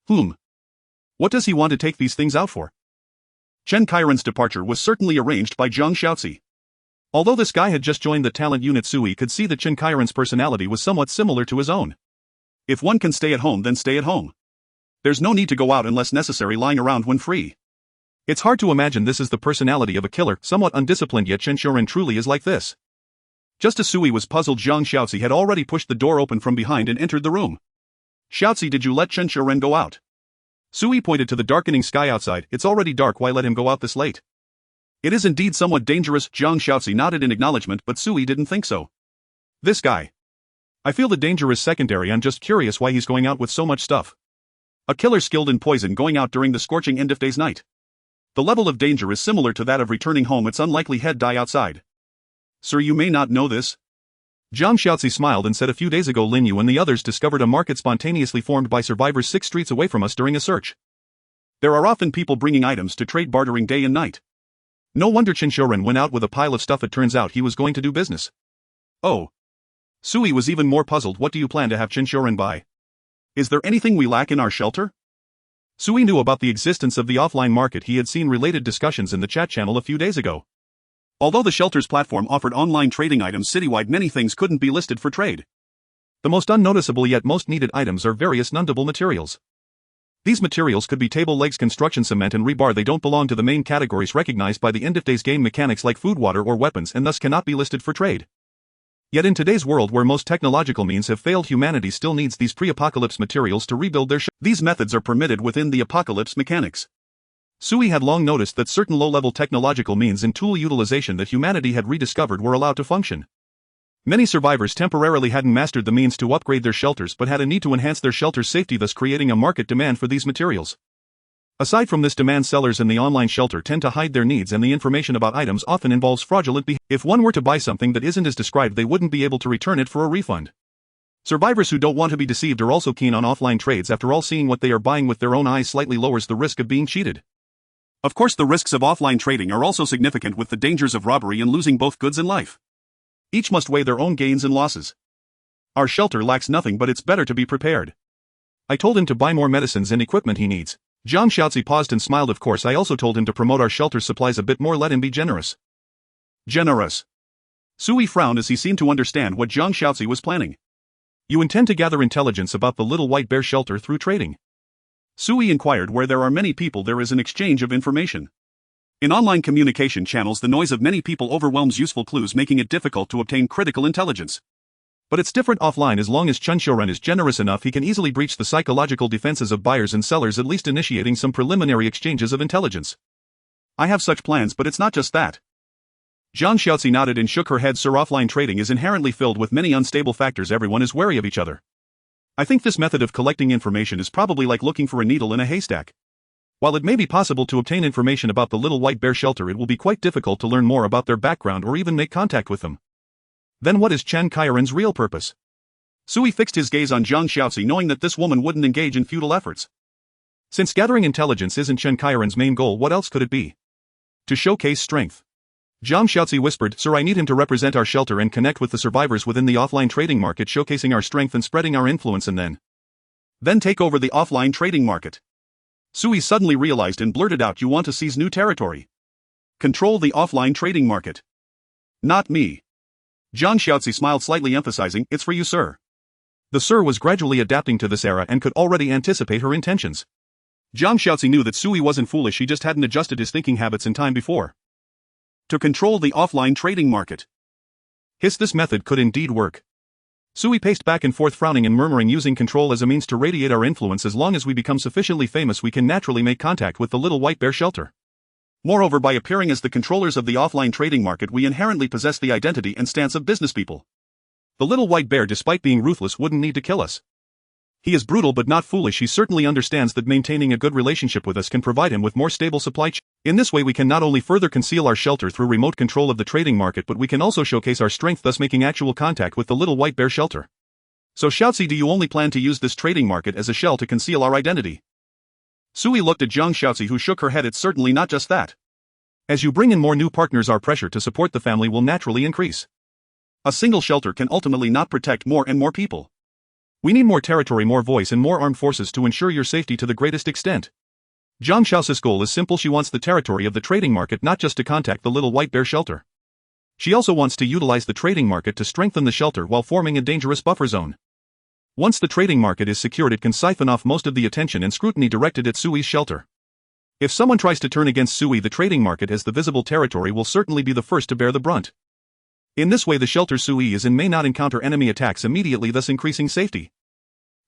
What does he want to take these things out for? Chen Qiren's departure was certainly arranged by Zhang Xiaozi. Although this guy had just joined the talent unit, Sui could see that Chen Qiren's personality was somewhat similar to his own. If one can stay at home, then stay at home. There's no need to go out unless necessary, lying around when free. It's hard to imagine this is the personality of a killer, somewhat undisciplined, yet Chen Xiuren truly is like this. Just as Sui was puzzled, Zhang Xiaozi had already pushed the door open from behind and entered the room. Xiaozi, did you let Chen Xiuren go out? Sui pointed to the darkening sky outside. It's already dark, why let him go out this late? It is indeed somewhat dangerous. Zhang Xiaozi nodded in acknowledgement, but Sui didn't think so. This guy. I feel the danger is secondary, I'm just curious why he's going out with so much stuff. A killer skilled in poison going out during the scorching end of day's night. The level of danger is similar to that of returning home. It's unlikely he'd die outside. Sir, you may not know this. Zhang Xiaozi smiled and said, a few days ago Lin Yu and the others discovered a market spontaneously formed by survivors 6 streets away from us during a search. There are often people bringing items to trade, bartering day and night. No wonder Chen Xiuren went out with a pile of stuff. It turns out he was going to do business. Oh. Sui was even more puzzled. What do you plan to have Chen Xiuren buy? Is there anything we lack in our shelter? Sui knew about the existence of the offline market. He had seen related discussions in the chat channel a few days ago. Although the shelter's platform offered online trading items citywide, many things couldn't be listed for trade. The most unnoticeable yet most needed items are various non-dable materials. These materials could be table legs, construction cement, and rebar. They don't belong to the main categories recognized by the end of day's game mechanics like food, water, or weapons, and thus cannot be listed for trade. Yet in today's world where most technological means have failed, humanity still needs these pre-apocalypse materials to rebuild their These methods are permitted within the apocalypse mechanics. Sui had long noticed that certain low-level technological means and tool utilization that humanity had rediscovered were allowed to function. Many survivors temporarily hadn't mastered the means to upgrade their shelters but had a need to enhance their shelter's safety, thus creating a market demand for these materials. Aside from this demand, sellers in the online shelter tend to hide their needs, and the information about items often involves fraudulent behavior. If one were to buy something that isn't as described, they wouldn't be able to return it for a refund. Survivors who don't want to be deceived are also keen on offline trades. After all, seeing what they are buying with their own eyes slightly lowers the risk of being cheated. Of course, the risks of offline trading are also significant, with the dangers of robbery and losing both goods and life. Each must weigh their own gains and losses. Our shelter lacks nothing, but it's better to be prepared. I told him to buy more medicines and equipment he needs. Zhang Xiaozi paused and smiled. Of course, I also told him to promote our shelter's supplies a bit more. Let him be generous. Generous. Sui frowned as he seemed to understand what Zhang Xiaozi was planning. You intend to gather intelligence about the Little White Bear shelter through trading? Sui inquired. Where there are many people, there is an exchange of information. In online communication channels, the noise of many people overwhelms useful clues, making it difficult to obtain critical intelligence. But it's different offline. As long as Chen Xiuren is generous enough, he can easily breach the psychological defenses of buyers and sellers, at least initiating some preliminary exchanges of intelligence. I have such plans, but it's not just that. Zhang Xiaozi nodded and shook her head. Sir, offline trading is inherently filled with many unstable factors. Everyone is wary of each other. I think this method of collecting information is probably like looking for a needle in a haystack. While it may be possible to obtain information about the Little White Bear shelter, it will be quite difficult to learn more about their background or even make contact with them. Then what is Chen Qiren's real purpose? Sui fixed his gaze on Zhang Xiaozi, knowing that this woman wouldn't engage in futile efforts. Since gathering intelligence isn't Chen Qiren's main goal, what else could it be? To showcase strength. Zhang Xiaozi whispered, Sir, I need him to represent our shelter and connect with the survivors within the offline trading market, showcasing our strength and spreading our influence, and then take over the offline trading market. Sui suddenly realized and blurted out, you want to seize new territory? Control the offline trading market? Not me. Zhang Xiaozi smiled slightly, emphasizing, it's for you, sir. The sir was gradually adapting to this era and could already anticipate her intentions. Zhang Xiaozi knew that Sui wasn't foolish, he just hadn't adjusted his thinking habits in time before. To control the offline trading market. This method could indeed work. Sui paced back and forth, frowning and murmuring, using control as a means to radiate our influence. As long as we become sufficiently famous, we can naturally make contact with the Little White Bear shelter. Moreover, by appearing as the controllers of the offline trading market, we inherently possess the identity and stance of business people. The Little White Bear, despite being ruthless, wouldn't need to kill us. He is brutal but not foolish. He certainly understands that maintaining a good relationship with us can provide him with more stable supply chain. In this way, we can not only further conceal our shelter through remote control of the trading market, but we can also showcase our strength, thus making actual contact with the Little White Bear shelter. So Xiaozi, do you only plan to use this trading market as a shell to conceal our identity? Sui looked at Zhang Xiaozi, who shook her head. It's certainly not just that. As you bring in more new partners, our pressure to support the family will naturally increase. A single shelter can ultimately not protect more and more people. We need more territory, more voice, and more armed forces to ensure your safety to the greatest extent. Zhang Xiaozi's goal is simple. She wants the territory of the trading market not just to contact the Little White Bear shelter. She also wants to utilize the trading market to strengthen the shelter while forming a dangerous buffer zone. Once the trading market is secured, it can siphon off most of the attention and scrutiny directed at Sui's shelter. If someone tries to turn against Sui, the trading market as the visible territory will certainly be the first to bear the brunt. In this way, the shelter Sui is in may not encounter enemy attacks immediately, thus increasing safety.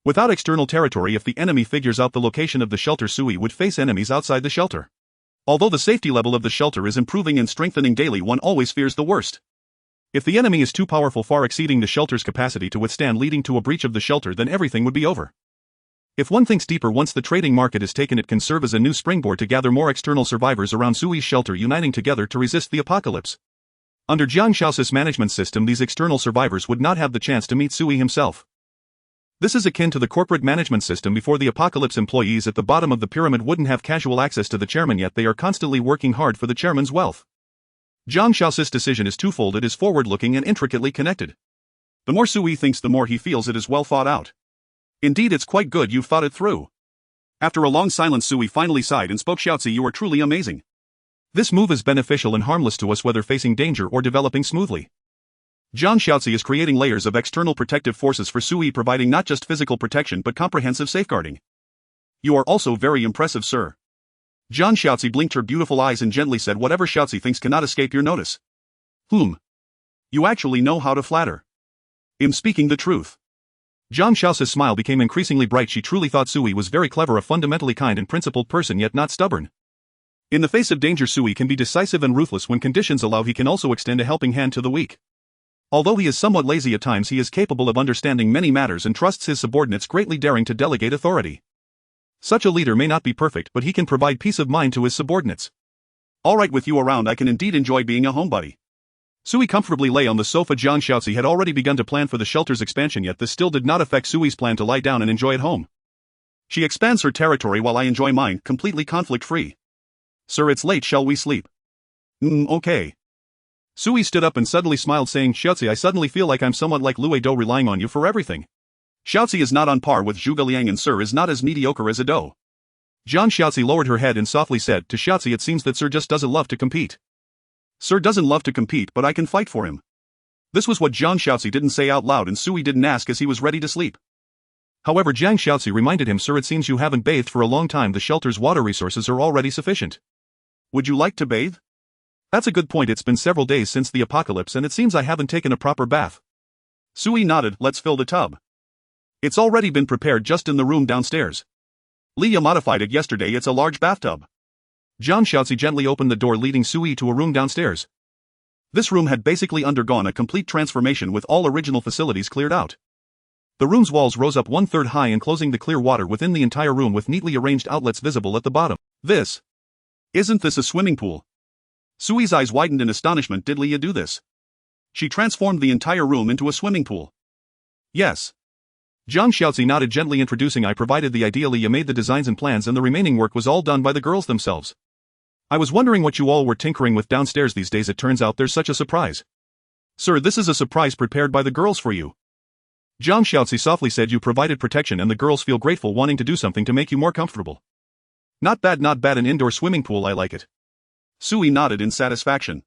Without external territory, if the enemy figures out the location of the shelter, Sui would face enemies outside the shelter. Although the safety level of the shelter is improving and strengthening daily, one always fears the worst. If the enemy is too powerful, far exceeding the shelter's capacity to withstand, leading to a breach of the shelter, then everything would be over. If one thinks deeper, once the trading market is taken, it can serve as a new springboard to gather more external survivors around Sui's shelter, uniting together to resist the apocalypse. Under Zhang Xiaozi's management system, these external survivors would not have the chance to meet Sui himself. This is akin to the corporate management system before the apocalypse. Employees at the bottom of the pyramid wouldn't have casual access to the chairman, yet they are constantly working hard for the chairman's wealth. Zhang Xiaozi's decision is twofold. It is forward-looking and intricately connected. The more Sui thinks, the more he feels it is well thought out. Indeed, it's quite good you've thought it through. After a long silence, Sui finally sighed and spoke. Xiaozi, you are truly amazing. This move is beneficial and harmless to us, whether facing danger or developing smoothly. Zhang Xiaozi is creating layers of external protective forces for Sui, providing not just physical protection but comprehensive safeguarding. You are also very impressive, sir. Zhang Xiaozi blinked her beautiful eyes and gently said, whatever Xiaozi thinks cannot escape your notice. You actually know how to flatter. I'm speaking the truth. Zhang Xiaozi's smile became increasingly bright. She truly thought Sui was very clever, a fundamentally kind and principled person, yet not stubborn. In the face of danger, Sui can be decisive and ruthless. When conditions allow, he can also extend a helping hand to the weak. Although he is somewhat lazy at times, he is capable of understanding many matters and trusts his subordinates, greatly daring to delegate authority. Such a leader may not be perfect, but he can provide peace of mind to his subordinates. All right, with you around, I can indeed enjoy being a homebody. Sui comfortably lay on the sofa. Zhang Xiaozi had already begun to plan for the shelter's expansion, yet this still did not affect Sui's plan to lie down and enjoy at home. She expands her territory while I enjoy mine, completely conflict-free. Sir, it's late, shall we sleep? Okay. Sui stood up and suddenly smiled saying, Xiaozi, I suddenly feel like I'm somewhat like Lue Do relying on you for everything. Xiaozi is not on par with Zhuge Liang and Sir is not as mediocre as a Do. Zhang Xiaozi lowered her head and softly said, to Xiaozi it seems that Sir just doesn't love to compete. Sir doesn't love to compete but I can fight for him. This was what Zhang Xiaozi didn't say out loud and Sui didn't ask as he was ready to sleep. However, Zhang Xiaozi reminded him, Sir, it seems you haven't bathed for a long time. The shelter's water resources are already sufficient. Would you like to bathe? That's a good point. It's been several days since the apocalypse and it seems I haven't taken a proper bath. Sui nodded. Let's fill the tub. It's already been prepared just in the room downstairs. Liya modified it yesterday. It's a large bathtub. Zhang Xiaozi gently opened the door leading Sui to a room downstairs. This room had basically undergone a complete transformation with all original facilities cleared out. The room's walls rose up 1/3 high enclosing the clear water within the entire room with neatly arranged outlets visible at the bottom. Isn't this a swimming pool? Sui's eyes widened in astonishment. Did Liya do this? She transformed the entire room into a swimming pool. Yes. Zhang Xiaozi nodded gently introducing, I provided the idea, Liya made the designs and plans and the remaining work was all done by the girls themselves. I was wondering what you all were tinkering with downstairs these days. It turns out there's such a surprise. Sir, this is a surprise prepared by the girls for you. Zhang Xiaozi softly said, you provided protection and the girls feel grateful, wanting to do something to make you more comfortable. Not bad, an indoor swimming pool, I like it. Sui nodded in satisfaction.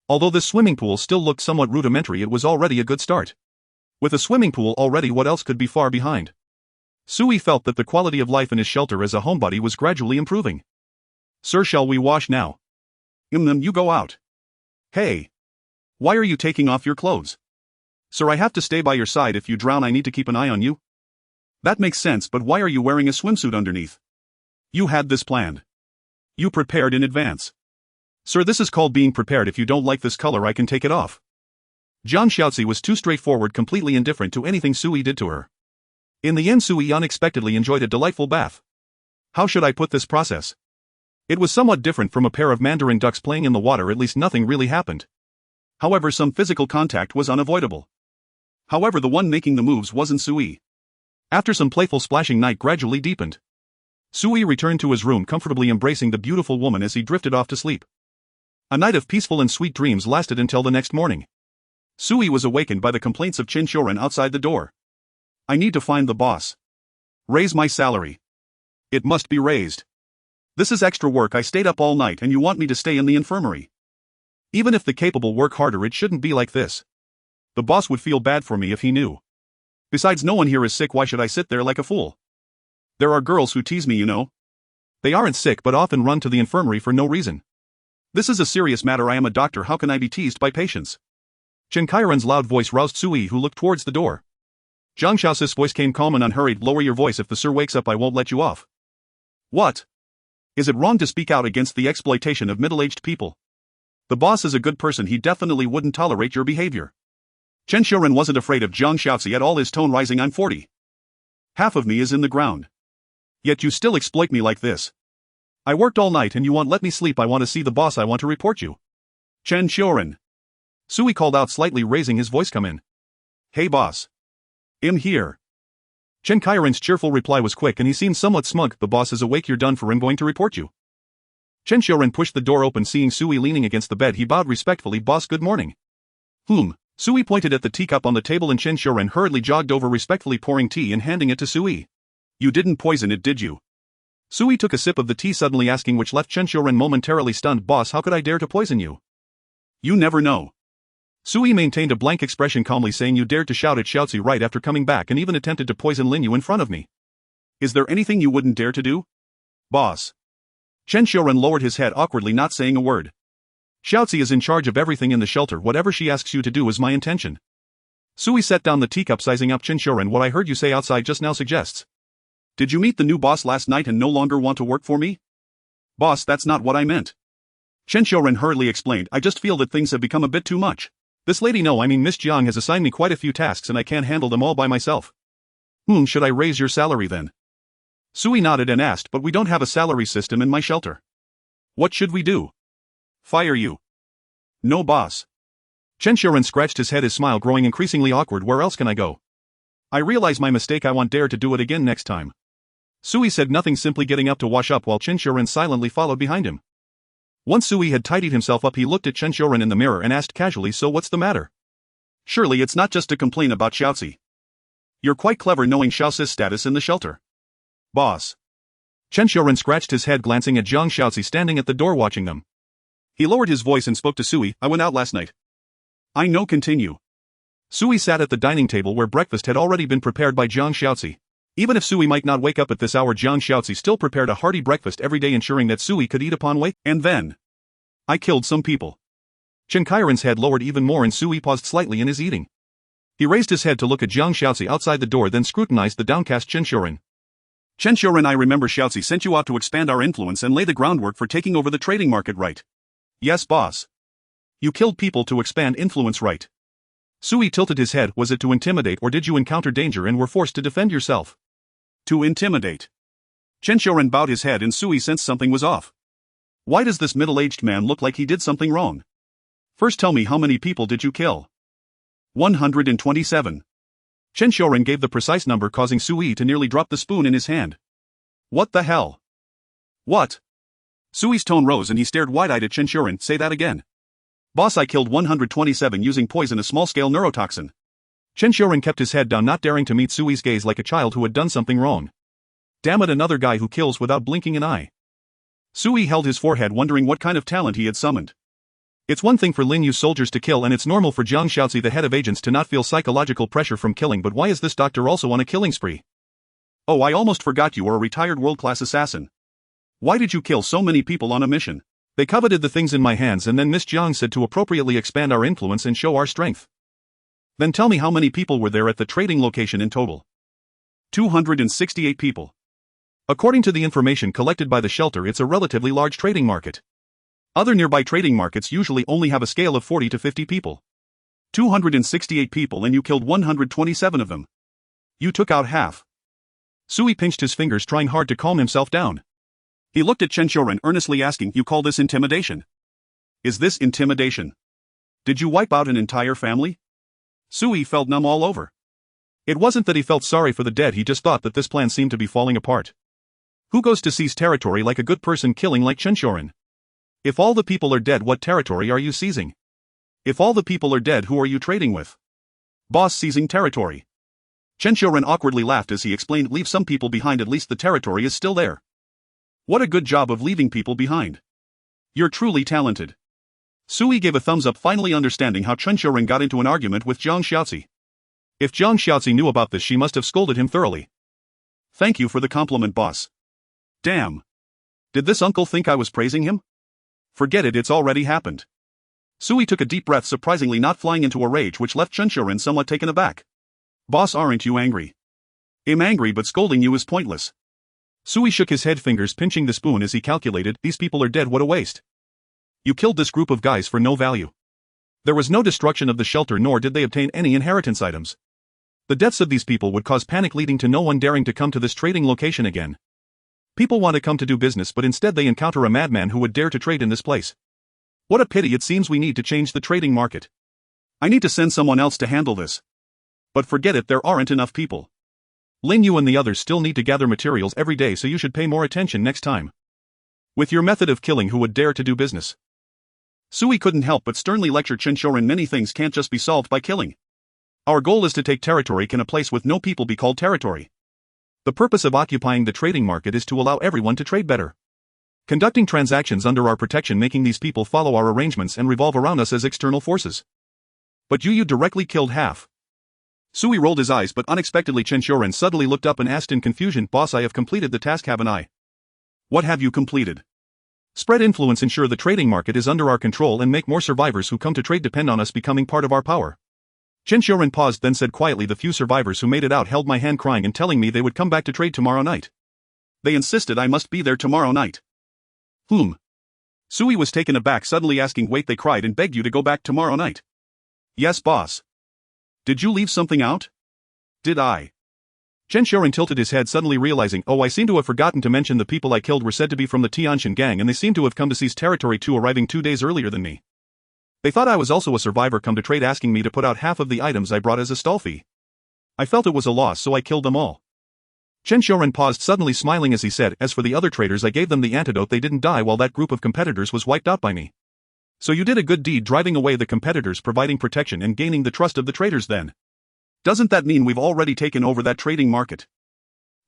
Although this swimming pool still looked somewhat rudimentary, it was already a good start. With a swimming pool already, what else could be far behind? Sui felt that the quality of life in his shelter as a homebody was gradually improving. Sir, shall we wash now? You go out. Hey. Why are you taking off your clothes? Sir, I have to stay by your side. If you drown, I need to keep an eye on you. That makes sense, but why are you wearing a swimsuit underneath? You had this planned. You prepared in advance. Sir, this is called being prepared. If you don't like this color, I can take it off. Zhang Xiaozi was too straightforward, completely indifferent to anything Sui did to her. In the end, Sui unexpectedly enjoyed a delightful bath. How should I put this process? It was somewhat different from a pair of mandarin ducks playing in the water. At least nothing really happened. However, some physical contact was unavoidable. However, the one making the moves wasn't Sui. After some playful splashing, night gradually deepened. Sui returned to his room, comfortably embracing the beautiful woman as he drifted off to sleep. A night of peaceful and sweet dreams lasted until the next morning. Sui was awakened by the complaints of Qin Shoren outside the door. I need to find the boss. Raise my salary. It must be raised. This is extra work. I stayed up all night and you want me to stay in the infirmary. Even if the capable work harder, it shouldn't be like this. The boss would feel bad for me if he knew. Besides, no one here is sick. Why should I sit there like a fool? There are girls who tease me, you know. They aren't sick but often run to the infirmary for no reason. This is a serious matter. I am a doctor. How can I be teased by patients? Chen Kairan's loud voice roused Sui, who looked towards the door. Zhang Xiaozi's voice came calm and unhurried. Lower your voice. If the sir wakes up, I won't let you off. What? Is it wrong to speak out against the exploitation of middle-aged people? The boss is a good person. He definitely wouldn't tolerate your behavior. Chen Shoren wasn't afraid of Zhang Xiaozi at all, his tone rising. I'm 40. Half of me is in the ground. Yet you still exploit me like this. I worked all night and you won't let me sleep. I want to see the boss. I want to report you. Chen Shoren. Sui called out, slightly raising his voice. Come in. Hey boss. I'm here. Chen Kairan's cheerful reply was quick and he seemed somewhat smug. The boss is awake. You're done for. I'm going to report you. Chen Shoren pushed the door open. Seeing Sui leaning against the bed, he bowed respectfully. Boss, good morning. Sui pointed at the teacup on the table and Chen Shoren hurriedly jogged over, respectfully pouring tea and handing it to Sui. You didn't poison it, did you? Sui took a sip of the tea, suddenly asking, which left Chen Shoren momentarily stunned. Boss, how could I dare to poison you? You never know. Sui maintained a blank expression, calmly saying, you dared to shout at Xiaozi right after coming back and even attempted to poison Lin Yu in front of me. Is there anything you wouldn't dare to do? Boss. Chen Shoren lowered his head awkwardly, not saying a word. Xiaozi is in charge of everything in the shelter. Whatever she asks you to do is my intention. Sui set down the teacup, sizing up. Chen Shoren, what I heard you say outside just now suggests. Did you meet the new boss last night and no longer want to work for me? Boss, that's not what I meant. Chen Shoren hurriedly explained. I just feel that things have become a bit too much. This lady, no, I mean Miss Jiang, has assigned me quite a few tasks and I can't handle them all by myself. Should I raise your salary then? Sui nodded and asked, but we don't have a salary system in my shelter. What should we do? Fire you. No, boss. Chen Shoren scratched his head, his smile growing increasingly awkward. Where else can I go? I realize my mistake. I won't dare to do it again next time. Sui said nothing, simply getting up to wash up while Chen Shoren silently followed behind him. Once Sui had tidied himself up, he looked at Chen Xiaoran in the mirror and asked casually, so what's the matter? Surely it's not just a complaint about Xiaozi. You're quite clever knowing Xiaozi's status in the shelter. Boss. Chen Xiaoran scratched his head, glancing at Zhang Xiaozi standing at the door watching them. He lowered his voice and spoke to Sui. I went out last night. I know, continue. Sui sat at the dining table where breakfast had already been prepared by Zhang Xiaozi. Even if Sui might not wake up at this hour, Zhang Xiaozi still prepared a hearty breakfast every day, ensuring that Sui could eat upon wake. And then I killed some people. Chen Qiren's head lowered even more and Sui paused slightly in his eating. He raised his head to look at Zhang Xiaozi outside the door, then scrutinized the downcast Chen Xiaoran. Chen Xiaoran, I remember Xiaozi sent you out to expand our influence and lay the groundwork for taking over the trading market, right? Yes, boss. You killed people to expand influence, right? Sui tilted his head. Was it to intimidate, or did you encounter danger and were forced to defend yourself? To intimidate. Chen Xiaoran bowed his head and Sui sensed something was off. Why does this middle-aged man look like he did something wrong? First tell me, how many people did you kill? 127. Chen Xiaoran gave the precise number, causing Sui to nearly drop the spoon in his hand. What the hell? What? Sui's tone rose and he stared wide-eyed at Chen Xiaoran. Say that again. Boss, I killed 127 using poison, a small-scale neurotoxin. Chen Xiaoran kept his head down, not daring to meet Sui's gaze like a child who had done something wrong. Damn it, another guy who kills without blinking an eye. Sui held his forehead, wondering what kind of talent he had summoned. It's one thing for Lin Yu's soldiers to kill, and it's normal for Zhang Xiaozi, the head of agents, to not feel psychological pressure from killing, but why is this doctor also on a killing spree? Oh, I almost forgot, you are a retired world-class assassin. Why did you kill so many people on a mission? They coveted the things in my hands, and then Miss Zhang said to appropriately expand our influence and show our strength. Then tell me, how many people were there at the trading location in total? 268 people. According to the information collected by the shelter, it's a relatively large trading market. Other nearby trading markets usually only have a scale of 40 to 50 people. 268 people, and you killed 127 of them. You took out half. Sui pinched his fingers, trying hard to calm himself down. He looked at Chen Xiaoran earnestly, asking, you call this intimidation? Is this intimidation? Did you wipe out an entire family? Sui felt numb all over. It wasn't that he felt sorry for the dead, he just thought that this plan seemed to be falling apart. Who goes to seize territory like a good person killing like Chen Xiaoran? If all the people are dead, what territory are you seizing? If all the people are dead, who are you trading with? Boss, seizing territory. Chen Xiaoran awkwardly laughed as he explained, leave some people behind, at least the territory is still there. What a good job of leaving people behind. You're truly talented. Sui gave a thumbs up, finally understanding how Chen Xiaoran got into an argument with Zhang Xiaozi. If Zhang Xiaozi knew about this, she must have scolded him thoroughly. Thank you for the compliment, boss. Damn. Did this uncle think I was praising him? Forget it, it's already happened. Sui took a deep breath, surprisingly not flying into a rage, which left Chen Xiaoran somewhat taken aback. Boss, aren't you angry? I'm angry, but scolding you is pointless. Sui shook his head, fingers pinching the spoon as he calculated, these people are dead, what a waste. You killed this group of guys for no value. There was no destruction of the shelter, nor did they obtain any inheritance items. The deaths of these people would cause panic, leading to no one daring to come to this trading location again. People want to come to do business, but instead they encounter a madman who would dare to trade in this place. What a pity, it seems we need to change the trading market. I need to send someone else to handle this. But forget it, there aren't enough people. Lin Yu and the others still need to gather materials every day, so you should pay more attention next time. With your method of killing, who would dare to do business? Sui couldn't help but sternly lecture Chen Xiaoran, many things can't just be solved by killing. Our goal is to take territory. Can a place with no people be called territory? The purpose of occupying the trading market is to allow everyone to trade better. Conducting transactions under our protection, making these people follow our arrangements and revolve around us as external forces. But you directly killed half. Sui rolled his eyes, but unexpectedly Chen Xiaoran suddenly looked up and asked in confusion, boss, I have completed the task, haven't I? What have you completed? Spread influence, ensure the trading market is under our control, and make more survivors who come to trade depend on us becoming part of our power. Chen Xiaoran paused, then said quietly, the few survivors who made it out held my hand, crying and telling me they would come back to trade tomorrow night. They insisted I must be there tomorrow night. Whom? Sui was taken aback, suddenly asking, wait, they cried and begged you to go back tomorrow night? Yes, boss. Did you leave something out? Did I? Chen Xiaoran tilted his head, suddenly realizing, oh, I seem to have forgotten to mention the people I killed were said to be from the Tianshan gang, and they seem to have come to seize territory too, arriving 2 days earlier than me. They thought I was also a survivor come to trade, asking me to put out half of the items I brought as a stall fee. I felt it was a loss, so I killed them all. Chen Xiaoren paused, suddenly smiling as he said, as for the other traders, I gave them the antidote, they didn't die while that group of competitors was wiped out by me. So you did a good deed driving away the competitors, providing protection and gaining the trust of the traders then. Doesn't that mean we've already taken over that trading market?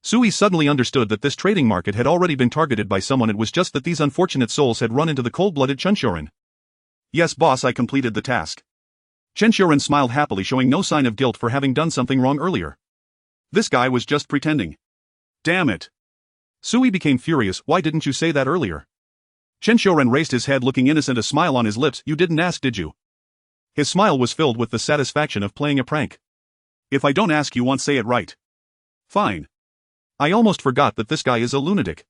Sui suddenly understood that this trading market had already been targeted by someone, it was just that these unfortunate souls had run into the cold-blooded Chen Xiaoren. Yes boss, I completed the task. Chen Xiaoren smiled happily, showing no sign of guilt for having done something wrong earlier. This guy was just pretending. Damn it. Sui became furious, why didn't you say that earlier? Chen Xiaoren raised his head, looking innocent, a smile on his lips. You didn't ask, did you? His smile was filled with the satisfaction of playing a prank. If I don't ask, you won't say it, right? Fine. I almost forgot that this guy is a lunatic.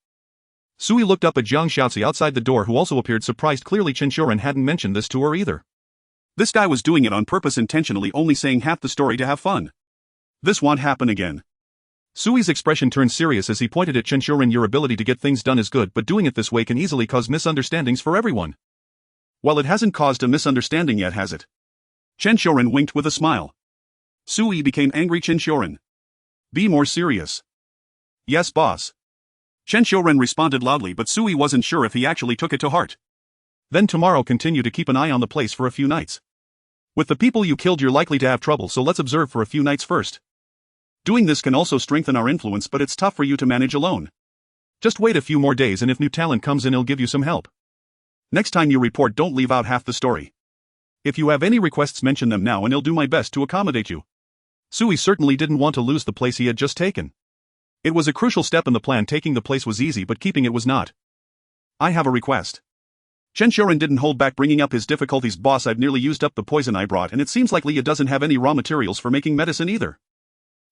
Sui looked up at Jiang Xiaozi outside the door, who also appeared surprised. Clearly Chen Xiaoren hadn't mentioned this to her either. This guy was doing it on purpose, intentionally only saying half the story to have fun. This won't happen again. Sui's expression turned serious as he pointed at Chen Xiaoren. Your ability to get things done is good, but doing it this way can easily cause misunderstandings for everyone. Well, it hasn't caused a misunderstanding yet, has it? Chen Xiaoren winked with a smile. Sui became angry. Chen Xiaoren, be more serious. Yes boss. Chen Xiaoren responded loudly, but Sui wasn't sure if he actually took it to heart. Then tomorrow continue to keep an eye on the place for a few nights. With the people you killed you're likely to have trouble, so let's observe for a few nights first. Doing this can also strengthen our influence, but it's tough for you to manage alone. Just wait a few more days and if new talent comes in, he'll give you some help. Next time you report, don't leave out half the story. If you have any requests, mention them now and I'll do my best to accommodate you. Sui certainly didn't want to lose the place he had just taken. It was a crucial step in the plan. Taking the place was easy, but keeping it was not. I have a request. Chen Xiaoren didn't hold back, bringing up his difficulties. Boss, I've nearly used up the poison I brought, and it seems like Leah doesn't have any raw materials for making medicine either.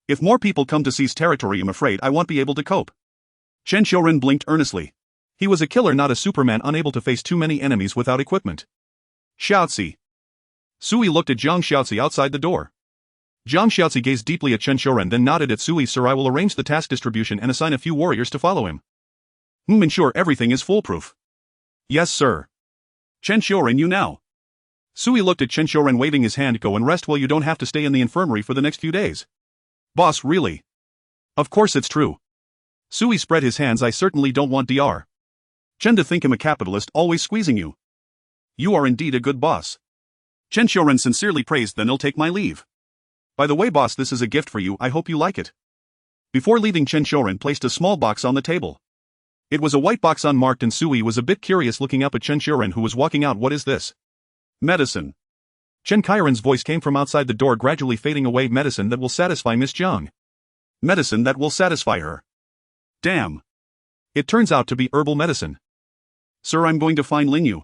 If more people come to seize territory, I'm afraid I won't be able to cope. Chen Xiaoren blinked earnestly. He was a killer, not a Superman, unable to face too many enemies without equipment. Xiaozi. Sui looked at Jiang Xiaozi outside the door. Jiang Xiaozi gazed deeply at Chen Xiaoren, then nodded at Sui. Sir, I will arrange the task distribution and assign a few warriors to follow him. Ensure everything is foolproof. Yes sir. Chen Xiaoren, you now. Sui looked at Chen Xiaoren, waving his hand. Go and rest. Well, you don't have to stay in the infirmary for the next few days. Boss, really? Of course it's true. Sui spread his hands. I certainly don't want Dr. Chen to think him a capitalist, always squeezing you. You are indeed a good boss. Chen Xiaoren sincerely praised. Then I'll take my leave. By the way boss, this is a gift for you, I hope you like it. Before leaving, Chen Xiaoren placed a small box on the table. It was a white box unmarked, and Sui was a bit curious, looking up at Chen Xiaoren, who was walking out. What is this? Medicine. Chen Qiren's voice came from outside the door, gradually fading away. Medicine that will satisfy Miss Jiang. Medicine that will satisfy her. Damn. It turns out to be herbal medicine. Sir, I'm going to find Lin Yu.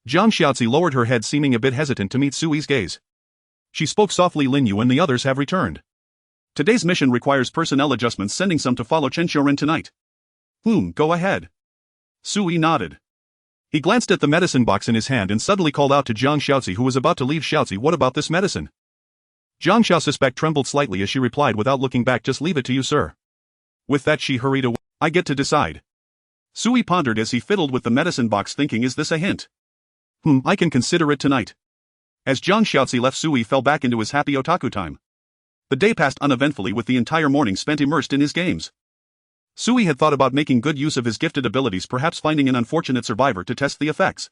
Jiang Xiaozi lowered her head, seeming a bit hesitant to meet Sui's gaze. She spoke softly. Lin Yu and the others have returned. Today's mission requires personnel adjustments, sending some to follow Chen Xiaoren tonight. Go ahead. Sui nodded. He glanced at the medicine box in his hand and suddenly called out to Jiang Xiaozi, who was about to leave. Xiaozi, what about this medicine? Jiang Xiaozi's back trembled slightly as she replied without looking back, just leave it to you, sir. With that she hurried away. I get to decide. Sui pondered as he fiddled with the medicine box, thinking, is this a hint? I can consider it tonight. As Jiang Xiaozi left, Sui fell back into his happy otaku time. The day passed uneventfully, with the entire morning spent immersed in his games. Sui had thought about making good use of his gifted abilities, perhaps finding an unfortunate survivor to test the effects.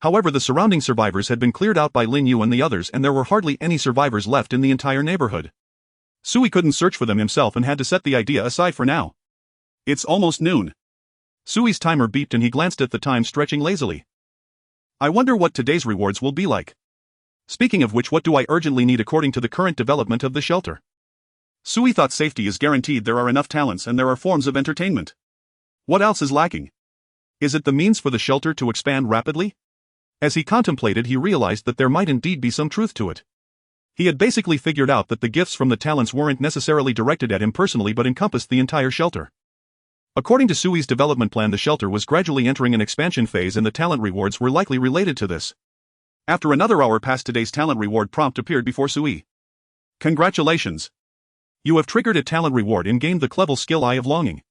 However, the surrounding survivors had been cleared out by Lin Yu and the others, and there were hardly any survivors left in the entire neighborhood. Sui couldn't search for them himself and had to set the idea aside for now. It's almost noon. Sui's timer beeped and he glanced at the time, stretching lazily. I wonder what today's rewards will be like. Speaking of which, what do I urgently need according to the current development of the shelter? Sui thought safety is guaranteed, there are enough talents, and there are forms of entertainment. What else is lacking? Is it the means for the shelter to expand rapidly? As he contemplated, he realized that there might indeed be some truth to it. He had basically figured out that the gifts from the talents weren't necessarily directed at him personally but encompassed the entire shelter. According to Sui's development plan, the shelter was gradually entering an expansion phase and the talent rewards were likely related to this. After another hour passed, today's talent reward prompt appeared before Sui. Congratulations! You have triggered a talent reward and gained the Clevel skill Eye of Longing.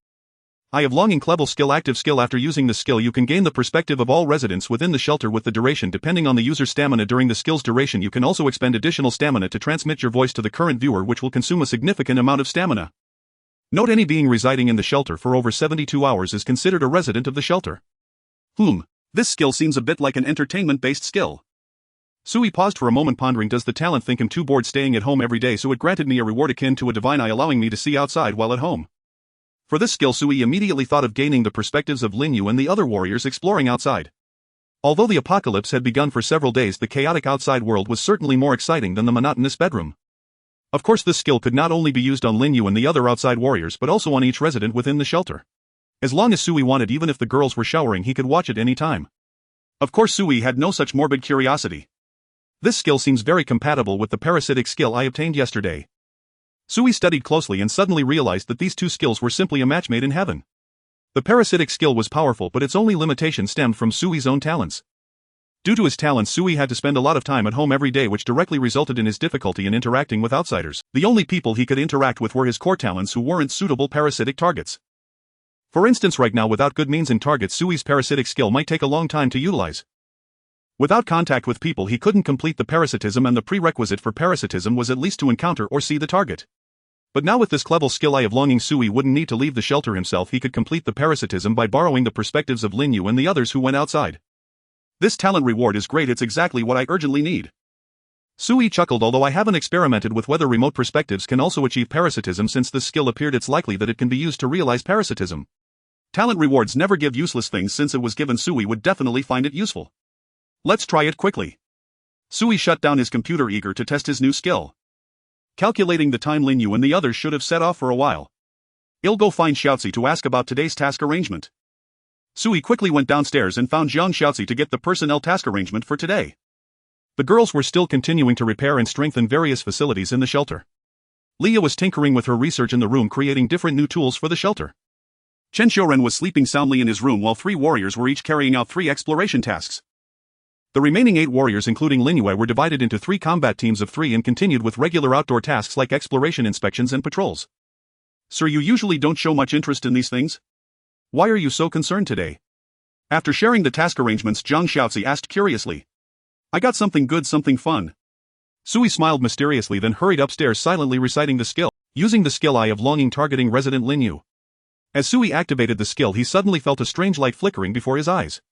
Eye of Longing Clevel skill active skill. After using the skill, you can gain the perspective of all residents within the shelter with the duration depending on the user's stamina. During the skill's duration, you can also expend additional stamina to transmit your voice to the current viewer, which will consume a significant amount of stamina. Note any being residing in the shelter for over 72 hours is considered a resident of the shelter. This skill seems a bit like an entertainment-based skill. Sui paused for a moment pondering, does the talent think I'm too bored staying at home every day, so it granted me a reward akin to a divine eye allowing me to see outside while at home. For this skill Sui immediately thought of gaining the perspectives of Lin Yu and the other warriors exploring outside. Although the apocalypse had begun for several days, the chaotic outside world was certainly more exciting than the monotonous bedroom. Of course this skill could not only be used on Lin Yu and the other outside warriors but also on each resident within the shelter. As long as Sui wanted, even if the girls were showering, he could watch it any time. Of course Sui had no such morbid curiosity. This skill seems very compatible with the parasitic skill I obtained yesterday. Sui studied closely and suddenly realized that these two skills were simply a match made in heaven. The parasitic skill was powerful, but its only limitation stemmed from Sui's own talents. Due to his talents, Sui had to spend a lot of time at home every day, which directly resulted in his difficulty in interacting with outsiders. The only people he could interact with were his core talents who weren't suitable parasitic targets. For instance, right now without good means and targets, Sui's parasitic skill might take a long time to utilize. Without contact with people he couldn't complete the parasitism, and the prerequisite for parasitism was at least to encounter or see the target. But now with this clever skill Eye of Longing, Sui wouldn't need to leave the shelter himself. He could complete the parasitism by borrowing the perspectives of Lin Yu and the others who went outside. This talent reward is great, it's exactly what I urgently need. Sui chuckled. Although I haven't experimented with whether remote perspectives can also achieve parasitism, since this skill appeared, it's likely that it can be used to realize parasitism. Talent rewards never give useless things. Since it was given, Sui would definitely find it useful. Let's try it quickly. Sui shut down his computer, eager to test his new skill. Calculating the time, Lin Yu and the others should have set off for a while. I'll go find Xiaozi to ask about today's task arrangement. Sui quickly went downstairs and found Jiang Xiaozi to get the personnel task arrangement for today. The girls were still continuing to repair and strengthen various facilities in the shelter. Leah was tinkering with her research in the room, creating different new tools for the shelter. Chen Xiuren was sleeping soundly in his room while 3 warriors were each carrying out 3 exploration tasks. The remaining 8 warriors, including Lin Yue, were divided into 3 combat teams of 3 and continued with regular outdoor tasks like exploration, inspections and patrols. Sir, you usually don't show much interest in these things? Why are you so concerned today? After sharing the task arrangements, Jiang Xiaozi asked curiously. I got something good, something fun. Sui smiled mysteriously, then hurried upstairs, silently reciting the skill, using the skill Eye of Longing targeting resident Lin Yu. As Sui activated the skill, he suddenly felt a strange light flickering before his eyes.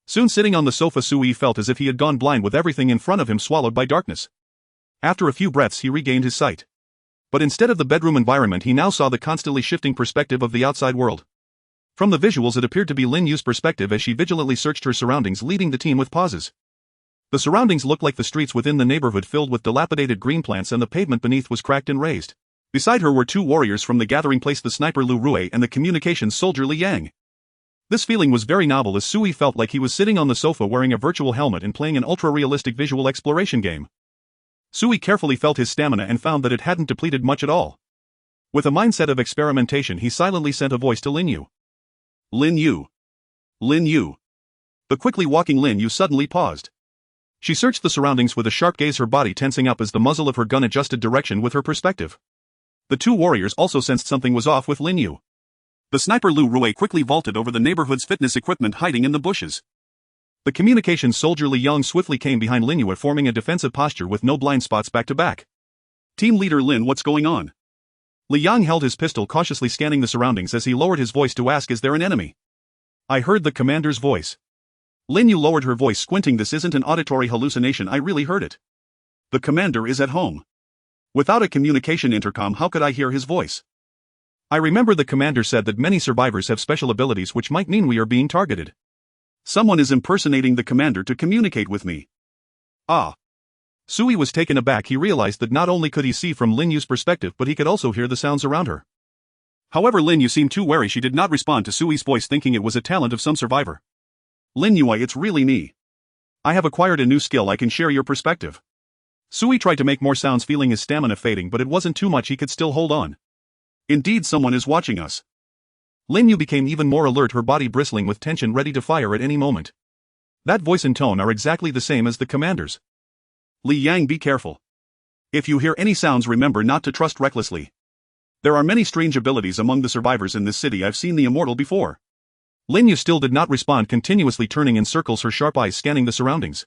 Soon, sitting on the sofa, Sui felt as if he had gone blind, with everything in front of him swallowed by darkness. After a few breaths he regained his sight. But instead of the bedroom environment, he now saw the constantly shifting perspective of the outside world. From the visuals, it appeared to be Lin Yu's perspective as she vigilantly searched her surroundings, leading the team with pauses. The surroundings looked like the streets within the neighborhood, filled with dilapidated green plants, and the pavement beneath was cracked and raised. Beside her were 2 warriors from the gathering place, the sniper Lu Rui and the communications soldier Li Yang. This feeling was very novel, as Sui felt like he was sitting on the sofa wearing a virtual helmet and playing an ultra-realistic visual exploration game. Sui carefully felt his stamina and found that it hadn't depleted much at all. With a mindset of experimentation, he silently sent a voice to Lin Yu. Lin Yu. Lin Yu. The quickly walking Lin Yu suddenly paused. She searched the surroundings with a sharp gaze, her body tensing up as the muzzle of her gun adjusted direction with her perspective. The 2 warriors also sensed something was off with Lin Yu. The sniper Lu Rui quickly vaulted over the neighborhood's fitness equipment, hiding in the bushes. The communications soldier Li Yang swiftly came behind Lin Yu, forming a defensive posture with no blind spots back to back. Team leader Lin, what's going on? Li Yang held his pistol, cautiously scanning the surroundings as he lowered his voice to ask, is there an enemy? I heard the commander's voice. Lin Yu lowered her voice, squinting. This isn't an auditory hallucination, I really heard it. The commander is at home. Without a communication intercom, how could I hear his voice? I remember the commander said that many survivors have special abilities, which might mean we are being targeted. Someone is impersonating the commander to communicate with me. Ah. Sui was taken aback. He realized that not only could he see from Lin Yu's perspective, but he could also hear the sounds around her. However, Lin Yu seemed too wary. She did not respond to Sui's voice, thinking it was a talent of some survivor. Lin Yu, it's really me. I have acquired a new skill, I can share your perspective. Sui tried to make more sounds, feeling his stamina fading, but it wasn't too much, he could still hold on. Indeed, someone is watching us. Lin Yu became even more alert, her body bristling with tension, ready to fire at any moment. That voice and tone are exactly the same as the commander's. Li Yang, be careful. If you hear any sounds, remember not to trust recklessly. There are many strange abilities among the survivors in this city. I've seen the immortal before. Lin Yu still did not respond, continuously turning in circles, her sharp eyes scanning the surroundings.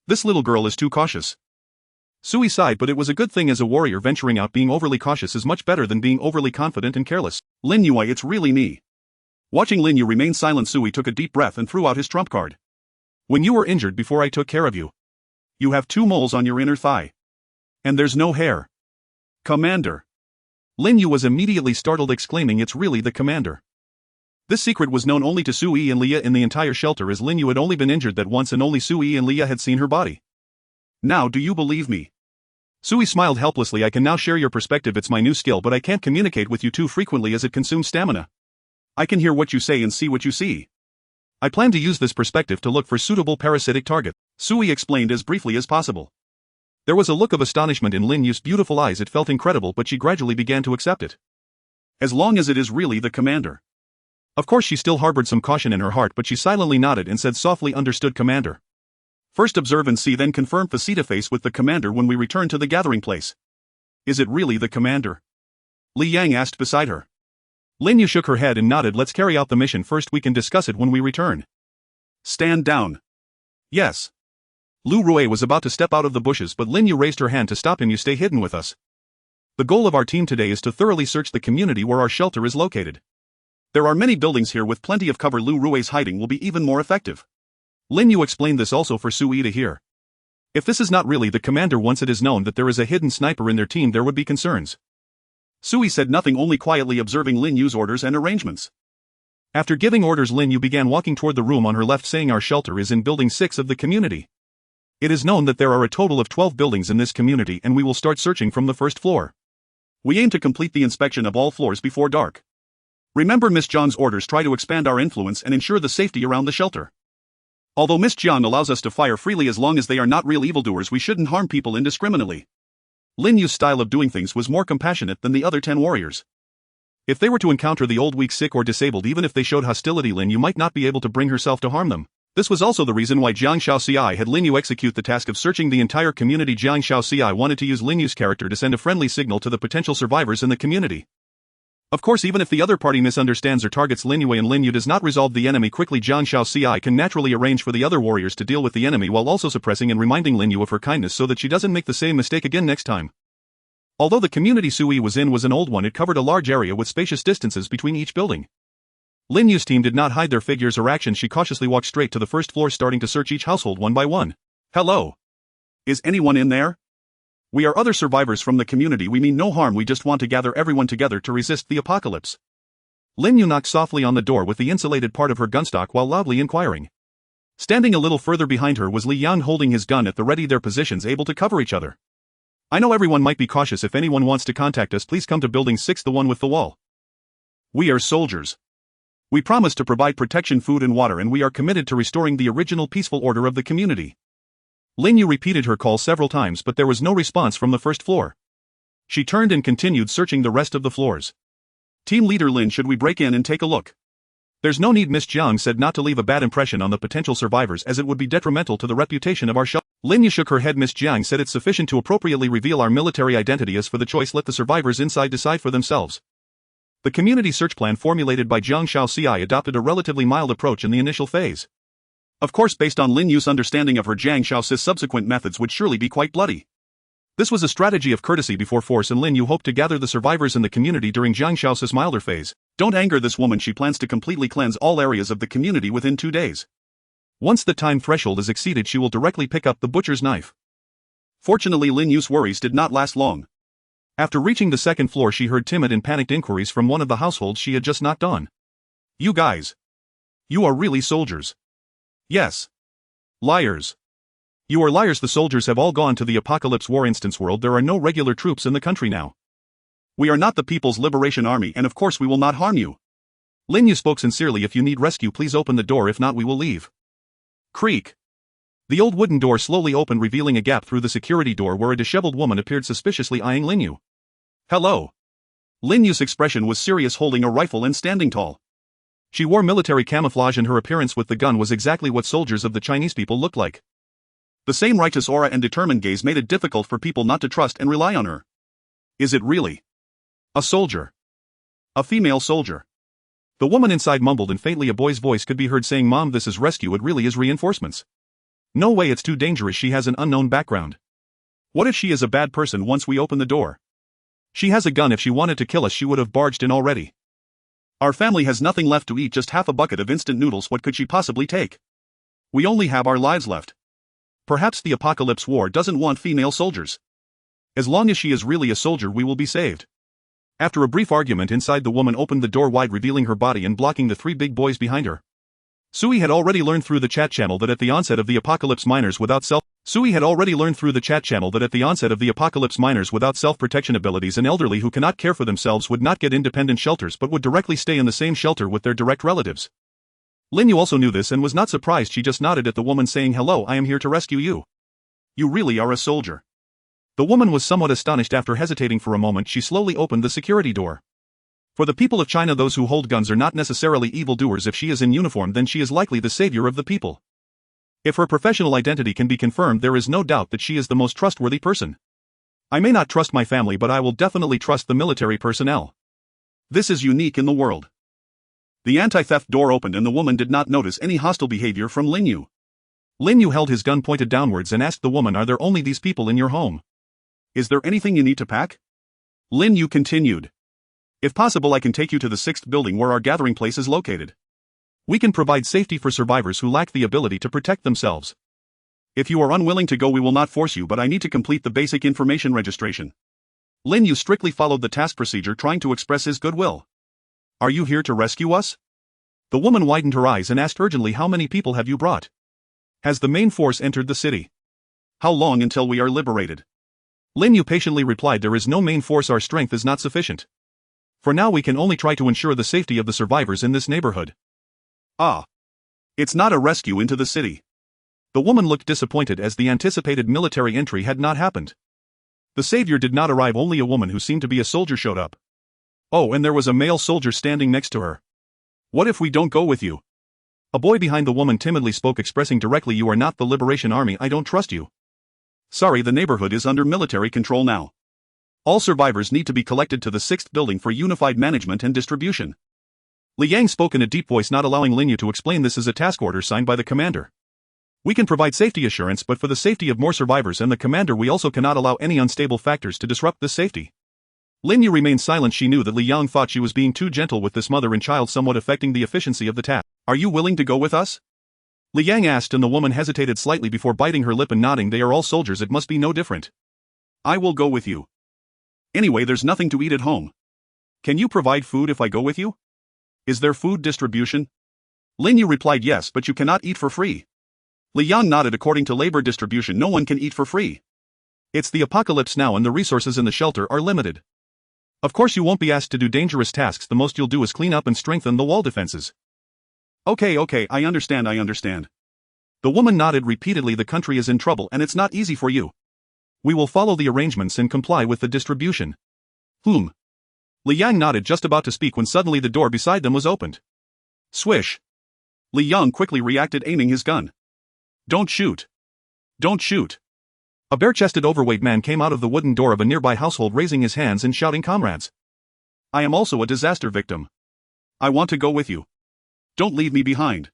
This little girl is too cautious. Sui sighed, but it was a good thing as a warrior. Venturing out being overly cautious is much better than being overly confident and careless. Lin Yue, it's really me. Watching Lin Yu remain silent, Sui took a deep breath and threw out his trump card. When you were injured before I took care of you. You have 2 moles on your inner thigh. And there's no hair. Commander. Lin Yu was immediately startled, exclaiming, it's really the commander. This secret was known only to Sui and Leah in the entire shelter, as Lin Yu had only been injured that once and only Sui and Leah had seen her body. Now do you believe me? Sui smiled helplessly. I can now share your perspective. It's my new skill, but I can't communicate with you too frequently as it consumes stamina. I can hear what you say and see what you see. I plan to use this perspective to look for suitable parasitic target, Sui explained as briefly as possible. There was a look of astonishment in Lin Yu's beautiful eyes. It felt incredible, but she gradually began to accept it. As long as it is really the commander. Of course she still harbored some caution in her heart, but she silently nodded and said softly, understood, commander. First observe and see, then confirm face-to-face with the commander when we return to the gathering place. Is it really the commander? Li Yang asked beside her. Lin Yu shook her head and nodded. Let's carry out the mission first, we can discuss it when we return. Stand down. Yes. Lu Rui was about to step out of the bushes, but Lin Yu raised her hand to stop him. You stay hidden with us. The goal of our team today is to thoroughly search the community where our shelter is located. There are many buildings here with plenty of cover. Lu Rui's hiding will be even more effective. Lin Yu explained this also for Sui to hear. If this is not really the commander, once it is known that there is a hidden sniper in their team, there would be concerns. Sui said nothing, only quietly observing Lin Yu's orders and arrangements. After giving orders, Lin Yu began walking toward the room on her left, saying, our shelter is in building 6 of the community. It is known that there are a total of 12 buildings in this community, and we will start searching from the first floor. We aim to complete the inspection of all floors before dark. Remember Miss Zhang's orders. Try to expand our influence and ensure the safety around the shelter. Although Miss Zhang allows us to fire freely as long as they are not real evildoers, we shouldn't harm people indiscriminately. Lin Yu's style of doing things was more compassionate than the other 10 warriors. If they were to encounter the old, weak, sick, or disabled, even if they showed hostility, Lin Yu might not be able to bring herself to harm them. This was also the reason why Jiang Shaoxi had Lin Yu execute the task of searching the entire community. Jiang Shaoxi wanted to use Lin Yu's character to send a friendly signal to the potential survivors in the community. Of course, even if the other party misunderstands or targets Lin Yu and Lin Yu does not resolve the enemy quickly, Jiang Shaoxi can naturally arrange for the other warriors to deal with the enemy while also suppressing and reminding Lin Yu of her kindness so that she doesn't make the same mistake again next time. Although the community Sui was in was an old one, it covered a large area with spacious distances between each building. Lin Yu's team did not hide their figures or actions. She cautiously walked straight to the first floor, starting to search each household one by one. Hello. Is anyone in there? We are other survivors from the community. We mean no harm. We just want to gather everyone together to resist the apocalypse. Lin Yu knocked softly on the door with the insulated part of her gunstock while loudly inquiring. Standing a little further behind her was Li Yang, holding his gun at the ready, their positions able to cover each other. I know everyone might be cautious. If anyone wants to contact us, please come to building 6, the one with the wall. We are soldiers. We promise to provide protection, food and water, and we are committed to restoring the original peaceful order of the community. Lin Yu repeated her call several times, but there was no response from the first floor. She turned and continued searching the rest of the floors. Team leader Lin, should we break in and take a look? There's no need. Miss Zhang said not to leave a bad impression on the potential survivors, as it would be detrimental to the reputation of our shelter. Lin Yu shook her head. Miss Zhang said it's sufficient to appropriately reveal our military identity. As for the choice, let the survivors inside decide for themselves. The community search plan formulated by Jiang Shaoxi adopted a relatively mild approach in the initial phase. Of course, based on Lin Yu's understanding of her, Jiang Shaoxi's subsequent methods would surely be quite bloody. This was a strategy of courtesy before force, and Lin Yu hoped to gather the survivors in the community during Jiang Shaoxi's milder phase. Don't anger this woman. She plans to completely cleanse all areas of the community within 2 days. Once the time threshold is exceeded, she will directly pick up the butcher's knife. Fortunately, Lin Yu's worries did not last long. After reaching the second floor, she heard timid and panicked inquiries from one of the households she had just knocked on. You guys. You are really soldiers. Yes. Liars. You are liars. The soldiers have all gone to the Apocalypse War Instance World. There are no regular troops in the country now. We are not the People's Liberation Army, and of course we will not harm you. Lin Yu spoke sincerely. If you need rescue, please open the door. If not, we will leave. Creak. The old wooden door slowly opened, revealing a gap through the security door where a disheveled woman appeared, suspiciously eyeing Lin Yu. Hello. Lin Yu's expression was serious, holding a rifle and standing tall. She wore military camouflage, and her appearance with the gun was exactly what soldiers of the Chinese people looked like. The same righteous aura and determined gaze made it difficult for people not to trust and rely on her. Is it really a soldier? A female soldier? The woman inside mumbled, and faintly a boy's voice could be heard saying, Mom, this is rescue. It really is reinforcements. No way, it's too dangerous. She has an unknown background. What if she is a bad person once we open the door? She has a gun. If she wanted to kill us she would have barged in already. Our family has nothing left to eat, just half a bucket of instant noodles. What could she possibly take? We only have our lives left. Perhaps the apocalypse war doesn't want female soldiers. As long as she is really a soldier we will be saved. After a brief argument inside, the woman opened the door wide, revealing her body and blocking the three big boys behind her. Sui had already learned through the chat channel that at the onset of the apocalypse miners without self-protection abilities, an elderly who cannot care for themselves would not get independent shelters but would directly stay in the same shelter with their direct relatives. Lin Yu also knew this and was not surprised. She just nodded at the woman, saying, "Hello, I am here to rescue you. You really are a soldier." The woman was somewhat astonished. After hesitating for a moment, she slowly opened the security door. For the people of China, those who hold guns are not necessarily evildoers. If she is in uniform, then she is likely the savior of the people. If her professional identity can be confirmed, there is no doubt that she is the most trustworthy person. I may not trust my family, but I will definitely trust the military personnel. This is unique in the world. The anti-theft door opened and the woman did not notice any hostile behavior from Lin Yu. Lin Yu held his gun pointed downwards and asked the woman, "Are there only these people in your home? Is there anything you need to pack?" Lin Yu continued. "If possible, I can take you to the 6th building where our gathering place is located. We can provide safety for survivors who lack the ability to protect themselves. If you are unwilling to go, we will not force you, but I need to complete the basic information registration." Lin Yu strictly followed the task procedure, trying to express his goodwill. "Are you here to rescue us?" The woman widened her eyes and asked urgently, "How many people have you brought? Has the main force entered the city? How long until we are liberated?" Lin Yu patiently replied, "There is no main force. Our strength is not sufficient. For now we can only try to ensure the safety of the survivors in this neighborhood." "Ah. It's not a rescue into the city." The woman looked disappointed as the anticipated military entry had not happened. The savior did not arrive. Only a woman who seemed to be a soldier showed up. Oh, and there was a male soldier standing next to her. "What if we don't go with you?" A boy behind the woman timidly spoke, expressing directly, "You are not the Liberation Army. I don't trust you." "Sorry, the neighborhood is under military control now. All survivors need to be collected to the 6th building for unified management and distribution." Li Yang spoke in a deep voice, not allowing Lin Yu to explain. "This is a task order signed by the commander. We can provide safety assurance, but for the safety of more survivors and the commander, we also cannot allow any unstable factors to disrupt this safety." Lin Yu remained silent. She knew that Li Yang thought she was being too gentle with this mother and child, somewhat affecting the efficiency of the task. "Are you willing to go with us?" Li Yang asked, and the woman hesitated slightly before biting her lip and nodding. "They are all soldiers. It must be no different." "I will go with you. Anyway, there's nothing to eat at home. Can you provide food if I go with you? Is there food distribution?" Lin Yu replied, "Yes, but you cannot eat for free." Li Yang nodded. "According to labor distribution, no one can eat for free. It's the apocalypse now and the resources in the shelter are limited. Of course you won't be asked to do dangerous tasks. The most you'll do is clean up and strengthen the wall defenses." Okay, I understand. The woman nodded repeatedly. "The country is in trouble and it's not easy for you. We will follow the arrangements and comply with the distribution." Li Yang nodded, just about to speak when suddenly the door beside them was opened. Swish. Li Yang quickly reacted, aiming his gun. "Don't shoot. Don't shoot." A bare-chested overweight man came out of the wooden door of a nearby household, raising his hands and shouting, "Comrades! I am also a disaster victim. I want to go with you. Don't leave me behind."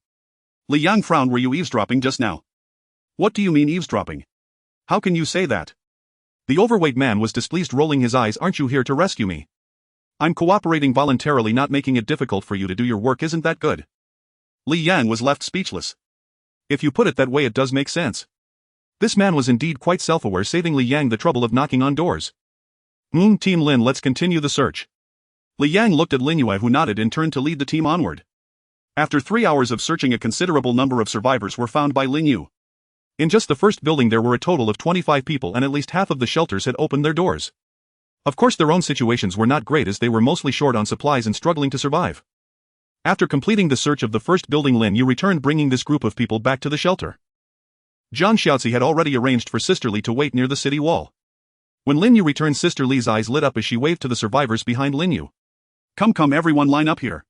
Li Yang frowned. "Were you eavesdropping just now?" "What do you mean eavesdropping? How can you say that?" The overweight man was displeased, rolling his eyes. "Aren't you here to rescue me? I'm cooperating voluntarily, not making it difficult for you to do your work. Isn't that good?" Li Yang was left speechless. If you put it that way, it does make sense. This man was indeed quite self-aware, saving Li Yang the trouble of knocking on doors. Team Lin, let's continue the search." Li Yang looked at Lin Yu, who nodded and turned to lead the team onward. After 3 hours of searching, a considerable number of survivors were found by Lin Yu. In just the first building there were a total of 25 people, and at least half of the shelters had opened their doors. Of course their own situations were not great, as they were mostly short on supplies and struggling to survive. After completing the search of the first building, Lin Yu returned, bringing this group of people back to the shelter. Zhang Xiaozi had already arranged for Sister Li to wait near the city wall. When Lin Yu returned, Sister Li's eyes lit up as she waved to the survivors behind Lin Yu. Come everyone, line up here.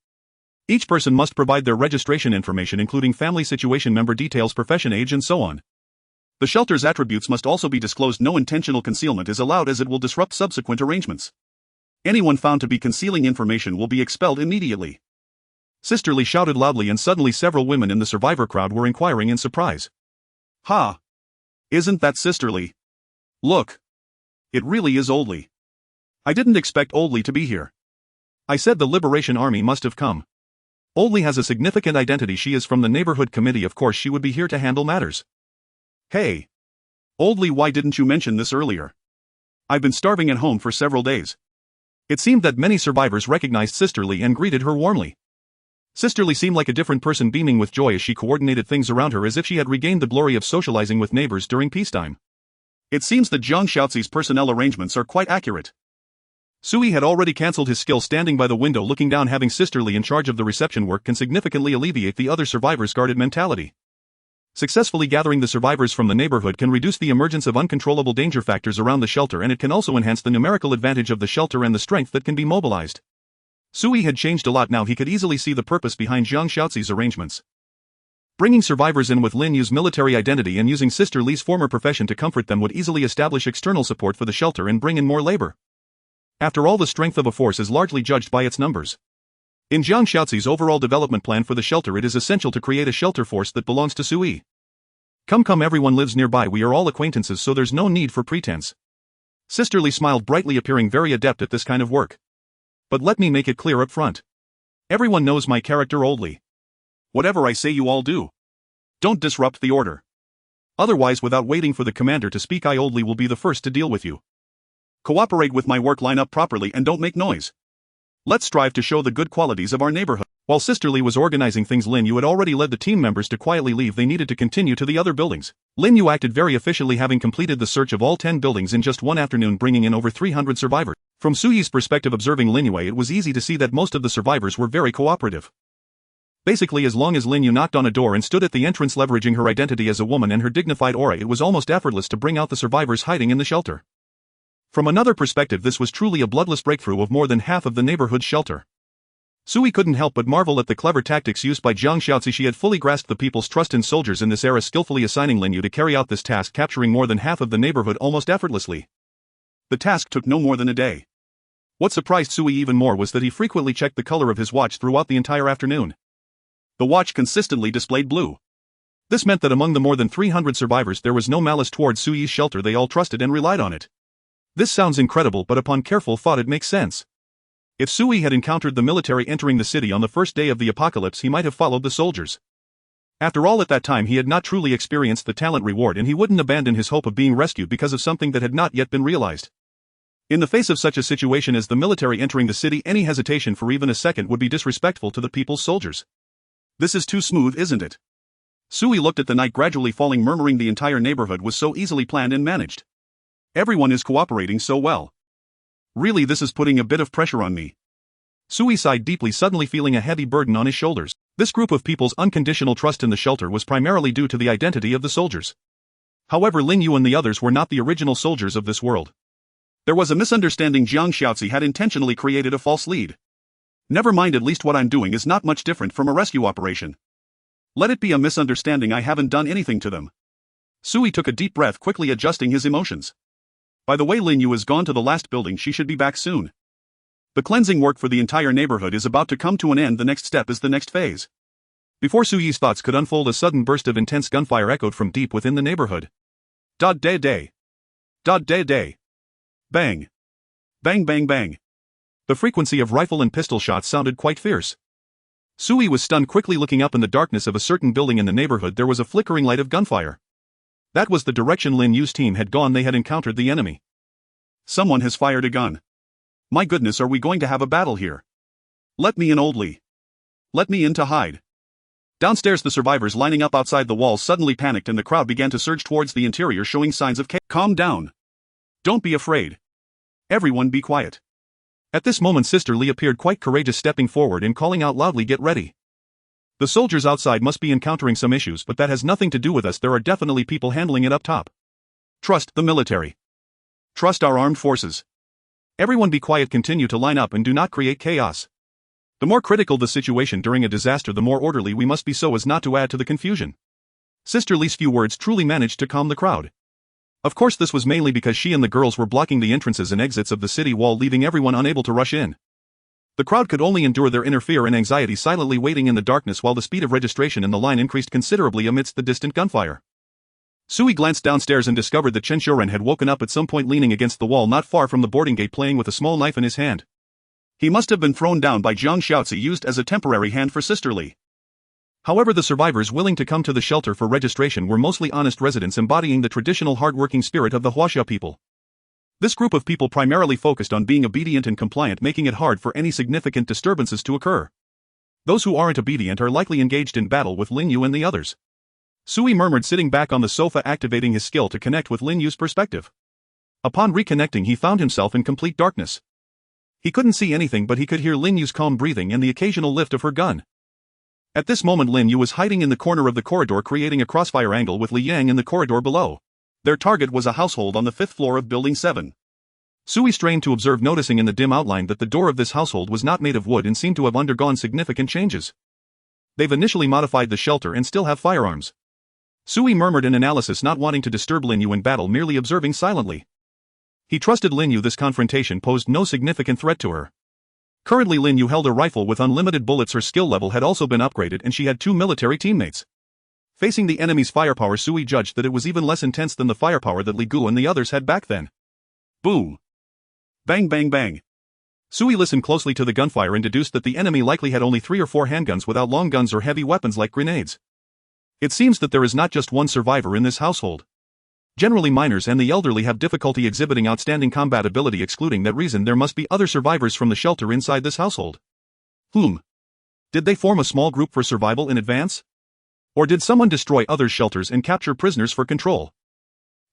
Each person must provide their registration information, including family situation, member details, profession, age, and so on. The shelter's attributes must also be disclosed. No intentional concealment is allowed, as it will disrupt subsequent arrangements. Anyone found to be concealing information will be expelled immediately." Sister Li shouted loudly, and suddenly several women in the survivor crowd were inquiring in surprise. "Ha! Isn't that Sister Li?" Look. It really is Oldly. I didn't expect Oldly to be here. I said the Liberation Army must have come. Oldly has a significant identity. She is from the neighborhood committee. Of course she would be here to handle matters. Hey. Oldly, why didn't you mention this earlier? I've been starving at home for several days. It seemed that many survivors recognized Sisterly and greeted her warmly. Sisterly seemed like a different person, beaming with joy as she coordinated things around her as if she had regained the glory of socializing with neighbors during peacetime. It seems that Zhang Xiaozi's personnel arrangements are quite accurate. Sui had already cancelled his skill standing by the window looking down. Having Sisterly in charge of the reception work can significantly alleviate the other survivors' guarded mentality. Successfully gathering the survivors from the neighborhood can reduce the emergence of uncontrollable danger factors around the shelter, and it can also enhance the numerical advantage of the shelter and the strength that can be mobilized. Sui had changed a lot now. He could easily see the purpose behind Zhang Xiaozi's arrangements. Bringing survivors in with Lin Yu's military identity and using Sister Li's former profession to comfort them would easily establish external support for the shelter and bring in more labor. After all, the strength of a force is largely judged by its numbers. In Zhang Xiaozi's overall development plan for the shelter, it is essential to create a shelter force that belongs to Sui. Come, everyone lives nearby. We are all acquaintances, so there's no need for pretense. Sister Li smiled brightly, appearing very adept at this kind of work. But let me make it clear up front. Everyone knows my character Oldly. Whatever I say you all do. Don't disrupt the order. Otherwise, without waiting for the commander to speak, I Oldly will be the first to deal with you. Cooperate with my work, line up properly and don't make noise. Let's strive to show the good qualities of our neighborhood. While Sister Li was organizing things, Lin Yu had already led the team members to quietly leave. They needed to continue to the other buildings. Lin Yu acted very efficiently, having completed the search of all 10 buildings in just one afternoon, bringing in over 300 survivors. From Suyi's perspective, observing Lin Yu, it was easy to see that most of the survivors were very cooperative. Basically, as long as Lin Yu knocked on a door and stood at the entrance leveraging her identity as a woman and her dignified aura, it was almost effortless to bring out the survivors hiding in the shelter. From another perspective, this was truly a bloodless breakthrough of more than half of the neighborhood's shelter. Sui couldn't help but marvel at the clever tactics used by Zhang Xiaozi. She had fully grasped the people's trust in soldiers in this era, skillfully assigning Lin Yu to carry out this task, capturing more than half of the neighborhood almost effortlessly. The task took no more than a day. What surprised Sui even more was that he frequently checked the color of his watch throughout the entire afternoon. The watch consistently displayed blue. This meant that among the more than 300 survivors there was no malice towards Sui's shelter. They all trusted and relied on it. This sounds incredible, but upon careful thought it makes sense. If Sui had encountered the military entering the city on the first day of the apocalypse, he might have followed the soldiers. After all, at that time he had not truly experienced the talent reward, and he wouldn't abandon his hope of being rescued because of something that had not yet been realized. In the face of such a situation as the military entering the city, any hesitation for even a second would be disrespectful to the people's soldiers. This is too smooth, isn't it? Sui looked at the night gradually falling, murmuring the entire neighborhood was so easily planned and managed. Everyone is cooperating so well. Really, this is putting a bit of pressure on me. Sui sighed deeply, suddenly feeling a heavy burden on his shoulders. This group of people's unconditional trust in the shelter was primarily due to the identity of the soldiers. However, Lin Yu and the others were not the original soldiers of this world. There was a misunderstanding. Zhang Xiaozi had intentionally created a false lead. Never mind, at least what I'm doing is not much different from a rescue operation. Let it be a misunderstanding. I haven't done anything to them. Sui took a deep breath, quickly adjusting his emotions. By the way, Lin Yu is gone to the last building. She should be back soon. The cleansing work for the entire neighborhood is about to come to an end. The next step is the next phase. Before Suyi's thoughts could unfold, a sudden burst of intense gunfire echoed from deep within the neighborhood. Dod day day. Dod day day. Bang. Bang bang bang. The frequency of rifle and pistol shots sounded quite fierce. Sui was stunned, quickly looking up. In the darkness of a certain building in the neighborhood there was a flickering light of gunfire. That was the direction Lin Yu's team had gone. They had encountered the enemy. Someone has fired a gun. My goodness, are we going to have a battle here? Let me in, Oldly. Let me in to hide. Downstairs, the survivors lining up outside the walls suddenly panicked and the crowd began to surge towards the interior, showing signs of chaos. Calm down. Don't be afraid. Everyone be quiet. At this moment Sister Li appeared quite courageous, stepping forward and calling out loudly, "Get ready. The soldiers outside must be encountering some issues, but that has nothing to do with us. There are definitely people handling it up top. Trust the military. Trust our armed forces. Everyone be quiet, continue to line up and do not create chaos. The more critical the situation during a disaster, the more orderly we must be so as not to add to the confusion." Sister Li's few words truly managed to calm the crowd. Of course, this was mainly because she and the girls were blocking the entrances and exits of the city wall, leaving everyone unable to rush in. The crowd could only endure their inner fear and anxiety, silently waiting in the darkness while the speed of registration in the line increased considerably amidst the distant gunfire. Sui glanced downstairs and discovered that Chen Xiuren had woken up at some point leaning against the wall not far from the boarding gate playing with a small knife in his hand. He must have been thrown down by Jiang Xiaozi used as a temporary hand for sisterly. However, the survivors willing to come to the shelter for registration were mostly honest residents embodying the traditional hard-working spirit of the Huaxia people. This group of people primarily focused on being obedient and compliant, making it hard for any significant disturbances to occur. Those who aren't obedient are likely engaged in battle with Lin Yu and the others. Sui murmured, sitting back on the sofa, activating his skill to connect with Lin Yu's perspective. Upon reconnecting, he found himself in complete darkness. He couldn't see anything, but he could hear Lin Yu's calm breathing and the occasional lift of her gun. At this moment, Lin Yu was hiding in the corner of the corridor, creating a crossfire angle with Li Yang in the corridor below. Their target was a household on the 5th floor of Building 7. Sui strained to observe, noticing in the dim outline that the door of this household was not made of wood and seemed to have undergone significant changes. They've initially modified the shelter and still have firearms. Sui murmured in analysis, not wanting to disturb Lin Yu in battle, merely observing silently. He trusted Lin Yu. This confrontation posed no significant threat to her. Currently, Lin Yu held a rifle with unlimited bullets. Her skill level had also been upgraded and she had 2 military teammates. Facing the enemy's firepower, Sui judged that it was even less intense than the firepower that Li Gu and the others had back then. Boom! Bang bang bang! Sui listened closely to the gunfire and deduced that the enemy likely had only 3 or 4 handguns without long guns or heavy weapons like grenades. It seems that there is not just one survivor in this household. Generally, minors and the elderly have difficulty exhibiting outstanding combat ability. Excluding that reason, there must be other survivors from the shelter inside this household. Did they form a small group for survival in advance? Or did someone destroy other shelters and capture prisoners for control?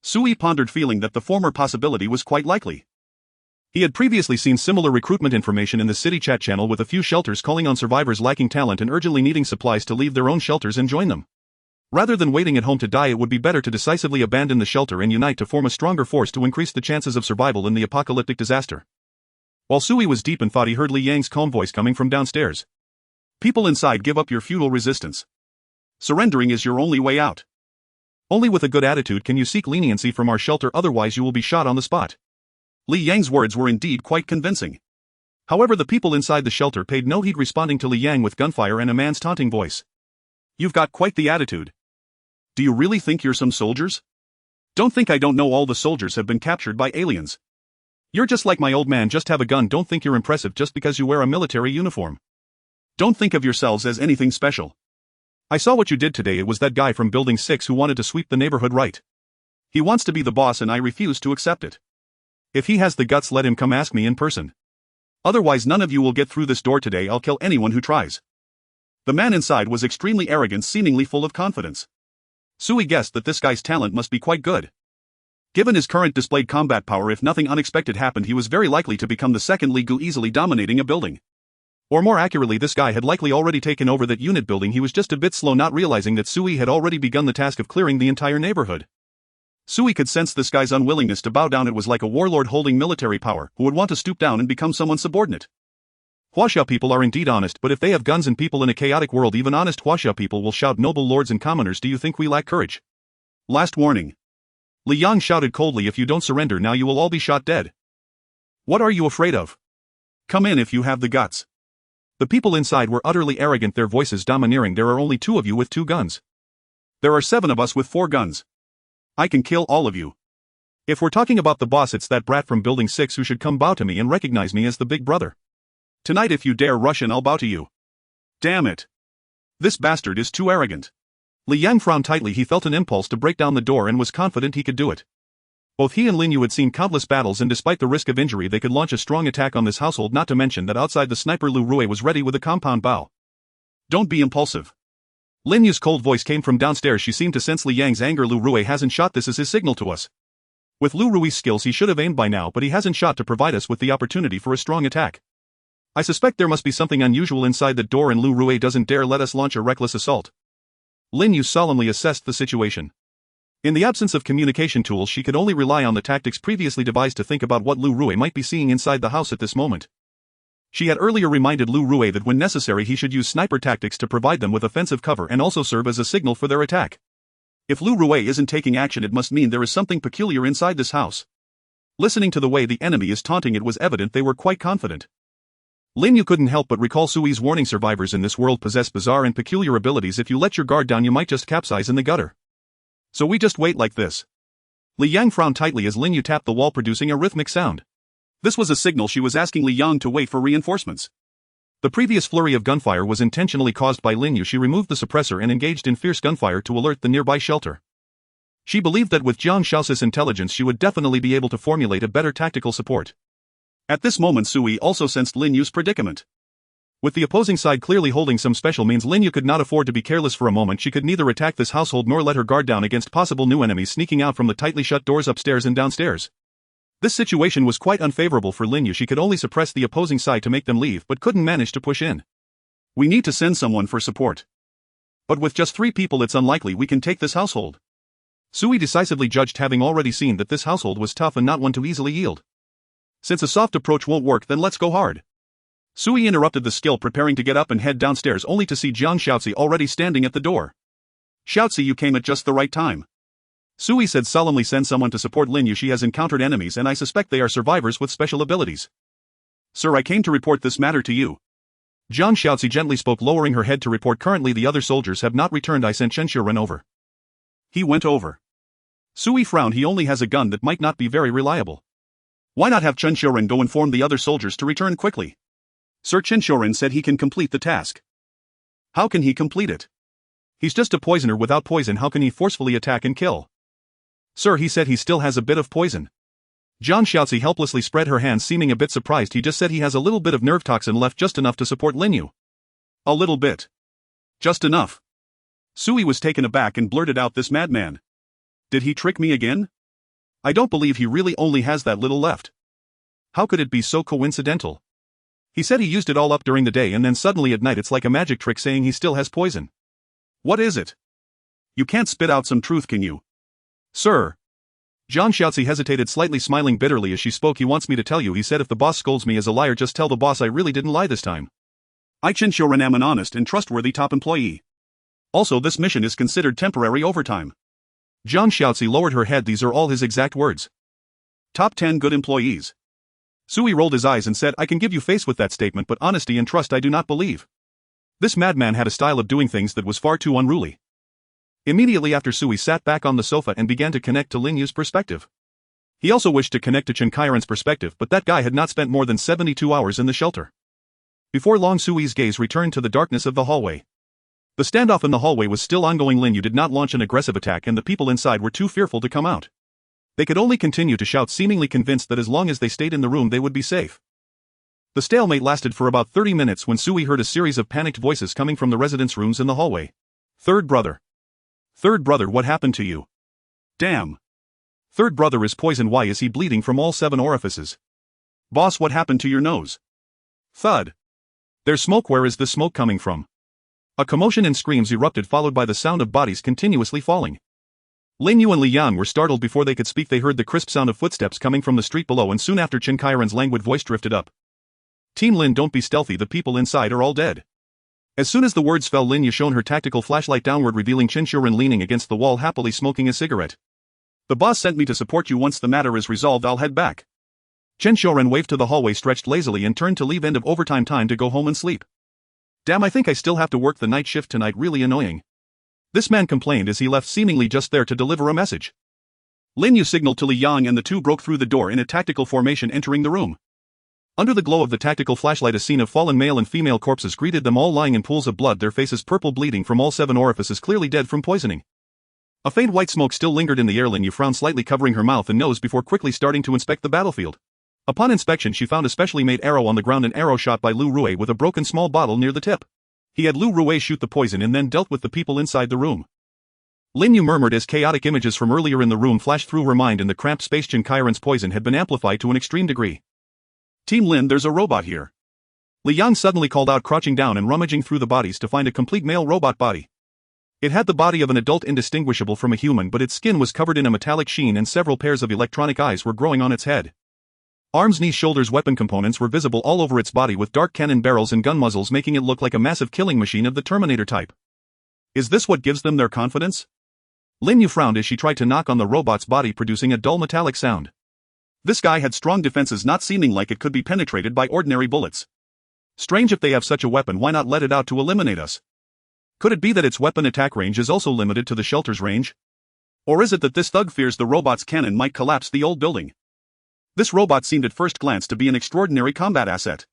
Sui pondered, feeling that the former possibility was quite likely. He had previously seen similar recruitment information in the city chat channel, with a few shelters calling on survivors lacking talent and urgently needing supplies to leave their own shelters and join them. Rather than waiting at home to die, it would be better to decisively abandon the shelter and unite to form a stronger force to increase the chances of survival in the apocalyptic disaster. While Sui was deep in thought, he heard Li Yang's calm voice coming from downstairs. People inside, give up your futile resistance. Surrendering is your only way out. Only with a good attitude can you seek leniency from our shelter, otherwise you will be shot on the spot. Li Yang's words were indeed quite convincing. However, the people inside the shelter paid no heed, responding to Li Yang with gunfire and a man's taunting voice. You've got quite the attitude. Do you really think you're some soldiers? Don't think I don't know all the soldiers have been captured by aliens. You're just like my old man, just have a gun. Don't think you're impressive just because you wear a military uniform. Don't think of yourselves as anything special. I saw what you did today. It was that guy from Building 6 who wanted to sweep the neighborhood, right? He wants to be the boss and I refuse to accept it. If he has the guts, let him come ask me in person. Otherwise none of you will get through this door today. I'll kill anyone who tries. The man inside was extremely arrogant, seemingly full of confidence. Sui guessed that this guy's talent must be quite good. Given his current displayed combat power, if nothing unexpected happened, he was very likely to become the second Li Gu, easily dominating a building. Or more accurately, this guy had likely already taken over that unit building. He was just a bit slow, not realizing that Sui had already begun the task of clearing the entire neighborhood. Sui could sense this guy's unwillingness to bow down. It was like a warlord holding military power, who would want to stoop down and become someone's subordinate. Huaxia people are indeed honest, but if they have guns and people in a chaotic world, even honest Huaxia people will shout, noble lords and commoners, do you think we lack courage? Last warning. Li Yang shouted coldly, if you don't surrender now you will all be shot dead. What are you afraid of? Come in if you have the guts. The people inside were utterly arrogant, their voices domineering. There are only 2 of you with 2 guns. There are 7 of us with 4 guns. I can kill all of you. If we're talking about the boss, it's that brat from Building 6 who should come bow to me and recognize me as the big brother. Tonight if you dare rush in, I'll bow to you. Damn it. This bastard is too arrogant. Li Yang frowned tightly. He felt an impulse to break down the door and was confident he could do it. Both he and Lin Yu had seen countless battles, and despite the risk of injury they could launch a strong attack on this household, not to mention that outside the sniper Lu Rui was ready with a compound bow. Don't be impulsive. Lin Yu's cold voice came from downstairs. She seemed to sense Li Yang's anger. Lu Rui hasn't shot. This is his signal to us. With Lu Rui's skills he should have aimed by now, but he hasn't shot to provide us with the opportunity for a strong attack. I suspect there must be something unusual inside the door and Lu Rui doesn't dare let us launch a reckless assault. Lin Yu solemnly assessed the situation. In the absence of communication tools, she could only rely on the tactics previously devised to think about what Lu Rui might be seeing inside the house at this moment. She had earlier reminded Lu Rui that when necessary he should use sniper tactics to provide them with offensive cover and also serve as a signal for their attack. If Lu Rui isn't taking action, it must mean there is something peculiar inside this house. Listening to the way the enemy is taunting, it was evident they were quite confident. Lin Yu couldn't help but recall Sui's warning, survivors in this world possess bizarre and peculiar abilities. If you let your guard down you might just capsize in the gutter. So we just wait like this. Li Yang frowned tightly as Lin Yu tapped the wall, producing a rhythmic sound. This was a signal she was asking Li Yang to wait for reinforcements. The previous flurry of gunfire was intentionally caused by Lin Yu. She removed the suppressor and engaged in fierce gunfire to alert the nearby shelter. She believed that with Jiang Shaoxi's intelligence she would definitely be able to formulate a better tactical support. At this moment Sui also sensed Lin Yu's predicament. With the opposing side clearly holding some special means, Lin Yu could not afford to be careless for a moment. She could neither attack this household nor let her guard down against possible new enemies sneaking out from the tightly shut doors upstairs and downstairs. This situation was quite unfavorable for Lin Yu. She could only suppress the opposing side to make them leave but couldn't manage to push in. We need to send someone for support. But with just 3 people it's unlikely we can take this household. Sui decisively judged, having already seen that this household was tough and not one to easily yield. Since a soft approach won't work, then let's go hard. Sui interrupted the skill, preparing to get up and head downstairs, only to see Jiang Shaoxi already standing at the door. Shaoxi, you came at just the right time. Sui said solemnly, send someone to support Lin Yu. She has encountered enemies and I suspect they are survivors with special abilities. Sir, I came to report this matter to you. Jiang Shaoxi gently spoke, lowering her head to report. Currently the other soldiers have not returned. I sent Chen Xiuren over. He went over. Sui frowned. He only has a gun that might not be very reliable. Why not have Chen Xiuren go inform the other soldiers to return quickly? Sir, Chen Xiuren said he can complete the task. How can he complete it? He's just a poisoner without poison. How can he forcefully attack and kill? Sir, he said he still has a bit of poison. Jiang Shaoxi helplessly spread her hands, seeming a bit surprised. He just said he has a little bit of nerve toxin left, just enough to support Lin Yu. A little bit. Just enough. Sui was taken aback and blurted out, this madman. Did he trick me again? I don't believe he really only has that little left. How could it be so coincidental? He said he used it all up during the day and then suddenly at night it's like a magic trick, saying he still has poison. What is it? You can't spit out some truth, can you? Sir. Jiang Shaoxi hesitated, slightly smiling bitterly as she spoke. He wants me to tell you. He said if the boss scolds me as a liar, just tell the boss I really didn't lie this time. I, Chen Xiuren, am an honest and trustworthy top employee. Also, this mission is considered temporary overtime. Jiang Shaoxi lowered her head. These are all his exact words. Top 10 good employees. Sui rolled his eyes and said, I can give you face with that statement, but honesty and trust I do not believe. This madman had a style of doing things that was far too unruly. Immediately after, Sui sat back on the sofa and began to connect to Lin Yu's perspective. He also wished to connect to Chen Qiren's perspective, but that guy had not spent more than 72 hours in the shelter. Before long, Sui's gaze returned to the darkness of the hallway. The standoff in the hallway was still ongoing. Lin Yu did not launch an aggressive attack and the people inside were too fearful to come out. They could only continue to shout, seemingly convinced that as long as they stayed in the room they would be safe. The stalemate lasted for about 30 minutes when Sui heard a series of panicked voices coming from the residence rooms in the hallway. Third brother. Third brother, what happened to you? Damn. Third brother is poisoned. Why is he bleeding from all 7 orifices? Boss, what happened to your nose? Thud. There's smoke. Where is the smoke coming from? A commotion and screams erupted, followed by the sound of bodies continuously falling. Lin Yu and Li Yang were startled before they could speak. They heard the crisp sound of footsteps coming from the street below, and soon after Chen Qiren's languid voice drifted up. Team Lin, don't be stealthy, the people inside are all dead. As soon as the words fell, Lin Yu shone her tactical flashlight downward, revealing Chen Xiuren leaning against the wall, happily smoking a cigarette. The boss sent me to support you. Once the matter is resolved, I'll head back. Chen Xiuren waved to the hallway, stretched lazily, and turned to leave. End of overtime, time to go home and sleep. Damn, I think I still have to work the night shift tonight. Really annoying. This man complained as he left, seemingly just there to deliver a message. Lin Yu signaled to Li Yang and the two broke through the door in a tactical formation, entering the room. Under the glow of the tactical flashlight, a scene of fallen male and female corpses greeted them, all lying in pools of blood, their faces purple, bleeding from all 7 orifices, clearly dead from poisoning. A faint white smoke still lingered in the air. Lin Yu frowned slightly, covering her mouth and nose before quickly starting to inspect the battlefield. Upon inspection, she found a specially made arrow on the ground, an arrow shot by Lu Rui with a broken small bottle near the tip. He had Lu Rui shoot the poison and then dealt with the people inside the room. Lin Yu murmured as chaotic images from earlier in the room flashed through her mind. In the cramped space, Chen Qiren's poison had been amplified to an extreme degree. Team Lin, there's a robot here. Li Yang suddenly called out, crouching down and rummaging through the bodies to find a complete male robot body. It had the body of an adult, indistinguishable from a human, but its skin was covered in a metallic sheen and several pairs of electronic eyes were growing on its head. Arms, knees, shoulders, weapon components were visible all over its body, with dark cannon barrels and gun muzzles, making it look like a massive killing machine of the Terminator type. Is this what gives them their confidence? Lin Yu frowned as she tried to knock on the robot's body, producing a dull metallic sound. This guy had strong defenses, not seeming like it could be penetrated by ordinary bullets. Strange, if they have such a weapon, why not let it out to eliminate us? Could it be that its weapon attack range is also limited to the shelter's range? Or is it that this thug fears the robot's cannon might collapse the old building? This robot seemed at first glance to be an extraordinary combat asset.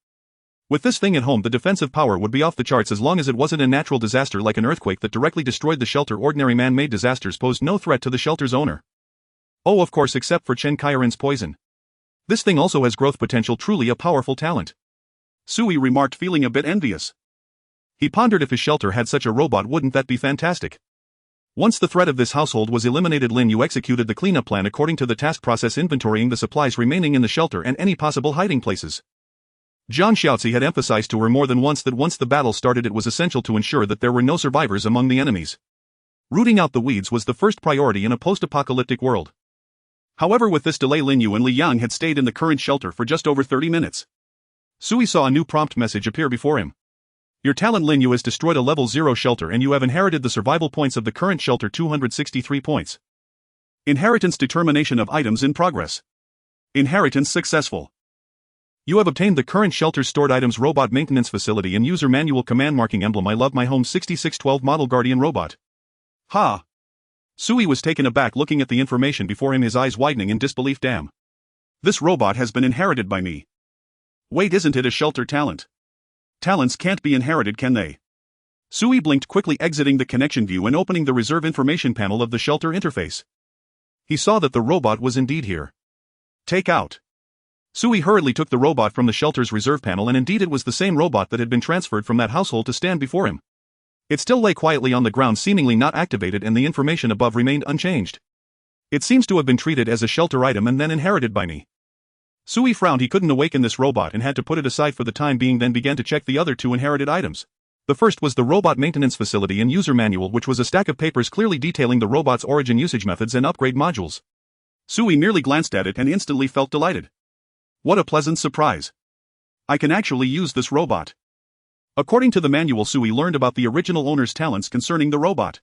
With this thing at home, the defensive power would be off the charts as long as it wasn't a natural disaster like an earthquake that directly destroyed the shelter. Ordinary man-made disasters posed no threat to the shelter's owner. Oh, of course, except for Chen Kairin's poison. This thing also has growth potential, truly a powerful talent. Sui remarked, feeling a bit envious. He pondered if his shelter had such a robot, wouldn't that be fantastic? Once the threat of this household was eliminated, Lin Yu executed the cleanup plan according to the task process, inventorying the supplies remaining in the shelter and any possible hiding places. Zhang Xiaozi had emphasized to her more than once that once the battle started it was essential to ensure that there were no survivors among the enemies. Rooting out the weeds was the first priority in a post-apocalyptic world. However, with this delay, Lin Yu and Li Yang had stayed in the current shelter for just over 30 minutes. Sui saw a new prompt message appear before him. Your talent, Lin Yu, has destroyed a level 0 shelter and you have inherited the survival points of the current shelter, 263 points. Inheritance determination of items in progress. Inheritance successful. You have obtained the current shelter's stored items robot maintenance facility and user manual command marking emblem. I love my home 6612 model guardian robot. Ha! Sui was taken aback looking at the information before him, his eyes widening in disbelief. Damn. This robot has been inherited by me. Wait, isn't it a shelter talent? Talents can't be inherited, can they? Sui blinked, quickly exiting the connection view and opening the reserve information panel of the shelter interface. He saw that the robot was indeed here. Take out. Sui hurriedly took the robot from the shelter's reserve panel, and indeed it was the same robot that had been transferred from that household to stand before him. It still lay quietly on the ground, seemingly not activated, and the information above remained unchanged. It seems to have been treated as a shelter item and then inherited by me. Sui frowned. He couldn't awaken this robot and had to put it aside for the time being, then began to check the other two inherited items. The first was the robot maintenance facility and user manual, which was a stack of papers clearly detailing the robot's origin, usage methods, and upgrade modules. Sui merely glanced at it and instantly felt delighted. What a pleasant surprise. I can actually use this robot. According to the manual, Sui learned about the original owner's talents concerning the robot.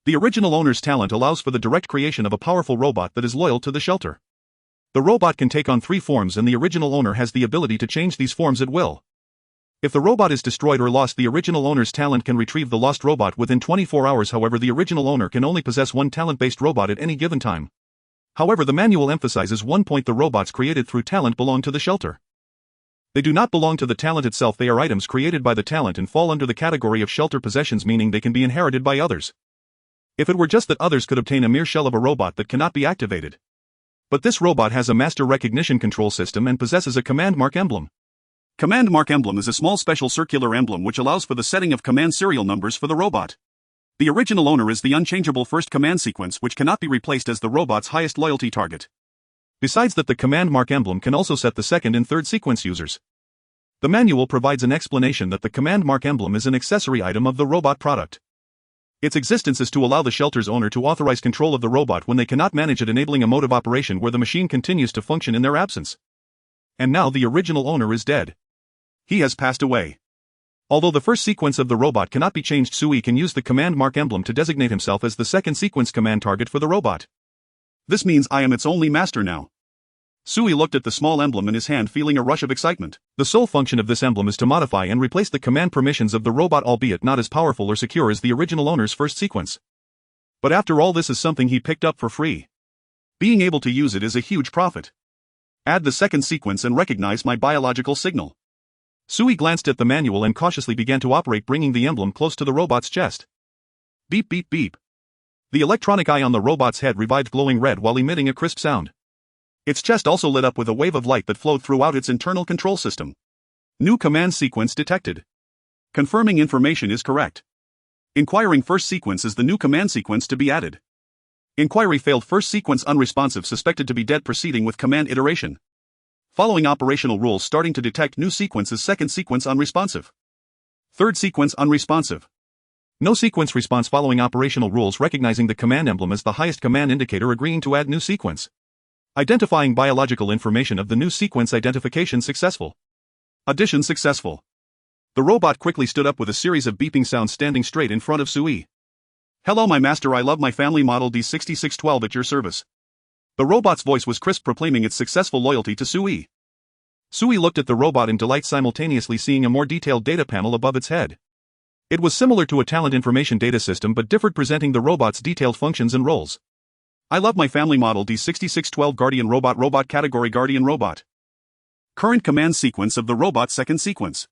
The original owner's talent allows for the direct creation of a powerful robot that is loyal to the shelter. The robot can take on 3 forms, and the original owner has the ability to change these forms at will. If the robot is destroyed or lost, the original owner's talent can retrieve the lost robot within 24 hours. However, the original owner can only possess one talent-based robot at any given time. However, the manual emphasizes one point: the robots created through talent belong to the shelter. They do not belong to the talent itself. They are items created by the talent and fall under the category of shelter possessions, meaning they can be inherited by others. If it were just that others could obtain a mere shell of a robot that cannot be activated. But this robot has a master recognition control system and possesses a command mark emblem. Command mark emblem is a small special circular emblem which allows for the setting of command serial numbers for the robot. The original owner is the unchangeable first command sequence, which cannot be replaced as the robot's highest loyalty target. Besides that, the command mark emblem can also set the second and third sequence users. The manual provides an explanation that the command mark emblem is an accessory item of the robot product. Its existence is to allow the shelter's owner to authorize control of the robot when they cannot manage it, enabling a mode of operation where the machine continues to function in their absence. And now the original owner is dead. He has passed away. Although the first sequence of the robot cannot be changed, Sui can use the command mark emblem to designate himself as the second sequence command target for the robot. This means I am its only master now. Sui looked at the small emblem in his hand, feeling a rush of excitement. The sole function of this emblem is to modify and replace the command permissions of the robot, albeit not as powerful or secure as the original owner's first sequence. But after all, this is something he picked up for free. Being able to use it is a huge profit. Add the second sequence and recognize my biological signal. Sui glanced at the manual and cautiously began to operate, bringing the emblem close to the robot's chest. Beep beep beep. The electronic eye on the robot's head revived, glowing red while emitting a crisp sound. Its chest also lit up with a wave of light that flowed throughout its internal control system. New command sequence detected. Confirming information is correct. Inquiring first sequence is the new command sequence to be added. Inquiry failed, first sequence unresponsive, suspected to be dead, proceeding with command iteration. Following operational rules, starting to detect new sequences, second sequence unresponsive. Third sequence unresponsive. No sequence response following operational rules, recognizing the command emblem as the highest command indicator, agreeing to add new sequence. Identifying biological information of the new sequence, identification successful. Addition successful. The robot quickly stood up with a series of beeping sounds, standing straight in front of Sui. Hello my master, I love my family, model D6612 at your service. The robot's voice was crisp, proclaiming its successful loyalty to Sui. Sui looked at the robot in delight, simultaneously seeing a more detailed data panel above its head. It was similar to a talent information data system but differed, presenting the robot's detailed functions and roles. I love my family model D6612 Guardian Robot category Guardian Robot. Current command sequence of the robot second sequence.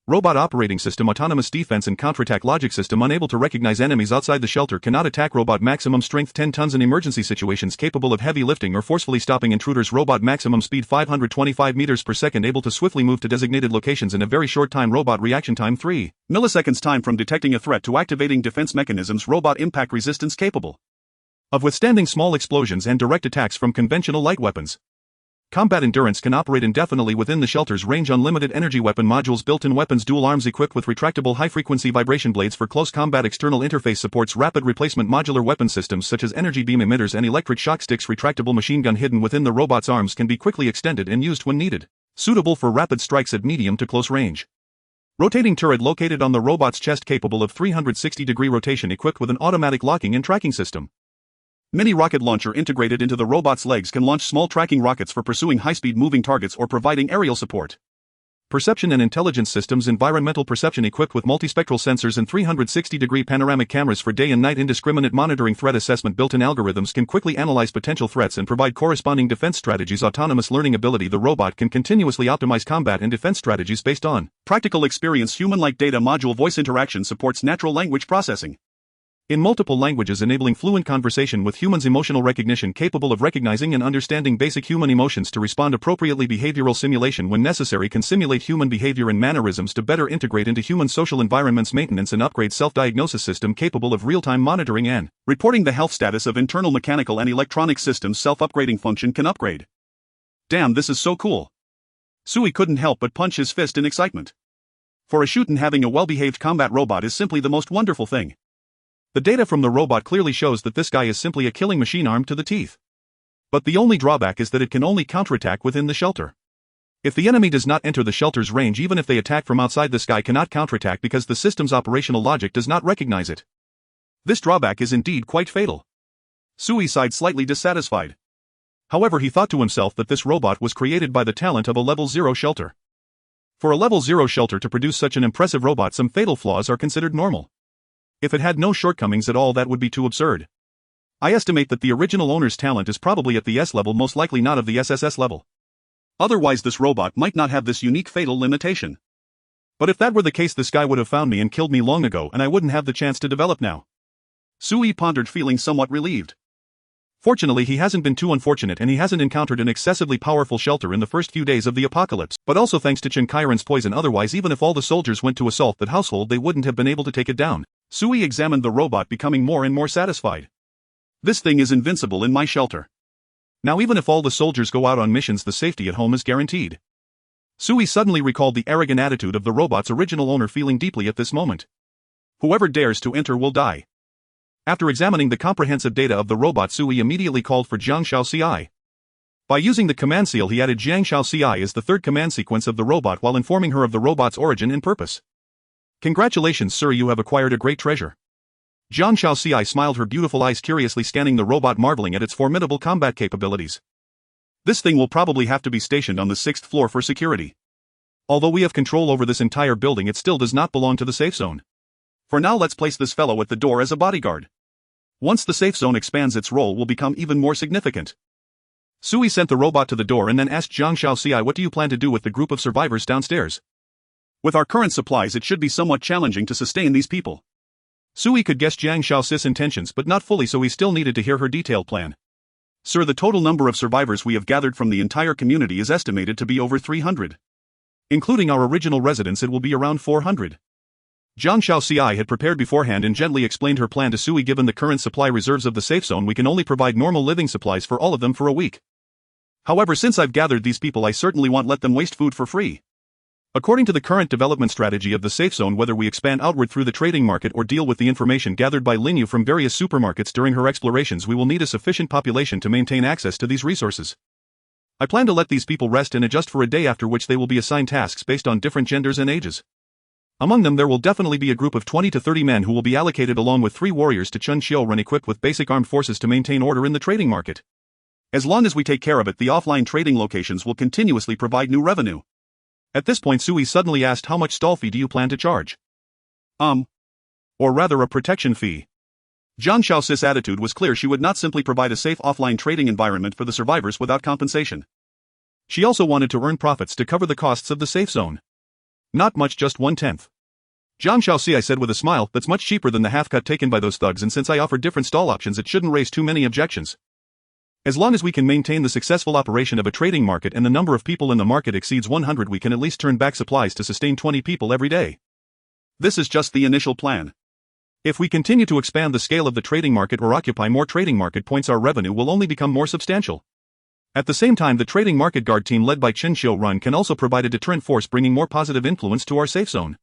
Robot operating system autonomous defense and counterattack logic system unable to recognize enemies outside the shelter cannot attack robot maximum strength 10 tons in emergency situations capable of heavy lifting or forcefully stopping intruders robot maximum speed 525 meters per second able to swiftly move to designated locations in a very short time robot reaction time 3 milliseconds time from detecting a threat to activating defense mechanisms robot impact resistance capable of withstanding small explosions and direct attacks from conventional light weapons. Combat endurance can operate indefinitely within the shelter's range unlimited energy weapon modules built-in weapons dual arms equipped with retractable high-frequency vibration blades for close combat external interface supports rapid replacement modular weapon systems such as energy beam emitters and electric shock sticks retractable machine gun hidden within the robot's arms can be quickly extended and used when needed. Suitable for rapid strikes at medium to close range. Rotating turret located on the robot's chest capable of 360-degree rotation equipped with an automatic locking and tracking system. Mini rocket launcher integrated into the robot's legs can launch small tracking rockets for pursuing high-speed moving targets or providing aerial support. Perception and intelligence systems environmental perception equipped with multispectral sensors and 360-degree panoramic cameras for day and night indiscriminate monitoring threat assessment built-in algorithms can quickly analyze potential threats and provide corresponding defense strategies autonomous learning ability the robot can continuously optimize combat and defense strategies based on practical experience human-like data module voice interaction supports natural language processing. In multiple languages enabling fluent conversation with humans emotional recognition capable of recognizing and understanding basic human emotions to respond appropriately behavioral simulation when necessary can simulate human behavior and mannerisms to better integrate into human social environments maintenance and upgrade self-diagnosis system capable of real-time monitoring and reporting the health status of internal mechanical and electronic systems self-upgrading function can upgrade. Damn, this is so cool. Sui couldn't help but punch his fist in excitement. For a shootin' having a well-behaved combat robot is simply the most wonderful thing. The data from the robot clearly shows that this guy is simply a killing machine armed to the teeth. But the only drawback is that it can only counterattack within the shelter. If the enemy does not enter the shelter's range even if they attack from outside this guy cannot counterattack because the system's operational logic does not recognize it. This drawback is indeed quite fatal. Sui sighed slightly dissatisfied. However he thought to himself that this robot was created by the talent of a level 0 shelter. For a level 0 shelter to produce such an impressive robot some fatal flaws are considered normal. If it had no shortcomings at all that would be too absurd. I estimate that the original owner's talent is probably at the S level most likely not of the SSS level. Otherwise this robot might not have this unique fatal limitation. But if that were the case this guy would have found me and killed me long ago and I wouldn't have the chance to develop now. Sui pondered feeling somewhat relieved. Fortunately he hasn't been too unfortunate and he hasn't encountered an excessively powerful shelter in the first few days of the apocalypse, but also thanks to Chinkairen's poison otherwise even if all the soldiers went to assault that household they wouldn't have been able to take it down. Sui examined the robot becoming more and more satisfied. This thing is invincible in my shelter. Now even if all the soldiers go out on missions the safety at home is guaranteed. Sui suddenly recalled the arrogant attitude of the robot's original owner feeling deeply at this moment. Whoever dares to enter will die. After examining the comprehensive data of the robot Sui immediately called for Jiang Shao-ci. By using the command seal he added Jiang Shao-ci as the third command sequence of the robot while informing her of the robot's origin and purpose. Congratulations sir, you have acquired a great treasure. Jiang Shao-ci smiled, her beautiful eyes curiously scanning the robot marveling at its formidable combat capabilities. This thing will probably have to be stationed on the 6th floor for security. Although we have control over this entire building it still does not belong to the safe zone. For now let's place this fellow at the door as a bodyguard. Once the safe zone expands its role will become even more significant. Sui sent the robot to the door and then asked Jiang Shao-ci, what do you plan to do with the group of survivors downstairs? With our current supplies it should be somewhat challenging to sustain these people. Sui could guess Jiang Shao's intentions but not fully so he still needed to hear her detailed plan. Sir, the total number of survivors we have gathered from the entire community is estimated to be over 300. Including our original residents it will be around 400. Jiang Shao had prepared beforehand and gently explained her plan to Sui. Given the current supply reserves of the safe zone we can only provide normal living supplies for all of them for a week. However since I've gathered these people I certainly won't let them waste food for free. According to the current development strategy of the safe zone whether we expand outward through the trading market or deal with the information gathered by Linyu from various supermarkets during her explorations we will need a sufficient population to maintain access to these resources. I plan to let these people rest and adjust for a day after which they will be assigned tasks based on different genders and ages. Among them there will definitely be a group of 20 to 30 men who will be allocated along with 3 warriors to Chun Xiu Run equipped with basic armed forces to maintain order in the trading market. As long as we take care of it the offline trading locations will continuously provide new revenue. At this point Sui suddenly asked, how much stall fee do you plan to charge? Or rather a protection fee. Zhang Xiaoxi's attitude was clear. She would not simply provide a safe offline trading environment for the survivors without compensation. She also wanted to earn profits to cover the costs of the safe zone. Not much, just 1/10. Zhang Xiaoxi, I said with a smile, that's much cheaper than the half-cut taken by those thugs, and since I offered different stall options it shouldn't raise too many objections. As long as we can maintain the successful operation of a trading market and the number of people in the market exceeds 100, we can at least turn back supplies to sustain 20 people every day. This is just the initial plan. If we continue to expand the scale of the trading market or occupy more trading market points, our revenue will only become more substantial. At the same time, the trading market guard team led by Chen Xiu-Run can also provide a deterrent force, bringing more positive influence to our safe zone.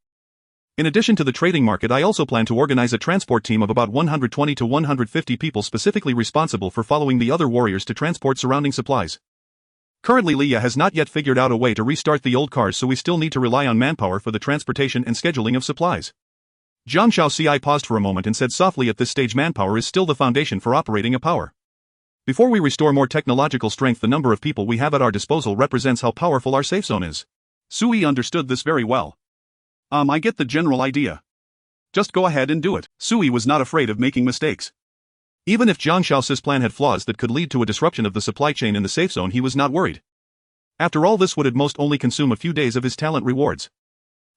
In addition to the trading market, I also plan to organize a transport team of about 120 to 150 people specifically responsible for following the other warriors to transport surrounding supplies. Currently, Leia has not yet figured out a way to restart the old cars, so we still need to rely on manpower for the transportation and scheduling of supplies. Zhang Xiaoxi paused for a moment and said softly, at this stage manpower is still the foundation for operating a power. Before we restore more technological strength, the number of people we have at our disposal represents how powerful our safe zone is. Sui understood this very well. I get the general idea. Just go ahead and do it. Sui was not afraid of making mistakes. Even if Zhang Xiaoxi's plan had flaws that could lead to a disruption of the supply chain in the safe zone, he was not worried. After all, this would at most only consume a few days of his talent rewards.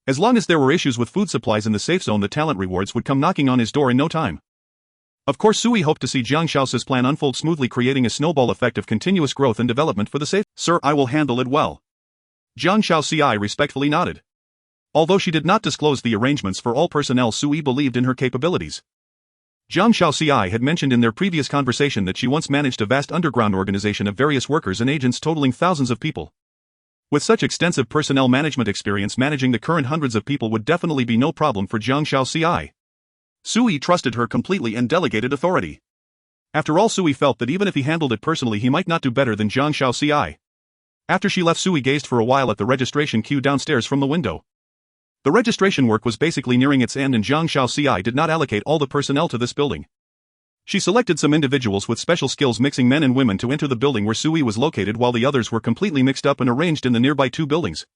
As long as there were issues with food supplies in the safe zone, the talent rewards would come knocking on his door in no time. Of course, Sui hoped to see Zhang Xiaoxi's plan unfold smoothly, creating a snowball effect of continuous growth and development for the safe. Sir, I will handle it well. Zhang Xiaoxi respectfully nodded. Although she did not disclose the arrangements for all personnel, Sui believed in her capabilities. Zhang Xiaoxi had mentioned in their previous conversation that she once managed a vast underground organization of various workers and agents totaling thousands of people. With such extensive personnel management experience, managing the current hundreds of people would definitely be no problem for Zhang Xiaoxi. Sui trusted her completely and delegated authority. After all, Sui felt that even if he handled it personally, he might not do better than Zhang Xiaoxi. After she left, Sui gazed for a while at the registration queue downstairs from the window. The registration work was basically nearing its end, and Zhang Xiaoxi did not allocate all the personnel to this building. She selected some individuals with special skills mixing men and women to enter the building where Sui was located, while the others were completely mixed up and arranged in the nearby two buildings.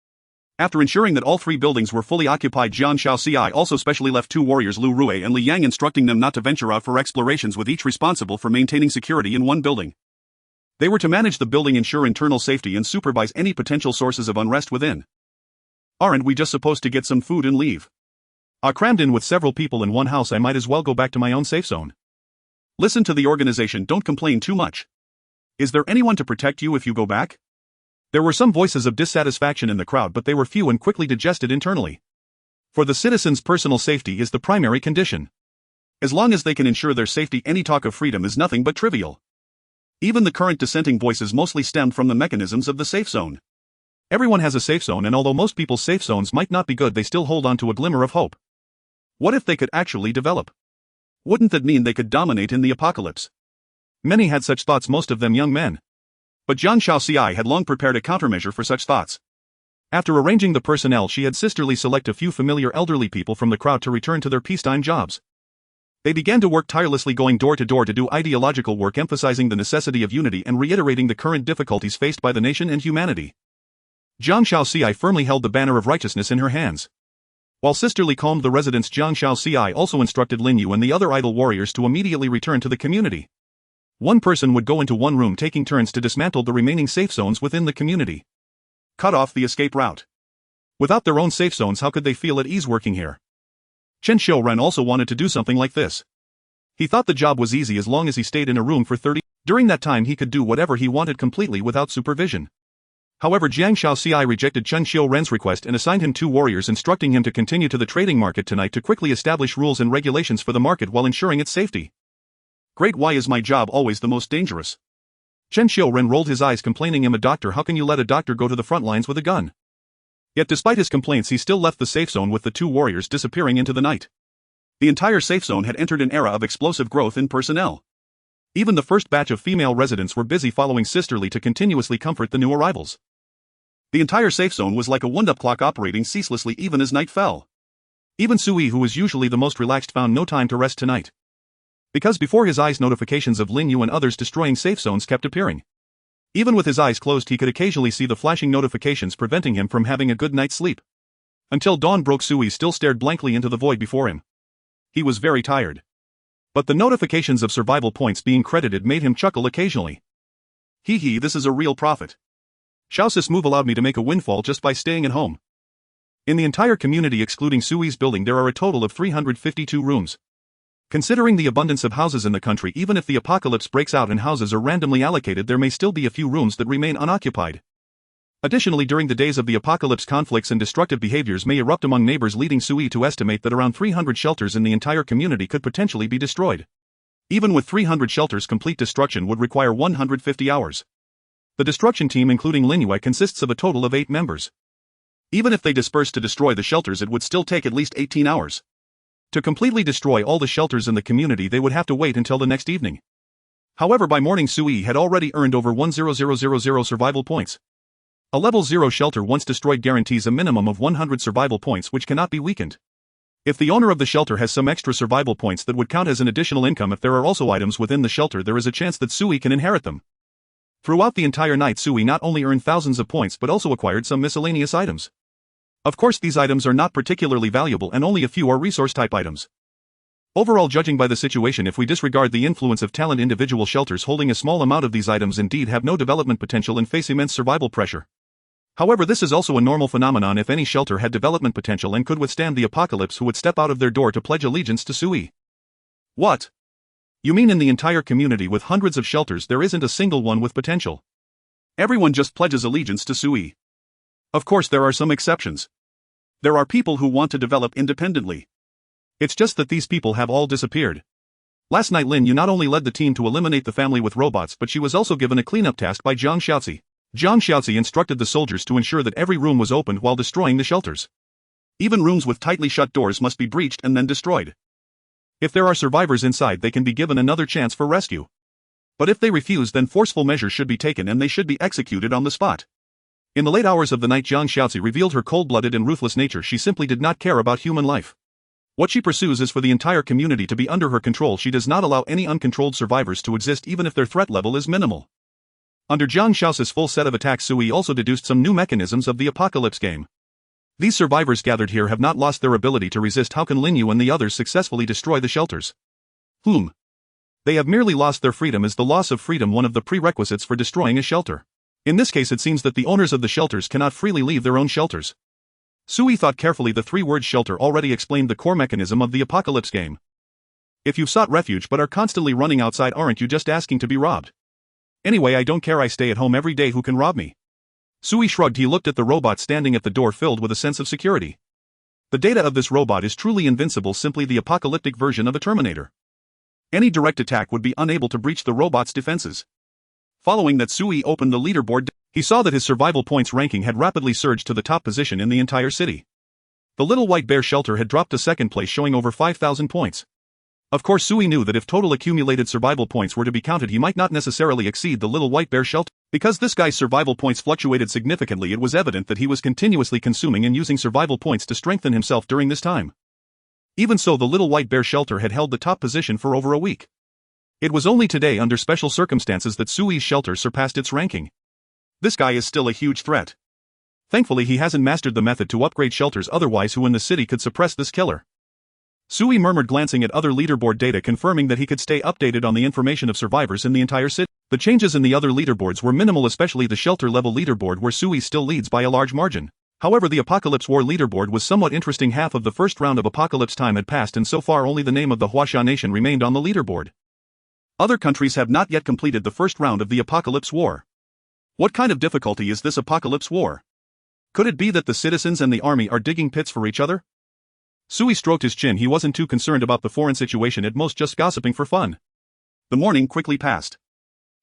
After ensuring that all three buildings were fully occupied, Zhang Xiaoxi also specially left two warriors, Lu Rui and Li Yang, instructing them not to venture out for explorations, with each responsible for maintaining security in one building. They were to manage the building, ensure internal safety, and supervise any potential sources of unrest within. Aren't we just supposed to get some food and leave? Crammed in with several people in one house, I might as well go back to my own safe zone. Listen to the organization, don't complain too much. Is there anyone to protect you if you go back? There were some voices of dissatisfaction in the crowd, but they were few and quickly digested internally. For the citizens' personal safety is the primary condition. As long as they can ensure their safety, any talk of freedom is nothing but trivial. Even the current dissenting voices mostly stemmed from the mechanisms of the safe zone. Everyone has a safe zone, and although most people's safe zones might not be good, they still hold on to a glimmer of hope. What if they could actually develop? Wouldn't that mean they could dominate in the apocalypse? Many had such thoughts, most of them young men. But Zhang Xiaoxi had long prepared a countermeasure for such thoughts. After arranging the personnel, she had sisterly select a few familiar elderly people from the crowd to return to their peacetime jobs. They began to work tirelessly, going door to door to do ideological work, emphasizing the necessity of unity and reiterating the current difficulties faced by the nation and humanity. Zhang Xiaoxi firmly held the banner of righteousness in her hands. While sisterly calmed the residents, Zhang Xiaoxi also instructed Lin Yu and the other idle warriors to immediately return to the community. One person would go into one room, taking turns to dismantle the remaining safe zones within the community. Cut off the escape route. Without their own safe zones, how could they feel at ease working here? Chen Xiu-Ren also wanted to do something like this. He thought the job was easy as long as he stayed in a room for 30. During that time he could do whatever he wanted completely without supervision. However, Zhang Xiaoxi rejected Chen Xiu-Ren's request and assigned him two warriors, instructing him to continue to the trading market tonight to quickly establish rules and regulations for the market while ensuring its safety. Great, why is my job always the most dangerous? Chen Xiu-Ren rolled his eyes, complaining, "I'm a doctor, how can you let a doctor go to the front lines with a gun?" Yet despite his complaints, he still left the safe zone with the two warriors disappearing into the night. The entire safe zone had entered an era of explosive growth in personnel. Even the first batch of female residents were busy following sisterly to continuously comfort the new arrivals. The entire safe zone was like a wound-up clock, operating ceaselessly even as night fell. Even Sui, who was usually the most relaxed, found no time to rest tonight. Because before his eyes, notifications of Lin Yu and others destroying safe zones kept appearing. Even with his eyes closed, he could occasionally see the flashing notifications, preventing him from having a good night's sleep. Until dawn broke, Sui still stared blankly into the void before him. He was very tired. But the notifications of survival points being credited made him chuckle occasionally. Hee hee, this is a real profit. Xiaosis move allowed me to make a windfall just by staying at home. In the entire community excluding Sui's building there are a total of 352 rooms. Considering the abundance of houses in the country, even if the apocalypse breaks out and houses are randomly allocated, there may still be a few rooms that remain unoccupied. Additionally, during the days of the apocalypse, conflicts and destructive behaviors may erupt among neighbors, leading Sui to estimate that around 300 shelters in the entire community could potentially be destroyed. Even with 300 shelters, complete destruction would require 150 hours. The destruction team, including Lin Yue, consists of a total of 8 members. Even if they disperse to destroy the shelters, it would still take at least 18 hours. To completely destroy all the shelters in the community, they would have to wait until the next evening. However, by morning Sui had already earned over 100,000 survival points. A level 0 shelter once destroyed guarantees a minimum of 100 survival points which cannot be weakened. If the owner of the shelter has some extra survival points that would count as an additional income, if there are also items within the shelter, there is a chance that Sui can inherit them. Throughout the entire night, Sui not only earned thousands of points but also acquired some miscellaneous items. Of course, these items are not particularly valuable and only a few are resource-type items. Overall, judging by the situation, if we disregard the influence of talent, individual shelters holding a small amount of these items indeed have no development potential and face immense survival pressure. However, this is also a normal phenomenon. If any shelter had development potential and could withstand the apocalypse, who would step out of their door to pledge allegiance to Sui? What? You mean in the entire community with hundreds of shelters there isn't a single one with potential? Everyone just pledges allegiance to Sui. Of course, there are some exceptions. There are people who want to develop independently. It's just that these people have all disappeared. Last night Lin Yu not only led the team to eliminate the family with robots, but she was also given a cleanup task by Zhang Xiaozi. Zhang Xiaozi instructed the soldiers to ensure that every room was opened while destroying the shelters. Even rooms with tightly shut doors must be breached and then destroyed. If there are survivors inside, they can be given another chance for rescue. But if they refuse, then forceful measures should be taken and they should be executed on the spot. In the late hours of the night, Zhang Xiaozi revealed her cold-blooded and ruthless nature. She simply did not care about human life. What she pursues is for the entire community to be under her control. She does not allow any uncontrolled survivors to exist, even if their threat level is minimal. Under Zhang Xiaozi's full set of attacks, Sui also deduced some new mechanisms of the apocalypse game. These survivors gathered here have not lost their ability to resist. How can Lin Yu and the others successfully destroy the shelters? They have merely lost their freedom. Is the loss of freedom one of the prerequisites for destroying a shelter? In this case, it seems that the owners of the shelters cannot freely leave their own shelters. Sui thought carefully. The 3-word shelter already explained the core mechanism of the apocalypse game. If you've sought refuge but are constantly running outside, aren't you just asking to be robbed? Anyway, I don't care. I stay at home every day. Who can rob me? Sui shrugged. He looked at the robot standing at the door, filled with a sense of security. The data of this robot is truly invincible, simply the apocalyptic version of a Terminator. Any direct attack would be unable to breach the robot's defenses. Following that, Sui opened the leaderboard. He saw that his survival points ranking had rapidly surged to the top position in the entire city. The Little White Bear shelter had dropped to second place, showing over 5,000 points. Of course, Sui knew that if total accumulated survival points were to be counted, he might not necessarily exceed the Little White Bear shelter. Because this guy's survival points fluctuated significantly, it was evident that he was continuously consuming and using survival points to strengthen himself during this time. Even so, the Little White Bear shelter had held the top position for over a week. It was only today, under special circumstances, that Sui's shelter surpassed its ranking. This guy is still a huge threat. Thankfully, he hasn't mastered the method to upgrade shelters, otherwise who in the city could suppress this killer? Sui murmured, glancing at other leaderboard data, confirming that he could stay updated on the information of survivors in the entire city. The changes in the other leaderboards were minimal, especially the shelter-level leaderboard where Sui still leads by a large margin. However, the Apocalypse War leaderboard was somewhat interesting. Half of the first round of Apocalypse time had passed and so far only the name of the Huasha nation remained on the leaderboard. Other countries have not yet completed the first round of the Apocalypse War. What kind of difficulty is this Apocalypse War? Could it be that the citizens and the army are digging pits for each other? Sui stroked his chin. He wasn't too concerned about the foreign situation, at most just gossiping for fun. The morning quickly passed.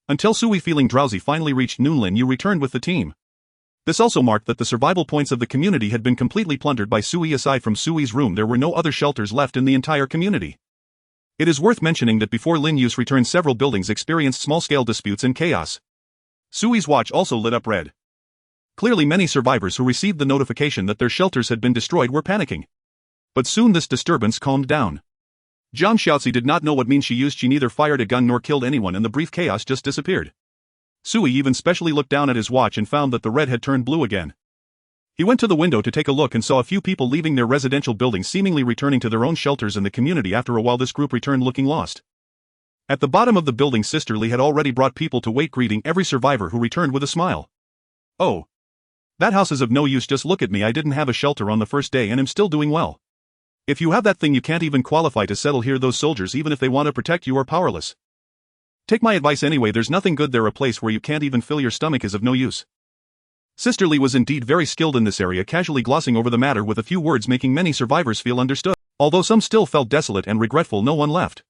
Until Sui, feeling drowsy, finally reached noon. Lin Yu returned with the team. This also marked that the survival points of the community had been completely plundered by Sui. Aside from Sui's room, there were no other shelters left in the entire community. It is worth mentioning that before Lin Yu's return, several buildings experienced small-scale disputes and chaos. Sui's watch also lit up red. Clearly, many survivors who received the notification that their shelters had been destroyed were panicking. But soon this disturbance calmed down. Zhang Xiaozi did not know what means she used. She neither fired a gun nor killed anyone, and the brief chaos just disappeared. Sui even specially looked down at his watch and found that the red had turned blue again. He went to the window to take a look and saw a few people leaving their residential buildings, seemingly returning to their own shelters in the community. After a while, this group returned looking lost. At the bottom of the building, Sisterly had already brought people to wait, greeting every survivor who returned with a smile. "Oh. That house is of no use, just look at me, I didn't have a shelter on the first day and am still doing well. If you have that thing you can't even qualify to settle here, those soldiers, even if they want to protect you, are powerless. Take my advice anyway, there's nothing good there, a place where you can't even fill your stomach is of no use." Sisterly was indeed very skilled in this area, casually glossing over the matter with a few words, making many survivors feel understood. Although some still felt desolate and regretful, no one left.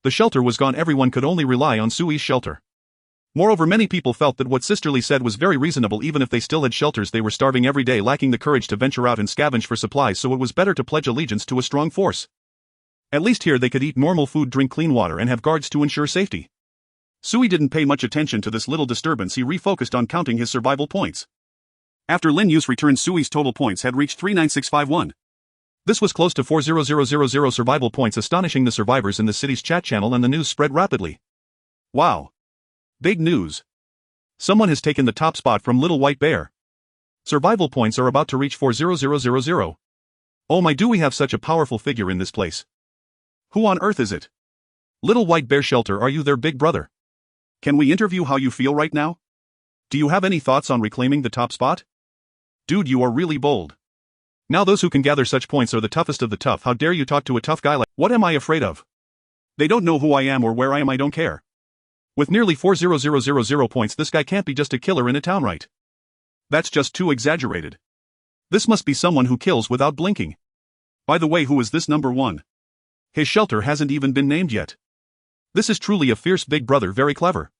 The shelter was gone, everyone could only rely on Sui's shelter. Moreover, many people felt that what Sisterly said was very reasonable. Even if they still had shelters, they were starving every day, lacking the courage to venture out and scavenge for supplies, so it was better to pledge allegiance to a strong force. At least here they could eat normal food, drink clean water, and have guards to ensure safety. Sui didn't pay much attention to this little disturbance. He refocused on counting his survival points. After Lin Yu's return, Sui's total points had reached 39651. This was close to 400,000 survival points, astonishing the survivors in the city's chat channel, and the news spread rapidly. Wow. Big news. Someone has taken the top spot from Little White Bear. Survival points are about to reach 400,000. Oh my, do we have such a powerful figure in this place? Who on earth is it? Little White Bear Shelter, are you there, big brother? Can we interview how you feel right now? Do you have any thoughts on reclaiming the top spot? Dude, you are really bold. Now those who can gather such points are the toughest of the tough. How dare you talk to a tough guy like— What am I afraid of? They don't know who I am or where I am, I don't care. With nearly 400,000 points, this guy can't be just a killer in a town, right? That's just too exaggerated. This must be someone who kills without blinking. By the way, who is this number one? His shelter hasn't even been named yet. This is truly a fierce big brother, very clever.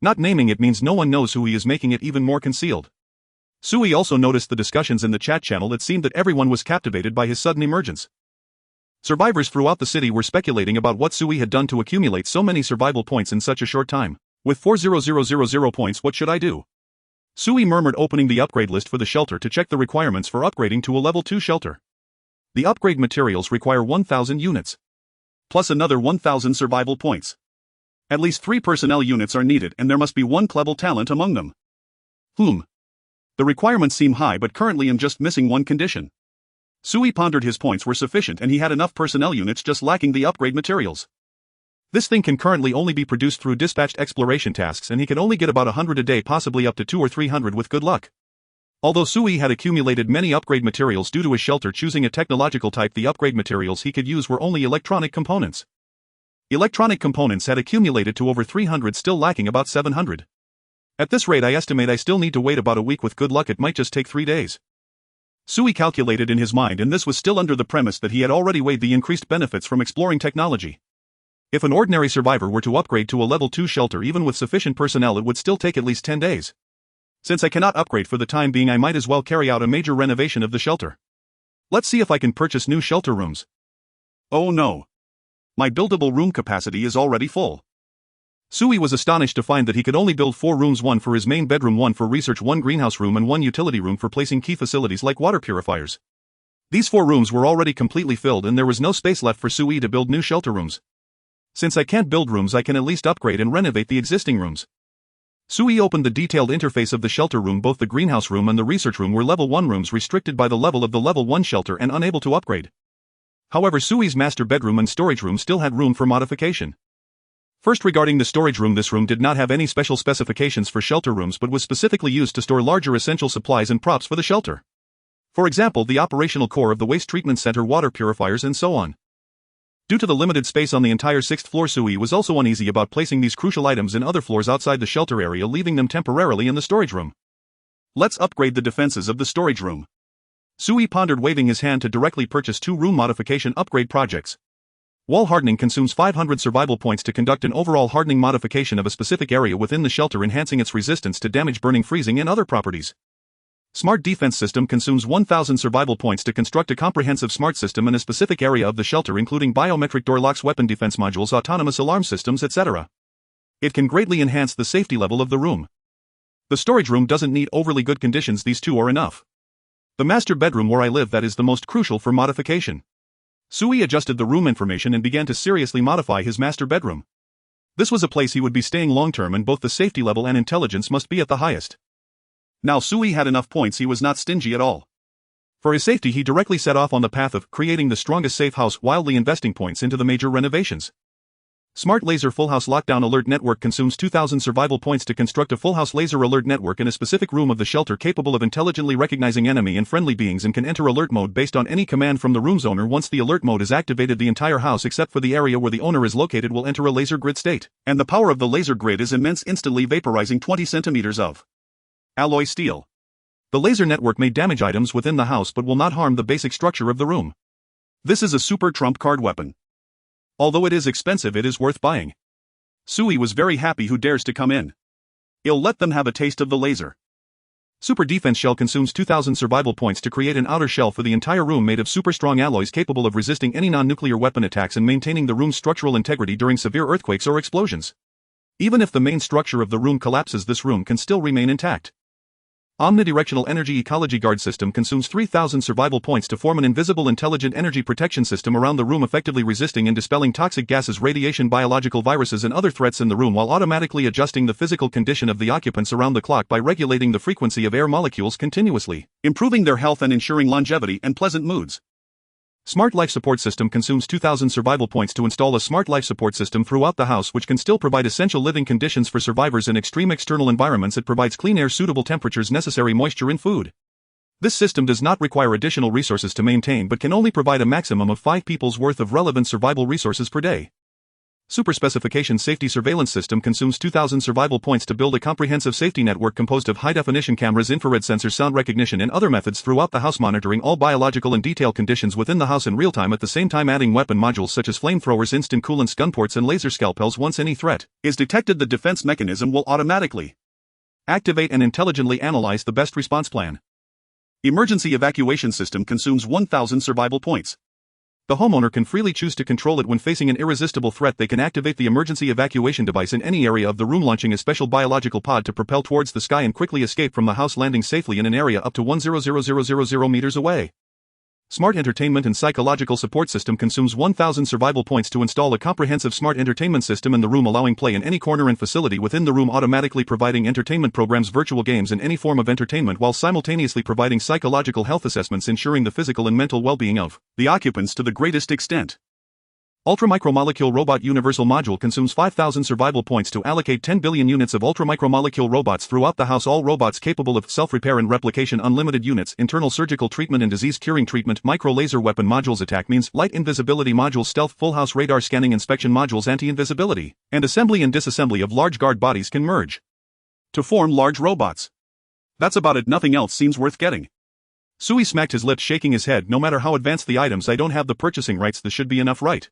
Not naming it means no one knows who he is, making it even more concealed. Sui also noticed the discussions in the chat channel. It seemed that everyone was captivated by his sudden emergence. Survivors throughout the city were speculating about what Sui had done to accumulate so many survival points in such a short time. With 400,000 points, what should I do? Sui murmured, opening the upgrade list for the shelter to check the requirements for upgrading to a level 2 shelter. The upgrade materials require 1,000 units. Plus another 1,000 survival points. At least 3 personnel units are needed, and there must be 1 clever talent among them. The requirements seem high, but currently I'm just missing one condition. Sui pondered. His points were sufficient and he had enough personnel units, just lacking the upgrade materials. This thing can currently only be produced through dispatched exploration tasks, and he can only get about 100 a day, possibly up to 200 or 300 with good luck. Although Sui had accumulated many upgrade materials due to his shelter choosing a technological type, the upgrade materials he could use were only electronic components. Electronic components had accumulated to over 300, still lacking about 700. At this rate, I estimate I still need to wait about a week. With good luck, it might just take 3 days. Sui calculated in his mind, and this was still under the premise that he had already weighed the increased benefits from exploring technology. If an ordinary survivor were to upgrade to a level 2 shelter, even with sufficient personnel, it would still take at least 10 days. Since I cannot upgrade for the time being, I might as well carry out a major renovation of the shelter. Let's see if I can purchase new shelter rooms. Oh no. My buildable room capacity is already full. Sui was astonished to find that he could only build 4 rooms, 1 for his main bedroom, 1 for research, 1 greenhouse room, and 1 utility room for placing key facilities like water purifiers. These 4 rooms were already completely filled, and there was no space left for Sui to build new shelter rooms. Since I can't build rooms, I can at least upgrade and renovate the existing rooms. Sui opened the detailed interface of the shelter room. Both the greenhouse room and the research room were level 1 rooms, restricted by the level of the level 1 shelter and unable to upgrade. However, Sui's master bedroom and storage room still had room for modification. First, regarding the storage room, this room did not have any special specifications for shelter rooms, but was specifically used to store larger essential supplies and props for the shelter. For example, the operational core of the waste treatment center, water purifiers, and so on. Due to the limited space on the entire 6th floor, Sui was also uneasy about placing these crucial items in other floors outside the shelter area, leaving them temporarily in the storage room. Let's upgrade the defenses of the storage room. Sui pondered, waving his hand to directly purchase 2 room modification upgrade projects. Wall hardening consumes 500 survival points to conduct an overall hardening modification of a specific area within the shelter, enhancing its resistance to damage, burning, freezing, and other properties. Smart defense system consumes 1,000 survival points to construct a comprehensive smart system in a specific area of the shelter, including biometric door locks, weapon defense modules, autonomous alarm systems, etc. It can greatly enhance the safety level of the room. The storage room doesn't need overly good conditions, these 2 are enough. The master bedroom, where I live, that is the most crucial for modification. Sui adjusted the room information and began to seriously modify his master bedroom. This was a place he would be staying long term, and both the safety level and intelligence must be at the highest. Now Sui had enough points, he was not stingy at all. For his safety, he directly set off on the path of creating the strongest safe house, wildly investing points into the major renovations. Smart Laser Full House Lockdown Alert Network consumes 2,000 survival points to construct a full house laser alert network in a specific room of the shelter capable of intelligently recognizing enemy and friendly beings and can enter alert mode based on any command from the room's owner. Once the alert mode is activated, the entire house except for the area where the owner is located will enter a laser grid state. And the power of the laser grid is immense, instantly vaporizing 20 centimeters of alloy steel. The laser network may damage items within the house but will not harm the basic structure of the room. This is a super trump card weapon. Although it is expensive, it is worth buying. Sui was very happy. Who dares to come in? I'll let them have a taste of the laser. Super Defense Shell consumes 2,000 survival points to create an outer shell for the entire room made of super strong alloys capable of resisting any non-nuclear weapon attacks and maintaining the room's structural integrity during severe earthquakes or explosions. Even if the main structure of the room collapses, this room can still remain intact. Omnidirectional Energy Ecology Guard System consumes 3,000 survival points to form an invisible intelligent energy protection system around the room, effectively resisting and dispelling toxic gases, radiation, biological viruses and other threats in the room while automatically adjusting the physical condition of the occupants around the clock by regulating the frequency of air molecules continuously, improving their health and ensuring longevity and pleasant moods. Smart Life Support System consumes 2,000 survival points to install a smart life support system throughout the house which can still provide essential living conditions for survivors in extreme external environments. It provides clean air, suitable temperatures, necessary moisture and food. This system does not require additional resources to maintain but can only provide a maximum of 5 people's worth of relevant survival resources per day. Super Specification Safety Surveillance System consumes 2,000 survival points to build a comprehensive safety network composed of high-definition cameras, infrared sensors, sound recognition and other methods throughout the house, monitoring all biological and detailed conditions within the house in real time, at the same time adding weapon modules such as flamethrowers, instant coolants, gun ports and laser scalpels. Once any threat is detected, the defense mechanism will automatically activate and intelligently analyze the best response plan. Emergency Evacuation System consumes 1,000 survival points. The homeowner can freely choose to control it when facing an irresistible threat. They can activate the emergency evacuation device in any area of the room, launching a special biological pod to propel towards the sky and quickly escape from the house, landing safely in an area up to 1,000,000 meters away. Smart Entertainment and Psychological Support System consumes 1,000 survival points to install a comprehensive smart entertainment system in the room, allowing play in any corner and facility within the room, automatically providing entertainment programs, virtual games and any form of entertainment while simultaneously providing psychological health assessments, ensuring the physical and mental well-being of the occupants to the greatest extent. Ultramicromolecule Robot Universal Module consumes 5,000 survival points to allocate 10 billion units of ultramicromolecule robots throughout the house. All robots capable of self-repair and replication, unlimited units, internal surgical treatment and disease curing treatment, micro laser weapon modules, attack means, light invisibility modules, stealth, full house radar scanning inspection modules, anti-invisibility, and assembly and disassembly of large guard bodies can merge to form large robots. That's about it, nothing else seems worth getting. Sui smacked his lips, shaking his head. No matter how advanced the items, I don't have the purchasing rights. This should be enough, right?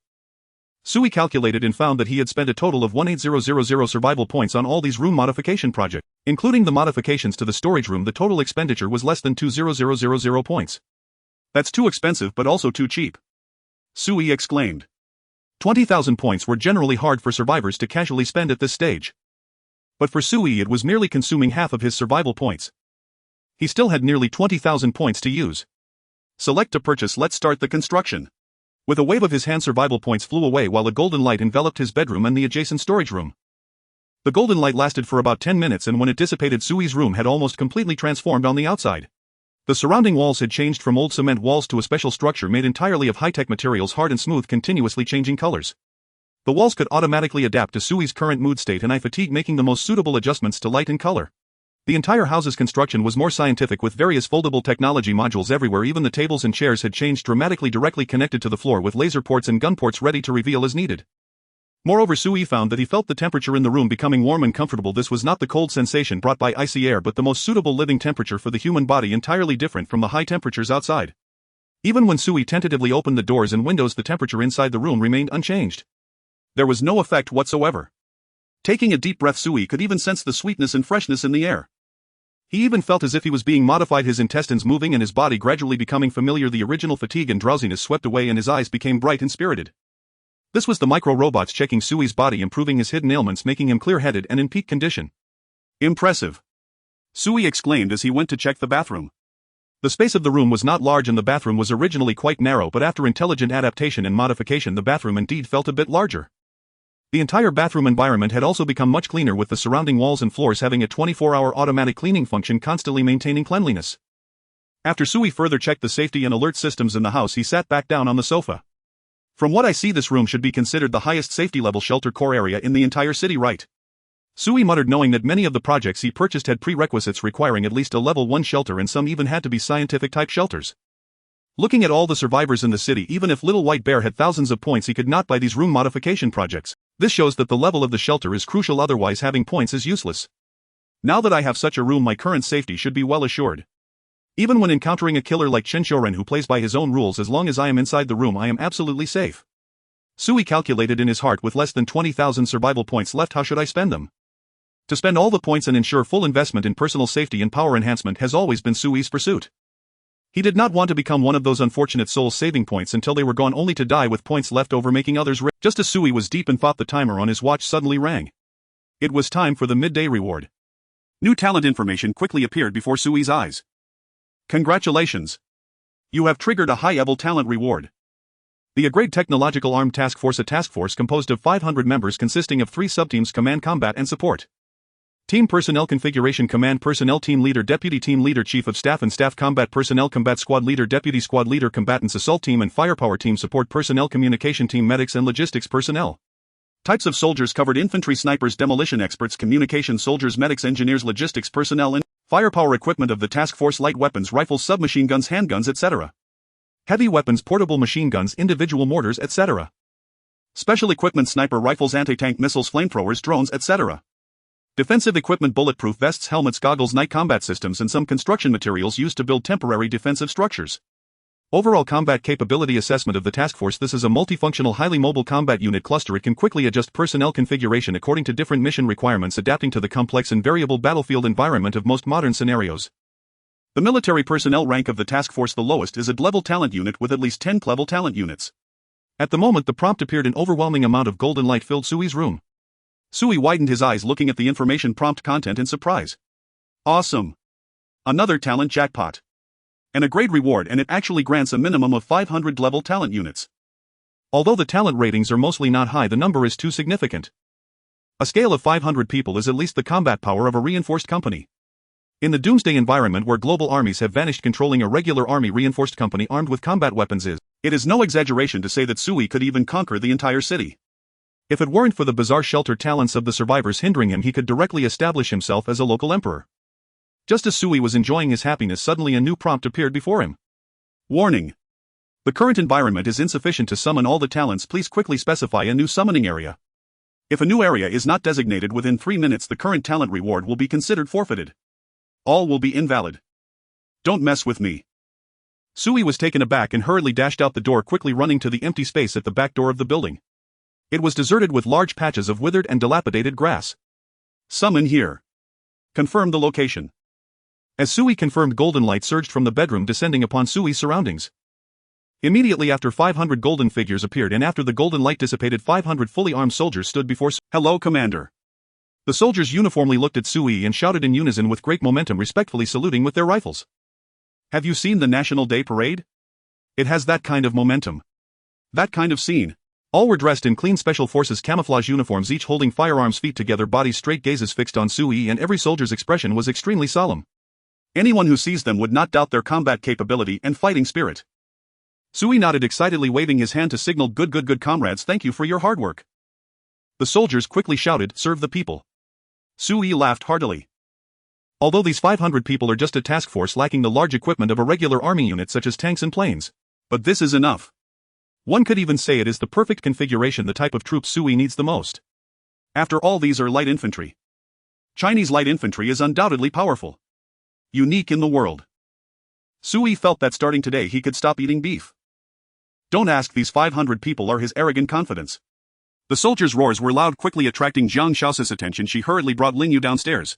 Sui calculated and found that he had spent a total of 18,000 survival points on all these room modification projects. Including the modifications to the storage room, the total expenditure was less than 2,000 points. That's too expensive but also too cheap. Sui exclaimed. 20,000 points were generally hard for survivors to casually spend at this stage. But for Sui it was merely consuming half of his survival points. He still had nearly 20,000 points to use. Select to purchase. Let's start the construction. With a wave of his hand, survival points flew away while a golden light enveloped his bedroom and the adjacent storage room. The golden light lasted for about 10 minutes, and when it dissipated, Sui's room had almost completely transformed on the outside. The surrounding walls had changed from old cement walls to a special structure made entirely of high-tech materials, hard and smooth, continuously changing colors. The walls could automatically adapt to Sui's current mood state and eye fatigue, making the most suitable adjustments to light and color. The entire house's construction was more scientific, with various foldable technology modules everywhere. Even the tables and chairs had changed dramatically, directly connected to the floor with laser ports and gun ports ready to reveal as needed. Moreover, Sui found that he felt the temperature in the room becoming warm and comfortable. This was not the cold sensation brought by icy air, but the most suitable living temperature for the human body, entirely different from the high temperatures outside. Even when Sui tentatively opened the doors and windows, the temperature inside the room remained unchanged. There was no effect whatsoever. Taking a deep breath, Sui could even sense the sweetness and freshness in the air. He even felt as if he was being modified, his intestines moving and his body gradually becoming familiar. The original fatigue and drowsiness swept away and his eyes became bright and spirited. This was the micro-robots checking Sui's body, improving his hidden ailments, making him clear-headed and in peak condition. Impressive! Sui exclaimed as he went to check the bathroom. The space of the room was not large and the bathroom was originally quite narrow, but after intelligent adaptation and modification the bathroom indeed felt a bit larger. The entire bathroom environment had also become much cleaner, with the surrounding walls and floors having a 24-hour automatic cleaning function constantly maintaining cleanliness. After Sui further checked the safety and alert systems in the house, he sat back down on the sofa. From what I see, this room should be considered the highest safety level shelter core area in the entire city, right? Sui muttered, knowing that many of the projects he purchased had prerequisites requiring at least a level 1 shelter, and some even had to be scientific type shelters. Looking at all the survivors in the city, even if Little White Bear had thousands of points, he could not buy these room modification projects. This shows that the level of the shelter is crucial, otherwise having points is useless. Now that I have such a room, my current safety should be well assured. Even when encountering a killer like Chen Shoren who plays by his own rules, as long as I am inside the room I am absolutely safe. Sui calculated in his heart, with less than 20,000 survival points left, how should I spend them? To spend all the points and ensure full investment in personal safety and power enhancement has always been Sui's pursuit. He did not want to become one of those unfortunate souls saving points until they were gone, only to die with points left over, making others rich. Just as Sui was deep in thought, the timer on his watch suddenly rang. It was time for the midday reward. New talent information quickly appeared before Sui's eyes. Congratulations! You have triggered a high-level talent reward. The Upgrade Technological Armed Task Force, a task force composed of 500 members consisting of 3 subteams: Command, Combat, and Support. Team Personnel Configuration: Command Personnel, Team Leader, Deputy Team Leader, Chief of Staff and Staff. Combat Personnel: Combat Squad Leader, Deputy Squad Leader, Combatants, Assault Team and Firepower Team. Support Personnel: Communication Team, Medics and Logistics Personnel. Types of soldiers covered: Infantry, Snipers, Demolition Experts, Communication Soldiers, Medics, Engineers, Logistics Personnel, and Firepower. Equipment of the task force: light weapons, rifles, submachine guns, handguns, etc. Heavy weapons, portable machine guns, individual mortars, etc. Special equipment: sniper rifles, anti-tank missiles, flamethrowers, drones, etc. Defensive equipment: bulletproof vests, helmets, goggles, night combat systems, and some construction materials used to build temporary defensive structures. Overall combat capability assessment of the task force: this is a multifunctional, highly mobile combat unit cluster. It can quickly adjust personnel configuration according to different mission requirements, adapting to the complex and variable battlefield environment of most modern scenarios. The military personnel rank of the task force: the lowest is a level talent unit with at least 10 level talent units. At the moment the prompt appeared, an overwhelming amount of golden light filled Sui's room. Sui widened his eyes, looking at the information prompt content in surprise. Awesome! Another talent jackpot. And a great reward, and it actually grants a minimum of 500 level talent units. Although the talent ratings are mostly not high, the number is too significant. A scale of 500 people is at least the combat power of a reinforced company. In the Doomsday environment where global armies have vanished, controlling a regular army reinforced company armed with combat weapons it is no exaggeration to say that Sui could even conquer the entire city. If it weren't for the bizarre shelter talents of the survivors hindering him, he could directly establish himself as a local emperor. Just as Sui was enjoying his happiness, suddenly a new prompt appeared before him. Warning! The current environment is insufficient to summon all the talents. Please quickly specify a new summoning area. If a new area is not designated within 3 minutes, the current talent reward will be considered forfeited. All will be invalid. Don't mess with me. Sui was taken aback and hurriedly dashed out the door, quickly running to the empty space at the back door of the building. It was deserted with large patches of withered and dilapidated grass. Summon here. Confirm the location. As Sui confirmed, golden light surged from the bedroom, descending upon Sui's surroundings. Immediately after, 500 golden figures appeared, and after the golden light dissipated, 500 fully armed soldiers stood before Sui. Hello, Commander. The soldiers uniformly looked at Sui and shouted in unison with great momentum, respectfully saluting with their rifles. Have you seen the National Day Parade? It has that kind of momentum. That kind of scene. All were dressed in clean Special Forces camouflage uniforms, each holding firearms, feet together, bodies straight, gazes fixed on Sui, and every soldier's expression was extremely solemn. Anyone who sees them would not doubt their combat capability and fighting spirit. Sui nodded excitedly, waving his hand to signal, good comrades, thank you for your hard work. The soldiers quickly shouted, serve the people. Sui laughed heartily. Although these 500 people are just a task force lacking the large equipment of a regular army unit such as tanks and planes. But this is enough. One could even say it is the perfect configuration, the type of troops Sui needs the most. After all, these are light infantry. Chinese light infantry is undoubtedly powerful. Unique in the world. Sui felt that starting today he could stop eating beef. Don't ask, these 500 people are his arrogant confidence. The soldiers' roars were loud, quickly attracting Jiang Shaoxi's attention. She hurriedly brought Lin Yu downstairs.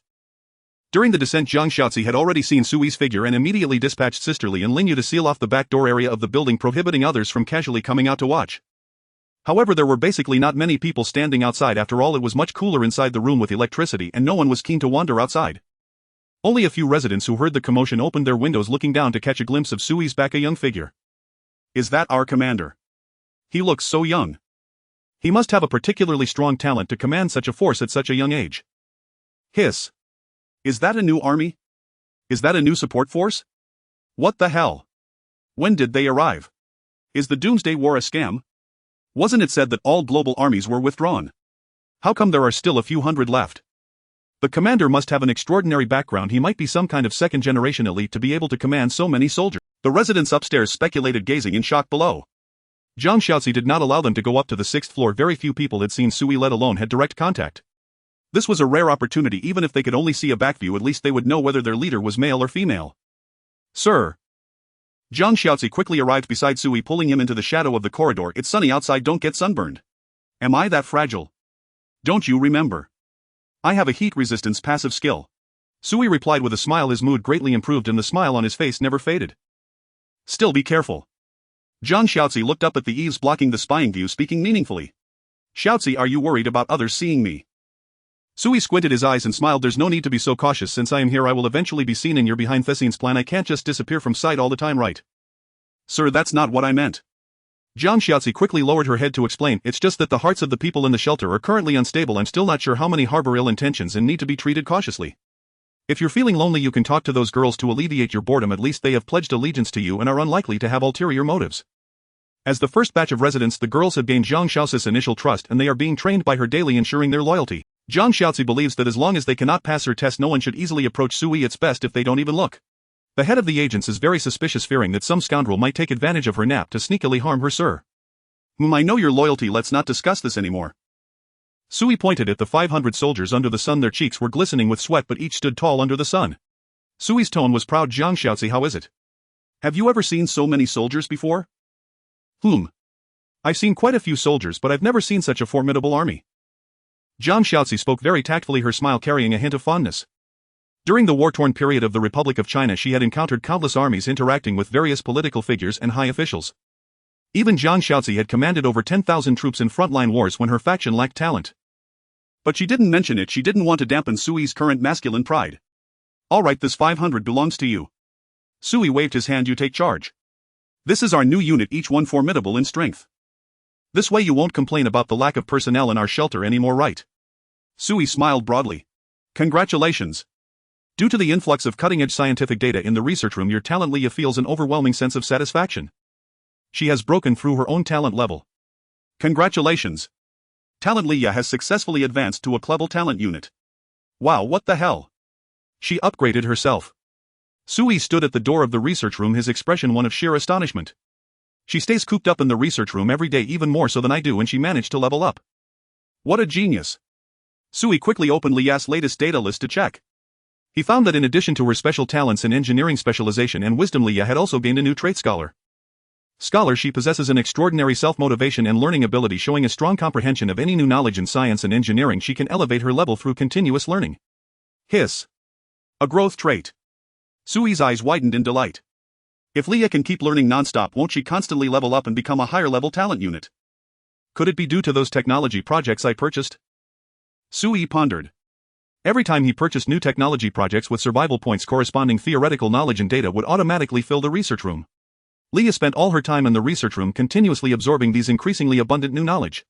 During the descent, Jiang Shaoxi had already seen Sui's figure and immediately dispatched Sister Li and Lin Yu to seal off the back door area of the building, prohibiting others from casually coming out to watch. However, there were basically not many people standing outside. After all, it was much cooler inside the room with electricity, and no one was keen to wander outside. Only a few residents who heard the commotion opened their windows, looking down to catch a glimpse of Sui's back, a young figure. Is that our commander? He looks so young. He must have a particularly strong talent to command such a force at such a young age. Hiss. Is that a new army? Is that a new support force? What the hell? When did they arrive? Is the Doomsday War a scam? Wasn't it said that all global armies were withdrawn? How come there are still a few hundred left? The commander must have an extraordinary background. He might be some kind of second-generation elite to be able to command so many soldiers. The residents upstairs speculated, gazing in shock below. Zhang Xiaozi did not allow them to go up to the 6th floor. Very few people had seen Sui, let alone had direct contact. This was a rare opportunity. Even if they could only see a back view, at least they would know whether their leader was male or female. Sir. Zhang Xiaozi quickly arrived beside Sui, pulling him into the shadow of the corridor. It's sunny outside, don't get sunburned. Am I that fragile? Don't you remember? I have a heat resistance passive skill. Sui replied with a smile. His mood greatly improved and the smile on his face never faded. Still, be careful. Zhang Xiaozi looked up at the eaves blocking the spying view, speaking meaningfully. Xiaozi, are you worried about others seeing me? Sui squinted his eyes and smiled. There's no need to be so cautious. Since I am here, I will eventually be seen in your behind the scenes plan. I can't just disappear from sight all the time, right? Sir, that's not what I meant. Zhang Xiaozi quickly lowered her head to explain. It's just that the hearts of the people in the shelter are currently unstable. I'm still not sure how many harbor ill intentions and need to be treated cautiously. If you're feeling lonely, you can talk to those girls to alleviate your boredom. At least they have pledged allegiance to you and are unlikely to have ulterior motives. As the first batch of residents, the girls have gained Zhang Xiaozi's initial trust and they are being trained by her daily, ensuring their loyalty. Zhang Xiaozi believes that as long as they cannot pass her test, no one should easily approach Sui. It's best if they don't even look. The head of the agents is very suspicious, fearing that some scoundrel might take advantage of her nap to sneakily harm her, sir. I know your loyalty. Let's not discuss this anymore. Sui pointed at the 500 soldiers under the sun. Their cheeks were glistening with sweat, but each stood tall under the sun. Sui's tone was proud. Zhang Xiaozi, how is it? Have you ever seen so many soldiers before? I've seen quite a few soldiers, but I've never seen such a formidable army. Zhang Xiaozi spoke very tactfully, her smile carrying a hint of fondness. During the war-torn period of the Republic of China, she had encountered countless armies interacting with various political figures and high officials. Even Zhang Xiaozi had commanded over 10,000 troops in frontline wars when her faction lacked talent. But she didn't mention it. She didn't want to dampen Sui's current masculine pride. Alright, this 500 belongs to you. Sui waved his hand. You take charge. This is our new unit, each one formidable in strength. This way you won't complain about the lack of personnel in our shelter anymore, right? Sui smiled broadly. Congratulations. Due to the influx of cutting-edge scientific data in the research room, your talent Leah feels an overwhelming sense of satisfaction. She has broken through her own talent level. Congratulations. Talent Leah has successfully advanced to a level talent unit. Wow, what the hell? She upgraded herself. Sui stood at the door of the research room, his expression one of sheer astonishment. She stays cooped up in the research room every day, even more so than I do, and she managed to level up. What a genius. Sui quickly opened Leah's latest data list to check. He found that in addition to her special talents in engineering specialization and wisdom, Leah had also gained a new trait, Scholar. Scholar, she possesses an extraordinary self-motivation and learning ability, showing a strong comprehension of any new knowledge in science and engineering. She can elevate her level through continuous learning. Hiss. A growth trait. Sui's eyes widened in delight. If Leah can keep learning non-stop, won't she constantly level up and become a higher-level talent unit? Could it be due to those technology projects I purchased? Sui pondered. Every time he purchased new technology projects with survival points, corresponding theoretical knowledge and data would automatically fill the research room. Leah spent all her time in the research room continuously absorbing these increasingly abundant new knowledge.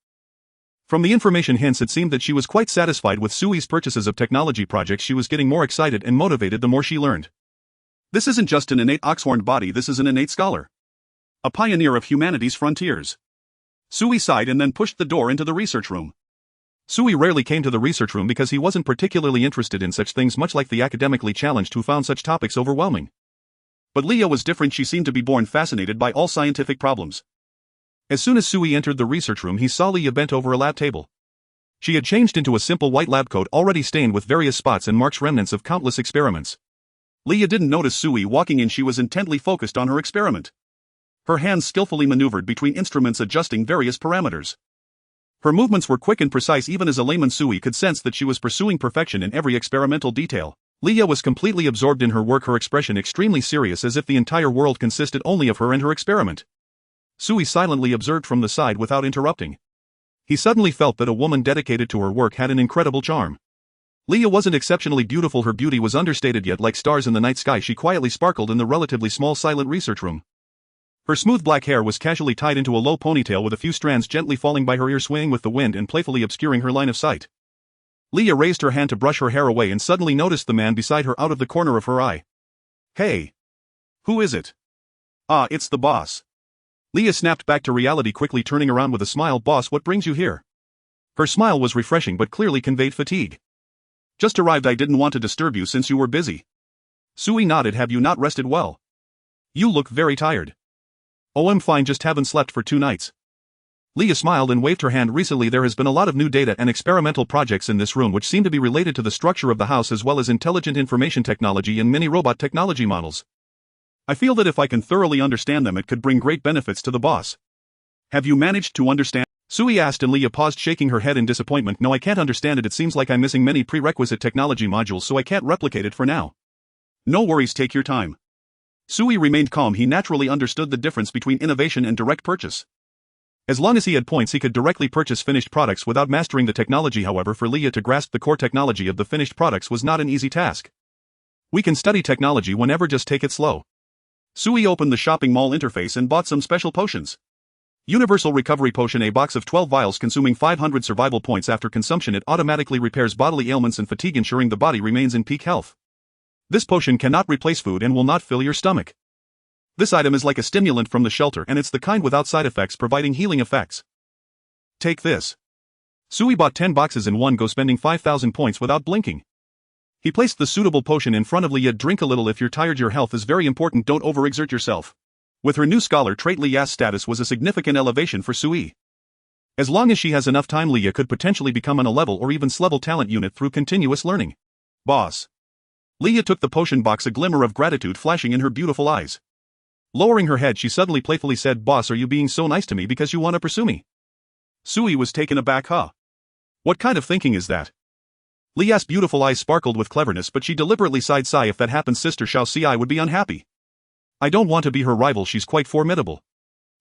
From the information hints, it seemed that she was quite satisfied with Sui's purchases of technology projects. She was getting more excited and motivated the more she learned. This isn't just an innate oxhorned body, this is an innate scholar. A pioneer of humanity's frontiers. Sui sighed and then pushed the door into the research room. Sui rarely came to the research room because he wasn't particularly interested in such things, much like the academically challenged who found such topics overwhelming. But Leah was different. She seemed to be born fascinated by all scientific problems. As soon as Sui entered the research room, he saw Leah bent over a lab table. She had changed into a simple white lab coat, already stained with various spots and marks, remnants of countless experiments. Leah didn't notice Sui walking in. She was intently focused on her experiment. Her hands skillfully maneuvered between instruments, adjusting various parameters. Her movements were quick and precise. Even as a layman, Sui could sense that she was pursuing perfection in every experimental detail. Leah was completely absorbed in her work, her expression extremely serious, as if the entire world consisted only of her and her experiment. Sui silently observed from the side without interrupting. He suddenly felt that a woman dedicated to her work had an incredible charm. Leah wasn't exceptionally beautiful, her beauty was understated, yet like stars in the night sky she quietly sparkled in the relatively small silent research room. Her smooth black hair was casually tied into a low ponytail with a few strands gently falling by her ear, swaying with the wind and playfully obscuring her line of sight. Leah raised her hand to brush her hair away and suddenly noticed the man beside her out of the corner of her eye. Hey! Who is it? Ah, it's the boss. Leah snapped back to reality, quickly turning around with a smile. Boss, what brings you here? Her smile was refreshing but clearly conveyed fatigue. Just arrived. I didn't want to disturb you since you were busy. Sui nodded. Have you not rested well? You look very tired. Oh, I'm fine, just haven't slept for 2 nights. Leah smiled and waved her hand. Recently there has been a lot of new data and experimental projects in this room which seem to be related to the structure of the house as well as intelligent information technology and mini-robot technology models. I feel that if I can thoroughly understand them it could bring great benefits to the boss. Have you managed to understand? Sui asked, and Leah paused, shaking her head in disappointment. No, I can't understand it. It seems like I'm missing many prerequisite technology modules, so I can't replicate it for now. No worries, take your time. Sui remained calm. He naturally understood the difference between innovation and direct purchase. As long as he had points he could directly purchase finished products without mastering the technology. However, for Leah to grasp the core technology of the finished products was not an easy task. We can study technology whenever, just take it slow. Sui opened the shopping mall interface and bought some special potions. Universal Recovery Potion, a box of 12 vials consuming 500 survival points after consumption. It automatically repairs bodily ailments and fatigue, ensuring the body remains in peak health. This potion cannot replace food and will not fill your stomach. This item is like a stimulant from the shelter, and it's the kind without side effects, providing healing effects. Take this. Sui bought 10 boxes in one go, spending 5,000 points without blinking. He placed the suitable potion in front of Leah. Drink a little if you're tired, your health is very important, don't overexert yourself. With her new scholar trait, Leah's status was a significant elevation for Sui. As long as she has enough time, Leah could potentially become an A-level or even S-level talent unit through continuous learning. Boss. Leah took the potion box, a glimmer of gratitude flashing in her beautiful eyes. Lowering her head, she suddenly playfully said, Boss, are you being so nice to me because you want to pursue me? Sui was taken aback. Huh? What kind of thinking is that? Leah's beautiful eyes sparkled with cleverness, but she deliberately sighed. Sigh, if that happens, Sister Xiao Ci would be unhappy. I don't want to be her rival, she's quite formidable.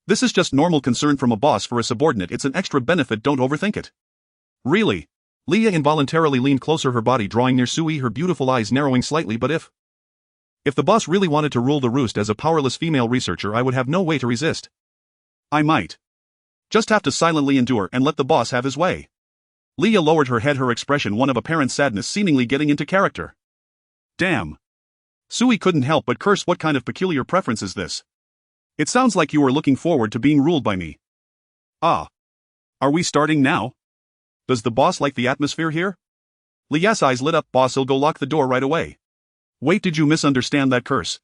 This is just normal concern from a boss for a subordinate, it's an extra benefit, don't overthink it. Really? Leah involuntarily leaned closer, her body drawing near Sui, her beautiful eyes narrowing slightly. But if the boss really wanted to rule the roost as a powerless female researcher, I would have no way to resist. I might just have to silently endure and let the boss have his way. Leah lowered her head, her expression one of apparent sadness, seemingly getting into character. Damn. Sui couldn't help but curse. What kind of peculiar preference is this? It sounds like you are looking forward to being ruled by me. Ah. Are we starting now? Does the boss like the atmosphere here? Leah's eyes lit up. Boss, he'll go lock the door right away. Wait, did you misunderstand that curse?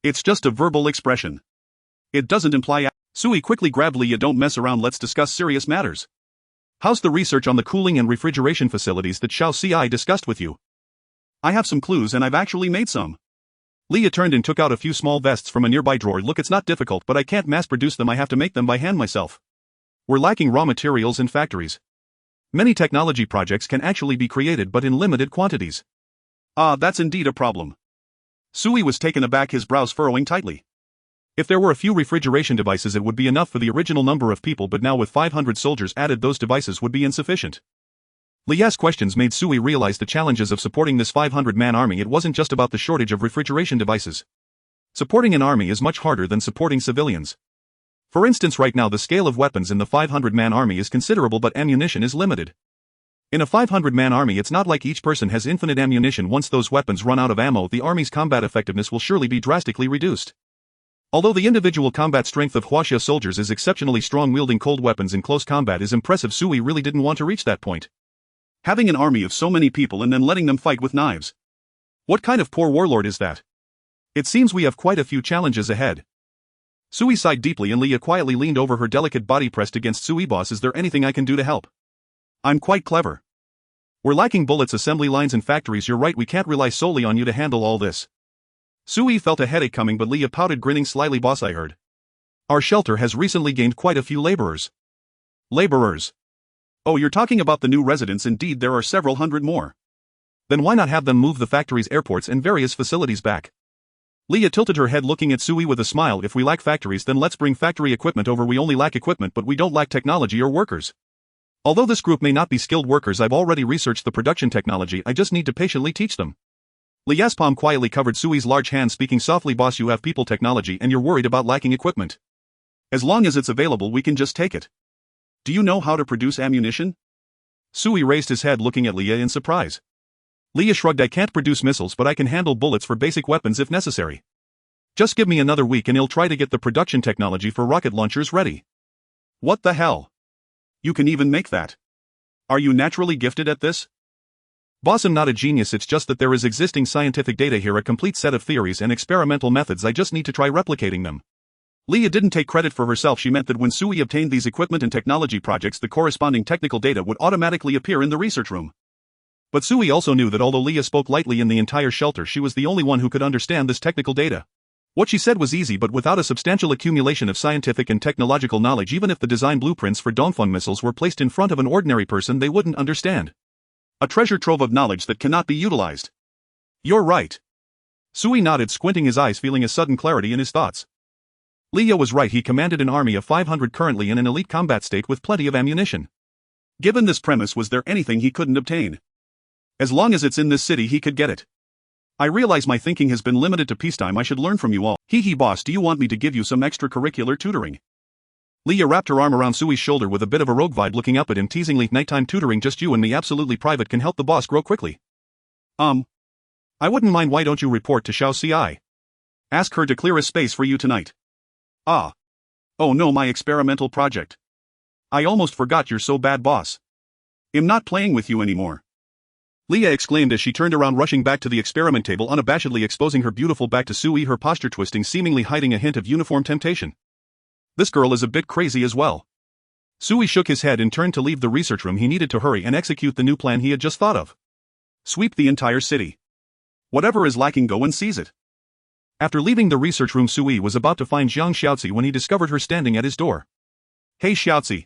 It's just a verbal expression. It doesn't imply. Sui quickly grabbed Leah. Don't mess around, let's discuss serious matters. How's the research on the cooling and refrigeration facilities that Xiao Ci discussed with you? I have some clues and I've actually made some. Leah turned and took out a few small vests from a nearby drawer. Look, it's not difficult, but I can't mass produce them, I have to make them by hand myself. We're lacking raw materials in factories. Many technology projects can actually be created but in limited quantities. Ah, that's indeed a problem. Sui was taken aback, his brows furrowing tightly. If there were a few refrigeration devices it would be enough for the original number of people, but now with 500 soldiers added those devices would be insufficient. Leah's questions made Sui realize the challenges of supporting this 500-man army. It wasn't just about the shortage of refrigeration devices. Supporting an army is much harder than supporting civilians. For instance, right now the scale of weapons in the 500-man army is considerable but ammunition is limited. In a 500-man army it's not like each person has infinite ammunition. Once those weapons run out of ammo, the army's combat effectiveness will surely be drastically reduced. Although the individual combat strength of Huaxia soldiers is exceptionally strong, wielding cold weapons in close combat is impressive. Sui really didn't want to reach that point. Having an army of so many people and then letting them fight with knives. What kind of poor warlord is that? It seems we have quite a few challenges ahead. Sui sighed deeply and Leah quietly leaned over, her delicate body pressed against Sui. Boss, is there anything I can do to help? I'm quite clever. We're lacking bullets, assembly lines and factories. You're right, we can't rely solely on you to handle all this. Sui felt a headache coming, but Leah pouted, grinning slyly. Boss, I heard our shelter has recently gained quite a few laborers. Laborers? Oh, you're talking about the new residents. Indeed, there are several hundred more. Then why not have them move the factories, airports and various facilities back? Leah tilted her head, looking at Sui with a smile. If we lack factories, then let's bring factory equipment over. We only lack equipment, but we don't lack technology or workers. Although this group may not be skilled workers, I've already researched the production technology, I just need to patiently teach them. Leah's palm quietly covered Sui's large hand, speaking softly. Boss, you have people technology and you're worried about lacking equipment. As long as it's available we can just take it. Do you know how to produce ammunition? Sui raised his head looking at Leah in surprise. Leah shrugged. I can't produce missiles but I can handle bullets for basic weapons if necessary. Just give me another week and I'll try to get the production technology for rocket launchers ready. What the hell? You can even make that? Are you naturally gifted at this? Boss, I'm not a genius, it's just that there is existing scientific data here, a complete set of theories and experimental methods, I just need to try replicating them. Leah didn't take credit for herself, she meant that when Sui obtained these equipment and technology projects the corresponding technical data would automatically appear in the research room. But Sui also knew that although Leah spoke lightly in the entire shelter she was the only one who could understand this technical data. What she said was easy, but without a substantial accumulation of scientific and technological knowledge, even if the design blueprints for Dongfeng missiles were placed in front of an ordinary person they wouldn't understand. A treasure trove of knowledge that cannot be utilized. You're right. Sui nodded, squinting his eyes, feeling a sudden clarity in his thoughts. Leah was right, he commanded an army of 500 currently in an elite combat state with plenty of ammunition. Given this premise, was there anything he couldn't obtain? As long as it's in this city he could get it. I realize my thinking has been limited to peacetime, I should learn from you all. Hee boss, do you want me to give you some extracurricular tutoring? Leah wrapped her arm around Sui's shoulder with a bit of a rogue vibe, looking up at him teasingly. Nighttime tutoring, just you and me, absolutely private, can help the boss grow quickly. I wouldn't mind. Why don't you report to Xiao Ci? Ask her to clear a space for you tonight. Ah. Oh no, my experimental project. I almost forgot, you're so bad boss. I'm not playing with you anymore. Leah exclaimed as she turned around, rushing back to the experiment table, unabashedly exposing her beautiful back to Sui, her posture twisting, seemingly hiding a hint of uniform temptation. This girl is a bit crazy as well. Sui shook his head and turned to leave the research room. He needed to hurry and execute the new plan he had just thought of. Sweep the entire city. Whatever is lacking, go and seize it. After leaving the research room, Sui was about to find Jiang Xiaozi when he discovered her standing at his door. Hey Xiaozi.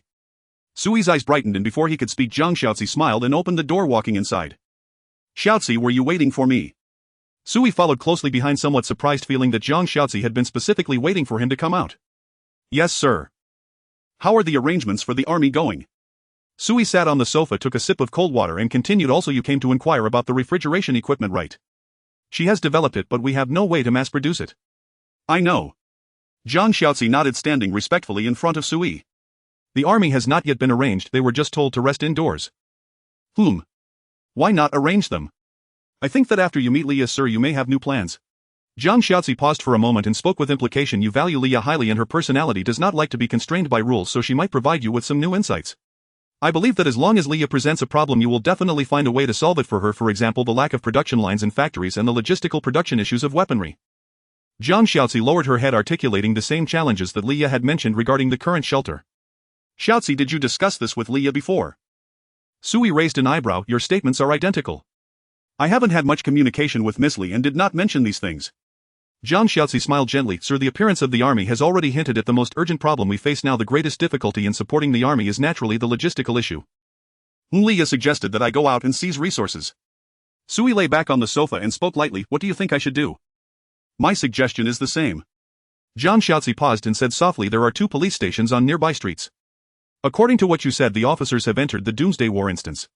Sui's eyes brightened, and before he could speak Jiang Xiaozi smiled and opened the door, walking inside. Xiaozi, were you waiting for me? Sui followed closely behind, somewhat surprised, feeling that Jiang Xiaozi had been specifically waiting for him to come out. Yes sir. How are the arrangements for the army going? Sui sat on the sofa, took a sip of cold water and continued. Also, you came to inquire about the refrigeration equipment, right? She has developed it but we have no way to mass produce it. I know. Jiang Xiaozi nodded, standing respectfully in front of Sui. The army has not yet been arranged, they were just told to rest indoors. Why not arrange them? I think that after you meet Leah, sir, you may have new plans. Jiang Xiaozi paused for a moment and spoke with implication. You value Leah highly and her personality does not like to be constrained by rules, so she might provide you with some new insights. I believe that as long as Leah presents a problem you will definitely find a way to solve it for her, for example the lack of production lines in factories and the logistical production issues of weaponry. Jiang Xiaozi lowered her head, articulating the same challenges that Leah had mentioned regarding the current shelter. Xiaozi, did you discuss this with Leah before? Sui raised an eyebrow. Your statements are identical. I haven't had much communication with Miss Li and did not mention these things. Jiang Xiaozi smiled gently. Sir, the appearance of the army has already hinted at the most urgent problem we face now. The greatest difficulty in supporting the army is naturally the logistical issue. Leah suggested that I go out and seize resources. Sui lay back on the sofa and spoke lightly. What do you think I should do? My suggestion is the same. Jiang Xiaozi paused and said softly, there are 2 police stations on nearby streets. According to what you said, the officers have entered the Doomsday War instance.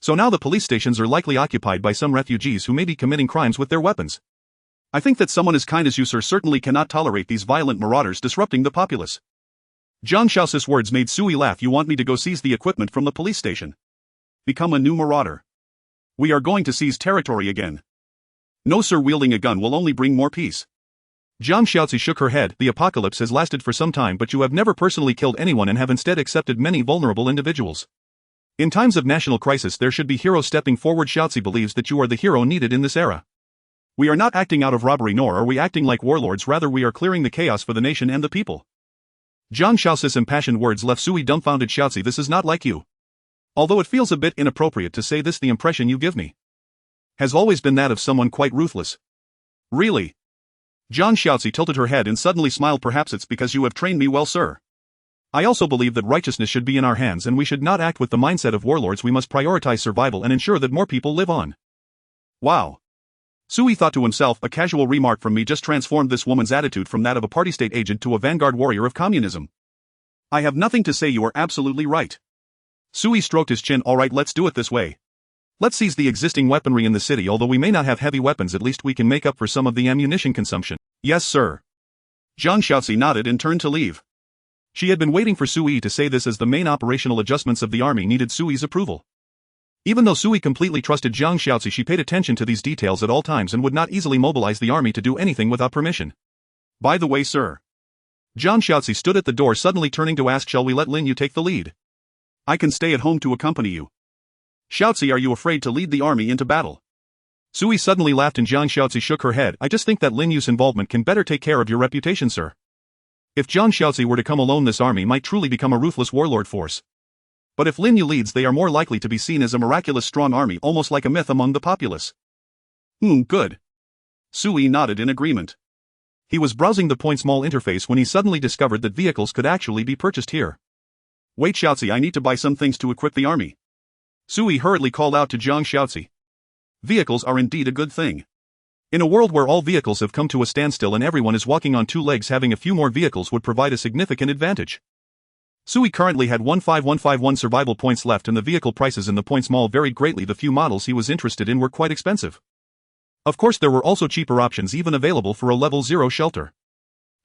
So now the police stations are likely occupied by some refugees who may be committing crimes with their weapons. I think that someone as kind as you, sir, certainly cannot tolerate these violent marauders disrupting the populace. Jiang Xiaozi's words made Sui laugh. You want me to go seize the equipment from the police station? Become a new marauder? We are going to seize territory again. No sir, wielding a gun will only bring more peace. Jiang Xiaozi shook her head. The apocalypse has lasted for some time, but you have never personally killed anyone and have instead accepted many vulnerable individuals. In times of national crisis there should be heroes stepping forward. Xiaozi believes that you are the hero needed in this era. We are not acting out of robbery, nor are we acting like warlords, rather we are clearing the chaos for the nation and the people. Jiang Xiaozi's impassioned words left Sui dumbfounded. Xiaozi, this is not like you. Although it feels a bit inappropriate to say this, the impression you give me has always been that of someone quite ruthless. Really? Jiang Xiaozi tilted her head and suddenly smiled. Perhaps it's because you have trained me well, sir. I also believe that righteousness should be in our hands and we should not act with the mindset of warlords. We must prioritize survival and ensure that more people live on. Wow. Sui thought to himself, a casual remark from me just transformed this woman's attitude from that of a party-state agent to a vanguard warrior of communism. I have nothing to say, you are absolutely right. Sui stroked his chin. Alright, let's do it this way. Let's seize the existing weaponry in the city. Although we may not have heavy weapons, at least we can make up for some of the ammunition consumption. Yes sir. Jiang Xiaozi nodded and turned to leave. She had been waiting for Sui to say this, as the main operational adjustments of the army needed Sui's approval. Even though Sui completely trusted Jiang Xiaozi, she paid attention to these details at all times and would not easily mobilize the army to do anything without permission. By the way, sir. Jiang Xiaozi stood at the door, suddenly turning to ask, shall we let Lin Yu take the lead? I can stay at home to accompany you. Xiaozi, are you afraid to lead the army into battle? Sui suddenly laughed and Jiang Xiaozi shook her head. I just think that Lin Yu's involvement can better take care of your reputation, sir. If Jiang Xiaozi were to come alone, this army might truly become a ruthless warlord force. But if Lin Yu leads, they are more likely to be seen as a miraculous strong army, almost like a myth among the populace. Good. Sui nodded in agreement. He was browsing the Points Mall interface when he suddenly discovered that vehicles could actually be purchased here. Wait, Xiaozi, I need to buy some things to equip the army. Sui hurriedly called out to Jiang Xiaozi. Vehicles are indeed a good thing. In a world where all vehicles have come to a standstill and everyone is walking on two legs, having a few more vehicles would provide a significant advantage. Sui currently had 15151 survival points left, and the vehicle prices in the Points Mall varied greatly. The few models he was interested in were quite expensive. Of course, there were also cheaper options even available for a level 0 shelter.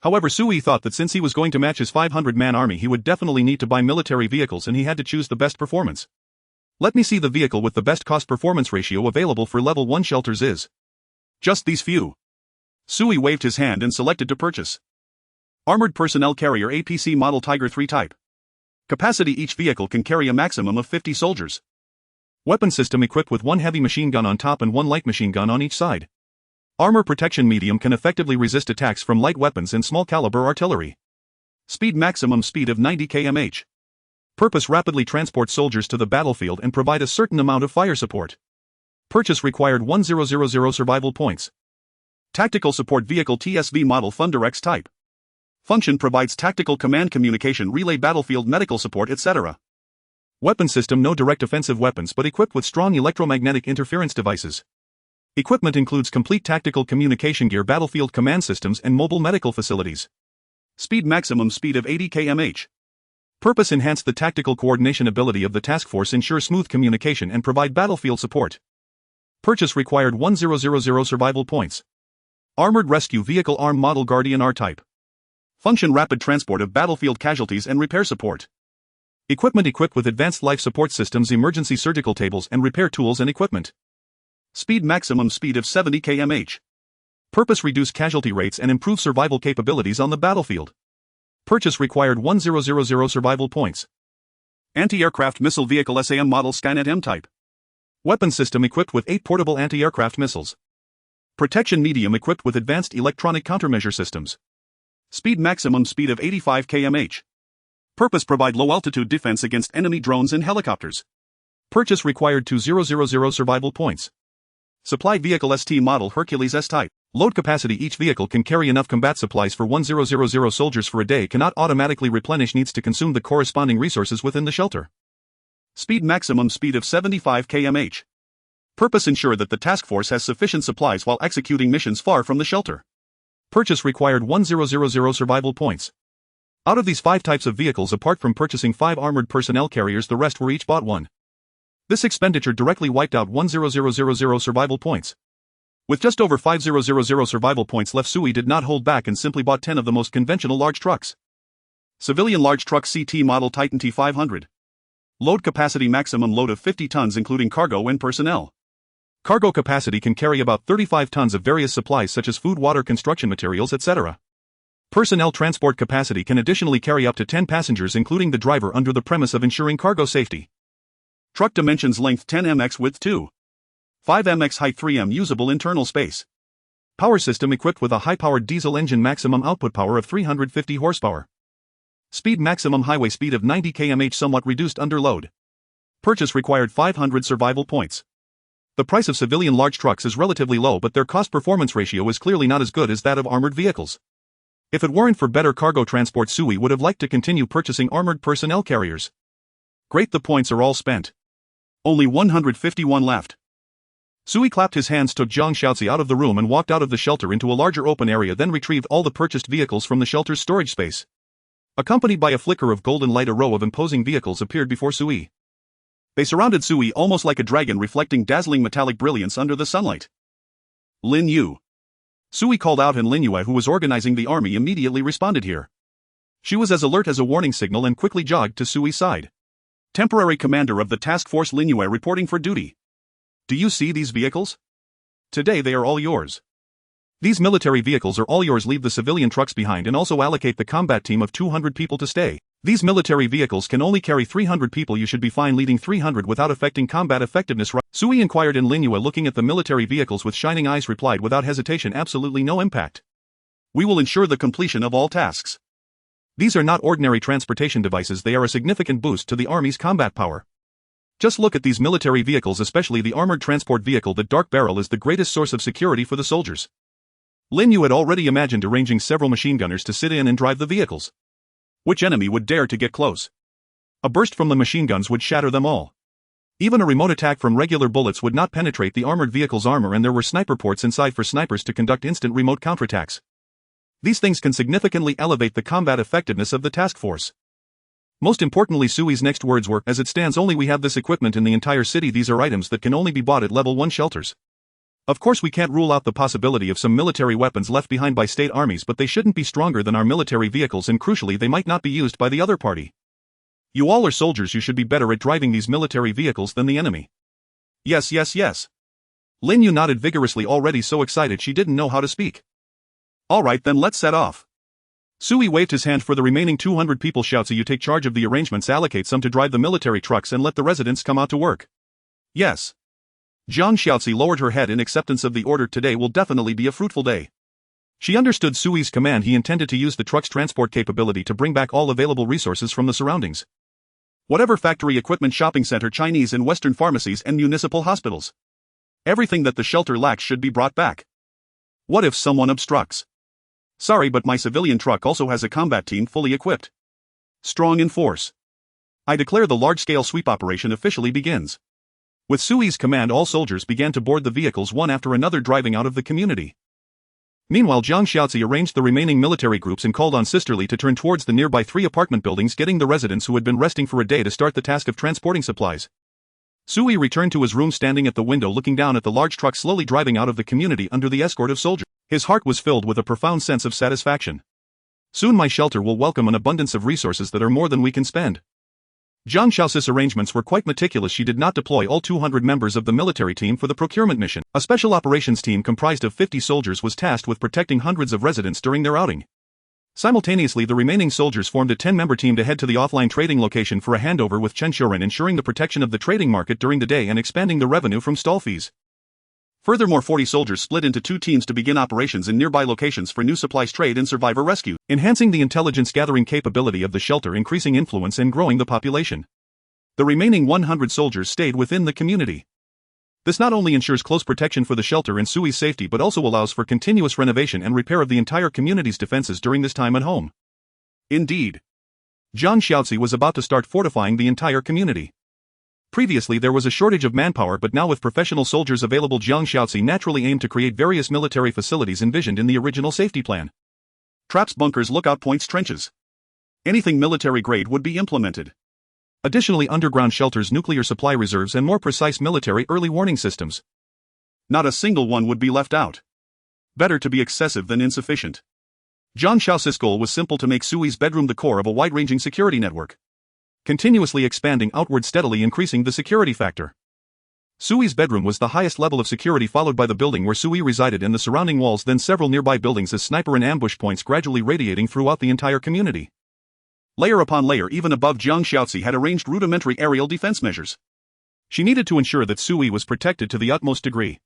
However, Sui thought that since he was going to match his 500-man army, he would definitely need to buy military vehicles, and he had to choose the best performance. Let me see the vehicle with the best cost-performance ratio available for level 1 shelters is. Just these few. Sui waved his hand and selected to purchase. Armored Personnel Carrier APC Model Tiger 3 Type. Capacity: each vehicle can carry a maximum of 50 soldiers. Weapon system equipped with one heavy machine gun on top and one light machine gun on each side. Armor protection: medium, can effectively resist attacks from light weapons and small caliber artillery. Speed: maximum speed of 90 km/h. Purpose: rapidly transport soldiers to the battlefield and provide a certain amount of fire support. Purchase required 1000 survival points. Tactical support vehicle TSV model Thunder X type. Function: provides tactical command communication, relay, battlefield medical support, etc. Weapon system: no direct offensive weapons but equipped with strong electromagnetic interference devices. Equipment includes complete tactical communication gear, battlefield command systems, and mobile medical facilities. Speed: maximum speed of 80 km/h. Purpose: enhance the tactical coordination ability of the task force, ensure smooth communication, and provide battlefield support. Purchase required 1000 survival points. Armored Rescue Vehicle Arm Model Guardian R type. Function: rapid transport of battlefield casualties and repair support. Equipment: equipped with advanced life support systems, emergency surgical tables, and repair tools and equipment. Speed: maximum speed of 70 km/h. Purpose: reduce casualty rates and improve survival capabilities on the battlefield. Purchase required 1000 survival points. Anti-aircraft missile vehicle SAM model Skynet M type. Weapon system: equipped with 8 portable anti-aircraft missiles. Protection: medium, equipped with advanced electronic countermeasure systems. Speed: maximum speed of 85 km/h. Purpose: provide low-altitude defense against enemy drones and helicopters. Purchase required 2000 survival points. Supply vehicle ST model Hercules S-type. Load capacity: each vehicle can carry enough combat supplies for 1000 soldiers for a day, cannot automatically replenish, needs to consume the corresponding resources within the shelter. Speed: maximum speed of 75 km/h. Purpose: ensure that the task force has sufficient supplies while executing missions far from the shelter. Purchase required 1000 survival points. Out of these 5 types of vehicles, apart from purchasing 5 armored personnel carriers, the rest were each bought one. This expenditure directly wiped out 1000 survival points. With just over 500 survival points left, Sui did not hold back and simply bought 10 of the most conventional large trucks. Civilian large truck CT model Titan T500. Load capacity: maximum load of 50 tons including cargo and personnel. Cargo capacity: can carry about 35 tons of various supplies such as food, water, construction materials, etc. Personnel transport capacity: can additionally carry up to 10 passengers including the driver under the premise of ensuring cargo safety. Truck dimensions: length 10 mx, width 2.5 mx, height 3 m, usable internal space. Power system: equipped with a high-powered diesel engine, maximum output power of 350 horsepower. Speed: maximum highway speed of 90 km/h, somewhat reduced under load. Purchase required 500 survival points. The price of civilian large trucks is relatively low, but their cost-performance ratio is clearly not as good as that of armored vehicles. If it weren't for better cargo transport, Sui would have liked to continue purchasing armored personnel carriers. Great, the points are all spent. Only 151 left. Sui clapped his hands, took Jiang Xiaozi out of the room and walked out of the shelter into a larger open area, then retrieved all the purchased vehicles from the shelter's storage space. Accompanied by a flicker of golden light, a row of imposing vehicles appeared before Sui. They surrounded Sui almost like a dragon, reflecting dazzling metallic brilliance under the sunlight. Lin Yu. Sui called out, and Lin Yu, who was organizing the army, immediately responded here. She was as alert as a warning signal and quickly jogged to Sui's side. Temporary commander of the task force Lin Yue reporting for duty. Do you see these vehicles? Today they are all yours. These military vehicles are all yours. Leave the civilian trucks behind and also allocate the combat team of 200 people to stay. These military vehicles can only carry 300 people. You should be fine leading 300 without affecting combat effectiveness, right? Sui inquired, and Lin Yue, looking at the military vehicles with shining eyes, replied without hesitation, absolutely no impact. We will ensure the completion of all tasks. These are not ordinary transportation devices, they are a significant boost to the army's combat power. Just look at these military vehicles, especially the armored transport vehicle. The Dark Barrel is the greatest source of security for the soldiers. Lin Yue had already imagined arranging several machine gunners to sit in and drive the vehicles. Which enemy would dare to get close? A burst from the machine guns would shatter them all. Even a remote attack from regular bullets would not penetrate the armored vehicle's armor, and there were sniper ports inside for snipers to conduct instant remote counterattacks. These things can significantly elevate the combat effectiveness of the task force. Most importantly, Sui's next words were, as it stands, only we have this equipment in the entire city. These are items that can only be bought at level 1 shelters. Of course, we can't rule out the possibility of some military weapons left behind by state armies, but they shouldn't be stronger than our military vehicles, and crucially, they might not be used by the other party. You all are soldiers, you should be better at driving these military vehicles than the enemy. Yes, yes, yes. Lin Yue nodded vigorously, already so excited she didn't know how to speak. Alright then, let's set off. Sui waved his hand for the remaining 200 people. Shouts, you take charge of the arrangements, allocate some to drive the military trucks, and let the residents come out to work. Yes. Jiang Xiaozi lowered her head in acceptance of the order. Today will definitely be a fruitful day. She understood Sui's command. He intended to use the truck's transport capability to bring back all available resources from the surroundings. Whatever factory equipment, shopping center, Chinese and Western pharmacies, and municipal hospitals. Everything that the shelter lacks should be brought back. What if someone obstructs? Sorry, but my civilian truck also has a combat team fully equipped. Strong in force. I declare the large-scale sweep operation officially begins. With Sui's command, all soldiers began to board the vehicles one after another, driving out of the community. Meanwhile, Jiang Xiaozi arranged the remaining military groups and called on Sisterly to turn towards the nearby 3 apartment buildings, getting the residents who had been resting for a day to start the task of transporting supplies. Sui returned to his room, standing at the window looking down at the large truck slowly driving out of the community under the escort of soldiers. His heart was filled with a profound sense of satisfaction. Soon my shelter will welcome an abundance of resources that are more than we can spend. Jiang Xiaozi's arrangements were quite meticulous. She did not deploy all 200 members of the military team for the procurement mission. A special operations team comprised of 50 soldiers was tasked with protecting hundreds of residents during their outing. Simultaneously, the remaining soldiers formed a 10-member team to head to the offline trading location for a handover with Chen Xiuren, ensuring the protection of the trading market during the day and expanding the revenue from stall fees. Furthermore, 40 soldiers split into 2 teams to begin operations in nearby locations for new supplies, trade, and survivor rescue, enhancing the intelligence gathering capability of the shelter, increasing influence, and growing the population. The remaining 100 soldiers stayed within the community. This not only ensures close protection for the shelter and Sui's safety, but also allows for continuous renovation and repair of the entire community's defenses during this time at home. Indeed, Jiang Xiaozi was about to start fortifying the entire community. Previously there was a shortage of manpower, but now with professional soldiers available, Jiang Xiaozi naturally aimed to create various military facilities envisioned in the original safety plan. Traps, bunkers, lookout points, trenches. Anything military grade would be implemented. Additionally, underground shelters, nuclear supply reserves, and more precise military early warning systems. Not a single one would be left out. Better to be excessive than insufficient. Jiang Xiaozi's goal was simple: to make Sui's bedroom the core of a wide-ranging security network, continuously expanding outward, steadily increasing the security factor. Sui's bedroom was the highest level of security, followed by the building where Sui resided and the surrounding walls, then several nearby buildings as sniper and ambush points gradually radiating throughout the entire community. Layer upon layer, even above, Jiang Xiaozi had arranged rudimentary aerial defense measures. She needed to ensure that Sui was protected to the utmost degree.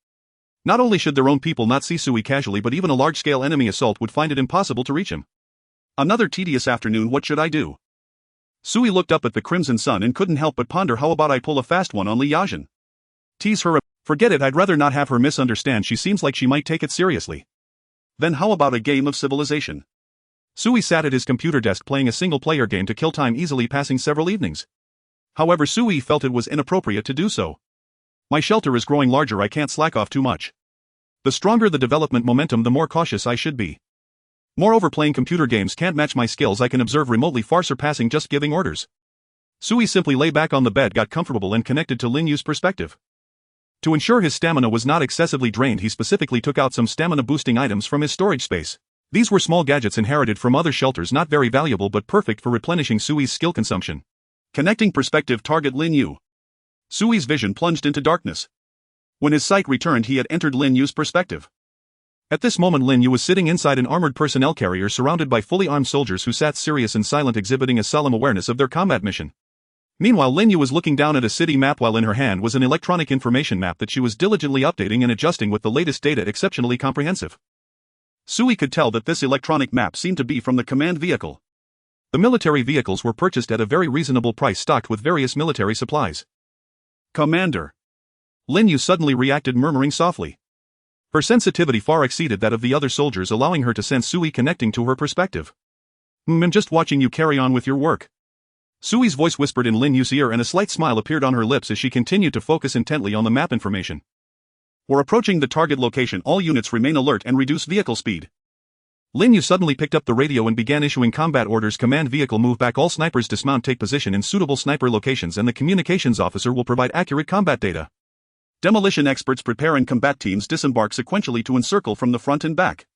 Not only should their own people not see Sui casually, but even a large-scale enemy assault would find it impossible to reach him. Another tedious afternoon. What should I do? Sui looked up at the crimson sun and couldn't help but ponder, how about I pull a fast one on Li Yajin? Tease her? Forget it, I'd rather not have her misunderstand. She seems like she might take it seriously. Then how about a game of civilization? Sui sat at his computer desk playing a single-player game to kill time easily, passing several evenings. However, Sui felt it was inappropriate to do so. My shelter is growing larger, I can't slack off too much. The stronger the development momentum, the more cautious I should be. Moreover, playing computer games can't match my skills. I can observe remotely, far surpassing just giving orders. Sui simply lay back on the bed, got comfortable, and connected to Lin Yu's perspective. To ensure his stamina was not excessively drained, he specifically took out some stamina-boosting items from his storage space. These were small gadgets inherited from other shelters, not very valuable but perfect for replenishing Sui's skill consumption. Connecting perspective target Lin Yu. Sui's vision plunged into darkness. When his sight returned, he had entered Lin Yu's perspective. At this moment Lin Yu was sitting inside an armored personnel carrier surrounded by fully armed soldiers who sat serious and silent, exhibiting a solemn awareness of their combat mission. Meanwhile Lin Yu was looking down at a city map while in her hand was an electronic information map that she was diligently updating and adjusting with the latest data, exceptionally comprehensive. Sui could tell that this electronic map seemed to be from the command vehicle. The military vehicles were purchased at a very reasonable price, stocked with various military supplies. Commander. Lin Yu suddenly reacted, murmuring softly. Her sensitivity far exceeded that of the other soldiers, allowing her to sense Sui connecting to her perspective. I'm just watching you carry on with your work. Sui's voice whispered in Lin Yu's ear and a slight smile appeared on her lips as she continued to focus intently on the map information. We're approaching the target location. All units remain alert and reduce vehicle speed. Lin Yu suddenly picked up the radio and began issuing combat orders. Command vehicle, move back. All snipers dismount. Take position in suitable sniper locations and the communications officer will provide accurate combat data. Demolition experts prepare and combat teams disembark sequentially to encircle from the front and back.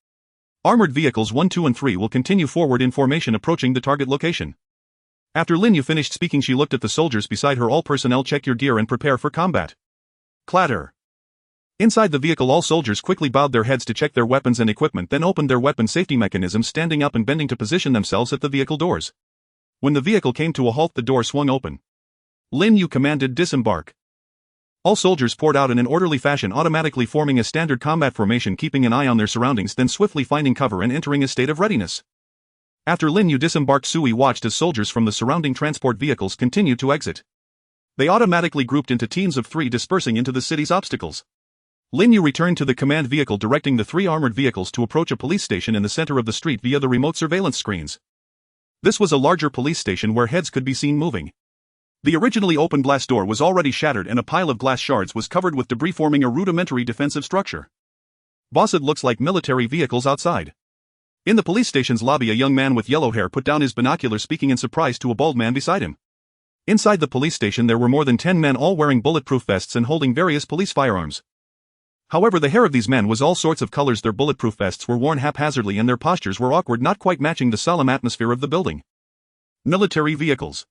Armored vehicles 1, 2 and 3 will continue forward in formation approaching the target location. After Lin Yu finished speaking, she looked at the soldiers beside her. All personnel, check your gear and prepare for combat. Clatter. Inside the vehicle all soldiers quickly bowed their heads to check their weapons and equipment, then opened their weapon safety mechanisms, standing up and bending to position themselves at the vehicle doors. When the vehicle came to a halt, the door swung open. Lin Yu commanded disembark. All soldiers poured out in an orderly fashion, automatically forming a standard combat formation, keeping an eye on their surroundings, then swiftly finding cover and entering a state of readiness. After Lin Yu disembarked, Sui watched as soldiers from the surrounding transport vehicles continued to exit. They automatically grouped into teams of 3, dispersing into the city's obstacles. Lin Yu returned to the command vehicle, directing the 3 armored vehicles to approach a police station in the center of the street via the remote surveillance screens. This was a larger police station where heads could be seen moving. The originally open glass door was already shattered and a pile of glass shards was covered with debris, forming a rudimentary defensive structure. Boss, it looks like military vehicles outside. In the police station's lobby, a young man with yellow hair put down his binoculars, speaking in surprise to a bald man beside him. Inside the police station there were more than 10 men, all wearing bulletproof vests and holding various police firearms. However, the hair of these men was all sorts of colors. Their bulletproof vests were worn haphazardly and their postures were awkward, not quite matching the solemn atmosphere of the building. Military vehicles.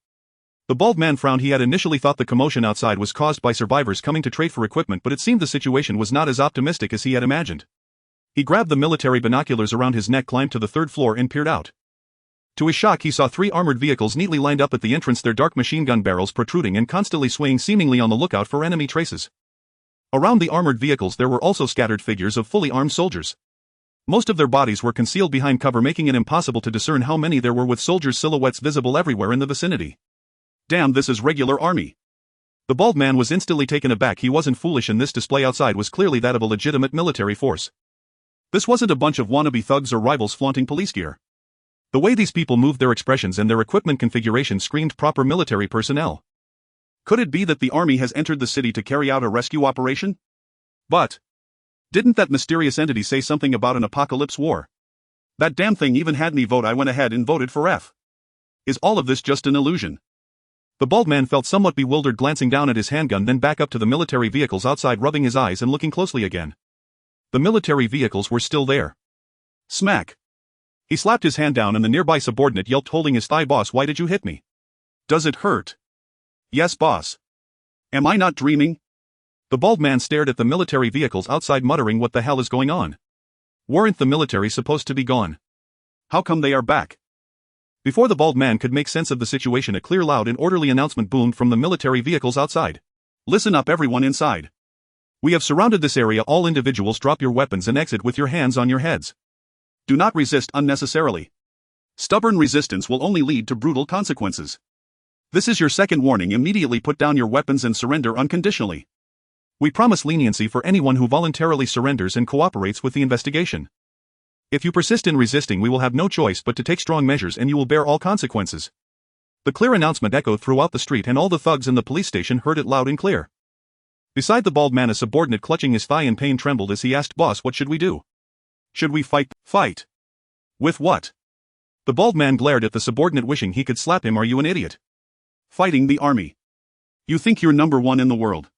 The bald man frowned. He had initially thought the commotion outside was caused by survivors coming to trade for equipment, but it seemed the situation was not as optimistic as he had imagined. He grabbed the military binoculars around his neck, climbed to the 3rd floor and peered out. To his shock, he saw 3 armored vehicles neatly lined up at the entrance, their dark machine gun barrels protruding and constantly swaying, seemingly on the lookout for enemy traces. Around the armored vehicles there were also scattered figures of fully armed soldiers. Most of their bodies were concealed behind cover, making it impossible to discern how many there were, with soldiers' silhouettes visible everywhere in the vicinity. Damn, this is regular army. The bald man was instantly taken aback. He wasn't foolish, and this display outside was clearly that of a legitimate military force. This wasn't a bunch of wannabe thugs or rivals flaunting police gear. The way these people moved, their expressions and their equipment configuration screamed proper military personnel. Could it be that the army has entered the city to carry out a rescue operation? But didn't that mysterious entity say something about an apocalypse war? That damn thing even had me vote. I went ahead and voted for F. Is all of this just an illusion? The bald man felt somewhat bewildered, glancing down at his handgun, then back up to the military vehicles outside, rubbing his eyes and looking closely again. The military vehicles were still there. Smack. He slapped his hand down and the nearby subordinate yelped, holding his thigh. Boss, why did you hit me? Does it hurt? Yes, boss. Am I not dreaming? The bald man stared at the military vehicles outside, muttering, what the hell is going on? Weren't the military supposed to be gone? How come they are back? Before the bald man could make sense of the situation, a clear, loud and orderly announcement boomed from the military vehicles outside. Listen up, everyone inside. We have surrounded this area. All individuals drop your weapons and exit with your hands on your heads. Do not resist unnecessarily. Stubborn resistance will only lead to brutal consequences. This is your second warning. Immediately put down your weapons and surrender unconditionally. We promise leniency for anyone who voluntarily surrenders and cooperates with the investigation. If you persist in resisting, we will have no choice but to take strong measures and you will bear all consequences. The clear announcement echoed throughout the street and all the thugs in the police station heard it loud and clear. Beside the bald man, a subordinate clutching his thigh in pain trembled as he asked, Boss, what should we do? Should we fight? Fight? With what? The bald man glared at the subordinate, wishing he could slap him. Are you an idiot? Fighting the army. You think you're number one in the world?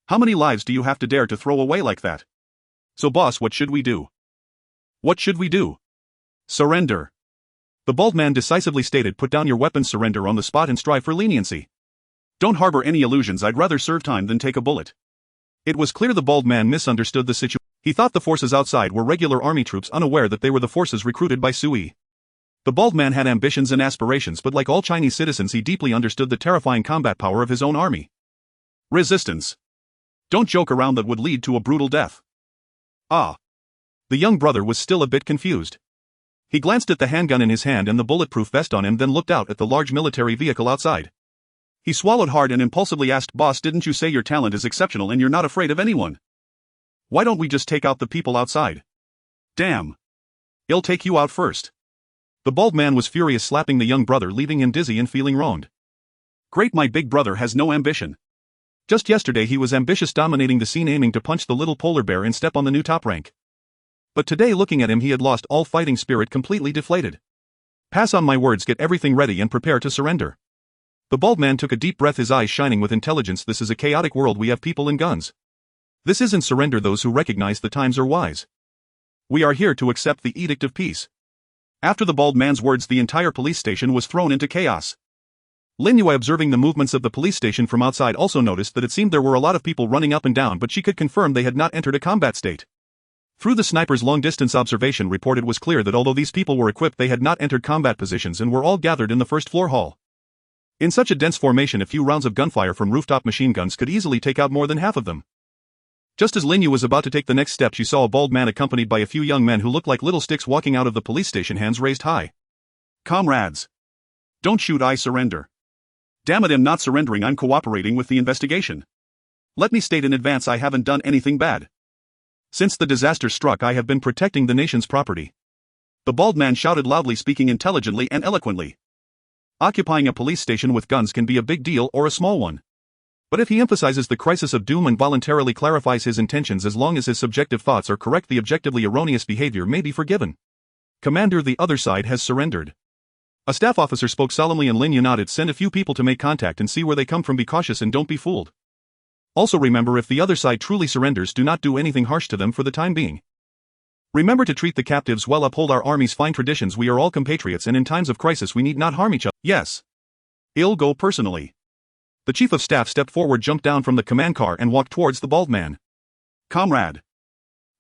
How many lives do you have to dare to throw away like that? So boss, what should we do? What should we do? Surrender. The bald man decisively stated, put down your weapons, surrender on the spot and strive for leniency. Don't harbor any illusions, I'd rather serve time than take a bullet. It was clear the bald man misunderstood the situation. He thought the forces outside were regular army troops, unaware that they were the forces recruited by Sui. The bald man had ambitions and aspirations, but like all Chinese citizens he deeply understood the terrifying combat power of his own army. Resistance. Don't joke around, that would lead to a brutal death. Ah. The young brother was still a bit confused. He glanced at the handgun in his hand and the bulletproof vest on him, then looked out at the large military vehicle outside. He swallowed hard and impulsively asked, Boss, didn't you say your talent is exceptional and you're not afraid of anyone? Why don't we just take out the people outside? Damn. I'll take you out first. The bald man was furious, slapping the young brother, leaving him dizzy and feeling wronged. Great, my big brother has no ambition. Just yesterday he was ambitious, dominating the scene, aiming to punch the little polar bear in step on the new top rank. But today, looking at him, he had lost all fighting spirit, completely deflated. Pass on my words, get everything ready and prepare to surrender. The bald man took a deep breath, his eyes shining with intelligence. This is a chaotic world, we have people and guns. This isn't surrender, those who recognize the times are wise. We are here to accept the edict of peace. After the bald man's words, the entire police station was thrown into chaos. Lin Yue, observing the movements of the police station from outside, also noticed that it seemed there were a lot of people running up and down, but she could confirm they had not entered a combat state. Through the sniper's long-distance observation report, it was clear that although these people were equipped, they had not entered combat positions and were all gathered in the first floor hall. In such a dense formation, a few rounds of gunfire from rooftop machine guns could easily take out more than half of them. Just as Lin Yu was about to take the next step, she saw a bald man accompanied by a few young men who looked like little sticks walking out of the police station, hands raised high. Comrades! Don't shoot, I surrender. Damn it, I'm not surrendering, I'm cooperating with the investigation. Let me state in advance, I haven't done anything bad. Since the disaster struck, I have been protecting the nation's property. The bald man shouted loudly, speaking intelligently and eloquently. Occupying a police station with guns can be a big deal or a small one. But if he emphasizes the crisis of doom and voluntarily clarifies his intentions, as long as his subjective thoughts are correct, the objectively erroneous behavior may be forgiven. Commander, the other side has surrendered. A staff officer spoke solemnly and Lin Yu nodded. Send a few people to make contact and see where they come from. Be cautious and don't be fooled. Also remember, if the other side truly surrenders, do not do anything harsh to them for the time being. Remember to treat the captives well, uphold our army's fine traditions. We are all compatriots and in times of crisis we need not harm each other. Yes. I'll go personally. The chief of staff stepped forward, jumped down from the command car and walked towards the bald man. Comrade.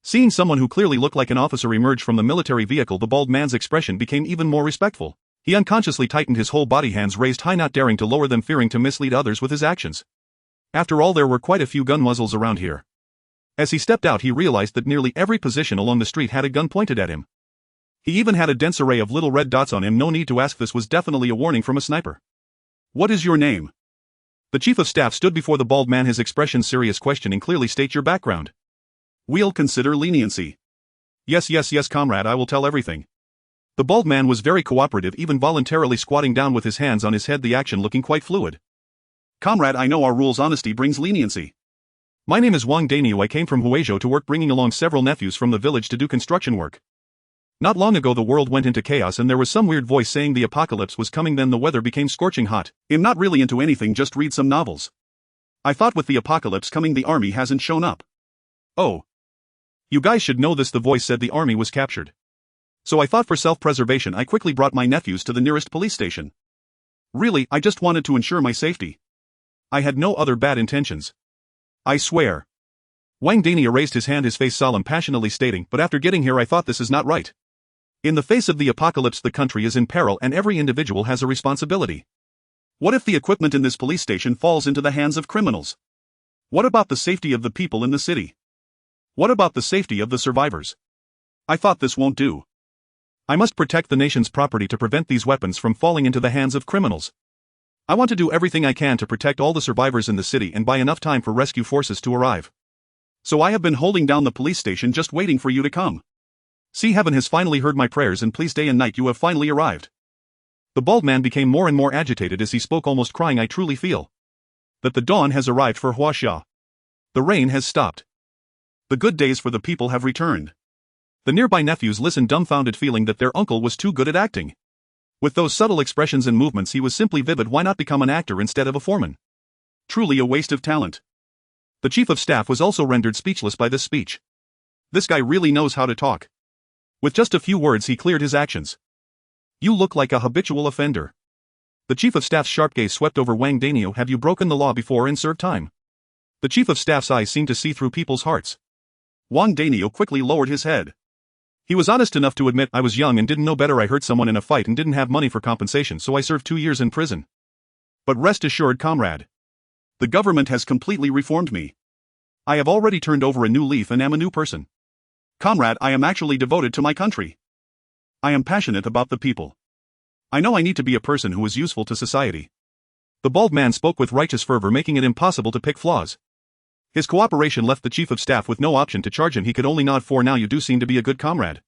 Seeing someone who clearly looked like an officer emerge from the military vehicle, the bald man's expression became even more respectful. He unconsciously tightened his whole body, hands raised high, not daring to lower them, fearing to mislead others with his actions. After all, there were quite a few gun muzzles around here. As he stepped out, he realized that nearly every position along the street had a gun pointed at him. He even had a dense array of little red dots on him. No need to ask, this was definitely a warning from a sniper. What is your name? The chief of staff stood before the bald man, his expression serious, questioning. Clearly state your background. We'll consider leniency. Yes, comrade, I will tell everything. The bald man was very cooperative, even voluntarily squatting down with his hands on his head, the action looking quite fluid. Comrade, I know our rules, honesty brings leniency. My name is Wang Daniu, I came from Huizhou to work, bringing along several nephews from the village to do construction work. Not long ago the world went into chaos and there was some weird voice saying the apocalypse was coming, then the weather became scorching hot. I'm not really into anything, just read some novels. I thought with the apocalypse coming the army hasn't shown up. Oh. You guys should know this, the voice said. The army was captured. So I thought for self-preservation I quickly brought my nephews to the nearest police station. Really, I just wanted to ensure my safety. I had no other bad intentions. I swear. Wang Dania raised his hand, his face solemn, passionately stating, but after getting here I thought this is not right. In the face of the apocalypse the country is in peril and every individual has a responsibility. What if the equipment in this police station falls into the hands of criminals? What about the safety of the people in the city? What about the safety of the survivors? I thought this won't do. I must protect the nation's property to prevent these weapons from falling into the hands of criminals. I want to do everything I can to protect all the survivors in the city and buy enough time for rescue forces to arrive. So I have been holding down the police station just waiting for you to come. See, heaven has finally heard my prayers and please, day and night you have finally arrived. The bald man became more and more agitated as he spoke, almost crying. I truly feel that the dawn has arrived for Huaxia. The rain has stopped. The good days for the people have returned. The nearby nephews listened dumbfounded, feeling that their uncle was too good at acting. With those subtle expressions and movements he was simply vivid. Why not become an actor instead of a foreman? Truly a waste of talent. The chief of staff was also rendered speechless by this speech. This guy really knows how to talk. With just a few words he cleared his actions. You look like a habitual offender. The Chief of Staff's sharp gaze swept over Wang Danio. Have you broken the law before and served time? The Chief of Staff's eyes seemed to see through people's hearts. Wang Danio quickly lowered his head. He was honest enough to admit, I was young and didn't know better. I hurt someone in a fight and didn't have money for compensation, so I served 2 years in prison. But rest assured, comrade. The government has completely reformed me. I have already turned over a new leaf and am a new person. Comrade, I am actually devoted to my country. I am passionate about the people. I know I need to be a person who is useful to society. The bald man spoke with righteous fervor, making it impossible to pick flaws. His cooperation left the Chief of Staff with no option to charge him. He could only nod. For now, you do seem to be a good comrade.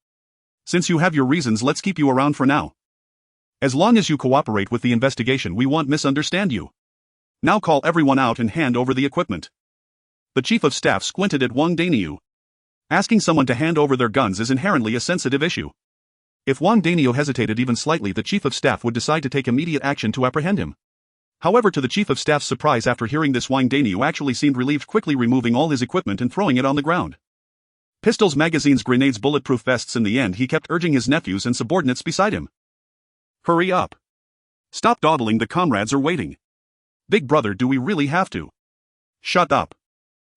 Since you have your reasons, let's keep you around for now. As long as you cooperate with the investigation, we won't misunderstand you. Now call everyone out and hand over the equipment. The Chief of Staff squinted at Wang Danio. Asking someone to hand over their guns is inherently a sensitive issue. If Wang Danio hesitated even slightly, the Chief of Staff would decide to take immediate action to apprehend him. However, to the Chief of Staff's surprise, after hearing this, Wang Danio actually seemed relieved, quickly removing all his equipment and throwing it on the ground. Pistols, magazines, grenades, bulletproof vests. In the end, he kept urging his nephews and subordinates beside him. Hurry up. Stop dawdling, the comrades are waiting. Big brother, do we really have to? Shut up.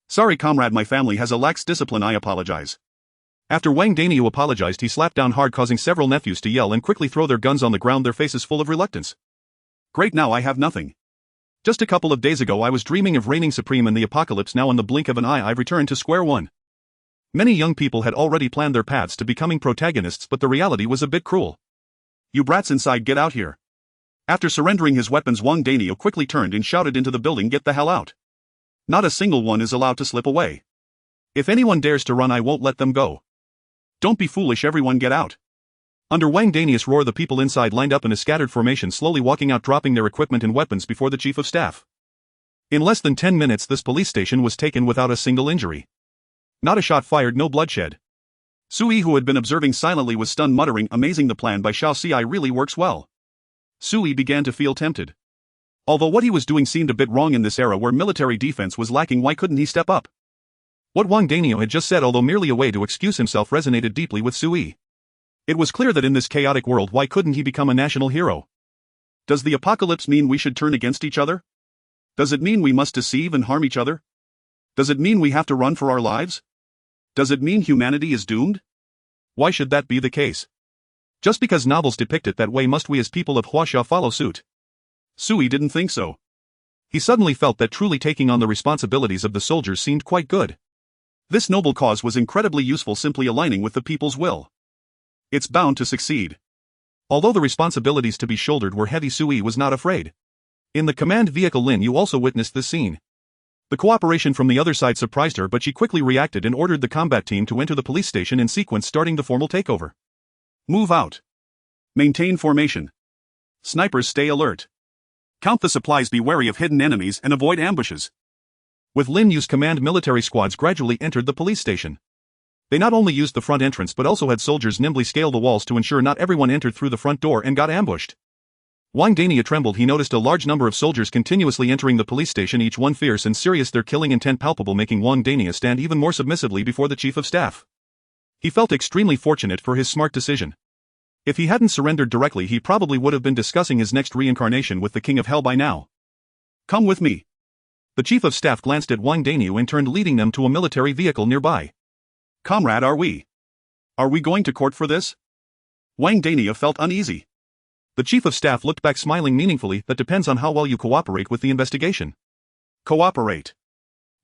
Sorry comrade, my family has a lax discipline, I apologize. After Wang Danio apologized, he slapped down hard, causing several nephews to yell and quickly throw their guns on the ground, their faces full of reluctance. Great, now I have nothing. Just a couple of days ago I was dreaming of reigning supreme in the apocalypse. Now in the blink of an eye I've returned to square one. Many young people had already planned their paths to becoming protagonists, but the reality was a bit cruel. You brats inside, get out here. After surrendering his weapons, Wang Danio quickly turned and shouted into the building, get the hell out. Not a single one is allowed to slip away. If anyone dares to run, I won't let them go. Don't be foolish, everyone get out. Under Wang Danio's roar, the people inside lined up in a scattered formation, slowly walking out, dropping their equipment and weapons before the Chief of Staff. In less than 10 minutes this police station was taken without a single injury. Not a shot fired, no bloodshed. Sui, who had been observing silently, was stunned, muttering, amazing, the plan by Xiao Ci really works well. Sui began to feel tempted. Although what he was doing seemed a bit wrong in this era where military defense was lacking, why couldn't he step up? What Wang Danio had just said, although merely a way to excuse himself, resonated deeply with Sui. It was clear that in this chaotic world, why couldn't he become a national hero? Does the apocalypse mean we should turn against each other? Does it mean we must deceive and harm each other? Does it mean we have to run for our lives? Does it mean humanity is doomed? Why should that be the case? Just because novels depict it that way, must we as people of Huaxia follow suit? Sui didn't think so. He suddenly felt that truly taking on the responsibilities of the soldiers seemed quite good. This noble cause was incredibly useful, simply aligning with the people's will. It's bound to succeed. Although the responsibilities to be shouldered were heavy, Sui was not afraid. In the command vehicle, Lin Yu also witnessed this scene. The cooperation from the other side surprised her, but she quickly reacted and ordered the combat team to enter the police station in sequence, starting the formal takeover. Move out. Maintain formation. Snipers, stay alert. Count the supplies, be wary of hidden enemies, and avoid ambushes. With Lin Yu's command, military squads gradually entered the police station. They not only used the front entrance but also had soldiers nimbly scale the walls to ensure not everyone entered through the front door and got ambushed. Wang Danio trembled. He noticed a large number of soldiers continuously entering the police station, each one fierce and serious, their killing intent palpable, making Wang Danio stand even more submissively before the Chief of Staff. He felt extremely fortunate for his smart decision. If he hadn't surrendered directly, he probably would have been discussing his next reincarnation with the King of Hell by now. Come with me. The Chief of Staff glanced at Wang Danio and turned, leading them to a military vehicle nearby. Comrade, are we going to court for this? Wang Danio felt uneasy. The Chief of Staff looked back, smiling meaningfully. That depends on how well you cooperate with the investigation. Cooperate.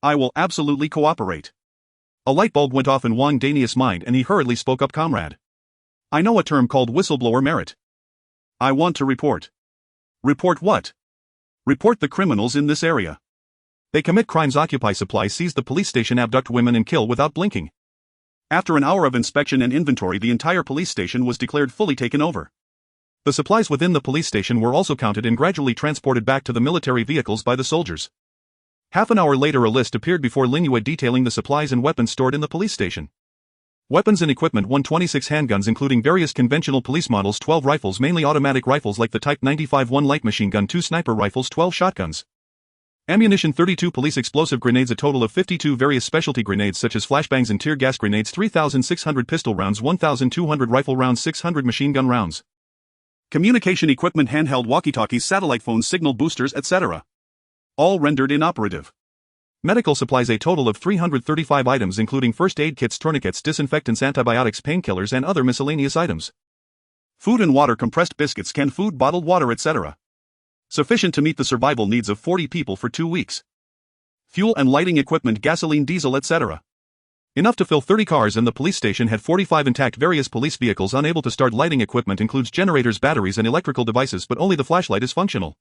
I will absolutely cooperate. A light bulb went off in Wang Danio's mind and he hurriedly spoke up, comrade. I know a term called whistleblower merit. I want to report. Report what? Report the criminals in this area. They commit crimes, occupy supplies, seize the police station, abduct women and kill without blinking. After an hour of inspection and inventory, the entire police station was declared fully taken over. The supplies within the police station were also counted and gradually transported back to the military vehicles by the soldiers. Half an hour later, a list appeared before Lin Yu detailing the supplies and weapons stored in the police station. Weapons and equipment: 126 handguns including various conventional police models, 12 rifles mainly automatic rifles like the Type 95, 1 light machine gun, 2 sniper rifles, 12 shotguns. Ammunition 32 police explosive grenades, a total of 52 various specialty grenades such as flashbangs and tear gas grenades, 3,600 pistol rounds, 1,200 rifle rounds, 600 machine gun rounds. Communication equipment, handheld walkie-talkies, satellite phones, signal boosters, etc. All rendered inoperative. Medical supplies, a total of 335 items including first aid kits, tourniquets, disinfectants, antibiotics, painkillers and other miscellaneous items. Food and water, compressed biscuits, canned food, bottled water, etc. Sufficient to meet the survival needs of 40 people for 2 weeks. Fuel and lighting equipment, gasoline, diesel, etc. Enough to fill 30 cars, and the police station had 45 intact. Various police vehicles unable to start. Lighting equipment includes generators, batteries and electrical devices, but only the flashlight is functional.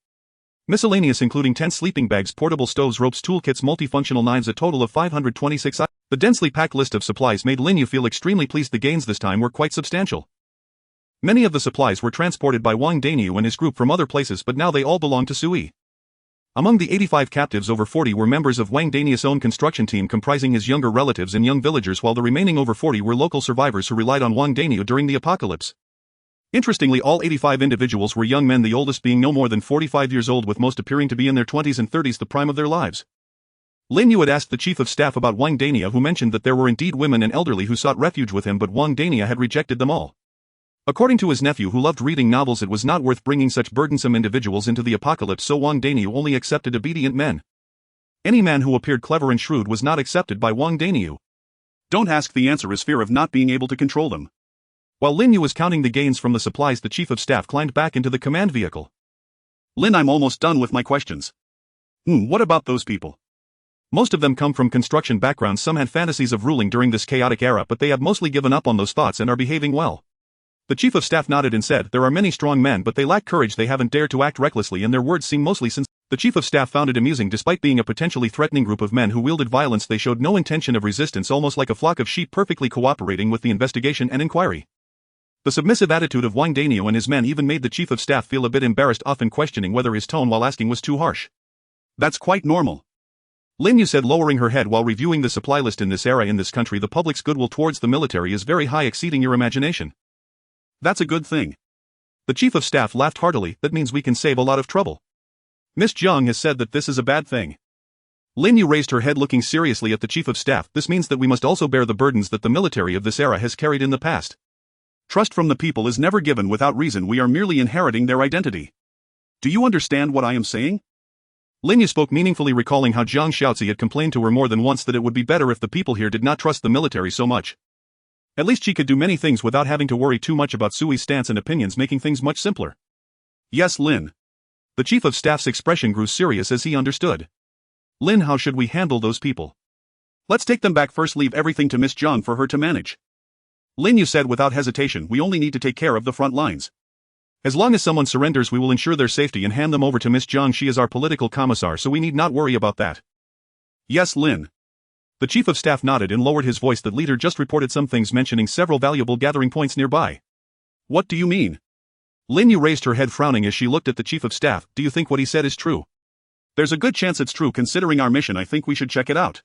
Miscellaneous including tents, sleeping bags, portable stoves, ropes, toolkits, multifunctional knives, a total of 526 items. The densely packed list of supplies made Lin Yu feel extremely pleased. The gains this time were quite substantial. Many of the supplies were transported by Wang Daniu and his group from other places, but now they all belonged to Sui. Among the 85 captives, over 40 were members of Wang Daniu's own construction team comprising his younger relatives and young villagers, while the remaining over 40 were local survivors who relied on Wang Daniu during the apocalypse. Interestingly, all 85 individuals were young men, the oldest being no more than 45 years old, with most appearing to be in their 20s and 30s, the prime of their lives. Lin Yu had asked the chief of staff about Wang Daniu, who mentioned that there were indeed women and elderly who sought refuge with him, but Wang Daniu had rejected them all. According to his nephew, who loved reading novels, it was not worth bringing such burdensome individuals into the apocalypse, so Wang Daniu only accepted obedient men. Any man who appeared clever and shrewd was not accepted by Wang Daniu. Don't ask, the answer is fear of not being able to control them. While Lin Yu was counting the gains from the supplies, the chief of staff climbed back into the command vehicle. Lin, I'm almost done with my questions. What about those people? Most of them come from construction backgrounds. Some had fantasies of ruling during this chaotic era, but they have mostly given up on those thoughts and are behaving well. The chief of staff nodded and said, there are many strong men, but they lack courage. They haven't dared to act recklessly, and their words seem mostly sincere. The chief of staff found it amusing. Despite being a potentially threatening group of men who wielded violence, they showed no intention of resistance, almost like a flock of sheep perfectly cooperating with the investigation and inquiry. The submissive attitude of Wang Daniu and his men even made the chief of staff feel a bit embarrassed, often questioning whether his tone while asking was too harsh. That's quite normal, Lin Yu said, lowering her head while reviewing the supply list. In this era, in this country, the public's goodwill towards the military is very high, exceeding your imagination. That's a good thing. The chief of staff laughed heartily. That means we can save a lot of trouble. Miss Zhang has said that this is a bad thing. Lin Yu raised her head, looking seriously at the chief of staff. This means that we must also bear the burdens that the military of this era has carried in the past. Trust from the people is never given without reason. We are merely inheriting their identity. Do you understand what I am saying? Lin Yu spoke meaningfully, recalling how Zhang Xiaozi had complained to her more than once that it would be better if the people here did not trust the military so much. At least she could do many things without having to worry too much about Sui's stance and opinions, making things much simpler. Yes, Lin. The chief of staff's expression grew serious as he understood. Lin, how should we handle those people? Let's take them back first. Leave everything to Miss Zhang for her to manage. Lin Yu said without hesitation. We only need to take care of the front lines. As long as someone surrenders, we will ensure their safety and hand them over to Miss Zhang. She is our political commissar, so we need not worry about that. Yes, Lin. The chief of staff nodded and lowered his voice. The leader just reported some things, mentioning several valuable gathering points nearby. What do you mean? Lin Yu raised her head, frowning as she looked at the chief of staff. Do you think what he said is true? There's a good chance it's true considering our mission. I think we should check it out.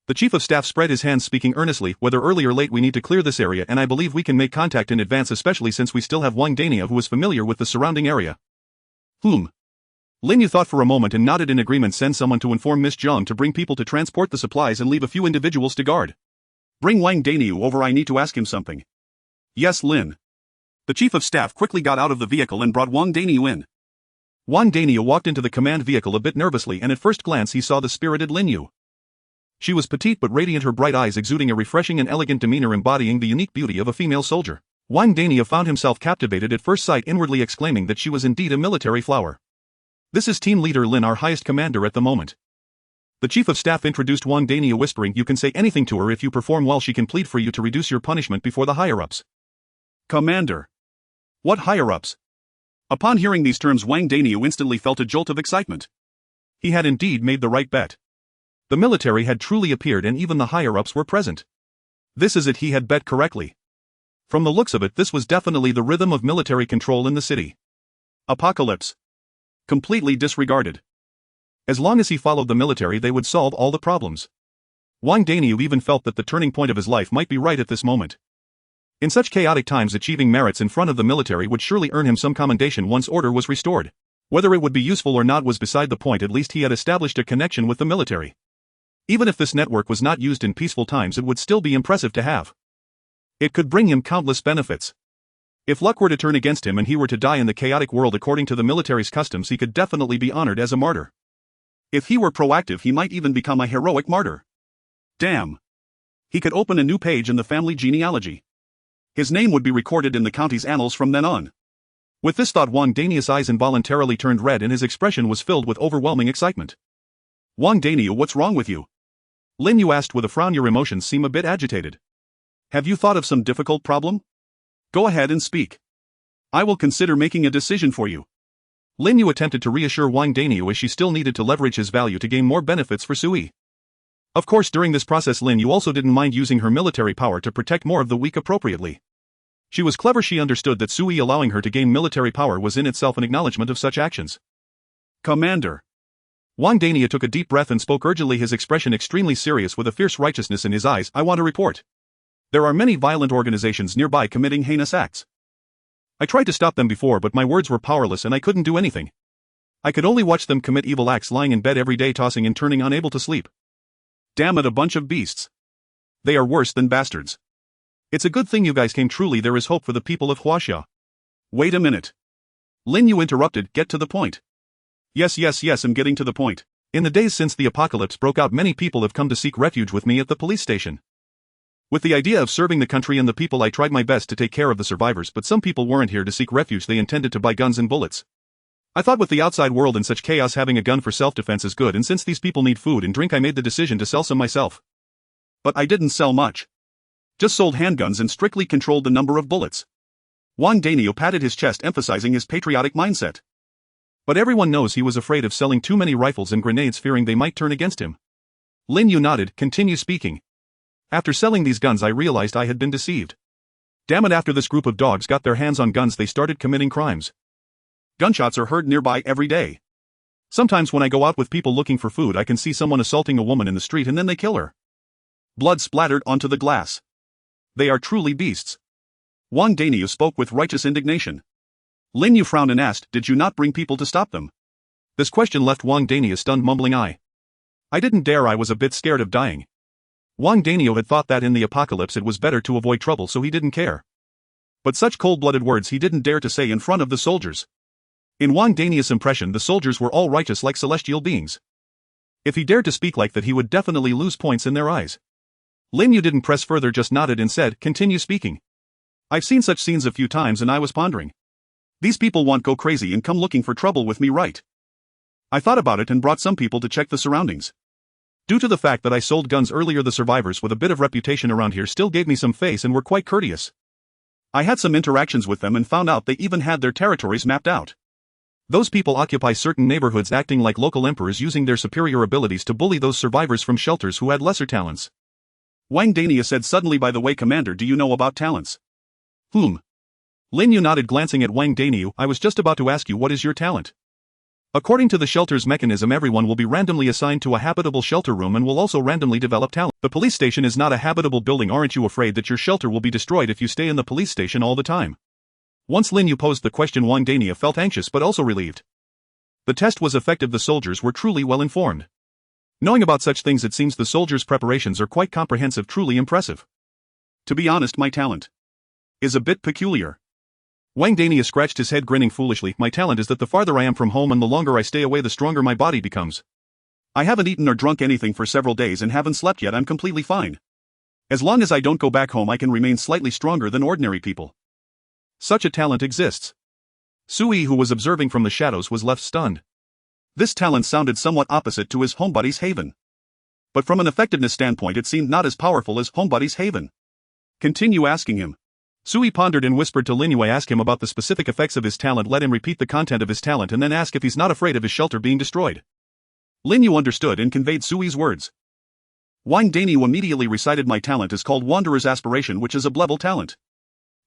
The chief of staff spread his hands, speaking earnestly. Whether early or late, we need to clear this area, and I believe we can make contact in advance, especially since we still have Wang Daniu, who is familiar with the surrounding area. Lin Yu thought for a moment and nodded in agreement. Send someone to inform Miss Zhang to bring people to transport the supplies and leave a few individuals to guard. Bring Wang Daniu over. I need to ask him something. Yes, Lin. The chief of staff quickly got out of the vehicle and brought Wang Daniu in. Wang Daniu walked into the command vehicle a bit nervously, and at first glance he saw the spirited Lin Yu. She was petite but radiant, her bright eyes exuding a refreshing and elegant demeanor embodying the unique beauty of a female soldier. Wang Daniu found himself captivated at first sight, inwardly exclaiming that she was indeed a military flower. This is Team Leader Lin, our highest commander at the moment. The chief of staff introduced Wang Daniu, whispering, you can say anything to her. If you perform well, she can plead for you to reduce your punishment before the higher-ups. Commander. What higher-ups? Upon hearing these terms, Wang Daniu instantly felt a jolt of excitement. He had indeed made the right bet. The military had truly appeared, and even the higher-ups were present. This is it, he had bet correctly. From the looks of it, this was definitely the rhythm of military control in the city. Apocalypse. Completely disregarded. As long as he followed the military, they would solve all the problems. Wang Daniu even felt that the turning point of his life might be right at this moment. In such chaotic times, achieving merits in front of the military would surely earn him some commendation once order was restored. Whether it would be useful or not was beside the point, at least he had established a connection with the military. Even if this network was not used in peaceful times, it would still be impressive to have. It could bring him countless benefits. If luck were to turn against him and he were to die in the chaotic world according to the military's customs, he could definitely be honored as a martyr. If he were proactive, he might even become a heroic martyr. Damn. He could open a new page in the family genealogy. His name would be recorded in the county's annals from then on. With this thought, Wang Daniel's eyes involuntarily turned red and his expression was filled with overwhelming excitement. Wang Daniel, what's wrong with you? Lin Yu asked with a frown. Your emotions seem a bit agitated. Have you thought of some difficult problem? Go ahead and speak. I will consider making a decision for you. Lin Yu attempted to reassure Wang Daniel as she still needed to leverage his value to gain more benefits for Sui. Of course, during this process Lin Yu also didn't mind using her military power to protect more of the weak appropriately. She was clever. She understood that Sui allowing her to gain military power was in itself an acknowledgement of such actions. Commander. Wang Daniel took a deep breath and spoke urgently, his expression extremely serious with a fierce righteousness in his eyes. I want to report. There are many violent organizations nearby committing heinous acts. I tried to stop them before, but my words were powerless and I couldn't do anything. I could only watch them commit evil acts, lying in bed every day, tossing and turning, unable to sleep. Damn it, a bunch of beasts. They are worse than bastards. It's a good thing you guys came. Truly there is hope for the people of Huaxia. Wait a minute. Lin Yu interrupted, get to the point. Yes, I'm getting to the point. In the days since the apocalypse broke out, many people have come to seek refuge with me at the police station. With the idea of serving the country and the people, I tried my best to take care of the survivors, but some people weren't here to seek refuge, they intended to buy guns and bullets. I thought with the outside world and such chaos, having a gun for self-defense is good, and since these people need food and drink, I made the decision to sell some myself. But I didn't sell much. Just sold handguns and strictly controlled the number of bullets. Wang Daniel patted his chest, emphasizing his patriotic mindset. But everyone knows he was afraid of selling too many rifles and grenades, fearing they might turn against him. Lin Yu nodded, continue speaking. After selling these guns, I realized I had been deceived. Damn it, after this group of dogs got their hands on guns, they started committing crimes. Gunshots are heard nearby every day. Sometimes when I go out with people looking for food, I can see someone assaulting a woman in the street and then they kill her. Blood splattered onto the glass. They are truly beasts. Wang Daniel spoke with righteous indignation. Lin Yu frowned and asked, did you not bring people to stop them? This question left Wang Daniel stunned, mumbling, I didn't dare, I was a bit scared of dying. Wang Daniel had thought that in the apocalypse it was better to avoid trouble, so he didn't care. But such cold-blooded words he didn't dare to say in front of the soldiers. In Wang Daniel's impression, the soldiers were all righteous like celestial beings. If he dared to speak like that, he would definitely lose points in their eyes. Lin Yu didn't press further, just nodded and said, continue speaking. I've seen such scenes a few times and I was pondering. These people want go crazy and come looking for trouble with me, right? I thought about it and brought some people to check the surroundings. Due to the fact that I sold guns earlier, the survivors with a bit of reputation around here still gave me some face and were quite courteous. I had some interactions with them and found out they even had their territories mapped out. Those people occupy certain neighborhoods, acting like local emperors, using their superior abilities to bully those survivors from shelters who had lesser talents. Wang Daniel said suddenly, by the way, Commander, do you know about talents? Whom? Lin Yu nodded, glancing at Wang Daniel. I was just about to ask you, what is your talent? According to the shelter's mechanism, everyone will be randomly assigned to a habitable shelter room and will also randomly develop talent. The police station is not a habitable building. Aren't you afraid that your shelter will be destroyed if you stay in the police station all the time? Once Lin Yu posed the question, Wang Daniel felt anxious but also relieved. The test was effective. The soldiers were truly well informed. Knowing about such things, it seems the soldiers' preparations are quite comprehensive, truly impressive. To be honest, my talent is a bit peculiar. Wang Daniel scratched his head, grinning foolishly. My talent is that the farther I am from home and the longer I stay away, the stronger my body becomes. I haven't eaten or drunk anything for several days and haven't slept yet. I'm completely fine. As long as I don't go back home, I can remain slightly stronger than ordinary people. Such a talent exists. Sui, who was observing from the shadows, was left stunned. This talent sounded somewhat opposite to his homebody's Haven. But from an effectiveness standpoint, it seemed not as powerful as homebody's Haven. Continue asking him. Sui pondered and whispered to Lin Yu, ask him about the specific effects of his talent, let him repeat the content of his talent, and then ask if he's not afraid of his shelter being destroyed. Lin Yu understood and conveyed Sui's words. Wang Daniel immediately recited, my talent is called Wanderer's Aspiration, which is a level talent.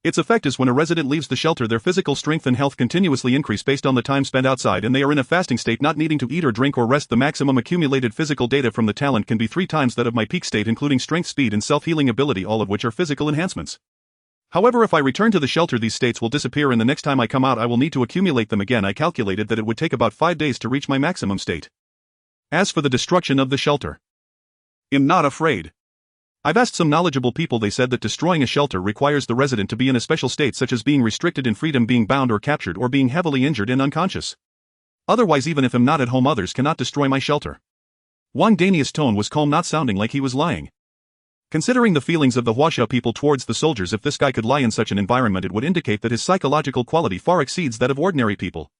Its effect is when a resident leaves the shelter, their physical strength and health continuously increase based on the time spent outside, and they are in a fasting state, not needing to eat or drink or rest. The maximum accumulated physical data from the talent can be 3 times that of my peak state, including strength, speed, and self-healing ability, all of which are physical enhancements. However, if I return to the shelter, these states will disappear, and the next time I come out I will need to accumulate them again. I calculated that it would take about 5 days to reach my maximum state. As for the destruction of the shelter, I'm not afraid. I've asked some knowledgeable people. They said that destroying a shelter requires the resident to be in a special state, such as being restricted in freedom, being bound or captured, or being heavily injured and unconscious. Otherwise, even if I'm not at home, others cannot destroy my shelter. Wang Dania's tone was calm, not sounding like he was lying. Considering the feelings of the Huaxia people towards the soldiers, if this guy could lie in such an environment, it would indicate that his psychological quality far exceeds that of ordinary people.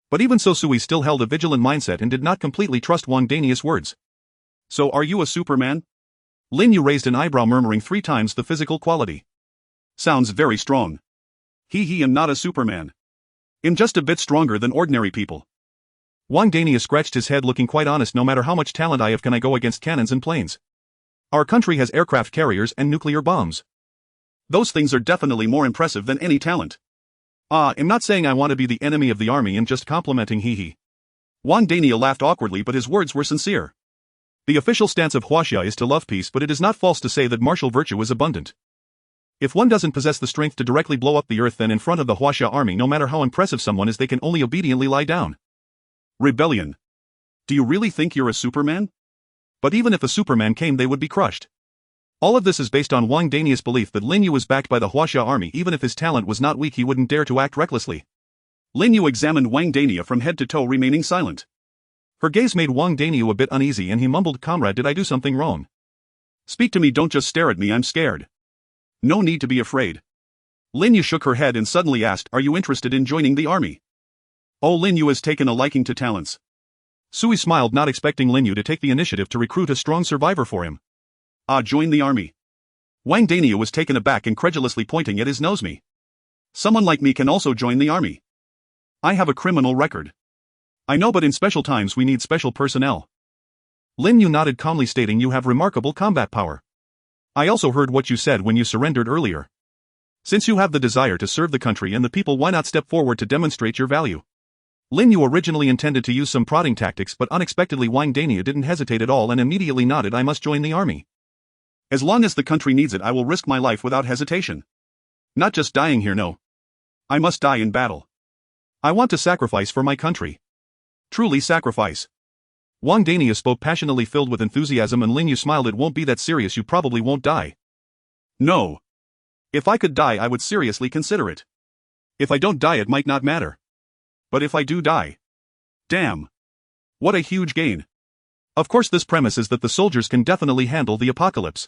But even so, Sui still held a vigilant mindset and did not completely trust Wang Dania's words. So are you a Superman? Lin Yu raised an eyebrow, murmuring 3 times the physical quality. Sounds very strong. I'm not a Superman. I'm just a bit stronger than ordinary people. Wang Dania scratched his head, looking quite honest. No matter how much talent I have, can I go against cannons and planes? Our country has aircraft carriers and nuclear bombs. Those things are definitely more impressive than any talent. I'm not saying I want to be the enemy of the army, I'm just complimenting. Wang Dania laughed awkwardly, but his words were sincere. The official stance of Huaxia is to love peace, but it is not false to say that martial virtue is abundant. If one doesn't possess the strength to directly blow up the earth, then in front of the Huaxia army, no matter how impressive someone is, they can only obediently lie down. Rebellion. Do you really think you're a Superman? But even if a Superman came, they would be crushed. All of this is based on Wang Dania's belief that Lin Yu was backed by the Huaxia army. Even if his talent was not weak, he wouldn't dare to act recklessly. Lin Yu examined Wang Dania from head to toe, remaining silent. Her gaze made Wang Dania a bit uneasy, and he mumbled, "Comrade, did I do something wrong? Speak to me, don't just stare at me, I'm scared." No need to be afraid. Lin Yu shook her head and suddenly asked, "Are you interested in joining the army?" Oh, Lin Yu has taken a liking to talents. Sui smiled, not expecting Lin Yu to take the initiative to recruit a strong survivor for him. Join the army. Wang Dania was taken aback, incredulously pointing at his nose. Me? Someone like me can also join the army. I have a criminal record. I know, but in special times we need special personnel. Lin Yu nodded calmly, stating, "You have remarkable combat power. I also heard what you said when you surrendered earlier. Since you have the desire to serve the country and the people, why not step forward to demonstrate your value?" Lin Yu originally intended to use some prodding tactics, but unexpectedly Wang Dania didn't hesitate at all and immediately nodded. "I must join the army. As long as the country needs it, I will risk my life without hesitation. Not just dying here, no. I must die in battle. I want to sacrifice for my country. Truly sacrifice." Wang Dania spoke passionately, filled with enthusiasm, and Lin Yu smiled. "It won't be that serious, you probably won't die." "No. If I could die, I would seriously consider it. If I don't die, it might not matter. But if I do die, damn. What a huge gain." Of course, this premise is that the soldiers can definitely handle the apocalypse.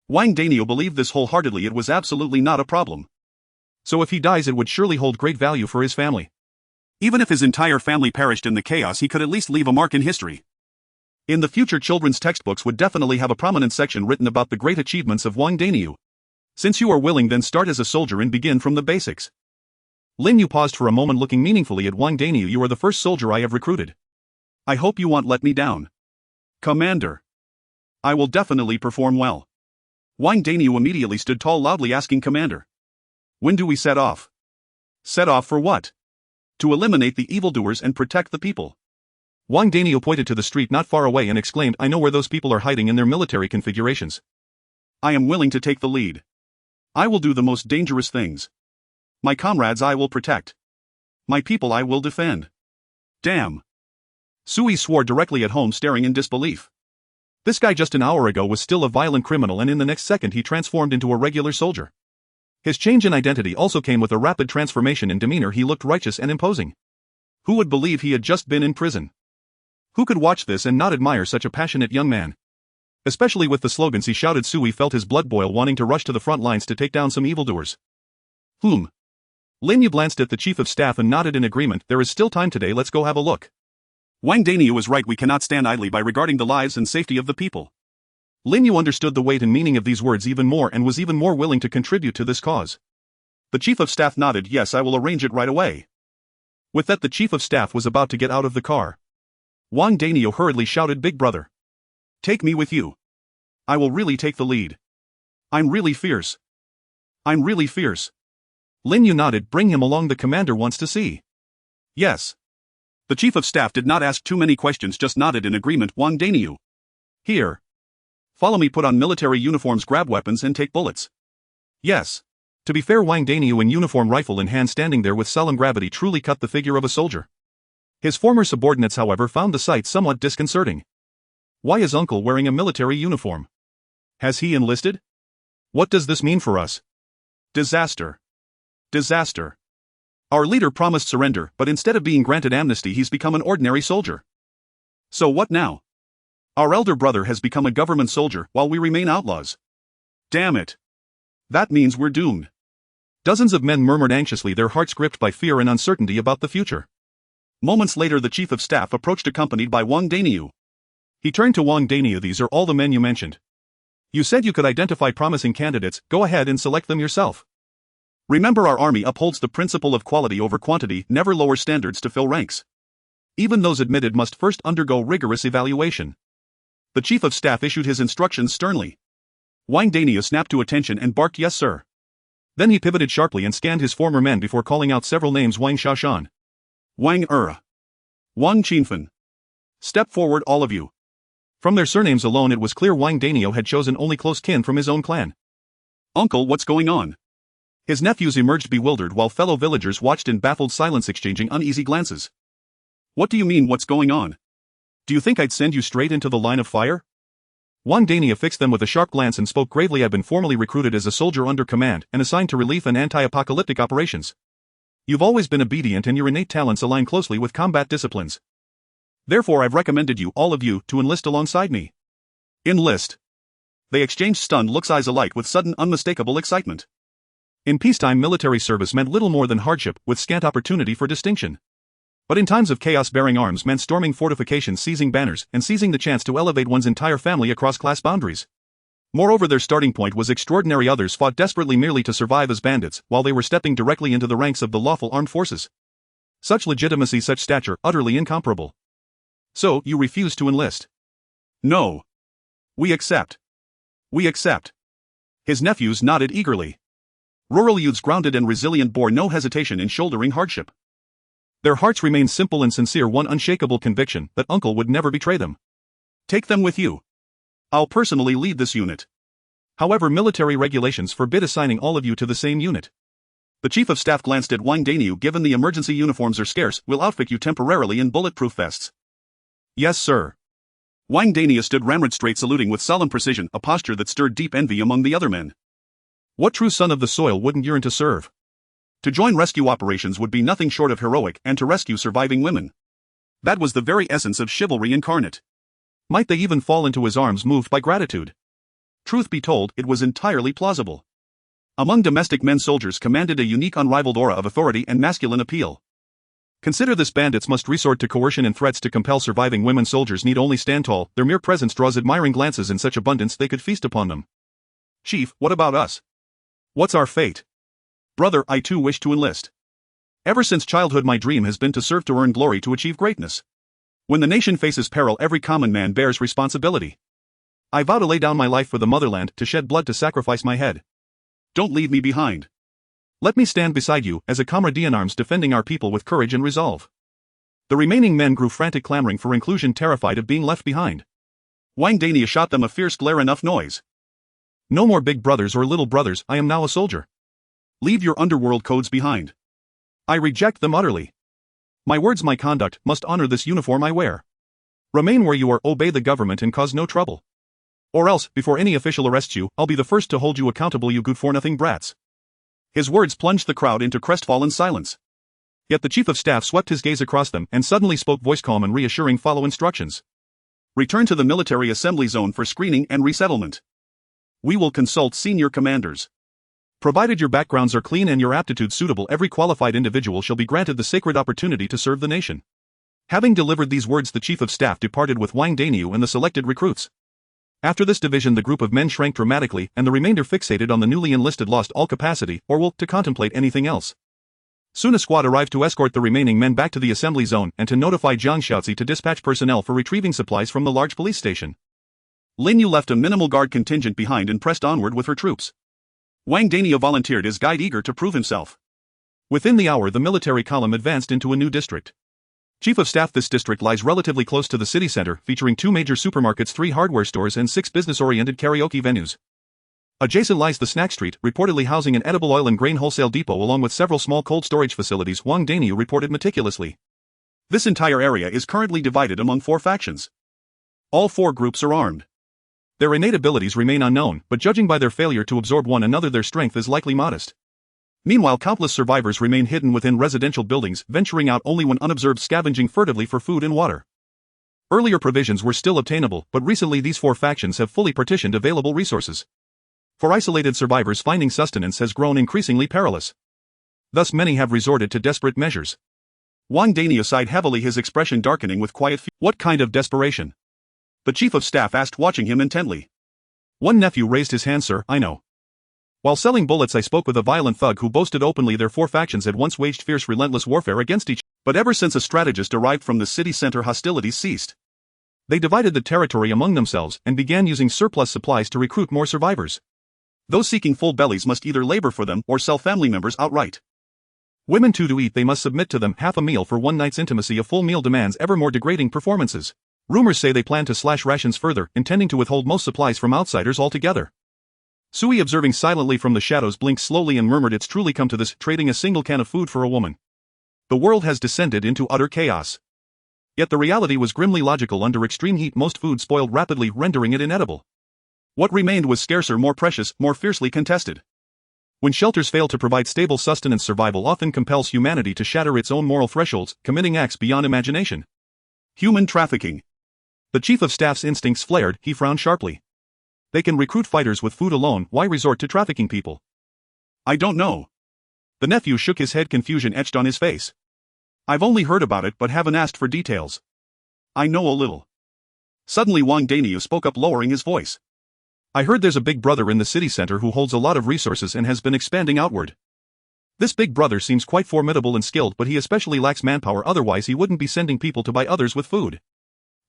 Wang Dania believed this wholeheartedly. It was absolutely not a problem. So if he dies, it would surely hold great value for his family. Even if his entire family perished in the chaos, he could at least leave a mark in history. In the future, children's textbooks would definitely have a prominent section written about the great achievements of Wang Dania. Since you are willing, then start as a soldier and begin from the basics. Lin Yu paused for a moment, looking meaningfully at Wang Dania. "You are the first soldier I have recruited. I hope you won't let me down." "Commander. I will definitely perform well." Wang Dania immediately stood tall, loudly asking, "Commander, when do we set off?" "Set off for what?" "To eliminate the evildoers and protect the people." Wang Dania pointed to the street not far away and exclaimed, "I know where those people are hiding in their military configurations. I am willing to take the lead. I will do the most dangerous things. My comrades I will protect. My people I will defend. Damn." Sui swore directly at home, staring in disbelief. This guy just an hour ago was still a violent criminal, and in the next second he transformed into a regular soldier. His change in identity also came with a rapid transformation in demeanor. He looked righteous and imposing. Who would believe he had just been in prison? Who could watch this and not admire such a passionate young man? Especially with the slogans he shouted, Sui felt his blood boil, wanting to rush to the front lines to take down some evildoers. Lin Yu glanced at the chief of staff and nodded in agreement. "There is still time today, let's go have a look." Wang Dania was right. We cannot stand idly by regarding the lives and safety of the people. Lin Yu understood the weight and meaning of these words even more and was even more willing to contribute to this cause. The chief of staff nodded. "Yes, I will arrange it right away." With that, the chief of staff was about to get out of the car. Wang Dania hurriedly shouted, "Big brother, take me with you. I will really take the lead. I'm really fierce. I'm really fierce." Lin Yu nodded. "Bring him along, the commander wants to see." "Yes." The chief of staff did not ask too many questions, just nodded in agreement. Wang Dania. "Here. Follow me, put on military uniforms, grab weapons and take bullets." "Yes." To be fair, Wang Daniu in uniform, rifle in hand, standing there with solemn gravity, truly cut the figure of a soldier. His former subordinates, however, found the sight somewhat disconcerting. Why is Uncle wearing a military uniform? Has he enlisted? What does this mean for us? Disaster. Disaster. Our leader promised surrender, but instead of being granted amnesty, he's become an ordinary soldier. So what now? Our elder brother has become a government soldier, while we remain outlaws. Damn it. That means we're doomed. Dozens of men murmured anxiously, their hearts gripped by fear and uncertainty about the future. Moments later, the chief of staff approached, accompanied by Wang Daniu. He turned to Wang Daniu. These are all the men you mentioned. You said you could identify promising candidates, go ahead and select them yourself. Remember, our army upholds the principle of quality over quantity, never lower standards to fill ranks. Even those admitted must first undergo rigorous evaluation. The chief of staff issued his instructions sternly. Wang Daniu snapped to attention and barked, "Yes, sir." Then he pivoted sharply and scanned his former men before calling out several names: Wang Shaoshan, Wang Wang Qinfen. Step forward, all of you. From their surnames alone, it was clear Wang Daniu had chosen only close kin from his own clan. Uncle, what's going on? His nephews emerged bewildered, while fellow villagers watched in baffled silence, exchanging uneasy glances. What do you mean, what's going on? Do you think I'd send you straight into the line of fire? Wang Daniu fixed them with a sharp glance and spoke gravely. I've been formally recruited as a soldier under command and assigned to relief and anti-apocalyptic operations. You've always been obedient and your innate talents align closely with combat disciplines. Therefore, I've recommended you, all of you, to enlist alongside me. Enlist. They exchanged stunned looks, eyes alight with sudden, unmistakable excitement. In peacetime, military service meant little more than hardship, with scant opportunity for distinction. But in times of chaos, bearing arms meant storming fortifications, seizing banners, and seizing the chance to elevate one's entire family across class boundaries. Moreover, their starting point was extraordinary. Others fought desperately merely to survive as bandits, while they were stepping directly into the ranks of the lawful armed forces. Such legitimacy, such stature, utterly incomparable. So, you refuse to enlist? No. We accept. We accept. His nephews nodded eagerly. Rural youths, grounded and resilient, bore no hesitation in shouldering hardship. Their hearts remained simple and sincere, one unshakable conviction that Uncle would never betray them. Take them with you. I'll personally lead this unit. However, military regulations forbid assigning all of you to the same unit. The chief of staff glanced at Wang Daniu. Given the emergency uniforms are scarce, we'll outfit you temporarily in bulletproof vests. Yes, sir. Wang Daniu stood ramrod straight, saluting with solemn precision, a posture that stirred deep envy among the other men. What true son of the soil wouldn't yearn to serve? To join rescue operations would be nothing short of heroic, and to rescue surviving women. That was the very essence of chivalry incarnate. Might they even fall into his arms, moved by gratitude? Truth be told, it was entirely plausible. Among domestic men, soldiers commanded a unique, unrivaled aura of authority and masculine appeal. Consider this: bandits must resort to coercion and threats to compel surviving women. Soldiers need only stand tall. Their mere presence draws admiring glances in such abundance they could feast upon them. Chief, what about us? What's our fate? Brother, I too wish to enlist. Ever since childhood, my dream has been to serve, to earn glory, to achieve greatness. When the nation faces peril, every common man bears responsibility. I vow to lay down my life for the motherland, to shed blood, to sacrifice my head. Don't leave me behind. Let me stand beside you, as a comrade in arms, defending our people with courage and resolve. The remaining men grew frantic, clamoring for inclusion, terrified of being left behind. Wang Daniu shot them a fierce glare. Enough noise. No more big brothers or little brothers, I am now a soldier. Leave your underworld codes behind. I reject them utterly. My words, my conduct, must honor this uniform I wear. Remain where you are, obey the government, and cause no trouble. Or else, before any official arrests you, I'll be the first to hold you accountable, you good-for-nothing brats. His words plunged the crowd into crestfallen silence. Yet the chief of staff swept his gaze across them and suddenly spoke, voice calm and reassuring. Follow instructions. Return to the military assembly zone for screening and resettlement. We will consult senior commanders. Provided your backgrounds are clean and your aptitudes suitable, every qualified individual shall be granted the sacred opportunity to serve the nation. Having delivered these words, the chief of staff departed with Wang Daniu and the selected recruits. After this division, the group of men shrank dramatically, and the remainder, fixated on the newly enlisted, lost all capacity, or will, to contemplate anything else. Soon a squad arrived to escort the remaining men back to the assembly zone and to notify Jiang Shaozi to dispatch personnel for retrieving supplies from the large police station. Lin Yu left a minimal guard contingent behind and pressed onward with her troops. Wang Daniu volunteered as guide, eager to prove himself. Within the hour, the military column advanced into a new district. Chief of Staff, this district lies relatively close to the city center, featuring 2 major supermarkets, 3 hardware stores, and 6 business-oriented karaoke venues. Adjacent lies the snack street, reportedly housing an edible oil and grain wholesale depot along with several small cold storage facilities, Wang Daniu reported meticulously. This entire area is currently divided among 4 factions. All 4 groups are armed. Their innate abilities remain unknown, but judging by their failure to absorb one another, their strength is likely modest. Meanwhile, countless survivors remain hidden within residential buildings, venturing out only when unobserved, scavenging furtively for food and water. Earlier provisions were still obtainable, but recently these 4 factions have fully partitioned available resources. For isolated survivors, finding sustenance has grown increasingly perilous. Thus many have resorted to desperate measures. Wang Daniu sighed heavily, his expression darkening with quiet fear. What kind of desperation? The chief of staff asked, watching him intently. One nephew raised his hand. Sir, I know. While selling bullets, I spoke with a violent thug who boasted openly their 4 factions had once waged fierce, relentless warfare against each other. But ever since a strategist arrived from the city center, hostilities ceased. They divided the territory among themselves and began using surplus supplies to recruit more survivors. Those seeking full bellies must either labor for them or sell family members outright. Women too, to eat they must submit to them. Half a meal for one night's intimacy. A full meal demands ever more degrading performances. Rumors say they plan to slash rations further, intending to withhold most supplies from outsiders altogether. Sui, observing silently from the shadows, blinked slowly and murmured, it's truly come to this, trading a single can of food for a woman. The world has descended into utter chaos. Yet the reality was grimly logical. Under extreme heat most food spoiled rapidly, rendering it inedible. What remained was scarcer, more precious, more fiercely contested. When shelters fail to provide stable sustenance, survival often compels humanity to shatter its own moral thresholds, committing acts beyond imagination. Human trafficking. The chief of staff's instincts flared, he frowned sharply. They can recruit fighters with food alone, why resort to trafficking people? I don't know. The nephew shook his head, confusion etched on his face. I've only heard about it but haven't asked for details. I know a little. Suddenly Wang Daniu spoke up, lowering his voice. I heard there's a big brother in the city center who holds a lot of resources and has been expanding outward. This big brother seems quite formidable and skilled, but he especially lacks manpower, otherwise he wouldn't be sending people to buy others with food.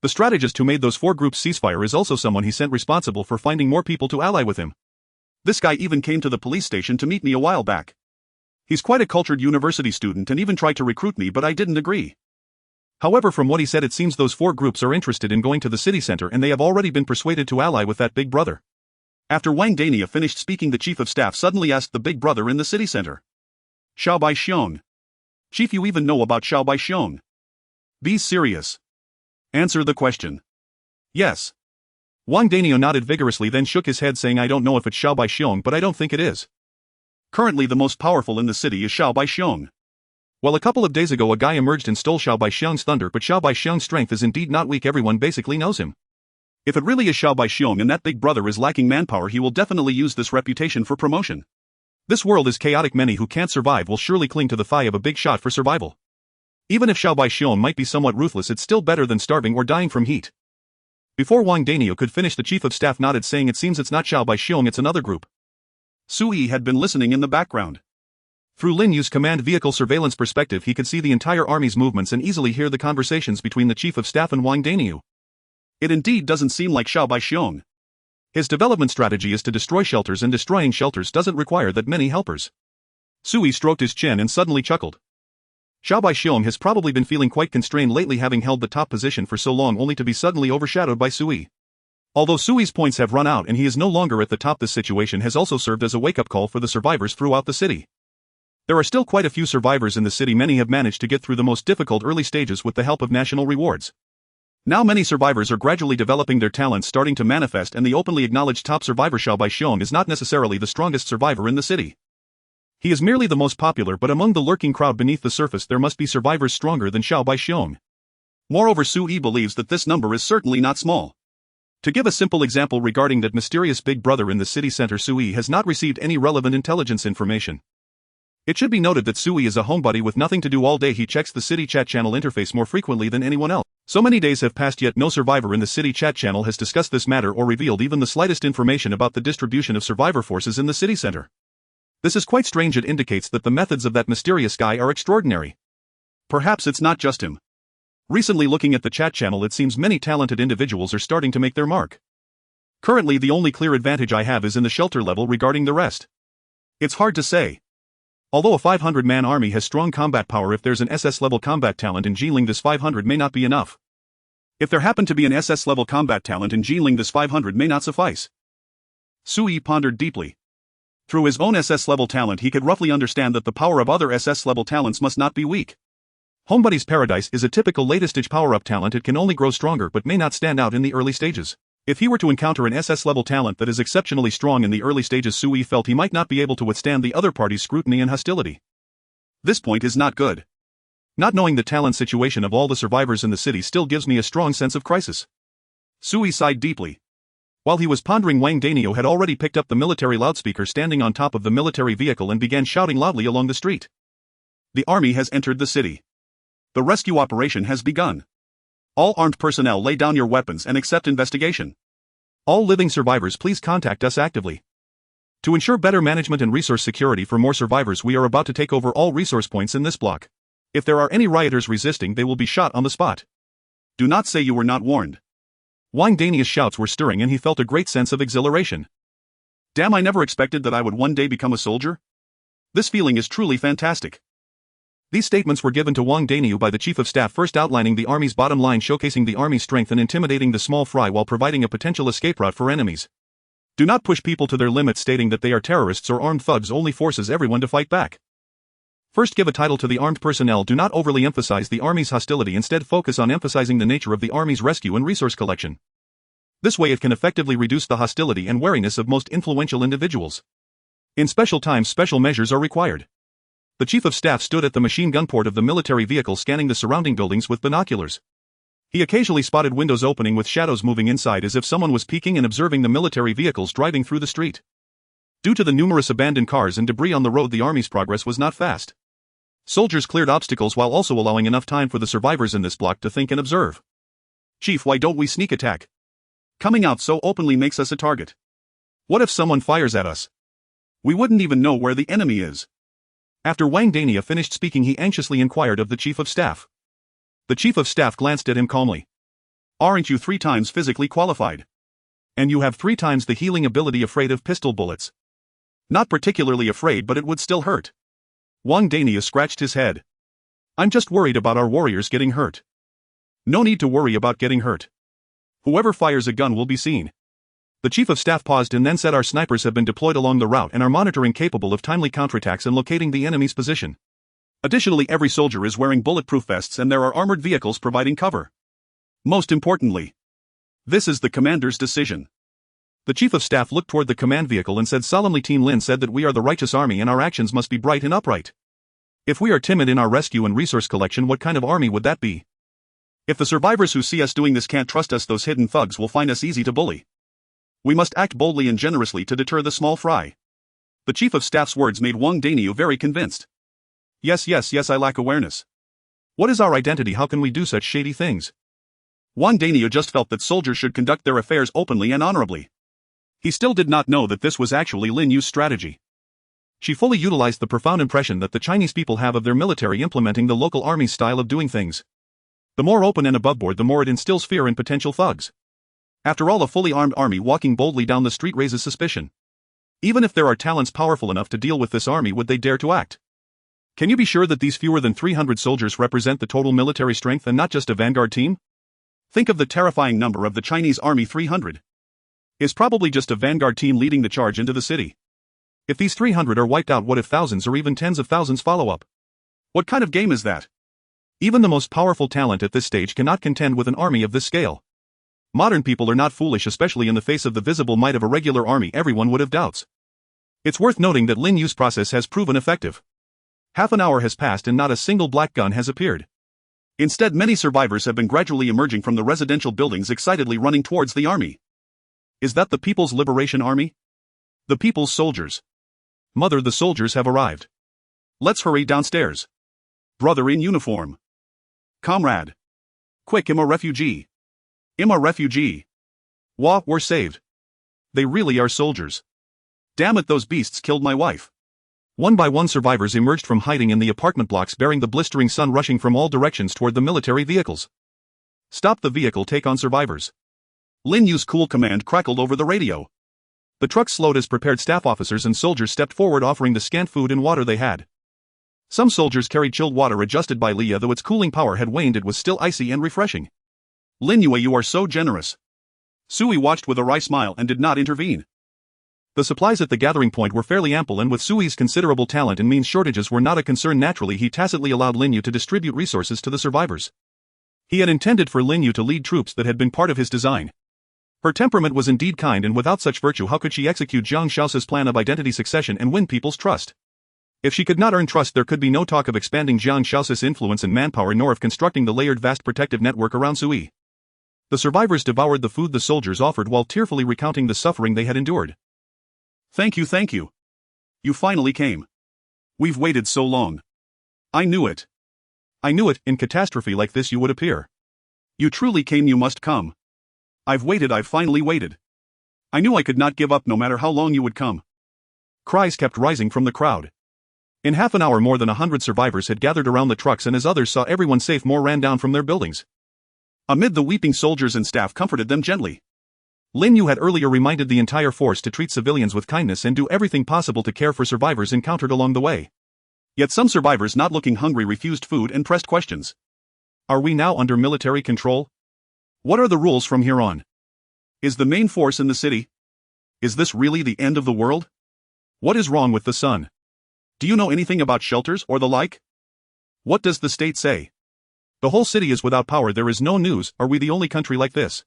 The strategist who made those 4 groups ceasefire is also someone he sent responsible for finding more people to ally with him. This guy even came to the police station to meet me a while back. He's quite a cultured university student and even tried to recruit me, but I didn't agree. However, from what he said, it seems those 4 groups are interested in going to the city center and they have already been persuaded to ally with that big brother. After Wang Daniu finished speaking, the chief of staff suddenly asked the big brother in the city center. Xiao Baixiong. Chief, you even know about Xiao Baixiong? Be serious. Answer the question. Yes. Wang Daniu nodded vigorously, then shook his head, saying, I don't know if it's Xiao Baixiong, but I don't think it is. Currently the most powerful in the city is Xiao Baixiong. Well, a couple of days ago a guy emerged and stole Xiao Baixiong's thunder, but Xiao Baixiong's strength is indeed not weak, everyone basically knows him. If it really is Xiao Baixiong and that big brother is lacking manpower, he will definitely use this reputation for promotion. This world is chaotic, many who can't survive will surely cling to the thigh of a big shot for survival. Even if Xiao Baixiong might be somewhat ruthless, it's still better than starving or dying from heat. Before Wang Daniu could finish, the chief of staff nodded, saying, it seems it's not Xiao Baixiong, it's another group. Sui had been listening in the background. Through Lin Yu's command vehicle surveillance perspective, he could see the entire army's movements and easily hear the conversations between the chief of staff and Wang Daniu. It indeed doesn't seem like Xiao Baixiong. His development strategy is to destroy shelters, and destroying shelters doesn't require that many helpers. Sui stroked his chin and suddenly chuckled. Xiao Baixiong has probably been feeling quite constrained lately, having held the top position for so long only to be suddenly overshadowed by Sui. Although Sui's points have run out and he is no longer at the top, this situation has also served as a wake-up call for the survivors throughout the city. There are still quite a few survivors in the city. Many have managed to get through the most difficult early stages with the help of national rewards. Now many survivors are gradually developing their talents, starting to manifest, and the openly acknowledged top survivor Xiao Baixiong is not necessarily the strongest survivor in the city. He is merely the most popular, but among the lurking crowd beneath the surface there must be survivors stronger than Xiao Baixiong. Moreover, Sui believes that this number is certainly not small. To give a simple example regarding that mysterious big brother in the city center, Sui has not received any relevant intelligence information. It should be noted that Sui is a homebody with nothing to do all day. He checks the city chat channel interface more frequently than anyone else. So many days have passed, yet no survivor in the city chat channel has discussed this matter or revealed even the slightest information about the distribution of survivor forces in the city center. This is quite strange. It indicates that the methods of that mysterious guy are extraordinary. Perhaps it's not just him. Recently, looking at the chat channel, it seems many talented individuals are starting to make their mark. Currently, the only clear advantage I have is in the shelter level. Regarding the rest, it's hard to say. Although a 500-man army has strong combat power, if there's an SS-level combat talent in Jiling, this 500 may not be enough. If there happened to be an SS-level combat talent in Jiling, this 500 may not suffice. Sui pondered deeply. Through his own SS-level talent he could roughly understand that the power of other SS-level talents must not be weak. Homebuddy's Paradise is a typical latest-stage power-up talent. It can only grow stronger but may not stand out in the early stages. If he were to encounter an SS-level talent that is exceptionally strong in the early stages, Sui felt he might not be able to withstand the other party's scrutiny and hostility. This point is not good. Not knowing the talent situation of all the survivors in the city still gives me a strong sense of crisis. Sui sighed deeply. While he was pondering, Wang Danio had already picked up the military loudspeaker standing on top of the military vehicle and began shouting loudly along the street. The army has entered the city. The rescue operation has begun. All armed personnel, lay down your weapons and accept investigation. All living survivors, please contact us actively. To ensure better management and resource security for more survivors, we are about to take over all resource points in this block. If there are any rioters resisting, they will be shot on the spot. Do not say you were not warned. Wang Dania's shouts were stirring and he felt a great sense of exhilaration. Damn, I never expected that I would one day become a soldier. This feeling is truly fantastic. These statements were given to Wang Danio by the Chief of Staff, first outlining the army's bottom line, showcasing the army's strength and intimidating the small fry while providing a potential escape route for enemies. Do not push people to their limits, stating that they are terrorists or armed thugs only forces everyone to fight back. First, give a title to the armed personnel. Do not overly emphasize the army's hostility, instead focus on emphasizing the nature of the army's rescue and resource collection. This way it can effectively reduce the hostility and wariness of most influential individuals. In special times, special measures are required. The Chief of Staff stood at the machine gun port of the military vehicle, scanning the surrounding buildings with binoculars. He occasionally spotted windows opening with shadows moving inside, as if someone was peeking and observing the military vehicles driving through the street. Due to the numerous abandoned cars and debris on the road, the army's progress was not fast. Soldiers cleared obstacles while also allowing enough time for the survivors in this block to think and observe. Chief, why don't we sneak attack? Coming out so openly makes us a target. What if someone fires at us? We wouldn't even know where the enemy is. After Wang Dania finished speaking, he anxiously inquired of the Chief of Staff. The Chief of Staff glanced at him calmly. Aren't you 3 times physically qualified? And you have 3 times the healing ability. Afraid of pistol bullets? Not particularly afraid, but it would still hurt. Wang Dania scratched his head. I'm just worried about our warriors getting hurt. No need to worry about getting hurt. Whoever fires a gun will be seen. The Chief of Staff paused and then said, our snipers have been deployed along the route and are monitoring, capable of timely counterattacks and locating the enemy's position. Additionally, every soldier is wearing bulletproof vests and there are armored vehicles providing cover. Most importantly, this is the commander's decision. The Chief of Staff looked toward the command vehicle and said solemnly, Team Lin said that we are the righteous army and our actions must be bright and upright. If we are timid in our rescue and resource collection, what kind of army would that be? If the survivors who see us doing this can't trust us, those hidden thugs will find us easy to bully. We must act boldly and generously to deter the small fry. The Chief of Staff's words made Wang Danio very convinced. Yes, I lack awareness. What is our identity? How can we do such shady things? Wang Danio just felt that soldiers should conduct their affairs openly and honorably. He still did not know that this was actually Lin Yu's strategy. She fully utilized the profound impression that the Chinese people have of their military, implementing the local army's style of doing things. The more open and aboveboard, the more it instills fear in potential thugs. After all, a fully armed army walking boldly down the street raises suspicion. Even if there are talents powerful enough to deal with this army, would they dare to act? Can you be sure that these fewer than 300 soldiers represent the total military strength and not just a vanguard team? Think of the terrifying number of the Chinese army. 300 is probably just a vanguard team leading the charge into the city. If these 300 are wiped out, what if thousands or even tens of thousands follow up? What kind of game is that? Even the most powerful talent at this stage cannot contend with an army of this scale. Modern people are not foolish, especially in the face of the visible might of a regular army. Everyone would have doubts. It's worth noting that Lin Yu's process has proven effective. Half an hour has passed and not a single black gun has appeared. Instead, many survivors have been gradually emerging from the residential buildings, excitedly running towards the army. Is that the People's Liberation Army? The People's Soldiers. Mother, the soldiers have arrived. Let's hurry downstairs. Brother in uniform. Comrade. Quick, I'm a refugee. I'm a refugee. Wah, we're saved. They really are soldiers. Damn it, those beasts killed my wife. One by one, survivors emerged from hiding in the apartment blocks, bearing the blistering sun rushing from all directions toward the military vehicles. Stop the vehicle, take on survivors. Lin Yu's cool command crackled over the radio. The truck slowed as prepared staff officers and soldiers stepped forward, offering the scant food and water they had. Some soldiers carried chilled water adjusted by Leah, though its cooling power had waned, it was still icy and refreshing. Lin Yue, you are so generous. Sui watched with a wry smile and did not intervene. The supplies at the gathering point were fairly ample, and with Sui's considerable talent and means, shortages were not a concern. Naturally, he tacitly allowed Lin Yu to distribute resources to the survivors. He had intended for Lin Yu to lead troops that had been part of his design. Her temperament was indeed kind, and without such virtue how could she execute Zhang Xiao's plan of identity succession and win people's trust? If she could not earn trust, there could be no talk of expanding Zhang Xiao's influence and manpower, nor of constructing the layered vast protective network around Sui. The survivors devoured the food the soldiers offered while tearfully recounting the suffering they had endured. Thank you, thank you. You finally came. We've waited so long. I knew it. I knew it, in catastrophe like this you would appear. You truly came, you must come. I've finally waited. I knew I could not give up no matter how long you would come. Cries kept rising from the crowd. In half an hour more than 100 survivors had gathered around the trucks, and as others saw everyone safe, more ran down from their buildings. Amid the weeping soldiers and staff comforted them gently. Lin Yu had earlier reminded the entire force to treat civilians with kindness and do everything possible to care for survivors encountered along the way. Yet some survivors, not looking hungry, refused food and pressed questions. Are we now under military control? What are the rules from here on? Is the main force in the city? Is this really the end of the world? What is wrong with the sun? Do you know anything about shelters or the like? What does the state say? The whole city is without power, there is no news. Are we the only country like this?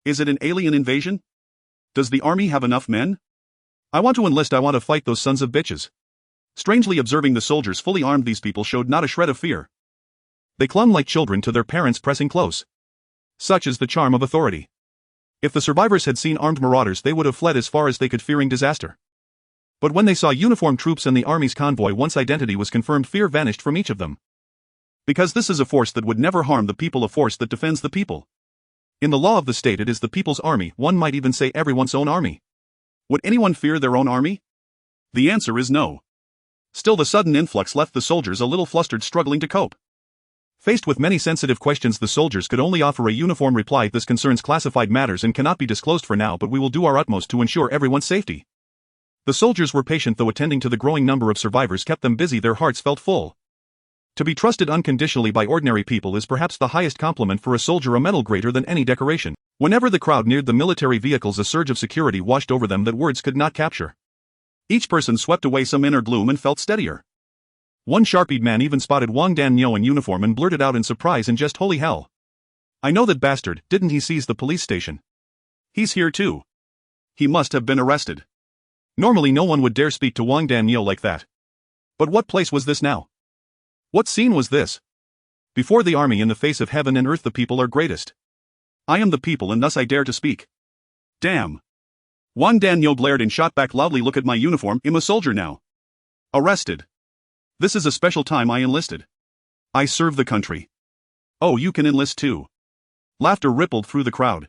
Is it an alien invasion? Does the army have enough men? I want to enlist, I want to fight those sons of bitches. Strangely observing the soldiers fully armed, these people showed not a shred of fear. They clung like children to their parents, pressing close. Such is the charm of authority. If the survivors had seen armed marauders, they would have fled as far as they could, fearing disaster. But when they saw uniformed troops and the army's convoy, once identity was confirmed, fear vanished from each of them. Because this is a force that would never harm the people, a force that defends the people. In the law of the state, it is the people's army, one might even say everyone's own army. Would anyone fear their own army? The answer is no. Still, the sudden influx left the soldiers a little flustered, struggling to cope. Faced with many sensitive questions, the soldiers could only offer a uniform reply: this concerns classified matters and cannot be disclosed for now, but we will do our utmost to ensure everyone's safety. The soldiers were patient, though attending to the growing number of survivors kept them busy. Their hearts felt full. To be trusted unconditionally by ordinary people is perhaps the highest compliment for a soldier, a medal greater than any decoration. Whenever the crowd neared the military vehicles, a surge of security washed over them that words could not capture. Each person swept away some inner gloom and felt steadier. One sharp-eyed man even spotted Wang Danyo in uniform and blurted out in surprise and just, "Holy hell. I know that bastard, didn't he seize the police station? He's here too. He must have been arrested." Normally no one would dare speak to Wang Danyo like that. But what place was this now? What scene was this? Before the army, in the face of heaven and earth, the people are greatest. I am the people, and thus I dare to speak. Damn. Wang Danyo blared and shot back loudly, "Look at my uniform, I'm a soldier now. Arrested. This is a special time I enlisted. I serve the country. Oh, you can enlist too." Laughter rippled through the crowd.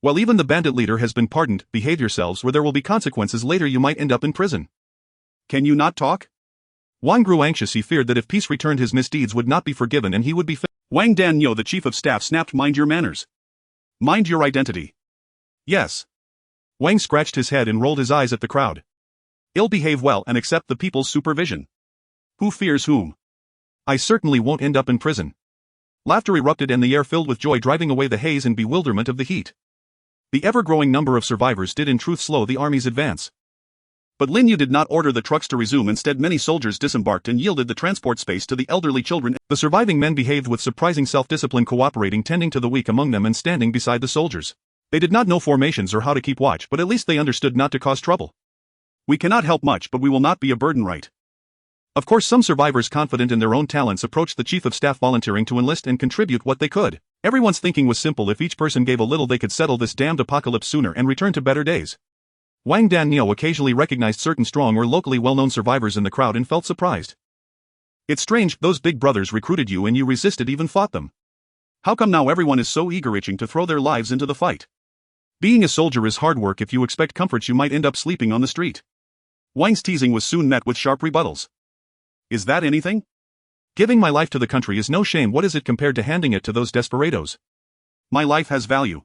"Well, even the bandit leader has been pardoned. Behave yourselves, or there will be consequences later. You might end up in prison." "Can you not talk?" Wang grew anxious. He feared that if peace returned, his misdeeds would not be forgiven and he would be Wang Danyo, the chief of staff, snapped, "Mind your manners. Mind your identity." "Yes." Wang scratched his head and rolled his eyes at the crowd. "I'll behave well and accept the people's supervision. Who fears whom?" "I certainly won't end up in prison." Laughter erupted and the air filled with joy, driving away the haze and bewilderment of the heat. The ever-growing number of survivors did in truth slow the army's advance. But Lin Yu did not order the trucks to resume. Instead, many soldiers disembarked and yielded the transport space to the elderly children. The surviving men behaved with surprising self-discipline, cooperating, tending to the weak among them and standing beside the soldiers. They did not know formations or how to keep watch, but at least they understood not to cause trouble. "We cannot help much, but we will not be a burden, right?" Of course, some survivors, confident in their own talents, approached the chief of staff, volunteering to enlist and contribute what they could. Everyone's thinking was simple: if each person gave a little, they could settle this damned apocalypse sooner and return to better days. Wang Danyo occasionally recognized certain strong or locally well-known survivors in the crowd and felt surprised. "It's strange, those big brothers recruited you and you resisted, even fought them. How come now everyone is so eager, itching to throw their lives into the fight?" "Being a soldier is hard work. If you expect comforts, you might end up sleeping on the street." Wang's teasing was soon met with sharp rebuttals. "Is that anything? Giving my life to the country is no shame. What is it compared to handing it to those desperados?" "My life has value.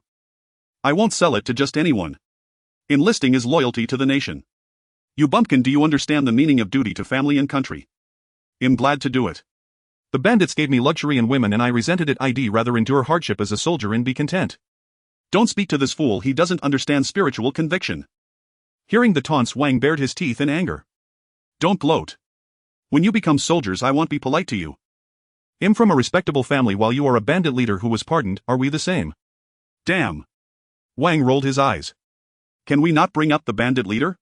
I won't sell it to just anyone. Enlisting is loyalty to the nation. You bumpkin, do you understand the meaning of duty to family and country? I'm glad to do it. The bandits gave me luxury and women and I resented it. I'd rather endure hardship as a soldier and be content." "Don't speak to this fool, he doesn't understand spiritual conviction. Hearing the taunts, Wang bared his teeth in anger. Don't gloat. When you become soldiers, I won't be polite to you. I'm from a respectable family while you are a bandit leader who was pardoned. Are we the same? Damn. Wang rolled his eyes. Can we not bring up the bandit leader?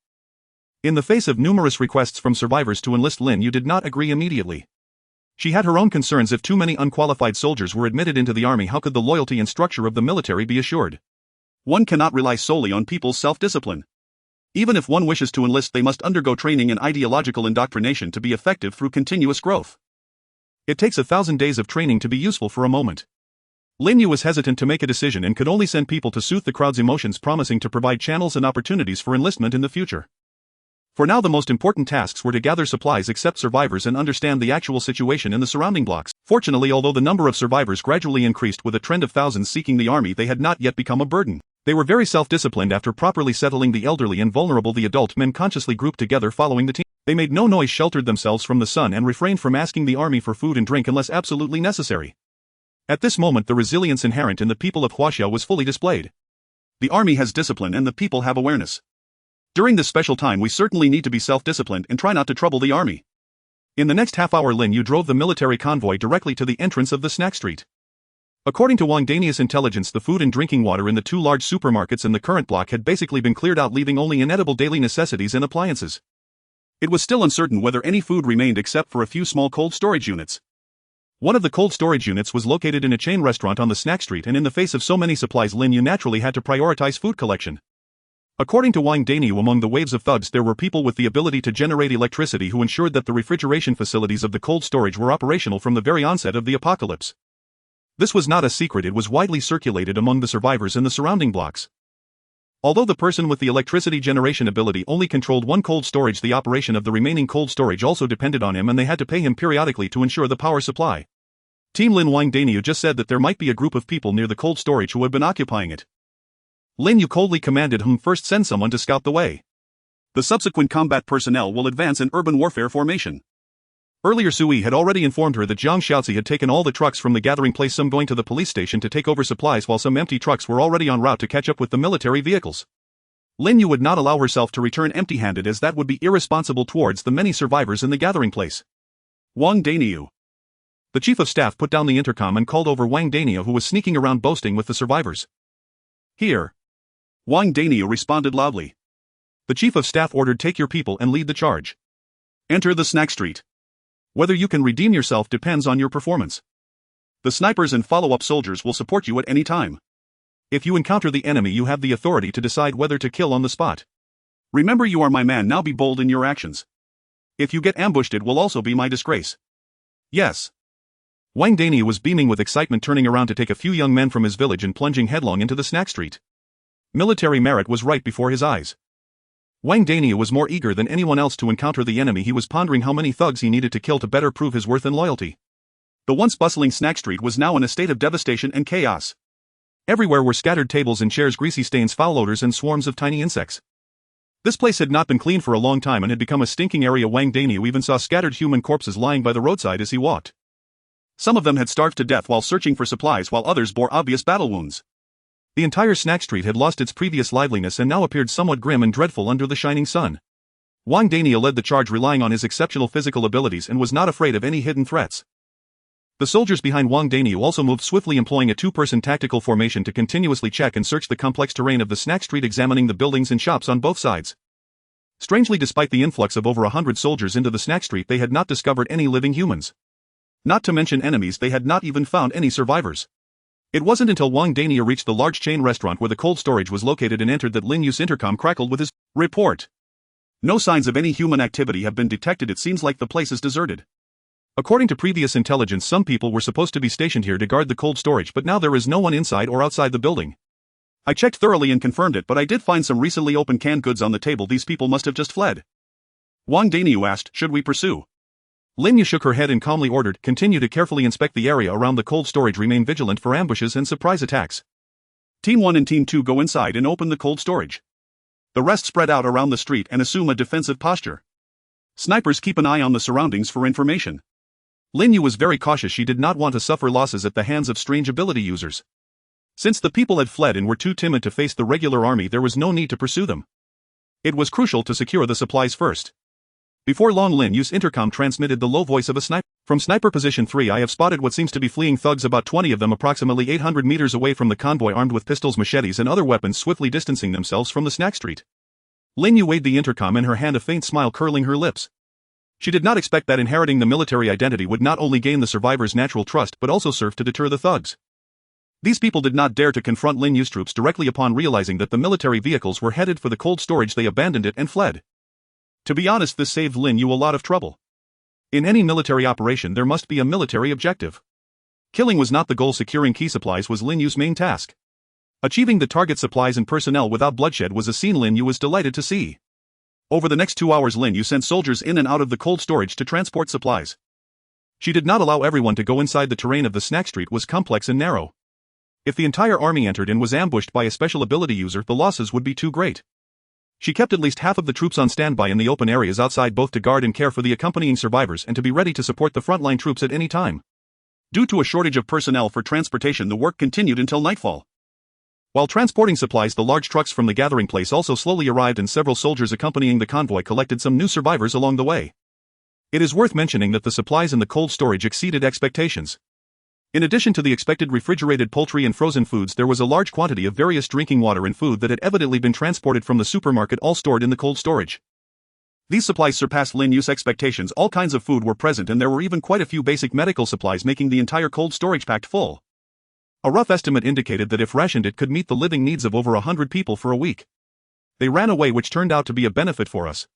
In the face of numerous requests from survivors to enlist Lin Yu did not agree immediately. She had her own concerns. If too many unqualified soldiers were admitted into the army, how could the loyalty and structure of the military be assured? One cannot rely solely on people's self-discipline. Even if one wishes to enlist, they must undergo training and ideological indoctrination to be effective through continuous growth. It takes 1,000 days of training to be useful for a moment. Lin Yu was hesitant to make a decision and could only send people to soothe the crowd's emotions, promising to provide channels and opportunities for enlistment in the future. For now, the most important tasks were to gather supplies, accept survivors, and understand the actual situation in the surrounding blocks. Fortunately, although the number of survivors gradually increased with a trend of thousands seeking the army, they had not yet become a burden. They were very self-disciplined. After properly settling the elderly and vulnerable, the adult men consciously grouped together following the team. They made no noise, sheltered themselves from the sun, and refrained from asking the army for food and drink unless absolutely necessary. At this moment, the resilience inherent in the people of Huaxia was fully displayed. The army has discipline and the people have awareness. During this special time, we certainly need to be self-disciplined and try not to trouble the army. In the next half hour, Lin Yu drove the military convoy directly to the entrance of the snack street. According to Wang Dania's intelligence, the food and drinking water in the two large supermarkets in the current block had basically been cleared out, leaving only inedible daily necessities and appliances. It was still uncertain whether any food remained except for a few small cold storage units. One of the cold storage units was located in a chain restaurant on the snack street, and in the face of so many supplies, Lin Yu naturally had to prioritize food collection. According to Wang Daniu, among the waves of thugs there were people with the ability to generate electricity who ensured that the refrigeration facilities of the cold storage were operational from the very onset of the apocalypse. This was not a secret, it was widely circulated among the survivors in the surrounding blocks. Although the person with the electricity generation ability only controlled one cold storage, the operation of the remaining cold storage also depended on him, and they had to pay him periodically to ensure the power supply. Team Lin. Wang Daniu just said that there might be a group of people near the cold storage who had been occupying it. Lin Yu coldly commanded him first send someone to scout the way. The subsequent combat personnel will advance in urban warfare formation. Earlier, Sui had already informed her that Jiang Xiaozi had taken all the trucks from the gathering place, some going to the police station to take over supplies, while some empty trucks were already en route to catch up with the military vehicles. Lin Yu would not allow herself to return empty-handed, as that would be irresponsible towards the many survivors in the gathering place. Wang Daniu. The chief of staff put down the intercom and called over Wang Daniu, who was sneaking around boasting with the survivors. Here. Wang Daniu responded loudly. The chief of staff ordered, take your people and lead the charge. Enter the snack street. Whether you can redeem yourself depends on your performance. The snipers and follow-up soldiers will support you at any time. If you encounter the enemy, you have the authority to decide whether to kill on the spot. Remember, you are my man, now be bold in your actions. If you get ambushed, it will also be my disgrace. Yes. Wang Daniu was beaming with excitement, turning around to take a few young men from his village and plunging headlong into the snack street. Military merit was right before his eyes. Wang Daniu was more eager than anyone else to encounter the enemy. He was pondering how many thugs he needed to kill to better prove his worth and loyalty. The once bustling snack street was now in a state of devastation and chaos. Everywhere were scattered tables and chairs, greasy stains, foul odors, and swarms of tiny insects. This place had not been cleaned for a long time and had become a stinking area. Wang Daniu even saw scattered human corpses lying by the roadside as he walked. Some of them had starved to death while searching for supplies, while others bore obvious battle wounds. The entire snack street had lost its previous liveliness and now appeared somewhat grim and dreadful under the shining sun. Wang Daniu led the charge, relying on his exceptional physical abilities, and was not afraid of any hidden threats. The soldiers behind Wang Daniu also moved swiftly, employing a two-person tactical formation to continuously check and search the complex terrain of the snack street, examining the buildings and shops on both sides. Strangely, despite the influx of over 100 soldiers into the snack street, they had not discovered any living humans. Not to mention enemies, they had not even found any survivors. It wasn't until Wang Daniu reached the large chain restaurant where the cold storage was located and entered that Lin Yu's intercom crackled with his report. No signs of any human activity have been detected. It seems like the place is deserted. According to previous intelligence, some people were supposed to be stationed here to guard the cold storage, but now there is no one inside or outside the building. I checked thoroughly and confirmed it, but I did find some recently opened canned goods on the table. These people must have just fled. Wang Daniu asked, should we pursue? Lin Yu shook her head and calmly ordered, continue to carefully inspect the area around the cold storage, remain vigilant for ambushes and surprise attacks. Team 1 and Team 2 go inside and open the cold storage. The rest spread out around the street and assume a defensive posture. Snipers keep an eye on the surroundings for information. Lin Yu was very cautious. She did not want to suffer losses at the hands of strange ability users. Since the people had fled and were too timid to face the regular army, there was no need to pursue them. It was crucial to secure the supplies first. Before long, Lin Yu's intercom transmitted the low voice of a sniper. From sniper position 3, I have spotted what seems to be fleeing thugs, about 20 of them approximately 800 meters away from the convoy, armed with pistols, machetes and other weapons, swiftly distancing themselves from the snack street. Lin Yu weighed the intercom in her hand, a faint smile curling her lips. She did not expect that inheriting the military identity would not only gain the survivors' natural trust but also serve to deter the thugs. These people did not dare to confront Lin Yu's troops directly. Upon realizing that the military vehicles were headed for the cold storage, they abandoned it and fled. To be honest, this saved Lin Yu a lot of trouble. In any military operation there must be a military objective. Killing was not the goal, securing key supplies was Lin Yu's main task. Achieving the target supplies and personnel without bloodshed was a scene Lin Yu was delighted to see. Over the next 2 hours, Lin Yu sent soldiers in and out of the cold storage to transport supplies. She did not allow everyone to go inside. The terrain of the snack street was complex and narrow. If the entire army entered and was ambushed by a special ability user, the losses would be too great. She kept at least half of the troops on standby in the open areas outside, both to guard and care for the accompanying survivors and to be ready to support the frontline troops at any time. Due to a shortage of personnel for transportation, the work continued until nightfall. While transporting supplies, the large trucks from the gathering place also slowly arrived, and several soldiers accompanying the convoy collected some new survivors along the way. It is worth mentioning that the supplies in the cold storage exceeded expectations. In addition to the expected refrigerated poultry and frozen foods, there was a large quantity of various drinking water and food that had evidently been transported from the supermarket, all stored in the cold storage. These supplies surpassed Lin Yu's expectations. All kinds of food were present, and there were even quite a few basic medical supplies, making the entire cold storage packed full. A rough estimate indicated that if rationed, it could meet the living needs of over 100 people for a week. They ran away, which turned out to be a benefit for us.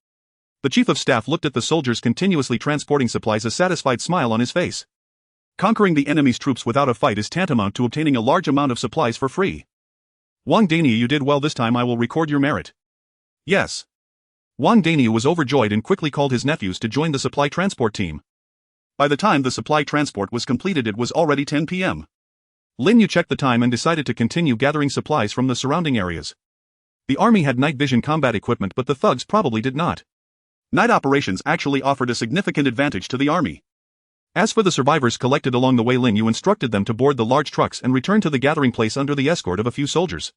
The chief of staff looked at the soldiers continuously transporting supplies, a satisfied smile on his face. Conquering the enemy's troops without a fight is tantamount to obtaining a large amount of supplies for free. Wang Daniu, you did well this time. I will record your merit. Yes. Wang Daniu was overjoyed and quickly called his nephews to join the supply transport team. By the time the supply transport was completed, it was already 10 p.m. Lin Yu checked the time and decided to continue gathering supplies from the surrounding areas. The army had night vision combat equipment, but the thugs probably did not. Night operations actually offered a significant advantage to the army. As for the survivors collected along the way, Lin Yu instructed them to board the large trucks and return to the gathering place under the escort of a few soldiers.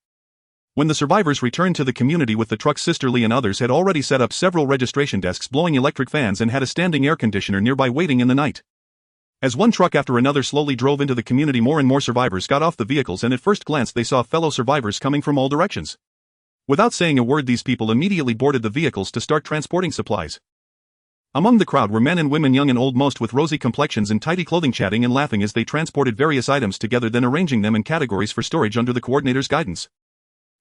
When the survivors returned to the community with the trucks, Sister Lee and others had already set up several registration desks, blowing electric fans, and had a standing air conditioner nearby waiting in the night. As one truck after another slowly drove into the community, more and more survivors got off the vehicles, and at first glance they saw fellow survivors coming from all directions. Without saying a word, these people immediately boarded the vehicles to start transporting supplies. Among the crowd were men and women, young and old, most with rosy complexions and tidy clothing, chatting and laughing as they transported various items together, then arranging them in categories for storage under the coordinator's guidance.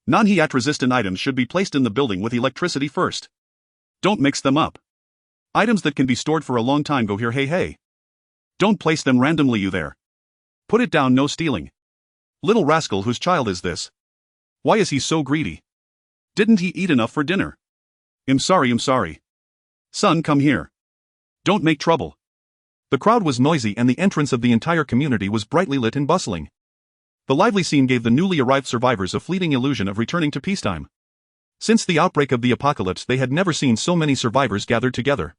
Non-heat-resistant items should be placed in the building with electricity first. Don't mix them up. Items that can be stored for a long time go here. Hey. Don't place them randomly, you there. Put it down, no stealing. Little rascal, whose child is this? Why is he so greedy? Didn't he eat enough for dinner? I'm sorry. Son, come here. Don't make trouble. The crowd was noisy, and the entrance of the entire community was brightly lit and bustling. The lively scene gave the newly arrived survivors a fleeting illusion of returning to peacetime. Since the outbreak of the apocalypse, they had never seen so many survivors gathered together.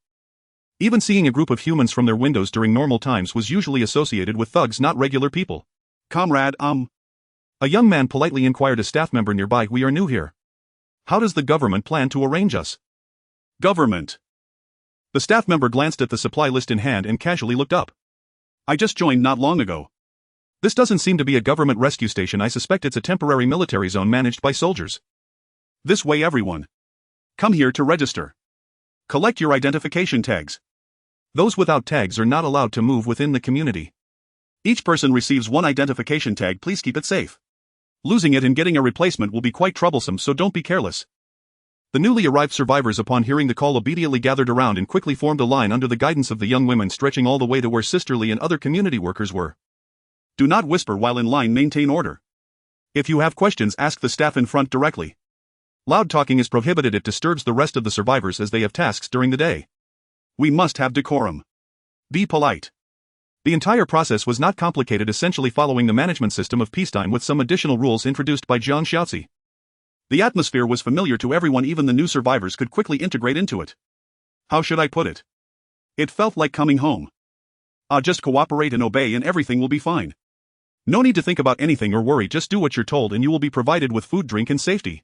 Even seeing a group of humans from their windows during normal times was usually associated with thugs, not regular people. Comrade, A young man politely inquired a staff member nearby. We are new here. How does the government plan to arrange us? Government. The staff member glanced at the supply list in hand and casually looked up. I just joined not long ago. This doesn't seem to be a government rescue station. I suspect it's a temporary military zone managed by soldiers. This way, everyone. Come here to register. Collect your identification tags. Those without tags are not allowed to move within the community. Each person receives one identification tag. Please keep it safe. Losing it and getting a replacement will be quite troublesome, so don't be careless. The newly arrived survivors, upon hearing the call, immediately gathered around and quickly formed a line under the guidance of the young women, stretching all the way to where Sister Lee and other community workers were. Do not whisper while in line. Maintain order. If you have questions, ask the staff in front directly. Loud talking is prohibited. It disturbs the rest of the survivors as they have tasks during the day. We must have decorum. Be polite. The entire process was not complicated, essentially following the management system of peacetime with some additional rules introduced by Jiang Xiaozi. The atmosphere was familiar to everyone, even the new survivors could quickly integrate into it. How should I put it? It felt like coming home. Just cooperate and obey and everything will be fine. No need to think about anything or worry, just do what you're told and you will be provided with food, drink and safety.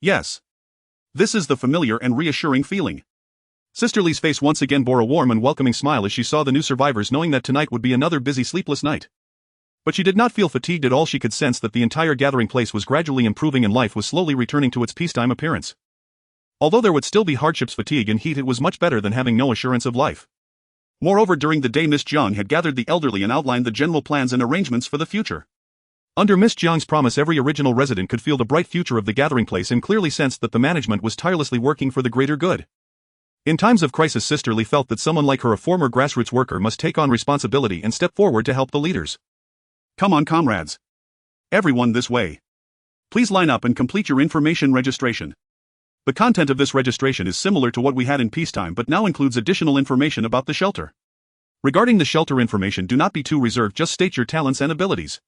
Yes. This is the familiar and reassuring feeling. Sisterly's face once again bore a warm and welcoming smile as she saw the new survivors, knowing that tonight would be another busy sleepless night. But she did not feel fatigued at all. She could sense that the entire gathering place was gradually improving and life was slowly returning to its peacetime appearance. Although there would still be hardships, fatigue and heat, it was much better than having no assurance of life. Moreover, during the day Miss Jiang had gathered the elderly and outlined the general plans and arrangements for the future. Under Miss Jiang's promise, every original resident could feel the bright future of the gathering place and clearly sensed that the management was tirelessly working for the greater good. In times of crisis, Sisterly felt that someone like her, a former grassroots worker, must take on responsibility and step forward to help the leaders. Come on, comrades. Everyone this way. Please line up and complete your information registration. The content of this registration is similar to what we had in peacetime but now includes additional information about the shelter. Regarding the shelter information, do not be too reserved, just state your talents and abilities.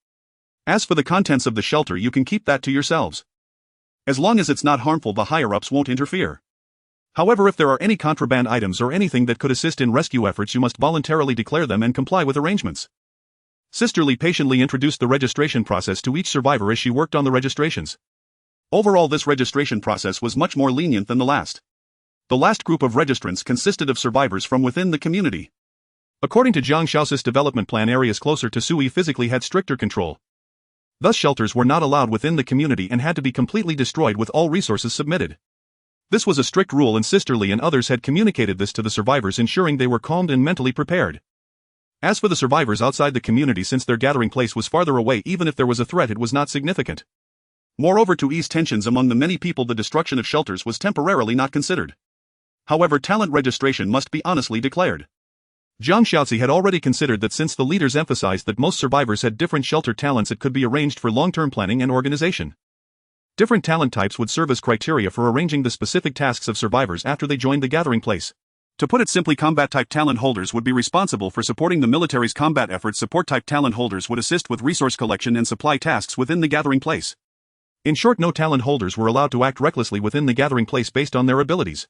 As for the contents of the shelter, you can keep that to yourselves. As long as it's not harmful, the higher-ups won't interfere. However, if there are any contraband items or anything that could assist in rescue efforts, you must voluntarily declare them and comply with arrangements. Sisterly patiently introduced the registration process to each survivor as she worked on the registrations. Overall, this registration process was much more lenient than the last. The last group of registrants consisted of survivors from within the community. According to Jiang Shaoxi's development plan, areas closer to Sui physically had stricter control. Thus, shelters were not allowed within the community and had to be completely destroyed with all resources submitted. This was a strict rule, and Sisterly and others had communicated this to the survivors, ensuring they were calmed and mentally prepared. As for the survivors outside the community, since their gathering place was farther away, even if there was a threat, it was not significant. Moreover, to ease tensions among the many people, the destruction of shelters was temporarily not considered. However, talent registration must be honestly declared. Jiang Shaoxi had already considered that since the leaders emphasized that most survivors had different shelter talents, it could be arranged for long-term planning and organization. Different talent types would serve as criteria for arranging the specific tasks of survivors after they joined the gathering place. To put it simply, combat-type talent holders would be responsible for supporting the military's combat efforts. Support-type talent holders would assist with resource collection and supply tasks within the gathering place. In short, no talent holders were allowed to act recklessly within the gathering place based on their abilities.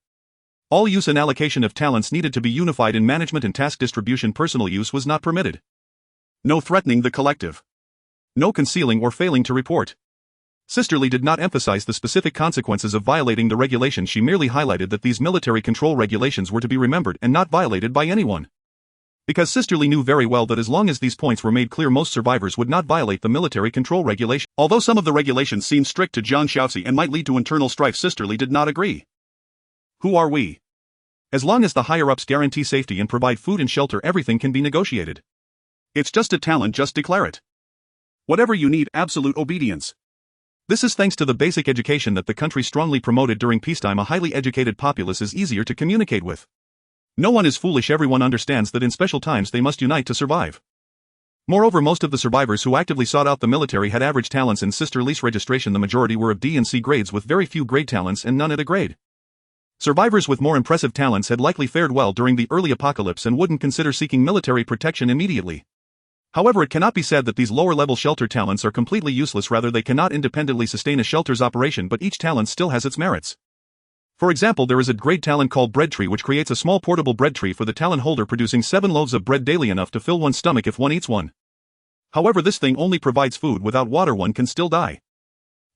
All use and allocation of talents needed to be unified in management and task distribution. Personal use was not permitted. No threatening the collective. No concealing or failing to report. Sisterly did not emphasize the specific consequences of violating the regulations. She merely highlighted that these military control regulations were to be remembered and not violated by anyone. Because Sisterly knew very well that as long as these points were made clear, most survivors would not violate the military control regulation. Although some of the regulations seemed strict to Jiang Shaoxi and might lead to internal strife, Sisterly did not agree. Who are we? As long as the higher-ups guarantee safety and provide food and shelter, everything can be negotiated. It's just a talent, just declare it. Whatever you need, absolute obedience. This is thanks to the basic education that the country strongly promoted during peacetime. A highly educated populace is easier to communicate with. No one is foolish, everyone understands that in special times they must unite to survive. Moreover, most of the survivors who actively sought out the military had average talents in Sisterly's registration. The majority were of D and C grades with very few grade talents and none at a grade. Survivors with more impressive talents had likely fared well during the early apocalypse and wouldn't consider seeking military protection immediately. However, it cannot be said that these lower-level shelter talents are completely useless. Rather, they cannot independently sustain a shelter's operation, but each talent still has its merits. For example, there is a grade talent called Bread Tree, which creates a small portable bread tree for the talent holder, producing 7 loaves of bread daily, enough to fill one's stomach if one eats one. However, this thing only provides food. Without water, one can still die.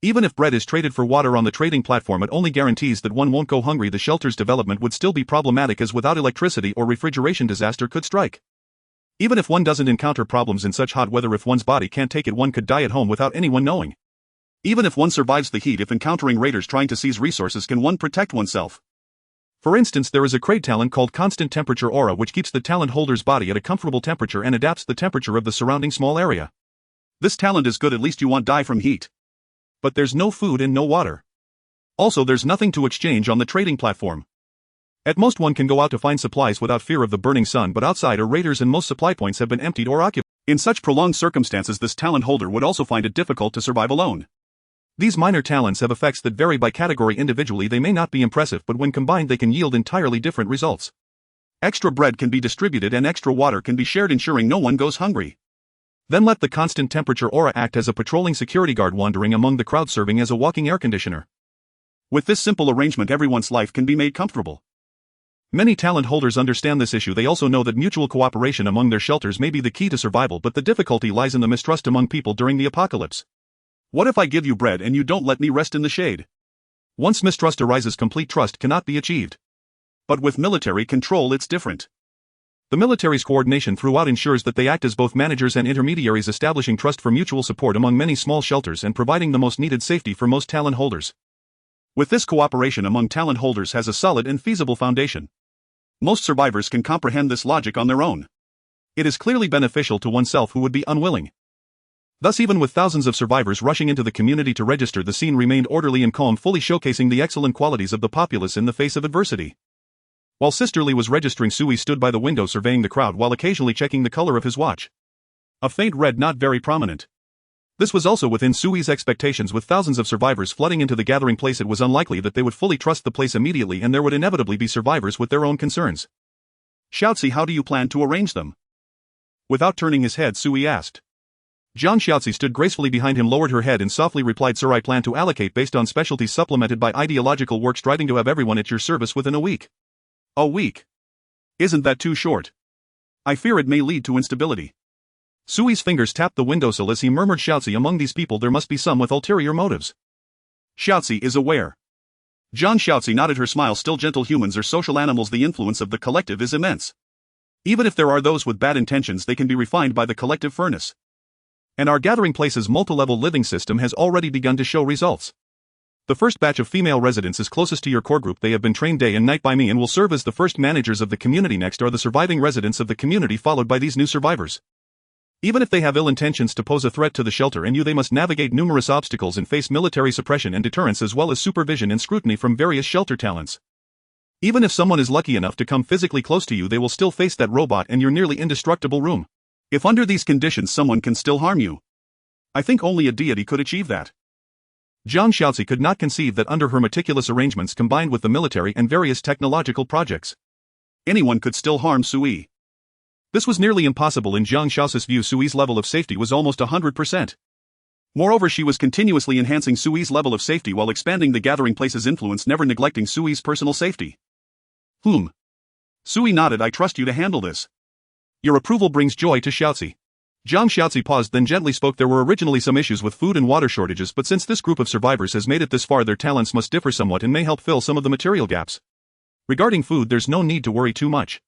Even if bread is traded for water on the trading platform, it only guarantees that one won't go hungry. The shelter's development would still be problematic, as without electricity or refrigeration, disaster could strike. Even if one doesn't encounter problems in such hot weather, if one's body can't take it, one could die at home without anyone knowing. Even if one survives the heat, if encountering raiders trying to seize resources, can one protect oneself? For instance, there is a grade talent called Constant Temperature Aura, which keeps the talent holder's body at a comfortable temperature and adapts the temperature of the surrounding small area. This talent is good, at least you won't die from heat. But there's no food and no water. Also, there's nothing to exchange on the trading platform. At most, one can go out to find supplies without fear of the burning sun, but outside are raiders and most supply points have been emptied or occupied. In such prolonged circumstances, this talent holder would also find it difficult to survive alone. These minor talents have effects that vary by category. Individually, they may not be impressive, but when combined, they can yield entirely different results. Extra bread can be distributed and extra water can be shared, ensuring no one goes hungry. Then let the Constant Temperature Aura act as a patrolling security guard, wandering among the crowd, serving as a walking air conditioner. With this simple arrangement, everyone's life can be made comfortable. Many talent holders understand this issue. They also know that mutual cooperation among their shelters may be the key to survival, but the difficulty lies in the mistrust among people during the apocalypse. What if I give you bread and you don't let me rest in the shade? Once mistrust arises, complete trust cannot be achieved. But with military control it's different. The military's coordination throughout ensures that they act as both managers and intermediaries, establishing trust for mutual support among many small shelters and providing the most needed safety for most talent holders. With this cooperation among talent holders has a solid and feasible foundation. Most survivors can comprehend this logic on their own. It is clearly beneficial to oneself who would be unwilling. Thus, even with thousands of survivors rushing into the community to register, the scene remained orderly and calm, fully showcasing the excellent qualities of the populace in the face of adversity. While Sisterly was registering, Sui stood by the window surveying the crowd while occasionally checking the color of his watch. A faint red, not very prominent. This was also within Sui's expectations. With thousands of survivors flooding into the gathering place, it was unlikely that they would fully trust the place immediately, and there would inevitably be survivors with their own concerns. Xiaozi, how do you plan to arrange them? Without turning his head, Sui asked. Jiang Xiaozi stood gracefully behind him, lowered her head and softly replied, Sir, I plan to allocate based on specialties supplemented by ideological work, striving to have everyone at your service within a week. A week? Isn't that too short? I fear it may lead to instability. Sui's fingers tapped the windowsill as he murmured, Xiaozi, among these people there must be some with ulterior motives. Xiaozi is aware. Jiang Xiaozi nodded, her smile still gentle. Humans are social animals. The influence of the collective is immense. Even if there are those with bad intentions, they can be refined by the collective furnace. And our gathering place's multi-level living system has already begun to show results. The first batch of female residents is closest to your core group. They have been trained day and night by me and will serve as the first managers of the community. Next are the surviving residents of the community, followed by these new survivors. Even if they have ill intentions to pose a threat to the shelter and you, they must navigate numerous obstacles and face military suppression and deterrence, as well as supervision and scrutiny from various shelter talents. Even if someone is lucky enough to come physically close to you, they will still face that robot and your nearly indestructible room. If under these conditions someone can still harm you, I think only a deity could achieve that. Jiang Xiaozi could not conceive that under her meticulous arrangements combined with the military and various technological projects, anyone could still harm Sui. This was nearly impossible in Jiang Xiaozi's view. Sui's level of safety was almost 100%. Moreover, she was continuously enhancing Sui's level of safety while expanding the gathering place's influence, never neglecting Sui's personal safety. Sui nodded. I trust you to handle this. Your approval brings joy to Xiaozi. Jiang Xiaozi paused, then gently spoke. There were originally some issues with food and water shortages, but since this group of survivors has made it this far, their talents must differ somewhat and may help fill some of the material gaps. Regarding food, there's no need to worry too much.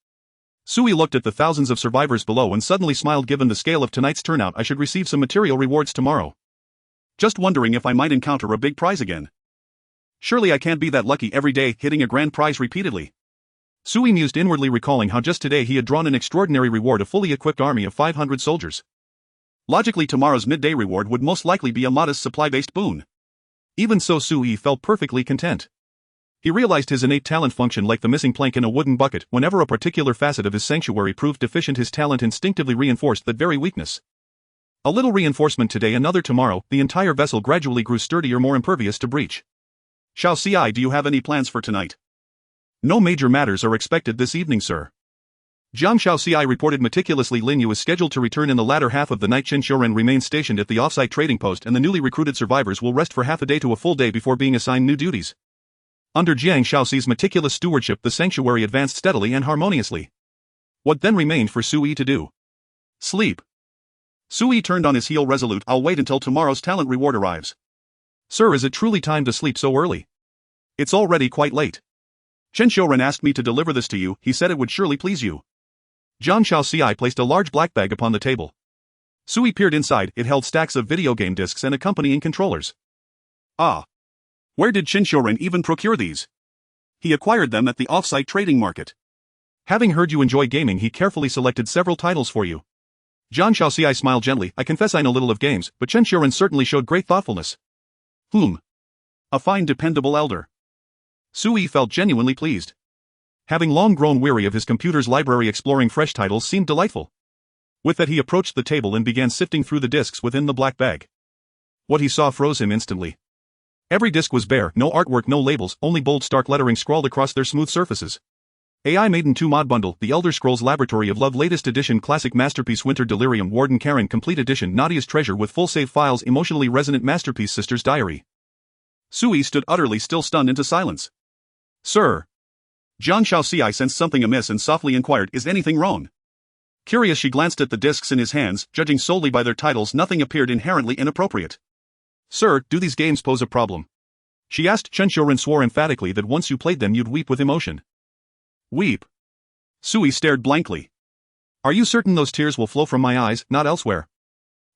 Sui looked at the thousands of survivors below and suddenly smiled. Given the scale of tonight's turnout, I should receive some material rewards tomorrow. Just wondering if I might encounter a big prize again. Surely I can't be that lucky every day, hitting a grand prize repeatedly. Sui mused inwardly, recalling how just today he had drawn an extraordinary reward, a fully equipped army of 500 soldiers. Logically, tomorrow's midday reward would most likely be a modest supply-based boon. Even so, Sui felt perfectly content. He realized his innate talent function like the missing plank in a wooden bucket. Whenever a particular facet of his sanctuary proved deficient, his talent instinctively reinforced that very weakness. A little reinforcement today, another tomorrow, the entire vessel gradually grew sturdier, more impervious to breach. Xiaozi, do you have any plans for tonight? No major matters are expected this evening, sir. Jiang Xiaozi reported meticulously. Lin Yu is scheduled to return in the latter half of the night. Chen Xiuren remains stationed at the off-site trading post, and the newly recruited survivors will rest for half a day to a full day before being assigned new duties. Under Jiang Xiaozi's meticulous stewardship, the sanctuary advanced steadily and harmoniously. What then remained for Sui to do? Sleep. Sui turned on his heel, resolute. I'll wait until tomorrow's talent reward arrives. Sir, is it truly time to sleep so early? It's already quite late. Chen Xiuren asked me to deliver this to you. He said it would surely please you. Jiang Xiaozi placed a large black bag upon the table. Sui peered inside. It held stacks of video game discs and accompanying controllers. Ah. Where did Chen Xiuren even procure these? He acquired them at the off-site trading market. Having heard you enjoy gaming, he carefully selected several titles for you. Jiang Xiaozi smiled gently. I confess I know little of games, but Chen Xiuren certainly showed great thoughtfulness. A fine, dependable elder. Sui felt genuinely pleased. Having long grown weary of his computer's library, exploring fresh titles seemed delightful. With that, he approached the table and began sifting through the discs within the black bag. What he saw froze him instantly. Every disc was bare, no artwork, no labels, only bold, stark lettering scrawled across their smooth surfaces. AI Maiden 2 Mod Bundle, The Elder Scrolls Laboratory of Love Latest Edition, Classic Masterpiece, Winter Delirium, Warden Karen Complete Edition, Nadia's Treasure with full save files, Emotionally Resonant Masterpiece, Sister's Diary. Sui stood utterly still, stunned into silence. Sir. Jiang Xiaozi sensed something amiss and softly inquired, is anything wrong? Curious, she glanced at the discs in his hands. Judging solely by their titles, nothing appeared inherently inappropriate. Sir, do these games pose a problem? She asked. Chen Xiuren swore emphatically that once you played them you'd weep with emotion. Weep? Sui stared blankly. Are you certain those tears will flow from my eyes, not elsewhere?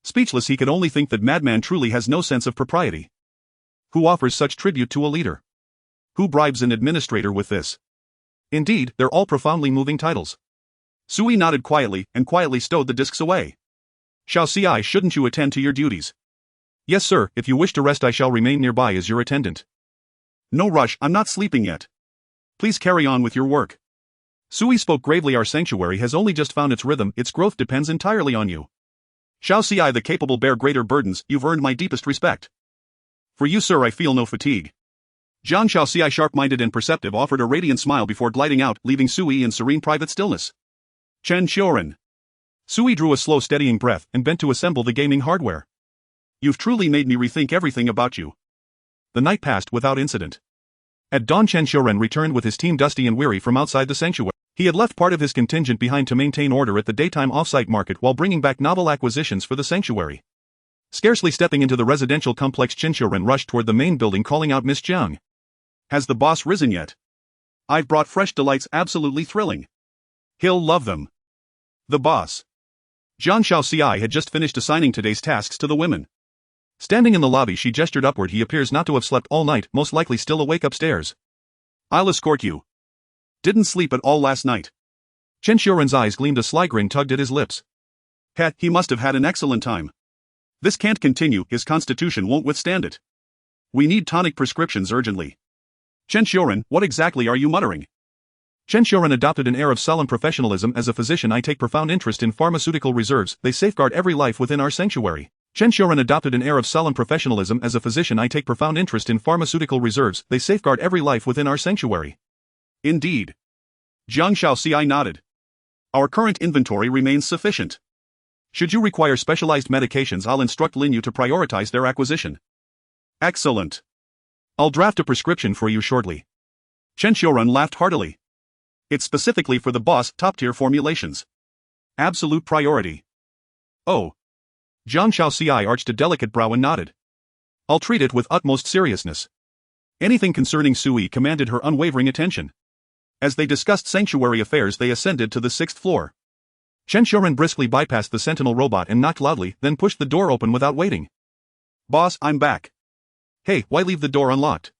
Speechless, he could only think that Madman truly has no sense of propriety. Who offers such tribute to a leader? Who bribes an administrator with this? Indeed, they're all profoundly moving titles. Sui nodded quietly, and quietly stowed the discs away. Xiao Ci, shouldn't you attend to your duties? Yes sir, if you wish to rest I shall remain nearby as your attendant. No rush, I'm not sleeping yet. Please carry on with your work. Sui spoke gravely. Our sanctuary has only just found its rhythm, its growth depends entirely on you. Xiao Ci the capable bear greater burdens, you've earned my deepest respect. For you sir I feel no fatigue. Jiang Xiao Ci, sharp-minded and perceptive, offered a radiant smile before gliding out, leaving Sui in serene private stillness. Chen Xiuren. Sui drew a slow steadying breath and bent to assemble the gaming hardware. You've truly made me rethink everything about you. The night passed without incident. At dawn Chen Xiuren returned with his team dusty and weary from outside the sanctuary. He had left part of his contingent behind to maintain order at the daytime off-site market while bringing back novel acquisitions for the sanctuary. Scarcely stepping into the residential complex, Chen Xiuren rushed toward the main building, calling out, Miss Jiang. Has the boss risen yet? I've brought fresh delights, absolutely thrilling. He'll love them. The boss. Jiang Xiaoci had just finished assigning today's tasks to the women. Standing in the lobby, she gestured upward. He appears not to have slept all night, most likely still awake upstairs. I'll escort you. Didn't sleep at all last night. Chen Xiuren's eyes gleamed, a sly grin tugged at his lips. He must have had an excellent time. This can't continue, his constitution won't withstand it. We need tonic prescriptions urgently. Chen Xiuren, what exactly are you muttering? Chen Xiuren adopted an air of solemn professionalism. As a physician I take profound interest in pharmaceutical reserves, they safeguard every life within our sanctuary. Chen Xiuren adopted an air of solemn professionalism. As a physician I take profound interest in pharmaceutical reserves, they safeguard every life within our sanctuary. Indeed. Jiang Xiaoci nodded. Our current inventory remains sufficient. Should you require specialized medications I'll instruct Lin Yu to prioritize their acquisition. Excellent. I'll draft a prescription for you shortly. Chen Xiuren laughed heartily. It's specifically for the boss, top-tier formulations. Absolute priority. Oh. Jiang Xiaoci arched a delicate brow and nodded. I'll treat it with utmost seriousness. Anything concerning Sui commanded her unwavering attention. As they discussed sanctuary affairs they ascended to the 6th floor. Chen Xiuren briskly bypassed the sentinel robot and knocked loudly, then pushed the door open without waiting. Boss, I'm back. Hey, why leave the door unlocked?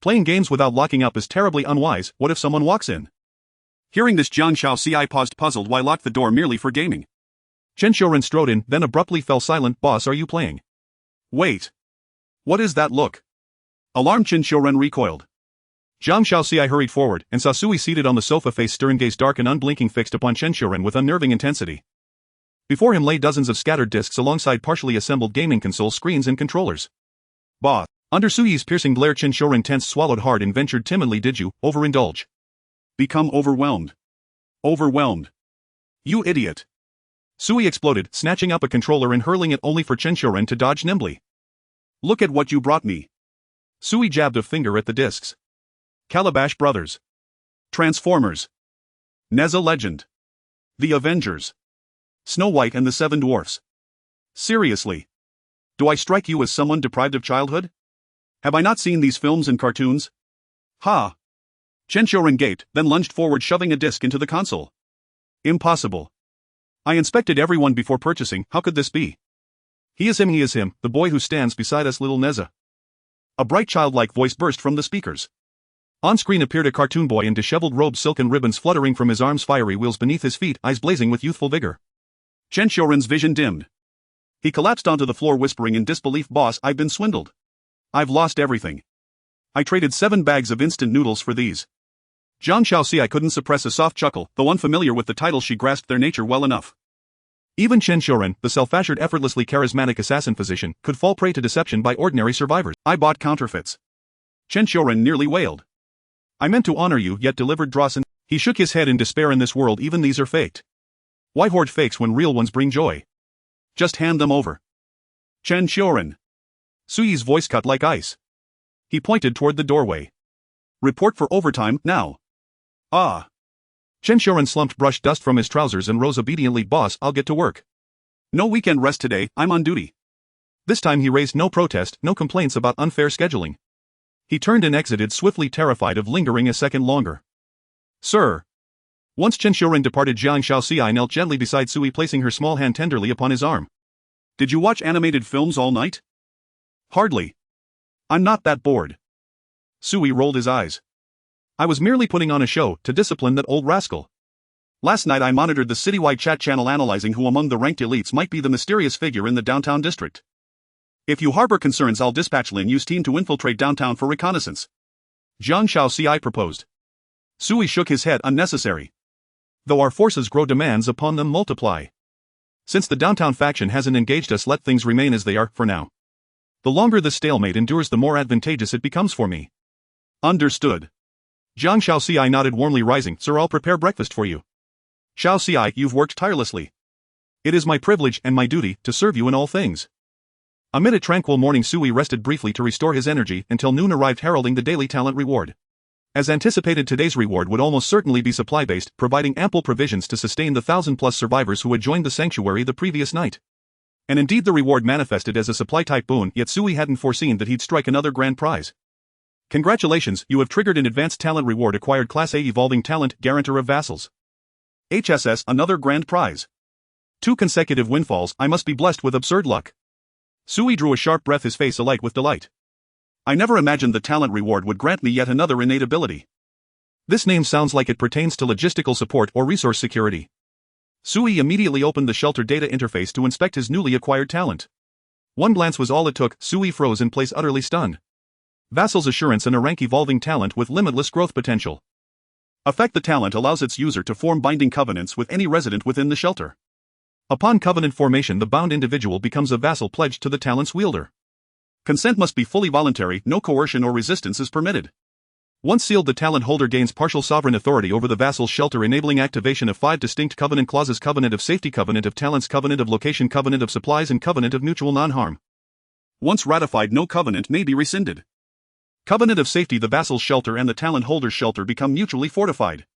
Playing games without locking up is terribly unwise. What if someone walks in? Hearing this, Jiang Xiaoci paused, puzzled. Why lock the door merely for gaming? Chen Xiuren strode in, then abruptly fell silent. Boss, are you playing? Wait. What is that look? Alarmed, Chen Xiuren recoiled. Jiang Xiaoci hurried forward and saw Sui seated on the sofa, face stern, gaze dark and unblinking, fixed upon Chen Xiuren with unnerving intensity. Before him lay dozens of scattered discs alongside partially assembled gaming console screens and controllers. Boss. Under Sui's piercing glare, Chen Xiuren tensed, swallowed hard and ventured timidly, did you overindulge? Become overwhelmed. Overwhelmed. You idiot. Sui exploded, snatching up a controller and hurling it, only for Chen Xiuren to dodge nimbly. Look at what you brought me. Sui jabbed a finger at the discs. Calabash Brothers. Transformers. Neza Legend. The Avengers. Snow White and the Seven Dwarfs. Seriously. Do I strike you as someone deprived of childhood? Have I not seen these films and cartoons? Ha! Chen Xiuren gaped, then lunged forward, shoving a disc into the console. Impossible. I inspected everyone before purchasing. How could this be? He is him, the boy who stands beside us, little Neza. A bright childlike voice burst from the speakers. On screen appeared a cartoon boy in disheveled robes, silken ribbons fluttering from his arms, fiery wheels beneath his feet, eyes blazing with youthful vigor. Chen Xiuren's vision dimmed. He collapsed onto the floor, whispering in disbelief, Boss, I've been swindled. I've lost everything. I traded 7 bags of instant noodles for these. Jiang Xiaoci couldn't suppress a soft chuckle, though unfamiliar with the title she grasped their nature well enough. Even Chen Xiuren, the self-assured, effortlessly charismatic assassin physician, could fall prey to deception by ordinary survivors. I bought counterfeits. Chen Xiuren nearly wailed. I meant to honor you, yet delivered dross and... He shook his head in despair. In this world even these are faked. Why hoard fakes when real ones bring joy? Just hand them over. Chen Xiuren. Sui's voice cut like ice. He pointed toward the doorway. Report for overtime, now. Ah. Chen Xiuren slumped, brushed dust from his trousers and rose obediently. Boss, I'll get to work. No weekend rest today, I'm on duty. This time he raised no protest, no complaints about unfair scheduling. He turned and exited swiftly, terrified of lingering a second longer. Sir. Once Chen Xiuren departed, Jiang Shaoxi knelt gently beside Sui, placing her small hand tenderly upon his arm. Did you watch animated films all night? Hardly. I'm not that bored. Sui rolled his eyes. I was merely putting on a show to discipline that old rascal. Last night I monitored the citywide chat channel analyzing who among the ranked elites might be the mysterious figure in the downtown district. If you harbor concerns, I'll dispatch Lin Yu's team to infiltrate downtown for reconnaissance. Jiang Shaoxi proposed. Sui shook his head. Unnecessary. Though our forces grow, demands upon them multiply. Since the downtown faction hasn't engaged us, let things remain as they are, for now. The longer this stalemate endures, the more advantageous it becomes for me. Understood. Jiang Shaoxi nodded warmly, rising. Sir, I'll prepare breakfast for you. Shaoxi, you've worked tirelessly. It is my privilege and my duty to serve you in all things. Amid a tranquil morning, Sui rested briefly to restore his energy until noon arrived, heralding the daily talent reward. As anticipated, today's reward would almost certainly be supply-based, providing ample provisions to sustain the 1,000-plus survivors who had joined the sanctuary the previous night. And indeed the reward manifested as a supply-type boon, yet Sui hadn't foreseen that he'd strike another grand prize. Congratulations, you have triggered an advanced talent reward, acquired Class A evolving talent, Guarantor of Vassals. HSS, another grand prize. 2 consecutive windfalls. I must be blessed with absurd luck. Sui drew a sharp breath, his face alight with delight. I never imagined the talent reward would grant me yet another innate ability. This name sounds like it pertains to logistical support or resource security. Sui immediately opened the shelter data interface to inspect his newly acquired talent. One glance was all it took. Sui froze in place, utterly stunned. Vassal's Assurance, and a rank evolving talent with limitless growth potential. Affect the talent allows its user to form binding covenants with any resident within the shelter. Upon covenant formation, the bound individual becomes a vassal pledged to the talent's wielder. Consent must be fully voluntary, no coercion or resistance is permitted. Once sealed, the talent holder gains partial sovereign authority over the vassal's shelter, enabling activation of 5 distinct covenant clauses: Covenant of Safety, Covenant of Talents, Covenant of Location, Covenant of Supplies, and Covenant of Mutual Non-Harm. Once ratified, no covenant may be rescinded. Covenant of Safety: the vassal's shelter and the talent holder's shelter become mutually fortified.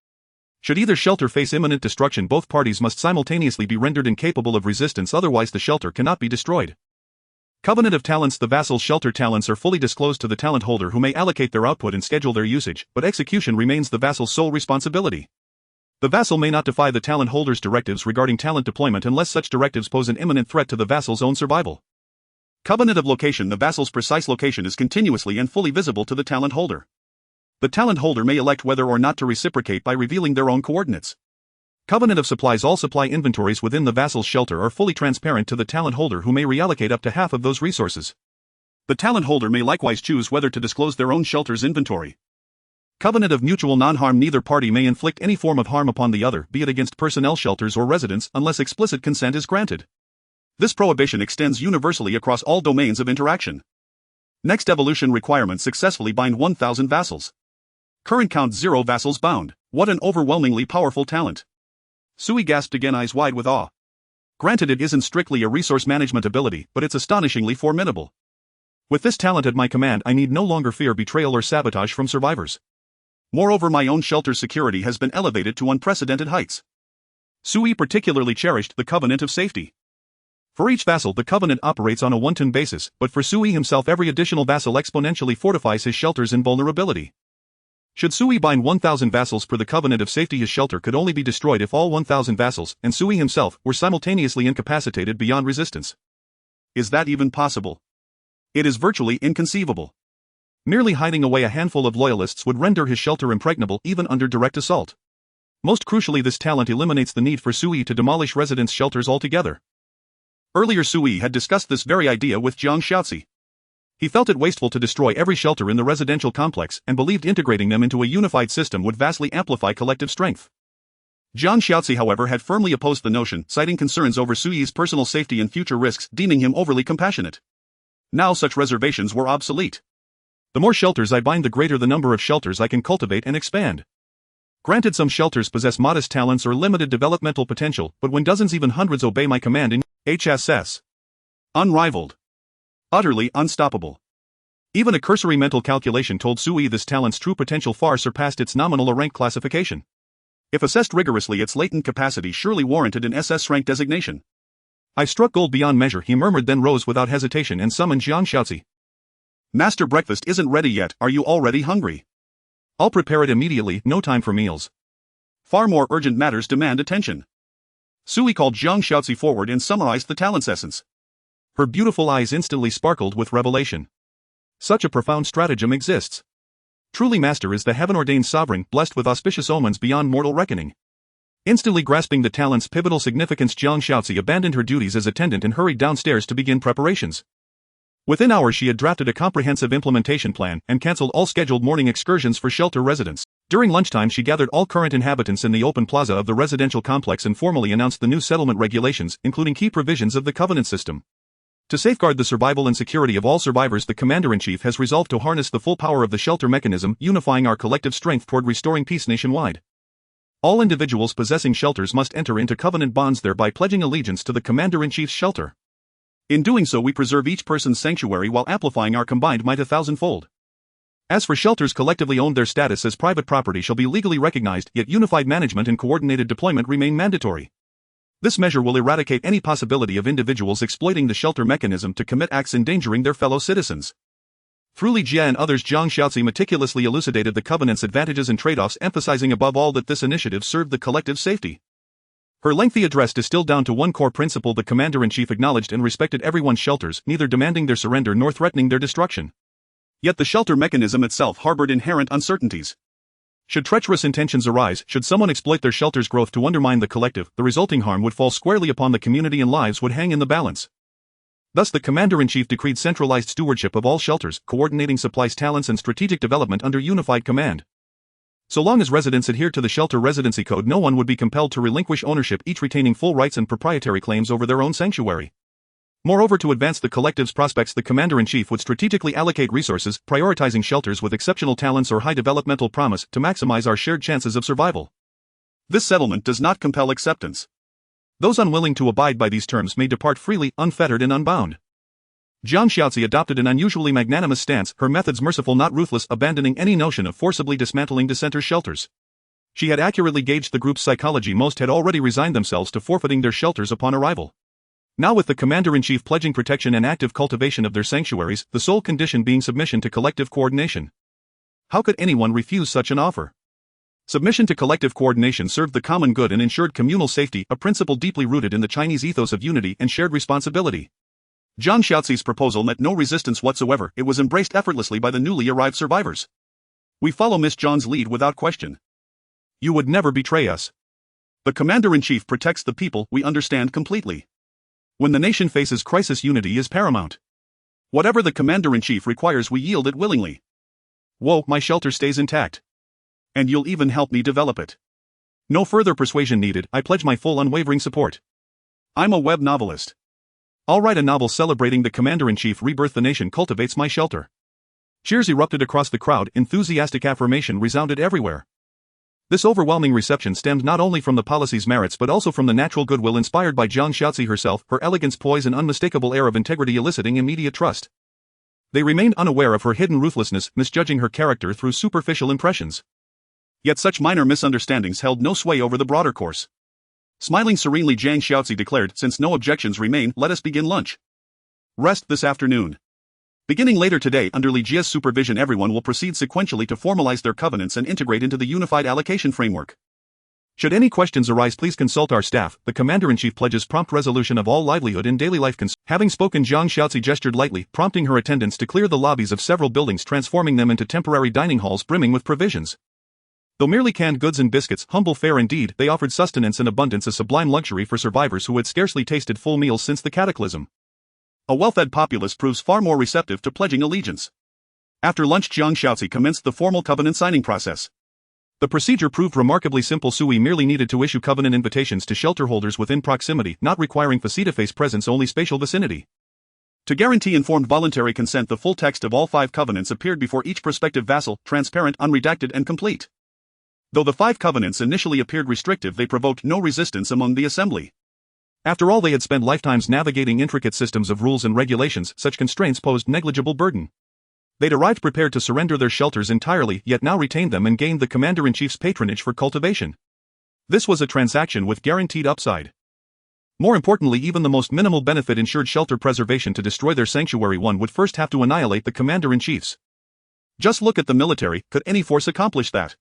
Should either shelter face imminent destruction, both parties must simultaneously be rendered incapable of resistance, otherwise the shelter cannot be destroyed. Covenant of Talents: the vassal's shelter talents are fully disclosed to the talent holder, who may allocate their output and schedule their usage, but execution remains the vassal's sole responsibility. The vassal may not defy the talent holder's directives regarding talent deployment unless such directives pose an imminent threat to the vassal's own survival. Covenant of Location: the vassal's precise location is continuously and fully visible to the talent holder. The talent holder may elect whether or not to reciprocate by revealing their own coordinates. Covenant of Supplies: all supply inventories within the vassal's shelter are fully transparent to the talent holder, who may reallocate up to half of those resources. The talent holder may likewise choose whether to disclose their own shelter's inventory. Covenant of Mutual Non-Harm: neither party may inflict any form of harm upon the other, be it against personnel, shelters, or residents, unless explicit consent is granted. This prohibition extends universally across all domains of interaction. Next evolution requirement: successfully bind 1,000 vassals. Current count 0 vassals bound. What an overwhelmingly powerful talent. Sui gasped again, eyes wide with awe. Granted, it isn't strictly a resource management ability, but it's astonishingly formidable. With this talent at my command, I need no longer fear betrayal or sabotage from survivors. Moreover, my own shelter's security has been elevated to unprecedented heights. Sui particularly cherished the Covenant of Safety. For each vassal, the covenant operates on a one-to-one basis, but for Sui himself, every additional vassal exponentially fortifies his shelter's invulnerability. Should Sui bind 1,000 vassals per the Covenant of Safety, his shelter could only be destroyed if all 1,000 vassals, and Sui himself, were simultaneously incapacitated beyond resistance. Is that even possible? It is virtually inconceivable. Merely hiding away a handful of loyalists would render his shelter impregnable even under direct assault. Most crucially, this talent eliminates the need for Sui to demolish residents' shelters altogether. Earlier, Sui had discussed this very idea with Jiang Shaoxi. He felt it wasteful to destroy every shelter in the residential complex, and believed integrating them into a unified system would vastly amplify collective strength. Jiang Shaoxi, however, had firmly opposed the notion, citing concerns over Sui's personal safety and future risks, deeming him overly compassionate. Now such reservations were obsolete. The more shelters I bind, the greater the number of shelters I can cultivate and expand. Granted, some shelters possess modest talents or limited developmental potential, but when dozens, even hundreds, obey my command in HSS. Unrivaled. Utterly unstoppable. Even a cursory mental calculation told Sui this talent's true potential far surpassed its nominal or rank classification. If assessed rigorously, its latent capacity surely warranted an SS-Rank designation. I struck gold beyond measure, he murmured, then rose without hesitation and summoned Jiang Shaoxi. Master, breakfast isn't ready yet, are you already hungry? I'll prepare it immediately, no time for meals. Far more urgent matters demand attention. Sui called Zhang Xiaozi forward and summarized the talent's essence. Her beautiful eyes instantly sparkled with revelation. Such a profound stratagem exists. Truly, Master is the heaven-ordained sovereign, blessed with auspicious omens beyond mortal reckoning. Instantly grasping the talent's pivotal significance, Zhang Xiaozi abandoned her duties as attendant and hurried downstairs to begin preparations. Within hours she had drafted a comprehensive implementation plan and cancelled all scheduled morning excursions for shelter residents. During lunchtime she gathered all current inhabitants in the open plaza of the residential complex and formally announced the new settlement regulations, including key provisions of the covenant system. To safeguard the survival and security of all survivors, the Commander-in-Chief has resolved to harness the full power of the shelter mechanism, unifying our collective strength toward restoring peace nationwide. All individuals possessing shelters must enter into covenant bonds, thereby pledging allegiance to the Commander-in-Chief's shelter. In doing so we preserve each person's sanctuary while amplifying our combined might 1,000-fold. As for shelters collectively owned, their status as private property shall be legally recognized, yet unified management and coordinated deployment remain mandatory. This measure will eradicate any possibility of individuals exploiting the shelter mechanism to commit acts endangering their fellow citizens. Through Li Jie and others, Zhang Xiaozi meticulously elucidated the covenant's advantages and trade-offs, emphasizing above all that this initiative served the collective safety. Her lengthy address distilled down to one core principle: the Commander-in-Chief acknowledged and respected everyone's shelters, neither demanding their surrender nor threatening their destruction. Yet the shelter mechanism itself harbored inherent uncertainties. Should treacherous intentions arise, should someone exploit their shelter's growth to undermine the collective, the resulting harm would fall squarely upon the community and lives would hang in the balance. Thus the Commander-in-Chief decreed centralized stewardship of all shelters, coordinating supplies, talents and strategic development under unified command. So long as residents adhere to the Shelter Residency Code, no one would be compelled to relinquish ownership, each retaining full rights and proprietary claims over their own sanctuary. Moreover, to advance the collective's prospects, the Commander-in-Chief would strategically allocate resources, prioritizing shelters with exceptional talents or high developmental promise to maximize our shared chances of survival. This settlement does not compel acceptance. Those unwilling to abide by these terms may depart freely, unfettered and unbound. Zhang Xiaozi adopted an unusually magnanimous stance, her methods merciful not ruthless, abandoning any notion of forcibly dismantling dissenters' shelters. She had accurately gauged the group's psychology. Most had already resigned themselves to forfeiting their shelters upon arrival. Now, with the Commander-in-Chief pledging protection and active cultivation of their sanctuaries, the sole condition being submission to collective coordination. How could anyone refuse such an offer? Submission to collective coordination served the common good and ensured communal safety, a principle deeply rooted in the Chinese ethos of unity and shared responsibility. Zhang Xiaozi's proposal met no resistance whatsoever. It was embraced effortlessly by the newly arrived survivors. We follow Miss Zhang's lead without question. You would never betray us. The Commander-in-Chief protects the people, we understand completely. When the nation faces crisis, unity is paramount. Whatever the Commander-in-Chief requires, we yield it willingly. Whoa, my shelter stays intact. And you'll even help me develop it. No further persuasion needed, I pledge my full unwavering support. I'm a web novelist. I'll write a novel celebrating the Commander-in-Chief rebirth. The nation cultivates my shelter. Cheers erupted across the crowd, enthusiastic affirmation resounded everywhere. This overwhelming reception stemmed not only from the policy's merits but also from the natural goodwill inspired by Zhang Xiaozi herself, her elegance, poise and unmistakable air of integrity eliciting immediate trust. They remained unaware of her hidden ruthlessness, misjudging her character through superficial impressions. Yet such minor misunderstandings held no sway over the broader course. Smiling serenely, Zhang Xiaozi declared, since no objections remain, let us begin lunch. Rest this afternoon. Beginning later today, under Li Jie's supervision, everyone will proceed sequentially to formalize their covenants and integrate into the unified allocation framework. Should any questions arise, please consult our staff. The Commander-in-Chief pledges prompt resolution of all livelihood and daily life concerns. Having spoken, Zhang Xiaozi gestured lightly, prompting her attendants to clear the lobbies of several buildings, transforming them into temporary dining halls brimming with provisions. Though merely canned goods and biscuits, humble fare indeed, they offered sustenance in abundance, a sublime luxury for survivors who had scarcely tasted full meals since the cataclysm. A well-fed populace proves far more receptive to pledging allegiance. After lunch, Zhang Xiaozi commenced the formal covenant signing process. The procedure proved remarkably simple. Sui merely needed to issue covenant invitations to shelter holders within proximity, not requiring face-to-face presence, only spatial vicinity. To guarantee informed voluntary consent, the full text of all 5 covenants appeared before each prospective vassal, transparent, unredacted and complete. Though the 5 covenants initially appeared restrictive, they provoked no resistance among the assembly. After all, they had spent lifetimes navigating intricate systems of rules and regulations. Such constraints posed negligible burden. They'd arrived prepared to surrender their shelters entirely, yet now retained them and gained the Commander-in-Chief's patronage for cultivation. This was a transaction with guaranteed upside. More importantly, even the most minimal benefit ensured shelter preservation to destroy their sanctuary. One would first have to annihilate the commander-in-chiefs. Just look at the military, could any force accomplish that?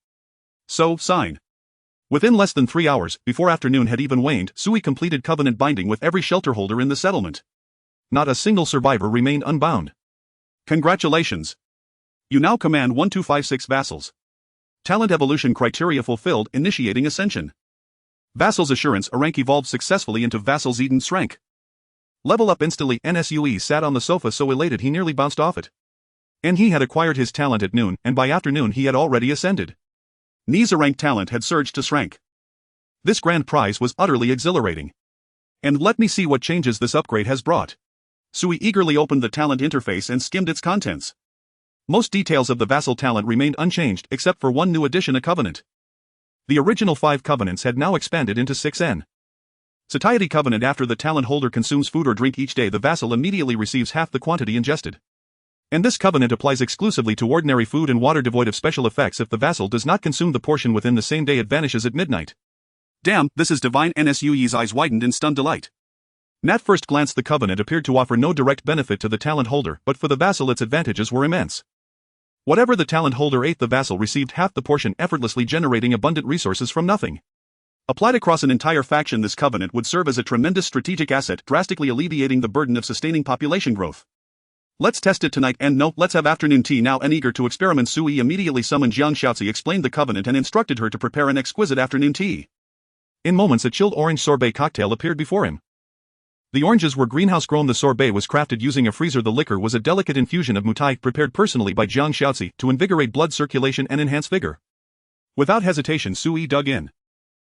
So, sign. Within less than 3 hours, before afternoon had even waned, Sui completed covenant binding with every shelter holder in the settlement. Not a single survivor remained unbound. Congratulations! You now command 1256 vassals. Talent evolution criteria fulfilled, initiating ascension. Vassal's assurance rank evolved successfully into Vassal's SSS-Rank. Level up instantly. NSUE sat on the sofa so elated he nearly bounced off it. And he had acquired his talent at noon, and by afternoon he had already ascended. Ni's rank talent had surged to S-Rank. This grand prize was utterly exhilarating. And let me see what changes this upgrade has brought. Sui eagerly opened the talent interface and skimmed its contents. Most details of the vassal talent remained unchanged except for one new addition: a covenant. The original 5 covenants had now expanded into 6N. Satiety covenant: after the talent holder consumes food or drink each day, the vassal immediately receives half the quantity ingested. And this covenant applies exclusively to ordinary food and water devoid of special effects. If the vassal does not consume the portion within the same day, it vanishes at midnight. Damn, this is divine! NSUE's eyes widened in stunned delight. At first glance the covenant appeared to offer no direct benefit to the talent holder, but for the vassal its advantages were immense. Whatever the talent holder ate, the vassal received half the portion, effortlessly generating abundant resources from nothing. Applied across an entire faction, this covenant would serve as a tremendous strategic asset, drastically alleviating the burden of sustaining population growth. Let's test it tonight, and no, let's have afternoon tea now. And eager to experiment, Sui immediately summoned Jiang Shaozi, explained the covenant, and instructed her to prepare an exquisite afternoon tea. In moments a chilled orange sorbet cocktail appeared before him. The oranges were greenhouse grown. The sorbet was crafted using a freezer. The liquor was a delicate infusion of mutai prepared personally by Jiang Shaozi to invigorate blood circulation and enhance vigor. Without hesitation, Sui dug in.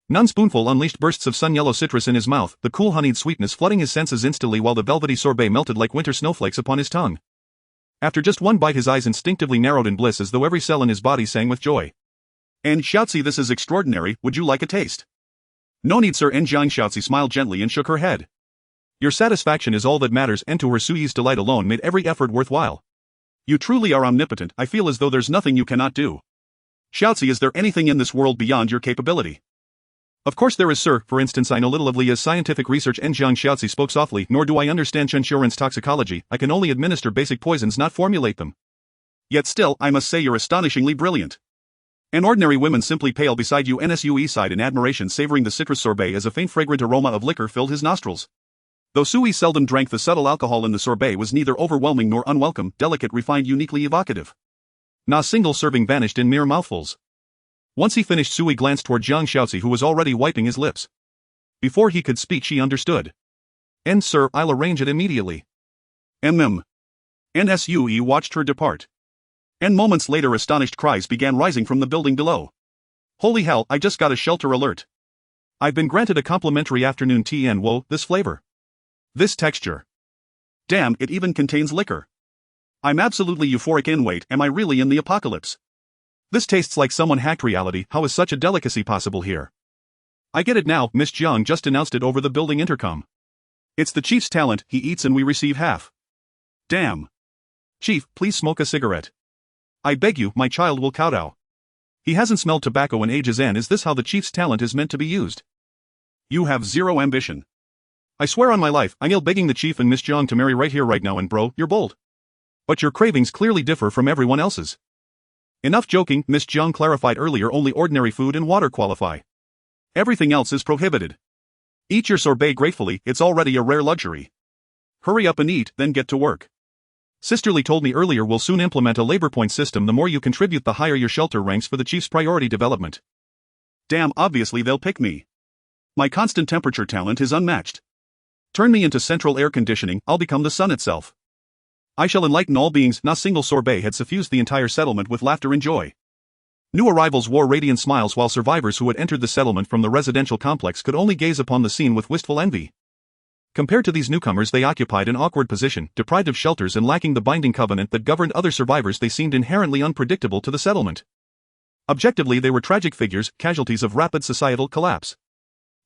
One spoonful unleashed bursts of sun-yellow citrus in his mouth, the cool honeyed sweetness flooding his senses instantly while the velvety sorbet melted like winter snowflakes upon his tongue. After just one bite his eyes instinctively narrowed in bliss as though every cell in his body sang with joy. And Shaozi, this is extraordinary, would you like a taste? No need, sir. And Jiang Shaozi smiled gently and shook her head. Your satisfaction is all that matters, and to her Sui's delight alone made every effort worthwhile. You truly are omnipotent. I feel as though there's nothing you cannot do. Shaozi, is there anything in this world beyond your capability? Of course there is, sir. For instance, I know little of Lia's scientific research. And Jiang Shaozi spoke softly. Nor do I understand Shenxiuren's toxicology. I can only administer basic poisons, not formulate them. Yet still, I must say you're astonishingly brilliant. An ordinary woman simply pale beside you. NSUE sighed in admiration, savoring the citrus sorbet as a faint fragrant aroma of liquor filled his nostrils. Though Sui seldom drank, the subtle alcohol in the sorbet was neither overwhelming nor unwelcome, delicate, refined, uniquely evocative. Not a single serving vanished in mere mouthfuls. Once he finished, Sui glanced toward Jiang Shaozi, who was already wiping his lips. Before he could speak, she understood. And sir, I'll arrange it immediately. NSUE watched her depart. And moments later astonished cries began rising from the building below. Holy hell, I just got a shelter alert. I've been granted a complimentary afternoon tea, and whoa, this flavor. This texture. Damn, it even contains liquor. I'm absolutely euphoric. And wait, am I really in the apocalypse? This tastes like someone hacked reality. How is such a delicacy possible here? I get it now, Miss Jiang just announced it over the building intercom. It's the chief's talent, he eats and we receive half. Damn. Chief, please smoke a cigarette. I beg you, my child will kowtow. He hasn't smelled tobacco in ages. And is this how the chief's talent is meant to be used? You have zero ambition. I swear on my life, I'm begging the chief and Miss Jiang to marry right here right now, and bro, you're bold. But your cravings clearly differ from everyone else's. Enough joking, Miss Jiang clarified earlier, only ordinary food and water qualify. Everything else is prohibited. Eat your sorbet gratefully, it's already a rare luxury. Hurry up and eat, then get to work. Sisterly told me earlier we'll soon implement a labor point system. The more you contribute, the higher your shelter ranks for the chief's priority development. Damn, obviously they'll pick me. My constant temperature talent is unmatched. Turn me into central air conditioning, I'll become the sun itself. I shall enlighten all beings. Not a single sorbet had suffused the entire settlement with laughter and joy. New arrivals wore radiant smiles, while survivors who had entered the settlement from the residential complex could only gaze upon the scene with wistful envy. Compared to these newcomers, they occupied an awkward position, deprived of shelters and lacking the binding covenant that governed other survivors. They seemed inherently unpredictable to the settlement. Objectively, they were tragic figures, casualties of rapid societal collapse.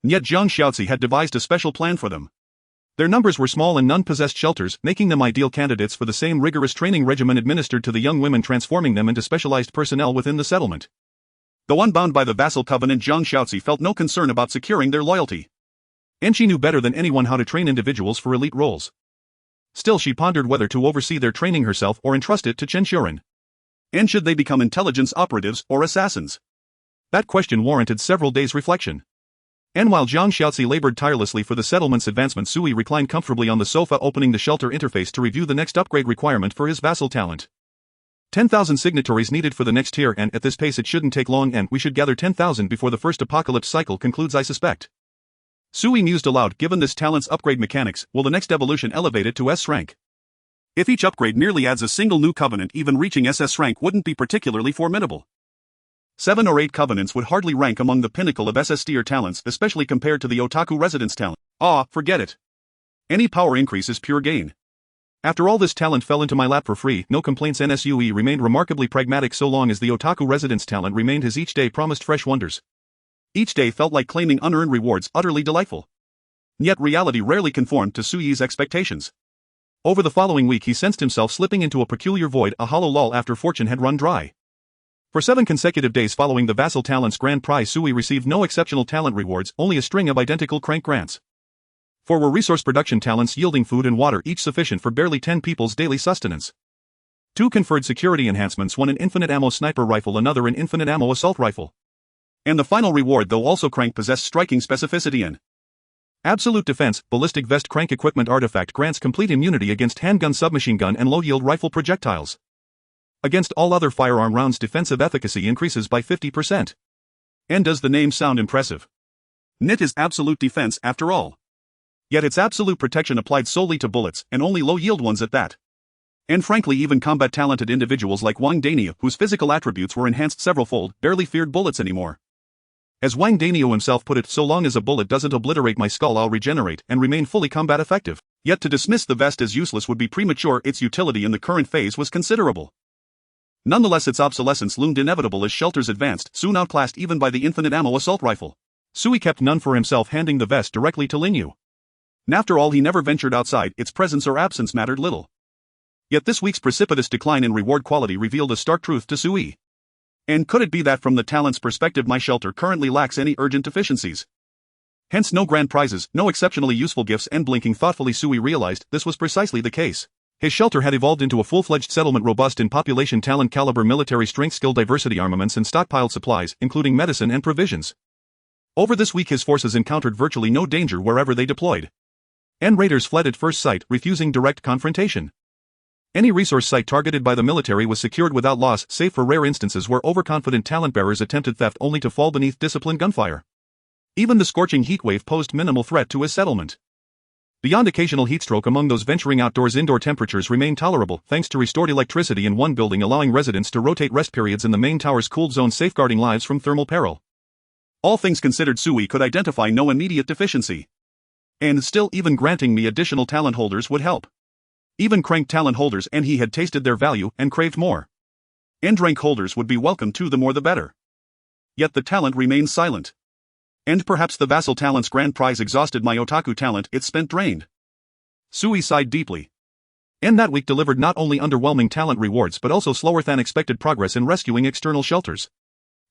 Yet Jiang Shaozi had devised a special plan for them. Their numbers were small and none possessed shelters, making them ideal candidates for the same rigorous training regimen administered to the young women, transforming them into specialized personnel within the settlement. Though unbound by the vassal covenant, Jiang Shaozi felt no concern about securing their loyalty. And she knew better than anyone how to train individuals for elite roles. Still, she pondered whether to oversee their training herself or entrust it to Chen Xiuren. And should they become intelligence operatives or assassins? That question warranted several days' reflection. And while Zhang Xiaozi labored tirelessly for the settlement's advancement, Sui reclined comfortably on the sofa, opening the shelter interface to review the next upgrade requirement for his vassal talent. 10,000 signatories needed for the next tier, and at this pace it shouldn't take long, and we should gather 10,000 before the first apocalypse cycle concludes, I suspect. Sui mused aloud. Given this talent's upgrade mechanics, will the next evolution elevate it to S rank? If each upgrade merely adds a single new covenant, even reaching SS rank wouldn't be particularly formidable. 7 or 8 covenants would hardly rank among the pinnacle of SS tier talents, especially compared to the Otaku residence talent. Forget it. Any power increase is pure gain. After all, this talent fell into my lap for free, no complaints. NSUE remained remarkably pragmatic so long as the Otaku residence talent remained his. Each day promised fresh wonders. Each day felt like claiming unearned rewards, utterly delightful. Yet reality rarely conformed to Sui's expectations. Over the following week he sensed himself slipping into a peculiar void, a hollow lull after fortune had run dry. For 7 consecutive days following the Vassal Talent's grand prize, Sui received no exceptional talent rewards, only a string of identical crank grants. 4 were resource production talents yielding food and water, each sufficient for barely 10 people's daily sustenance. 2 conferred security enhancements, 1 an infinite ammo sniper rifle, another an infinite ammo assault rifle. And the final reward, though also crank, possessed striking specificity in absolute defense. Ballistic vest crank equipment artifact grants complete immunity against handgun, submachine gun, and low-yield rifle projectiles. Against all other firearm rounds, defensive efficacy increases by 50%. And does the name sound impressive? NIT is absolute defense after all. Yet it's absolute protection applied solely to bullets, and only low-yield ones at that. And frankly, even combat-talented individuals like Wang Danio, whose physical attributes were enhanced several-fold, barely feared bullets anymore. As Wang Danio himself put it, so long as a bullet doesn't obliterate my skull, I'll regenerate and remain fully combat effective. Yet to dismiss the vest as useless would be premature. Its utility in the current phase was considerable. Nonetheless, its obsolescence loomed inevitable as shelters advanced, soon outclassed even by the infinite ammo assault rifle. Sui kept none for himself, handing the vest directly to Linyu. After all, he never ventured outside, its presence or absence mattered little. Yet this week's precipitous decline in reward quality revealed a stark truth to Sui. And could it be that from the talent's perspective my shelter currently lacks any urgent deficiencies? Hence no grand prizes, no exceptionally useful gifts, and blinking thoughtfully Sui realized this was precisely the case. His shelter had evolved into a full-fledged settlement, robust in population, talent, caliber, military strength, skill, diversity, armaments, and stockpiled supplies, including medicine and provisions. Over this week his forces encountered virtually no danger wherever they deployed. And raiders fled at first sight, refusing direct confrontation. Any resource site targeted by the military was secured without loss, save for rare instances where overconfident talent bearers attempted theft only to fall beneath disciplined gunfire. Even the scorching heatwave posed minimal threat to his settlement. Beyond occasional heatstroke among those venturing outdoors, indoor temperatures remained tolerable, thanks to restored electricity in one building, allowing residents to rotate rest periods in the main tower's cooled zone, safeguarding lives from thermal peril. All things considered, Sui could identify no immediate deficiency. And still, even granting me additional talent holders would help. Even crank talent holders, and he had tasted their value and craved more. And rank holders would be welcome too, the more the better. Yet the talent remained silent. And perhaps the vassal talent's grand prize exhausted my Otaku talent, its spent drained. Sui sighed deeply. And that week delivered not only underwhelming talent rewards but also slower than expected progress in rescuing external shelters.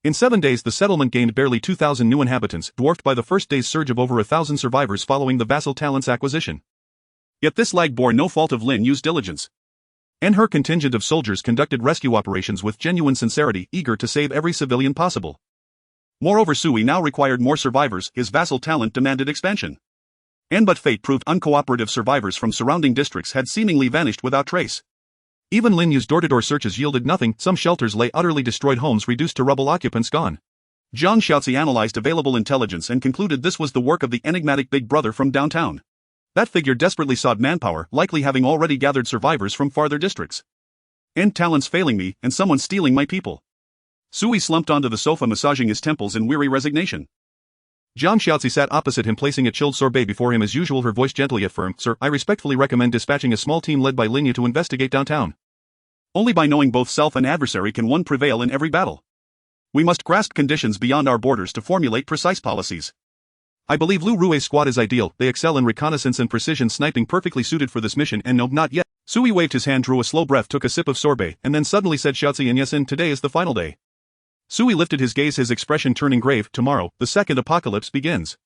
In 7 days the settlement gained barely 2,000 new inhabitants, dwarfed by the first day's surge of over 1,000 survivors following the vassal talent's acquisition. Yet this lag bore no fault of Lin Yu's diligence. And her contingent of soldiers conducted rescue operations with genuine sincerity, eager to save every civilian possible. Moreover, Sui now required more survivors, his vassal talent demanded expansion. And but fate proved uncooperative. Survivors from surrounding districts had seemingly vanished without trace. Even Lin Yu's door-to-door searches yielded nothing, some shelters lay utterly destroyed, homes reduced to rubble, occupants gone. Zhang Xiaozi analyzed available intelligence and concluded this was the work of the enigmatic Big Brother from downtown. That figure desperately sought manpower, likely having already gathered survivors from farther districts. And talents failing me, and someone stealing my people. Sui slumped onto the sofa, massaging his temples in weary resignation. Zhang Xiaozi sat opposite him, placing a chilled sorbet before him as usual, her voice gently yet firm. Sir, I respectfully recommend dispatching a small team led by Lin Yu to investigate downtown. Only by knowing both self and adversary can one prevail in every battle. We must grasp conditions beyond our borders to formulate precise policies. I believe Lu Rue's squad is ideal, they excel in reconnaissance and precision sniping, perfectly suited for this mission. And no, not yet. Sui waved his hand, drew a slow breath, took a sip of sorbet, and then suddenly said, Xiaozi, and yes, and today is the final day. Sui lifted his gaze, his expression turning grave. Tomorrow, the second apocalypse begins.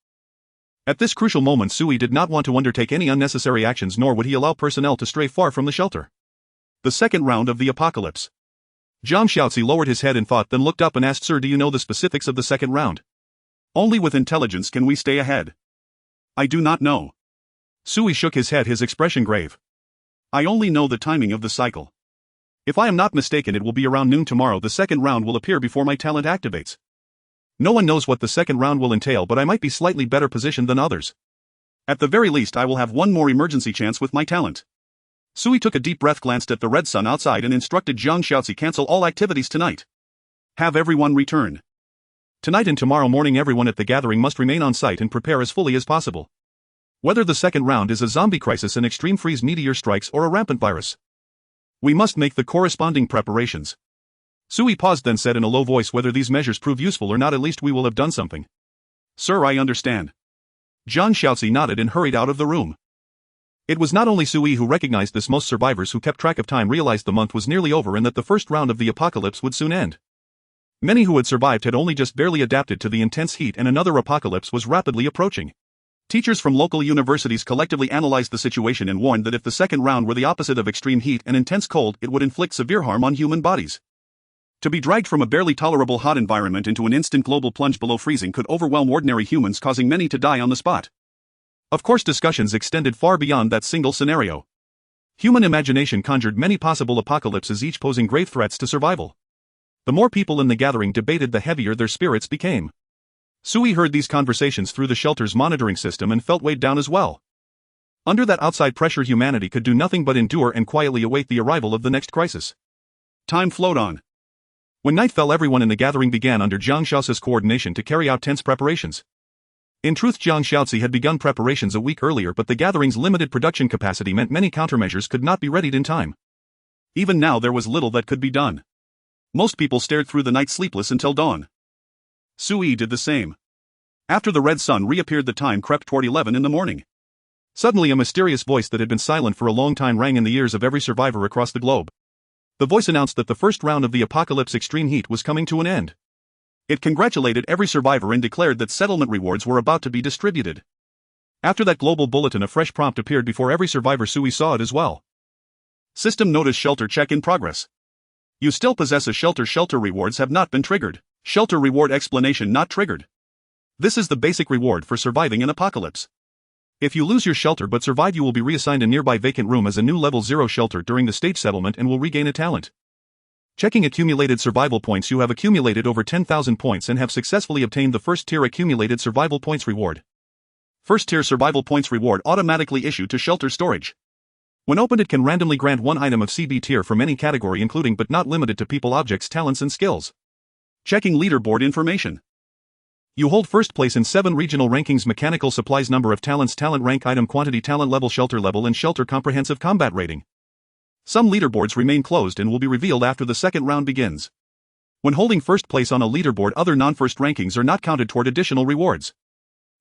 At this crucial moment Sui did not want to undertake any unnecessary actions, nor would he allow personnel to stray far from the shelter. The second round of the apocalypse. Zhang Xiaozi lowered his head in thought, then looked up and asked, "Sir, do you know the specifics of the second round?" Only with intelligence can we stay ahead. I do not know. Sui shook his head, his expression grave. I only know the timing of the cycle. If I am not mistaken, it will be around noon tomorrow. The second round will appear before my talent activates. No one knows what the second round will entail, but I might be slightly better positioned than others. At the very least I will have one more emergency chance with my talent. Sui took a deep breath, glanced at the red sun outside and instructed Zhang Xiaozi, cancel all activities tonight. Have everyone return. Tonight and tomorrow morning everyone at the gathering must remain on site and prepare as fully as possible. Whether the second round is a zombie crisis, an extreme freeze, meteor strikes, or a rampant virus, we must make the corresponding preparations. Sui paused, then said in a low voice, "Whether these measures prove useful or not, at least we will have done something." Sir, I understand. Zhang Xiaozi nodded and hurried out of the room. It was not only Sui who recognized this. Most survivors who kept track of time realized the month was nearly over and that the first round of the apocalypse would soon end. Many who had survived had only just barely adapted to the intense heat, and another apocalypse was rapidly approaching. Teachers from local universities collectively analyzed the situation and warned that if the second round were the opposite of extreme heat and intense cold, it would inflict severe harm on human bodies. To be dragged from a barely tolerable hot environment into an instant global plunge below freezing could overwhelm ordinary humans, causing many to die on the spot. Of course, discussions extended far beyond that single scenario. Human imagination conjured many possible apocalypses, each posing grave threats to survival. The more people in the gathering debated, the heavier their spirits became. Sui heard these conversations through the shelter's monitoring system and felt weighed down as well. Under that outside pressure, humanity could do nothing but endure and quietly await the arrival of the next crisis. Time flowed on. When night fell, everyone in the gathering began under Zhang Xiaozi's coordination to carry out tense preparations. In truth, Zhang Xiaozi had begun preparations a week earlier, but the gathering's limited production capacity meant many countermeasures could not be readied in time. Even now there was little that could be done. Most people stared through the night sleepless until dawn. Sui did the same. After the red sun reappeared, the time crept toward 11 in the morning. Suddenly a mysterious voice that had been silent for a long time rang in the ears of every survivor across the globe. The voice announced that the first round of the apocalypse extreme heat was coming to an end. It congratulated every survivor and declared that settlement rewards were about to be distributed. After that global bulletin, a fresh prompt appeared before every survivor. Sui saw it as well. System notice, shelter check in progress. You still possess a shelter. Shelter rewards have not been triggered. Shelter reward explanation not triggered. This is the basic reward for surviving an apocalypse. If you lose your shelter but survive, you will be reassigned a nearby vacant room as a new level 0 shelter during the stage settlement and will regain a talent. Checking accumulated survival points. You have accumulated over 10,000 points and have successfully obtained the first tier accumulated survival points reward. First tier survival points reward automatically issued to shelter storage. When opened, it can randomly grant one item of CB tier from any category, including but not limited to people, objects, talents, and skills. Checking leaderboard information. You hold first place in 7 regional rankings: mechanical supplies, number of talents, talent rank, item quantity, talent level, shelter level, and shelter comprehensive combat rating. Some leaderboards remain closed and will be revealed after the second round begins. When holding first place on a leaderboard, other non-first rankings are not counted toward additional rewards.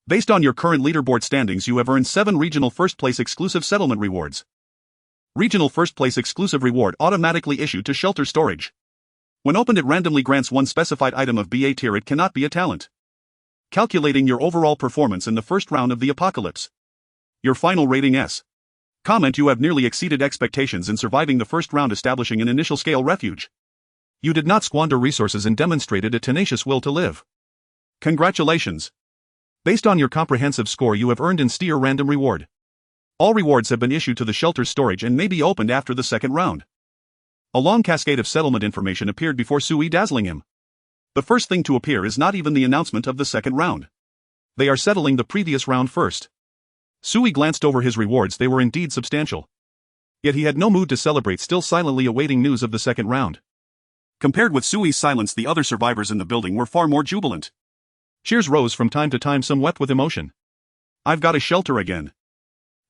Based on your current leaderboard standings, you have earned 7 regional first place exclusive settlement rewards. Regional first place exclusive reward automatically issued to shelter storage. When opened, it randomly grants one specified item of BA tier. It cannot be a talent. Calculating your overall performance in the first round of the apocalypse. Your final rating S. Comment: you have nearly exceeded expectations in surviving the first round, establishing an initial scale refuge. You did not squander resources and demonstrated a tenacious will to live. Congratulations. Based on your comprehensive score, you have earned an S tier random reward. All rewards have been issued to the shelter storage and may be opened after the second round. A long cascade of settlement information appeared before Sui, dazzling him. The first thing to appear is not even the announcement of the second round. They are settling the previous round first. Sui glanced over his rewards. They were indeed substantial. Yet he had no mood to celebrate, still silently awaiting news of the second round. Compared with Sui's silence, the other survivors in the building were far more jubilant. Cheers rose from time to time, some wept with emotion. I've got a shelter again.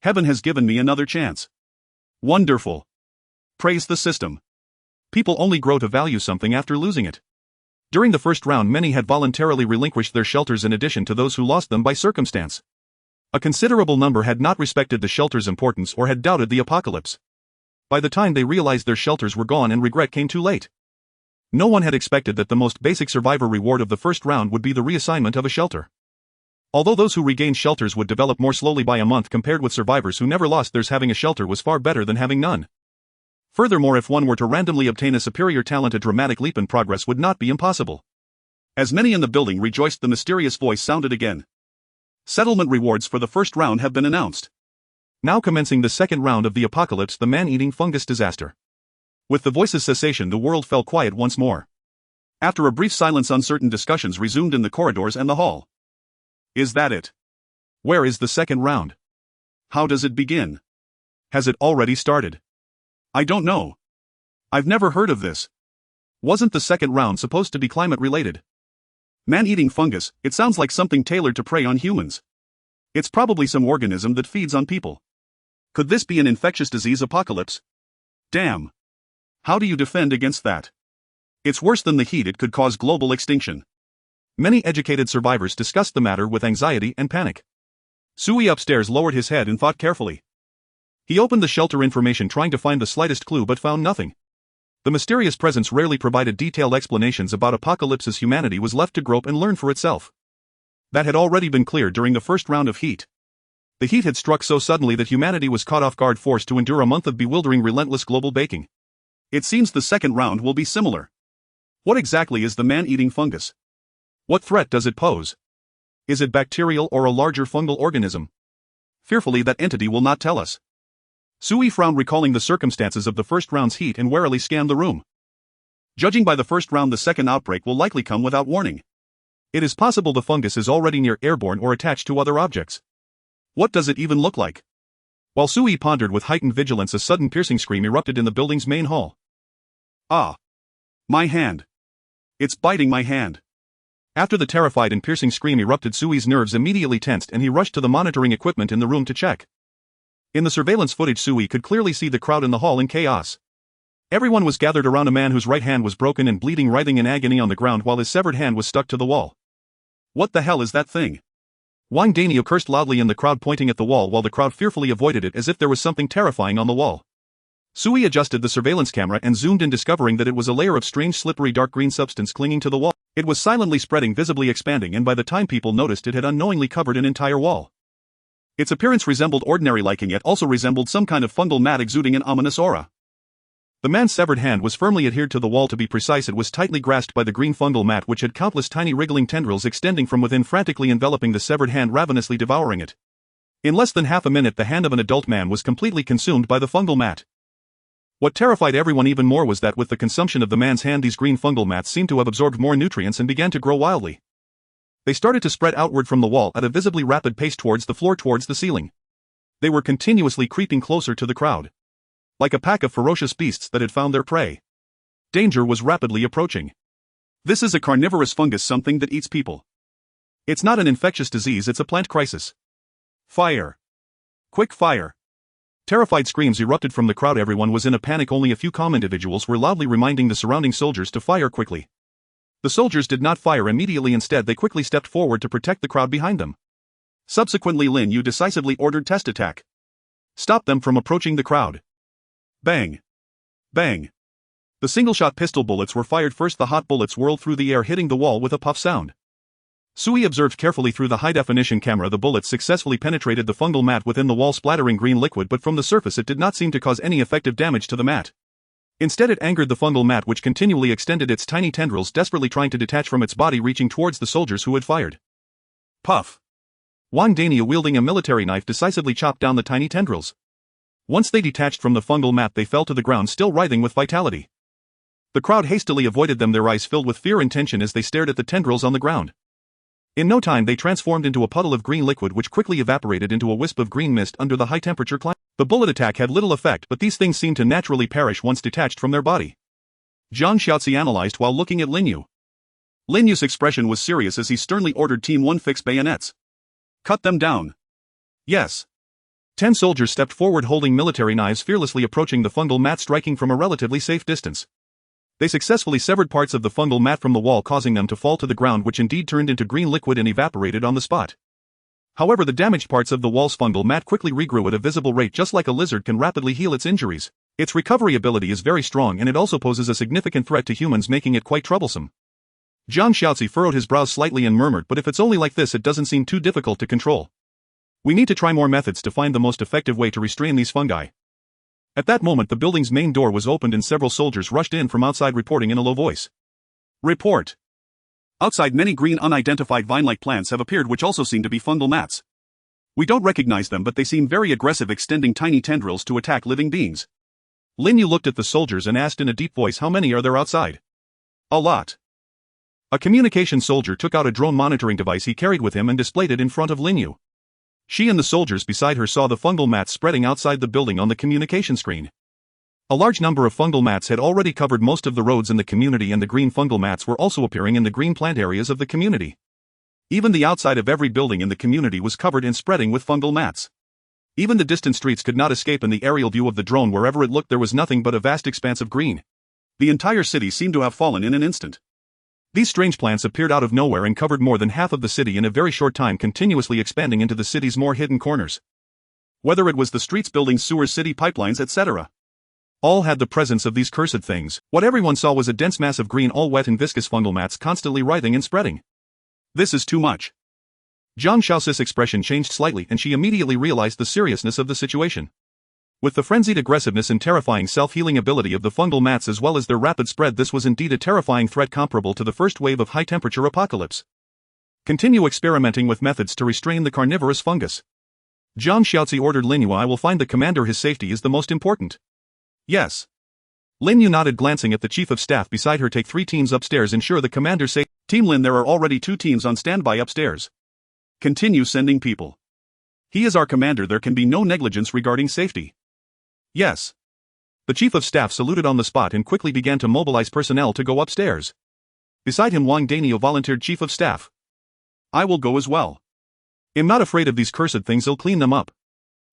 Heaven has given me another chance. Wonderful. Praise the system. People only grow to value something after losing it. During the first round, many had voluntarily relinquished their shelters in addition to those who lost them by circumstance. A considerable number had not respected the shelter's importance or had doubted the apocalypse. By the time they realized their shelters were gone, and regret came too late. No one had expected that the most basic survivor reward of the first round would be the reassignment of a shelter. Although those who regained shelters would develop more slowly by a month compared with survivors who never lost theirs, having a shelter was far better than having none. Furthermore, if one were to randomly obtain a superior talent, a dramatic leap in progress would not be impossible. As many in the building rejoiced, the mysterious voice sounded again. Settlement rewards for the first round have been announced. Now commencing the second round of the apocalypse, the man-eating fungus disaster. With the voice's cessation, the world fell quiet once more. After a brief silence, uncertain discussions resumed in the corridors and the hall. Is that it? Where is the second round? How does it begin? Has it already started? I don't know. I've never heard of this. Wasn't the second round supposed to be climate-related? Man-eating fungus, it sounds like something tailored to prey on humans. It's probably some organism that feeds on people. Could this be an infectious disease apocalypse? Damn. How do you defend against that? It's worse than the heat, it could cause global extinction. Many educated survivors discussed the matter with anxiety and panic. Sui upstairs lowered his head and thought carefully. He opened the shelter information, trying to find the slightest clue, but found nothing. The mysterious presence rarely provided detailed explanations about apocalypses. Humanity was left to grope and learn for itself. That had already been clear during the first round of heat. The heat had struck so suddenly that humanity was caught off guard, forced to endure a month of bewildering, relentless global baking. It seems the second round will be similar. What exactly is the man-eating fungus? What threat does it pose? Is it bacterial or a larger fungal organism? Fearfully, that entity will not tell us. Sui frowned, recalling the circumstances of the first round's heat, and warily scanned the room. Judging by the first round, the second outbreak will likely come without warning. It is possible the fungus is already near, airborne, or attached to other objects. What does it even look like? While Sui pondered with heightened vigilance, a sudden piercing scream erupted in the building's main hall. Ah! My hand! It's biting my hand! After the terrified and piercing scream erupted, Sui's nerves immediately tensed, and he rushed to the monitoring equipment in the room to check. In the surveillance footage, Sui could clearly see the crowd in the hall in chaos. Everyone was gathered around a man whose right hand was broken and bleeding, writhing in agony on the ground while his severed hand was stuck to the wall. What the hell is that thing? Wang Danio cursed loudly in the crowd, pointing at the wall while the crowd fearfully avoided it as if there was something terrifying on the wall. Sui adjusted the surveillance camera and zoomed in, discovering that it was a layer of strange, slippery, dark green substance clinging to the wall. It was silently spreading, visibly expanding, and by the time people noticed, it had unknowingly covered an entire wall. Its appearance resembled ordinary lichen, yet also resembled some kind of fungal mat exuding an ominous aura. The man's severed hand was firmly adhered to the wall. To be precise, it was tightly grasped by the green fungal mat, which had countless tiny wriggling tendrils extending from within, frantically enveloping the severed hand, ravenously devouring it. In less than half a minute, the hand of an adult man was completely consumed by the fungal mat. What terrified everyone even more was that with the consumption of the man's hand, these green fungal mats seemed to have absorbed more nutrients and began to grow wildly. They started to spread outward from the wall at a visibly rapid pace towards the floor, towards the ceiling. They were continuously creeping closer to the crowd. Like a pack of ferocious beasts that had found their prey. Danger was rapidly approaching. This is a carnivorous fungus, something that eats people. It's not an infectious disease, it's a plant crisis. Fire! Quick fire! Terrified screams erupted from the crowd. Everyone was in a panic. Only a few calm individuals were loudly reminding the surrounding soldiers to fire quickly. The soldiers did not fire immediately. Instead, they quickly stepped forward to protect the crowd behind them. Subsequently, Lin Yu decisively ordered test attack. Stop them from approaching the crowd. Bang! Bang! The single-shot pistol bullets were fired first. The hot bullets whirled through the air, hitting the wall with a puff sound. Sui observed carefully through the high-definition camera. The bullets successfully penetrated the fungal mat within the wall, splattering green liquid, but from the surface it did not seem to cause any effective damage to the mat. Instead, it angered the fungal mat, which continually extended its tiny tendrils, desperately trying to detach from its body, reaching towards the soldiers who had fired. Puff! Wang Dania, wielding a military knife, decisively chopped down the tiny tendrils. Once they detached from the fungal mat, they fell to the ground, still writhing with vitality. The crowd hastily avoided them, their eyes filled with fear and tension as they stared at the tendrils on the ground. In no time, they transformed into a puddle of green liquid, which quickly evaporated into a wisp of green mist under the high-temperature climate. The bullet attack had little effect, but these things seemed to naturally perish once detached from their body. Zhang Xiaozi analyzed while looking at Lin Yu. Lin Yu's expression was serious as he sternly ordered Team 1 fix bayonets. Cut them down. Yes. 10 soldiers stepped forward holding military knives, fearlessly approaching the fungal mat, striking from a relatively safe distance. They successfully severed parts of the fungal mat from the wall, causing them to fall to the ground, which indeed turned into green liquid and evaporated on the spot. However, the damaged parts of the wall's fungal mat quickly regrew at a visible rate, just like a lizard can rapidly heal its injuries. Its recovery ability is very strong, and it also poses a significant threat to humans, making it quite troublesome. Jiang Shaozi furrowed his brows slightly and murmured, but if it's only like this it doesn't seem too difficult to control. We need to try more methods to find the most effective way to restrain these fungi. At that moment the building's main door was opened and several soldiers rushed in from outside reporting in a low voice. Report. Outside many green unidentified vine-like plants have appeared which also seem to be fungal mats. We don't recognize them but they seem very aggressive, extending tiny tendrils to attack living beings. Lin Yu looked at the soldiers and asked in a deep voice, how many are there outside? A lot. A communication soldier took out a drone monitoring device he carried with him and displayed it in front of Lin Yu. She and the soldiers beside her saw the fungal mats spreading outside the building on the communication screen. A large number of fungal mats had already covered most of the roads in the community, and the green fungal mats were also appearing in the green plant areas of the community. Even the outside of every building in the community was covered and spreading with fungal mats. Even the distant streets could not escape in the aerial view of the drone. Wherever it looked there was nothing but a vast expanse of green. The entire city seemed to have fallen in an instant. These strange plants appeared out of nowhere and covered more than half of the city in a very short time, continuously expanding into the city's more hidden corners. Whether it was the streets, buildings, sewers, city pipelines, etc. All had the presence of these cursed things. What everyone saw was a dense mass of green, all wet and viscous fungal mats constantly writhing and spreading. This is too much. Jiang Shaozi's expression changed slightly and she immediately realized the seriousness of the situation. With the frenzied aggressiveness and terrifying self-healing ability of the fungal mats as well as their rapid spread, this was indeed a terrifying threat comparable to the first wave of high-temperature apocalypse. Continue experimenting with methods to restrain the carnivorous fungus. Jiang Shaozi ordered Lin Yu. I will find the commander. His safety is the most important. Yes. Lin Yu nodded, glancing at the chief of staff beside her. Take 3 teams upstairs. Ensure the commander's safe. Team Lin, there are already 2 teams on standby upstairs. Continue sending people. He is our commander. There can be no negligence regarding safety. Yes. The chief of staff saluted on the spot and quickly began to mobilize personnel to go upstairs. Beside him Wang Danio volunteered, chief of staff. I will go as well. I'm not afraid of these cursed things. I'll clean them up.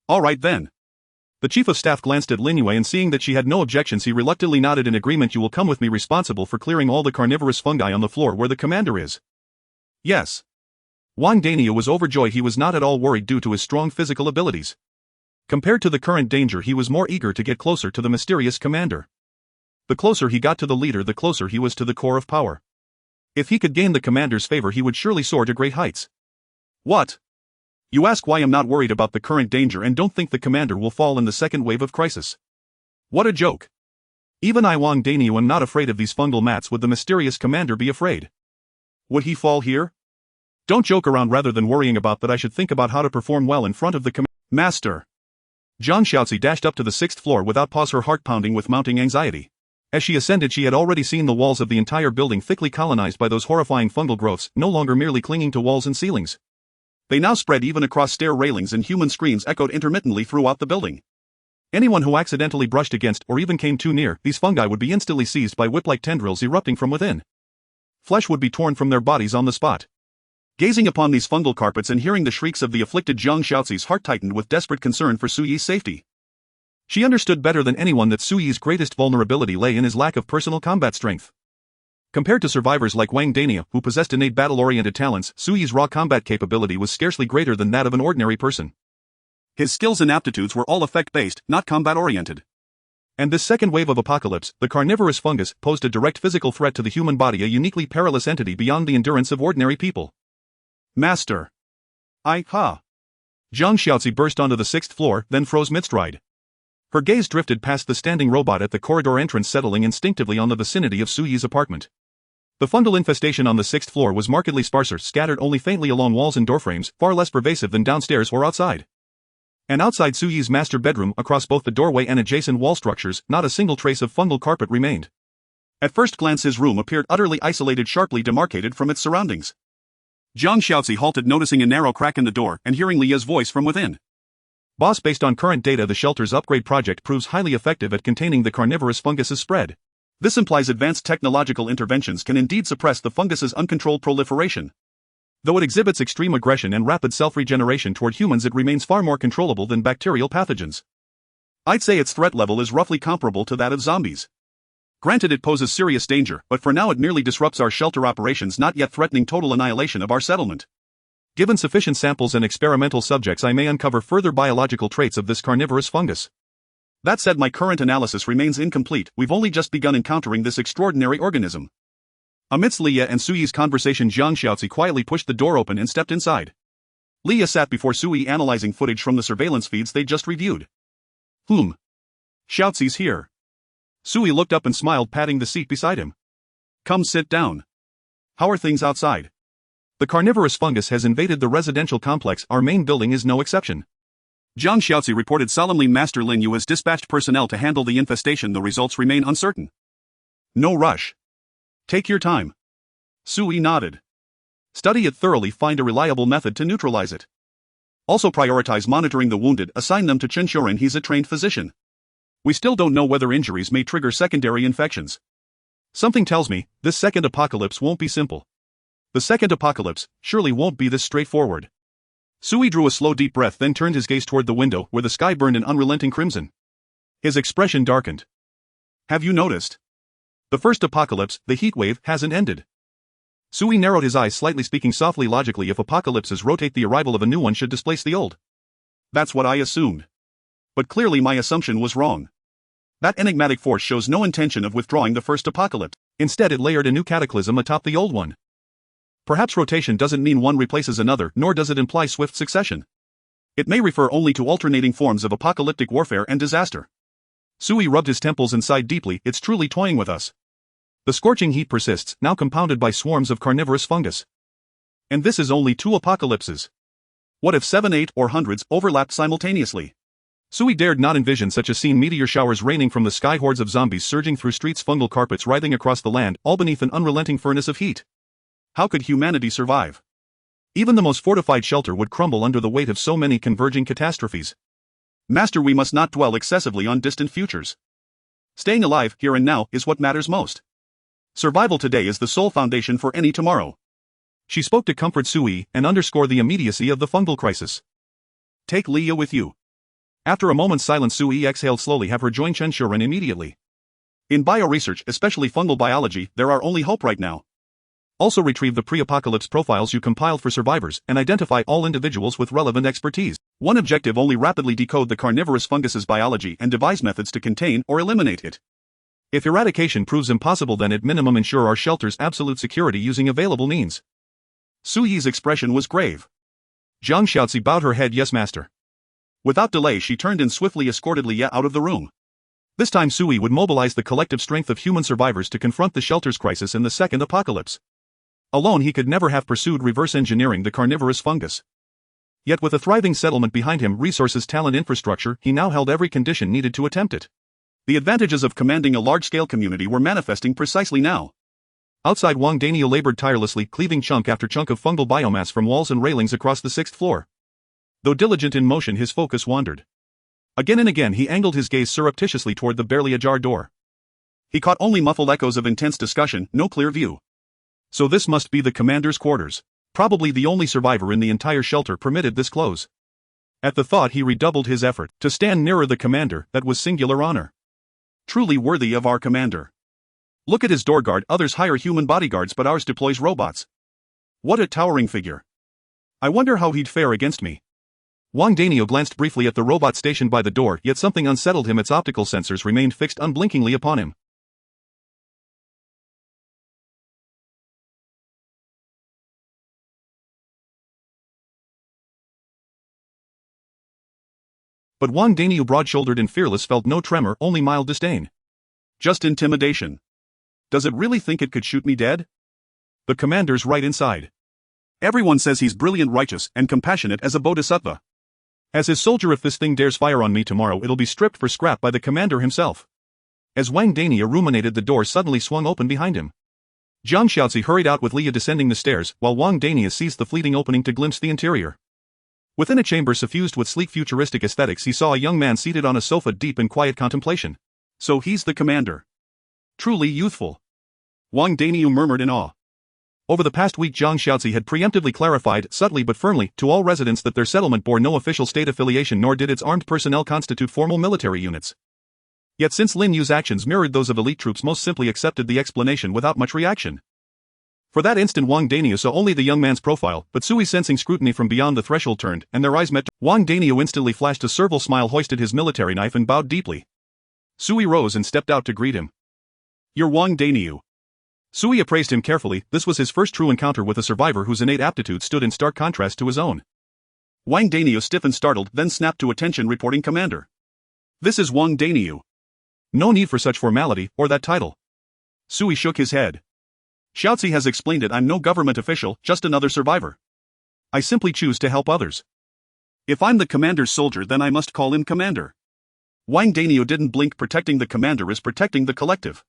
All right then. The chief of staff glanced at Lin Yu and seeing that she had no objections he reluctantly nodded in agreement. You will come with me, responsible for clearing all the carnivorous fungi on the floor where the commander is. Yes. Wang Danio was overjoyed. He was not at all worried due to his strong physical abilities. Compared to the current danger, he was more eager to get closer to the mysterious commander. The closer he got to the leader, the closer he was to the core of power. If he could gain the commander's favor, he would surely soar to great heights. What? You ask why I'm not worried about the current danger and don't think the commander will fall in the second wave of crisis. What a joke. Even I, Wang Danio, am not afraid of these fungal mats. Would the mysterious commander be afraid? Would he fall here? Don't joke around. Rather than worrying about that, I should think about how to perform well in front of the Master. Jiang Shaozi dashed up to the 6th floor without pause, her heart pounding with mounting anxiety. As she ascended, she had already seen the walls of the entire building thickly colonized by those horrifying fungal growths, no longer merely clinging to walls and ceilings. They now spread even across stair railings, and human screams echoed intermittently throughout the building. Anyone who accidentally brushed against or even came too near these fungi would be instantly seized by whip-like tendrils erupting from within. Flesh would be torn from their bodies on the spot. Gazing upon these fungal carpets and hearing the shrieks of the afflicted, Jiang Shaozi's heart tightened with desperate concern for Su Yi's safety. She understood better than anyone that Su Yi's greatest vulnerability lay in his lack of personal combat strength. Compared to survivors like Wang Danio, who possessed innate battle-oriented talents, Su Yi's raw combat capability was scarcely greater than that of an ordinary person. His skills and aptitudes were all effect-based, not combat-oriented. And this second wave of apocalypse, the carnivorous fungus, posed a direct physical threat to the human body, a uniquely perilous entity beyond the endurance of ordinary people. Master. Jiang Shaozi burst onto the 6th floor, then froze mid-stride. Her gaze drifted past the standing robot at the corridor entrance, settling instinctively on the vicinity of Su Yi's apartment. The fungal infestation on the 6th floor was markedly sparser, scattered only faintly along walls and doorframes, far less pervasive than downstairs or outside. And outside Su Yi's master bedroom, across both the doorway and adjacent wall structures, not a single trace of fungal carpet remained. At first glance his room appeared utterly isolated, sharply demarcated from its surroundings. Jiang Shaozi halted, noticing a narrow crack in the door and hearing Lia's voice from within. Boss, based on current data, the shelter's upgrade project proves highly effective at containing the carnivorous fungus's spread. This implies advanced technological interventions can indeed suppress the fungus's uncontrolled proliferation. Though it exhibits extreme aggression and rapid self-regeneration toward humans, it remains far more controllable than bacterial pathogens. I'd say its threat level is roughly comparable to that of zombies. Granted, it poses serious danger, but for now it merely disrupts our shelter operations, not yet threatening total annihilation of our settlement. Given sufficient samples and experimental subjects, I may uncover further biological traits of this carnivorous fungus. That said, my current analysis remains incomplete. We've only just begun encountering this extraordinary organism. Amidst Leah and Suyi's conversation, Zhang Xiaozi quietly pushed the door open and stepped inside. Leah sat before Suyi analyzing footage from the surveillance feeds they just reviewed. Xiaozi's here. Suyi looked up and smiled, patting the seat beside him. Come sit down. How are things outside? The carnivorous fungus has invaded the residential complex, our main building is no exception. Zhang Xiaozi reported solemnly. Master Lin Yu has dispatched personnel to handle the infestation. The results remain uncertain. No rush. Take your time. Suyi nodded. Study it thoroughly, find a reliable method to neutralize it. Also prioritize monitoring the wounded, assign them to Chen Xiuren, he's a trained physician. We still don't know whether injuries may trigger secondary infections. Something tells me, this second apocalypse won't be simple. The second apocalypse surely won't be this straightforward. Suyi drew a slow deep breath, then turned his gaze toward the window where the sky burned an unrelenting crimson. His expression darkened. Have you noticed? The first apocalypse, the heat wave, hasn't ended. Suyi narrowed his eyes slightly, speaking softly. Logically, if apocalypses rotate, the arrival of a new one should displace the old. That's what I assumed. But clearly my assumption was wrong. That enigmatic force shows no intention of withdrawing the first apocalypse. Instead, it layered a new cataclysm atop the old one. Perhaps rotation doesn't mean one replaces another, nor does it imply swift succession. It may refer only to alternating forms of apocalyptic warfare and disaster. Suyi rubbed his temples and sighed deeply. It's truly toying with us. The scorching heat persists, now compounded by swarms of carnivorous fungus. And this is only 2 apocalypses. What if 7, 8, or hundreds overlapped simultaneously? Suyi dared not envision such a scene: meteor showers raining from the sky, hordes of zombies surging through streets, fungal carpets writhing across the land, all beneath an unrelenting furnace of heat. How could humanity survive? Even the most fortified shelter would crumble under the weight of so many converging catastrophes. Master, we must not dwell excessively on distant futures. Staying alive, here and now, is what matters most. Survival today is the sole foundation for any tomorrow. She spoke to comfort Suyi and underscore the immediacy of the fungal crisis. Take Leah with you. After a moment's silence, Suyi exhaled slowly. Have her join Chen Xiuren immediately. In bioresearch, especially fungal biology, there are only hope right now. Also retrieve the pre-apocalypse profiles you compiled for survivors and identify all individuals with relevant expertise. One objective only: rapidly decode the carnivorous fungus's biology and devise methods to contain or eliminate it. If eradication proves impossible, then at minimum ensure our shelter's absolute security using available means. Suyi's expression was grave. Zhang Xiaozi bowed her head. Yes, master. Without delay, she turned and swiftly escorted Leah out of the room. This time Suyi would mobilize the collective strength of human survivors to confront the shelter's crisis in the second apocalypse. Alone he could never have pursued reverse engineering the carnivorous fungus. Yet with a thriving settlement behind him, resources, talent, infrastructure, he now held every condition needed to attempt it. The advantages of commanding a large-scale community were manifesting precisely now. Outside, Wang Danio labored tirelessly, cleaving chunk after chunk of fungal biomass from walls and railings across the 6th floor. Though diligent in motion, his focus wandered. Again and again he angled his gaze surreptitiously toward the barely ajar door. He caught only muffled echoes of intense discussion, no clear view. So this must be the commander's quarters. Probably the only survivor in the entire shelter permitted this close. At the thought he redoubled his effort to stand nearer the commander. That was singular honor. Truly worthy of our commander. Look at his door guard. Others hire human bodyguards, but ours deploys robots. What a towering figure. I wonder how he'd fare against me. Wang Danio glanced briefly at the robot stationed by the door, yet something unsettled him. Its optical sensors remained fixed unblinkingly upon him. But Wang Danio, broad-shouldered and fearless, felt no tremor, only mild disdain. Just intimidation. Does it really think it could shoot me dead? The commander's right inside. Everyone says he's brilliant, righteous, and compassionate as a bodhisattva. As his soldier, if this thing dares fire on me tomorrow, it'll be stripped for scrap by the commander himself. As Wang Danio ruminated, the door suddenly swung open behind him. Zhang Xiaozi hurried out with Leah descending the stairs, while Wang Danio seized the fleeting opening to glimpse the interior. Within a chamber suffused with sleek futuristic aesthetics, he saw a young man seated on a sofa, deep in quiet contemplation. So he's the commander. Truly youthful. Wang Danio murmured in awe. Over the past week, Zhang Xiaozi had preemptively clarified, subtly but firmly, to all residents that their settlement bore no official state affiliation, nor did its armed personnel constitute formal military units. Yet since Lin Yu's actions mirrored those of elite troops, most simply accepted the explanation without much reaction. For that instant Wang Danio saw only the young man's profile, but Sui, sensing scrutiny from beyond the threshold, turned, and their eyes met. Wang Danio instantly flashed a servile smile, hoisted his military knife, and bowed deeply. Sui rose and stepped out to greet him. You're Wang Danio. Sui appraised him carefully. This was his first true encounter with a survivor whose innate aptitude stood in stark contrast to his own. Wang Danio stiffened startled, then snapped to attention reporting commander. This is Wang Danio. No need for such formality, or that title. Sui shook his head. Xiaozi has explained it, I'm no government official, just another survivor. I simply choose to help others. If I'm the commander's soldier then I must call him commander. Wang Danio didn't blink. Protecting the commander is protecting the collective.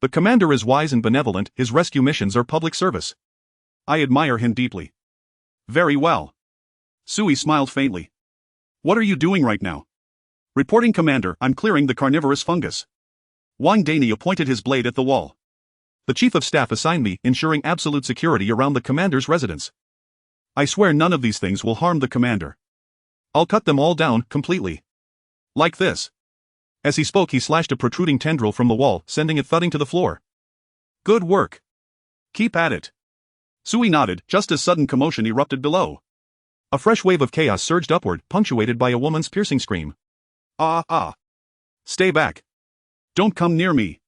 The commander is wise and benevolent, his rescue missions are public service. I admire him deeply. Very well. Sui smiled faintly. What are you doing right now? Reporting commander, I'm clearing the carnivorous fungus. Wang Danio pointed his blade at the wall. The chief of staff assigned me, ensuring absolute security around the commander's residence. I swear none of these things will harm the commander. I'll cut them all down, completely. Like this. As he spoke he slashed a protruding tendril from the wall, sending it thudding to the floor. Good work. Keep at it. Sui nodded, just as sudden commotion erupted below. A fresh wave of chaos surged upward, punctuated by a woman's piercing scream. Ah. Stay back. Don't come near me.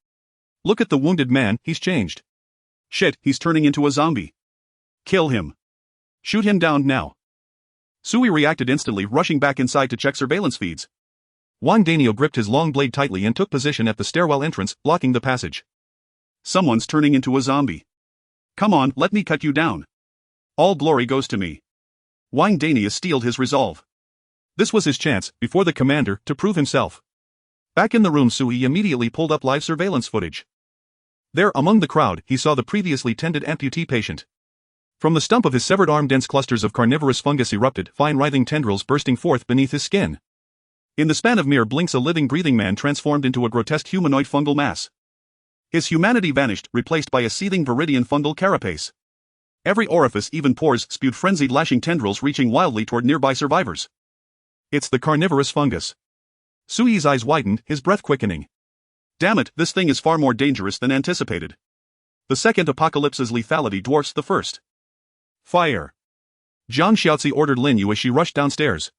Look at the wounded man, he's changed. Shit, he's turning into a zombie. Kill him. Shoot him down now. Sui reacted instantly, rushing back inside to check surveillance feeds. Wang Danio gripped his long blade tightly and took position at the stairwell entrance, blocking the passage. Someone's turning into a zombie. Come on, let me cut you down. All glory goes to me. Wang Danio steeled his resolve. This was his chance, before the commander, to prove himself. Back in the room Sui immediately pulled up live surveillance footage. There, among the crowd, he saw the previously tended amputee patient. From the stump of his severed arm dense clusters of carnivorous fungus erupted, fine writhing tendrils bursting forth beneath his skin. In the span of mere blinks a living breathing man transformed into a grotesque humanoid fungal mass. His humanity vanished, replaced by a seething viridian fungal carapace. Every orifice, even pores, spewed frenzied lashing tendrils reaching wildly toward nearby survivors. It's the carnivorous fungus. Sui's eyes widened, his breath quickening. Damn it, this thing is far more dangerous than anticipated. The second apocalypse's lethality dwarfs the first. Fire! Jiang Xiaozi ordered Lin Yu as she rushed downstairs.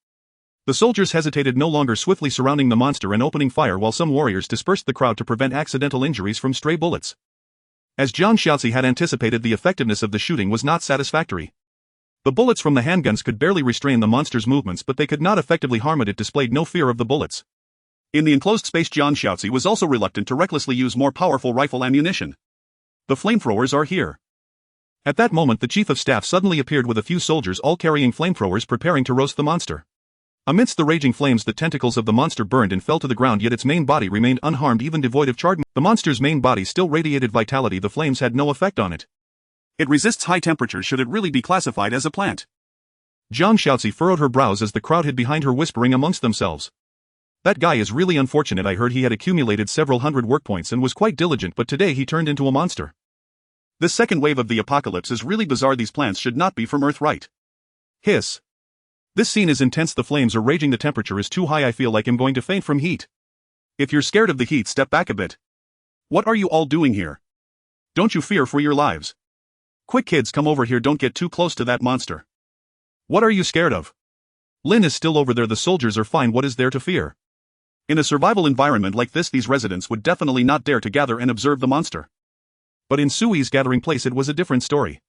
The soldiers hesitated no longer, swiftly surrounding the monster and opening fire while some warriors dispersed the crowd to prevent accidental injuries from stray bullets. As Jiang Xiaozi had anticipated, the effectiveness of the shooting was not satisfactory. The bullets from the handguns could barely restrain the monster's movements, but they could not effectively harm it. It displayed no fear of the bullets. In the enclosed space, Jiang Xiaozi was also reluctant to recklessly use more powerful rifle ammunition. The flamethrowers are here. At that moment the chief of staff suddenly appeared with a few soldiers all carrying flamethrowers preparing to roast the monster. Amidst the raging flames the tentacles of the monster burned and fell to the ground, yet its main body remained unharmed, even devoid of charred. The monster's main body still radiated vitality. The flames had no effect on it. It resists high temperatures. Should it really be classified as a plant? Jiang Xiaozi furrowed her brows as the crowd hid behind her, whispering amongst themselves. That guy is really unfortunate. I heard he had accumulated several hundred work points and was quite diligent, but today he turned into a monster. This second wave of the apocalypse is really bizarre. These plants should not be from Earth, right? Hiss. This scene is intense. The flames are raging. The temperature is too high. I feel like I'm going to faint from heat. If you're scared of the heat, step back a bit. What are you all doing here? Don't you fear for your lives? Quick kids, come over here. Don't get too close to that monster. What are you scared of? Lin is still over there. The soldiers are fine. What is there to fear? In a survival environment like this, these residents would definitely not dare to gather and observe the monster. But in Sui's gathering place it was a different story.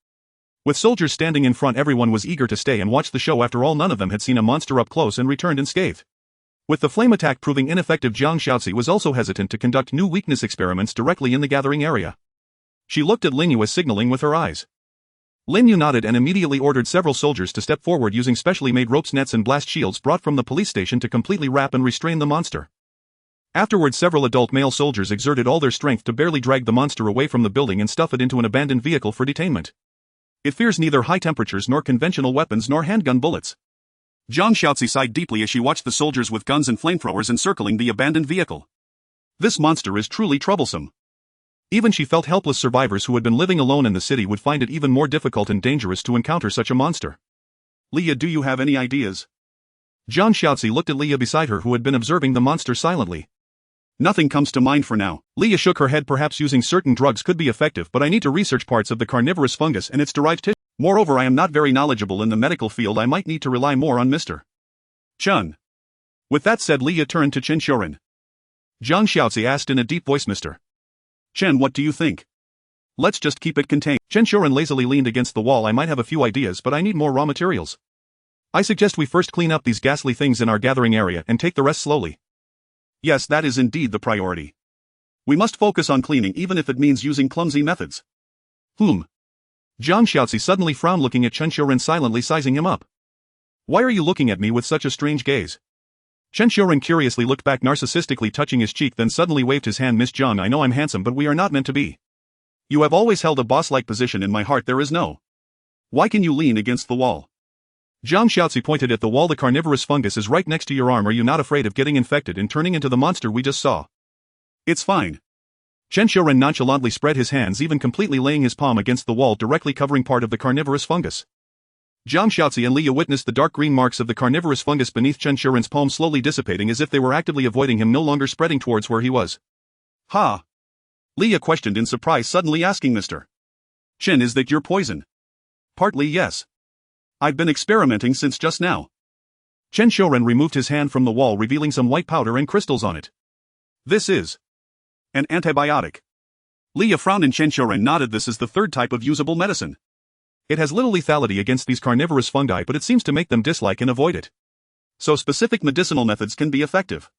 With soldiers standing in front, everyone was eager to stay and watch the show. After all, none of them had seen a monster up close and returned unscathed. With the flame attack proving ineffective, Jiang Xiaozi was also hesitant to conduct new weakness experiments directly in the gathering area. She looked at Lin Yu as signaling with her eyes. Lin Yu nodded and immediately ordered several soldiers to step forward using specially made ropes, nets and blast shields brought from the police station to completely wrap and restrain the monster. Afterward, several adult male soldiers exerted all their strength to barely drag the monster away from the building and stuff it into an abandoned vehicle for detainment. It fears neither high temperatures nor conventional weapons nor handgun bullets. Jiang Xiaozi sighed deeply as she watched the soldiers with guns and flamethrowers encircling the abandoned vehicle. This monster is truly troublesome. Even she felt helpless. Survivors who had been living alone in the city would find it even more difficult and dangerous to encounter such a monster. Leah, do you have any ideas? Jiang Xiaozi looked at Leah beside her, who had been observing the monster silently. Nothing comes to mind for now. Leah shook her head. Perhaps using certain drugs could be effective, but I need to research parts of the carnivorous fungus and its derived tissue. Moreover, I am not very knowledgeable in the medical field. I might need to rely more on Mr. Chun. With that said, Leah turned to Chen Xiuren. Jiang Xiaozi asked in a deep voice, Mr. Chen, what do you think? Let's just keep it contained. Chen Xiaoran lazily leaned against the wall. I might have a few ideas, but I need more raw materials. I suggest we first clean up these ghastly things in our gathering area and take the rest slowly. Yes, that is indeed the priority. We must focus on cleaning even if it means using clumsy methods. Jiang Xiaozi suddenly frowned, looking at Chen Xiaoran, silently sizing him up. Why are you looking at me with such a strange gaze? Chen Xiaoran curiously looked back, narcissistically touching his cheek, then suddenly waved his hand. Miss Jiang, I know I'm handsome, but we are not meant to be. You have always held a boss-like position in my heart. There is no. Why can you lean against the wall? Jiang Xiaozi pointed at the wall. The carnivorous fungus is right next to your arm. Are you not afraid of getting infected and turning into the monster we just saw? It's fine. Chen Xiaoran nonchalantly spread his hands, even completely laying his palm against the wall, directly covering part of the carnivorous fungus. Jiang Xiaozi and Leah witnessed the dark green marks of the carnivorous fungus beneath Chen Xiaoran's palm slowly dissipating, as if they were actively avoiding him, no longer spreading towards where he was. Ha! Leah questioned in surprise, suddenly asking, Mr. Chen, is that your poison? Partly, yes. I've been experimenting since just now. Chen Xiaoran removed his hand from the wall, revealing some white powder and crystals on it. This is an antibiotic. Leah frowned and Chen Xiaoran nodded. This is the third type of usable medicine. It has little lethality against these carnivorous fungi, but it seems to make them dislike and avoid it. So specific medicinal methods can be effective.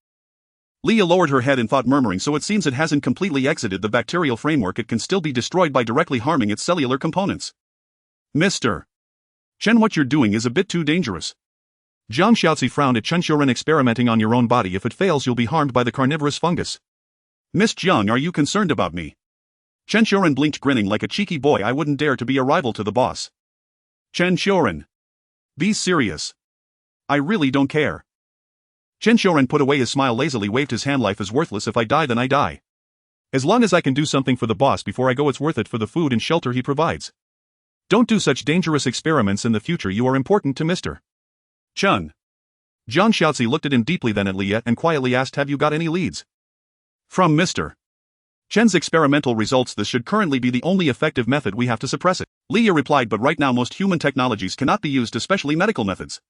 Leah lowered her head in thought, murmuring, so it seems it hasn't completely exited the bacterial framework. It can still be destroyed by directly harming its cellular components. Mr. Chen, what you're doing is a bit too dangerous. Jiang Xiaozi frowned at Chen Xiaoran. Experimenting on your own body. If it fails, you'll be harmed by the carnivorous fungus. Miss Jiang, are you concerned about me? Chen Xiaoran blinked, grinning like a cheeky boy. I wouldn't dare to be a rival to the boss. Chen Xiaoran. Be serious. I really don't care. Chen Xiaoran put away his smile, lazily waved his hand. Life is worthless. If I die, then I die. As long as I can do something for the boss before I go, it's worth it for the food and shelter he provides. Don't do such dangerous experiments in the future. You are important to Mr. Chen. Jiang Xiaozi looked at him deeply, then at Leah, and quietly asked, have you got any leads? From Mr. Chen's experimental results, this should currently be the only effective method. We have to suppress it. Leah replied, but right now most human technologies cannot be used, especially medical methods.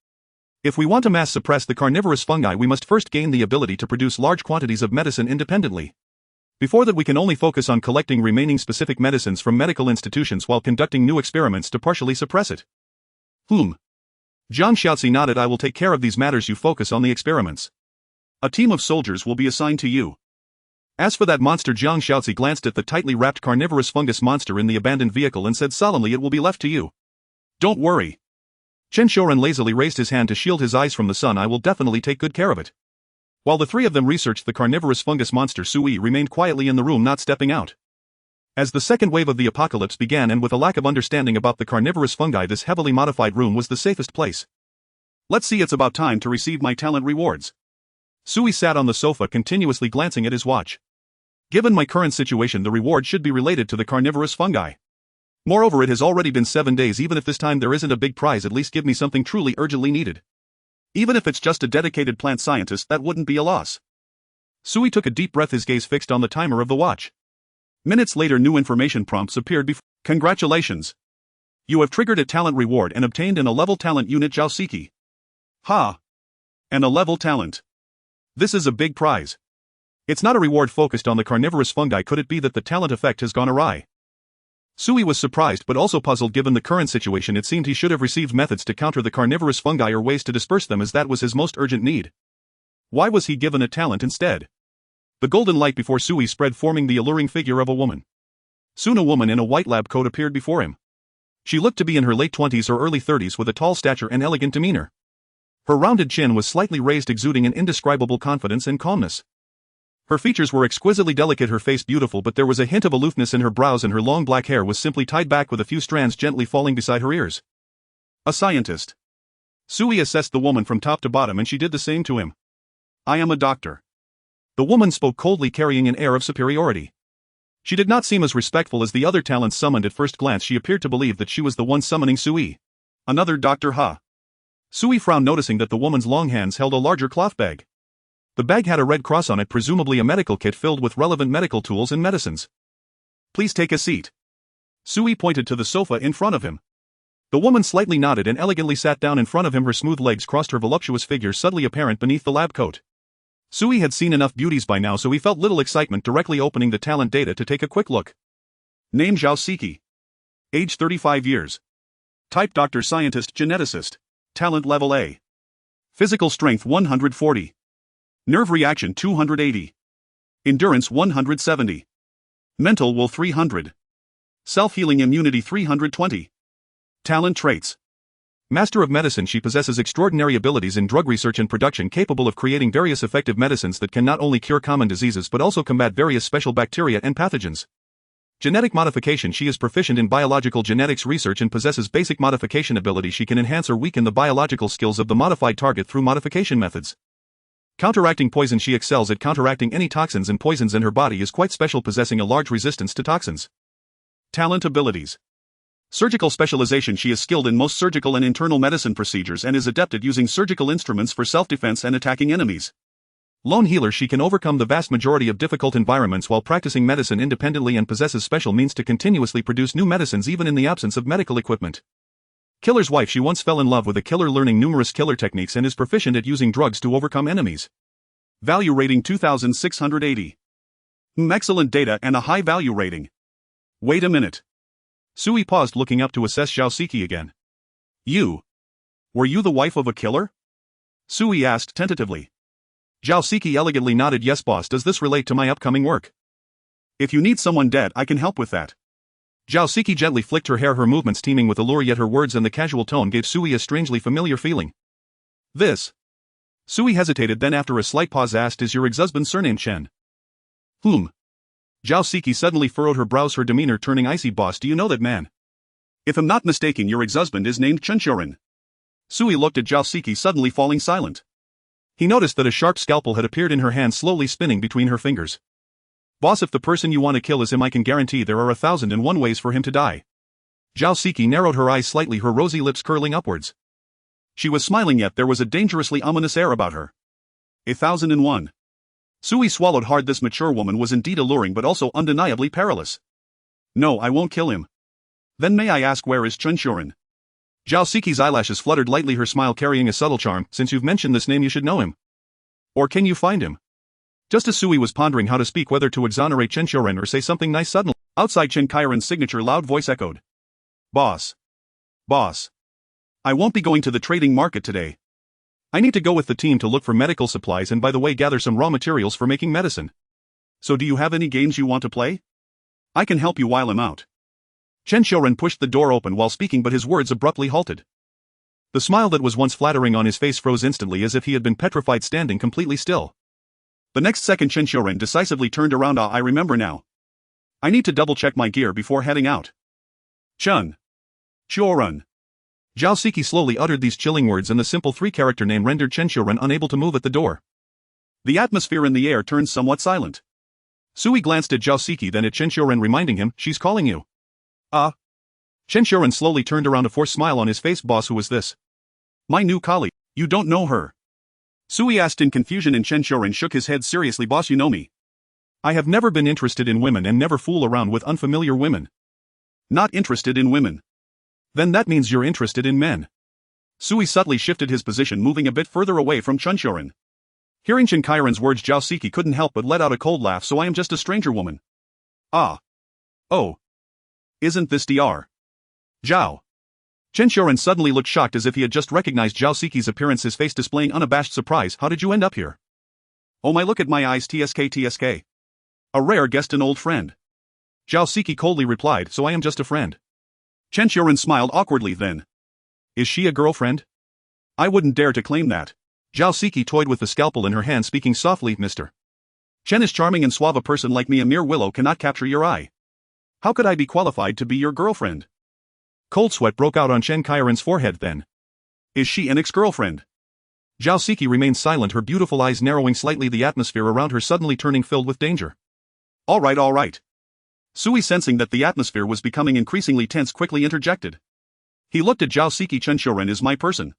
If we want to mass suppress the carnivorous fungi, we must first gain the ability to produce large quantities of medicine independently. Before that, we can only focus on collecting remaining specific medicines from medical institutions while conducting new experiments to partially suppress it. Jiang Xiaozi nodded. I will take care of these matters. You focus on the experiments. A team of soldiers will be assigned to you. As for that monster, Jiang Xiaozi glanced at the tightly wrapped carnivorous fungus monster in the abandoned vehicle and said solemnly, it will be left to you. Don't worry. Chen Xiaoran lazily raised his hand to shield his eyes from the sun. I will definitely take good care of it. While the three of them researched the carnivorous fungus monster, Sui remained quietly in the room, not stepping out. As the second wave of the apocalypse began, and with a lack of understanding about the carnivorous fungi, this heavily modified room was the safest place. Let's see, it's about time to receive my talent rewards. Sui sat on the sofa, continuously glancing at his watch. Given my current situation, the reward should be related to the carnivorous fungi. Moreover, it has already been 7 days. Even if this time there isn't a big prize, at least give me something truly urgently needed. Even if it's just a dedicated plant scientist, that wouldn't be a loss. Sui took a deep breath, his gaze fixed on the timer of the watch. Minutes later, new information prompts appeared before. Congratulations. You have triggered a talent reward and obtained an A-level talent unit, Jiaosiki. Ha! An A-level talent. This is a big prize. It's not a reward focused on the carnivorous fungi. Could it be that the talent effect has gone awry? Sui was surprised but also puzzled. Given the current situation, it seemed he should have received methods to counter the carnivorous fungi or ways to disperse them, as that was his most urgent need. Why was he given a talent instead? The golden light before Sui spread, forming the alluring figure of a woman. Soon a woman in a white lab coat appeared before him. She looked to be in her late 20s or early 30s, with a tall stature and elegant demeanor. Her rounded chin was slightly raised, exuding an indescribable confidence and calmness. Her features were exquisitely delicate, her face beautiful, but there was a hint of aloofness in her brows, and her long black hair was simply tied back with a few strands gently falling beside her ears. A scientist. Sui assessed the woman from top to bottom, and she did the same to him. I am a doctor. The woman spoke coldly, carrying an air of superiority. She did not seem as respectful as the other talents summoned. At first glance, she appeared to believe that she was the one summoning Sui. Another Dr. Ha. Sui frowned, noticing that the woman's long hands held a larger cloth bag. The bag had a red cross on it, presumably a medical kit filled with relevant medical tools and medicines. Please take a seat. Sui pointed to the sofa in front of him. The woman slightly nodded and elegantly sat down in front of him, her smooth legs crossed, her voluptuous figure subtly apparent beneath the lab coat. Sui had seen enough beauties by now, so he felt little excitement directly opening the talent data to take a quick look. Name Zhao Siki. Age 35 years. Type doctor scientist geneticist. Talent level A. Physical strength 140. Nerve reaction 280. Endurance 170. Mental will 300. Self-healing immunity 320. Talent traits. Master of medicine, she possesses extraordinary abilities in drug research and production, capable of creating various effective medicines that can not only cure common diseases but also combat various special bacteria and pathogens. Genetic modification, she is proficient in biological genetics research and possesses basic modification ability. She can enhance or weaken the biological skills of the modified target through modification methods. Counteracting poison, she excels at counteracting any toxins and poisons, and her body is quite special, possessing a large resistance to toxins. Talent abilities. Surgical specialization, she is skilled in most surgical and internal medicine procedures and is adept at using surgical instruments for self-defense and attacking enemies. Lone healer, she can overcome the vast majority of difficult environments while practicing medicine independently and possesses special means to continuously produce new medicines even in the absence of medical equipment. Killer's wife, she once fell in love with a killer, learning numerous killer techniques, and is proficient at using drugs to overcome enemies. Value rating 2680. Excellent data and a high value rating. Wait a minute. Sui paused, looking up to assess Zhao Siki again. Were you the wife of a killer? Sui asked tentatively. Zhao Siki elegantly nodded. Yes, boss. Does this relate to my upcoming work? If you need someone dead, I can help with that. Zhao Siki gently flicked her hair, her movements teeming with allure, yet her words and the casual tone gave Sui a strangely familiar feeling. This. Sui hesitated, then after a slight pause asked, is your ex-husband's surname Chen? Whom? Zhao Siki suddenly furrowed her brows, her demeanor turning icy. Boss, do you know that man? If I'm not mistaken, your ex-husband is named Chen Xiuren. Sui looked at Zhao Siki, suddenly falling silent. He noticed that a sharp scalpel had appeared in her hand, slowly spinning between her fingers. Boss, if the person you want to kill is him, I can guarantee there are 1,001 ways for him to die. Zhao Siki narrowed her eyes slightly, her rosy lips curling upwards. She was smiling, yet there was a dangerously ominous air about her. 1,001. Sui swallowed hard. This mature woman was indeed alluring, but also undeniably perilous. No, I won't kill him. Then may I ask, where is Chen Xiuren? Zhao Siki's eyelashes fluttered lightly, her smile carrying a subtle charm. Since you've mentioned this name, you should know him. Or can you find him? Just as Sui was pondering how to speak, whether to exonerate Chen Xiuren or say something nice, suddenly, outside Chen Qiren's signature loud voice echoed. Boss. I won't be going to the trading market today. I need to go with the team to look for medical supplies and, by the way, gather some raw materials for making medicine. So do you have any games you want to play? I can help you while I'm out. Chen Xiuren pushed the door open while speaking, but his words abruptly halted. The smile that was once flattering on his face froze instantly, as if he had been petrified, standing completely still. The next second, Chen Xiuren decisively turned around. I remember now. I need to double-check my gear before heading out. Chen Xiuren. Zhao Siki slowly uttered these chilling words, and the simple three-character name rendered Chen Xiuren unable to move at the door. The atmosphere in the air turned somewhat silent. Sui glanced at Zhao Siki, then at Chen Xiuren, reminding him, she's calling you. Chen Xiuren slowly turned around, a forced smile on his face. Boss, who is this? My new colleague. You don't know her? Sui asked in confusion, and Chen Xiuren shook his head seriously. Boss, you know me. I have never been interested in women and never fool around with unfamiliar women. Not interested in women. Then that means you're interested in men. Sui subtly shifted his position, moving a bit further away from Chen Xiuren. Hearing Chen Qiren's words, Zhao Siki couldn't help but let out a cold laugh. So I am just a stranger woman. Oh. Isn't this Dr. Zhao? Chen Xiuren suddenly looked shocked, as if he had just recognized Zhao Siki's appearance, his face displaying unabashed surprise. How did you end up here? Oh my, look at my eyes. TSK. A rare guest, an old friend. Zhao Siki coldly replied, so I am just a friend. Chen Xiuren smiled awkwardly, then. Is she a girlfriend? I wouldn't dare to claim that. Zhao Siki toyed with the scalpel in her hand, speaking softly. Mr. Chen is charming and suave. A person like me, a mere willow, cannot capture your eye. How could I be qualified to be your girlfriend? Cold sweat broke out on Chen Qiren's forehead then. Is she an ex-girlfriend? Zhao Siki remained silent, her beautiful eyes narrowing slightly, the atmosphere around her suddenly turning filled with danger. All right. Sui, sensing that the atmosphere was becoming increasingly tense, quickly interjected. He looked at Zhao Siki. Chen Xiuren is my person.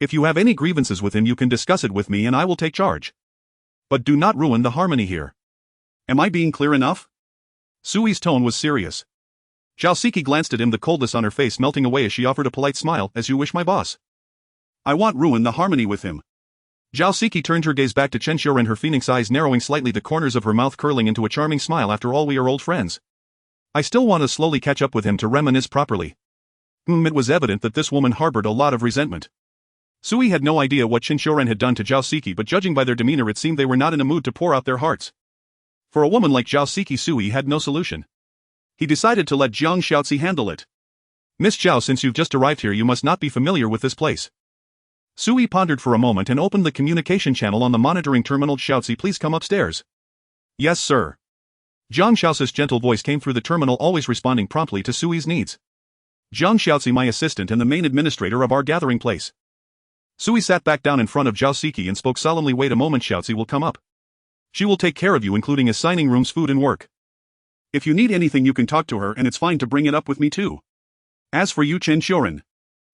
If you have any grievances with him, you can discuss it with me and I will take charge. But do not ruin the harmony here. Am I being clear enough? Sui's tone was serious. Zhao Siki glanced at him, the coldness on her face melting away as she offered a polite smile. As you wish, my boss. I won't ruin the harmony with him. Zhao Siki turned her gaze back to Chen Xiuren, her phoenix eyes narrowing slightly, the corners of her mouth curling into a charming smile. After all, we are old friends. I still want to slowly catch up with him to reminisce properly. It was evident that this woman harbored a lot of resentment. Sui had no idea what Shinshouren had done to Jiaosiki, but judging by their demeanor it seemed they were not in a mood to pour out their hearts. For a woman like Jiaosiki, Sui had no solution. He decided to let Jiang Xiaozi handle it. Miss Zhao, since you've just arrived here you must not be familiar with this place. Sui pondered for a moment and opened the communication channel on the monitoring terminal. Xiaozi, please come upstairs. Yes, sir. Jiang Xiaozi's gentle voice came through the terminal, always responding promptly to Sui's needs. Jiang Xiaozi, my assistant and the main administrator of our gathering place. Sui sat back down in front of Jiaosiki and spoke solemnly. Wait a moment, Xiaozi will come up. She will take care of you, including assigning rooms, food and work. If you need anything you can talk to her, and it's fine to bring it up with me too. As for you, Chen Shouren.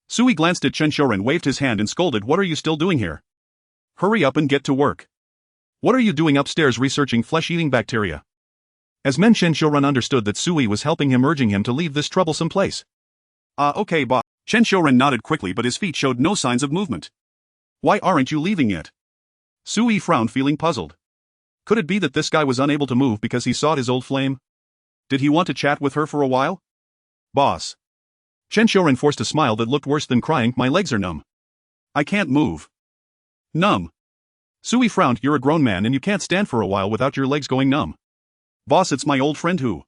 Sui glanced at Chen Shouren, waved his hand and scolded, what are you still doing here? Hurry up and get to work. What are you doing upstairs researching flesh-eating bacteria? As men, Chen Shouren understood that Sui was helping him, urging him to leave this troublesome place. Okay, boss. Chen Shouren nodded quickly, but his feet showed no signs of movement. Why aren't you leaving yet? Sui frowned, feeling puzzled. Could it be that this guy was unable to move because he sought his old flame? Did he want to chat with her for a while? Boss. Chen Shouren forced a smile that looked worse than crying. My legs are numb. I can't move. Numb. Sui frowned. You're a grown man and you can't stand for a while without your legs going numb. Boss, it's my old friend who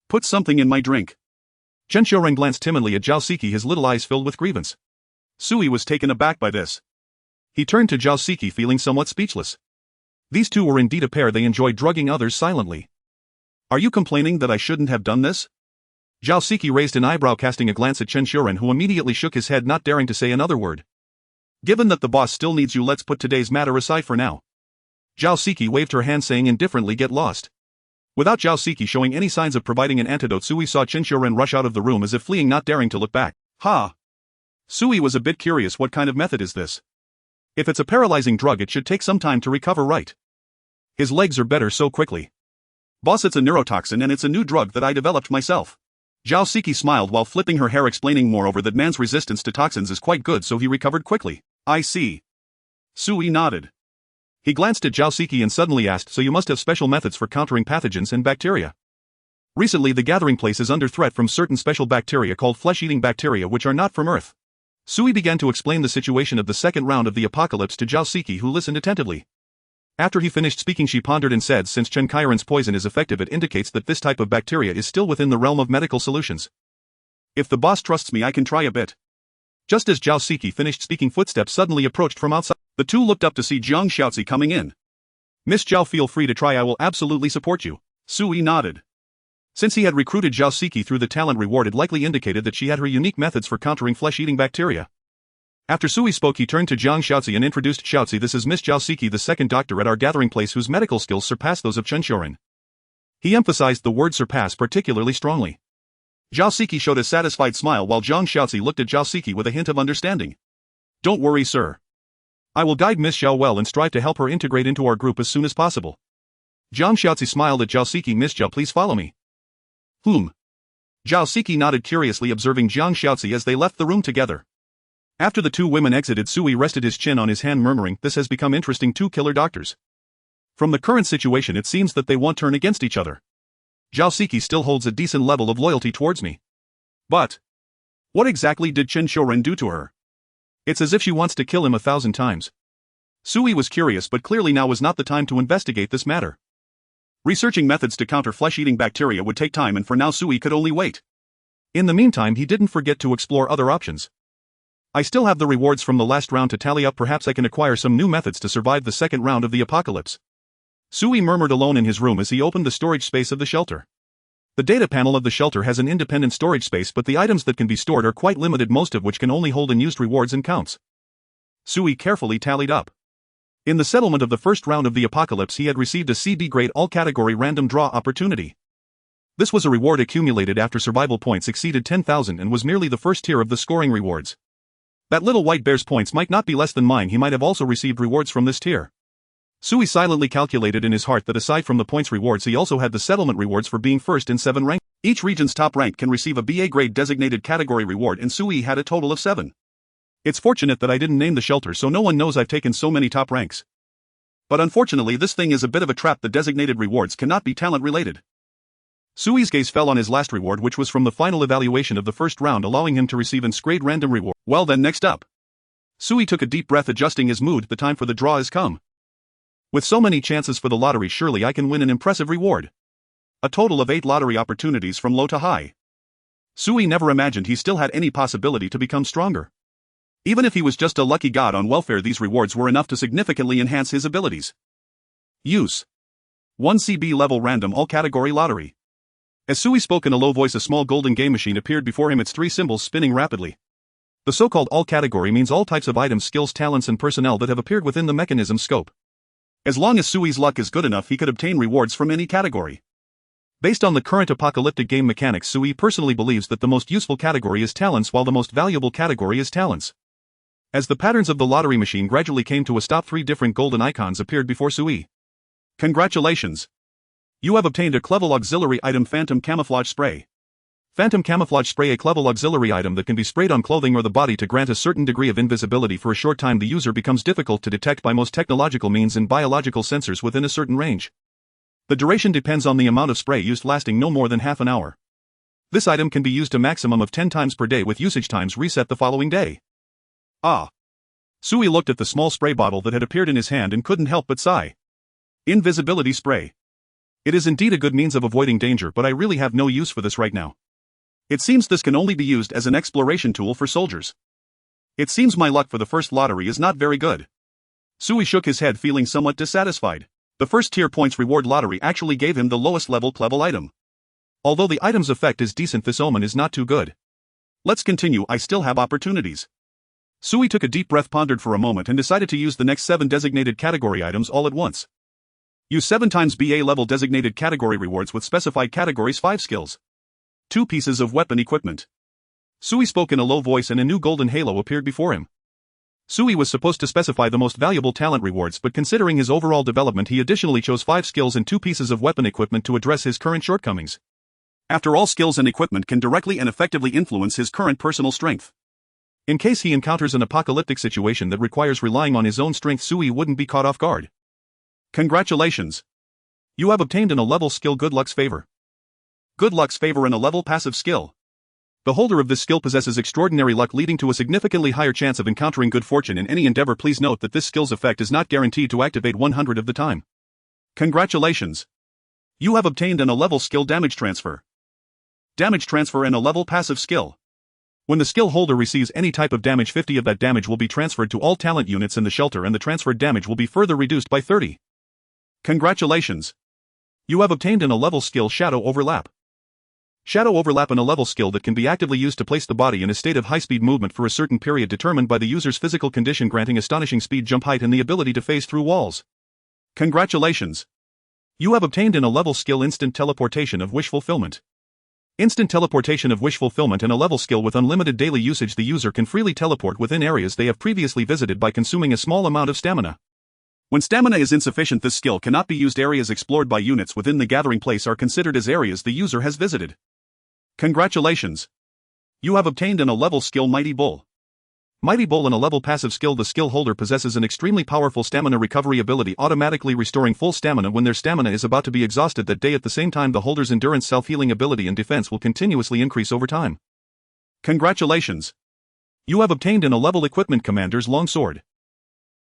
put something in my drink. Chen Shouren glanced timidly at Jiaosiki, his little eyes filled with grievance. Sui was taken aback by this. He turned to Jiaosiki, feeling somewhat speechless. These two were indeed a pair. They enjoyed drugging others silently. Are you complaining that I shouldn't have done this? Jiaosiki raised an eyebrow, casting a glance at Chen Shouren, who immediately shook his head, not daring to say another word. Given that the boss still needs you, let's put today's matter aside for now. Jiaosiki waved her hand, saying indifferently, get lost. Without Jiaosiki showing any signs of providing an antidote, Sui saw Chen Shouren rush out of the room as if fleeing, not daring to look back. Sui was a bit curious. What kind of method is this? If it's a paralyzing drug, it should take some time to recover, right? His legs are better so quickly. Boss, it's a neurotoxin and it's a new drug that I developed myself. Jiaosiki smiled while flipping her hair, explaining moreover that man's resistance to toxins is quite good, so he recovered quickly. I see. Sui nodded. He glanced at Jiaosiki and suddenly asked, so you must have special methods for countering pathogens and bacteria. Recently the gathering place is under threat from certain special bacteria called flesh-eating bacteria which are not from Earth. Sui began to explain the situation of the second round of the apocalypse to Jiaosiki, who listened attentively. After he finished speaking, she pondered and said, since Chen Kairen's poison is effective, it indicates that this type of bacteria is still within the realm of medical solutions. If the boss trusts me, I can try a bit. Just as Jiaosiki finished speaking, footsteps suddenly approached from outside. The two looked up to see Jiang Xiaozi coming in. Miss Zhao, feel free to try, I will absolutely support you. Sui nodded. Since he had recruited Jiaosiki through the talent reward, it likely indicated that she had her unique methods for countering flesh-eating bacteria. After Sui spoke, he turned to Jiang Xiaozi and introduced Xiaozi. This is Miss Jiaosiki, the second doctor at our gathering place, whose medical skills surpass those of Chen Shouren. He emphasized the word surpass particularly strongly. Jiaosiki showed a satisfied smile while Jiang Xiaozi looked at Jiaosiki with a hint of understanding. Don't worry, sir. I will guide Miss Zhao well and strive to help her integrate into our group as soon as possible. Jiang Xiaozi smiled at Jiaosiki. Miss Zhao, please follow me. Jiaosiki nodded curiously, observing Jiang Xiaozi as they left the room together. After the two women exited, Sui rested his chin on his hand, murmuring, this has become interesting. Two killer doctors. From the current situation, it seems that they won't turn against each other. Jiaosiki still holds a decent level of loyalty towards me. But what exactly did Chen Shouren do to her? It's as if she wants to kill him 1,000 times. Sui was curious, but clearly now was not the time to investigate this matter. Researching methods to counter flesh-eating bacteria would take time, and for now Sui could only wait. In the meantime, he didn't forget to explore other options. I still have the rewards from the last round to tally up. Perhaps I can acquire some new methods to survive the second round of the apocalypse. Sui murmured alone in his room as he opened the storage space of the shelter. The data panel of the shelter has an independent storage space, but the items that can be stored are quite limited, most of which can only hold unused rewards and counts. Sui carefully tallied up. In the settlement of the first round of the apocalypse, he had received a CD grade all-category random draw opportunity. This was a reward accumulated after survival points exceeded 10,000 and was merely the first tier of the scoring rewards. That little white bear's points might not be less than mine. He might have also received rewards from this tier. Sui silently calculated in his heart that aside from the points rewards, he also had the settlement rewards for being first in 7 rank. Each region's top rank can receive a BA grade designated category reward, and Sui had a total of 7. It's fortunate that I didn't name the shelter, so no one knows I've taken so many top ranks. But unfortunately, this thing is a bit of a trap. The designated rewards cannot be talent related. Sui's gaze fell on his last reward, which was from the final evaluation of the first round, allowing him to receive an grade random reward. Well then, next up. Sui took a deep breath, adjusting his mood. The time for the draw has come. With so many chances for the lottery, surely I can win an impressive reward. A total of 8 lottery opportunities from low to high. Sui never imagined he still had any possibility to become stronger. Even if he was just a lucky god on welfare, these rewards were enough to significantly enhance his abilities. Use 1 CB level random all category lottery. As Sui spoke in a low voice, a small golden game machine appeared before him, its 3 symbols spinning rapidly. The so-called all category means all types of items, skills, talents and personnel that have appeared within the mechanism's scope. As long as Sui's luck is good enough, he could obtain rewards from any category. Based on the current apocalyptic game mechanics, Sui personally believes that the most useful category is talents, while the most valuable category is talents. As the patterns of the lottery machine gradually came to a stop, 3 different golden icons appeared before Sui. Congratulations! You have obtained a Clevel auxiliary item, Phantom Camouflage Spray. Phantom Camouflage Spray, a Clevel auxiliary item that can be sprayed on clothing or the body to grant a certain degree of invisibility for a short time. The user becomes difficult to detect by most technological means and biological sensors within a certain range. The duration depends on the amount of spray used, lasting no more than half an hour. This item can be used a maximum of 10 times per day, with usage times reset the following day. Ah! Sui looked at the small spray bottle that had appeared in his hand and couldn't help but sigh. Invisibility spray. It is indeed a good means of avoiding danger, but I really have no use for this right now. It seems this can only be used as an exploration tool for soldiers. It seems my luck for the first lottery is not very good. Sui shook his head, feeling somewhat dissatisfied. The first tier points reward lottery actually gave him the lowest level Clevel item. Although the item's effect is decent, this omen is not too good. Let's continue, I still have opportunities. Sui took a deep breath, pondered for a moment and decided to use the next 7 designated category items all at once. Use 7 times BA level designated category rewards with specified categories, 5 skills. 2 pieces of weapon equipment. Sui spoke in a low voice and a new golden halo appeared before him. Sui was supposed to specify the most valuable talent rewards, but considering his overall development, he additionally chose 5 skills and 2 pieces of weapon equipment to address his current shortcomings. After all, skills and equipment can directly and effectively influence his current personal strength. In case he encounters an apocalyptic situation that requires relying on his own strength, Sui wouldn't be caught off guard. Congratulations! You have obtained an 11 skill, Good Luck's Favor. Good Luck's Favor, an 11 passive skill. The holder of this skill possesses extraordinary luck, leading to a significantly higher chance of encountering good fortune in any endeavor. Please note that this skill's effect is not guaranteed to activate 100 of the time. Congratulations! You have obtained an 11 skill, Damage Transfer. Damage Transfer, an 11 passive skill. When the skill holder receives any type of damage, 50 of that damage will be transferred to all talent units in the shelter, and the transferred damage will be further reduced by 30. Congratulations! You have obtained an 11 skill, Shadow Overlap. Shadow Overlap, an 11 skill that can be actively used to place the body in a state of high-speed movement for a certain period determined by the user's physical condition, granting astonishing speed, jump height and the ability to phase through walls. Congratulations! You have obtained an 11 skill, Instant Teleportation of Wish Fulfillment. Instant Teleportation of Wish Fulfillment, an 11 skill with unlimited daily usage. The user can freely teleport within areas they have previously visited by consuming a small amount of stamina. When stamina is insufficient, this skill cannot be used. Areas explored by units within the gathering place are considered as areas the user has visited. Congratulations! You have obtained an 11 skill, Mighty Bull. Mighty Bull, an 11 passive skill. The skill holder possesses an extremely powerful stamina recovery ability, automatically restoring full stamina when their stamina is about to be exhausted that day. At the same time, the holder's endurance, self-healing ability and defense will continuously increase over time. Congratulations! You have obtained an 11 equipment, Commander's Longsword.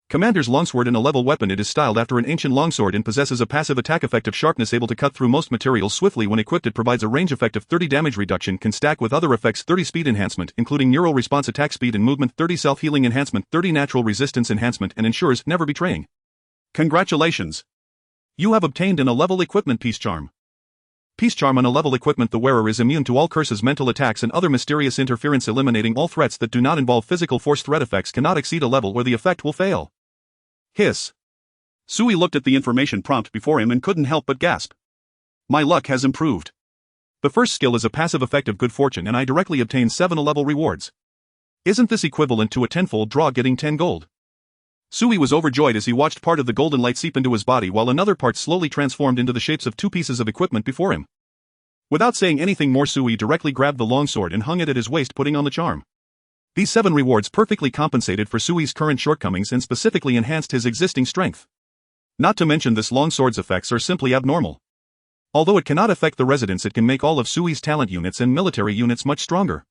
Commander's Longsword, an 11 weapon. It is styled after an ancient longsword and possesses a passive attack effect of sharpness, able to cut through most materials swiftly. When equipped, it provides a range effect of 30 damage reduction, can stack with other effects, 30 speed enhancement, including neural response, attack speed and movement, 30 self-healing enhancement, 30 natural resistance enhancement, and ensures never betraying. Congratulations! You have obtained an 11 equipment, Peace Charm. Peace Charm, on a level equipment. The wearer is immune to all curses, mental attacks and other mysterious interference, eliminating all threats that do not involve physical force. Threat effects cannot exceed a level where the effect will fail. Hiss. Sui looked at the information prompt before him and couldn't help but gasp. My luck has improved. The first skill is a passive effect of good fortune and I directly obtain 7 level rewards. Isn't this equivalent to a 10-fold draw, getting 10 gold? Sui was overjoyed as he watched part of the golden light seep into his body while another part slowly transformed into the shapes of 2 pieces of equipment before him. Without saying anything more, Sui directly grabbed the longsword and hung it at his waist, putting on the charm. These 7 rewards perfectly compensated for Sui's current shortcomings and specifically enhanced his existing strength. Not to mention, this longsword's effects are simply abnormal. Although it cannot affect the residents, it can make all of Sui's talent units and military units much stronger.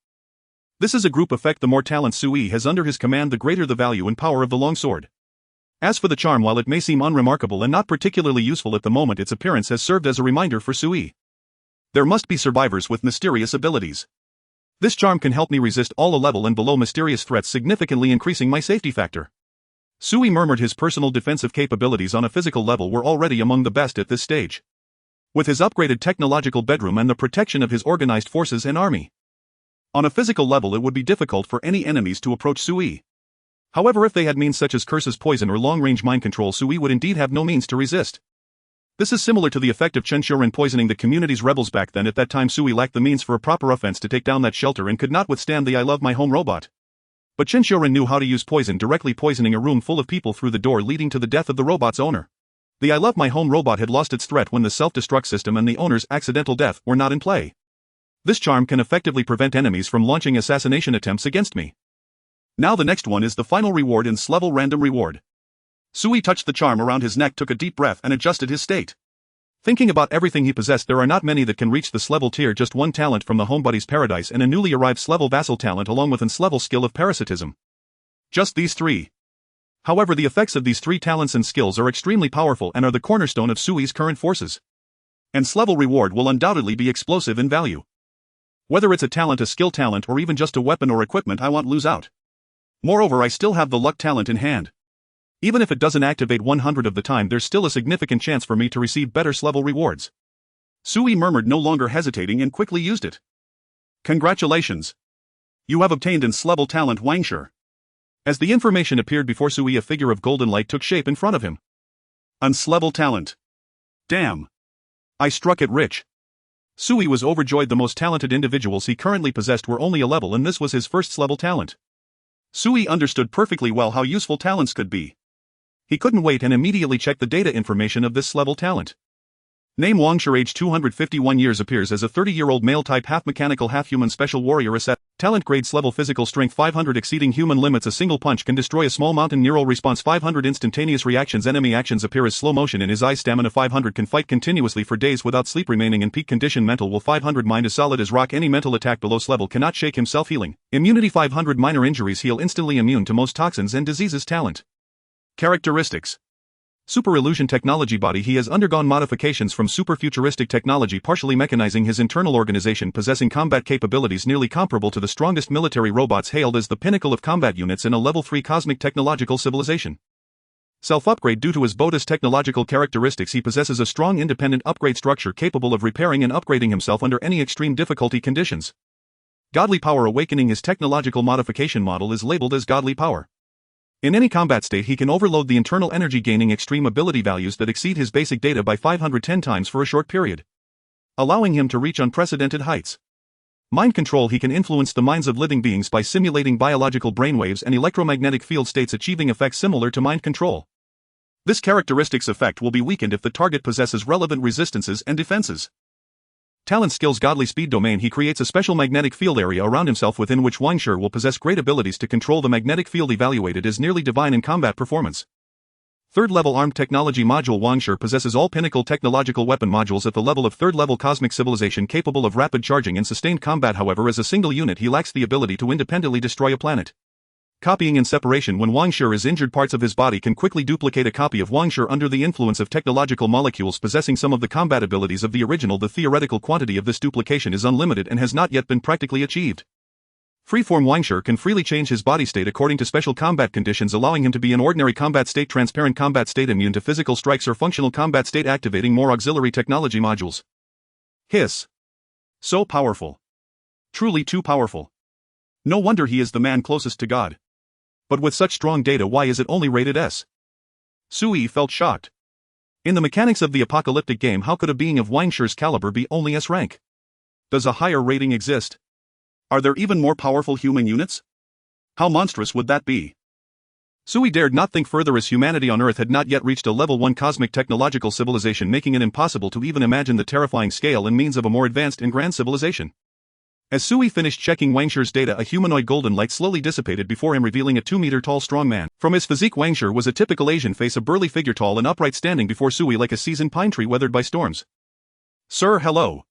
This is a group effect. The more talent Sui has under his command, the greater the value and power of the longsword. As for the charm, while it may seem unremarkable and not particularly useful at the moment, its appearance has served as a reminder for Sui. There must be survivors with mysterious abilities. This charm can help me resist all a level and below mysterious threats, significantly increasing my safety factor. Sui murmured his personal defensive capabilities on a physical level were already among the best at this stage. With his upgraded technological bedroom and the protection of his organized forces and army. On a physical level, it would be difficult for any enemies to approach Sui. However, if they had means such as curses, poison, or long-range mind control, Sui would indeed have no means to resist. This is similar to the effect of Chen Xiuren poisoning the community's rebels back then. At that time, Sui lacked the means for a proper offense to take down that shelter and could not withstand the I love my home robot. But Chen Xiuren knew how to use poison, directly poisoning a room full of people through the door, leading to the death of the robot's owner. The I love my home robot had lost its threat when the self-destruct system and the owner's accidental death were not in play. This charm can effectively prevent enemies from launching assassination attempts against me. Now the next one is the final reward in S-level random reward. Sui touched the charm around his neck, took a deep breath, and adjusted his state. Thinking about everything he possessed, there are not many that can reach the S-level tier. Just one talent from the Homebuddy's Paradise and a newly arrived S-level vassal talent along with an S-level skill of parasitism. Just these three. However, the effects of these three talents and skills are extremely powerful and are the cornerstone of Sui's current forces. And S-level reward will undoubtedly be explosive in value. Whether it's a talent, a skill talent, or even just a weapon or equipment, I won't lose out. Moreover, I still have the luck talent in hand. Even if it doesn't activate 100 of the time, there's still a significant chance for me to receive better S-level rewards. Sui murmured, no longer hesitating, and quickly used it. Congratulations. You have obtained an S-level talent, Wangshi. As the information appeared before Sui, a figure of golden light took shape in front of him. An S-level talent. Damn. I struck it rich. Sui was overjoyed. The most talented individuals he currently possessed were only a level, and this was his first S-level talent. Sui understood perfectly well how useful talents could be. He couldn't wait and immediately checked the data information of this S-level talent. Name Wangshi, age 251 years, appears as a 30-year-old male, type half-mechanical half-human, special warrior asset. Talent grade S-level, physical strength 500, exceeding human limits. A single punch can destroy a small mountain. Neural response 500, instantaneous reactions. Enemy actions appear as slow motion in his eyes. Stamina 500, can fight continuously for days without sleep, remaining in peak condition. Mental will 500, mind is solid as rock. Any mental attack below S-level cannot shake him. Self-healing. Immunity 500, minor injuries heal instantly. Immune to most toxins and diseases. Talent characteristics. Super illusion technology. Body. He has undergone modifications from super futuristic technology, partially mechanizing his internal organization, possessing combat capabilities nearly comparable to the strongest military robots, hailed as the pinnacle of combat units in a level 3 cosmic technological civilization. Self-upgrade. Due to his BOTA's technological characteristics, he possesses a strong independent upgrade structure capable of repairing and upgrading himself under any extreme difficulty conditions. Godly power. Awakening. His technological modification model is labeled as godly power. In any combat state, he can overload the internal energy, gaining extreme ability values that exceed his basic data by 510 times for a short period, allowing him to reach unprecedented heights. Mind control. He can influence the minds of living beings by simulating biological brainwaves and electromagnetic field states, achieving effects similar to mind control. This characteristics effect will be weakened if the target possesses relevant resistances and defenses. Talent skills. Godly speed domain. He creates a special magnetic field area around himself within which Wangshi will possess great abilities to control the magnetic field, evaluated as nearly divine in combat performance. Third level armed technology module. Wangshi possesses all pinnacle technological weapon modules at the level of third level cosmic civilization, capable of rapid charging and sustained combat. However, as a single unit, he lacks the ability to independently destroy a planet. Copying and separation. When Wangshi is injured, parts of his body can quickly duplicate a copy of Wangshi under the influence of technological molecules possessing some of the combat abilities of the original. The theoretical quantity of this duplication is unlimited and has not yet been practically achieved. Freeform. Wangshi can freely change his body state according to special combat conditions, allowing him to be in ordinary combat state, transparent combat state, immune to physical strikes, or functional combat state, activating more auxiliary technology modules. Hiss. So powerful. Truly too powerful. No wonder he is the man closest to God. But with such strong data, why is it only rated S? Sui felt shocked. In the mechanics of the apocalyptic game, how could a being of Wangshi's caliber be only S rank? Does a higher rating exist? Are there even more powerful human units? How monstrous would that be? Sui dared not think further, as humanity on Earth had not yet reached a level 1 cosmic technological civilization, making it impossible to even imagine the terrifying scale and means of a more advanced and grand civilization. As Sui finished checking Wangshi's data, a humanoid golden light slowly dissipated before him, revealing a 2-meter-tall strong man. From his physique, Wangshi was a typical Asian face, a burly figure, tall and upright, standing before Sui like a seasoned pine tree weathered by storms. Sir, hello.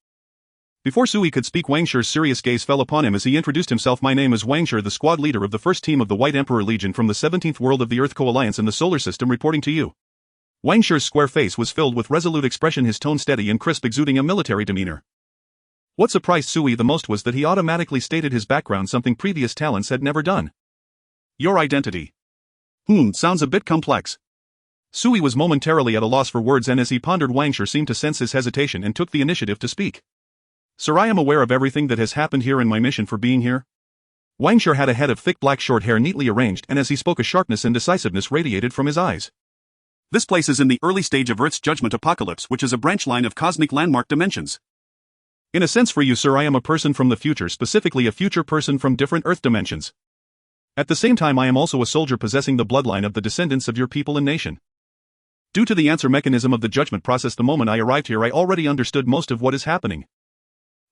Before Sui could speak, Wang Shi's serious gaze fell upon him as he introduced himself. My name is Wang Shi, the squad leader of the first team of the White Emperor Legion from the 17th world of the Earth Coalliance in the solar system, reporting to you. Wang Shi's square face was filled with resolute expression, his tone steady and crisp, exuding a military demeanor. What surprised Sui the most was that he automatically stated his background, something previous talents had never done. Your identity. Sounds a bit complex. Sui was momentarily at a loss for words, and as he pondered, Wang Shi seemed to sense his hesitation and took the initiative to speak. Sir, I am aware of everything that has happened here and my mission for being here. Wang Shi had a head of thick black short hair neatly arranged, and as he spoke a sharpness and decisiveness radiated from his eyes. This place is in the early stage of Earth's judgment apocalypse, which is a branch line of cosmic landmark dimensions. In a sense for you, sir, I am a person from the future, specifically a future person from different Earth dimensions. At the same time, I am also a soldier possessing the bloodline of the descendants of your people and nation. Due to the answer mechanism of the judgment process, the moment I arrived here I already understood most of what is happening.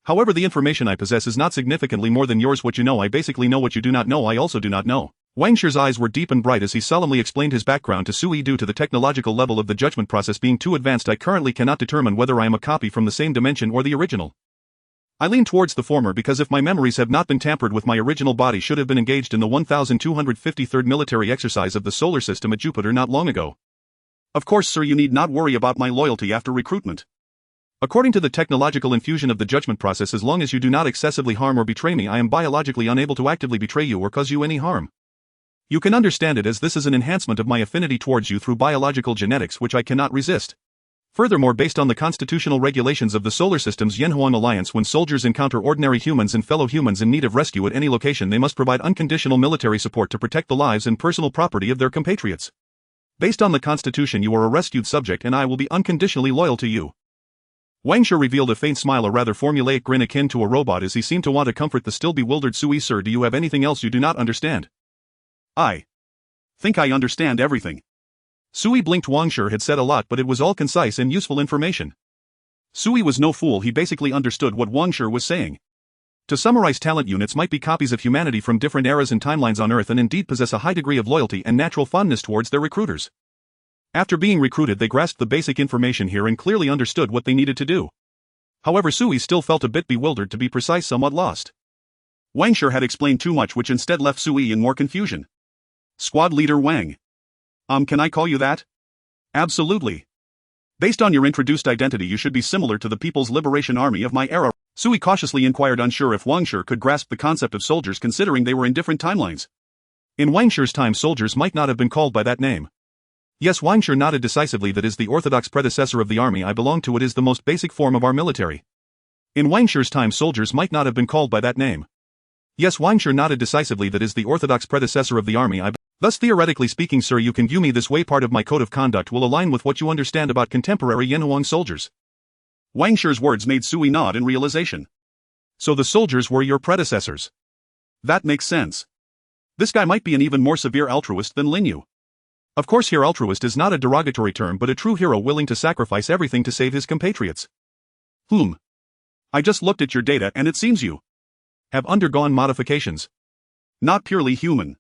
However, the information I possess is not significantly more than yours. What you know, I basically know. What you do not know, I also do not know. Wang Shi's eyes were deep and bright as he solemnly explained his background to Sui. Due to the technological level of the judgment process being too advanced, I currently cannot determine whether I am a copy from the same dimension or the original. I lean towards the former because if my memories have not been tampered with, my original body should have been engaged in the 1253rd military exercise of the solar system at Jupiter not long ago. Of course, sir, you need not worry about my loyalty after recruitment. According to the technological infusion of the judgment process, as long as you do not excessively harm or betray me, I am biologically unable to actively betray you or cause you any harm. You can understand it as this is an enhancement of my affinity towards you through biological genetics, which I cannot resist. Furthermore, based on the constitutional regulations of the solar system's Yanhuang Alliance, when soldiers encounter ordinary humans and fellow humans in need of rescue at any location, they must provide unconditional military support to protect the lives and personal property of their compatriots. Based on the Constitution, you are a rescued subject and I will be unconditionally loyal to you. Wang Shi revealed a faint smile, a rather formulaic grin akin to a robot, as he seemed to want to comfort the still bewildered Sui. Sir, do you have anything else you do not understand? I think I understand everything. Sui blinked. Wang Shi had said a lot, but it was all concise and useful information. Sui was no fool, he basically understood what Wang Shi was saying. To summarize, talent units might be copies of humanity from different eras and timelines on Earth and indeed possess a high degree of loyalty and natural fondness towards their recruiters. After being recruited, they grasped the basic information here and clearly understood what they needed to do. However, Sui still felt a bit bewildered, to be precise, somewhat lost. Wang Shi had explained too much, which instead left Sui in more confusion. Squad leader Wang. Can I call you that? Absolutely. Based on your introduced identity, you should be similar to the People's Liberation Army of my era. Sui cautiously inquired, unsure if Wang Shi could grasp the concept of soldiers considering they were in different timelines. In Wang Shi's time, soldiers might not have been called by that name. Yes, Wang Shi nodded decisively. That is the orthodox predecessor of the army I belong to. It is the most basic form of our military. In Wang Shi's time, soldiers might not have been called by that name. Yes, Wang Shi nodded decisively. That is the orthodox predecessor of the army I Thus, theoretically speaking, sir, you can view me this way. Part of my code of conduct will align with what you understand about contemporary Yanhuang soldiers. Wang Shi's words made Sui nod in realization. So the soldiers were your predecessors. That makes sense. This guy might be an even more severe altruist than Lin Yu. Of course, here altruist is not a derogatory term, but a true hero willing to sacrifice everything to save his compatriots. I just looked at your data and it seems you have undergone modifications. Not purely human.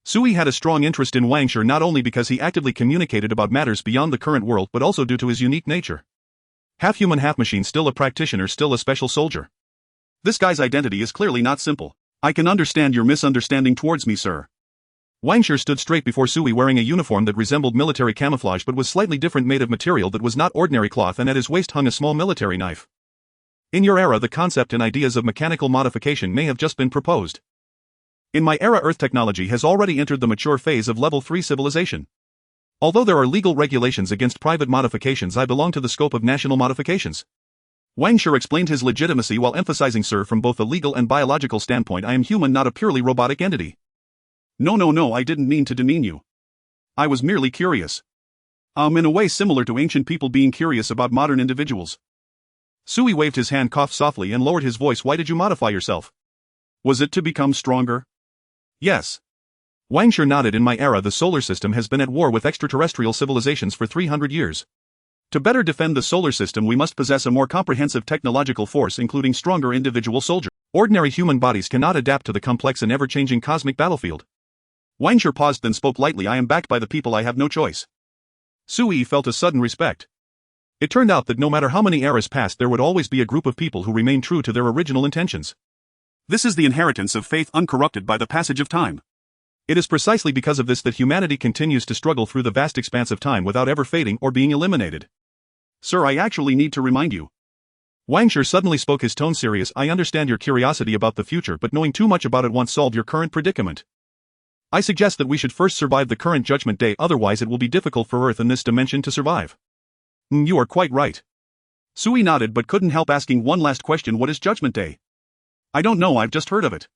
Sui had a strong interest in Wang Shi not only because he actively communicated about matters beyond the current world, but also due to his unique nature. Half human, half machine, still a practitioner, still a special soldier. This guy's identity is clearly not simple. I can understand your misunderstanding towards me, sir. Wang Shi stood straight before Sui, wearing a uniform that resembled military camouflage but was slightly different, made of material that was not ordinary cloth, and at his waist hung a small military knife. In your era, the concept and ideas of mechanical modification may have just been proposed. In my era, Earth technology has already entered the mature phase of level 3 civilization. Although there are legal regulations against private modifications, I belong to the scope of national modifications. Wang Shi explained his legitimacy while emphasizing, sir, from both a legal and biological standpoint, I am human, not a purely robotic entity. No, I didn't mean to demean you. I was merely curious. In a way similar to ancient people being curious about modern individuals. Sui waved his hand, coughed softly, and lowered his voice. Why did you modify yourself? Was it to become stronger? Yes. Wang Shi nodded. In my era, the solar system has been at war with extraterrestrial civilizations for 300 years. To better defend the solar system, we must possess a more comprehensive technological force, including stronger individual soldiers. Ordinary human bodies cannot adapt to the complex and ever-changing cosmic battlefield. Wang Shi paused, then spoke lightly. I am backed by the people, I have no choice. Sui felt a sudden respect. It turned out that no matter how many eras passed, there would always be a group of people who remained true to their original intentions. This is the inheritance of faith uncorrupted by the passage of time. It is precisely because of this that humanity continues to struggle through the vast expanse of time without ever fading or being eliminated. Sir, I actually need to remind you. Wang Shi suddenly spoke, his tone serious. I understand your curiosity about the future, but knowing too much about it won't solve your current predicament. I suggest that we should first survive the current Judgment Day, otherwise it will be difficult for Earth in this dimension to survive. You are quite right. Sui nodded but couldn't help asking one last question. What is Judgment Day? I don't know, I've just heard of it.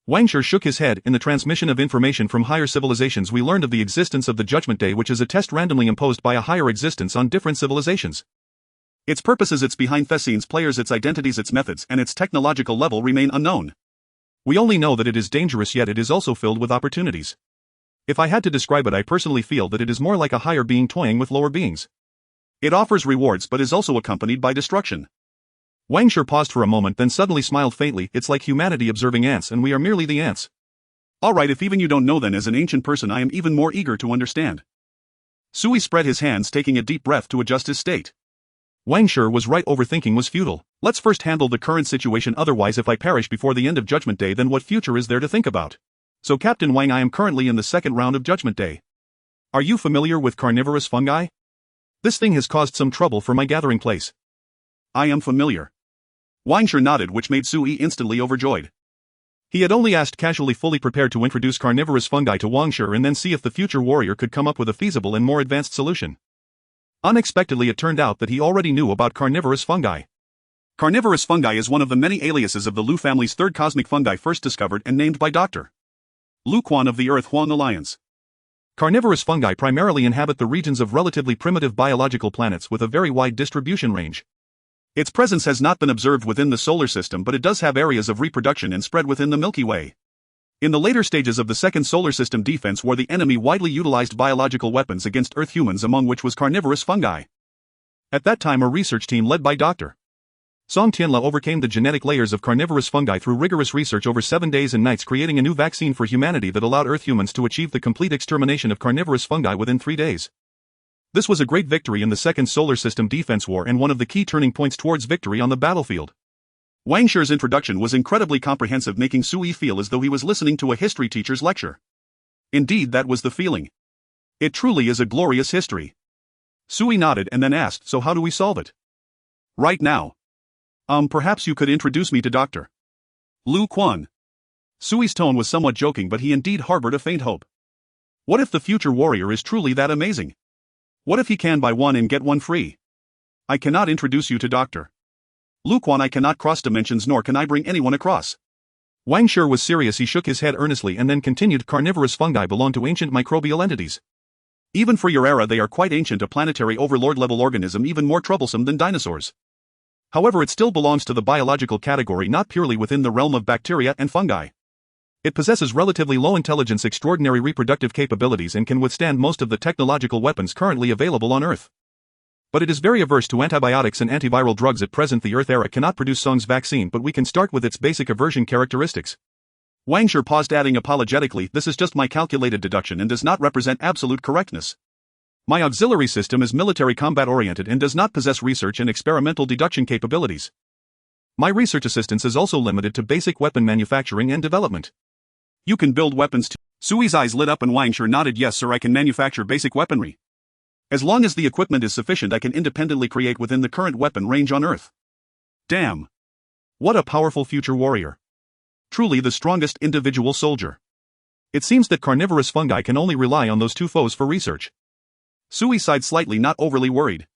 Wang Shi shook his head. In the transmission of information from higher civilizations, we learned of the existence of the Judgment Day, which is a test randomly imposed by a higher existence on different civilizations. Its purposes, its behind-the-scenes players, its identities, its methods, and its technological level remain unknown. We only know that it is dangerous, yet it is also filled with opportunities. If I had to describe it, I personally feel that it is more like a higher being toying with lower beings. It offers rewards but is also accompanied by destruction. Wang Shi paused for a moment, then suddenly smiled faintly. It's like humanity observing ants, and we are merely the ants. Alright, if even you don't know, then as an ancient person I am even more eager to understand. Sui spread his hands, taking a deep breath to adjust his state. Wang Shi was right, overthinking was futile. Let's first handle the current situation, otherwise if I perish before the end of Judgment Day, then what future is there to think about? So Captain Wang, I am currently in the second round of Judgment Day. Are you familiar with carnivorous fungi? This thing has caused some trouble for my gathering place. I am familiar. Wang Shi nodded, which made Sui instantly overjoyed. He had only asked casually, fully prepared to introduce carnivorous fungi to Wang Shi and then see if the future warrior could come up with a feasible and more advanced solution. Unexpectedly, it turned out that he already knew about carnivorous fungi. Carnivorous fungi is one of the many aliases of the Lu family's third cosmic fungi, first discovered and named by Dr. Lu Quan of the Earth-Huang Alliance. Carnivorous fungi primarily inhabit the regions of relatively primitive biological planets with a very wide distribution range. Its presence has not been observed within the solar system, but it does have areas of reproduction and spread within the Milky Way. In the later stages of the second solar system, defense war, the enemy widely utilized biological weapons against Earth humans, among which was carnivorous fungi. At that time, a research team led by Dr. Song Tianla overcame the genetic layers of carnivorous fungi through rigorous research over 7 days and nights, creating a new vaccine for humanity that allowed Earth humans to achieve the complete extermination of carnivorous fungi within 3 days. This was a great victory in the Second Solar System Defense War and one of the key turning points towards victory on the battlefield. Wang Shi's introduction was incredibly comprehensive, making Sui feel as though he was listening to a history teacher's lecture. Indeed, that was the feeling. It truly is a glorious history. Sui nodded and then asked, so how do we solve it? Right now. Perhaps you could introduce me to Dr. Lu Quan. Sui's tone was somewhat joking, but he indeed harbored a faint hope. What if the future warrior is truly that amazing? What if he can buy one and get one free? I cannot introduce you to Dr. Lu Quan. I cannot cross dimensions, nor can I bring anyone across. Wang Shi was serious. He shook his head earnestly and then continued, carnivorous fungi belong to ancient microbial entities. Even for your era they are quite ancient, a planetary overlord-level organism, even more troublesome than dinosaurs. However, it still belongs to the biological category, not purely within the realm of bacteria and fungi. It possesses relatively low intelligence, extraordinary reproductive capabilities, and can withstand most of the technological weapons currently available on Earth. But it is very averse to antibiotics and antiviral drugs. At present, the Earth era cannot produce Song's vaccine, but we can start with its basic aversion characteristics. Wang Shi paused, adding apologetically, this is just my calculated deduction and does not represent absolute correctness. My auxiliary system is military combat oriented and does not possess research and experimental deduction capabilities. My research assistance is also limited to basic weapon manufacturing and development. You can build weapons too. Sui's eyes lit up and Wang Shi nodded. Yes sir, I can manufacture basic weaponry. As long as the equipment is sufficient, I can independently create within the current weapon range on Earth. Damn. What a powerful future warrior. Truly the strongest individual soldier. It seems that carnivorous fungi can only rely on those two foes for research. Sui sighed slightly, not overly worried.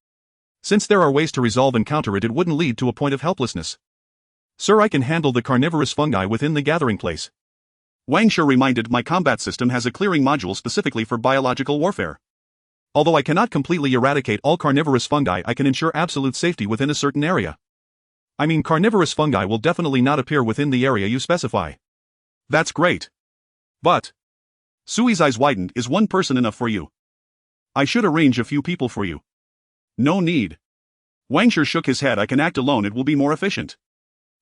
Since there are ways to resolve and counter it, it wouldn't lead to a point of helplessness. Sir, I can handle the carnivorous fungi within the gathering place. Wang Shi reminded, my combat system has a clearing module specifically for biological warfare. Although I cannot completely eradicate all carnivorous fungi, I can ensure absolute safety within a certain area. I mean, carnivorous fungi will definitely not appear within the area you specify. That's great. But Sui's eyes widened, is one person enough for you? I should arrange a few people for you. No need. Wang Shi shook his head, I can act alone, it will be more efficient.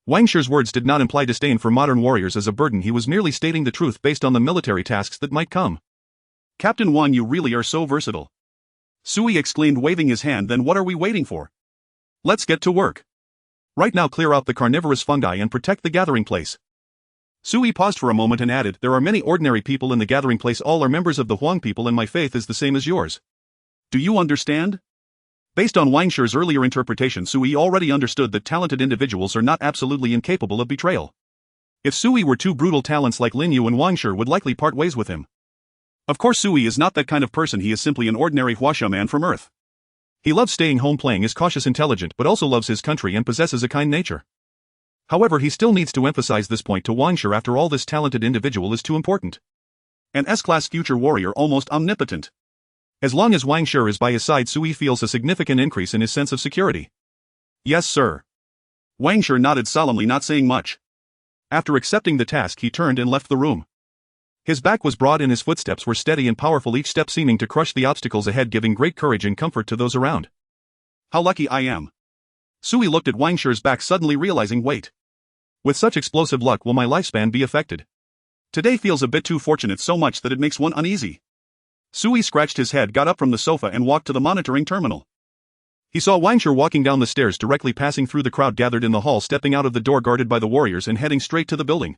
Wang Shi's words did not imply disdain for modern warriors as a burden. He was merely stating the truth based on the military tasks that might come. Captain Wang, you really are so versatile. Sui exclaimed, waving his hand. Then what are we waiting for? Let's get to work. Right now clear out the carnivorous fungi and protect the gathering place. Sui paused for a moment and added, there are many ordinary people in the gathering place, all are members of the Huang people and my faith is the same as yours. Do you understand? Based on Wang Shi's earlier interpretation, Sui already understood that talented individuals are not absolutely incapable of betrayal. If Sui were two brutal talents like Lin Yu and Wang Shi would likely part ways with him. Of course Sui is not that kind of person, he is simply an ordinary Huaxia man from Earth. He loves staying home playing, is cautious intelligent but also loves his country and possesses a kind nature. However, he still needs to emphasize this point to Wang Shi, after all this talented individual is too important. An S-class future warrior, almost omnipotent. As long as Wang Shi is by his side, Sui feels a significant increase in his sense of security. Yes sir. Wang Shi nodded solemnly, not saying much. After accepting the task he turned and left the room. His back was broad and his footsteps were steady and powerful, each step seeming to crush the obstacles ahead, giving great courage and comfort to those around. How lucky I am. Sui looked at Wang Shi's back, suddenly realizing, wait. With such explosive luck will my lifespan be affected? Today feels a bit too fortunate, so much that it makes one uneasy. Sui scratched his head, got up from the sofa and walked to the monitoring terminal. He saw Wang Shi walking down the stairs, directly passing through the crowd gathered in the hall, stepping out of the door guarded by the warriors and heading straight to the building.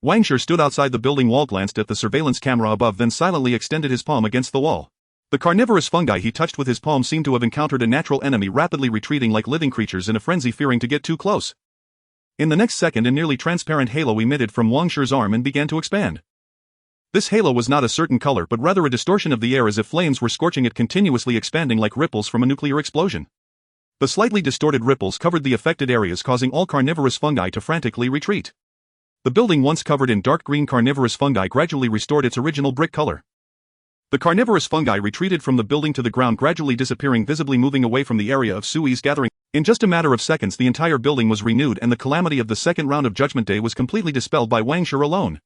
Wang Shi stood outside the building wall, glanced at the surveillance camera above, then silently extended his palm against the wall. The carnivorous fungi he touched with his palm seemed to have encountered a natural enemy, rapidly retreating like living creatures in a frenzy, fearing to get too close. In the next second, a nearly transparent halo emitted from Wang Shi's arm and began to expand. This halo was not a certain color but rather a distortion of the air, as if flames were scorching it, continuously expanding like ripples from a nuclear explosion. The slightly distorted ripples covered the affected areas, causing all carnivorous fungi to frantically retreat. The building, once covered in dark green carnivorous fungi, gradually restored its original brick color. The carnivorous fungi retreated from the building to the ground, gradually disappearing, visibly moving away from the area of Sui's gathering. In just a matter of seconds the entire building was renewed and the calamity of the second round of Judgment Day was completely dispelled by Wang Shi alone.